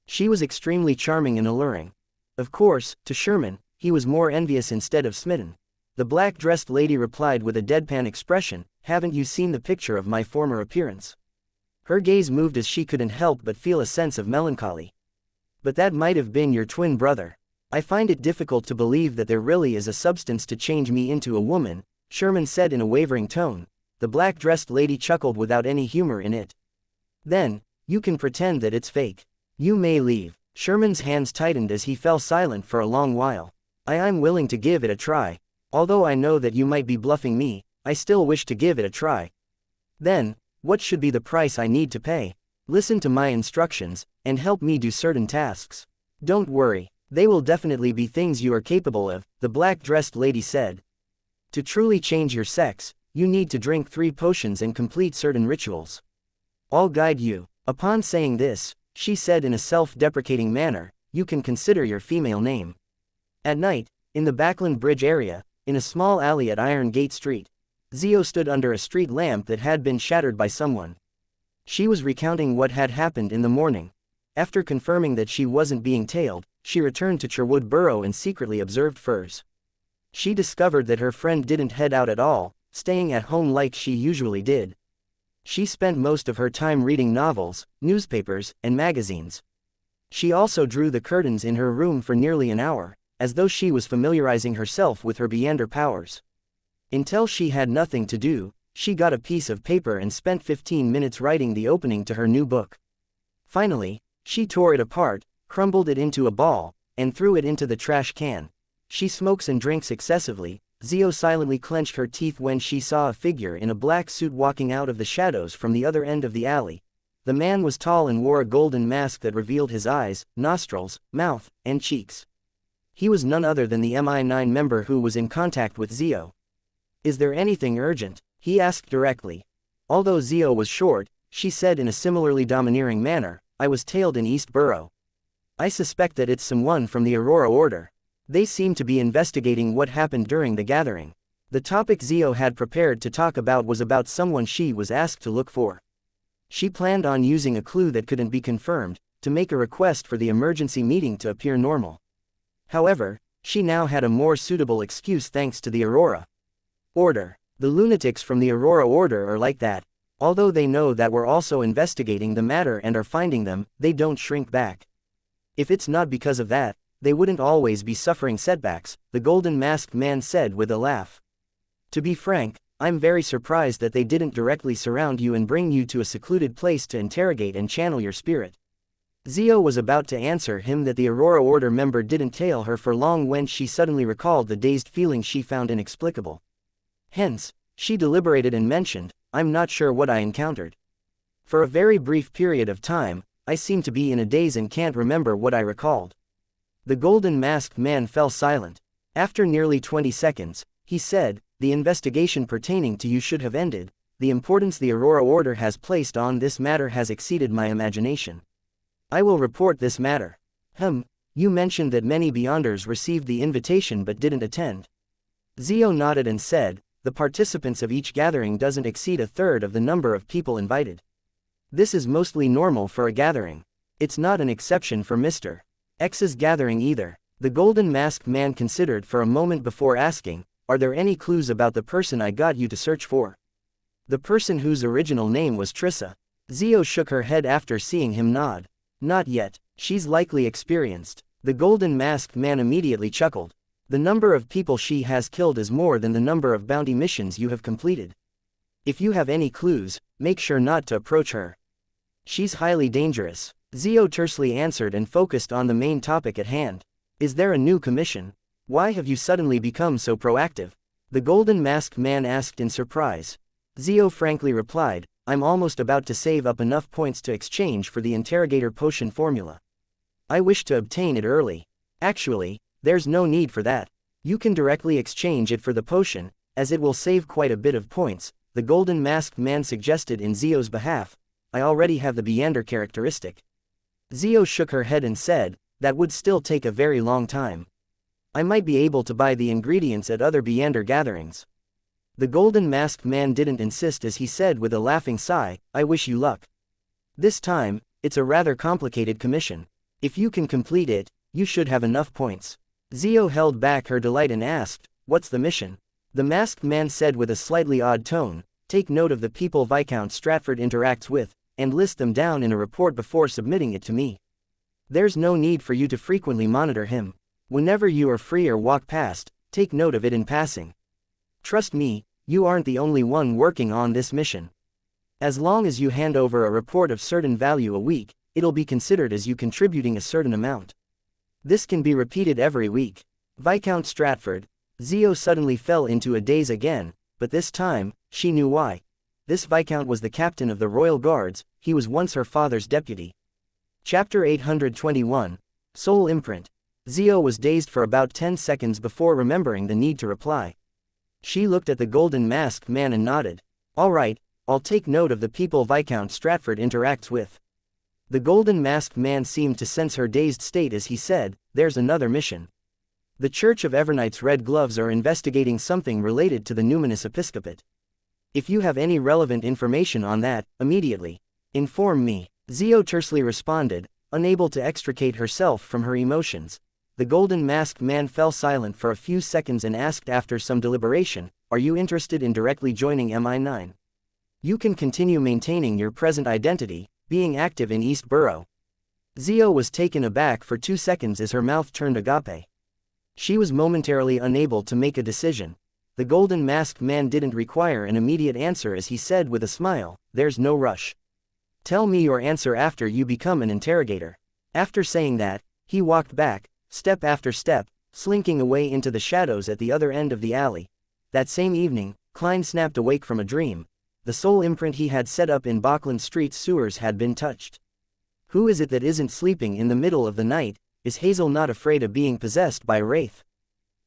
She was extremely charming and alluring. Of course, to Sherman, he was more envious instead of smitten. The black-dressed lady replied with a deadpan expression, "Haven't you seen the picture of my former appearance?" Her gaze moved as she couldn't help but feel a sense of melancholy. "But that might have been your twin brother. I find it difficult to believe that there really is a substance to change me into a woman," Sherman said in a wavering tone. The black-dressed lady chuckled without any humor in it. "Then, you can pretend that it's fake. You may leave." Sherman's hands tightened as he fell silent for a long while. I'm willing to give it a try. Although I know that you might be bluffing me, I still wish to give it a try." "Then, what should be the price I need to pay?" "Listen to my instructions, and help me do certain tasks. Don't worry, they will definitely be things you are capable of," the black-dressed lady said. "To truly change your sex, you need to drink 3 potions and complete certain rituals. I'll guide you." Upon saying this, she said in a self-deprecating manner, "You can consider your female name." At night, in the Backland Bridge area, in a small alley at Iron Gate Street, Zio stood under a street lamp that had been shattered by someone. She was recounting what had happened in the morning. After confirming that she wasn't being tailed, she returned to Sherwood Borough and secretly observed Furs. She discovered that her friend didn't head out at all, staying at home like she usually did. She spent most of her time reading novels, newspapers, and magazines. She also drew the curtains in her room for nearly an hour, as though she was familiarizing herself with her beyonder powers. Until she had nothing to do, she got a piece of paper and spent 15 minutes writing the opening to her new book. Finally, she tore it apart, crumbled it into a ball, and threw it into the trash can. She smokes and drinks excessively. Zio silently clenched her teeth when she saw a figure in a black suit walking out of the shadows from the other end of the alley. The man was tall and wore a golden mask that revealed his eyes, nostrils, mouth, and cheeks. He was none other than the MI9 member who was in contact with Zio. "Is there anything urgent?" he asked directly. Although Zio was short, she said in a similarly domineering manner, "I was tailed in East Borough. I suspect that it's someone from the Aurora Order. They seem to be investigating what happened during the gathering." The topic Zio had prepared to talk about was about someone she was asked to look for. She planned on using a clue that couldn't be confirmed, to make a request for the emergency meeting to appear normal. However, she now had a more suitable excuse thanks to the Aurora Order. The lunatics from the Aurora Order are like that. Although they know that we're also investigating the matter and are finding them, they don't shrink back. If it's not because of that, they wouldn't always be suffering setbacks, the golden masked man said with a laugh. To be frank, I'm very surprised that they didn't directly surround you and bring you to a secluded place to interrogate and channel your spirit. Zio was about to answer him that the Aurora Order member didn't tail her for long when she suddenly recalled the dazed feeling she found inexplicable. Hence, she deliberated and mentioned, "I'm not sure what I encountered. For a very brief period of time, I seem to be in a daze and can't remember what I recalled." The golden masked man fell silent. After nearly 20 seconds, he said, "The investigation pertaining to you should have ended. The importance the Aurora Order has placed on this matter has exceeded my imagination. I will report this matter." You mentioned that many Beyonders received the invitation but didn't attend." Zio nodded and said, "The participants of each gathering doesn't exceed a third of the number of people invited. This is mostly normal for a gathering. It's not an exception for Mr. X's gathering either." The golden masked man considered for a moment before asking, "Are there any clues about the person I got you to search for?" "The person whose original name was Trissa." Zio shook her head after seeing him nod. "Not yet. She's likely experienced." The golden masked man immediately chuckled. "The number of people she has killed is more than the number of bounty missions you have completed. If you have any clues, make sure not to approach her. She's highly dangerous." Zio tersely answered and focused on the main topic at hand. "Is there a new commission? Why have you suddenly become so proactive?" the golden masked man asked in surprise. Zio frankly replied, "I'm almost about to save up enough points to exchange for the interrogator potion formula. I wish to obtain it early." "Actually, there's no need for that. You can directly exchange it for the potion, as it will save quite a bit of points," the golden masked man suggested in Zio's behalf. "I already have the Beyonder characteristic." Zio shook her head and said, "That would still take a very long time. I might be able to buy the ingredients at other Beyonder gatherings." The golden masked man didn't insist as he said with a laughing sigh, "I wish you luck. This time, it's a rather complicated commission. If you can complete it, you should have enough points." Zio held back her delight and asked, "What's the mission?" The masked man said with a slightly odd tone, "Take note of the people Viscount Stratford interacts with, and list them down in a report before submitting it to me. There's no need for you to frequently monitor him. Whenever you are free or walk past, take note of it in passing. Trust me, you aren't the only one working on this mission. As long as you hand over a report of certain value a week, it'll be considered as you contributing a certain amount. This can be repeated every week." Viscount Stratford. Zio suddenly fell into a daze again, but this time, she knew why. This Viscount was the captain of the Royal Guards. He was once her father's deputy. Chapter 821. Soul Imprint. Zio was dazed for about 10 seconds before remembering the need to reply. She looked at the golden masked man and nodded. "All right, I'll take note of the people Viscount Stratford interacts with." The golden masked man seemed to sense her dazed state as he said, "There's another mission. The Church of Evernight's Red Gloves are investigating something related to the numinous episcopate. If you have any relevant information on that, immediately inform me." Zio tersely responded, unable to extricate herself from her emotions. The golden masked man fell silent for a few seconds and asked after some deliberation, "Are you interested in directly joining MI9? You can continue maintaining your present identity, being active in East Borough. Zio was taken aback for 2 seconds as her mouth turned agape. She was momentarily unable to make a decision. The golden masked man didn't require an immediate answer as he said with a smile, "There's no rush. Tell me your answer after you become an interrogator." After saying that, he walked back, step after step, slinking away into the shadows at the other end of the alley. That same evening, Klein snapped awake from a dream. The sole imprint he had set up in Bachland Street's sewers had been touched. Who is it that isn't sleeping in the middle of the night? Is Hazel not afraid of being possessed by a wraith?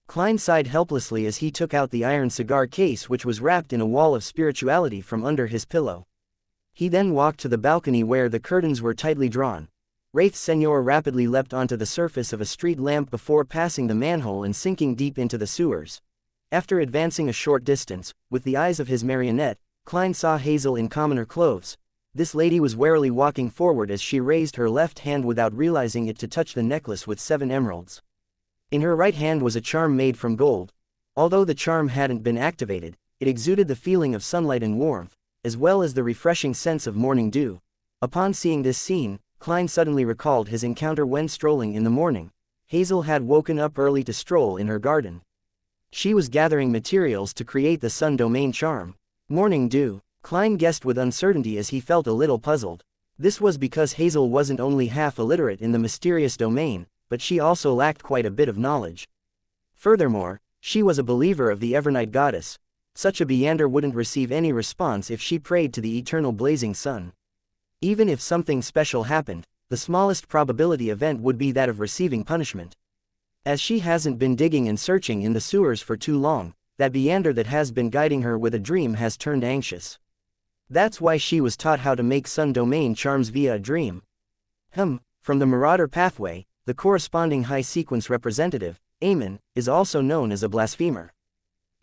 Klein sighed helplessly as he took out the iron cigar case which was wrapped in a wall of spirituality from under his pillow. He then walked to the balcony where the curtains were tightly drawn. Wraith Senor rapidly leapt onto the surface of a street lamp before passing the manhole and sinking deep into the sewers. After advancing a short distance, with the eyes of his marionette, Klein saw Hazel in commoner clothes. This lady was warily walking forward as she raised her left hand without realizing it to touch the necklace with 7 emeralds. In her right hand was a charm made from gold. Although the charm hadn't been activated, it exuded the feeling of sunlight and warmth, as well as the refreshing sense of morning dew. Upon seeing this scene, Klein suddenly recalled his encounter when strolling in the morning. Hazel had woken up early to stroll in her garden. She was gathering materials to create the sun domain charm. Morning dew, Klein guessed with uncertainty as he felt a little puzzled. This was because Hazel wasn't only half illiterate in the mysterious domain, but she also lacked quite a bit of knowledge. Furthermore, she was a believer of the Evernight goddess. Such a Beander wouldn't receive any response if she prayed to the eternal blazing sun. Even if something special happened, the smallest probability event would be that of receiving punishment. As she hasn't been digging and searching in the sewers for too long, that Beander that has been guiding her with a dream has turned anxious. That's why she was taught how to make sun domain charms via a dream. From the Marauder pathway, the corresponding high sequence representative, Aemon, is also known as a blasphemer.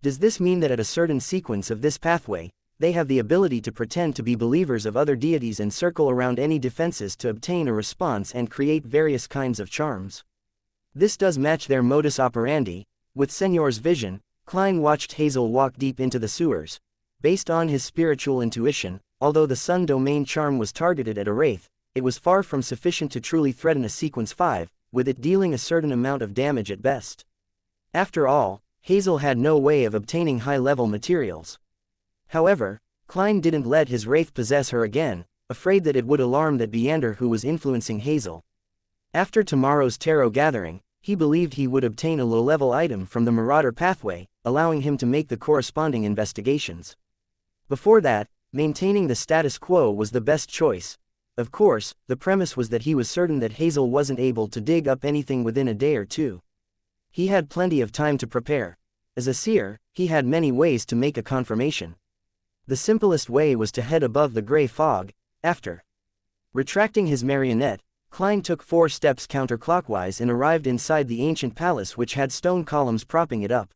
Does this mean that at a certain sequence of this pathway, they have the ability to pretend to be believers of other deities and circle around any defenses to obtain a response and create various kinds of charms? This does match their modus operandi. With Senor's vision, Klein watched Hazel walk deep into the sewers. Based on his spiritual intuition, although the sun domain charm was targeted at a wraith, it was far from sufficient to truly threaten a sequence 5, with it dealing a certain amount of damage at best. After all, Hazel had no way of obtaining high-level materials. However, Klein didn't let his wraith possess her again, afraid that it would alarm that Beander who was influencing Hazel. After tomorrow's tarot gathering, he believed he would obtain a low-level item from the Marauder pathway, allowing him to make the corresponding investigations. Before that, maintaining the status quo was the best choice. Of course, the premise was that he was certain that Hazel wasn't able to dig up anything within a day or two. He had plenty of time to prepare. As a seer, he had many ways to make a confirmation. The simplest way was to head above the gray fog. After retracting his marionette, Klein took 4 steps counterclockwise and arrived inside the ancient palace which had stone columns propping it up.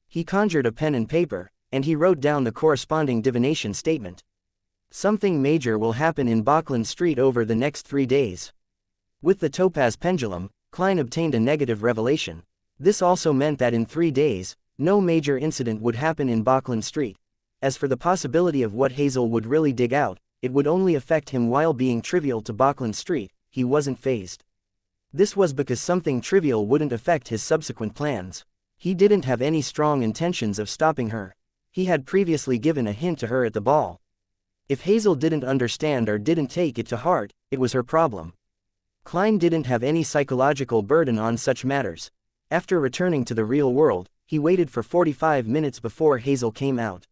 He conjured a pen and paper, and he wrote down the corresponding divination statement. Something major will happen in Bachland Street over the next 3 days. With the topaz pendulum, Klein obtained a negative revelation. This also meant that in 3 days, no major incident would happen in Bachland Street. As for the possibility of what Hazel would really dig out, it would only affect him while being trivial to Bachland Street. He wasn't fazed. This was because something trivial wouldn't affect his subsequent plans. He didn't have any strong intentions of stopping her. He had previously given a hint to her at the ball. If Hazel didn't understand or didn't take it to heart, it was her problem. Klein didn't have any psychological burden on such matters. After returning to the real world, he waited for 45 minutes before Hazel came out.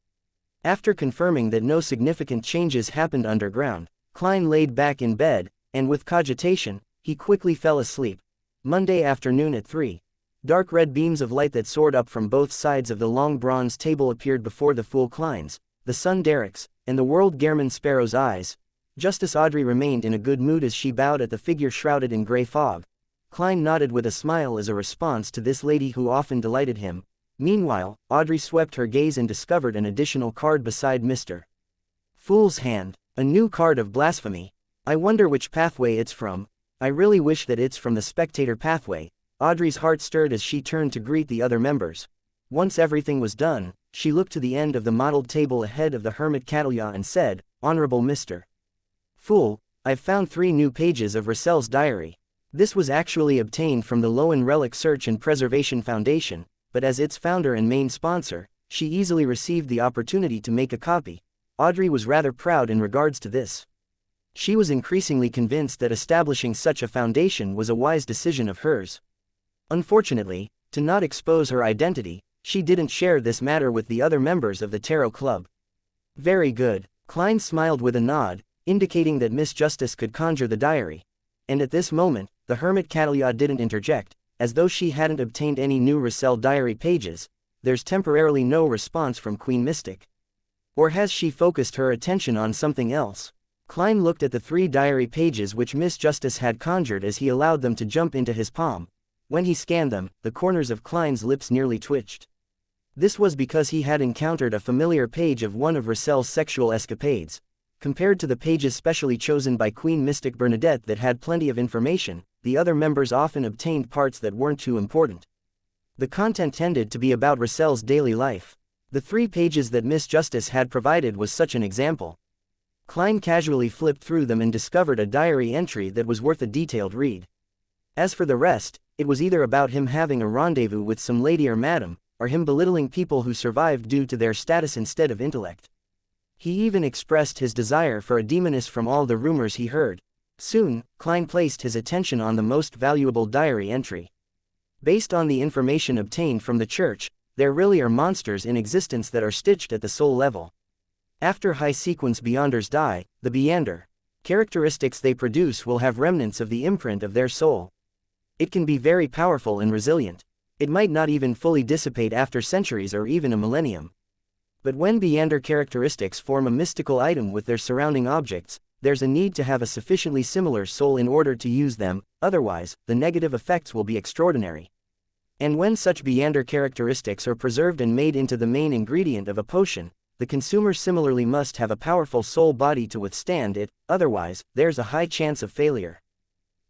After confirming that no significant changes happened underground, Klein laid back in bed, and with cogitation, he quickly fell asleep. Monday afternoon at 3. Dark red beams of light that soared up from both sides of the long bronze table appeared before the fool Klein's, the son Derek's, and the world Gehrman Sparrow's eyes. Justice Audrey remained in a good mood as she bowed at the figure shrouded in gray fog. Klein nodded with a smile as a response to this lady who often delighted him. Meanwhile, Audrey swept her gaze and discovered an additional card beside Mr. Fool's hand, a new card of blasphemy. I wonder which pathway it's from. I really wish that it's from the spectator pathway. Audrey's heart stirred as she turned to greet the other members. Once everything was done, she looked to the end of the modeled table ahead of the hermit Catalia and said, "Honorable Mr. Fool, I've found 3 new pages of Russell's diary. This was actually obtained from the Lowen Relic Search and Preservation Foundation, but as its founder and main sponsor, she easily received the opportunity to make a copy." Audrey was rather proud in regards to this. She was increasingly convinced that establishing such a foundation was a wise decision of hers. Unfortunately, to not expose her identity, she didn't share this matter with the other members of the Tarot Club. "Very good." Klein smiled with a nod, indicating that Miss Justice could conjure the diary. And at this moment, the hermit Catalia didn't interject, as though she hadn't obtained any new Russell diary pages. There's temporarily no response from Queen Mystic. Or has she focused her attention on something else? Klein looked at the 3 diary pages which Miss Justice had conjured as he allowed them to jump into his palm. When he scanned them, the corners of Klein's lips nearly twitched. This was because he had encountered a familiar page of one of Russell's sexual escapades. Compared to the pages specially chosen by Queen Mystic Bernadette that had plenty of information, the other members often obtained parts that weren't too important. The content tended to be about Russell's daily life. The 3 pages that Miss Justice had provided was such an example. Klein casually flipped through them and discovered a diary entry that was worth a detailed read. As for the rest, it was either about him having a rendezvous with some lady or madam, or him belittling people who survived due to their status instead of intellect. He even expressed his desire for a demoness from all the rumors he heard. Soon, Klein placed his attention on the most valuable diary entry. Based on the information obtained from the church, there really are monsters in existence that are stitched at the soul level. After high-sequence Beyonders die, the Beyonder characteristics they produce will have remnants of the imprint of their soul. It can be very powerful and resilient. It might not even fully dissipate after centuries or even a millennium. But when Beyonder characteristics form a mystical item with their surrounding objects, there's a need to have a sufficiently similar soul in order to use them, otherwise, the negative effects will be extraordinary. And when such Beyonder characteristics are preserved and made into the main ingredient of a potion, the consumer similarly must have a powerful soul body to withstand it, otherwise, there's a high chance of failure.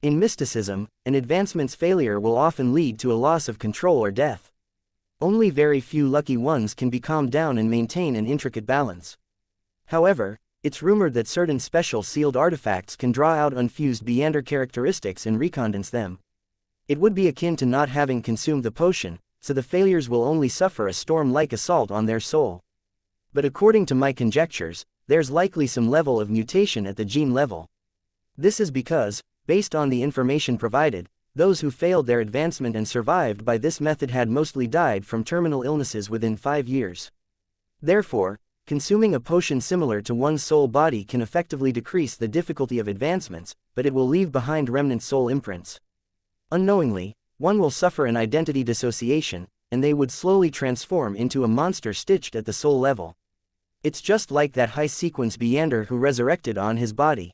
In mysticism, an advancement's failure will often lead to a loss of control or death. Only very few lucky ones can be calmed down and maintain an intricate balance. However, it's rumored that certain special sealed artifacts can draw out unfused Beyonder characteristics and recondense them. It would be akin to not having consumed the potion, so the failures will only suffer a storm-like assault on their soul. But according to my conjectures, there's likely some level of mutation at the gene level. This is because, based on the information provided, those who failed their advancement and survived by this method had mostly died from terminal illnesses within 5 years. Therefore, consuming a potion similar to one's soul body can effectively decrease the difficulty of advancements, but it will leave behind remnant soul imprints. Unknowingly, one will suffer an identity dissociation, and they would slowly transform into a monster stitched at the soul level. It's just like that high-sequence Beyonder who resurrected on his body.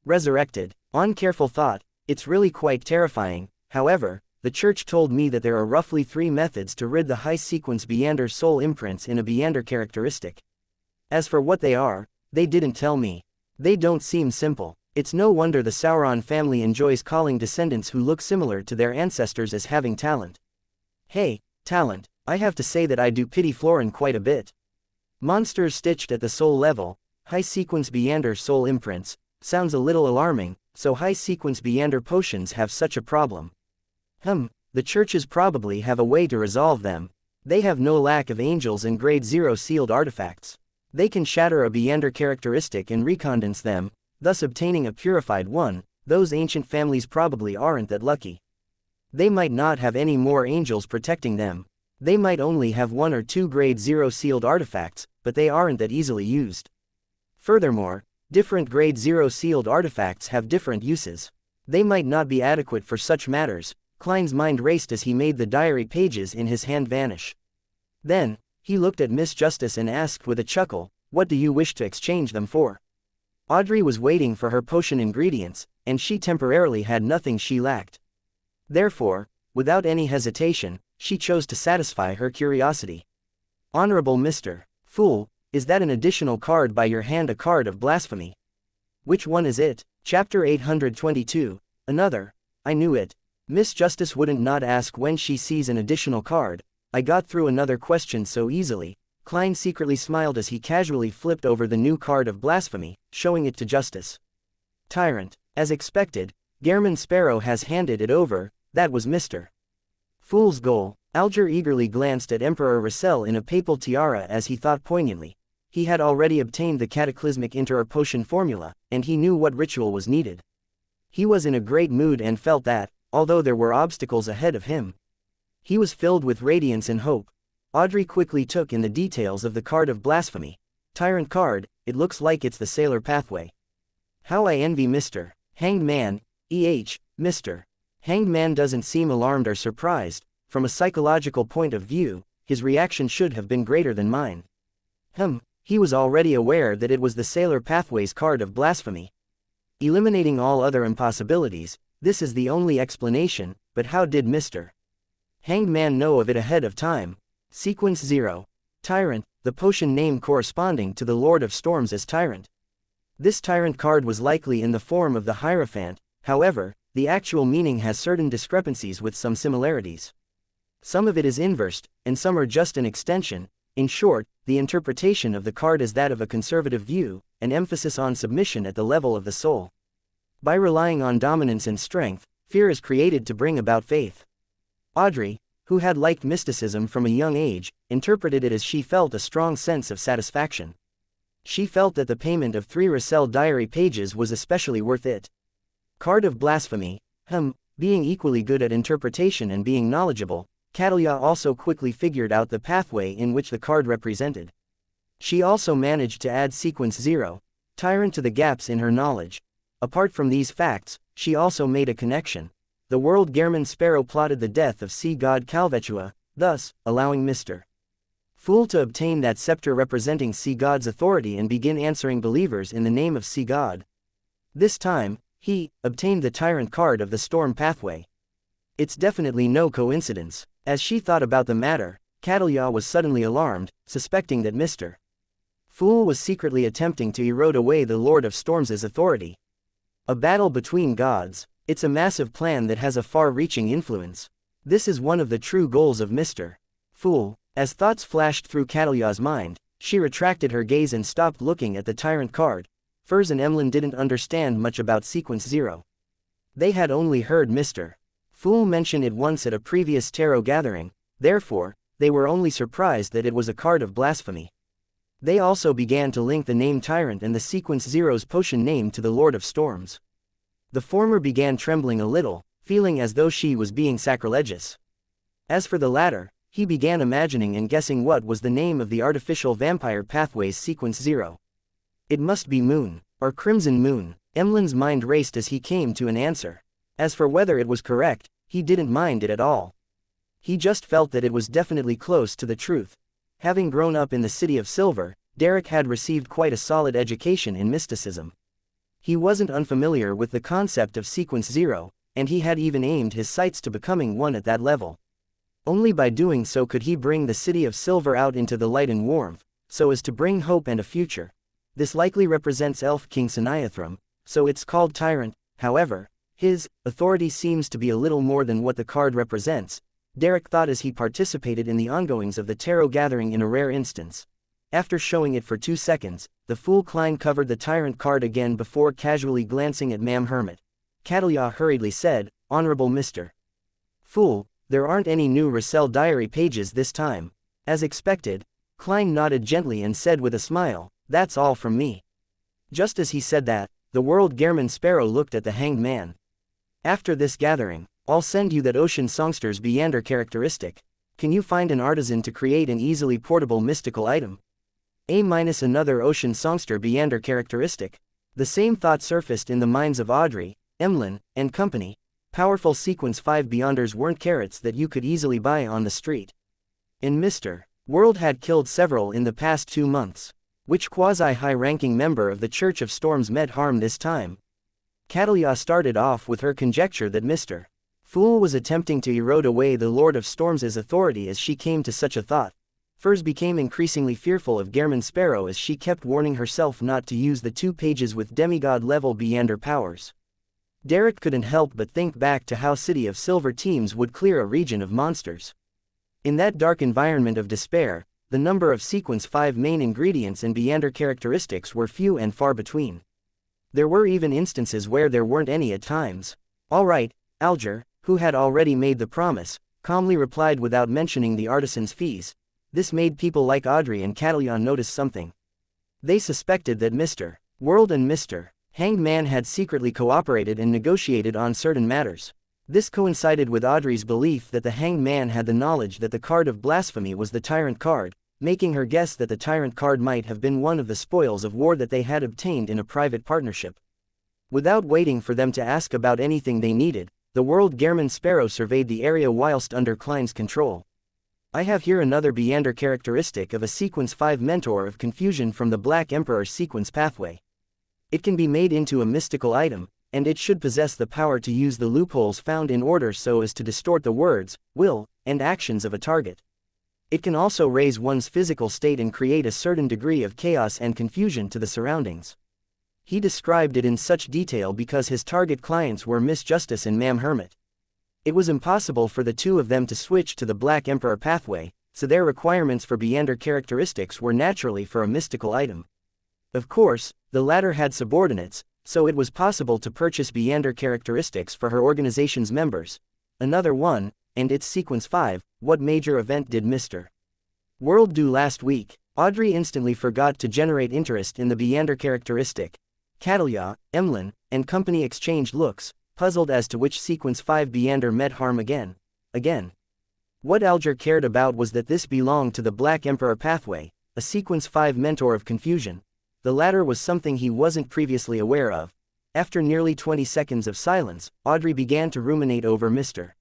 Resurrected. On careful thought, it's really quite terrifying. However, the church told me that there are roughly 3 methods to rid the high-sequence Beyonder soul imprints in a Beyonder characteristic. As for what they are, they didn't tell me. They don't seem simple. It's no wonder the Sauron family enjoys calling descendants who look similar to their ancestors as having talent. Hey, talent, I have to say that I do pity Florin quite a bit. Monsters stitched at the soul level, high-sequence Beyonder soul imprints, sounds a little alarming, so high-sequence Beyonder potions have such a problem. The churches probably have a way to resolve them. They have no lack of angels and grade 0 sealed artifacts. They can shatter a Beyonder characteristic and recondense them, thus obtaining a purified one. Those ancient families probably aren't that lucky. They might not have any more angels protecting them. They might only have 1 or 2 grade 0 sealed artifacts, but they aren't that easily used. Furthermore, different grade 0 sealed artifacts have different uses. They might not be adequate for such matters. Klein's mind raced as he made the diary pages in his hand vanish. Then, he looked at Miss Justice and asked with a chuckle, "What do you wish to exchange them for?" Audrey was waiting for her potion ingredients, and she temporarily had nothing she lacked. Therefore, without any hesitation, she chose to satisfy her curiosity. "Honorable Mr. Fool, is that an additional card by your hand, a card of blasphemy?" "Which one is it?" Chapter 822, Another. I knew it. Miss Justice wouldn't not ask when she sees an additional card. I got through another question so easily. Klein secretly smiled as he casually flipped over the new card of blasphemy, showing it to Justice. Tyrant. As expected, Gehrman Sparrow has handed it over. That was Mr. Fool's goal. Alger eagerly glanced at Emperor Russell in a papal tiara as he thought poignantly. He had already obtained the cataclysmic interor potion formula, and he knew what ritual was needed. He was in a great mood and felt that, although there were obstacles ahead of him, he was filled with radiance and hope. Audrey quickly took in the details of the card of blasphemy. Tyrant card, it looks like it's the sailor pathway. How I envy Mr. Hanged Man, Mr. Hanged Man doesn't seem alarmed or surprised. From a psychological point of view, his reaction should have been greater than mine. He was already aware that it was the Sailor Pathways card of blasphemy. Eliminating all other impossibilities, this is the only explanation, but how did Mr. Hanged Man know of it ahead of time? Sequence 0. Tyrant, the potion name corresponding to the Lord of Storms as Tyrant. This Tyrant card was likely in the form of the Hierophant, however, the actual meaning has certain discrepancies with some similarities. Some of it is inversed, and some are just an extension. In short, the interpretation of the card is that of a conservative view, an emphasis on submission at the level of the soul. By relying on dominance and strength, fear is created to bring about faith. Audrey, who had liked mysticism from a young age, interpreted it as she felt a strong sense of satisfaction. She felt that the payment of 3 Russell diary pages was especially worth it. Card of blasphemy. Being equally good at interpretation and being knowledgeable, Catalia also quickly figured out the pathway in which the card represented. She also managed to add sequence 0, Tyrant, to the gaps in her knowledge. Apart from these facts, she also made a connection. The world Gehrman Sparrow plotted the death of sea god Calvetua, thus, allowing Mr. Fool to obtain that scepter representing sea god's authority and begin answering believers in the name of sea god. This time, he obtained the Tyrant card of the storm pathway. It's definitely no coincidence. As she thought about the matter, Catalia was suddenly alarmed, suspecting that Mr. Fool was secretly attempting to erode away the Lord of Storms' authority. A battle between gods. It's a massive plan that has a far-reaching influence. This is one of the true goals of Mr. Fool. As thoughts flashed through Catalia's mind, she retracted her gaze and stopped looking at the Tyrant card. Furs and Emlyn didn't understand much about sequence 0. They had only heard Mr. Fool mention it once at a previous tarot gathering, therefore, they were only surprised that it was a card of blasphemy. They also began to link the name Tyrant and the sequence 0's potion name to the Lord of Storms. The former began trembling a little, feeling as though she was being sacrilegious. As for the latter, he began imagining and guessing what was the name of the artificial vampire pathways sequence 0. It must be Moon, or Crimson Moon. Emlyn's mind raced as he came to an answer. As for whether it was correct, he didn't mind it at all. He just felt that it was definitely close to the truth. Having grown up in the City of Silver, Derek had received quite a solid education in mysticism. He wasn't unfamiliar with the concept of sequence 0, and he had even aimed his sights to becoming one at that level. Only by doing so could he bring the City of Silver out into the light and warmth, so as to bring hope and a future. This likely represents Elf King Siniathrum, so it's called Tyrant. However, his authority seems to be a little more than what the card represents, Derek thought as he participated in the ongoings of the tarot gathering in a rare instance. After showing it for 2 seconds, the Fool Klein covered the Tyrant card again before casually glancing at Ma'am Hermit. Catalia hurriedly said, "Honorable Mr. Fool, there aren't any new Russell diary pages this time." As expected, Klein nodded gently and said with a smile, "That's all from me." Just as he said that, the world Gehrman Sparrow looked at the Hanged Man. "After this gathering, I'll send you that Ocean Songster's Beander characteristic. Can you find an artisan to create an easily portable mystical item? Another Ocean Songster Beander characteristic." The same thought surfaced in the minds of Audrey, Emlyn, and company. Powerful sequence 5 Beyonders weren't carrots that you could easily buy on the street. And Mr. World had killed several in the past 2 months. Which quasi-high-ranking member of the Church of Storms meant harm this time? Catalia started off with her conjecture that Mr. Fool was attempting to erode away the Lord of Storms' authority. As she came to such a thought, Furs became increasingly fearful of Gehrman Sparrow as she kept warning herself not to use the 2 pages with demigod-level Beander powers. Derek couldn't help but think back to how City of Silver teams would clear a region of monsters. In that dark environment of despair, the number of Sequence 5 main ingredients and Beander characteristics were few and far between. There were even instances where there weren't any at times. "All right," Alger, who had already made the promise, calmly replied without mentioning the artisan's fees. This made people like Audrey and Catillon notice something. They suspected that Mr. World and Mr. Hanged Man had secretly cooperated and negotiated on certain matters. This coincided with Audrey's belief that the Hanged Man had the knowledge that the card of blasphemy was the tyrant card, making her guess that the tyrant card might have been one of the spoils of war that they had obtained in a private partnership. Without waiting for them to ask about anything they needed, the World Gehrman Sparrow surveyed the area whilst under Klein's control. "I have here another Beander characteristic of a Sequence 5 mentor of confusion from the Black Emperor's sequence pathway. It can be made into a mystical item, and it should possess the power to use the loopholes found in order so as to distort the words, will, and actions of a target. It can also raise one's physical state and create a certain degree of chaos and confusion to the surroundings." He described it in such detail because his target clients were Miss Justice and Ma'am Hermit. It was impossible for the two of them to switch to the Black Emperor pathway, so their requirements for Beander characteristics were naturally for a mystical item. Of course, the latter had subordinates, so it was possible to purchase Beander characteristics for her organization's members. Another one, and it's Sequence 5, what major event did Mr. World do last week? Audrey instantly forgot to generate interest in the Beander characteristic. Catillon, Emlyn, and company exchanged looks, puzzled as to which Sequence 5 Beander met harm again. What Alger cared about was that this belonged to the Black Emperor pathway, a Sequence 5 mentor of confusion. The latter was something he wasn't previously aware of. After nearly 20 seconds of silence, Audrey began to ruminate over Mr.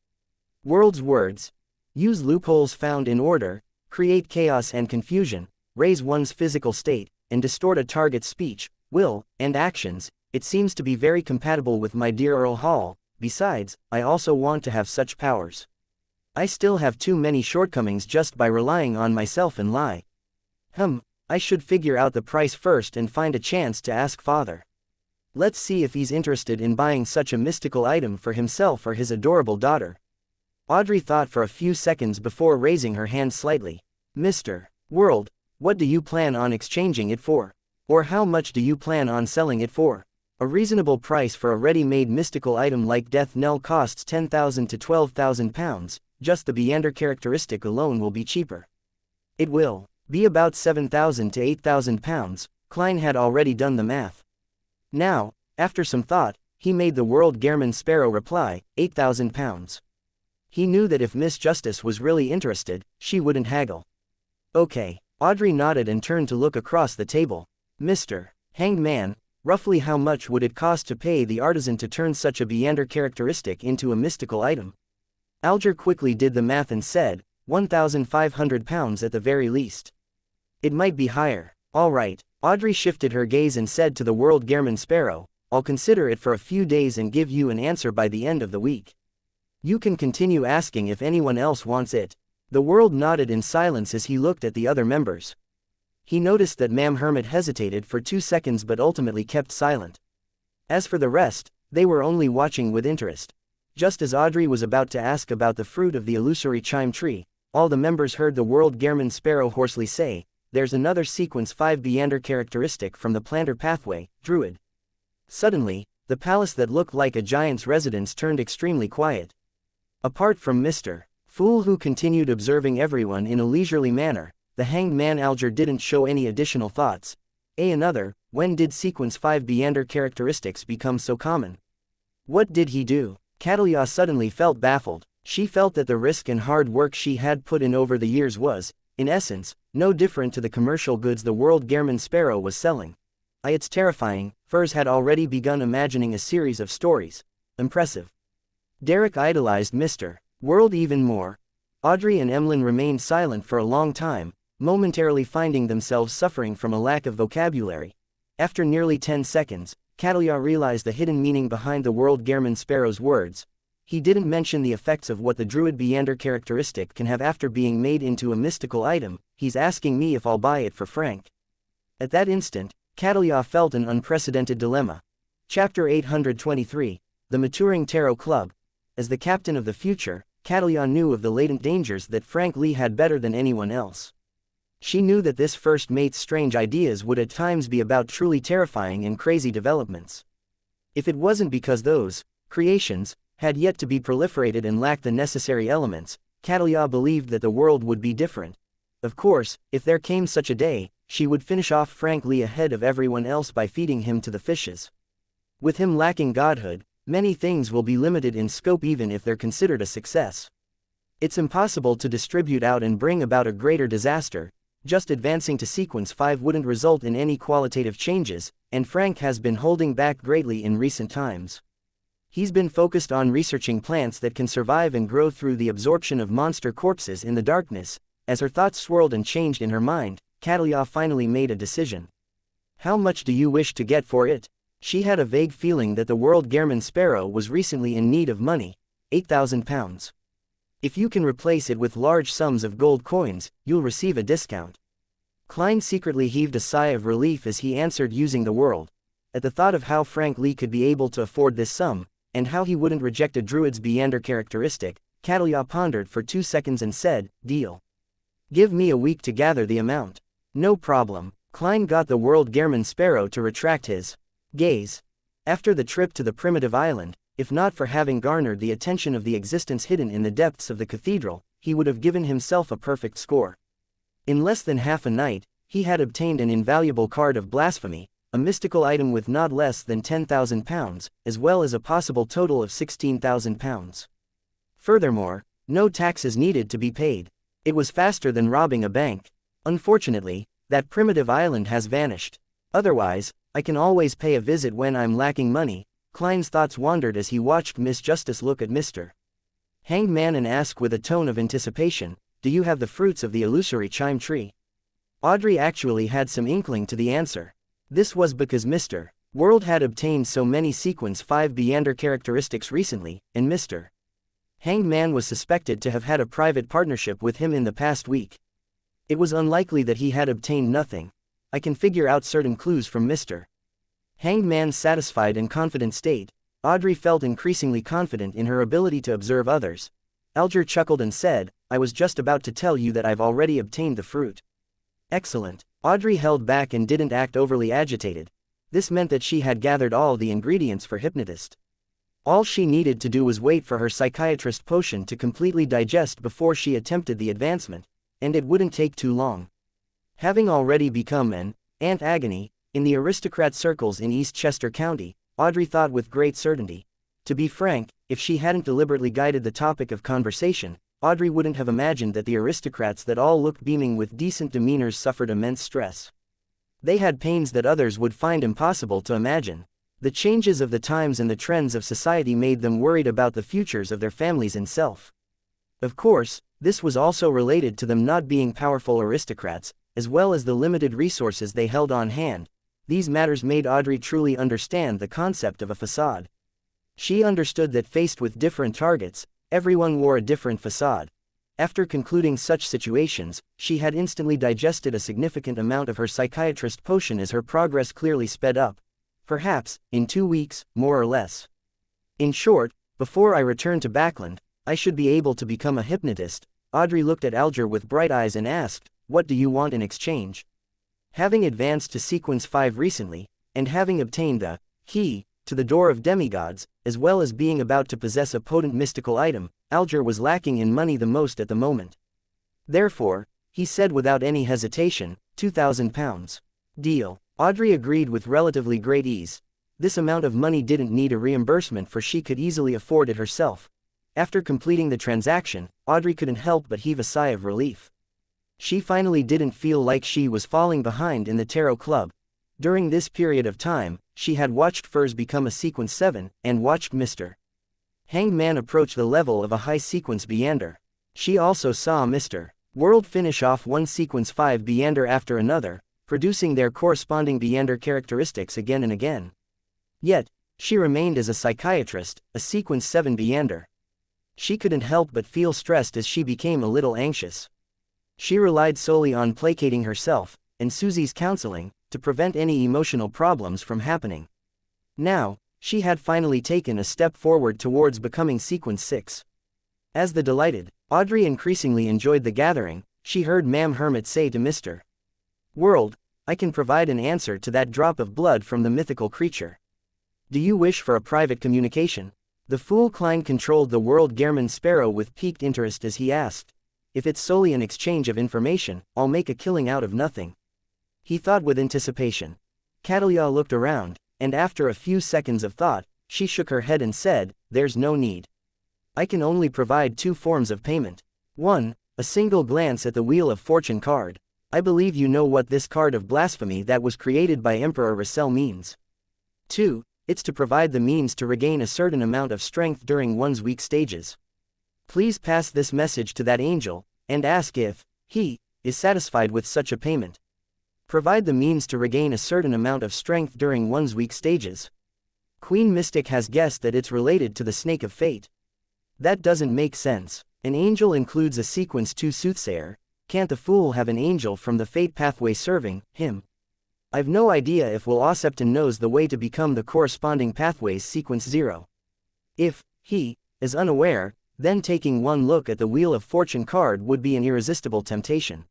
World's words. Use loopholes found in order, create chaos and confusion, raise one's physical state, and distort a target's speech, will, and actions. It seems to be very compatible with my dear Earl Hall. Besides, I also want to have such powers. I still have too many shortcomings just by relying on myself and lie. I should figure out the price first and find a chance to ask father. Let's see if he's interested in buying such a mystical item for himself or his adorable daughter." Audrey thought for a few seconds before raising her hand slightly. "Mr. World, what do you plan on exchanging it for? Or how much do you plan on selling it for? A reasonable price for a ready-made mystical item like Death Knell costs £10,000 to £12,000, just the Beander characteristic alone will be cheaper. It will be about £7,000 to £8,000, Klein had already done the math. Now, after some thought, he made the World Gehrman Sparrow reply, £8,000. He knew that if Miss Justice was really interested, she wouldn't haggle. Okay, Audrey nodded and turned to look across the table. "Mr. Hanged Man, roughly how much would it cost to pay the artisan to turn such a Beander characteristic into a mystical item?" Alger quickly did the math and said, £1,500 at the very least. It might be higher. All right. Audrey shifted her gaze and said to the World Gehrman Sparrow, "I'll consider it for a few days and give you an answer by the end of the week. You can continue asking if anyone else wants it." The World nodded in silence as he looked at the other members. He noticed that Ma'am Hermit hesitated for 2 seconds but ultimately kept silent. As for the rest, they were only watching with interest. Just as Audrey was about to ask about the fruit of the illusory chime tree, all the members heard the World Gehrman Sparrow hoarsely say, "There's another Sequence 5 Beander characteristic from the planter pathway, Druid." Suddenly, the palace that looked like a giant's residence turned extremely quiet. Apart from Mr. Fool, who continued observing everyone in a leisurely manner, the Hanged Man Alger didn't show any additional thoughts. Another, when did Sequence 5 Beander characteristics become so common? What did he do? Catillon suddenly felt baffled. She felt that the risk and hard work she had put in over the years was, in essence, no different to the commercial goods the World Gehrman Sparrow was selling. It's terrifying. Furs had already begun imagining a series of stories. Impressive. Derek idolized Mr. World even more. Audrey and Emlyn remained silent for a long time, momentarily finding themselves suffering from a lack of vocabulary. After nearly 10 seconds, Catillon realized the hidden meaning behind the World Gehrman Sparrow's words. He didn't mention the effects of what the Druid Beander characteristic can have after being made into a mystical item. He's asking me if I'll buy it for Frank. At that instant, Catillon felt an unprecedented dilemma. Chapter 823, The Maturing Tarot Club. As the captain of the future, Catillon knew of the latent dangers that Frank Lee had better than anyone else. She knew that this first mate's strange ideas would at times be about truly terrifying and crazy developments. If it wasn't because those creations had yet to be proliferated and lacked the necessary elements, Catalia believed that the world would be different. Of course, if there came such a day, she would finish off Frank Lee ahead of everyone else by feeding him to the fishes. With him lacking godhood, many things will be limited in scope even if they're considered a success. It's impossible to distribute out and bring about a greater disaster. Just advancing to sequence 5 wouldn't result in any qualitative changes, and Frank has been holding back greatly in recent times. He's been focused on researching plants that can survive and grow through the absorption of monster corpses in the darkness. As her thoughts swirled and changed in her mind, Catalia finally made a decision. How much do you wish to get for it? She had a vague feeling that the World Gehrman Sparrow was recently in need of money. 8,000 pounds. If you can replace it with large sums of gold coins, you'll receive a discount. Klein secretly heaved a sigh of relief as he answered using the world. At the thought of how Frank Lee could be able to afford this sum, and how he wouldn't reject a druid's Beander characteristic, Catalia pondered for 2 seconds and said, "Deal. Give me a week to gather the amount." "No problem." Klein got the World Gehrman Sparrow to retract his gaze. After the trip to the primitive island, if not for having garnered the attention of the existence hidden in the depths of the cathedral, he would have given himself a perfect score. In less than half a night, he had obtained an invaluable card of blasphemy, a mystical item with not less than 10,000 pounds, as well as a possible total of 16,000 pounds. Furthermore, no taxes needed to be paid. It was faster than robbing a bank. Unfortunately, that primitive island has vanished. Otherwise, I can always pay a visit when I'm lacking money. Klein's thoughts wandered as he watched Miss Justice look at Mr. Hanged Man and ask with a tone of anticipation, "Do you have the fruits of the illusory chime tree?" Audrey actually had some inkling to the answer. This was because Mr. World had obtained so many Sequence 5 Beander characteristics recently, and Mr. Hanged Man was suspected to have had a private partnership with him in the past week. It was unlikely that he had obtained nothing. I can figure out certain clues from Mr. Hanged Man's satisfied and confident state. Audrey felt increasingly confident in her ability to observe others. Alger chuckled and said, "I was just about to tell you that I've already obtained the fruit." Excellent. Audrey held back and didn't act overly agitated. This meant that she had gathered all the ingredients for hypnotist. All she needed to do was wait for her psychiatrist potion to completely digest before she attempted the advancement, and it wouldn't take too long. Having already become an Aunt Agony in the aristocrat circles in East Chester County, Audrey thought with great certainty. To be frank, if she hadn't deliberately guided the topic of conversation, Audrey wouldn't have imagined that the aristocrats that all looked beaming with decent demeanors suffered immense stress. They had pains that others would find impossible to imagine. The changes of the times and the trends of society made them worried about the futures of their families and self. Of course, this was also related to them not being powerful aristocrats, as well as the limited resources they held on hand. These matters made Audrey truly understand the concept of a facade. She understood that faced with different targets, everyone wore a different facade. After concluding such situations, she had instantly digested a significant amount of her psychiatrist potion as her progress clearly sped up. Perhaps, in 2 weeks, more or less. In short, before I return to Backland, I should be able to become a hypnotist. Audrey looked at Alger with bright eyes and asked, "What do you want in exchange?" Having advanced to Sequence 5 recently, and having obtained the key to the door of demigods, as well as being about to possess a potent mystical item, Alger was lacking in money the most at the moment. Therefore, he said without any hesitation, 2,000 pounds. Deal. Audrey agreed with relatively great ease. This amount of money didn't need a reimbursement, for she could easily afford it herself. After completing the transaction, Audrey couldn't help but heave a sigh of relief. She finally didn't feel like she was falling behind in the Tarot Club. During this period of time, she had watched Furs become a Sequence 7, and watched Mr. Hanged Man approach the level of a high Sequence Beander. She also saw Mr. World finish off one Sequence 5 Beander after another, producing their corresponding Beander characteristics again and again. Yet, she remained as a psychiatrist, a Sequence 7 Beander. She couldn't help but feel stressed as she became a little anxious. She relied solely on placating herself, and Susie's counseling, to prevent any emotional problems from happening. Now, she had finally taken a step forward towards becoming Sequence 6. As the delighted, Audrey increasingly enjoyed the gathering. she heard Ma'am Hermit say to Mr. World, I can provide an answer to that drop of blood from the mythical creature. Do you wish for a private communication? The fool Klein controlled the world Gehrman Sparrow with piqued interest as he asked. If it's solely an exchange of information, I'll make a killing out of nothing. He thought with anticipation. Catalia looked around, and after a few seconds of thought, she shook her head and said, there's no need. I can only provide two forms of payment. 1. A single glance at the Wheel of Fortune card. I believe you know what this card of blasphemy that was created by Emperor Russell means. 2. It's to provide the means to regain a certain amount of strength during one's weak stages. Please pass this message to that angel, and ask if he is satisfied with such a payment. Provide the means to regain a certain amount of strength during one's weak stages. Queen Mystic has guessed that it's related to the Snake of Fate. That doesn't make sense. An angel includes a sequence 2 soothsayer. Can't the fool have an angel from the fate pathway serving him? I've no idea if Will Osepton knows the way to become the corresponding pathways sequence 0. If he is unaware, then taking one look at the Wheel of Fortune card would be an irresistible temptation.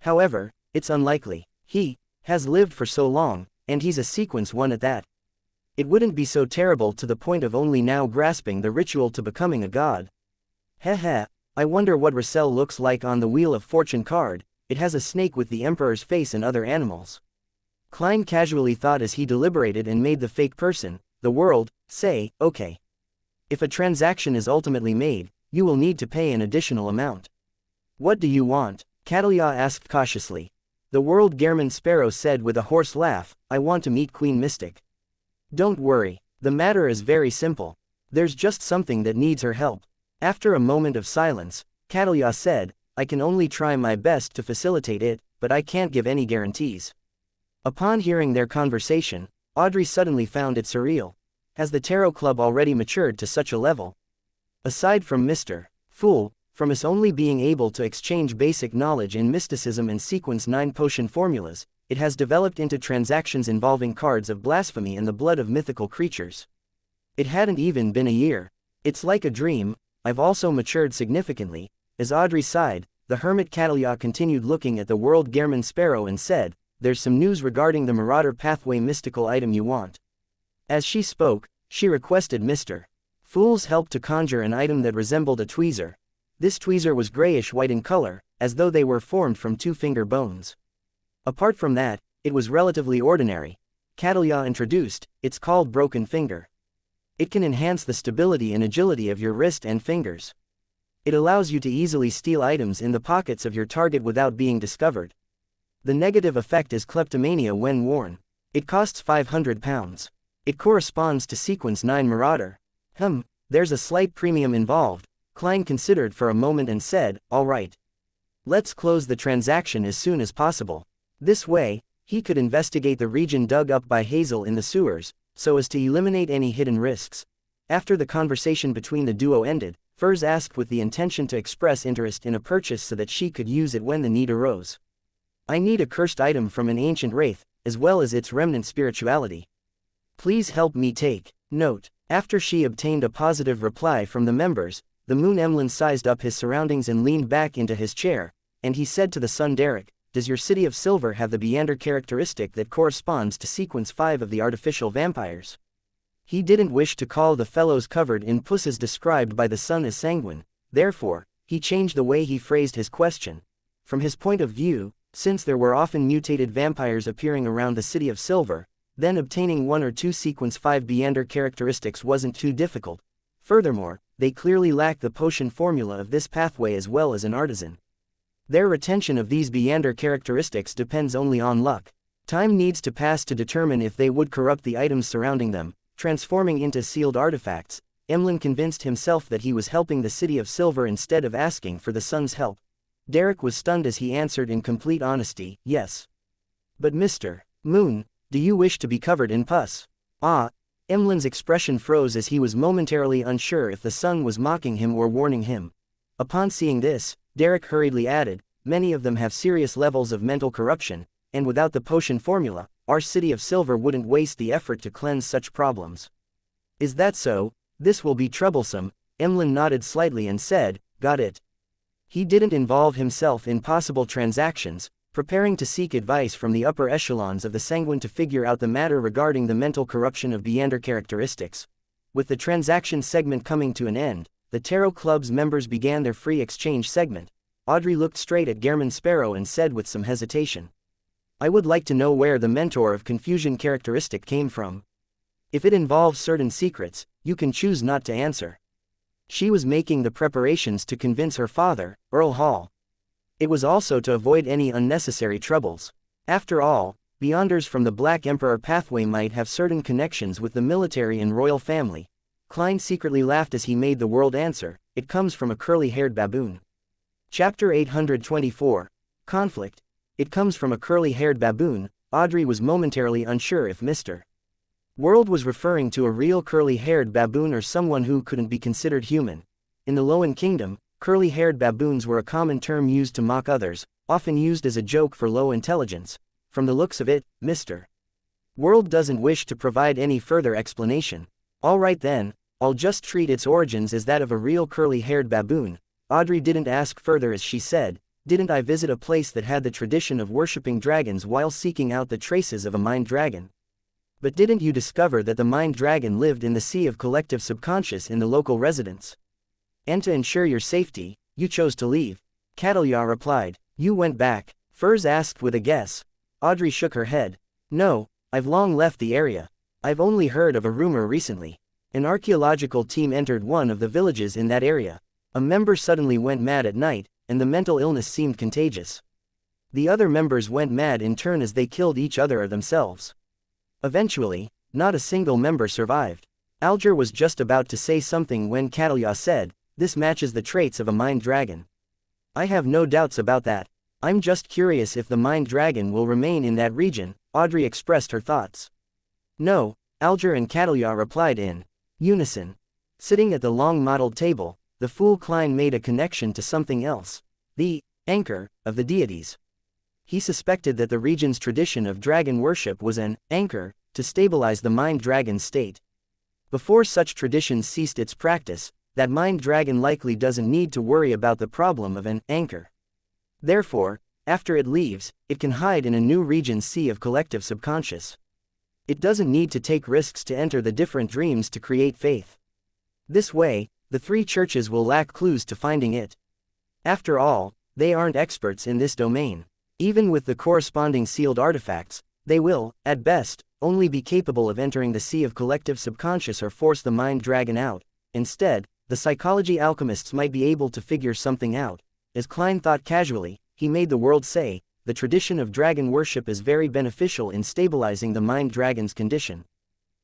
However, it's unlikely. He has lived for so long, and he's a sequence 1 at that. It wouldn't be so terrible to the point of only now grasping the ritual to becoming a god. Heh, I wonder what Russell looks like on the Wheel of Fortune card. It has a snake with the Emperor's face and other animals. Klein casually thought as he deliberated and made the fake person, the world, say, okay. If a transaction is ultimately made, you will need to pay an additional amount. What do you want? Catalia asked cautiously. The world Gehrman Sparrow said with a hoarse laugh, I want to meet Queen Mystic. Don't worry, the matter is very simple. There's just something that needs her help. After a moment of silence, Catalia said, I can only try my best to facilitate it, but I can't give any guarantees. Upon hearing their conversation, Audrey suddenly found it surreal. Has the Tarot Club already matured to such a level? Aside from Mr. Fool, from us only being able to exchange basic knowledge in mysticism and sequence 9 potion formulas, it has developed into transactions involving cards of blasphemy and the blood of mythical creatures. It hadn't even been a year. It's like a dream. I've also matured significantly. As Audrey sighed, the hermit Catalia continued looking at the world Gehrman Sparrow and said, there's some news regarding the Marauder Pathway mystical item you want. As she spoke, she requested Mr. Fool's help to conjure an item that resembled a tweezer. This tweezer was grayish-white in color, as though they were formed from 2 finger bones. Apart from that, it was relatively ordinary. Catalia introduced, it's called Broken Finger. It can enhance the stability and agility of your wrist and fingers. It allows you to easily steal items in the pockets of your target without being discovered. The negative effect is kleptomania when worn. It costs £500. It corresponds to sequence 9 Marauder. There's a slight premium involved. Klein considered for a moment and said, all right. Let's close the transaction as soon as possible. This way, he could investigate the region dug up by Hazel in the sewers, so as to eliminate any hidden risks. After the conversation between the duo ended, Furs asked with the intention to express interest in a purchase so that she could use it when the need arose. I need a cursed item from an ancient wraith, as well as its remnant spirituality. Please help me take note. After she obtained a positive reply from the members, the Moon Emlyn sized up his surroundings and leaned back into his chair, and he said to the Sun Derek, does your City of Silver have the Beander characteristic that corresponds to sequence 5 of the artificial vampires? He didn't wish to call the fellows covered in pusses described by the Sun as sanguine, therefore, he changed the way he phrased his question. From his point of view, since there were often mutated vampires appearing around the City of Silver, then obtaining 1 or 2 sequence 5 Beander characteristics wasn't too difficult. Furthermore, they clearly lacked the potion formula of this pathway as well as an artisan. Their retention of these Beander characteristics depends only on luck. Time needs to pass to determine if they would corrupt the items surrounding them, transforming into sealed artifacts. Emlyn convinced himself that he was helping the City of Silver instead of asking for the Sun's help. Derek was stunned as he answered in complete honesty, yes. But Mr. Moon, do you wish to be covered in pus? Emlyn's expression froze as he was momentarily unsure if the Sun was mocking him or warning him. Upon seeing this, Derek hurriedly added, many of them have serious levels of mental corruption, and without the potion formula, our City of Silver wouldn't waste the effort to cleanse such problems. Is that so? This will be troublesome. Emlyn nodded slightly and said, got it. He didn't involve himself in possible transactions, preparing to seek advice from the upper echelons of the sanguine to figure out the matter regarding the mental corruption of Beander characteristics. With the transaction segment coming to an end, the Tarot Club's members began their free exchange segment. Audrey looked straight at Gehrman Sparrow and said with some hesitation, "I would like to know where the mentor of confusion characteristic came from. If it involves certain secrets, you can choose not to answer." She was making the preparations to convince her father, Earl Hall. It was also to avoid any unnecessary troubles. After all, Beyonders from the Black Emperor pathway might have certain connections with the military and royal family. Klein secretly laughed as he made the world answer, "It comes from a curly-haired baboon." Chapter 824. Conflict. It comes from a curly-haired baboon. Audrey was momentarily unsure if Mr. World was referring to a real curly-haired baboon or someone who couldn't be considered human. In the Loan Kingdom, curly-haired baboons were a common term used to mock others, often used as a joke for low intelligence. From the looks of it, Mr. World doesn't wish to provide any further explanation. All right then, I'll just treat its origins as that of a real curly-haired baboon. Audrey didn't ask further as she said, "Didn't I visit a place that had the tradition of worshipping dragons while seeking out the traces of a mind dragon? But didn't you discover that the mind dragon lived in the sea of collective subconscious in the local residence? And to ensure your safety, you chose to leave." Catalia replied. "You went back?" Furs asked with a guess. Audrey shook her head. "No, I've long left the area. I've only heard of a rumor recently. An archaeological team entered one of the villages in that area. A member suddenly went mad at night, and the mental illness seemed contagious. The other members went mad in turn as they killed each other or themselves. Eventually, not a single member survived." Alger was just about to say something when Catalia said, "This matches the traits of a mind dragon." "I have no doubts about that. I'm just curious if the mind dragon will remain in that region." Audrey expressed her thoughts. "No," Alger and Catalia replied in unison. Sitting at the long-modeled table, the fool Klein made a connection to something else. The anchor of the deities. He suspected that the region's tradition of dragon worship was an anchor to stabilize the mind dragon's state. Before such traditions ceased its practice, that mind dragon likely doesn't need to worry about the problem of an anchor. Therefore, after it leaves, it can hide in a new region's sea of collective subconscious. It doesn't need to take risks to enter the different dreams to create faith. This way, the three churches will lack clues to finding it. After all, they aren't experts in this domain. Even with the corresponding sealed artifacts, they will, at best, only be capable of entering the sea of collective subconscious or force the mind dragon out. Instead, the psychology alchemists might be able to figure something out. As Klein thought casually, he made the world say, "The tradition of dragon worship is very beneficial in stabilizing the mind dragon's condition.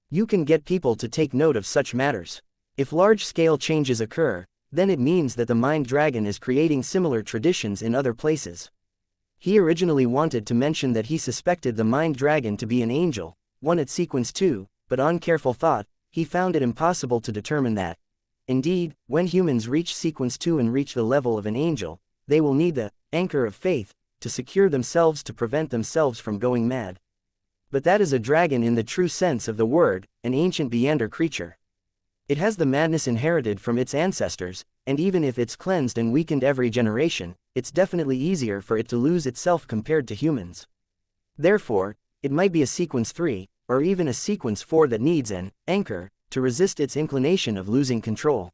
You can get people to take note of such matters. If large-scale changes occur, then it means that the mind dragon is creating similar traditions in other places." He originally wanted to mention that he suspected the mind dragon to be an angel, one at sequence 2, but on careful thought, he found it impossible to determine that. Indeed, when humans reach sequence 2 and reach the level of an angel, they will need the anchor of faith to secure themselves to prevent themselves from going mad. But that is a dragon in the true sense of the word, an ancient Beander creature. It has the madness inherited from its ancestors, and even if it's cleansed and weakened every generation, it's definitely easier for it to lose itself compared to humans. Therefore, it might be a sequence 3, or even a sequence 4 that needs an anchor to resist its inclination of losing control.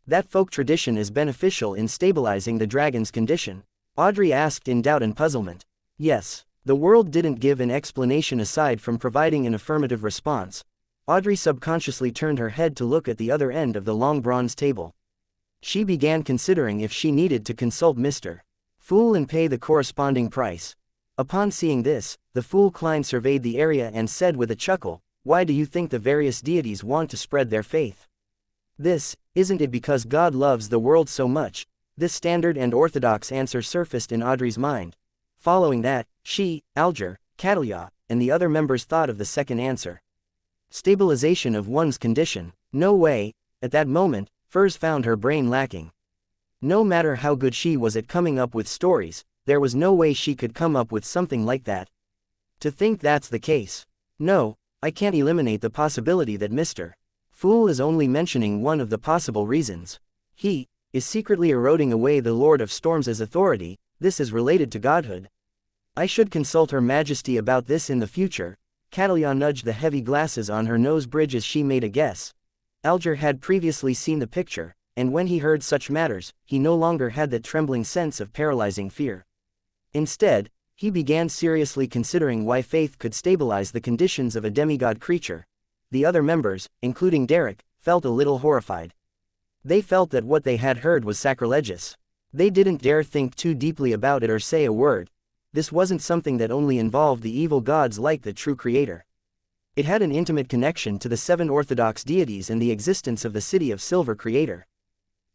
That folk tradition is beneficial in stabilizing the dragon's condition? Audrey asked in doubt and puzzlement. Yes. The world didn't give an explanation aside from providing an affirmative response. Audrey subconsciously turned her head to look at the other end of the long bronze table. She began considering if she needed to consult Mr. Fool and pay the corresponding price. Upon seeing this, the fool Klein surveyed the area and said with a chuckle, "Why do you think the various deities want to spread their faith? Isn't it because God loves the world so much?" This standard and orthodox answer surfaced in Audrey's mind. Following that, she, Alger, Catalia, and the other members thought of the second answer. Stabilization of one's condition. No way. At that moment, Furs found her brain lacking. No matter how good she was at coming up with stories, there was no way she could come up with something like that. To think that's the case. No, I can't eliminate the possibility that Mr. Fool is only mentioning one of the possible reasons. He is secretly eroding away the Lord of Storms' authority. This is related to godhood. I should consult Her Majesty about this in the future. Catalia nudged the heavy glasses on her nose bridge as she made a guess. Alger had previously seen the picture, and when he heard such matters, he no longer had that trembling sense of paralyzing fear. Instead, he began seriously considering why faith could stabilize the conditions of a demigod creature. The other members, including Derek, felt a little horrified. They felt that what they had heard was sacrilegious. They didn't dare think too deeply about it or say a word. This wasn't something that only involved the evil gods like the true creator. It had an intimate connection to the 7 orthodox deities and the existence of the City of Silver creator.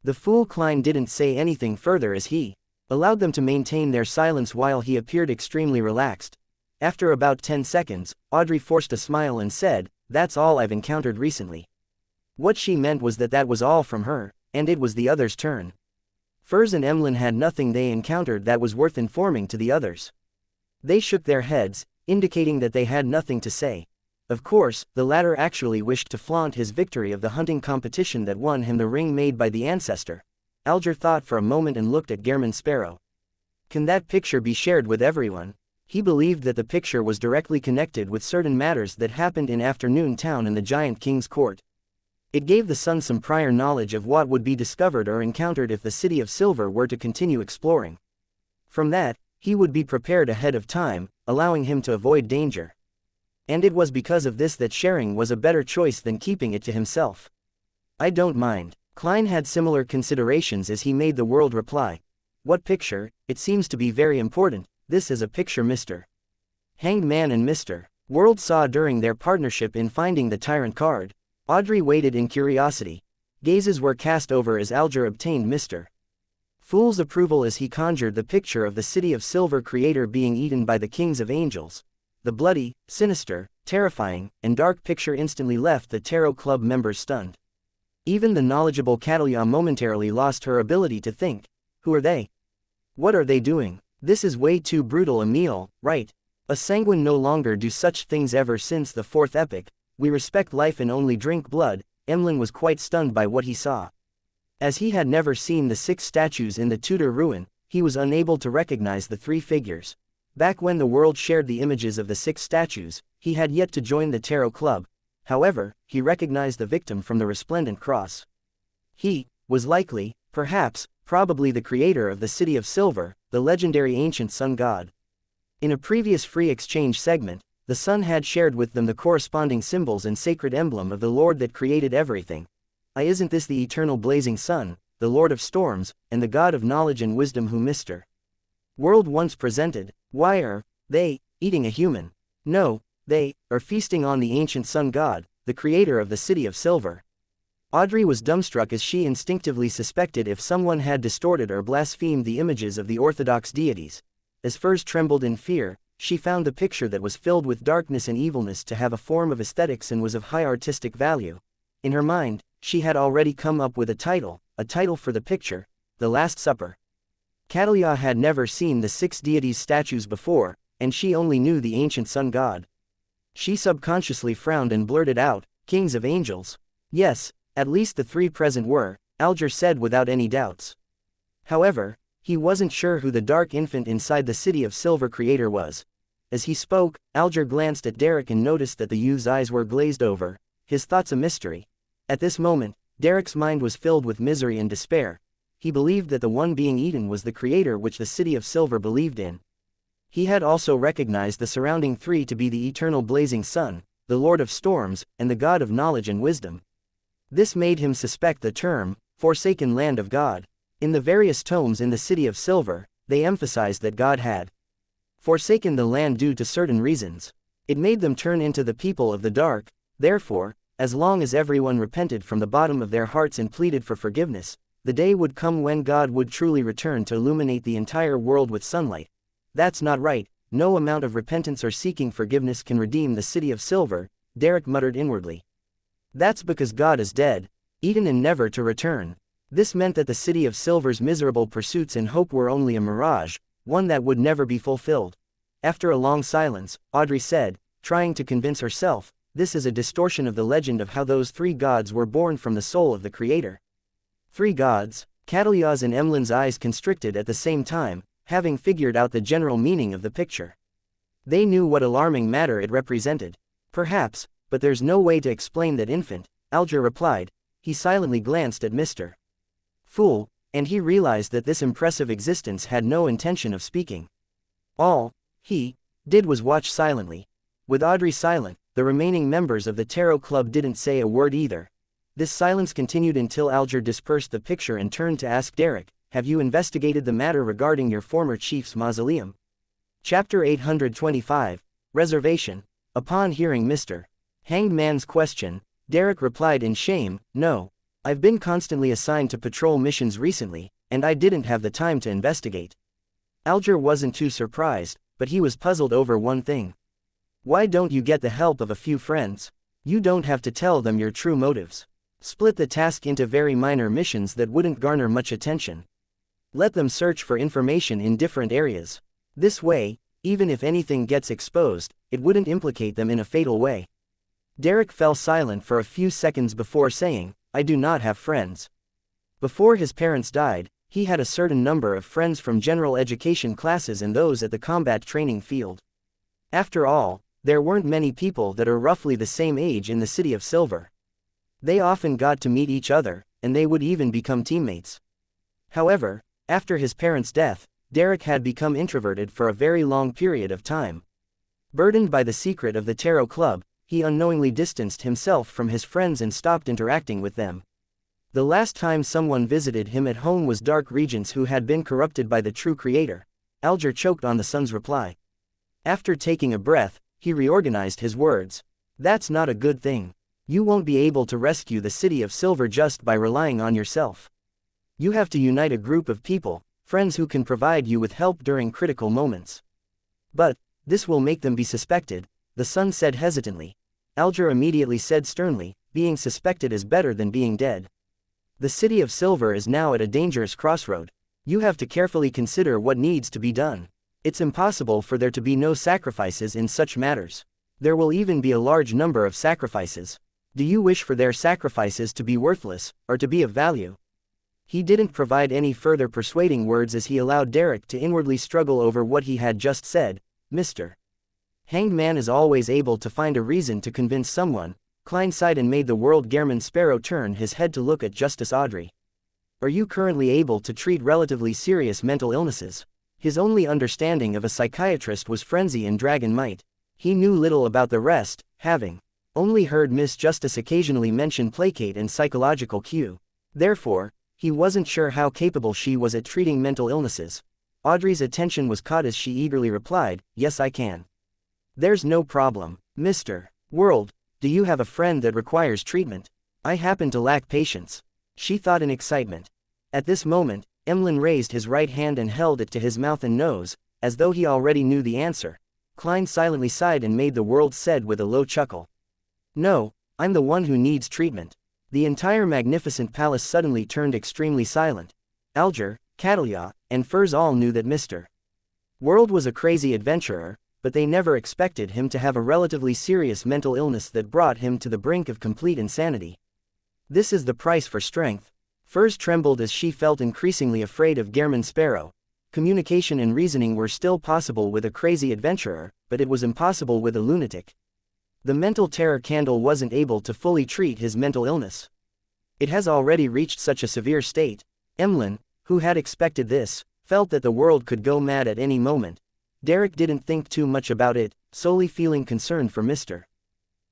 The fool Klein didn't say anything further as he allowed them to maintain their silence while he appeared extremely relaxed. After about 10 seconds, Audrey forced a smile and said, "That's all I've encountered recently." What she meant was that that was all from her, and it was the others' turn. Furs and Emlyn had nothing they encountered that was worth informing to the others. They shook their heads, indicating that they had nothing to say. Of course, the latter actually wished to flaunt his victory of the hunting competition that won him the ring made by the ancestor. Alger thought for a moment and looked at Gehrman Sparrow. Can that picture be shared with everyone? He believed that the picture was directly connected with certain matters that happened in Afternoon Town in the Giant King's court. It gave the son some prior knowledge of what would be discovered or encountered if the City of Silver were to continue exploring. From that, he would be prepared ahead of time, allowing him to avoid danger. And it was because of this that sharing was a better choice than keeping it to himself. I don't mind. Klein had similar considerations as he made the world reply. What picture? It seems to be very important. This is a picture Mr. Hanged Man and Mr. World saw during their partnership in finding the Tyrant card. Audrey waited in curiosity. Gazes were cast over as Alger obtained Mr. Fool's approval as he conjured the picture of the City of Silver creator being eaten by the kings of angels. The bloody, sinister, terrifying, and dark picture instantly left the Tarot Club members stunned. Even the knowledgeable Catalia momentarily lost her ability to think. Who are they? What are they doing? This is way too brutal a meal, right? A sanguine no longer do such things ever since the 4th epoch. We respect life and only drink blood. Emlyn was quite stunned by what he saw. As he had never seen the 6 statues in the Tudor ruin, he was unable to recognize the 3 figures. Back when the world shared the images of the 6 statues, he had yet to join the Tarot Club. However, he recognized the victim from the resplendent cross. He was likely, perhaps, probably the creator of the City of Silver, the legendary ancient sun god. In a previous free exchange segment, the sun had shared with them the corresponding symbols and sacred emblem of the Lord that created everything. Isn't this the eternal blazing sun, the Lord of Storms, and the God of knowledge and wisdom who Mr. World once presented? Why are they eating a human? No, they are feasting on the ancient sun god, the creator of the City of Silver. Audrey was dumbstruck as she instinctively suspected if someone had distorted or blasphemed the images of the orthodox deities. As Furs trembled in fear, she found the picture that was filled with darkness and evilness to have a form of aesthetics and was of high artistic value. In her mind, she had already come up with a title for the picture, The Last Supper. Catalia had never seen the 6 deities' statues before, and she only knew the ancient sun god. She subconsciously frowned and blurted out, "Kings of angels." Yes, at least the 3 present were, Alger said without any doubts. However, he wasn't sure who the dark infant inside the City of Silver creator was. As he spoke, Alger glanced at Derek and noticed that the youth's eyes were glazed over, his thoughts a mystery. At this moment, Derek's mind was filled with misery and despair. He believed that the one being eaten was the creator which the City of Silver believed in. He had also recognized the surrounding 3 to be the eternal blazing sun, the Lord of Storms, and the God of knowledge and wisdom. This made him suspect the term, Forsaken Land of God. In the various tomes in the City of Silver, they emphasized that God had forsaken the land due to certain reasons. It made them turn into the people of the dark. Therefore, as long as everyone repented from the bottom of their hearts and pleaded for forgiveness, the day would come when God would truly return to illuminate the entire world with sunlight. That's not right. No amount of repentance or seeking forgiveness can redeem the City of Silver, Derek muttered inwardly. That's because God is dead, eaten and never to return. This meant that the City of Silver's miserable pursuits and hope were only a mirage, one that would never be fulfilled. After a long silence, Audrey said, trying to convince herself, this is a distortion of the legend of how those 3 gods were born from the soul of the creator. 3 gods? Catalia's and Emlyn's eyes constricted at the same time, having figured out the general meaning of the picture. They knew what alarming matter it represented. Perhaps, but there's no way to explain that infant, Alger replied. He silently glanced at Mr. Fool, and he realized that this impressive existence had no intention of speaking. All he did was watch silently. With Audrey silent, the remaining members of the Tarot Club didn't say a word either. This silence continued until Alger dispersed the picture and turned to ask Derek, "Have you investigated the matter regarding your former chief's mausoleum?" Chapter 825, Reservation. Upon hearing Mr. Hanged Man's question, Derek replied in shame, "No. I've been constantly assigned to patrol missions recently, and I didn't have the time to investigate." Alger wasn't too surprised, but he was puzzled over one thing. Why don't you get the help of a few friends? You don't have to tell them your true motives. Split the task into very minor missions that wouldn't garner much attention. Let them search for information in different areas. This way, even if anything gets exposed, it wouldn't implicate them in a fatal way. Derek fell silent for a few seconds before saying, "I do not have friends." Before his parents died, he had a certain number of friends from general education classes and those at the combat training field. After all, there weren't many people that are roughly the same age in the City of Silver. They often got to meet each other, and they would even become teammates. However, after his parents' death, Derek had become introverted for a very long period of time. Burdened by the secret of the Tarot Club, he unknowingly distanced himself from his friends and stopped interacting with them. The last time someone visited him at home was Dark Regents who had been corrupted by the true creator. Alger choked on the son's reply. After taking a breath, he reorganized his words. "That's not a good thing. You won't be able to rescue the City of Silver just by relying on yourself. You have to unite a group of people, friends who can provide you with help during critical moments." "But this will make them be suspected," the son said hesitantly. Alger immediately said sternly, "Being suspected is better than being dead. The City of Silver is now at a dangerous crossroad. You have to carefully consider what needs to be done. It's impossible for there to be no sacrifices in such matters. There will even be a large number of sacrifices. Do you wish for their sacrifices to be worthless, or to be of value?" He didn't provide any further persuading words as he allowed Derek to inwardly struggle over what he had just said. Mr. Hanged Man is always able to find a reason to convince someone. Klein sighed and made the world Gehrman Sparrow turn his head to look at Justice Audrey. "Are you currently able to treat relatively serious mental illnesses?" His only understanding of a psychiatrist was frenzy and dragon might. He knew little about the rest, having only heard Miss Justice occasionally mention placate and psychological cue. Therefore, he wasn't sure how capable she was at treating mental illnesses. Audrey's attention was caught as she eagerly replied, "Yes, I can." "There's no problem, Mr. World. Do you have a friend that requires treatment? I happen to lack patience," she thought in excitement. At this moment, Emlyn raised his right hand and held it to his mouth and nose, as though he already knew the answer. Klein silently sighed and made the world said with a low chuckle, "No, I'm the one who needs treatment." The entire magnificent palace suddenly turned extremely silent. Alger, Catalia, and Furs all knew that Mr. World was a crazy adventurer, but they never expected him to have a relatively serious mental illness that brought him to the brink of complete insanity. This is the price for strength. Furs trembled as she felt increasingly afraid of Gehrman Sparrow. Communication and reasoning were still possible with a crazy adventurer, but it was impossible with a lunatic. The mental terror candle wasn't able to fully treat his mental illness. It has already reached such a severe state. Emlyn, who had expected this, felt that the world could go mad at any moment. Derek didn't think too much about it, solely feeling concerned for Mr.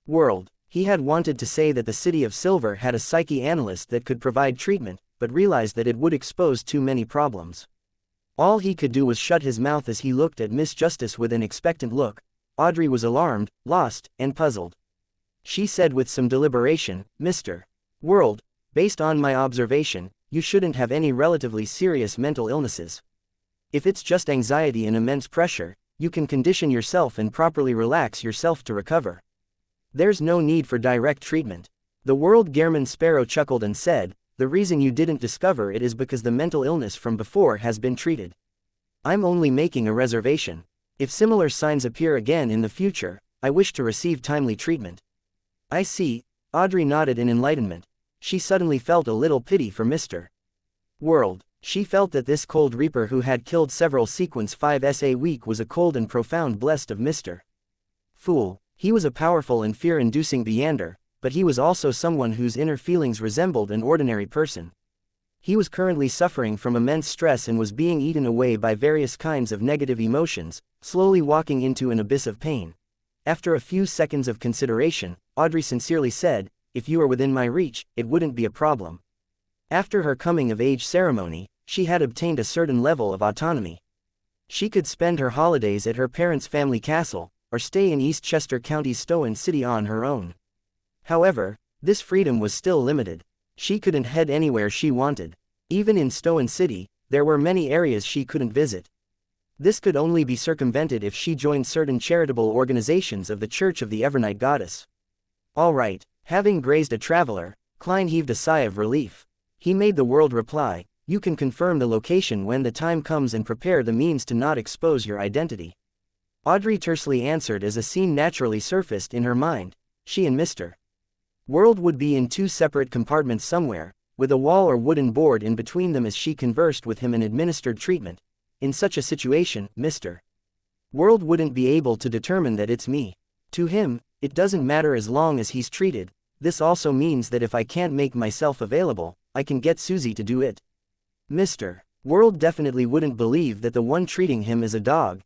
World. He had wanted to say that the City of Silver had a psyche analyst that could provide treatment, but realized that it would expose too many problems. All he could do was shut his mouth as he looked at Miss Justice with an expectant look. Audrey was alarmed, lost, and puzzled. She said with some deliberation, "Mr. World, based on my observation, you shouldn't have any relatively serious mental illnesses. If it's just anxiety and immense pressure, you can condition yourself and properly relax yourself to recover. There's no need for direct treatment." The world Gehrman Sparrow chuckled and said, "The reason you didn't discover it is because the mental illness from before has been treated. I'm only making a reservation. If similar signs appear again in the future, I wish to receive timely treatment." "I see." Audrey nodded in enlightenment. She suddenly felt a little pity for Mr. World. She felt that this cold reaper who had killed several sequence 5s a week was a cold and profound blessed of Mr. Fool. He was a powerful and fear-inducing Beyander, but he was also someone whose inner feelings resembled an ordinary person. He was currently suffering from immense stress and was being eaten away by various kinds of negative emotions, slowly walking into an abyss of pain. After a few seconds of consideration, Audrey sincerely said, "If you are within my reach, it wouldn't be a problem." After her coming-of-age ceremony, she had obtained a certain level of autonomy. She could spend her holidays at her parents' family castle, or stay in Eastchester County's Stowen City on her own. However, this freedom was still limited. She couldn't head anywhere she wanted. Even in Stowen City, there were many areas she couldn't visit. This could only be circumvented if she joined certain charitable organizations of the Church of the Evernight Goddess. All right, having grazed a traveler, Klein heaved a sigh of relief. He made the world reply, "You can confirm the location when the time comes and prepare the means to not expose your identity." Audrey tersely answered as a scene naturally surfaced in her mind. She and Mr. World would be in two separate compartments somewhere, with a wall or wooden board in between them as she conversed with him and administered treatment. In such a situation, Mr. World wouldn't be able to determine that it's me. To him, it doesn't matter as long as he's treated. This also means that if I can't make myself available, I can get Susie to do it. Mr. World definitely wouldn't believe that the one treating him is a dog.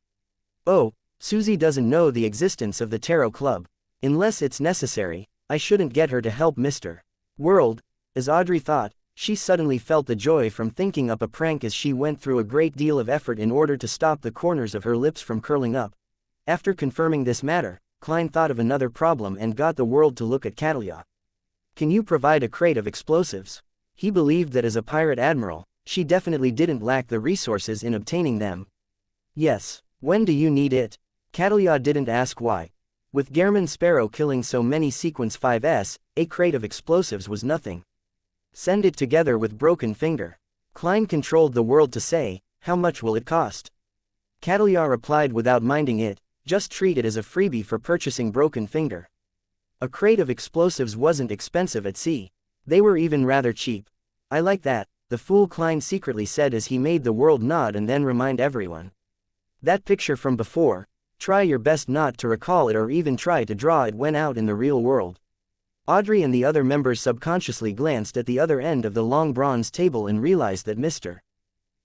Oh, Susie doesn't know the existence of the Tarot Club. Unless it's necessary, I shouldn't get her to help Mr. World. As Audrey thought, she suddenly felt the joy from thinking up a prank as she went through a great deal of effort in order to stop the corners of her lips from curling up. After confirming this matter, Klein thought of another problem and got the World to look at Catalia. "Can you provide a crate of explosives?" He believed that as a pirate admiral, she definitely didn't lack the resources in obtaining them. "Yes. When do you need it?" Catalia didn't ask why. With Gehrman Sparrow killing so many Sequence 5s, a crate of explosives was nothing. "Send it together with Broken Finger." Klein controlled the World to say, "How much will it cost?" Catalia replied without minding it, "Just treat it as a freebie for purchasing Broken Finger." A crate of explosives wasn't expensive at sea. They were even rather cheap. "I like that," the fool Klein secretly said as he made the World nod and then remind everyone. "That picture from before, try your best not to recall it or even try to draw it when out in the real world." Audrey and the other members subconsciously glanced at the other end of the long bronze table and realized that Mr.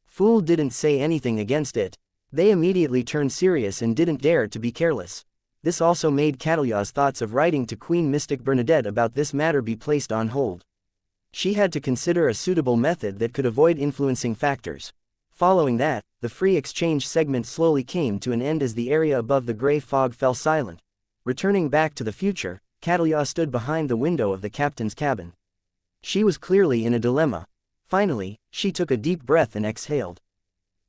Fool didn't say anything against it. They immediately turned serious and didn't dare to be careless. This also made Catalia's thoughts of writing to Queen Mystic Bernadette about this matter be placed on hold. She had to consider a suitable method that could avoid influencing factors. Following that, the free exchange segment slowly came to an end as the area above the gray fog fell silent. Returning back to the future, Catalia stood behind the window of the captain's cabin. She was clearly in a dilemma. Finally, she took a deep breath and exhaled.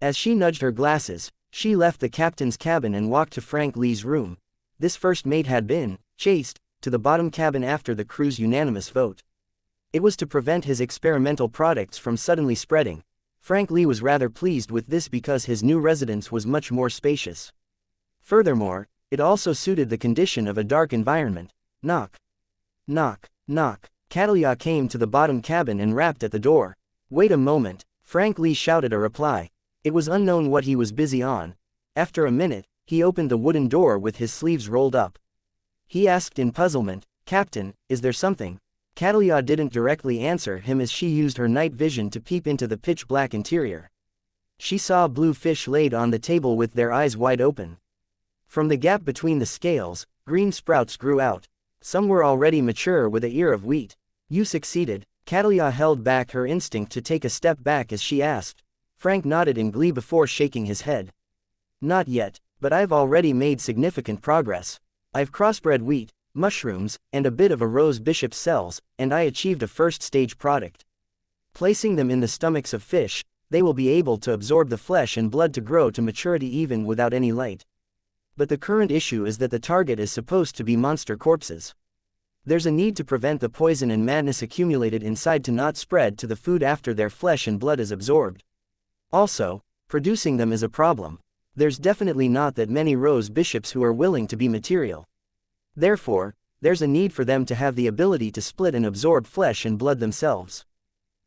As she nudged her glasses, she left the captain's cabin and walked to Frank Lee's room. This first mate had been chased to the bottom cabin after the crew's unanimous vote. It was to prevent his experimental products from suddenly spreading. Frank Lee was rather pleased with this because his new residence was much more spacious. Furthermore, it also suited the condition of a dark environment. Knock. Knock. Knock. Catalia came to the bottom cabin and rapped at the door. "Wait a moment," Frank Lee shouted a reply. It was unknown what he was busy on. After a minute, he opened the wooden door with his sleeves rolled up. He asked in puzzlement, "Captain, is there something?" Catalia didn't directly answer him as she used her night vision to peep into the pitch-black interior. She saw blue fish laid on the table with their eyes wide open. From the gap between the scales, green sprouts grew out. Some were already mature with a ear of wheat. "You succeeded." Catalia held back her instinct to take a step back as she asked. Frank nodded in glee before shaking his head. "Not yet, but I've already made significant progress. I've crossbred wheat, mushrooms, and a bit of a rose bishop's cells, and I achieved a first-stage product. Placing them in the stomachs of fish, they will be able to absorb the flesh and blood to grow to maturity even without any light. But the current issue is that the target is supposed to be monster corpses. There's a need to prevent the poison and madness accumulated inside to not spread to the food after their flesh and blood is absorbed. Also, producing them is a problem. There's definitely not that many rose bishops who are willing to be material. Therefore, there's a need for them to have the ability to split and absorb flesh and blood themselves."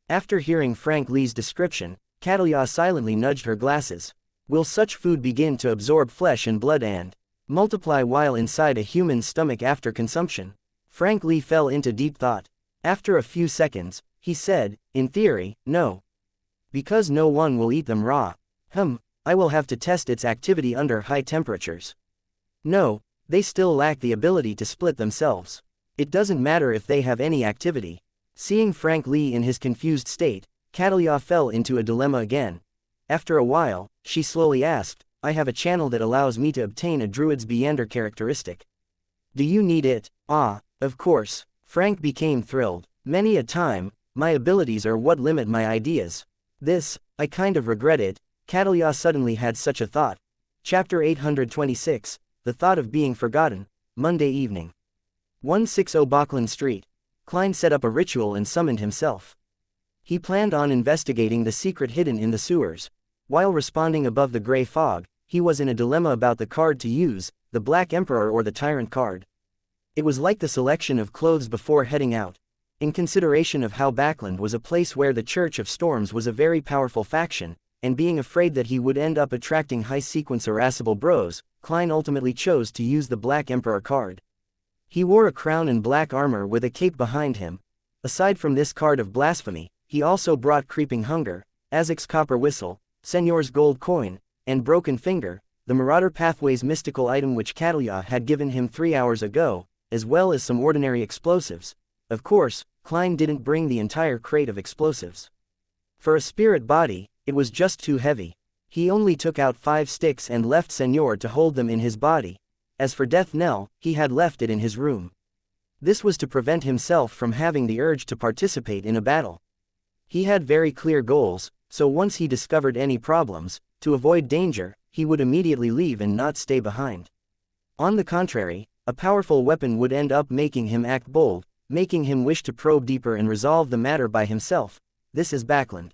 After hearing Frank Lee's description, Catalia silently nudged her glasses. Will such food begin to absorb flesh and blood and multiply while inside a human stomach after consumption? Frank Lee fell into deep thought. After a few seconds, he said, in theory, no. Because no one will eat them raw. I will have to test its activity under high temperatures. No, they still lack the ability to split themselves. It doesn't matter if they have any activity. Seeing Frank Lee in his confused state, Catalia fell into a dilemma again. After a while, she slowly asked, I have a channel that allows me to obtain a druid's Beander characteristic. Do you need it? Ah, of course. Frank became thrilled. Many a time, my abilities are what limit my ideas. This, I kind of regret it. Catalia suddenly had such a thought. Chapter 826, The Thought of Being Forgotten, Monday evening. 160 Bachland Street. Klein set up a ritual and summoned himself. He planned on investigating the secret hidden in the sewers. While responding above the gray fog, he was in a dilemma about the card to use, the Black Emperor or the Tyrant card. It was like the selection of clothes before heading out. In consideration of how Bachland was a place where the Church of Storms was a very powerful faction, and being afraid that he would end up attracting high-sequence irascible bros, Klein ultimately chose to use the Black Emperor card. He wore a crown and black armor with a cape behind him. Aside from this card of blasphemy, he also brought Creeping Hunger, Azek's Copper Whistle, Senor's Gold Coin, and Broken Finger, the Marauder Pathway's mystical item which Catalia had given him 3 hours ago, as well as some ordinary explosives. Of course, Klein didn't bring the entire crate of explosives. For a spirit body, it was just too heavy. He only took out 5 sticks and left Senor to hold them in his body. As for Death Knell, he had left it in his room. This was to prevent himself from having the urge to participate in a battle. He had very clear goals, so once he discovered any problems, to avoid danger, he would immediately leave and not stay behind. On the contrary, a powerful weapon would end up making him act bold, making him wish to probe deeper and resolve the matter by himself. This is Bachland.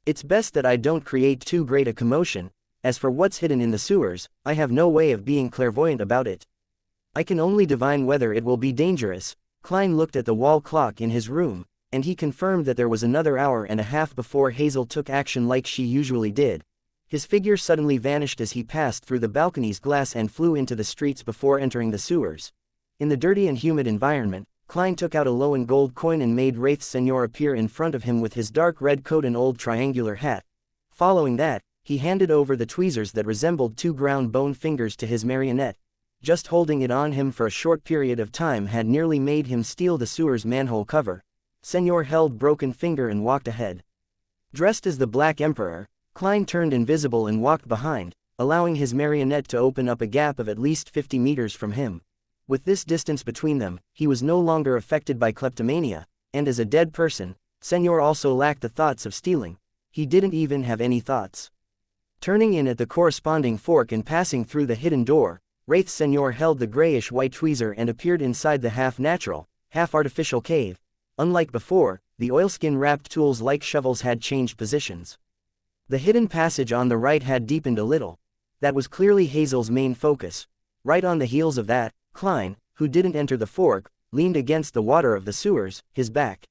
It's best that I don't create too great a commotion. As for what's hidden in the sewers, I have no way of being clairvoyant about it. I can only divine whether it will be dangerous. Klein looked at the wall clock in his room, and he confirmed that there was another hour and a half before Hazel took action like she usually did. His figure suddenly vanished as he passed through the balcony's glass and flew into the streets before entering the sewers. In the dirty and humid environment, Klein took out a low and gold coin and made Wraith Senor appear in front of him with his dark red coat and old triangular hat. Following that, he handed over the tweezers that resembled 2 ground bone fingers to his marionette. Just holding it on him for a short period of time had nearly made him steal the sewer's manhole cover. Senor held Broken Finger and walked ahead. Dressed as the Black Emperor, Klein turned invisible and walked behind, allowing his marionette to open up a gap of at least 50 meters from him. With this distance between them, he was no longer affected by kleptomania, and as a dead person, Senor also lacked the thoughts of stealing. He didn't even have any thoughts. Turning in at the corresponding fork and passing through the hidden door, Wraith Senor held the grayish-white tweezer and appeared inside the half-natural, half-artificial cave. Unlike before, the oilskin-wrapped tools like shovels had changed positions. The hidden passage on the right had deepened a little. That was clearly Hazel's main focus. Right on the heels of that, Klein, who didn't enter the fork, leaned against the water of the sewers, his back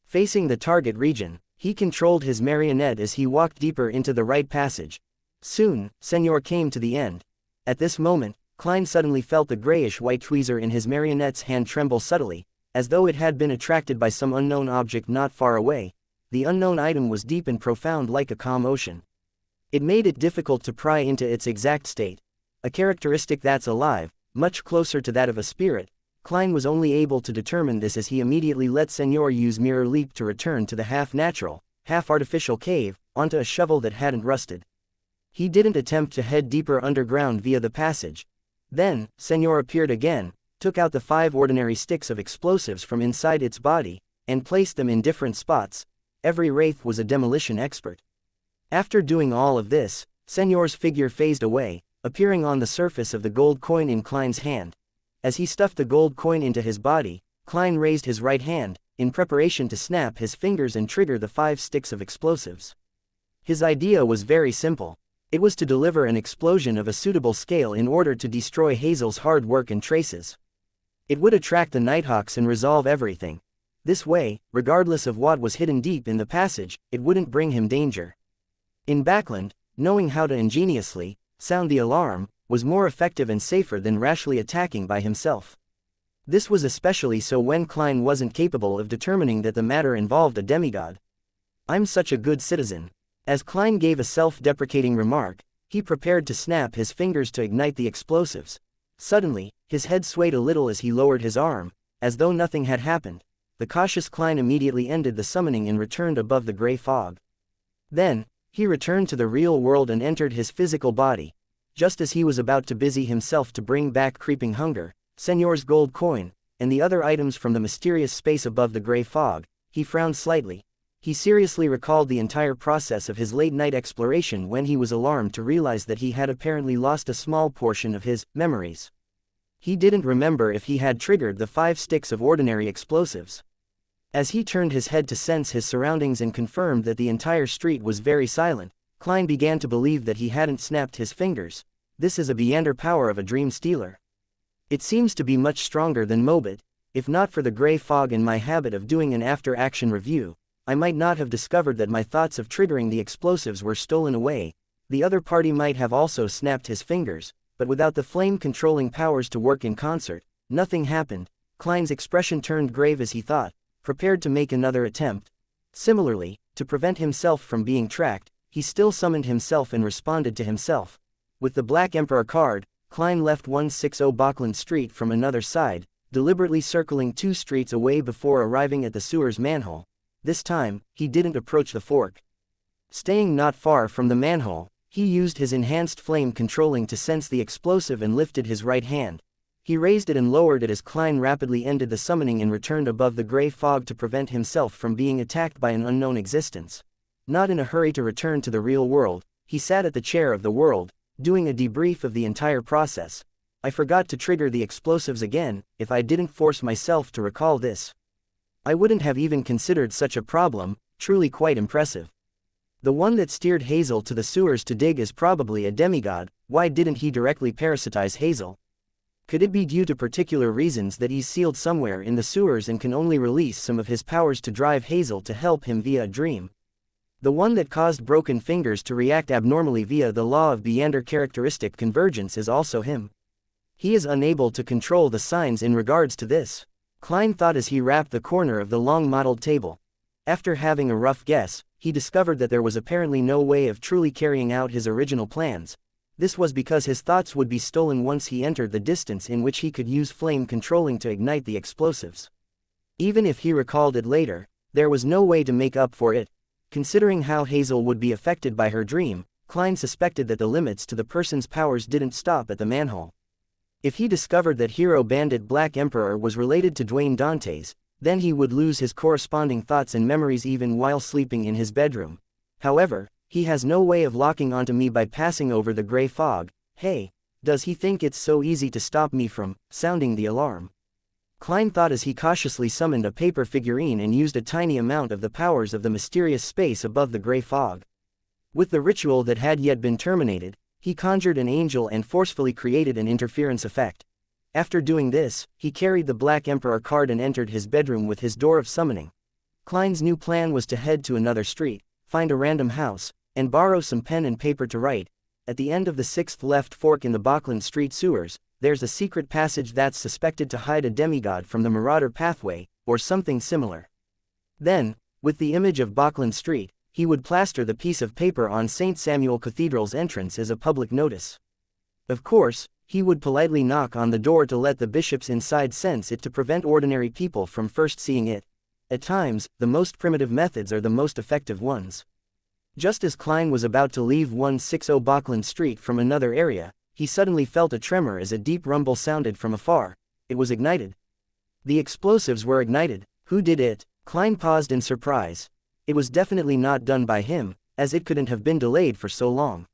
facing the target region. He controlled his marionette as he walked deeper into the right passage. Soon, Senor came to the end. At this moment, Klein suddenly felt the grayish-white tweezer in his marionette's hand tremble subtly, as though it had been attracted by some unknown object not far away. The unknown item was deep and profound like a calm ocean. It made it difficult to pry into its exact state. A characteristic that's alive, much closer to that of a spirit. Klein was only able to determine this as he immediately let Senor use Mirror Leap to return to the half-natural, half-artificial cave, onto a shovel that hadn't rusted. He didn't attempt to head deeper underground via the passage. Then, Senor appeared again, took out the 5 ordinary sticks of explosives from inside its body, and placed them in different spots. Every wraith was a demolition expert. After doing all of this, Senor's figure phased away, appearing on the surface of the gold coin in Klein's hand. As he stuffed the gold coin into his body, Klein raised his right hand, in preparation to snap his fingers and trigger the 5 sticks of explosives. His idea was very simple. It was to deliver an explosion of a suitable scale in order to destroy Hazel's hard work and traces. It would attract the Nighthawks and resolve everything. This way, regardless of what was hidden deep in the passage, it wouldn't bring him danger. In Backland, knowing how to ingeniously sound the alarm was more effective and safer than rashly attacking by himself. This was especially so when Klein wasn't capable of determining that the matter involved a demigod. "I'm such a good citizen." As Klein gave a self-deprecating remark, he prepared to snap his fingers to ignite the explosives. Suddenly, his head swayed a little as he lowered his arm, as though nothing had happened. The cautious Klein immediately ended the summoning and returned above the gray fog. Then, he returned to the real world and entered his physical body. Just as he was about to busy himself to bring back creeping hunger, Senor's gold coin, and the other items from the mysterious space above the gray fog, he frowned slightly. He seriously recalled the entire process of his late-night exploration when he was alarmed to realize that he had apparently lost a small portion of his memories. He didn't remember if he had triggered the 5 sticks of ordinary explosives. As he turned his head to sense his surroundings and confirmed that the entire street was very silent, Klein began to believe that he hadn't snapped his fingers. This is a beyonder power of a dream stealer. It seems to be much stronger than Mobit. If not for the gray fog and my habit of doing an after-action review, I might not have discovered that my thoughts of triggering the explosives were stolen away. The other party might have also snapped his fingers, but without the flame-controlling powers to work in concert, nothing happened. Klein's expression turned grave as he thought, prepared to make another attempt. Similarly, to prevent himself from being tracked, he still summoned himself and responded to himself. With the Black Emperor card, Klein left 160 Bachland Street from another side, deliberately circling 2 streets away before arriving at the sewer's manhole. This time, he didn't approach the fork. Staying not far from the manhole, he used his enhanced flame controlling to sense the explosive and lifted his right hand. He raised it and lowered it as Klein rapidly ended the summoning and returned above the gray fog to prevent himself from being attacked by an unknown existence. Not in a hurry to return to the real world, he sat at the chair of the world, doing a debrief of the entire process. I forgot to trigger the explosives again. If I didn't force myself to recall this, I wouldn't have even considered such a problem. Truly quite impressive. The one that steered Hazel to the sewers to dig is probably a demigod. Why didn't he directly parasitize Hazel? Could it be due to particular reasons that he's sealed somewhere in the sewers and can only release some of his powers to drive Hazel to help him via a dream? The one that caused Broken Fingers to react abnormally via the law of Beyonder characteristic convergence is also him. He is unable to control the signs in regards to this, Klein thought as he wrapped the corner of the long modeled table. After having a rough guess, he discovered that there was apparently no way of truly carrying out his original plans. This was because his thoughts would be stolen once he entered the distance in which he could use flame controlling to ignite the explosives. Even if he recalled it later, there was no way to make up for it. Considering how Hazel would be affected by her dream, Klein suspected that the limits to the person's powers didn't stop at the manhole. If he discovered that hero bandit Black Emperor was related to Dwayne Dantes, then he would lose his corresponding thoughts and memories even while sleeping in his bedroom. However, he has no way of locking onto me by passing over the gray fog. Hey, does he think it's so easy to stop me from sounding the alarm? Klein thought as he cautiously summoned a paper figurine and used a tiny amount of the powers of the mysterious space above the gray fog. With the ritual that had yet been terminated, he conjured an angel and forcefully created an interference effect. After doing this, he carried the Black Emperor card and entered his bedroom with his door of summoning. Klein's new plan was to head to another street, find a random house, and borrow some pen and paper to write. At the end of the 6th left fork in the Bachland Street sewers, there's a secret passage that's suspected to hide a demigod from the Marauder pathway, or something similar. Then, with the image of Bachland Street, he would plaster the piece of paper on St. Samuel Cathedral's entrance as a public notice. Of course, he would politely knock on the door to let the bishops inside sense it to prevent ordinary people from first seeing it. At times, the most primitive methods are the most effective ones. Just as Klein was about to leave 160 Bachland Street from another area, he suddenly felt a tremor as a deep rumble sounded from afar. It was ignited. The explosives were ignited. Who did it? Klein paused in surprise. It was definitely not done by him, as it couldn't have been delayed for so long.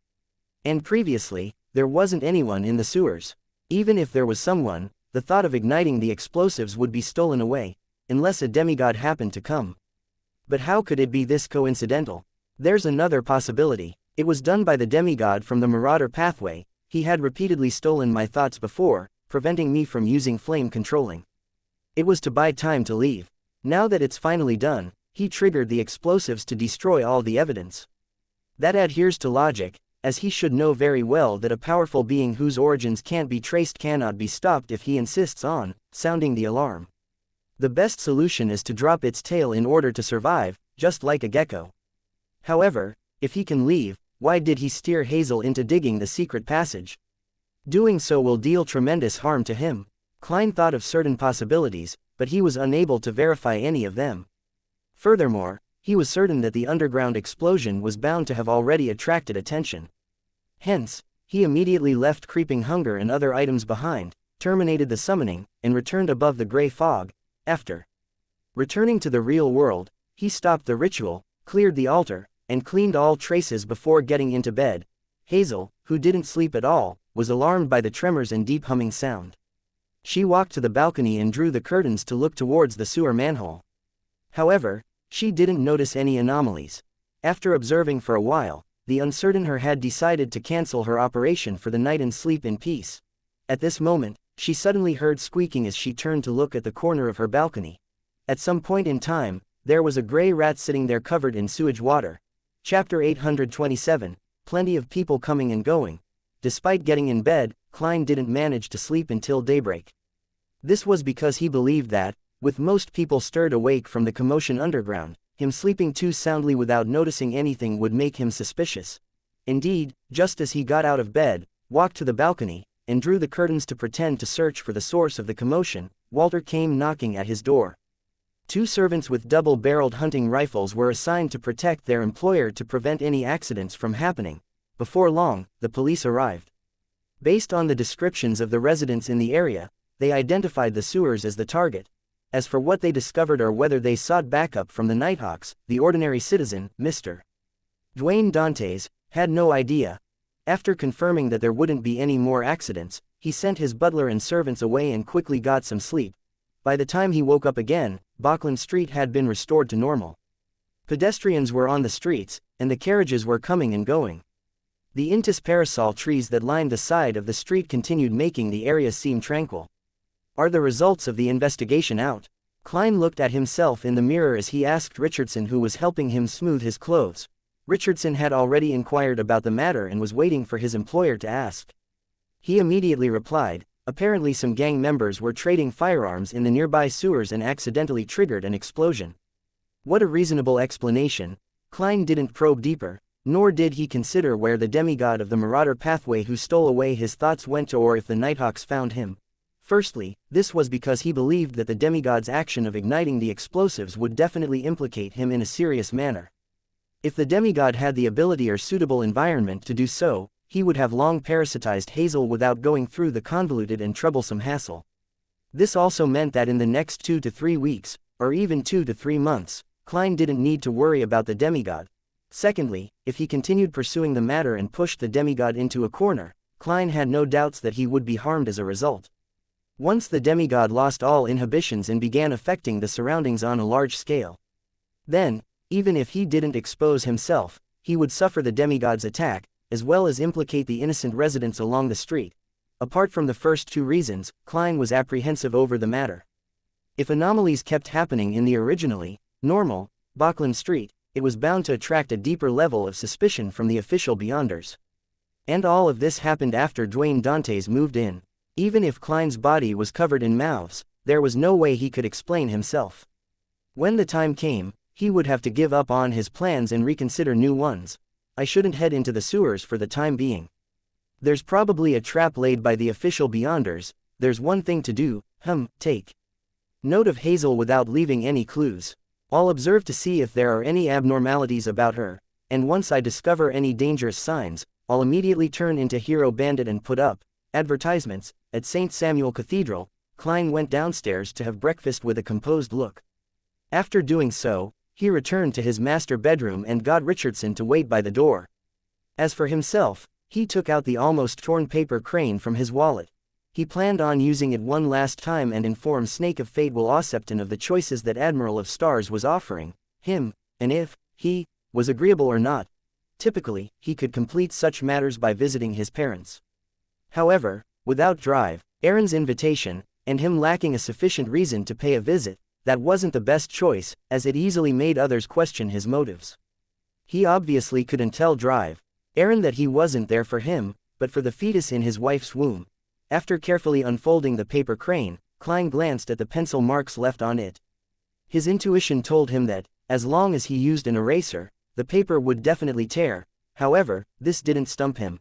And previously, there wasn't anyone in the sewers. Even if there was someone, the thought of igniting the explosives would be stolen away, unless a demigod happened to come. But how could it be this coincidental? There's another possibility. It was done by the demigod from the Marauder pathway. He had repeatedly stolen my thoughts before, preventing me from using flame controlling. It was to buy time to leave. Now that it's finally done, he triggered the explosives to destroy all the evidence. That adheres to logic, as he should know very well that a powerful being whose origins can't be traced cannot be stopped if he insists on sounding the alarm. The best solution is to drop its tail in order to survive, just like a gecko. However, if he can leave, why did he steer Hazel into digging the secret passage? Doing so will deal tremendous harm to him. Klein thought of certain possibilities, but he was unable to verify any of them. Furthermore, he was certain that the underground explosion was bound to have already attracted attention. Hence, he immediately left creeping hunger and other items behind, terminated the summoning, and returned above the gray fog. After returning to the real world, he stopped the ritual, cleared the altar, and cleaned all traces before getting into bed. Hazel, who didn't sleep at all, was alarmed by the tremors and deep humming sound. She walked to the balcony and drew the curtains to look towards the sewer manhole. However, she didn't notice any anomalies. After observing for a while, the uncertain her had decided to cancel her operation for the night and sleep in peace. At this moment, she suddenly heard squeaking as she turned to look at the corner of her balcony. At some point in time, there was a gray rat sitting there covered in sewage water. Chapter 827, Plenty of people coming and going. Despite getting in bed, Klein didn't manage to sleep until daybreak. This was because he believed that, with most people stirred awake from the commotion underground, him sleeping too soundly without noticing anything would make him suspicious. Indeed, just as he got out of bed, walked to the balcony, and drew the curtains to pretend to search for the source of the commotion, Walter came knocking at his door. 2 servants with double-barreled hunting rifles were assigned to protect their employer to prevent any accidents from happening. Before long, the police arrived. Based on the descriptions of the residents in the area, they identified the sewers as the target. As for what they discovered or whether they sought backup from the Nighthawks, the ordinary citizen, Mr. Dwayne Dantes, had no idea. After confirming that there wouldn't be any more accidents, he sent his butler and servants away and quickly got some sleep. By the time he woke up again, Auckland Street had been restored to normal. Pedestrians were on the streets, and the carriages were coming and going. The intis parasol trees that lined the side of the street continued making the area seem tranquil. Are the results of the investigation out? Klein looked at himself in the mirror as he asked Richardson, who was helping him smooth his clothes. Richardson had already inquired about the matter and was waiting for his employer to ask. He immediately replied, apparently some gang members were trading firearms in the nearby sewers and accidentally triggered an explosion. What a reasonable explanation. Klein didn't probe deeper, nor did he consider where the demigod of the Marauder pathway who stole away his thoughts went to or if the Nighthawks found him. Firstly, this was because he believed that the demigod's action of igniting the explosives would definitely implicate him in a serious manner. If the demigod had the ability or suitable environment to do so, he would have long parasitized Hazel without going through the convoluted and troublesome hassle. This also meant that in the next 2 to 3 weeks, or even 2 to 3 months, Klein didn't need to worry about the demigod. Secondly, if he continued pursuing the matter and pushed the demigod into a corner, Klein had no doubts that he would be harmed as a result. Once the demigod lost all inhibitions and began affecting the surroundings on a large scale, then, even if he didn't expose himself, he would suffer the demigod's attack, as well as implicate the innocent residents along the street. Apart from the first 2 reasons, Klein was apprehensive over the matter. If anomalies kept happening in the originally normal Auckland Street, it was bound to attract a deeper level of suspicion from the official Beyonders. And all of this happened after Dwayne Dantes moved in. Even if Klein's body was covered in mouths, there was no way he could explain himself. When the time came, he would have to give up on his plans and reconsider new ones. I shouldn't head into the sewers for the time being. There's probably a trap laid by the official Beyonders. There's one thing to do, take note of Hazel without leaving any clues. I'll observe to see if there are any abnormalities about her, and once I discover any dangerous signs, I'll immediately turn into hero bandit and put up advertisements. At St. Samuel Cathedral, Klein went downstairs to have breakfast with a composed look. After doing so, he returned to his master bedroom and got Richardson to wait by the door. As for himself, he took out the almost torn paper crane from his wallet. He planned on using it one last time and inform Snake of Fate Will Osepton of the choices that Admiral of Stars was offering him, and if he was agreeable or not. Typically, he could complete such matters by visiting his parents. However, without drive, Aaron's invitation, and him lacking a sufficient reason to pay a visit, that wasn't the best choice, as it easily made others question his motives. He obviously couldn't tell Aaron that he wasn't there for him, but for the fetus in his wife's womb. After carefully unfolding the paper crane, Klein glanced at the pencil marks left on it. His intuition told him that, as long as he used an eraser, the paper would definitely tear. However, this didn't stump him.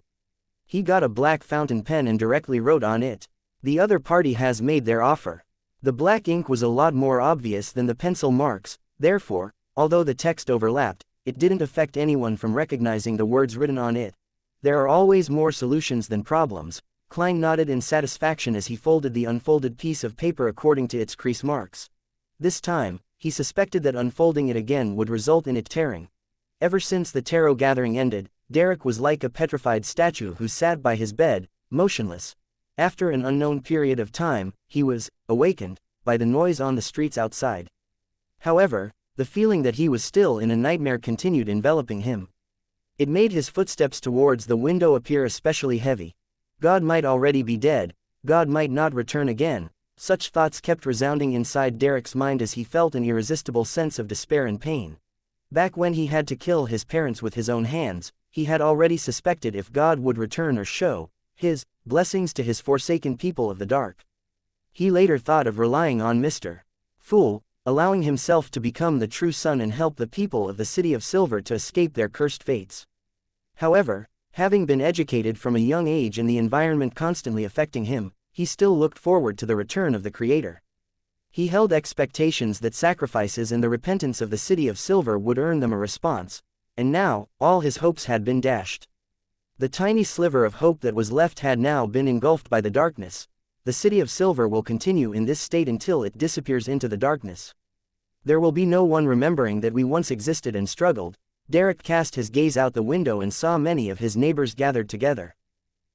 He got a black fountain pen and directly wrote on it, "The other party has made their offer." The black ink was a lot more obvious than the pencil marks, therefore, although the text overlapped, it didn't affect anyone from recognizing the words written on it. There are always more solutions than problems. Klein nodded in satisfaction as he folded the unfolded piece of paper according to its crease marks. This time, he suspected that unfolding it again would result in it tearing. Ever since the tarot gathering ended, Derek was like a petrified statue who sat by his bed, motionless. After an unknown period of time, he was awakened by the noise on the streets outside. However, the feeling that he was still in a nightmare continued enveloping him. It made his footsteps towards the window appear especially heavy. God might already be dead, God might not return again. Such thoughts kept resounding inside Derek's mind as he felt an irresistible sense of despair and pain. Back when he had to kill his parents with his own hands, he had already suspected if God would return or show his blessings to his forsaken people of the dark. He later thought of relying on Mr. Fool, allowing himself to become the true son and help the people of the City of Silver to escape their cursed fates. However, having been educated from a young age and the environment constantly affecting him, he still looked forward to the return of the Creator. He held expectations that sacrifices and the repentance of the City of Silver would earn them a response, and now, all his hopes had been dashed. The tiny sliver of hope that was left had now been engulfed by the darkness. The City of Silver will continue in this state until it disappears into the darkness. There will be no one remembering that we once existed and struggled. Derek cast his gaze out the window and saw many of his neighbors gathered together.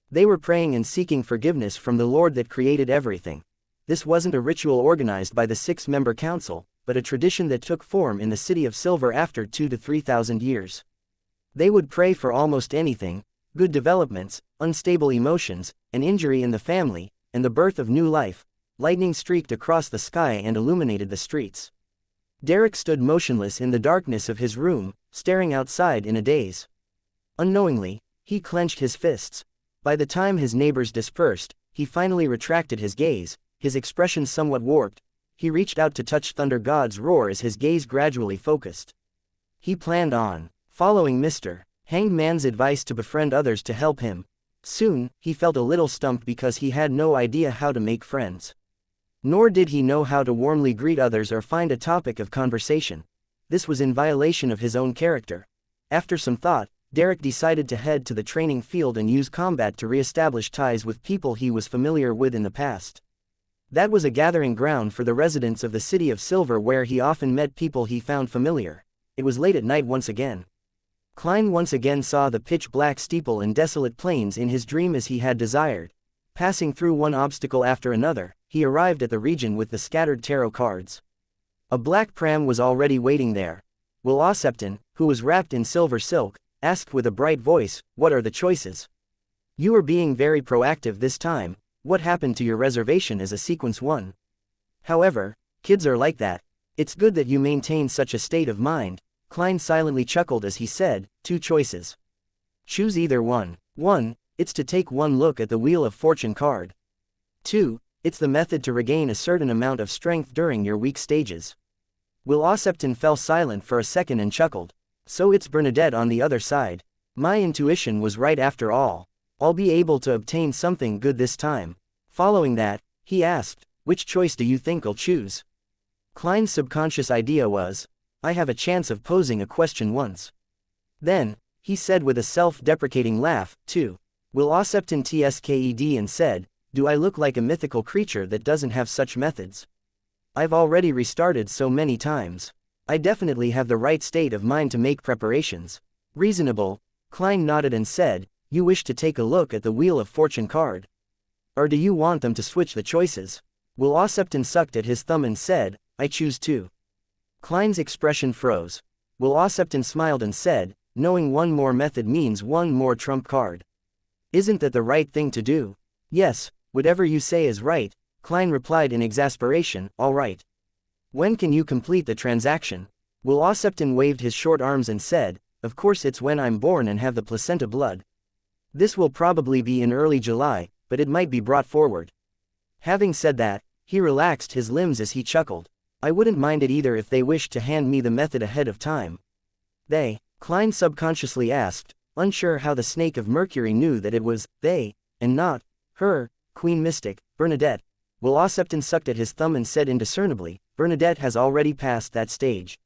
They were praying and seeking forgiveness from the Lord that created everything. This wasn't a ritual organized by the 6-member council, but a tradition that took form in the City of Silver after 2,000 to 3,000 years. They would pray for almost anything: good developments, unstable emotions, an injury in the family, and the birth of new life. Lightning streaked across the sky and illuminated the streets. Derek stood motionless in the darkness of his room, staring outside in a daze. Unknowingly, he clenched his fists. By the time his neighbors dispersed, he finally retracted his gaze, his expression somewhat warped. He reached out to touch Thunder God's roar as his gaze gradually focused. He planned on following Mr. Hangman's advice to befriend others to help him. Soon, he felt a little stumped because he had no idea how to make friends. Nor did he know how to warmly greet others or find a topic of conversation. This was in violation of his own character. After some thought, Derek decided to head to the training field and use combat to re-establish ties with people he was familiar with in the past. That was a gathering ground for the residents of the City of Silver where he often met people he found familiar. It was late at night once again. Klein once again saw the pitch-black steeple and desolate plains in his dream as he had desired. Passing through one obstacle after another, he arrived at the region with the scattered tarot cards. A black pram was already waiting there. Will, who was wrapped in silver silk, asked with a bright voice, "What are the choices? You are being very proactive this time. What happened to your reservation as a sequence 1? However, kids are like that. It's good that you maintain such a state of mind." Klein silently chuckled as he said, "2 choices. Choose either one. 1, it's to take one look at the Wheel of Fortune card. 2, it's the method to regain a certain amount of strength during your weak stages." Will fell silent for a second and chuckled. "So it's Bernadette on the other side. My intuition was right after all. I'll be able to obtain something good this time." Following that, he asked, "Which choice do you think I'll choose?" Klein's subconscious idea was, "I have a chance of posing a question once." Then, he said with a self-deprecating laugh, "2. Will tsked and said, "Do I look like a mythical creature that doesn't have such methods? I've already restarted so many times. I definitely have the right state of mind to make preparations." "Reasonable." Klein nodded and said, "You wish to take a look at the Wheel of Fortune card? Or do you want them to switch the choices?" Will sucked at his thumb and said, "I choose 2. Klein's expression froze. Will smiled and said, "Knowing one more method means one more trump card. Isn't that the right thing to do?" "Yes, whatever you say is right," Klein replied in exasperation. "All right. When can you complete the transaction? Will Osepton waved his short arms and said, of course it's when I'm born and have the placenta blood. This will probably be in early July, but it might be brought forward. Having said that, he relaxed his limbs as he chuckled. I wouldn't mind it either if they wished to hand me the method ahead of time. They, Klein subconsciously asked, unsure how the Snake of Mercury knew that it was they, and not her, Queen Mystic, Bernadette. Will Osepton sucked at his thumb and said indiscernibly, Bernadette has already passed that stage.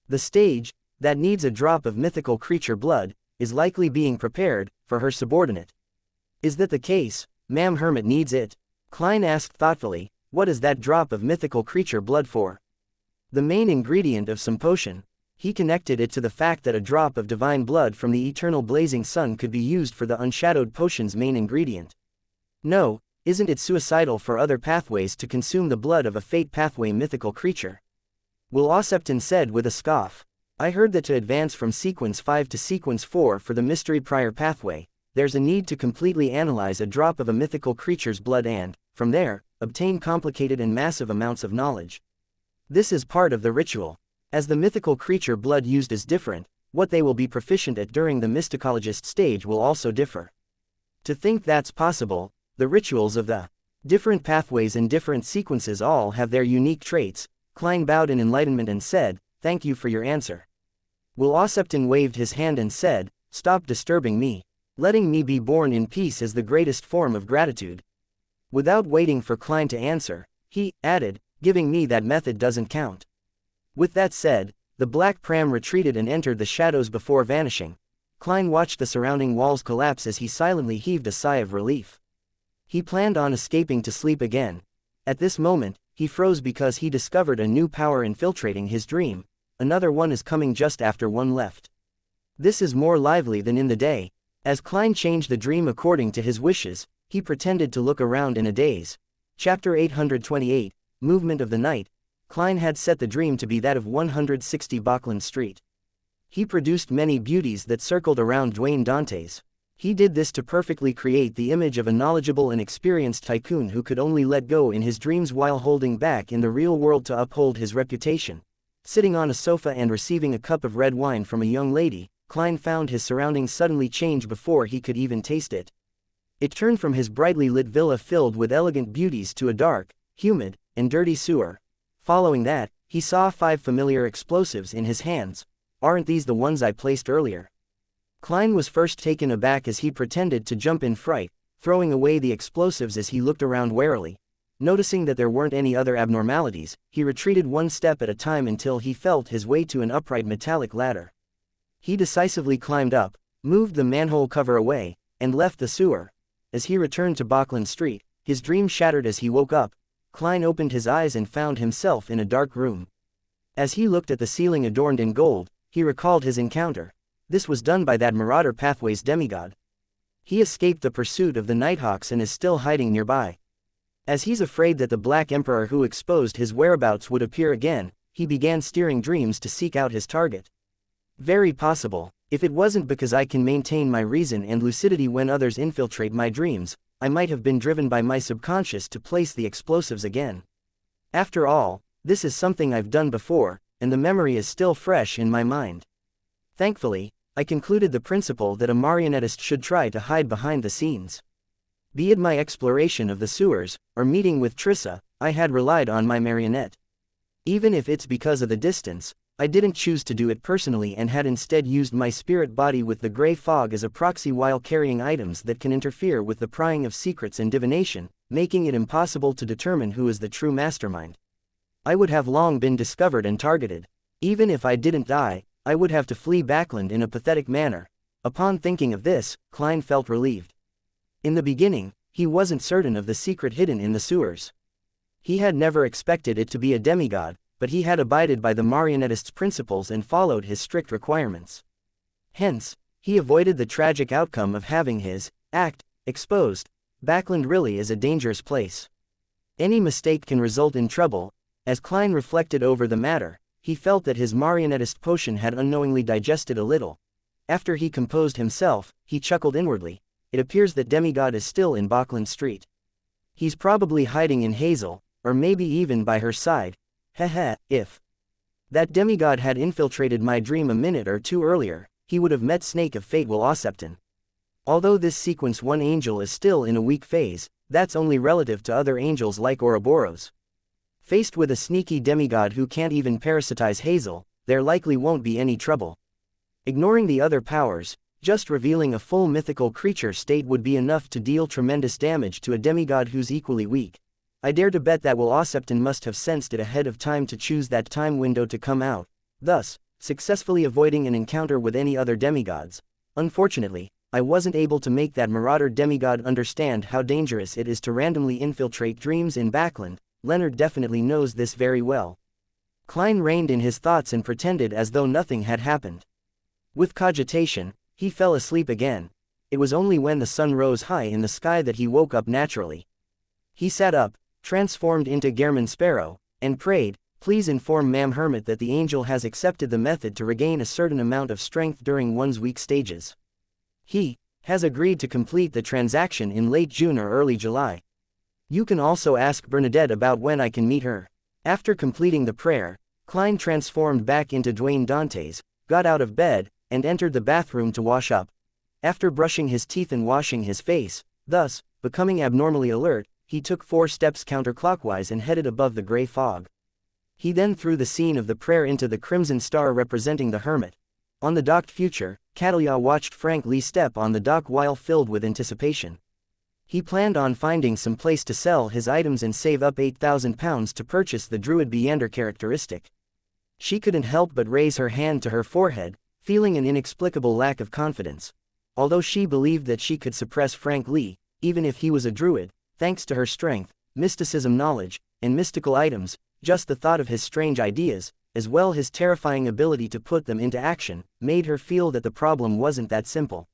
The stage, that needs a drop of mythical creature blood, is likely being prepared for her subordinate. Is that the case? Ma'am Hermit needs it. Klein asked thoughtfully, what is that drop of mythical creature blood for? The main ingredient of some potion. He connected it to the fact that a drop of divine blood from the eternal blazing sun could be used for the unshadowed potion's main ingredient. No, isn't it suicidal for other pathways to consume the blood of a fate pathway mythical creature? Will Osepton said with a scoff. I heard that to advance from sequence 5 to sequence 4 for the mystery prior pathway, there's a need to completely analyze a drop of a mythical creature's blood and, from there, obtain complicated and massive amounts of knowledge. This is part of the ritual. As the mythical creature blood used is different, what they will be proficient at during the mysticologist stage will also differ. To think that's possible, the rituals of the different pathways and different sequences all have their unique traits. Klein bowed in enlightenment and said, thank you for your answer. Will Osepton waved his hand and said, stop disturbing me. Letting me be born in peace is the greatest form of gratitude. Without waiting for Klein to answer, he added, giving me that method doesn't count. With that said, the black pram retreated and entered the shadows before vanishing. Klein watched the surrounding walls collapse as he silently heaved a sigh of relief. He planned on escaping to sleep again. At this moment, he froze because he discovered a new power infiltrating his dream. Another one is coming just after one left. This is more lively than in the day. As Klein changed the dream according to his wishes, he pretended to look around in a daze. Chapter 828, Movement of the Night. Klein had set the dream to be that of 160 Bachland Street. He produced many beauties that circled around Dwayne Dantes. He did this to perfectly create the image of a knowledgeable and experienced tycoon who could only let go in his dreams while holding back in the real world to uphold his reputation. Sitting on a sofa and receiving a cup of red wine from a young lady, Klein found his surroundings suddenly change before he could even taste it. It turned from his brightly lit villa filled with elegant beauties to a dark, humid, and dirty sewer. Following that, he saw 5 familiar explosives in his hands. Aren't these the ones I placed earlier? Klein was first taken aback as he pretended to jump in fright, throwing away the explosives as he looked around warily. Noticing that there weren't any other abnormalities, he retreated one step at a time until he felt his way to an upright metallic ladder. He decisively climbed up, moved the manhole cover away, and left the sewer. As he returned to Bachland Street, his dream shattered as he woke up. Klein opened his eyes and found himself in a dark room. As he looked at the ceiling adorned in gold, he recalled his encounter. This was done by that Marauder Pathways demigod. He escaped the pursuit of the Nighthawks and is still hiding nearby. As he's afraid that the Black Emperor who exposed his whereabouts would appear again, he began steering dreams to seek out his target. Very possible. If it wasn't because I can maintain my reason and lucidity when others infiltrate my dreams, I might have been driven by my subconscious to place the explosives again. After all, this is something I've done before, and the memory is still fresh in my mind. Thankfully, I concluded the principle that a marionettist should try to hide behind the scenes. Be it my exploration of the sewers, or meeting with Trissa, I had relied on my marionette. Even if it's because of the distance, I didn't choose to do it personally and had instead used my spirit body with the gray fog as a proxy while carrying items that can interfere with the prying of secrets and divination, making it impossible to determine who is the true mastermind. I would have long been discovered and targeted. Even if I didn't die, I would have to flee Bachland in a pathetic manner. Upon thinking of this, Klein felt relieved. In the beginning, he wasn't certain of the secret hidden in the sewers. He had never expected it to be a demigod, but he had abided by the marionettist's principles and followed his strict requirements. Hence, he avoided the tragic outcome of having his act exposed. Bachland really is a dangerous place. Any mistake can result in trouble. As Klein reflected over the matter, he felt that his marionettist potion had unknowingly digested a little. After he composed himself, he chuckled inwardly. It appears that Demigod is still in Bachland Street. He's probably hiding in Hazel, or maybe even by her side. Heh, if that demigod had infiltrated my dream a minute or two earlier, he would have met Snake of Fate Will. Although this sequence 1 angel is still in a weak phase, that's only relative to other angels like Ouroboros. Faced with a sneaky demigod who can't even parasitize Hazel, there likely won't be any trouble. Ignoring the other powers, just revealing a full mythical creature state would be enough to deal tremendous damage to a demigod who's equally weak. I dare to bet that Will must have sensed it ahead of time to choose that time window to come out, thus, successfully avoiding an encounter with any other demigods. Unfortunately, I wasn't able to make that marauder demigod understand how dangerous it is to randomly infiltrate dreams in Backland. Leonard definitely knows this very well. Klein reined in his thoughts and pretended as though nothing had happened. With cogitation, he fell asleep again. It was only when the sun rose high in the sky that he woke up naturally. He sat up, transformed into Gehrman Sparrow, and prayed, "Please inform Ma'am Hermit that the angel has accepted the method to regain a certain amount of strength during one's weak stages. He has agreed to complete the transaction in late June or early July. You can also ask Bernadette about when I can meet her." After completing the prayer, Klein transformed back into Dwayne Dantes, got out of bed, and entered the bathroom to wash up. After brushing his teeth and washing his face, thus, becoming abnormally alert, he took 4 steps counterclockwise and headed above the gray fog. He then threw the scene of the prayer into the crimson star representing the hermit. On the docked future, Catalia watched Frank Lee step on the dock while filled with anticipation. He planned on finding some place to sell his items and save up £8,000 to purchase the Druid Beander characteristic. She couldn't help but raise her hand to her forehead, feeling an inexplicable lack of confidence. Although she believed that she could suppress Frank Lee, even if he was a druid, thanks to her strength, mysticism knowledge, and mystical items, just the thought of his strange ideas, as well as his terrifying ability to put them into action, made her feel that the problem wasn't that simple.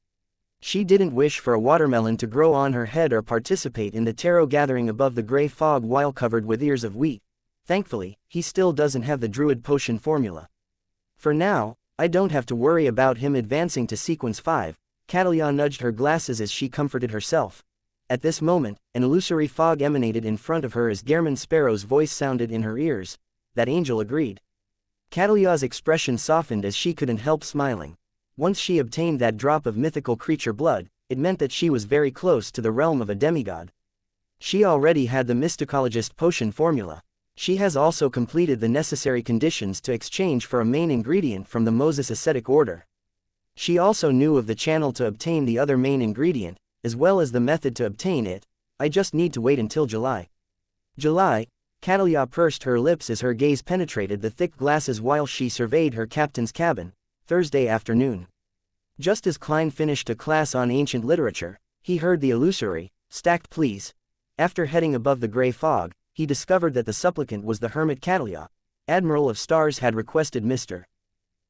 She didn't wish for a watermelon to grow on her head or participate in the tarot gathering above the gray fog while covered with ears of wheat. Thankfully, he still doesn't have the druid potion formula. For now, I don't have to worry about him advancing to sequence 5, Catalia nudged her glasses as she comforted herself. At this moment, an illusory fog emanated in front of her as Gehrman Sparrow's voice sounded in her ears. That angel agreed. Catalia's expression softened as she couldn't help smiling. Once she obtained that drop of mythical creature blood, it meant that she was very close to the realm of a demigod. She already had the mysticologist potion formula. She has also completed the necessary conditions to exchange for a main ingredient from the Moses ascetic order. She also knew of the channel to obtain the other main ingredient, as well as the method to obtain it. I just need to wait until July. July, Catalia pursed her lips as her gaze penetrated the thick glasses while she surveyed her captain's cabin. Thursday afternoon. Just as Klein finished a class on ancient literature, he heard the illusory, "Stacked please." After heading above the gray fog, he discovered that the supplicant was the hermit Catalia. Admiral of Stars had requested Mr.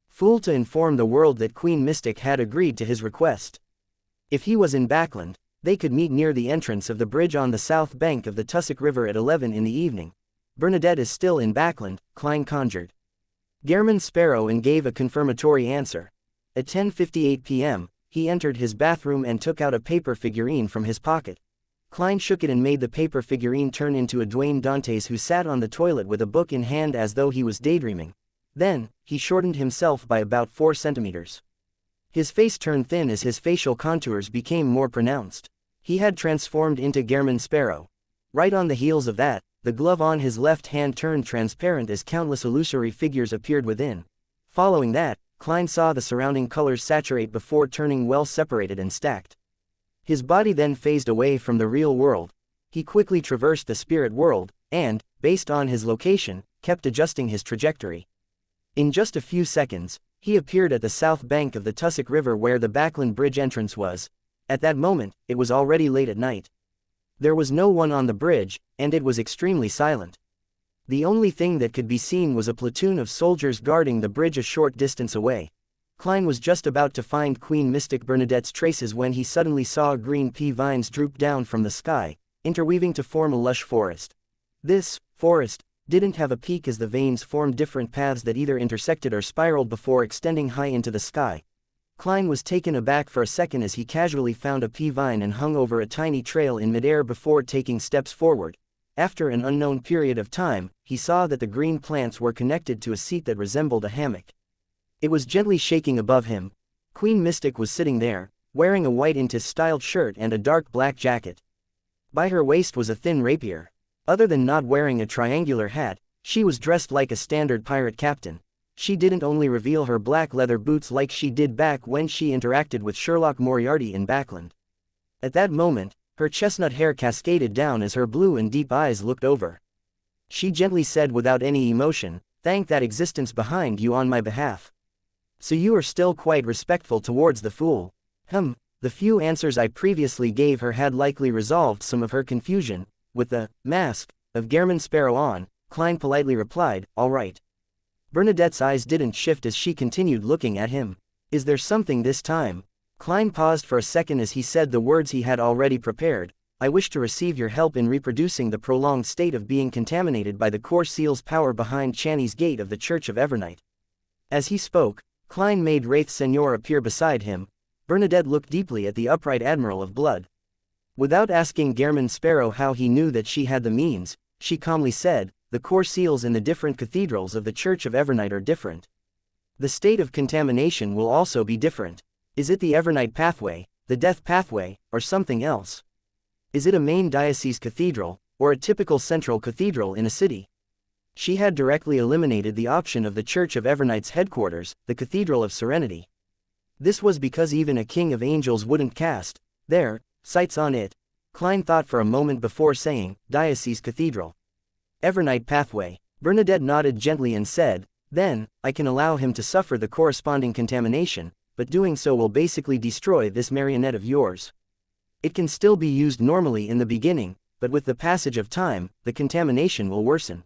Fool to inform the world that Queen Mystic had agreed to his request. If he was in Backland, they could meet near the entrance of the bridge on the south bank of the Tussock River at 11 in the evening. Bernadette is still in Backland, Klein conjured. Gehrman Sparrow and gave a confirmatory answer. At 10:58 p.m., he entered his bathroom and took out a paper figurine from his pocket. Klein shook it and made the paper figurine turn into a Dwayne Dantes who sat on the toilet with a book in hand as though he was daydreaming. Then, he shortened himself by about 4 centimeters. His face turned thin as his facial contours became more pronounced. He had transformed into Gehrman Sparrow. Right on the heels of that, the glove on his left hand turned transparent as countless illusory figures appeared within. Following that, Klein saw the surrounding colors saturate before turning well separated and stacked. His body then phased away from the real world. He quickly traversed the spirit world, and, based on his location, kept adjusting his trajectory. In just a few seconds, he appeared at the south bank of the Tussock River where the Backland Bridge entrance was. At that moment, it was already late at night. There was no one on the bridge, and it was extremely silent. The only thing that could be seen was a platoon of soldiers guarding the bridge a short distance away. Klein was just about to find Queen Mystic Bernadette's traces when he suddenly saw green pea vines droop down from the sky, interweaving to form a lush forest. This forest didn't have a peak as the veins formed different paths that either intersected or spiraled before extending high into the sky. Klein was taken aback for a second as he casually found a pea vine and hung over a tiny trail in midair before taking steps forward. After an unknown period of time, he saw that the green plants were connected to a seat that resembled a hammock. It was gently shaking above him. Queen Mystic was sitting there, wearing a white Intis-styled shirt and a dark black jacket. By her waist was a thin rapier. Other than not wearing a triangular hat, she was dressed like a standard pirate captain. She didn't only reveal her black leather boots like she did back when she interacted with Sherlock Moriarty in Backland. At that moment, her chestnut hair cascaded down as her blue and deep eyes looked over. She gently said without any emotion, "Thank that existence behind you on my behalf. So you are still quite respectful towards the fool." The few answers I previously gave her had likely resolved some of her confusion. With the mask of Gairman Sparrow on, Klein politely replied, "All right." Bernadette's eyes didn't shift as she continued looking at him. "Is there something this time?" Klein paused for a second as he said the words he had already prepared. "I wish to receive your help in reproducing the prolonged state of being contaminated by the core seal's power behind Channy's gate of the Church of Evernight." As he spoke, Klein made Wraith Senor appear beside him. Bernadette looked deeply at the upright Admiral of Blood. Without asking Gairman Sparrow how he knew that she had the means, she calmly said, "The core seals in the different cathedrals of the Church of Evernight are different. The state of contamination will also be different. Is it the Evernight pathway, the death pathway, or something else? Is it a main diocese cathedral, or a typical central cathedral in a city?" She had directly eliminated the option of the Church of Evernight's headquarters, the Cathedral of Serenity. This was because even a king of angels wouldn't cast their sights on it. Klein thought for a moment before saying, "Diocese Cathedral. Evernight pathway." Bernadette nodded gently and said, "Then, I can allow him to suffer the corresponding contamination, but doing so will basically destroy this marionette of yours. It can still be used normally in the beginning, but with the passage of time, the contamination will worsen.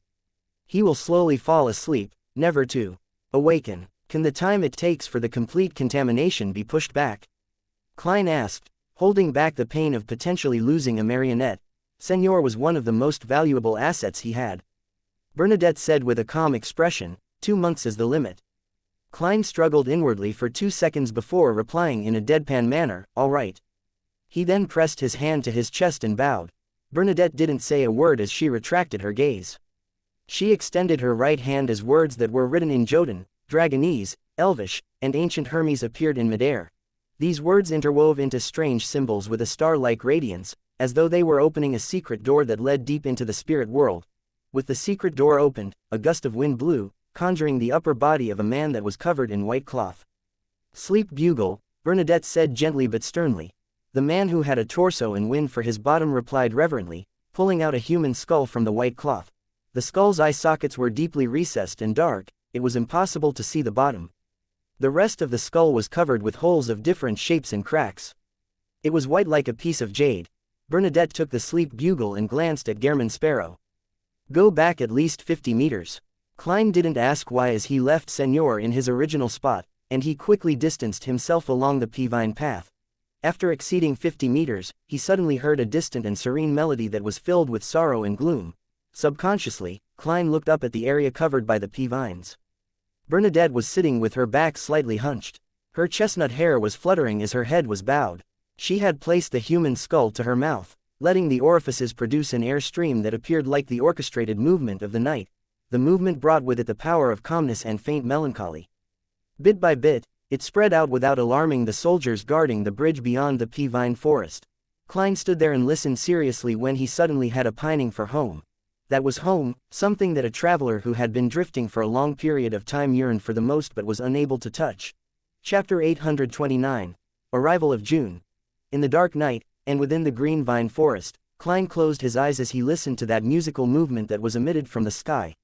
He will slowly fall asleep, never to awaken. Can the time it takes for the complete contamination be pushed back?" Klein asked, holding back the pain of potentially losing a marionette. Senor was one of the most valuable assets he had. Bernadette said with a calm expression, 2 months is the limit." Klein struggled inwardly for 2 seconds before replying in a deadpan manner, "All right." He then pressed his hand to his chest and bowed. Bernadette didn't say a word as she retracted her gaze. She extended her right hand as words that were written in Jotun, Dragonese, Elvish, and ancient Hermes appeared in midair. These words interwove into strange symbols with a star-like radiance, as though they were opening a secret door that led deep into the spirit world. With the secret door opened, a gust of wind blew, conjuring the upper body of a man that was covered in white cloth. "Sleep bugle," Bernadette said gently but sternly. The man who had a torso and wind for his bottom replied reverently, pulling out a human skull from the white cloth. The skull's eye sockets were deeply recessed and dark. It was impossible to see the bottom. The rest of the skull was covered with holes of different shapes and cracks. It was white like a piece of jade. Bernadette took the sleep bugle and glanced at Gairman Sparrow. "Go back at least 50 meters. Klein didn't ask why as he left Senor in his original spot, and he quickly distanced himself along the pea-vine path. After exceeding 50 meters, he suddenly heard a distant and serene melody that was filled with sorrow and gloom. Subconsciously, Klein looked up at the area covered by the pea-vines. Bernadette was sitting with her back slightly hunched. Her chestnut hair was fluttering as her head was bowed. She had placed the human skull to her mouth, letting the orifices produce an air stream that appeared like the orchestrated movement of the night. The movement brought with it the power of calmness and faint melancholy. Bit by bit, it spread out without alarming the soldiers guarding the bridge beyond the pea-vine forest. Klein stood there and listened seriously when he suddenly had a pining for home. That was home, something that a traveler who had been drifting for a long period of time yearned for the most but was unable to touch. Chapter 829. Arrival of June. In the dark night, and within the green vine forest, Klein closed his eyes as he listened to that musical movement that was emitted from the sky.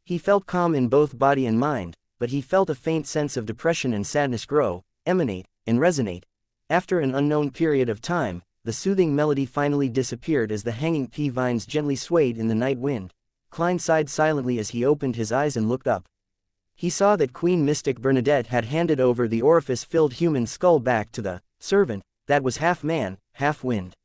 He felt calm in both body and mind, but he felt a faint sense of depression and sadness grow, emanate, and resonate. After an unknown period of time, the soothing melody finally disappeared as the hanging pea vines gently swayed in the night wind. Klein sighed silently as he opened his eyes and looked up. He saw that Queen Mystic Bernadette had handed over the orifice-filled human skull back to the servant that was half man, half wind.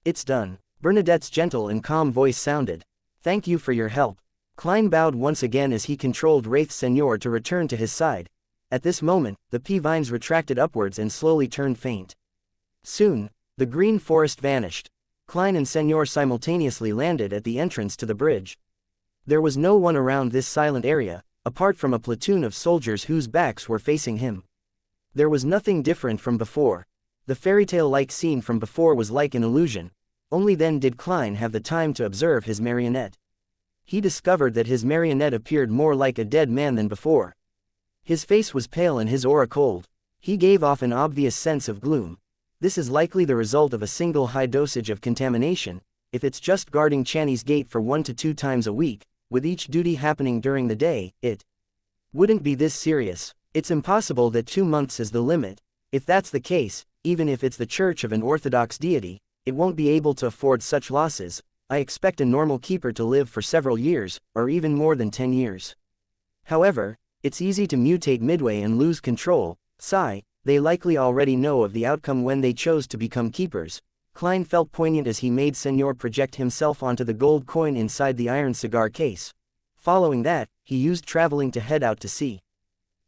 "It's done," Bernadette's gentle and calm voice sounded. "Thank you for your help." Klein bowed once again as he controlled Wraith Senor to return to his side. At this moment, the pea vines retracted upwards and slowly turned faint. Soon, the green forest vanished. Klein and Senor simultaneously landed at the entrance to the bridge. There was no one around this silent area, apart from a platoon of soldiers whose backs were facing him. There was nothing different from before. The fairy-tale-like scene from before was like an illusion. Only then did Klein have the time to observe his marionette. He discovered that his marionette appeared more like a dead man than before. His face was pale and his aura cold. He gave off an obvious sense of gloom. This is likely the result of a single high dosage of contamination. If it's just guarding Channy's gate for 1 to 2 times a week, with each duty happening during the day, it wouldn't be this serious. It's impossible that 2 months is the limit. If that's the case, even if it's the church of an orthodox deity, it won't be able to afford such losses. I expect a normal keeper to live for several years, or even more than 10 years. However, it's easy to mutate midway and lose control. Sigh, they likely already know of the outcome when they chose to become keepers. Klein felt poignant as he made Senor project himself onto the gold coin inside the iron cigar case. Following that, he used traveling to head out to sea.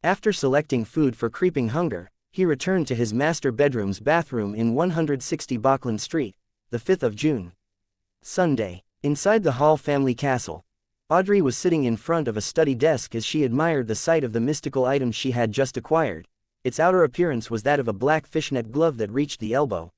After selecting food for creeping hunger, he returned to his master bedroom's bathroom in 160 Bachland Street, the 5th of June. Sunday. Inside the Hall family castle. Audrey was sitting in front of a study desk as she admired the sight of the mystical item she had just acquired. Its outer appearance was that of a black fishnet glove that reached the elbow.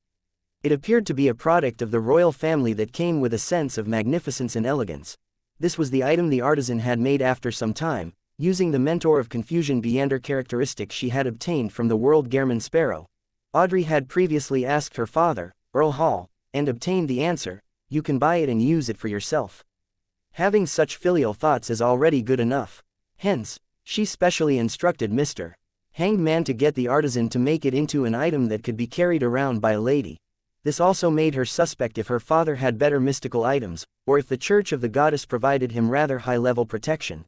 It appeared to be a product of the royal family that came with a sense of magnificence and elegance. This was the item the artisan had made after some time, using the Mentor of Confusion Beander characteristic she had obtained from the world German Sparrow. Audrey had previously asked her father, Earl Hall, and obtained the answer, "You can buy it and use it for yourself." Having such filial thoughts is already good enough. Hence, she specially instructed Mr. Hanged Man to get the artisan to make it into an item that could be carried around by a lady. This also made her suspect if her father had better mystical items, or if the Church of the Goddess provided him rather high-level protection.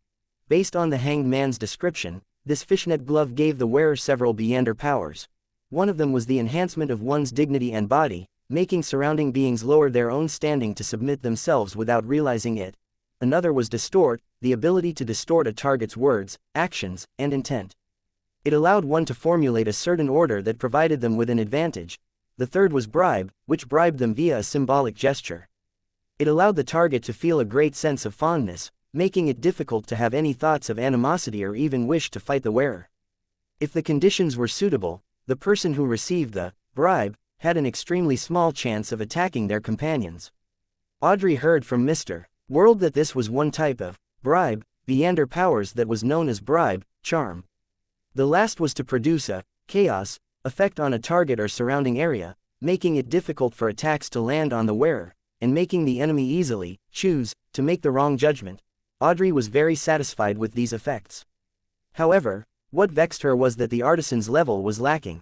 Based on the Hanged Man's description, this fishnet glove gave the wearer several Beander powers. One of them was the enhancement of one's dignity and body, making surrounding beings lower their own standing to submit themselves without realizing it. Another was distort, the ability to distort a target's words, actions, and intent. It allowed one to formulate a certain order that provided them with an advantage. The third was bribe, which bribed them via a symbolic gesture. It allowed the target to feel a great sense of fondness, making it difficult to have any thoughts of animosity or even wish to fight the wearer. If the conditions were suitable, the person who received the bribe had an extremely small chance of attacking their companions. Audrey heard from Mr. World that this was one type of bribe, Beander powers that was known as bribe, charm. The last was to produce a chaos effect on a target or surrounding area, making it difficult for attacks to land on the wearer, and making the enemy easily choose to make the wrong judgment. Audrey was very satisfied with these effects. However, what vexed her was that the artisan's level was lacking.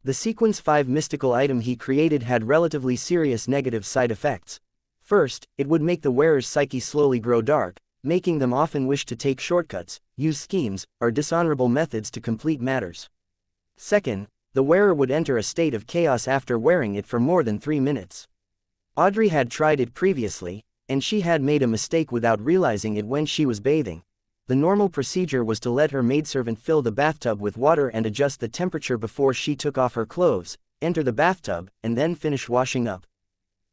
The Sequence 5 mystical item he created had relatively serious negative side effects. First, it would make the wearer's psyche slowly grow dark, making them often wish to take shortcuts, use schemes, or dishonorable methods to complete matters. Second, the wearer would enter a state of chaos after wearing it for more than 3 minutes. Audrey had tried it previously, and she had made a mistake without realizing it when she was bathing. The normal procedure was to let her maidservant fill the bathtub with water and adjust the temperature before she took off her clothes, enter the bathtub, and then finish washing up.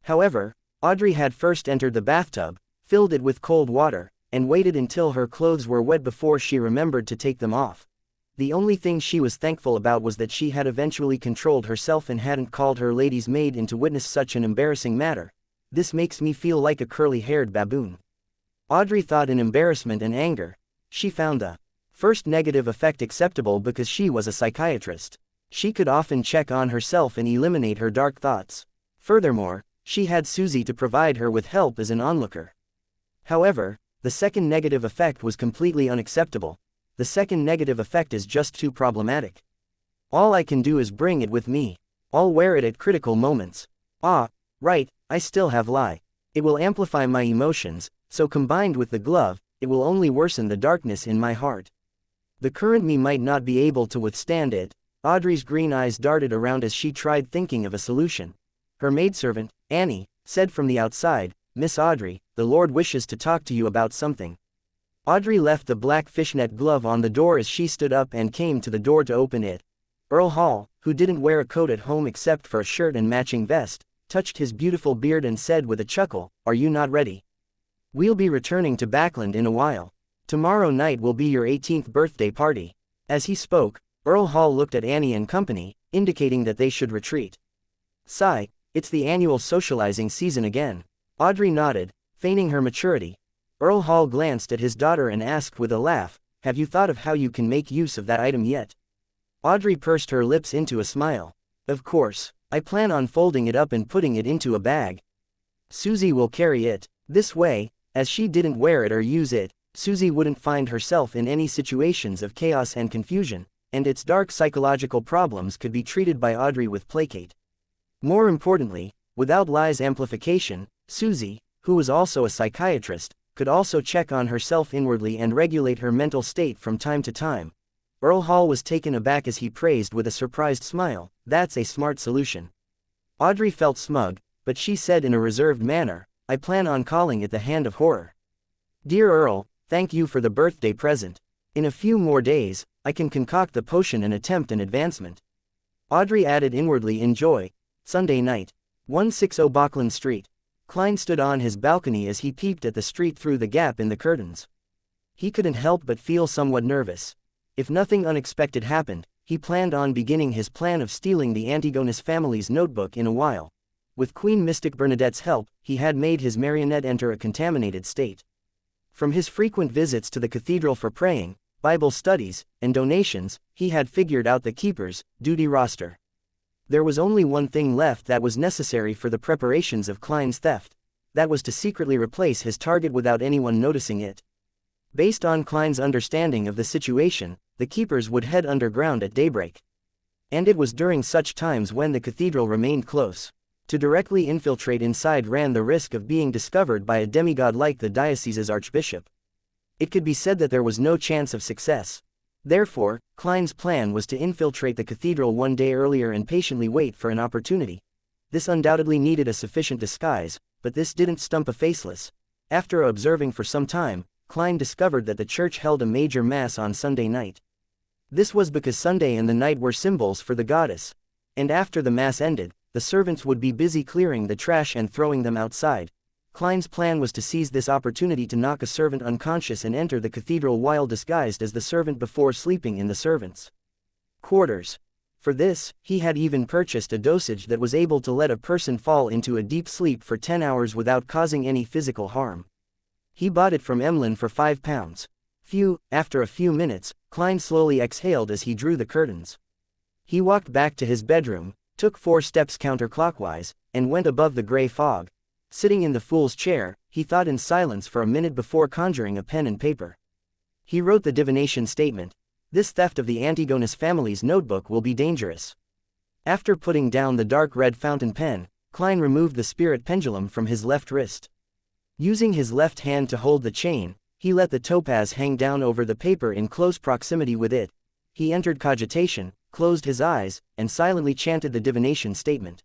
However, Audrey had first entered the bathtub, filled it with cold water, and waited until her clothes were wet before she remembered to take them off. The only thing she was thankful about was that she had eventually controlled herself and hadn't called her lady's maid in to witness such an embarrassing matter. This makes me feel like a curly-haired baboon. Audrey thought in embarrassment and anger. She found the first negative effect acceptable because she was a psychiatrist. She could often check on herself and eliminate her dark thoughts. Furthermore, she had Susie to provide her with help as an onlooker. However, the second negative effect was completely unacceptable. The second negative effect is just too problematic. All I can do is bring it with me. I'll wear it at critical moments. Ah, right, I still have lie. It will amplify my emotions, so combined with the glove, it will only worsen the darkness in my heart. The current me might not be able to withstand it. Audrey's green eyes darted around as she tried thinking of a solution. Her maidservant, Annie, said from the outside, "Miss Audrey, the Lord wishes to talk to you about something." Audrey left the black fishnet glove on the door as she stood up and came to the door to open it. Earl Hall, who didn't wear a coat at home except for a shirt and matching vest, touched his beautiful beard and said with a chuckle, "Are you not ready? We'll be returning to Backland in a while. Tomorrow night will be your 18th birthday party." As he spoke, Earl Hall looked at Annie and company, indicating that they should retreat. "Sigh, it's the annual socializing season again." Audrey nodded, feigning her maturity. Earl Hall glanced at his daughter and asked with a laugh, "Have you thought of how you can make use of that item yet?" Audrey pursed her lips into a smile. "Of course, I plan on folding it up and putting it into a bag. Susie will carry it. This way, as she didn't wear it or use it, Susie wouldn't find herself in any situations of chaos and confusion, and its dark psychological problems could be treated by Audrey with placate. More importantly, without lies amplification, Susie, who was also a psychiatrist, could also check on herself inwardly and regulate her mental state from time to time. Earl Hall was taken aback as he praised with a surprised smile, "That's a smart solution." Audrey felt smug, but she said in a reserved manner, "I plan on calling it the Hand of Horror. Dear Earl, thank you for the birthday present. In a few more days, I can concoct the potion and attempt an advancement." Audrey added inwardly in joy. Sunday night. 160 Bachland Street. Klein stood on his balcony as he peeped at the street through the gap in the curtains. He couldn't help but feel somewhat nervous. If nothing unexpected happened, he planned on beginning his plan of stealing the Antigonus family's notebook in a while. With Queen Mystic Bernadette's help, he had made his marionette enter a contaminated state. From his frequent visits to the cathedral for praying, Bible studies, and donations, he had figured out the keeper's duty roster. There was only one thing left that was necessary for the preparations of Klein's theft. That was to secretly replace his target without anyone noticing it. Based on Klein's understanding of the situation, the keepers would head underground at daybreak. And it was during such times when the cathedral remained close. To directly infiltrate inside ran the risk of being discovered by a demigod like the diocese's archbishop. It could be said that there was no chance of success. Therefore, Klein's plan was to infiltrate the cathedral one day earlier and patiently wait for an opportunity. This undoubtedly needed a sufficient disguise, but this didn't stump a faceless. After observing for some time, Klein discovered that the church held a major mass on Sunday night. This was because Sunday and the night were symbols for the goddess. And after the mass ended, the servants would be busy clearing the trash and throwing them outside. Klein's plan was to seize this opportunity to knock a servant unconscious and enter the cathedral while disguised as the servant before sleeping in the servants' quarters. For this, he had even purchased a dosage that was able to let a person fall into a deep sleep for 10 hours without causing any physical harm. He bought it from Emlyn for £5. After a few minutes, Klein slowly exhaled as he drew the curtains. He walked back to his bedroom, took 4 steps counterclockwise, and went above the gray fog. Sitting in the fool's chair, he thought in silence for a minute before conjuring a pen and paper. He wrote the divination statement. This theft of the Antigonus family's notebook will be dangerous. After putting down the dark red fountain pen, Klein removed the spirit pendulum from his left wrist. Using his left hand to hold the chain, he let the topaz hang down over the paper in close proximity with it. He entered cogitation, closed his eyes, and silently chanted the divination statement.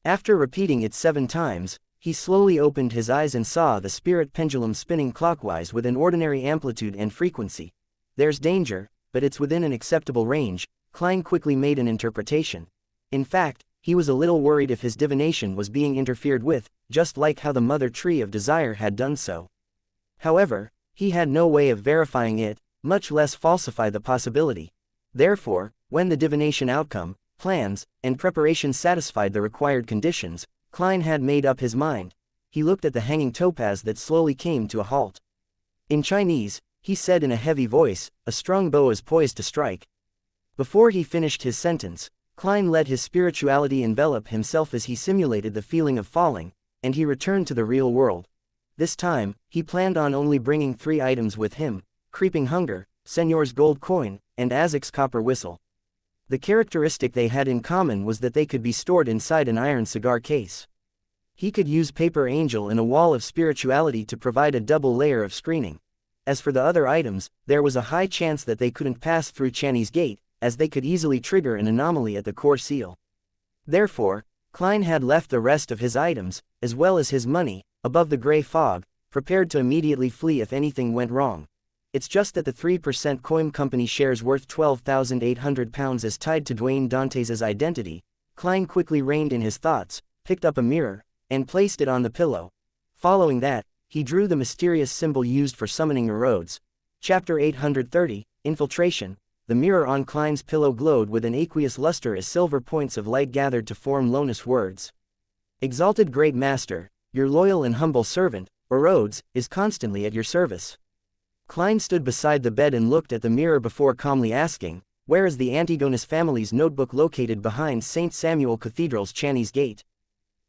After repeating it 7 times, he slowly opened his eyes and saw the spirit pendulum spinning clockwise with an ordinary amplitude and frequency. There's danger, but it's within an acceptable range, Klein quickly made an interpretation. In fact, he was a little worried if his divination was being interfered with, just like how the mother tree of desire had done so. However, he had no way of verifying it, much less falsify the possibility. Therefore, when the divination outcome, plans, and preparations satisfied the required conditions, Klein had made up his mind. He looked at the hanging topaz that slowly came to a halt. In Chinese, he said in a heavy voice, "A strong bow is poised to strike." Before he finished his sentence, Klein let his spirituality envelop himself as he simulated the feeling of falling, and he returned to the real world. This time, he planned on only bringing 3 items with him: Creeping Hunger, Senor's gold coin, and Azek's copper whistle. The characteristic they had in common was that they could be stored inside an iron cigar case. He could use Paper Angel and a wall of spirituality to provide a double layer of screening. As for the other items, there was a high chance that they couldn't pass through Channy's gate, as they could easily trigger an anomaly at the core seal. Therefore, Klein had left the rest of his items, as well as his money, above the gray fog, prepared to immediately flee if anything went wrong. It's just that the 3% coin company shares worth £12,800 is tied to Dwayne Dantes's identity. Klein quickly reined in his thoughts, picked up a mirror, and placed it on the pillow. Following that, he drew the mysterious symbol used for summoning erodes. Chapter 830, Infiltration. The mirror on Klein's pillow glowed with an aqueous luster as silver points of light gathered to form luminous words. Exalted Great Master, your loyal and humble servant, Erodes, is constantly at your service. Klein stood beside the bed and looked at the mirror before calmly asking, where is the Antigonus family's notebook located behind St. Samuel Cathedral's Chinese Gate?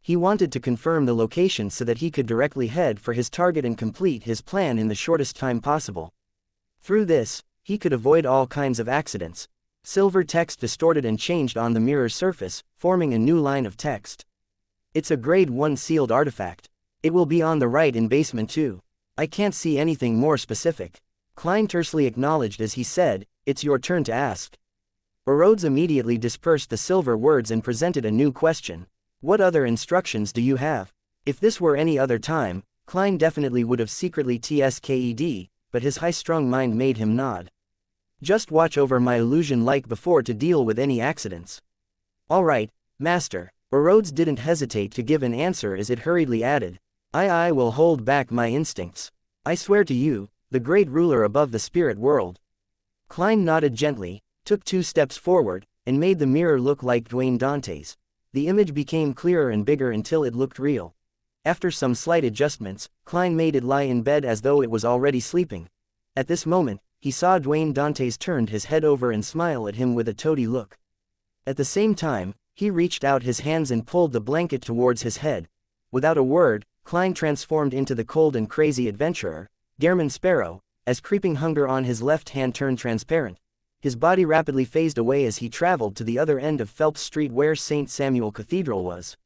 He wanted to confirm the location so that he could directly head for his target and complete his plan in the shortest time possible. Through this, he could avoid all kinds of accidents. Silver text distorted and changed on the mirror's surface, forming a new line of text. It's a grade 1 sealed artifact. It will be on the right in basement 2. I can't see anything more specific. Klein tersely acknowledged as he said, it's your turn to ask. Erodes immediately dispersed the silver words and presented a new question. What other instructions do you have? If this were any other time, Klein definitely would have secretly tsked, but his high-strung mind made him nod. Just watch over my illusion like before to deal with any accidents. All right, Master. Erodes didn't hesitate to give an answer as it hurriedly added, I will hold back my instincts. I swear to you, the great ruler above the spirit world. Klein nodded gently, took 2 steps forward, and made the mirror look like Dwayne Dante's. The image became clearer and bigger until it looked real. After some slight adjustments, Klein made it lie in bed as though it was already sleeping. At this moment, he saw Dwayne Dante's turned his head over and smile at him with a toady look. At the same time, he reached out his hands and pulled the blanket towards his head. Without a word, Klein transformed into the cold and crazy adventurer, Gehrman Sparrow, as creeping hunger on his left hand turned transparent. His body rapidly phased away as he traveled to the other end of Phelps Street where St. Samuel Cathedral was.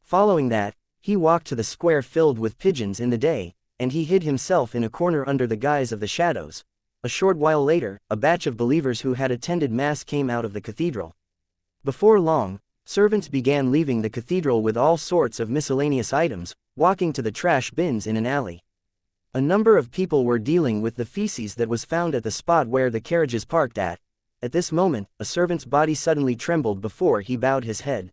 Following that, he walked to the square filled with pigeons in the day, and he hid himself in a corner under the guise of the shadows. A short while later, a batch of believers who had attended Mass came out of the cathedral. Before long, servants began leaving the cathedral with all sorts of miscellaneous items, walking to the trash bins in an alley. A number of people were dealing with the feces that was found at the spot where the carriages parked at. At this moment, a servant's body suddenly trembled before he bowed his head.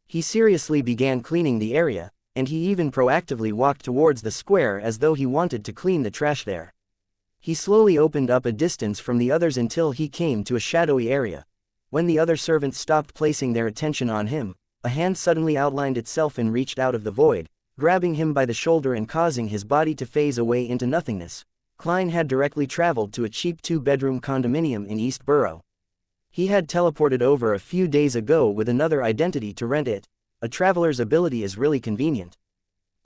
He seriously began cleaning the area, and he even proactively walked towards the square as though he wanted to clean the trash there. He slowly opened up a distance from the others until he came to a shadowy area. When the other servants stopped placing their attention on him, a hand suddenly outlined itself and reached out of the void, grabbing him by the shoulder and causing his body to phase away into nothingness. Klein had directly traveled to a cheap 2-bedroom condominium in East Borough. He had teleported over a few days ago with another identity to rent it. A traveler's ability is really convenient.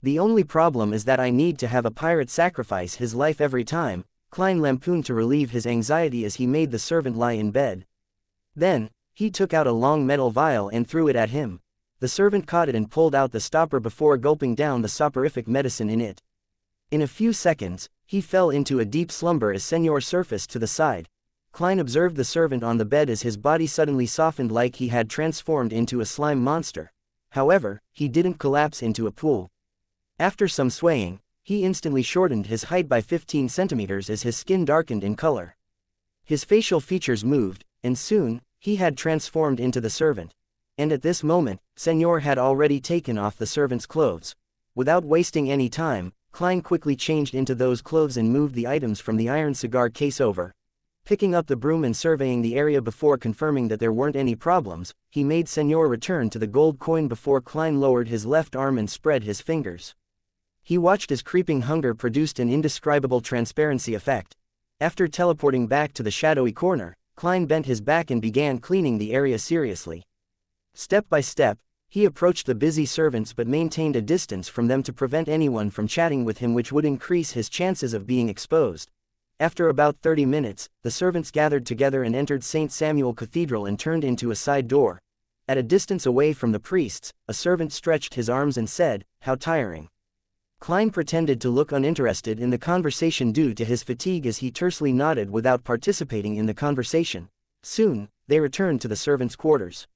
The only problem is that I need to have a pirate sacrifice his life every time, Klein lampooned to relieve his anxiety as he made the servant lie in bed. Then, he took out a long metal vial and threw it at him. The servant caught it and pulled out the stopper before gulping down the soporific medicine in it. In a few seconds, he fell into a deep slumber as Senor surfaced to the side. Klein observed the servant on the bed as his body suddenly softened like he had transformed into a slime monster. However, he didn't collapse into a pool. After some swaying, he instantly shortened his height by 15 centimeters as his skin darkened in color. His facial features moved, and soon, he had transformed into the servant. And at this moment, Senor had already taken off the servant's clothes. Without wasting any time, Klein quickly changed into those clothes and moved the items from the iron cigar case over. Picking up the broom and surveying the area before confirming that there weren't any problems, he made Senor return to the gold coin before Klein lowered his left arm and spread his fingers. He watched as creeping hunger produced an indescribable transparency effect. After teleporting back to the shadowy corner, Klein bent his back and began cleaning the area seriously. Step by step, he approached the busy servants but maintained a distance from them to prevent anyone from chatting with him, which would increase his chances of being exposed. After about 30 minutes, the servants gathered together and entered St. Samuel Cathedral and turned into a side door. At a distance away from the priests, a servant stretched his arms and said, "How tiring." Klein pretended to look uninterested in the conversation due to his fatigue as he tersely nodded without participating in the conversation. Soon, they returned to the servants' quarters.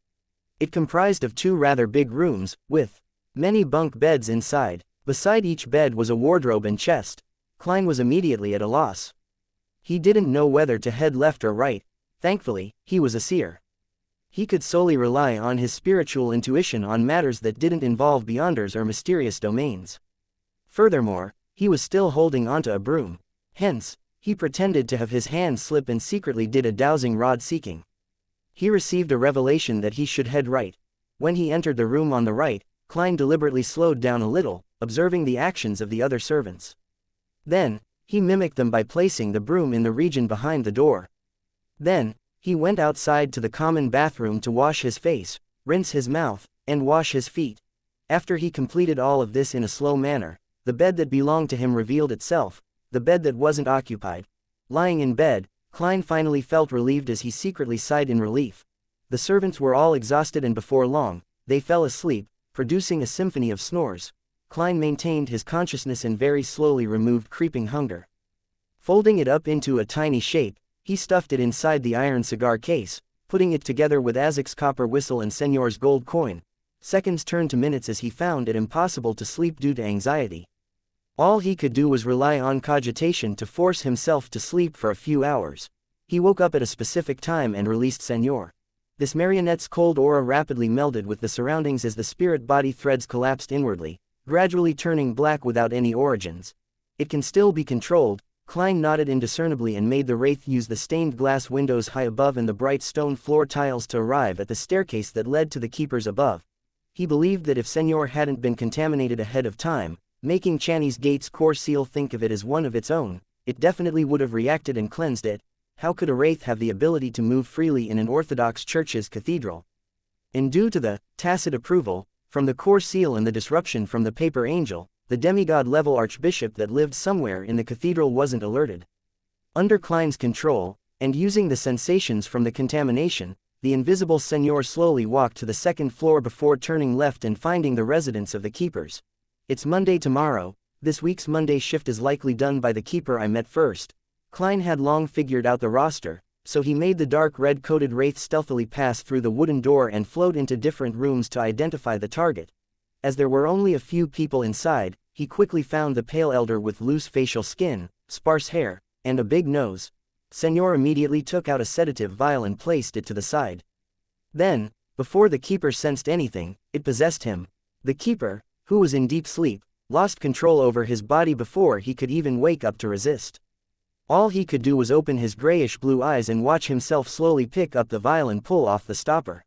It comprised of 2 rather big rooms, with many bunk beds inside. Beside each bed was a wardrobe and chest. Klein was immediately at a loss. He didn't know whether to head left or right. Thankfully, he was a seer. He could solely rely on his spiritual intuition on matters that didn't involve beyonders or mysterious domains. Furthermore, he was still holding onto a broom. Hence, he pretended to have his hand slip and secretly did a dowsing rod seeking. He received a revelation that he should head right. When he entered the room on the right, Klein deliberately slowed down a little, observing the actions of the other servants. Then, he mimicked them by placing the broom in the region behind the door. Then, he went outside to the common bathroom to wash his face, rinse his mouth, and wash his feet. After he completed all of this in a slow manner, the bed that belonged to him revealed itself, the bed that wasn't occupied. Lying in bed, Klein finally felt relieved as he secretly sighed in relief. The servants were all exhausted and before long, they fell asleep, producing a symphony of snores. Klein maintained his consciousness and very slowly removed creeping hunger. Folding it up into a tiny shape, he stuffed it inside the iron cigar case, putting it together with Azek's copper whistle and Señor's gold coin. Seconds turned to minutes as he found it impossible to sleep due to anxiety. All he could do was rely on cogitation to force himself to sleep for a few hours. He woke up at a specific time and released Señor. This marionette's cold aura rapidly melded with the surroundings as the spirit-body threads collapsed inwardly, gradually turning black without any origins. It can still be controlled. Klein nodded indiscernibly and made the wraith use the stained glass windows high above and the bright stone floor tiles to arrive at the staircase that led to the keepers above. He believed that if Señor hadn't been contaminated ahead of time, making Channy's Gate's core seal think of it as one of its own, it definitely would have reacted and cleansed it. How could a wraith have the ability to move freely in an Orthodox church's cathedral? And due to the tacit approval from the core seal and the disruption from the paper angel, the demigod-level archbishop that lived somewhere in the cathedral wasn't alerted. Under Klein's control, and using the sensations from the contamination, the invisible Señor slowly walked to the second floor before turning left and finding the residence of the keepers. It's Monday tomorrow. This week's Monday shift is likely done by the keeper I met first. Klein had long figured out the roster, so he made the dark red-coated wraith stealthily pass through the wooden door and float into different rooms to identify the target. As there were only a few people inside, he quickly found the pale elder with loose facial skin, sparse hair, and a big nose. Señor immediately took out a sedative vial and placed it to the side. Then, before the keeper sensed anything, it possessed him. The keeper, who was in deep sleep, lost control over his body before he could even wake up to resist. All he could do was open his grayish-blue eyes and watch himself slowly pick up the vial and pull off the stopper.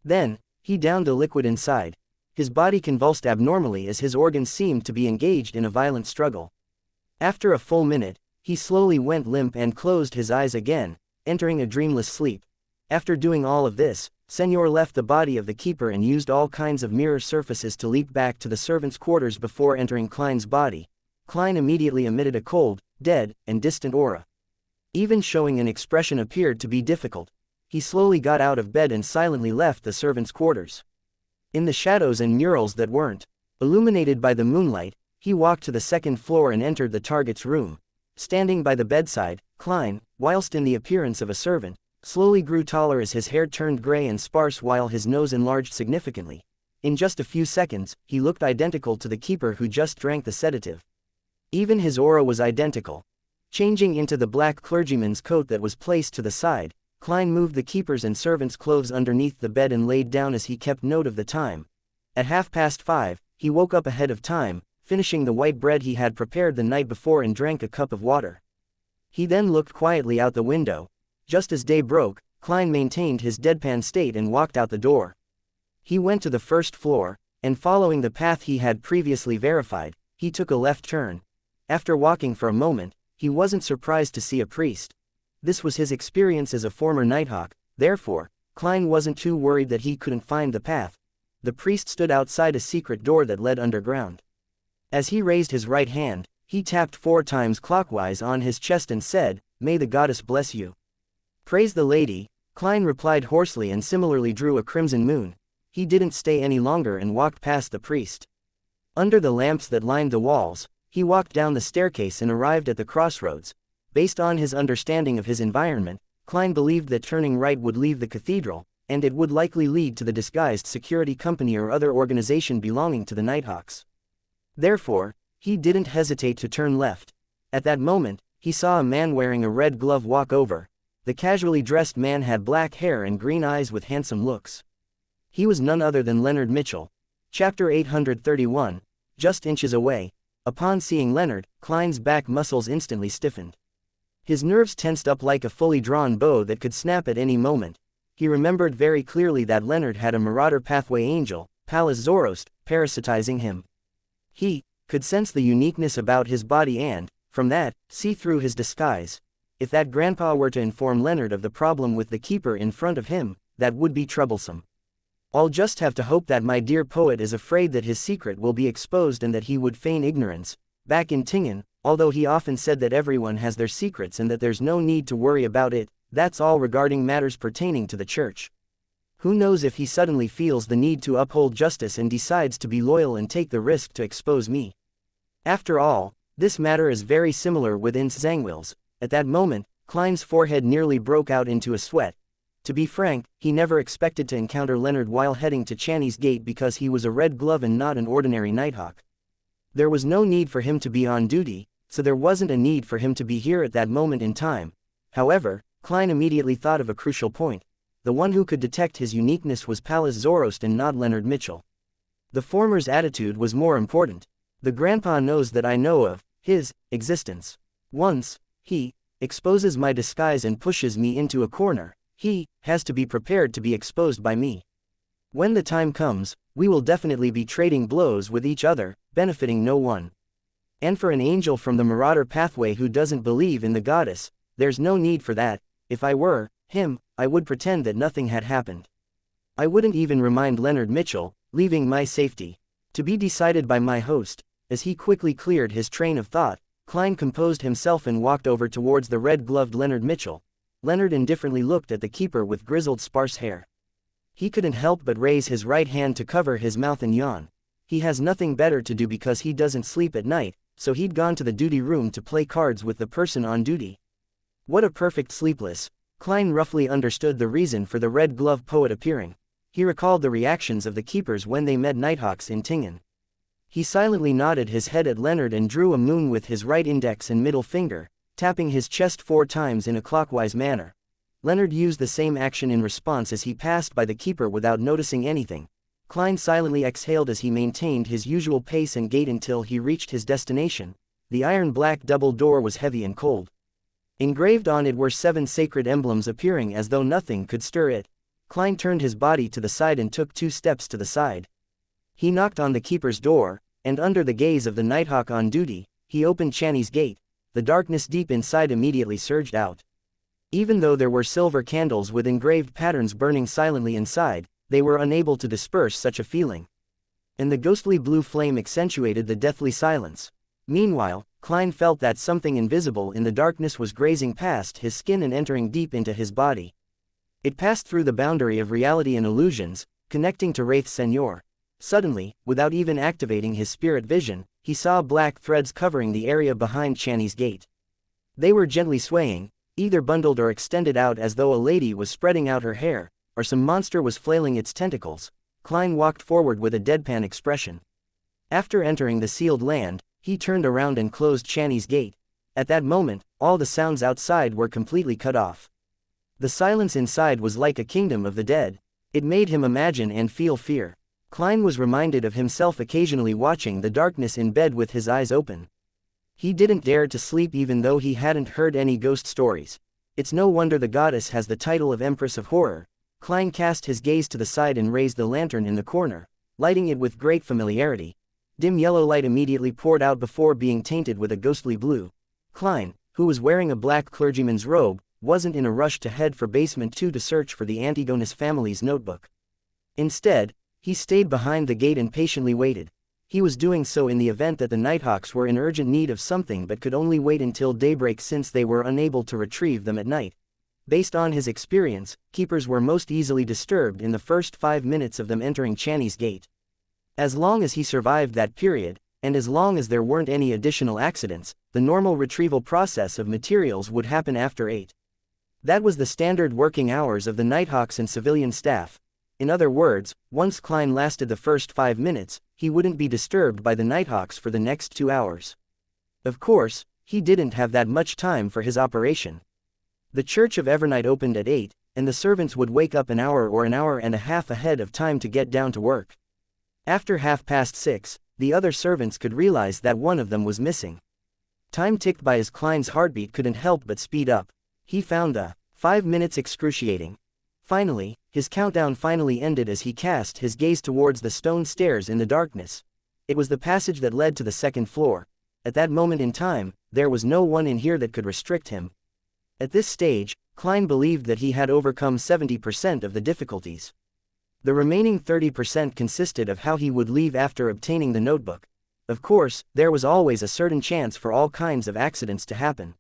Then, he downed the liquid inside. His body convulsed abnormally as his organs seemed to be engaged in a violent struggle. After a full minute, he slowly went limp and closed his eyes again, entering a dreamless sleep. After doing all of this, Señor left the body of the keeper and used all kinds of mirror surfaces to leap back to the servants' quarters before entering Klein's body. Klein immediately emitted a cold, dead, and distant aura. Even showing an expression appeared to be difficult. He slowly got out of bed and silently left the servants' quarters. In the shadows and murals that weren't illuminated by the moonlight, he walked to the second floor and entered the target's room. Standing by the bedside, Klein, whilst in the appearance of a servant, slowly grew taller as his hair turned gray and sparse while his nose enlarged significantly. In just a few seconds, he looked identical to the keeper who just drank the sedative. Even his aura was identical. Changing into the black clergyman's coat that was placed to the side, Klein moved the keeper's and servants' clothes underneath the bed and laid down as he kept note of the time. At 5:30, he woke up ahead of time, finishing the white bread he had prepared the night before and drank a cup of water. He then looked quietly out the window. Just as day broke, Klein maintained his deadpan state and walked out the door. He went to the first floor, and following the path he had previously verified, he took a left turn. After walking for a moment, he wasn't surprised to see a priest. This was his experience as a former Nighthawk, therefore, Klein wasn't too worried that he couldn't find the path. The priest stood outside a secret door that led underground. As he raised his right hand, he tapped 4 times clockwise on his chest and said, "May the goddess bless you." "Praise the lady," Klein replied hoarsely and similarly drew a crimson moon. He didn't stay any longer and walked past the priest. Under the lamps that lined the walls, he walked down the staircase and arrived at the crossroads. Based on his understanding of his environment, Klein believed that turning right would leave the cathedral, and it would likely lead to the disguised security company or other organization belonging to the Nighthawks. Therefore, he didn't hesitate to turn left. At that moment, he saw a man wearing a red glove walk over. The casually dressed man had black hair and green eyes with handsome looks. He was none other than Leonard Mitchell. Chapter 831, just inches away. Upon seeing Leonard, Klein's back muscles instantly stiffened. His nerves tensed up like a fully drawn bow that could snap at any moment. He remembered very clearly that Leonard had a marauder pathway angel, Pallas Zoroast, parasitizing him. He could sense the uniqueness about his body and, from that, see through his disguise. If that grandpa were to inform Leonard of the problem with the keeper in front of him, that would be troublesome. I'll just have to hope that my dear poet is afraid that his secret will be exposed and that he would feign ignorance. Back in Tingen, although he often said that everyone has their secrets and that there's no need to worry about it, that's all regarding matters pertaining to the church. Who knows if he suddenly feels the need to uphold justice and decides to be loyal and take the risk to expose me. After all, this matter is very similar within Zangwill's. At that moment, Klein's forehead nearly broke out into a sweat. To be frank, he never expected to encounter Leonard while heading to Channy's Gate because he was a red glove and not an ordinary nighthawk. There was no need for him to be on duty, so there wasn't a need for him to be here at that moment in time. However, Klein immediately thought of a crucial point. The one who could detect his uniqueness was Pallas Zoroast and not Leonard Mitchell. The former's attitude was more important. The grandpa knows that I know of his existence. Once he exposes my disguise and pushes me into a corner, he has to be prepared to be exposed by me. When the time comes, we will definitely be trading blows with each other, benefiting no one. And for an angel from the marauder pathway who doesn't believe in the goddess, there's no need for that. If I were him, I would pretend that nothing had happened. I wouldn't even remind Leonard Mitchell, leaving my safety to be decided by my host. As he quickly cleared his train of thought, Klein composed himself and walked over towards the red-gloved Leonard Mitchell. Leonard indifferently looked at the keeper with grizzled sparse hair. He couldn't help but raise his right hand to cover his mouth and yawn. He has nothing better to do because he doesn't sleep at night, so he'd gone to the duty room to play cards with the person on duty. What a perfect sleepless. Klein roughly understood the reason for the red-glove poet appearing. He recalled the reactions of the keepers when they met nighthawks in Tingen. He silently nodded his head at Leonard and drew a moon with his right index and middle finger, tapping his chest 4 times in a clockwise manner. Leonard used the same action in response as he passed by the keeper without noticing anything. Klein silently exhaled as he maintained his usual pace and gait until he reached his destination. The iron-black double door was heavy and cold. Engraved on it were 7 sacred emblems appearing as though nothing could stir it. Klein turned his body to the side and took 2 steps to the side. He knocked on the keeper's door, and under the gaze of the nighthawk on duty, he opened Channy's Gate. The darkness deep inside immediately surged out. Even though there were silver candles with engraved patterns burning silently inside, they were unable to disperse such a feeling. And the ghostly blue flame accentuated the deathly silence. Meanwhile, Klein felt that something invisible in the darkness was grazing past his skin and entering deep into his body. It passed through the boundary of reality and illusions, connecting to Wraith Senor. Suddenly, without even activating his spirit vision, he saw black threads covering the area behind Channy's Gate. They were gently swaying, either bundled or extended out as though a lady was spreading out her hair, or some monster was flailing its tentacles. Klein walked forward with a deadpan expression. After entering the sealed land, he turned around and closed Channy's Gate. At that moment, all the sounds outside were completely cut off. The silence inside was like a kingdom of the dead. It made him imagine and feel fear. Klein was reminded of himself occasionally watching the darkness in bed with his eyes open. He didn't dare to sleep even though he hadn't heard any ghost stories. It's no wonder the goddess has the title of Empress of Horror. Klein cast his gaze to the side and raised the lantern in the corner, lighting it with great familiarity. Dim yellow light immediately poured out before being tainted with a ghostly blue. Klein, who was wearing a black clergyman's robe, wasn't in a rush to head for basement 2 to search for the Antigonus family's notebook. Instead, he stayed behind the gate and patiently waited. He was doing so in the event that the Nighthawks were in urgent need of something but could only wait until daybreak since they were unable to retrieve them at night. Based on his experience, keepers were most easily disturbed in the first 5 minutes of them entering Channy's Gate. As long as he survived that period, and as long as there weren't any additional accidents, the normal retrieval process of materials would happen after 8. That was the standard working hours of the Nighthawks and civilian staff. In other words, once Klein lasted the first 5 minutes, he wouldn't be disturbed by the Nighthawks for the next 2 hours. Of course, he didn't have that much time for his operation. The Church of Evernight opened at 8, and the servants would wake up an hour or an hour and a half ahead of time to get down to work. After 6:30, the other servants could realize that one of them was missing. Time ticked by as Klein's heartbeat couldn't help but speed up. He found the 5 minutes excruciating. Finally, his countdown finally ended as he cast his gaze towards the stone stairs in the darkness. It was the passage that led to the second floor. At that moment in time, there was no one in here that could restrict him. At this stage, Klein believed that he had overcome 70% of the difficulties. The remaining 30% consisted of how he would leave after obtaining the notebook. Of course, there was always a certain chance for all kinds of accidents to happen.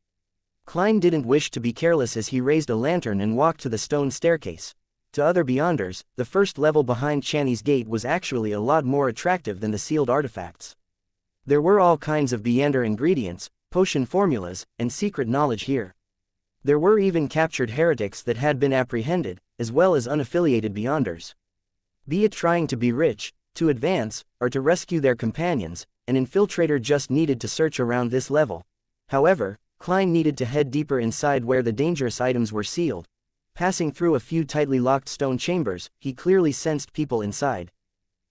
Klein didn't wish to be careless as he raised a lantern and walked to the stone staircase. To other Beyonders, the first level behind Channy's gate was actually a lot more attractive than the sealed artifacts. There were all kinds of Beyonder ingredients, potion formulas, and secret knowledge here. There were even captured heretics that had been apprehended, as well as unaffiliated Beyonders. Be it trying to be rich, to advance, or to rescue their companions, an infiltrator just needed to search around this level. However, Klein needed to head deeper inside where the dangerous items were sealed. Passing through a few tightly locked stone chambers, he clearly sensed people inside.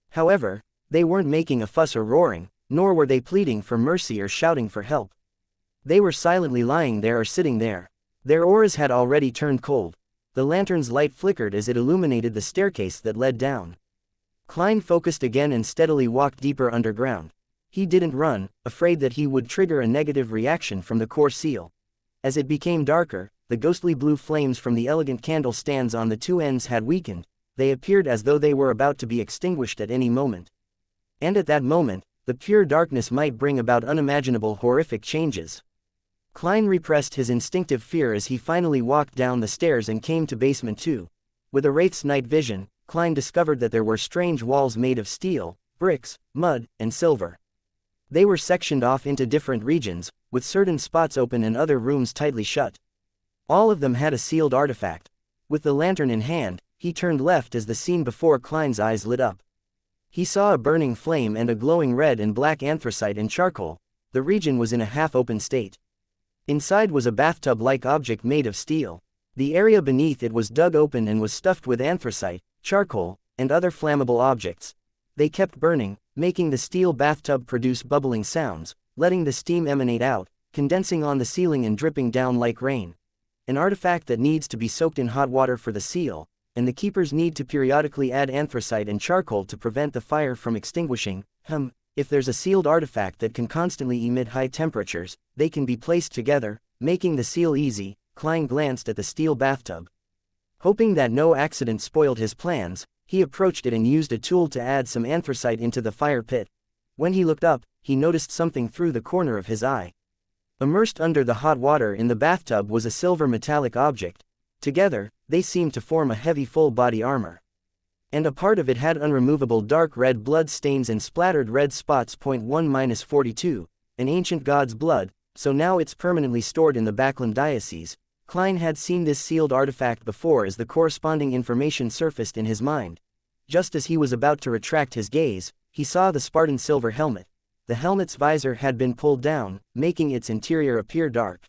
However, they weren't making a fuss or roaring, nor were they pleading for mercy or shouting for help. They were silently lying there or sitting there. Their auras had already turned cold. The lantern's light flickered as it illuminated the staircase that led down. Klein focused again and steadily walked deeper underground. He didn't run, afraid that he would trigger a negative reaction from the core seal. As it became darker, the ghostly blue flames from the elegant candle stands on the two ends had weakened. They appeared as though they were about to be extinguished at any moment. And at that moment, the pure darkness might bring about unimaginable horrific changes. Klein repressed his instinctive fear as he finally walked down the stairs and came to basement 2. With a wraith's night vision, Klein discovered that there were strange walls made of steel, bricks, mud, and silver. They were sectioned off into different regions, with certain spots open and other rooms tightly shut. All of them had a sealed artifact. With the lantern in hand, he turned left as the scene before Klein's eyes lit up. He saw a burning flame and a glowing red and black anthracite and charcoal. The region was in a half-open state. Inside was a bathtub-like object made of steel. The area beneath it was dug open and was stuffed with anthracite, charcoal, and other flammable objects. They kept burning, making the steel bathtub produce bubbling sounds, letting the steam emanate out, condensing on the ceiling and dripping down like rain. An artifact that needs to be soaked in hot water for the seal, and the keepers need to periodically add anthracite and charcoal to prevent the fire from extinguishing. If there's a sealed artifact that can constantly emit high temperatures, they can be placed together, making the seal easy. Klein glanced at the steel bathtub. Hoping that no accident spoiled his plans, he approached it and used a tool to add some anthracite into the fire pit. When he looked up, he noticed something through the corner of his eye. Immersed under the hot water in the bathtub was a silver metallic object. Together, they seemed to form a heavy full-body armor. And a part of it had unremovable dark red blood stains and splattered red spots. 1-42, an ancient god's blood, so now it's permanently stored in the Backland Diocese. Klein had seen this sealed artifact before as the corresponding information surfaced in his mind. Just as he was about to retract his gaze, he saw the Spartan silver helmet. The helmet's visor had been pulled down, making its interior appear dark.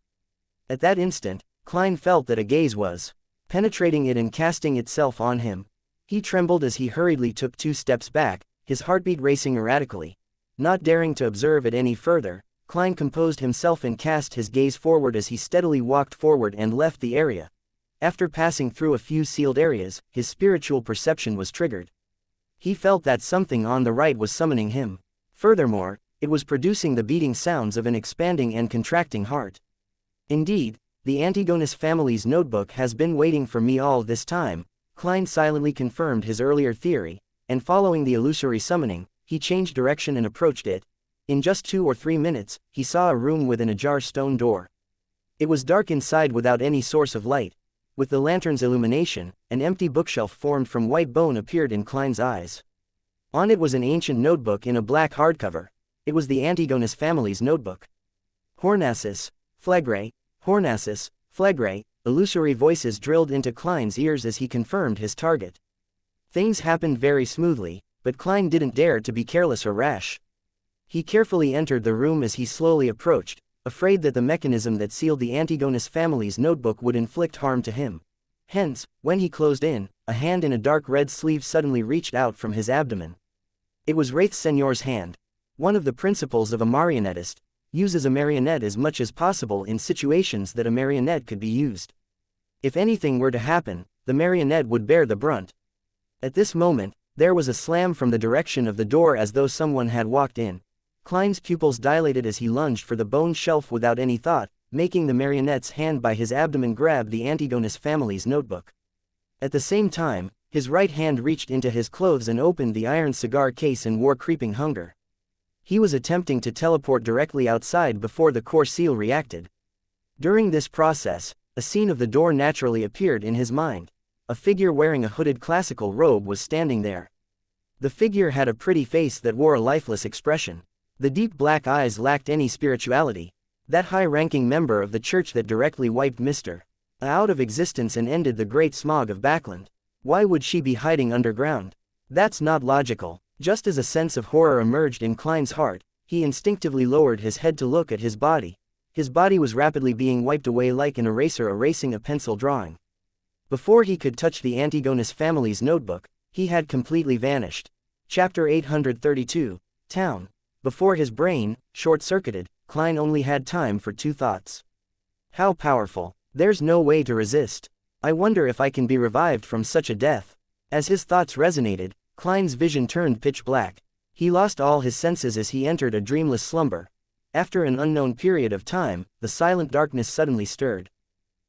At that instant, Klein felt that a gaze was penetrating it and casting itself on him. He trembled as he hurriedly took 2 steps back, his heartbeat racing erratically. Not daring to observe it any further, Klein composed himself and cast his gaze forward as he steadily walked forward and left the area. After passing through a few sealed areas, his spiritual perception was triggered. He felt that something on the right was summoning him. Furthermore, it was producing the beating sounds of an expanding and contracting heart. Indeed, the Antigonus family's notebook has been waiting for me all this time. Klein silently confirmed his earlier theory, and following the illusory summoning, he changed direction and approached it. In just 2 or 3 minutes, he saw a room with an ajar stone door. It was dark inside without any source of light. With the lantern's illumination, an empty bookshelf formed from white bone appeared in Klein's eyes. On it was an ancient notebook in a black hardcover. It was the Antigonus family's notebook. Hornassus, Phlegre, Hornassus, Phlegre, illusory voices drilled into Klein's ears as he confirmed his target. Things happened very smoothly, but Klein didn't dare to be careless or rash. He carefully entered the room as he slowly approached, afraid that the mechanism that sealed the Antigonus family's notebook would inflict harm to him. Hence, when he closed in, a hand in a dark red sleeve suddenly reached out from his abdomen. It was Wraith Seigneur's hand. One of the principles of a marionettist, uses a marionette as much as possible in situations that a marionette could be used. If anything were to happen, the marionette would bear the brunt. At this moment, there was a slam from the direction of the door as though someone had walked in. Klein's pupils dilated as he lunged for the bone shelf without any thought, making the marionette's hand by his abdomen grab the Antigonus family's notebook. At the same time, his right hand reached into his clothes and opened the iron cigar case and wore creeping hunger. He was attempting to teleport directly outside before the core seal reacted. During this process, a scene of the door naturally appeared in his mind. A figure wearing a hooded classical robe was standing there. The figure had a pretty face that wore a lifeless expression. The deep black eyes lacked any spirituality. That high-ranking member of the church that directly wiped Mr. A out of existence and ended the great smog of Backland. Why would she be hiding underground? That's not logical. Just as a sense of horror emerged in Klein's heart, he instinctively lowered his head to look at his body. His body was rapidly being wiped away like an eraser erasing a pencil drawing. Before he could touch the Antigonus family's notebook, he had completely vanished. Chapter 832, Town. Before his brain, short-circuited, Klein only had time for two thoughts. How powerful. There's no way to resist. I wonder if I can be revived from such a death. As his thoughts resonated, Klein's vision turned pitch black. He lost all his senses as he entered a dreamless slumber. After an unknown period of time, the silent darkness suddenly stirred.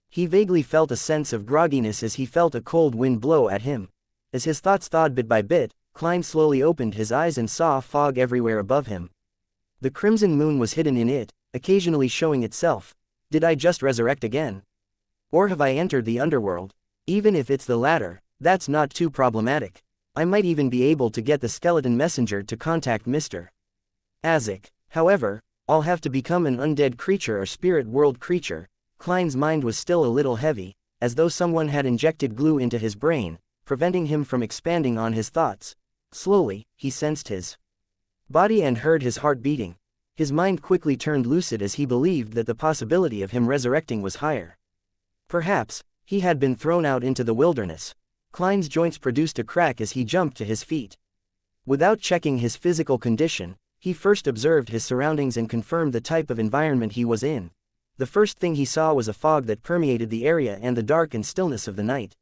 He vaguely felt a sense of grogginess as he felt a cold wind blow at him. As his thoughts thawed bit by bit, Klein slowly opened his eyes and saw fog everywhere above him. The crimson moon was hidden in it, occasionally showing itself. Did I just resurrect again? Or have I entered the underworld? Even if it's the latter, that's not too problematic. I might even be able to get the skeleton messenger to contact Mr. Azek. However, I'll have to become an undead creature or spirit world creature. Klein's mind was still a little heavy, as though someone had injected glue into his brain, preventing him from expanding on his thoughts. Slowly, he sensed his body and heard his heart beating. His mind quickly turned lucid as he believed that the possibility of him resurrecting was higher. Perhaps, he had been thrown out into the wilderness. Klein's joints produced a crack as he jumped to his feet. Without checking his physical condition, he first observed his surroundings and confirmed the type of environment he was in. The first thing he saw was a fog that permeated the area and the dark and stillness of the night.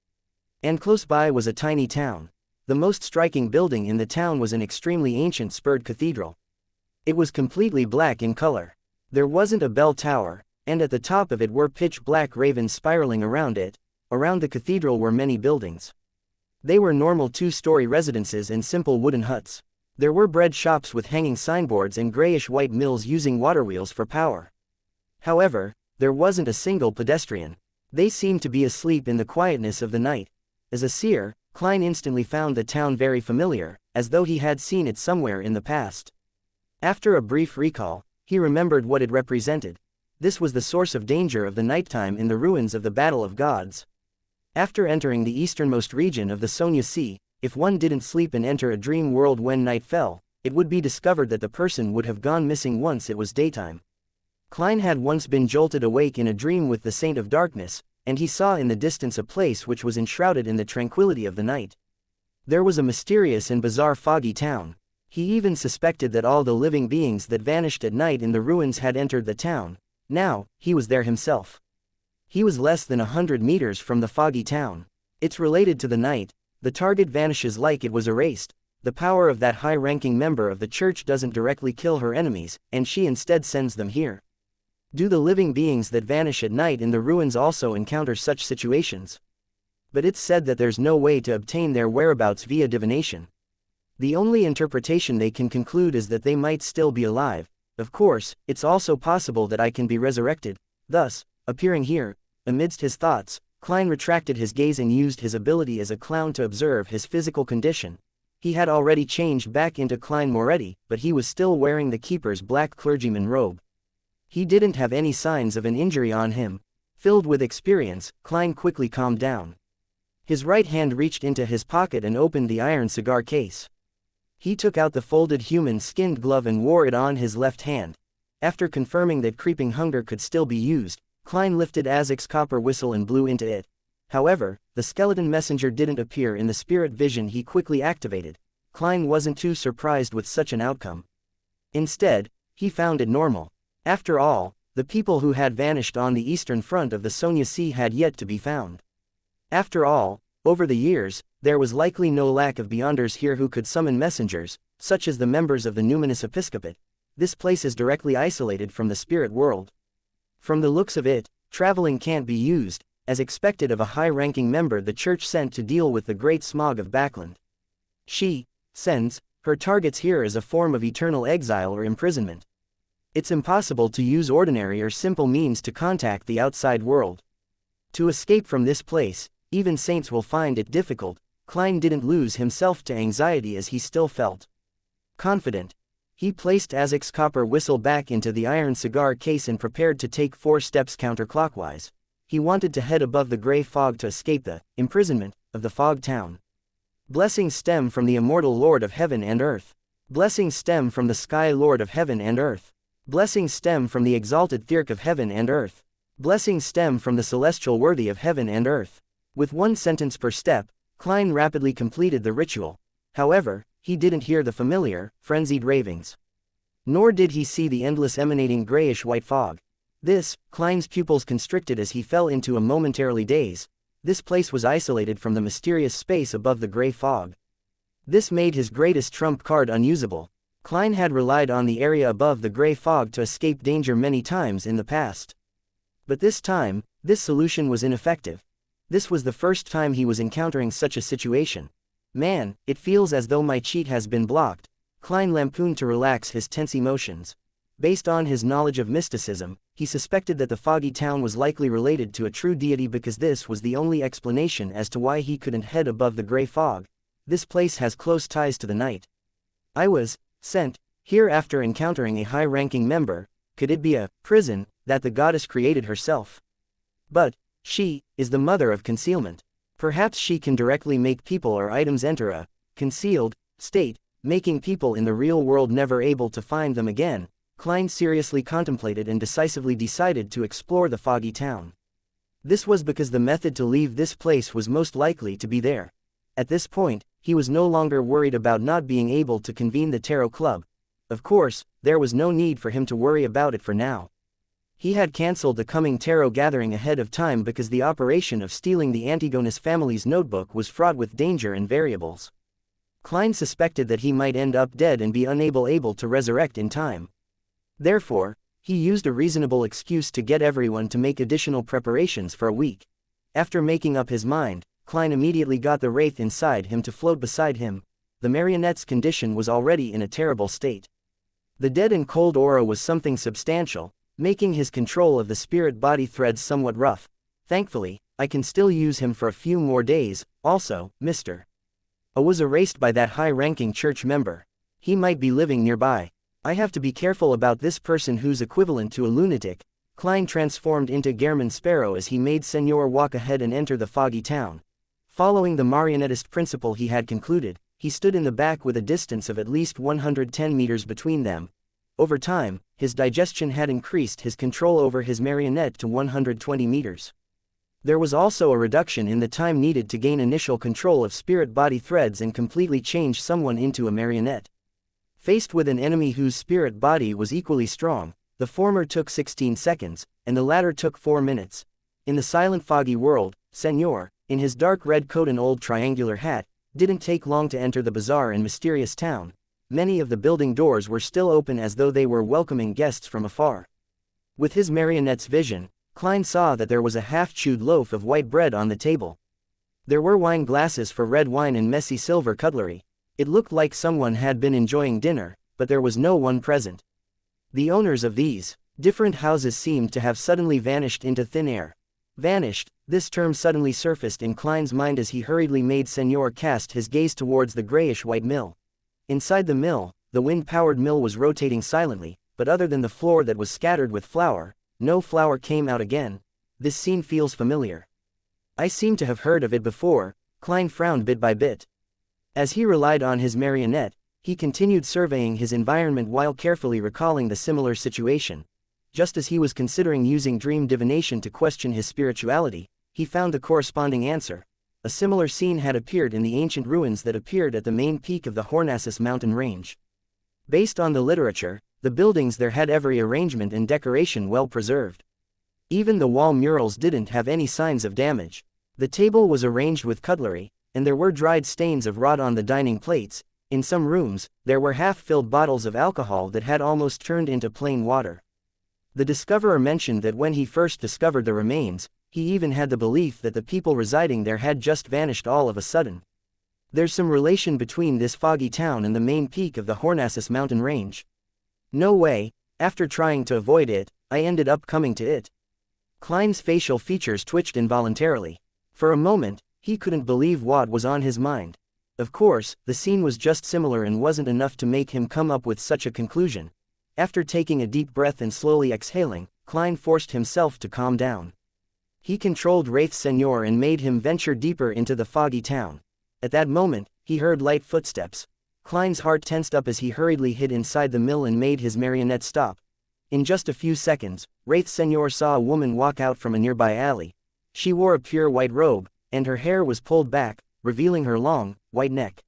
And close by was a tiny town. The most striking building in the town was an extremely ancient spurred cathedral. It was completely black in color. There wasn't a bell tower, and at the top of it were pitch-black ravens spiraling around it. Around the cathedral were many buildings. They were normal two-story residences and simple wooden huts. There were bread shops with hanging signboards and grayish-white mills using water wheels for power. However, there wasn't a single pedestrian. They seemed to be asleep in the quietness of the night. As a seer, Klein instantly found the town very familiar, as though he had seen it somewhere in the past. After a brief recall, he remembered what it represented. This was the source of danger of the nighttime in the ruins of the Battle of Gods. After entering the easternmost region of the Sonya Sea, if one didn't sleep and enter a dream world when night fell, it would be discovered that the person would have gone missing once it was daytime. Klein had once been jolted awake in a dream with the Saint of Darkness, and he saw in the distance a place which was enshrouded in the tranquility of the night. There was a mysterious and bizarre foggy town. He even suspected that all the living beings that vanished at night in the ruins had entered the town. Now, he was there himself. He was less than 100 meters from the foggy town. It's related to the night. The target vanishes like it was erased. The power of that high-ranking member of the church doesn't directly kill her enemies, and she instead sends them here. Do the living beings that vanish at night in the ruins also encounter such situations? But it's said that there's no way to obtain their whereabouts via divination. The only interpretation they can conclude is that they might still be alive. Of course, it's also possible that I can be resurrected. Thus, appearing here, amidst his thoughts, Klein retracted his gaze and used his ability as a clown to observe his physical condition. He had already changed back into Klein Moretti, but he was still wearing the keeper's black clergyman robe. He didn't have any signs of an injury on him. Filled with experience, Klein quickly calmed down. His right hand reached into his pocket and opened the iron cigar case. He took out the folded human skinned glove and wore it on his left hand. After confirming that creeping hunger could still be used, Klein lifted Azek's copper whistle and blew into it. However, the skeleton messenger didn't appear in the spirit vision he quickly activated. Klein wasn't too surprised with such an outcome. Instead, he found it normal. After all, the people who had vanished on the eastern front of the Sonia Sea had yet to be found. After all, over the years, there was likely no lack of beyonders here who could summon messengers, such as the members of the numinous episcopate. This place is directly isolated from the spirit world. From the looks of it, traveling can't be used, as expected of a high-ranking member the church sent to deal with the great smog of Backland. She sends her targets here as a form of eternal exile or imprisonment. It's impossible to use ordinary or simple means to contact the outside world. To escape from this place, even saints will find it difficult. Klein didn't lose himself to anxiety as he still felt confident. He placed Azek's copper whistle back into the iron cigar case and prepared to take 4 steps counterclockwise. He wanted to head above the gray fog to escape the imprisonment of the fog town. Blessings stem from the immortal Lord of heaven and earth. Blessings stem from the sky Lord of heaven and earth. Blessings stem from the exalted Thirk of heaven and earth. Blessings stem from the celestial worthy of heaven and earth. With 1 sentence per step, Klein rapidly completed the ritual. However, he didn't hear the familiar, frenzied ravings. Nor did he see the endless emanating grayish-white fog. Klein's pupils constricted as he fell into a momentarily daze. This place was isolated from the mysterious space above the gray fog. This made his greatest trump card unusable. Klein had relied on the area above the gray fog to escape danger many times in the past. But this time, this solution was ineffective. This was the first time he was encountering such a situation. Man, it feels as though my cheat has been blocked, Klein lampooned to relax his tense emotions. Based on his knowledge of mysticism, he suspected that the foggy town was likely related to a true deity because this was the only explanation as to why he couldn't head above the gray fog. This place has close ties to the night. I was sent here after encountering a high-ranking member. Could it be a prison that the goddess created herself? But she is the mother of concealment. Perhaps she can directly make people or items enter a concealed state, making people in the real world never able to find them again. Klein seriously contemplated and decisively decided to explore the foggy town. This was because the method to leave this place was most likely to be there. At this point, he was no longer worried about not being able to convene the tarot club. Of course, there was no need for him to worry about it for now. He had cancelled the coming tarot gathering ahead of time because the operation of stealing the Antigonus family's notebook was fraught with danger and variables. Klein suspected that he might end up dead and be unable to resurrect in time. Therefore, he used a reasonable excuse to get everyone to make additional preparations for a week. After making up his mind, Klein immediately got the wraith inside him to float beside him. The marionette's condition was already in a terrible state. The dead and cold aura was something substantial, making his control of the spirit body threads somewhat rough. Thankfully, I can still use him for a few more days. Also, Mr. A was erased by that high-ranking church member. He might be living nearby. I have to be careful about this person who's equivalent to a lunatic. Klein transformed into Gehrman Sparrow as he made Senor walk ahead and enter the foggy town. Following the marionettist principle he had concluded, he stood in the back with a distance of at least 110 meters between them. Over time, his digestion had increased his control over his marionette to 120 meters. There was also a reduction in the time needed to gain initial control of spirit body threads and completely change someone into a marionette. Faced with an enemy whose spirit body was equally strong, the former took 16 seconds, and the latter took 4 minutes. In the silent foggy world, Senor, in his dark red coat and old triangular hat, didn't take long to enter the bizarre and mysterious town. Many of the building doors were still open as though they were welcoming guests from afar. With his marionette's vision, Klein saw that there was a half-chewed loaf of white bread on the table. There were wine glasses for red wine and messy silver cutlery. It looked like someone had been enjoying dinner, but there was no one present. The owners of these different houses seemed to have suddenly vanished into thin air. Vanished, this term suddenly surfaced in Klein's mind as he hurriedly made Senor cast his gaze towards the grayish-white mill. Inside the mill, the wind-powered mill was rotating silently, but other than the floor that was scattered with flour, no flour came out again. This scene feels familiar. I seem to have heard of it before. Klein frowned bit by bit. As he relied on his marionette, He continued surveying his environment while carefully recalling the similar situation. Just as he was considering using dream divination to question his spirituality, he found the corresponding answer. A similar scene had appeared in the ancient ruins that appeared at the main peak of the Hornassus mountain range. Based on the literature, the buildings there had every arrangement and decoration well preserved. Even the wall murals didn't have any signs of damage. The table was arranged with cutlery, and there were dried stains of rot on the dining plates. In some rooms, there were half-filled bottles of alcohol that had almost turned into plain water. The discoverer mentioned that when he first discovered the remains, he even had the belief that the people residing there had just vanished all of a sudden. There's some relation between this foggy town and the main peak of the Hornassus mountain range. No way, after trying to avoid it, I ended up coming to it. Klein's facial features twitched involuntarily. For a moment, he couldn't believe what was on his mind. Of course, the scene was just similar and wasn't enough to make him come up with such a conclusion. After taking a deep breath and slowly exhaling, Klein forced himself to calm down. He controlled Wraith's Senor and made him venture deeper into the foggy town. At that moment, he heard light footsteps. Klein's heart tensed up as he hurriedly hid inside the mill and made his marionette stop. In just a few seconds, Wraith's Senor saw a woman walk out from a nearby alley. She wore a pure white robe, and her hair was pulled back, revealing her long, white neck.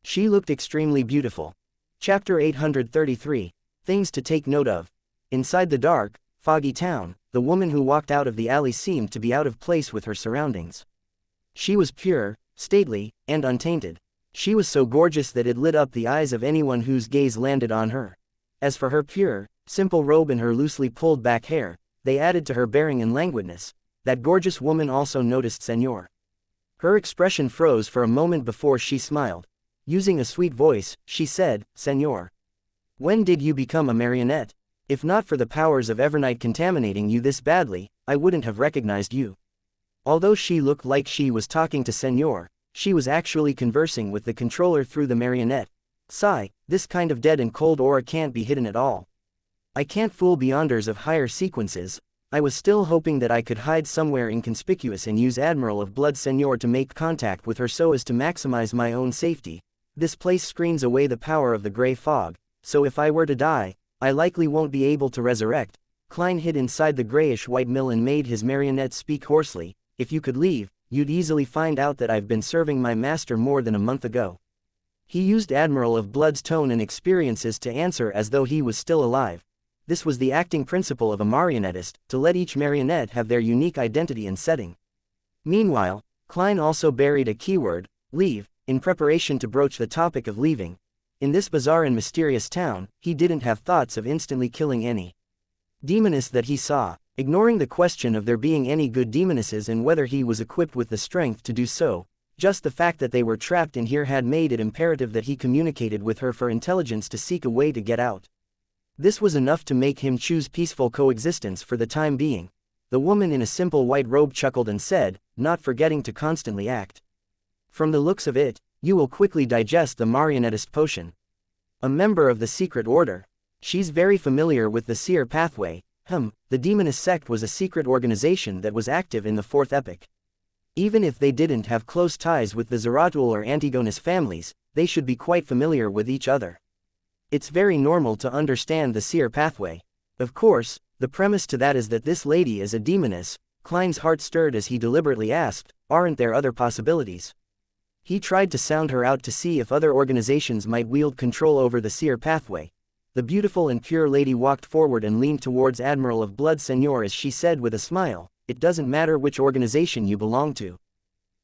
She looked extremely beautiful. Chapter 833. Things to take note of. Inside the dark, foggy town, the woman who walked out of the alley seemed to be out of place with her surroundings. She was pure, stately, and untainted. She was so gorgeous that it lit up the eyes of anyone whose gaze landed on her. As for her pure, simple robe and her loosely pulled back hair, they added to her bearing and languidness. That gorgeous woman also noticed Senor. Her expression froze for a moment before she smiled. Using a sweet voice, she said, "Senor, when did you become a marionette? If not for the powers of Evernight contaminating you this badly, I wouldn't have recognized you." Although she looked like she was talking to Senor, she was actually conversing with the controller through the marionette. "Sigh, this kind of dead and cold aura can't be hidden at all. I can't fool beyonders of higher sequences. I was still hoping that I could hide somewhere inconspicuous and use Admiral of Blood Senor to make contact with her so as to maximize my own safety. This place screens away the power of the gray fog, so if I were to die, I likely won't be able to resurrect." Klein hid inside the grayish-white mill and made his marionette speak hoarsely. "If you could leave, you'd easily find out that I've been serving my master more than a month ago." He used Admiral of Blood's tone and experiences to answer as though he was still alive. This was the acting principle of a marionettist, to let each marionette have their unique identity and setting. Meanwhile, Klein also buried a keyword, leave, in preparation to broach the topic of leaving. In this bizarre and mysterious town, he didn't have thoughts of instantly killing any demoness that he saw, ignoring the question of there being any good demonesses and whether he was equipped with the strength to do so. Just the fact that they were trapped in here had made it imperative that he communicated with her for intelligence to seek a way to get out. This was enough to make him choose peaceful coexistence for the time being. The woman in a simple white robe chuckled and said, not forgetting to constantly act. "From the looks of it, you will quickly digest the marionettist potion. A member of the secret order. She's very familiar with the seer pathway." The Demoness sect was a secret organization that was active in the Fourth Epoch. Even if they didn't have close ties with the Zeratul or Antigonus families, they should be quite familiar with each other. It's very normal to understand the seer pathway. Of course, the premise to that is that this lady is a demoness. Klein's heart stirred as he deliberately asked, aren't there other possibilities? He tried to sound her out to see if other organizations might wield control over the seer pathway. The beautiful and pure lady walked forward and leaned towards Admiral of Blood Senor as she said with a smile, "It doesn't matter which organization you belong to.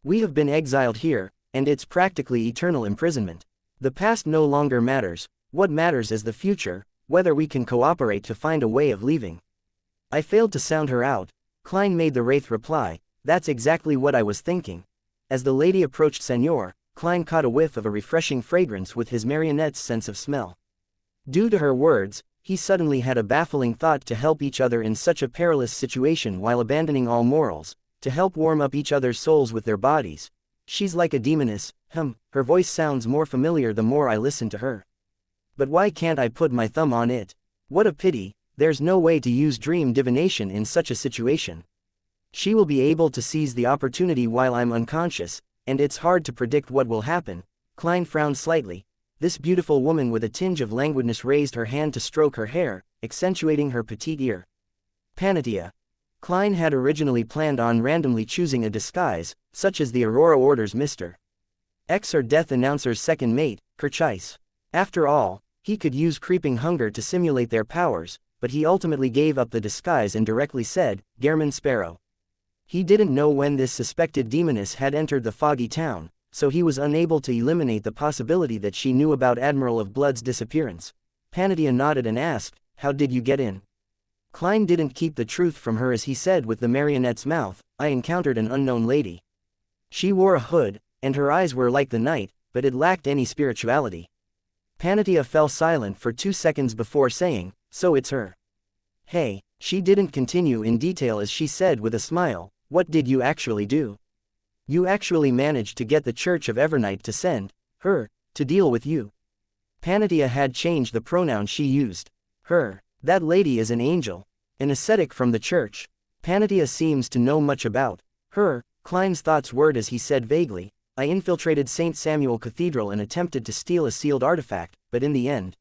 We have been exiled here, and it's practically eternal imprisonment. The past no longer matters. What matters is the future, whether we can cooperate to find a way of leaving." I failed to sound her out. Klein made the wraith reply, "That's exactly what I was thinking." As the lady approached Senor, Klein caught a whiff of a refreshing fragrance with his marionette's sense of smell. Due to her words, he suddenly had a baffling thought to help each other in such a perilous situation while abandoning all morals, to help warm up each other's souls with their bodies. She's like a demoness, her voice sounds more familiar the more I listen to her. But why can't I put my thumb on it? What a pity, there's no way to use dream divination in such a situation. She will be able to seize the opportunity while I'm unconscious, and it's hard to predict what will happen. Klein frowned slightly. This beautiful woman with a tinge of languidness raised her hand to stroke her hair, accentuating her petite ear. Panatia. Klein had originally planned on randomly choosing a disguise, such as the Aurora Order's Mr. X or Death Announcer's second mate, Kerchise. After all, he could use creeping hunger to simulate their powers, but he ultimately gave up the disguise and directly said, Gehrman Sparrow. He didn't know when this suspected demoness had entered the foggy town, so he was unable to eliminate the possibility that she knew about Admiral of Blood's disappearance. Panatia nodded and asked, how did you get in? Klein didn't keep the truth from her as he said with the marionette's mouth, I encountered an unknown lady. She wore a hood, and her eyes were like the night, but it lacked any spirituality. Panatia fell silent for 2 seconds before saying, so it's her. Hey, she didn't continue in detail as she said with a smile, what did you actually do? You actually managed to get the Church of Evernight to send her to deal with you. Panatia had changed the pronoun she used. Her. That lady is an angel. An ascetic from the church. Panatia seems to know much about her. Klein's thoughts whirred as he said vaguely, I infiltrated St. Samuel Cathedral and attempted to steal a sealed artifact, but in the end.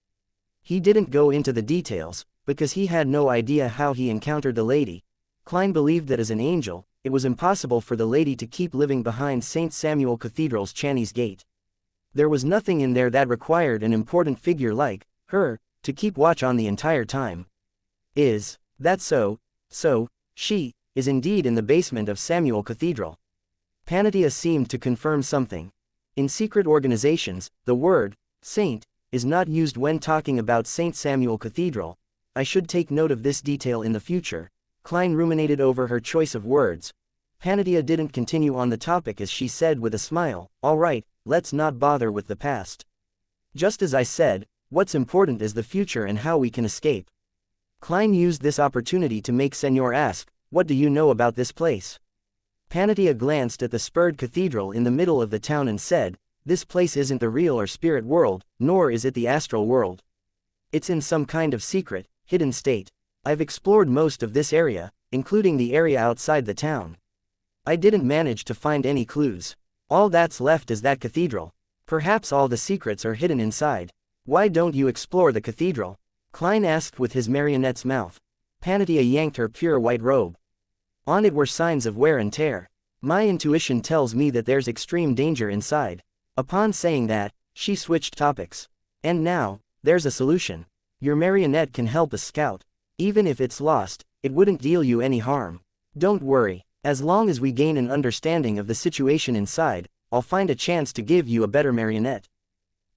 He didn't go into the details, because he had no idea how he encountered the lady. Klein believed that as an angel, it was impossible for the lady to keep living behind St. Samuel Cathedral's Chinese gate. There was nothing in there that required an important figure like her to keep watch on the entire time. Is that so? So, she is indeed in the basement of Samuel Cathedral. Panatia seemed to confirm something. In secret organizations, the word saint is not used when talking about St. Samuel Cathedral. I should take note of this detail in the future. Klein ruminated over her choice of words. Panatia didn't continue on the topic as she said with a smile, all right, let's not bother with the past. Just as I said, what's important is the future and how we can escape. Klein used this opportunity to make Senor ask, what do you know about this place? Panatia glanced at the spurred cathedral in the middle of the town and said, this place isn't the real or spirit world, nor is it the astral world. It's in some kind of secret, hidden state. I've explored most of this area, including the area outside the town. I didn't manage to find any clues. All that's left is that cathedral. Perhaps all the secrets are hidden inside. Why don't you explore the cathedral? Klein asked with his marionette's mouth. Panatia yanked her pure white robe. On it were signs of wear and tear. My intuition tells me that there's extreme danger inside. Upon saying that, she switched topics. And now, there's a solution. Your marionette can help us scout. Even if it's lost, it wouldn't deal you any harm. Don't worry, as long as we gain an understanding of the situation inside, I'll find a chance to give you a better marionette.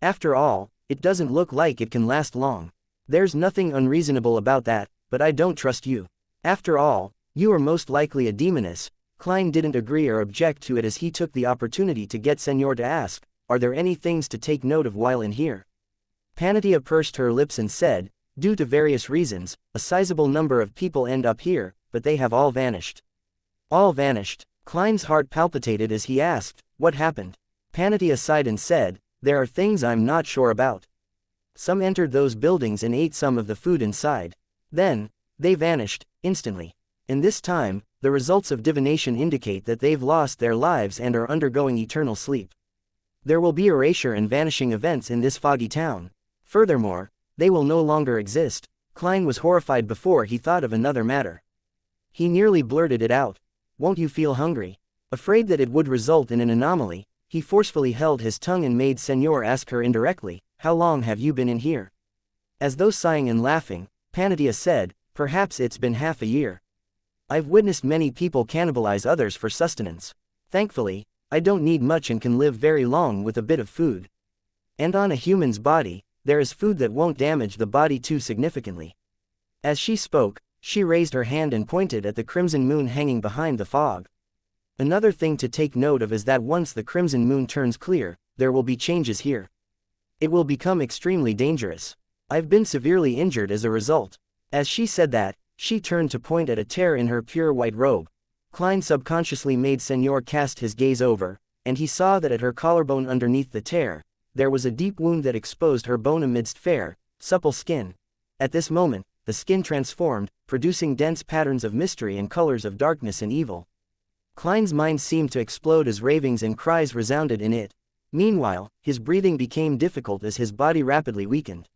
After all, it doesn't look like it can last long. There's nothing unreasonable about that, but I don't trust you. After all, you are most likely a demoness. Klein didn't agree or object to it as he took the opportunity to get Senor to ask, are there any things to take note of while in here? Panatia pursed her lips and said, due to various reasons, a sizable number of people end up here, but they have all vanished. All vanished. Klein's heart palpitated as he asked, what happened? Panatia sighed and said, there are things I'm not sure about. Some entered those buildings and ate some of the food inside. Then, they vanished, instantly. In this time, the results of divination indicate that they've lost their lives and are undergoing eternal sleep. There will be erasure and vanishing events in this foggy town. Furthermore, they will no longer exist. Klein was horrified before he thought of another matter. He nearly blurted it out. Won't you feel hungry? Afraid that it would result in an anomaly, he forcefully held his tongue and made Senor ask her indirectly, how long have you been in here? As though sighing and laughing, Panatia said, perhaps it's been half a year. I've witnessed many people cannibalize others for sustenance. Thankfully, I don't need much and can live very long with a bit of food. And on a human's body, there is food that won't damage the body too significantly. As she spoke, she raised her hand and pointed at the crimson moon hanging behind the fog. Another thing to take note of is that once the crimson moon turns clear, there will be changes here. It will become extremely dangerous. I've been severely injured as a result. As she said that, she turned to point at a tear in her pure white robe. Klein subconsciously made Senor cast his gaze over, and he saw that at her collarbone underneath the tear, there was a deep wound that exposed her bone amidst fair, supple skin. At this moment, the skin transformed, producing dense patterns of mystery and colors of darkness and evil. Klein's mind seemed to explode as ravings and cries resounded in it. Meanwhile, his breathing became difficult as his body rapidly weakened.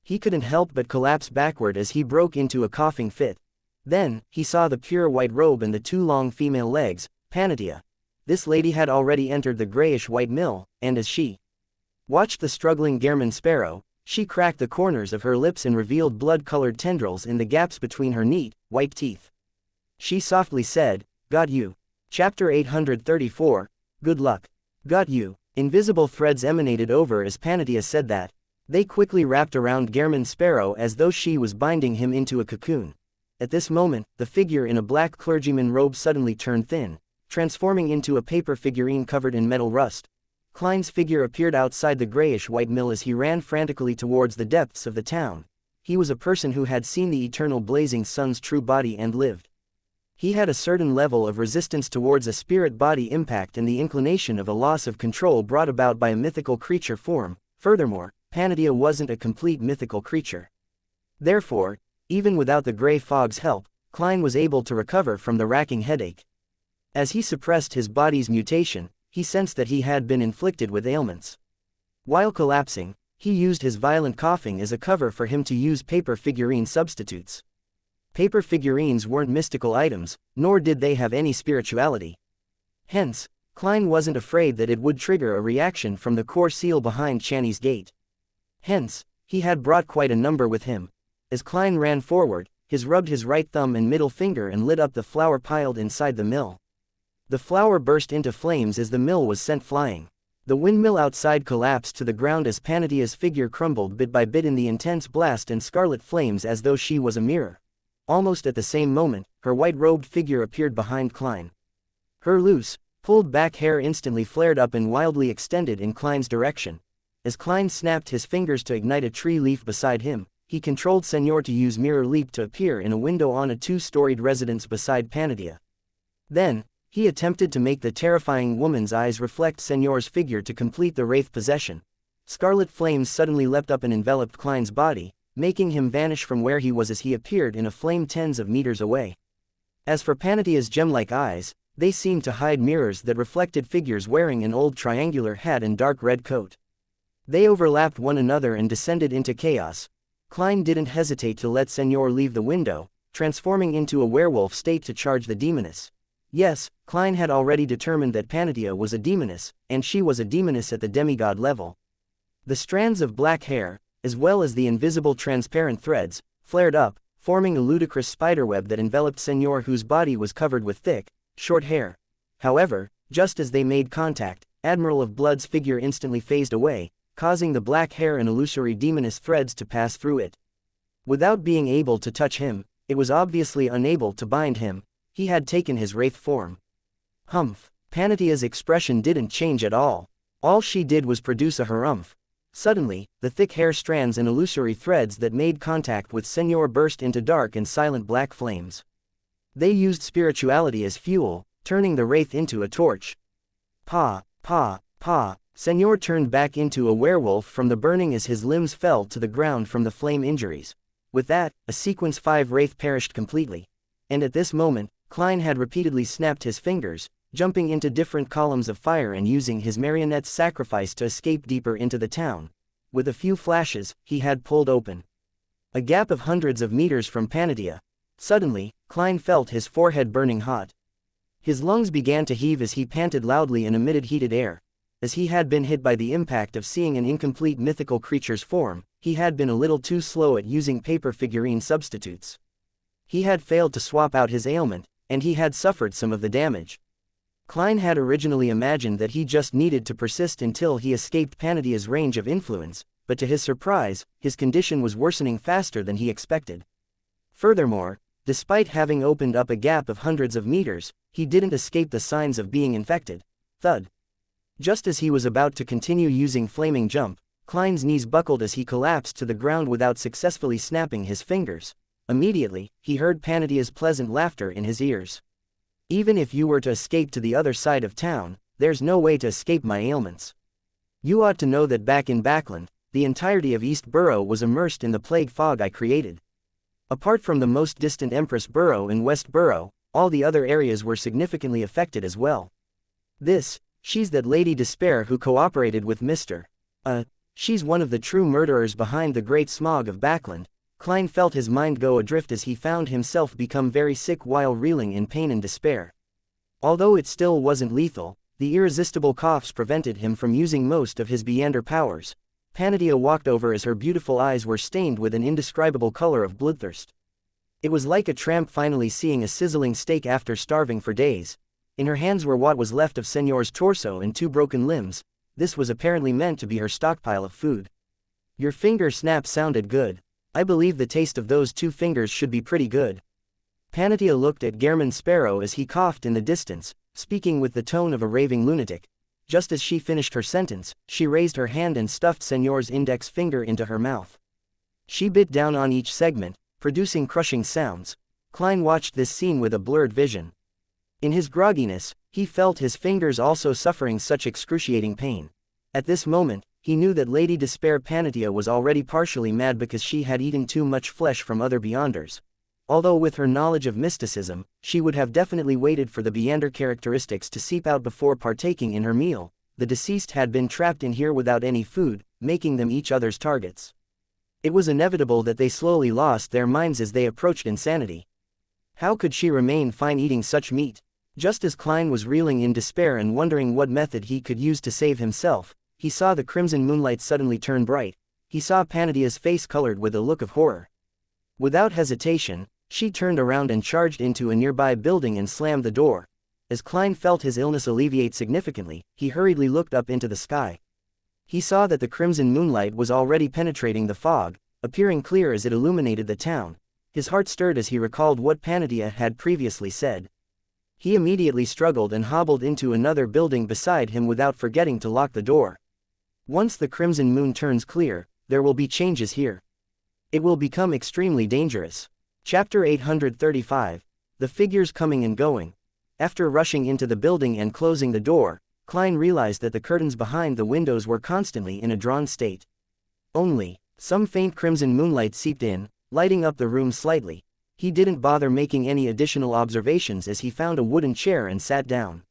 He couldn't help but collapse backward as he broke into a coughing fit. Then, he saw the pure white robe and the two long female legs, Panatia. This lady had already entered the grayish-white mill, and as she watched the struggling German sparrow, she cracked the corners of her lips and revealed blood-colored tendrils in the gaps between her neat, white teeth. She softly said, "Got you." Chapter 834, Good Luck. Got you. Invisible threads emanated over as Panatia said that. They quickly wrapped around German sparrow as though she was binding him into a cocoon. At this moment, the figure in a black clergyman robe suddenly turned thin, transforming into a paper figurine covered in metal rust. Klein's figure appeared outside the grayish-white mill as he ran frantically towards the depths of the town. He was a person who had seen the eternal blazing sun's true body and lived. He had a certain level of resistance towards a spirit-body impact and the inclination of a loss of control brought about by a mythical creature form. Furthermore, Panatia wasn't a complete mythical creature. Therefore, even without the gray fog's help, Klein was able to recover from the racking headache. As he suppressed his body's mutation, he sensed that he had been inflicted with ailments. While collapsing, he used his violent coughing as a cover for him to use paper figurine substitutes. Paper figurines weren't mystical items, nor did they have any spirituality. Hence, Klein wasn't afraid that it would trigger a reaction from the core seal behind Channy's gate. Hence, he had brought quite a number with him. As Klein ran forward, he rubbed his right thumb and middle finger and lit up the flour piled inside the mill. The flour burst into flames as the mill was sent flying. The windmill outside collapsed to the ground as Panatia's figure crumbled bit by bit in the intense blast and scarlet flames as though she was a mirror. Almost at the same moment, her white-robed figure appeared behind Klein. Her loose, pulled back hair instantly flared up and wildly extended in Klein's direction. As Klein snapped his fingers to ignite a tree leaf beside him, he controlled Senor to use Mirror Leap to appear in a window on a two-storied residence beside Panatia. Then, he attempted to make the terrifying woman's eyes reflect Senor's figure to complete the wraith possession. Scarlet flames suddenly leapt up and enveloped Klein's body, making him vanish from where he was as he appeared in a flame tens of meters away. As for Panatia's gem-like eyes, they seemed to hide mirrors that reflected figures wearing an old triangular hat and dark red coat. They overlapped one another and descended into chaos. Klein didn't hesitate to let Senor leave the window, transforming into a werewolf state to charge the demoness. Yes, Klein had already determined that Panatia was a demoness, and she was a demoness at the demigod level. The strands of black hair, as well as the invisible transparent threads, flared up, forming a ludicrous spiderweb that enveloped Senor, whose body was covered with thick, short hair. However, just as they made contact, Admiral of Blood's figure instantly phased away, causing the black hair and illusory demoness threads to pass through it. Without being able to touch him, it was obviously unable to bind him. He had taken his wraith form. Humph. Panatia's expression didn't change at all. All she did was produce a harumph. Suddenly, the thick hair strands and illusory threads that made contact with Senor burst into dark and silent black flames. They used spirituality as fuel, turning the wraith into a torch. Pa, pa, pa. Senor turned back into a werewolf from the burning as his limbs fell to the ground from the flame injuries. With that, a sequence 5 wraith perished completely. And at this moment, Klein had repeatedly snapped his fingers, jumping into different columns of fire and using his marionette's sacrifice to escape deeper into the town. With a few flashes, he had pulled open a gap of hundreds of meters from Panatia. Suddenly, Klein felt his forehead burning hot. His lungs began to heave as he panted loudly and emitted heated air. As he had been hit by the impact of seeing an incomplete mythical creature's form, he had been a little too slow at using paper figurine substitutes. He had failed to swap out his ailment, and he had suffered some of the damage. Klein had originally imagined that he just needed to persist until he escaped Panatia's range of influence, but to his surprise, his condition was worsening faster than he expected. Furthermore, despite having opened up a gap of hundreds of meters, he didn't escape the signs of being infected. Thud. Just as he was about to continue using Flaming Jump, Klein's knees buckled as he collapsed to the ground without successfully snapping his fingers. Immediately, he heard Panatia's pleasant laughter in his ears. Even if you were to escape to the other side of town, there's no way to escape my ailments. You ought to know that back in Backland, the entirety of East Borough was immersed in the plague fog I created. Apart from the most distant Empress Borough in West Borough, all the other areas were significantly affected as well. This, She's that Lady Despair who cooperated with Mr. She's one of the true murderers behind the great smog of Backland. Klein felt his mind go adrift as he found himself become very sick while reeling in pain and despair. Although it still wasn't lethal, the irresistible coughs prevented him from using most of his Beander powers. Panatia walked over as her beautiful eyes were stained with an indescribable color of bloodthirst. It was like a tramp finally seeing a sizzling steak after starving for days. In her hands were what was left of Senor's torso and 2 broken limbs. This was apparently meant to be her stockpile of food. Your finger snap sounded good. I believe the taste of those 2 fingers should be pretty good. Panatia looked at Gehrman Sparrow as he coughed in the distance, speaking with the tone of a raving lunatic. Just as she finished her sentence, she raised her hand and stuffed Senor's index finger into her mouth. She bit down on each segment, producing crushing sounds. Klein watched this scene with a blurred vision. In his grogginess, he felt his fingers also suffering such excruciating pain. At this moment, he knew that Lady Despair Panatia was already partially mad because she had eaten too much flesh from other Beyonders. Although with her knowledge of mysticism, she would have definitely waited for the Beyonder characteristics to seep out before partaking in her meal. The deceased had been trapped in here without any food, making them each other's targets. It was inevitable that they slowly lost their minds as they approached insanity. How could she remain fine eating such meat? Just as Klein was reeling in despair and wondering what method he could use to save himself, he saw the crimson moonlight suddenly turn bright. He saw Panatia's face colored with a look of horror. Without hesitation, she turned around and charged into a nearby building and slammed the door. As Klein felt his illness alleviate significantly, he hurriedly looked up into the sky. He saw that the crimson moonlight was already penetrating the fog, appearing clear as it illuminated the town. His heart stirred as he recalled what Panatia had previously said. He immediately struggled and hobbled into another building beside him without forgetting to lock the door. Once the crimson moon turns clear, there will be changes here. It will become extremely dangerous. Chapter 835. The figures coming and going. After rushing into the building and closing the door, Klein realized that the curtains behind the windows were constantly in a drawn state. Only some faint crimson moonlight seeped in, lighting up the room slightly. He didn't bother making any additional observations as he found a wooden chair and sat down.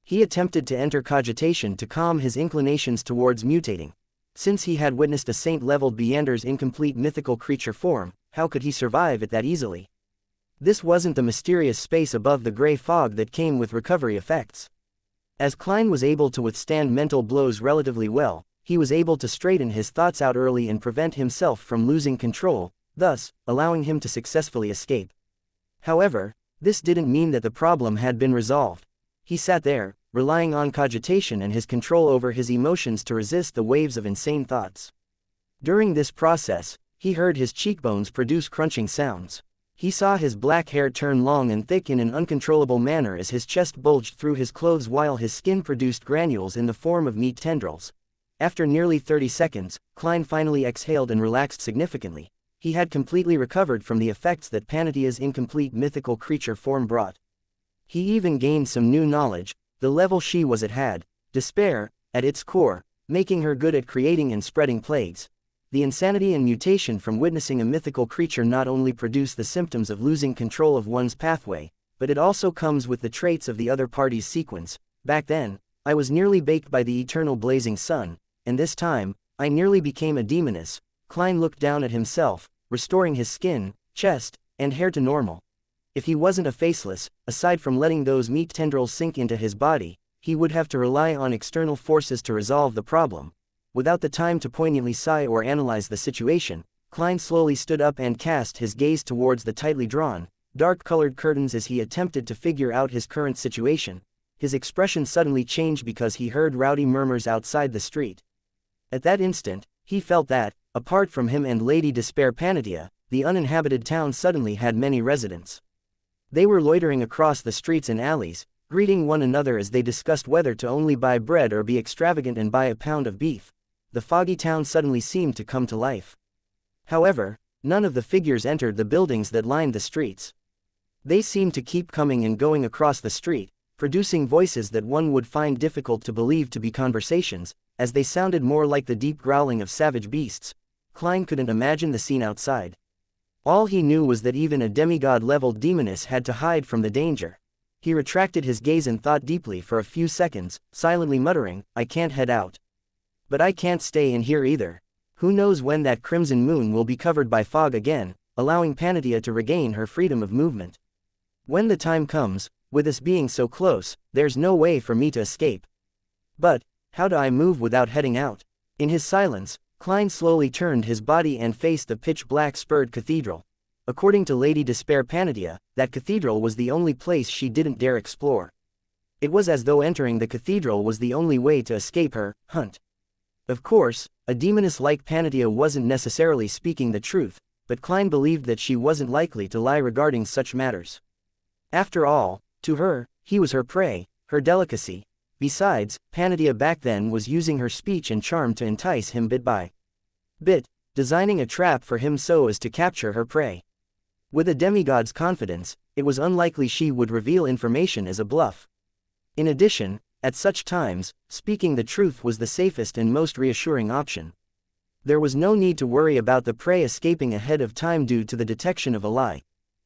He attempted to enter cogitation to calm his inclinations towards mutating. Since he had witnessed a saint-leveled Beyander's incomplete mythical creature form, how could he survive it that easily? This wasn't the mysterious space above the gray fog that came with recovery effects. As Klein was able to withstand mental blows relatively well, he was able to straighten his thoughts out early and prevent himself from losing control, thus allowing him to successfully escape. However, this didn't mean that the problem had been resolved. He sat there, relying on cogitation and his control over his emotions to resist the waves of insane thoughts. During this process, he heard his cheekbones produce crunching sounds. He saw his black hair turn long and thick in an uncontrollable manner as his chest bulged through his clothes while his skin produced granules in the form of meat tendrils. After nearly 30 seconds, Klein finally exhaled and relaxed significantly. He had completely recovered from the effects that Panatia's incomplete mythical creature form brought. He even gained some new knowledge. The level she was at had despair at its core, making her good at creating and spreading plagues. The insanity and mutation from witnessing a mythical creature not only produce the symptoms of losing control of one's pathway, but it also comes with the traits of the other party's sequence. Back then, I was nearly baked by the eternal blazing sun, and this time, I nearly became a demoness. Klein looked down at himself, restoring his skin, chest, and hair to normal. If he wasn't a faceless, aside from letting those meat tendrils sink into his body, he would have to rely on external forces to resolve the problem. Without the time to poignantly sigh or analyze the situation, Klein slowly stood up and cast his gaze towards the tightly drawn, dark-colored curtains as he attempted to figure out his current situation. His expression suddenly changed because he heard rowdy murmurs outside the street. At that instant, he felt that, apart from him and Lady Despair Panatia, the uninhabited town suddenly had many residents. They were loitering across the streets and alleys, greeting one another as they discussed whether to only buy bread or be extravagant and buy a pound of beef. The foggy town suddenly seemed to come to life. However, none of the figures entered the buildings that lined the streets. They seemed to keep coming and going across the street, producing voices that one would find difficult to believe to be conversations, as they sounded more like the deep growling of savage beasts. Klein couldn't imagine the scene outside. All he knew was that even a demigod-leveled demoness had to hide from the danger. He retracted his gaze and thought deeply for a few seconds, silently muttering, "I can't head out. But I can't stay in here either. Who knows when that crimson moon will be covered by fog again, allowing Panatia to regain her freedom of movement. When the time comes, with us being so close, there's no way for me to escape. But, how do I move without heading out?" In his silence, Klein slowly turned his body and faced the pitch-black spurred cathedral. According to Lady Despair Panatia, that cathedral was the only place she didn't dare explore. It was as though entering the cathedral was the only way to escape her hunt. Of course, a demoness like Panatia wasn't necessarily speaking the truth, but Klein believed that she wasn't likely to lie regarding such matters. After all, to her, he was her prey, her delicacy. Besides, Panatia back then was using her speech and charm to entice him bit by bit, designing a trap for him so as to capture her prey. With a demigod's confidence, it was unlikely she would reveal information as a bluff. In addition, at such times, speaking the truth was the safest and most reassuring option. There was no need to worry about the prey escaping ahead of time due to the detection of a lie.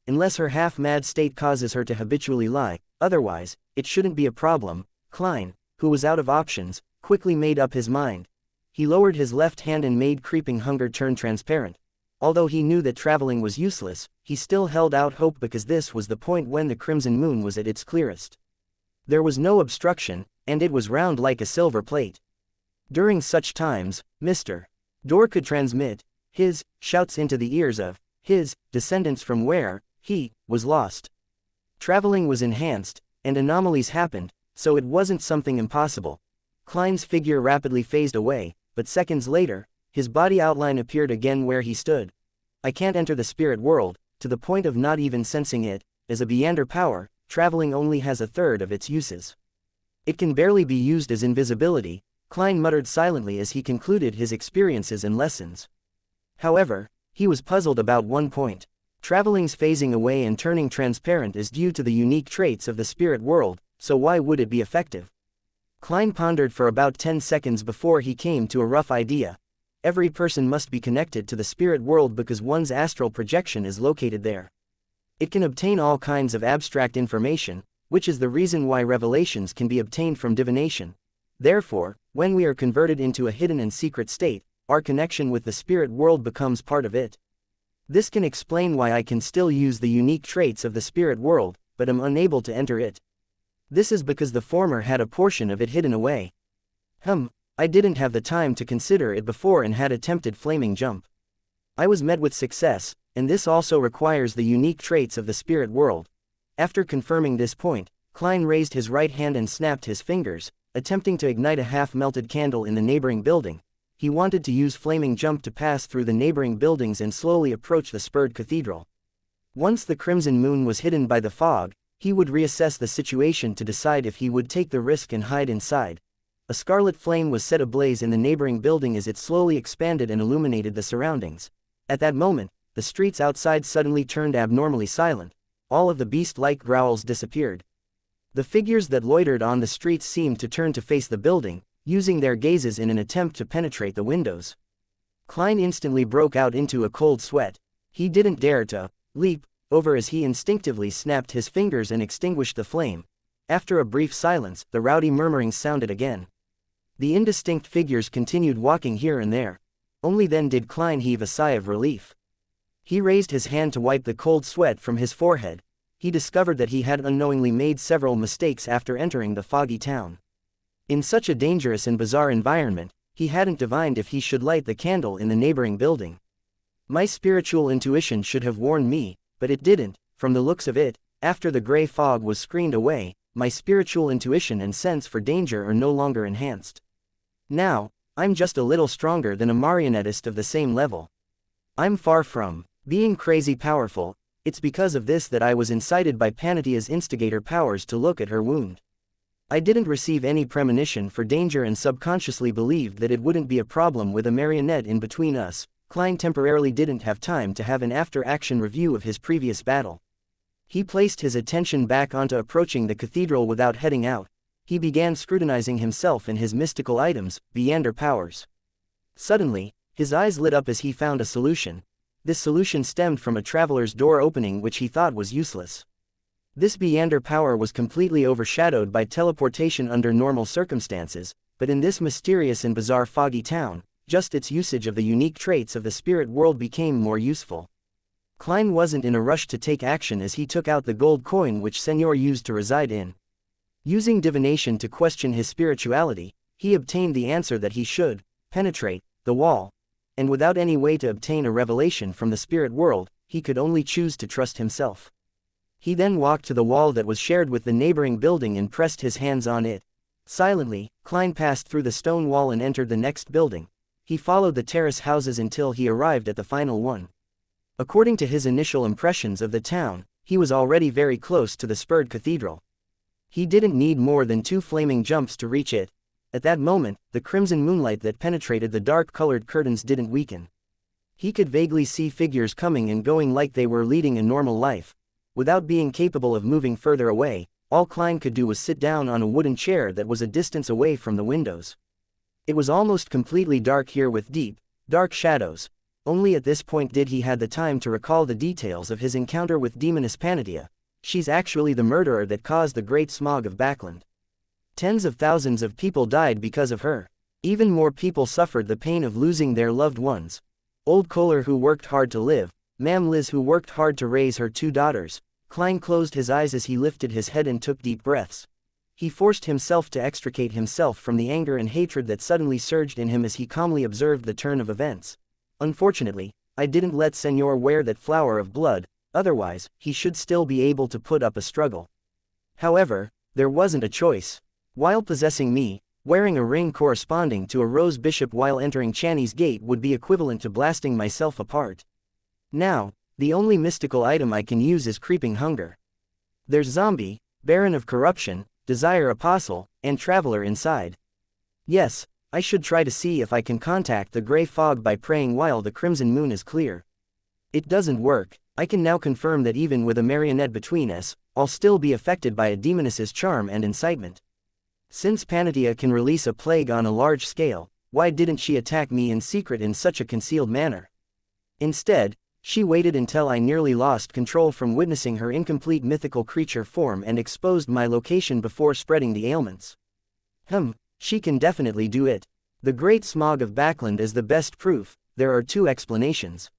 Unless her half-mad state causes her to habitually lie, otherwise, it shouldn't be a problem. Klein, who was out of options, quickly made up his mind. He lowered his left hand and made creeping hunger turn transparent. Although he knew that traveling was useless, he still held out hope because this was the point when the crimson moon was at its clearest. There was no obstruction, and it was round like a silver plate. During such times, Mr. Door could transmit his shouts into the ears of his descendants from where he was lost. Traveling was enhanced, and anomalies happened, so it wasn't something impossible. Klein's figure rapidly phased away, but seconds later, his body outline appeared again where he stood. "I can't enter the spirit world, to the point of not even sensing it. As a Beyonder power, traveling only has a third of its uses. It can barely be used as invisibility," Klein muttered silently as he concluded his experiences and lessons. However, he was puzzled about one point. Traveling's phasing away and turning transparent is due to the unique traits of the spirit world, so why would it be effective? Klein pondered for about 10 seconds before he came to a rough idea. Every person must be connected to the spirit world because one's astral projection is located there. It can obtain all kinds of abstract information, which is the reason why revelations can be obtained from divination. Therefore, when we are converted into a hidden and secret state, our connection with the spirit world becomes part of it. This can explain why I can still use the unique traits of the spirit world, but am unable to enter it. This is because the former had a portion of it hidden away. I didn't have the time to consider it before and had attempted flaming jump. I was met with success, and this also requires the unique traits of the spirit world. After confirming this point, Klein raised his right hand and snapped his fingers, attempting to ignite a half-melted candle in the neighboring building. He wanted to use flaming jump to pass through the neighboring buildings and slowly approach the spurred cathedral. Once the crimson moon was hidden by the fog, he would reassess the situation to decide if he would take the risk and hide inside. A scarlet flame was set ablaze in the neighboring building as it slowly expanded and illuminated the surroundings. At that moment, the streets outside suddenly turned abnormally silent. All of the beast-like growls disappeared. The figures that loitered on the streets seemed to turn to face the building, using their gazes in an attempt to penetrate the windows. Klein instantly broke out into a cold sweat. He didn't dare to leap over as he instinctively snapped his fingers and extinguished the flame. After a brief silence, the rowdy murmurings sounded again. The indistinct figures continued walking here and there. Only then did Klein heave a sigh of relief. He raised his hand to wipe the cold sweat from his forehead. He discovered that he had unknowingly made several mistakes after entering the foggy town. In such a dangerous and bizarre environment, he hadn't divined if he should light the candle in the neighboring building. My spiritual intuition should have warned me, but it didn't. From the looks of it, after the gray fog was screened away, my spiritual intuition and sense for danger are no longer enhanced. Now, I'm just a little stronger than a marionettist of the same level. I'm far from being crazy powerful. It's because of this that I was incited by Panatia's instigator powers to look at her wound. I didn't receive any premonition for danger and subconsciously believed that it wouldn't be a problem with a marionette in between us. Klein temporarily didn't have time to have an after-action review of his previous battle. He placed his attention back onto approaching the cathedral without heading out. He began scrutinizing himself and his mystical items, Beyonder powers. Suddenly, his eyes lit up as he found a solution. This solution stemmed from a traveler's door opening which he thought was useless. This Beyonder power was completely overshadowed by teleportation under normal circumstances, but in this mysterious and bizarre foggy town, just its usage of the unique traits of the spirit world became more useful. Klein wasn't in a rush to take action as he took out the gold coin which Senor used to reside in. Using divination to question his spirituality, he obtained the answer that he should penetrate the wall, and without any way to obtain a revelation from the spirit world, he could only choose to trust himself. He then walked to the wall that was shared with the neighboring building and pressed his hands on it. Silently, Klein passed through the stone wall and entered the next building. He followed the terrace houses until he arrived at the final one. According to his initial impressions of the town, he was already very close to the spurred cathedral. He didn't need more than 2 flaming jumps to reach it. At that moment, the crimson moonlight that penetrated the dark-colored curtains didn't weaken. He could vaguely see figures coming and going like they were leading a normal life. Without being capable of moving further away, all Klein could do was sit down on a wooden chair that was a distance away from the windows. It was almost completely dark here with deep, dark shadows. Only at this point did he had the time to recall the details of his encounter with Demoness Panatia. She's actually the murderer that caused the great smog of Backland. Tens of thousands of people died because of her. Even more people suffered the pain of losing their loved ones. Old Kohler who worked hard to live, Mam Liz who worked hard to raise her 2 daughters. Klein closed his eyes as he lifted his head and took deep breaths. He forced himself to extricate himself from the anger and hatred that suddenly surged in him as he calmly observed the turn of events. Unfortunately, I didn't let Senor wear that flower of blood, otherwise, he should still be able to put up a struggle. However, there wasn't a choice. While possessing me, wearing a ring corresponding to a rose bishop while entering Channy's gate would be equivalent to blasting myself apart. Now, the only mystical item I can use is creeping hunger. There's zombie, baron of corruption, desire apostle, and traveler inside. Yes, I should try to see if I can contact the gray fog by praying while the crimson moon is clear. It doesn't work. I can now confirm that even with a marionette between us, I'll still be affected by a demoness's charm and incitement. Since Panatia can release a plague on a large scale, why didn't she attack me in secret in such a concealed manner? Instead, she waited until I nearly lost control from witnessing her incomplete mythical creature form and exposed my location before spreading the ailments. She can definitely do it. The Great Smog of Backland is the best proof. There are 2 explanations.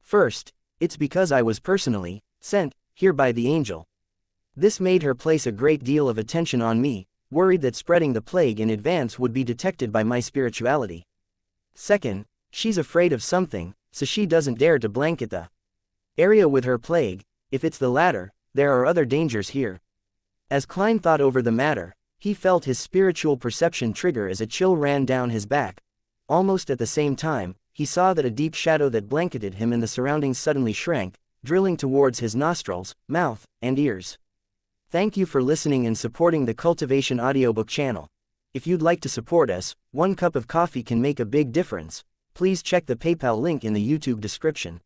First, it's because I was personally sent here by the angel. This made her place a great deal of attention on me, worried that spreading the plague in advance would be detected by my spirituality. Second, she's afraid of something, so she doesn't dare to blanket the area with her plague. If it's the latter, there are other dangers here. As Klein thought over the matter, he felt his spiritual perception trigger as a chill ran down his back. Almost at the same time, he saw that a deep shadow that blanketed him and the surroundings suddenly shrank, drilling towards his nostrils, mouth, and ears. Thank you for listening and supporting the Cultivation audiobook channel. If you'd like to support us, 1 cup of coffee can make a big difference. Please check the PayPal link in the YouTube description.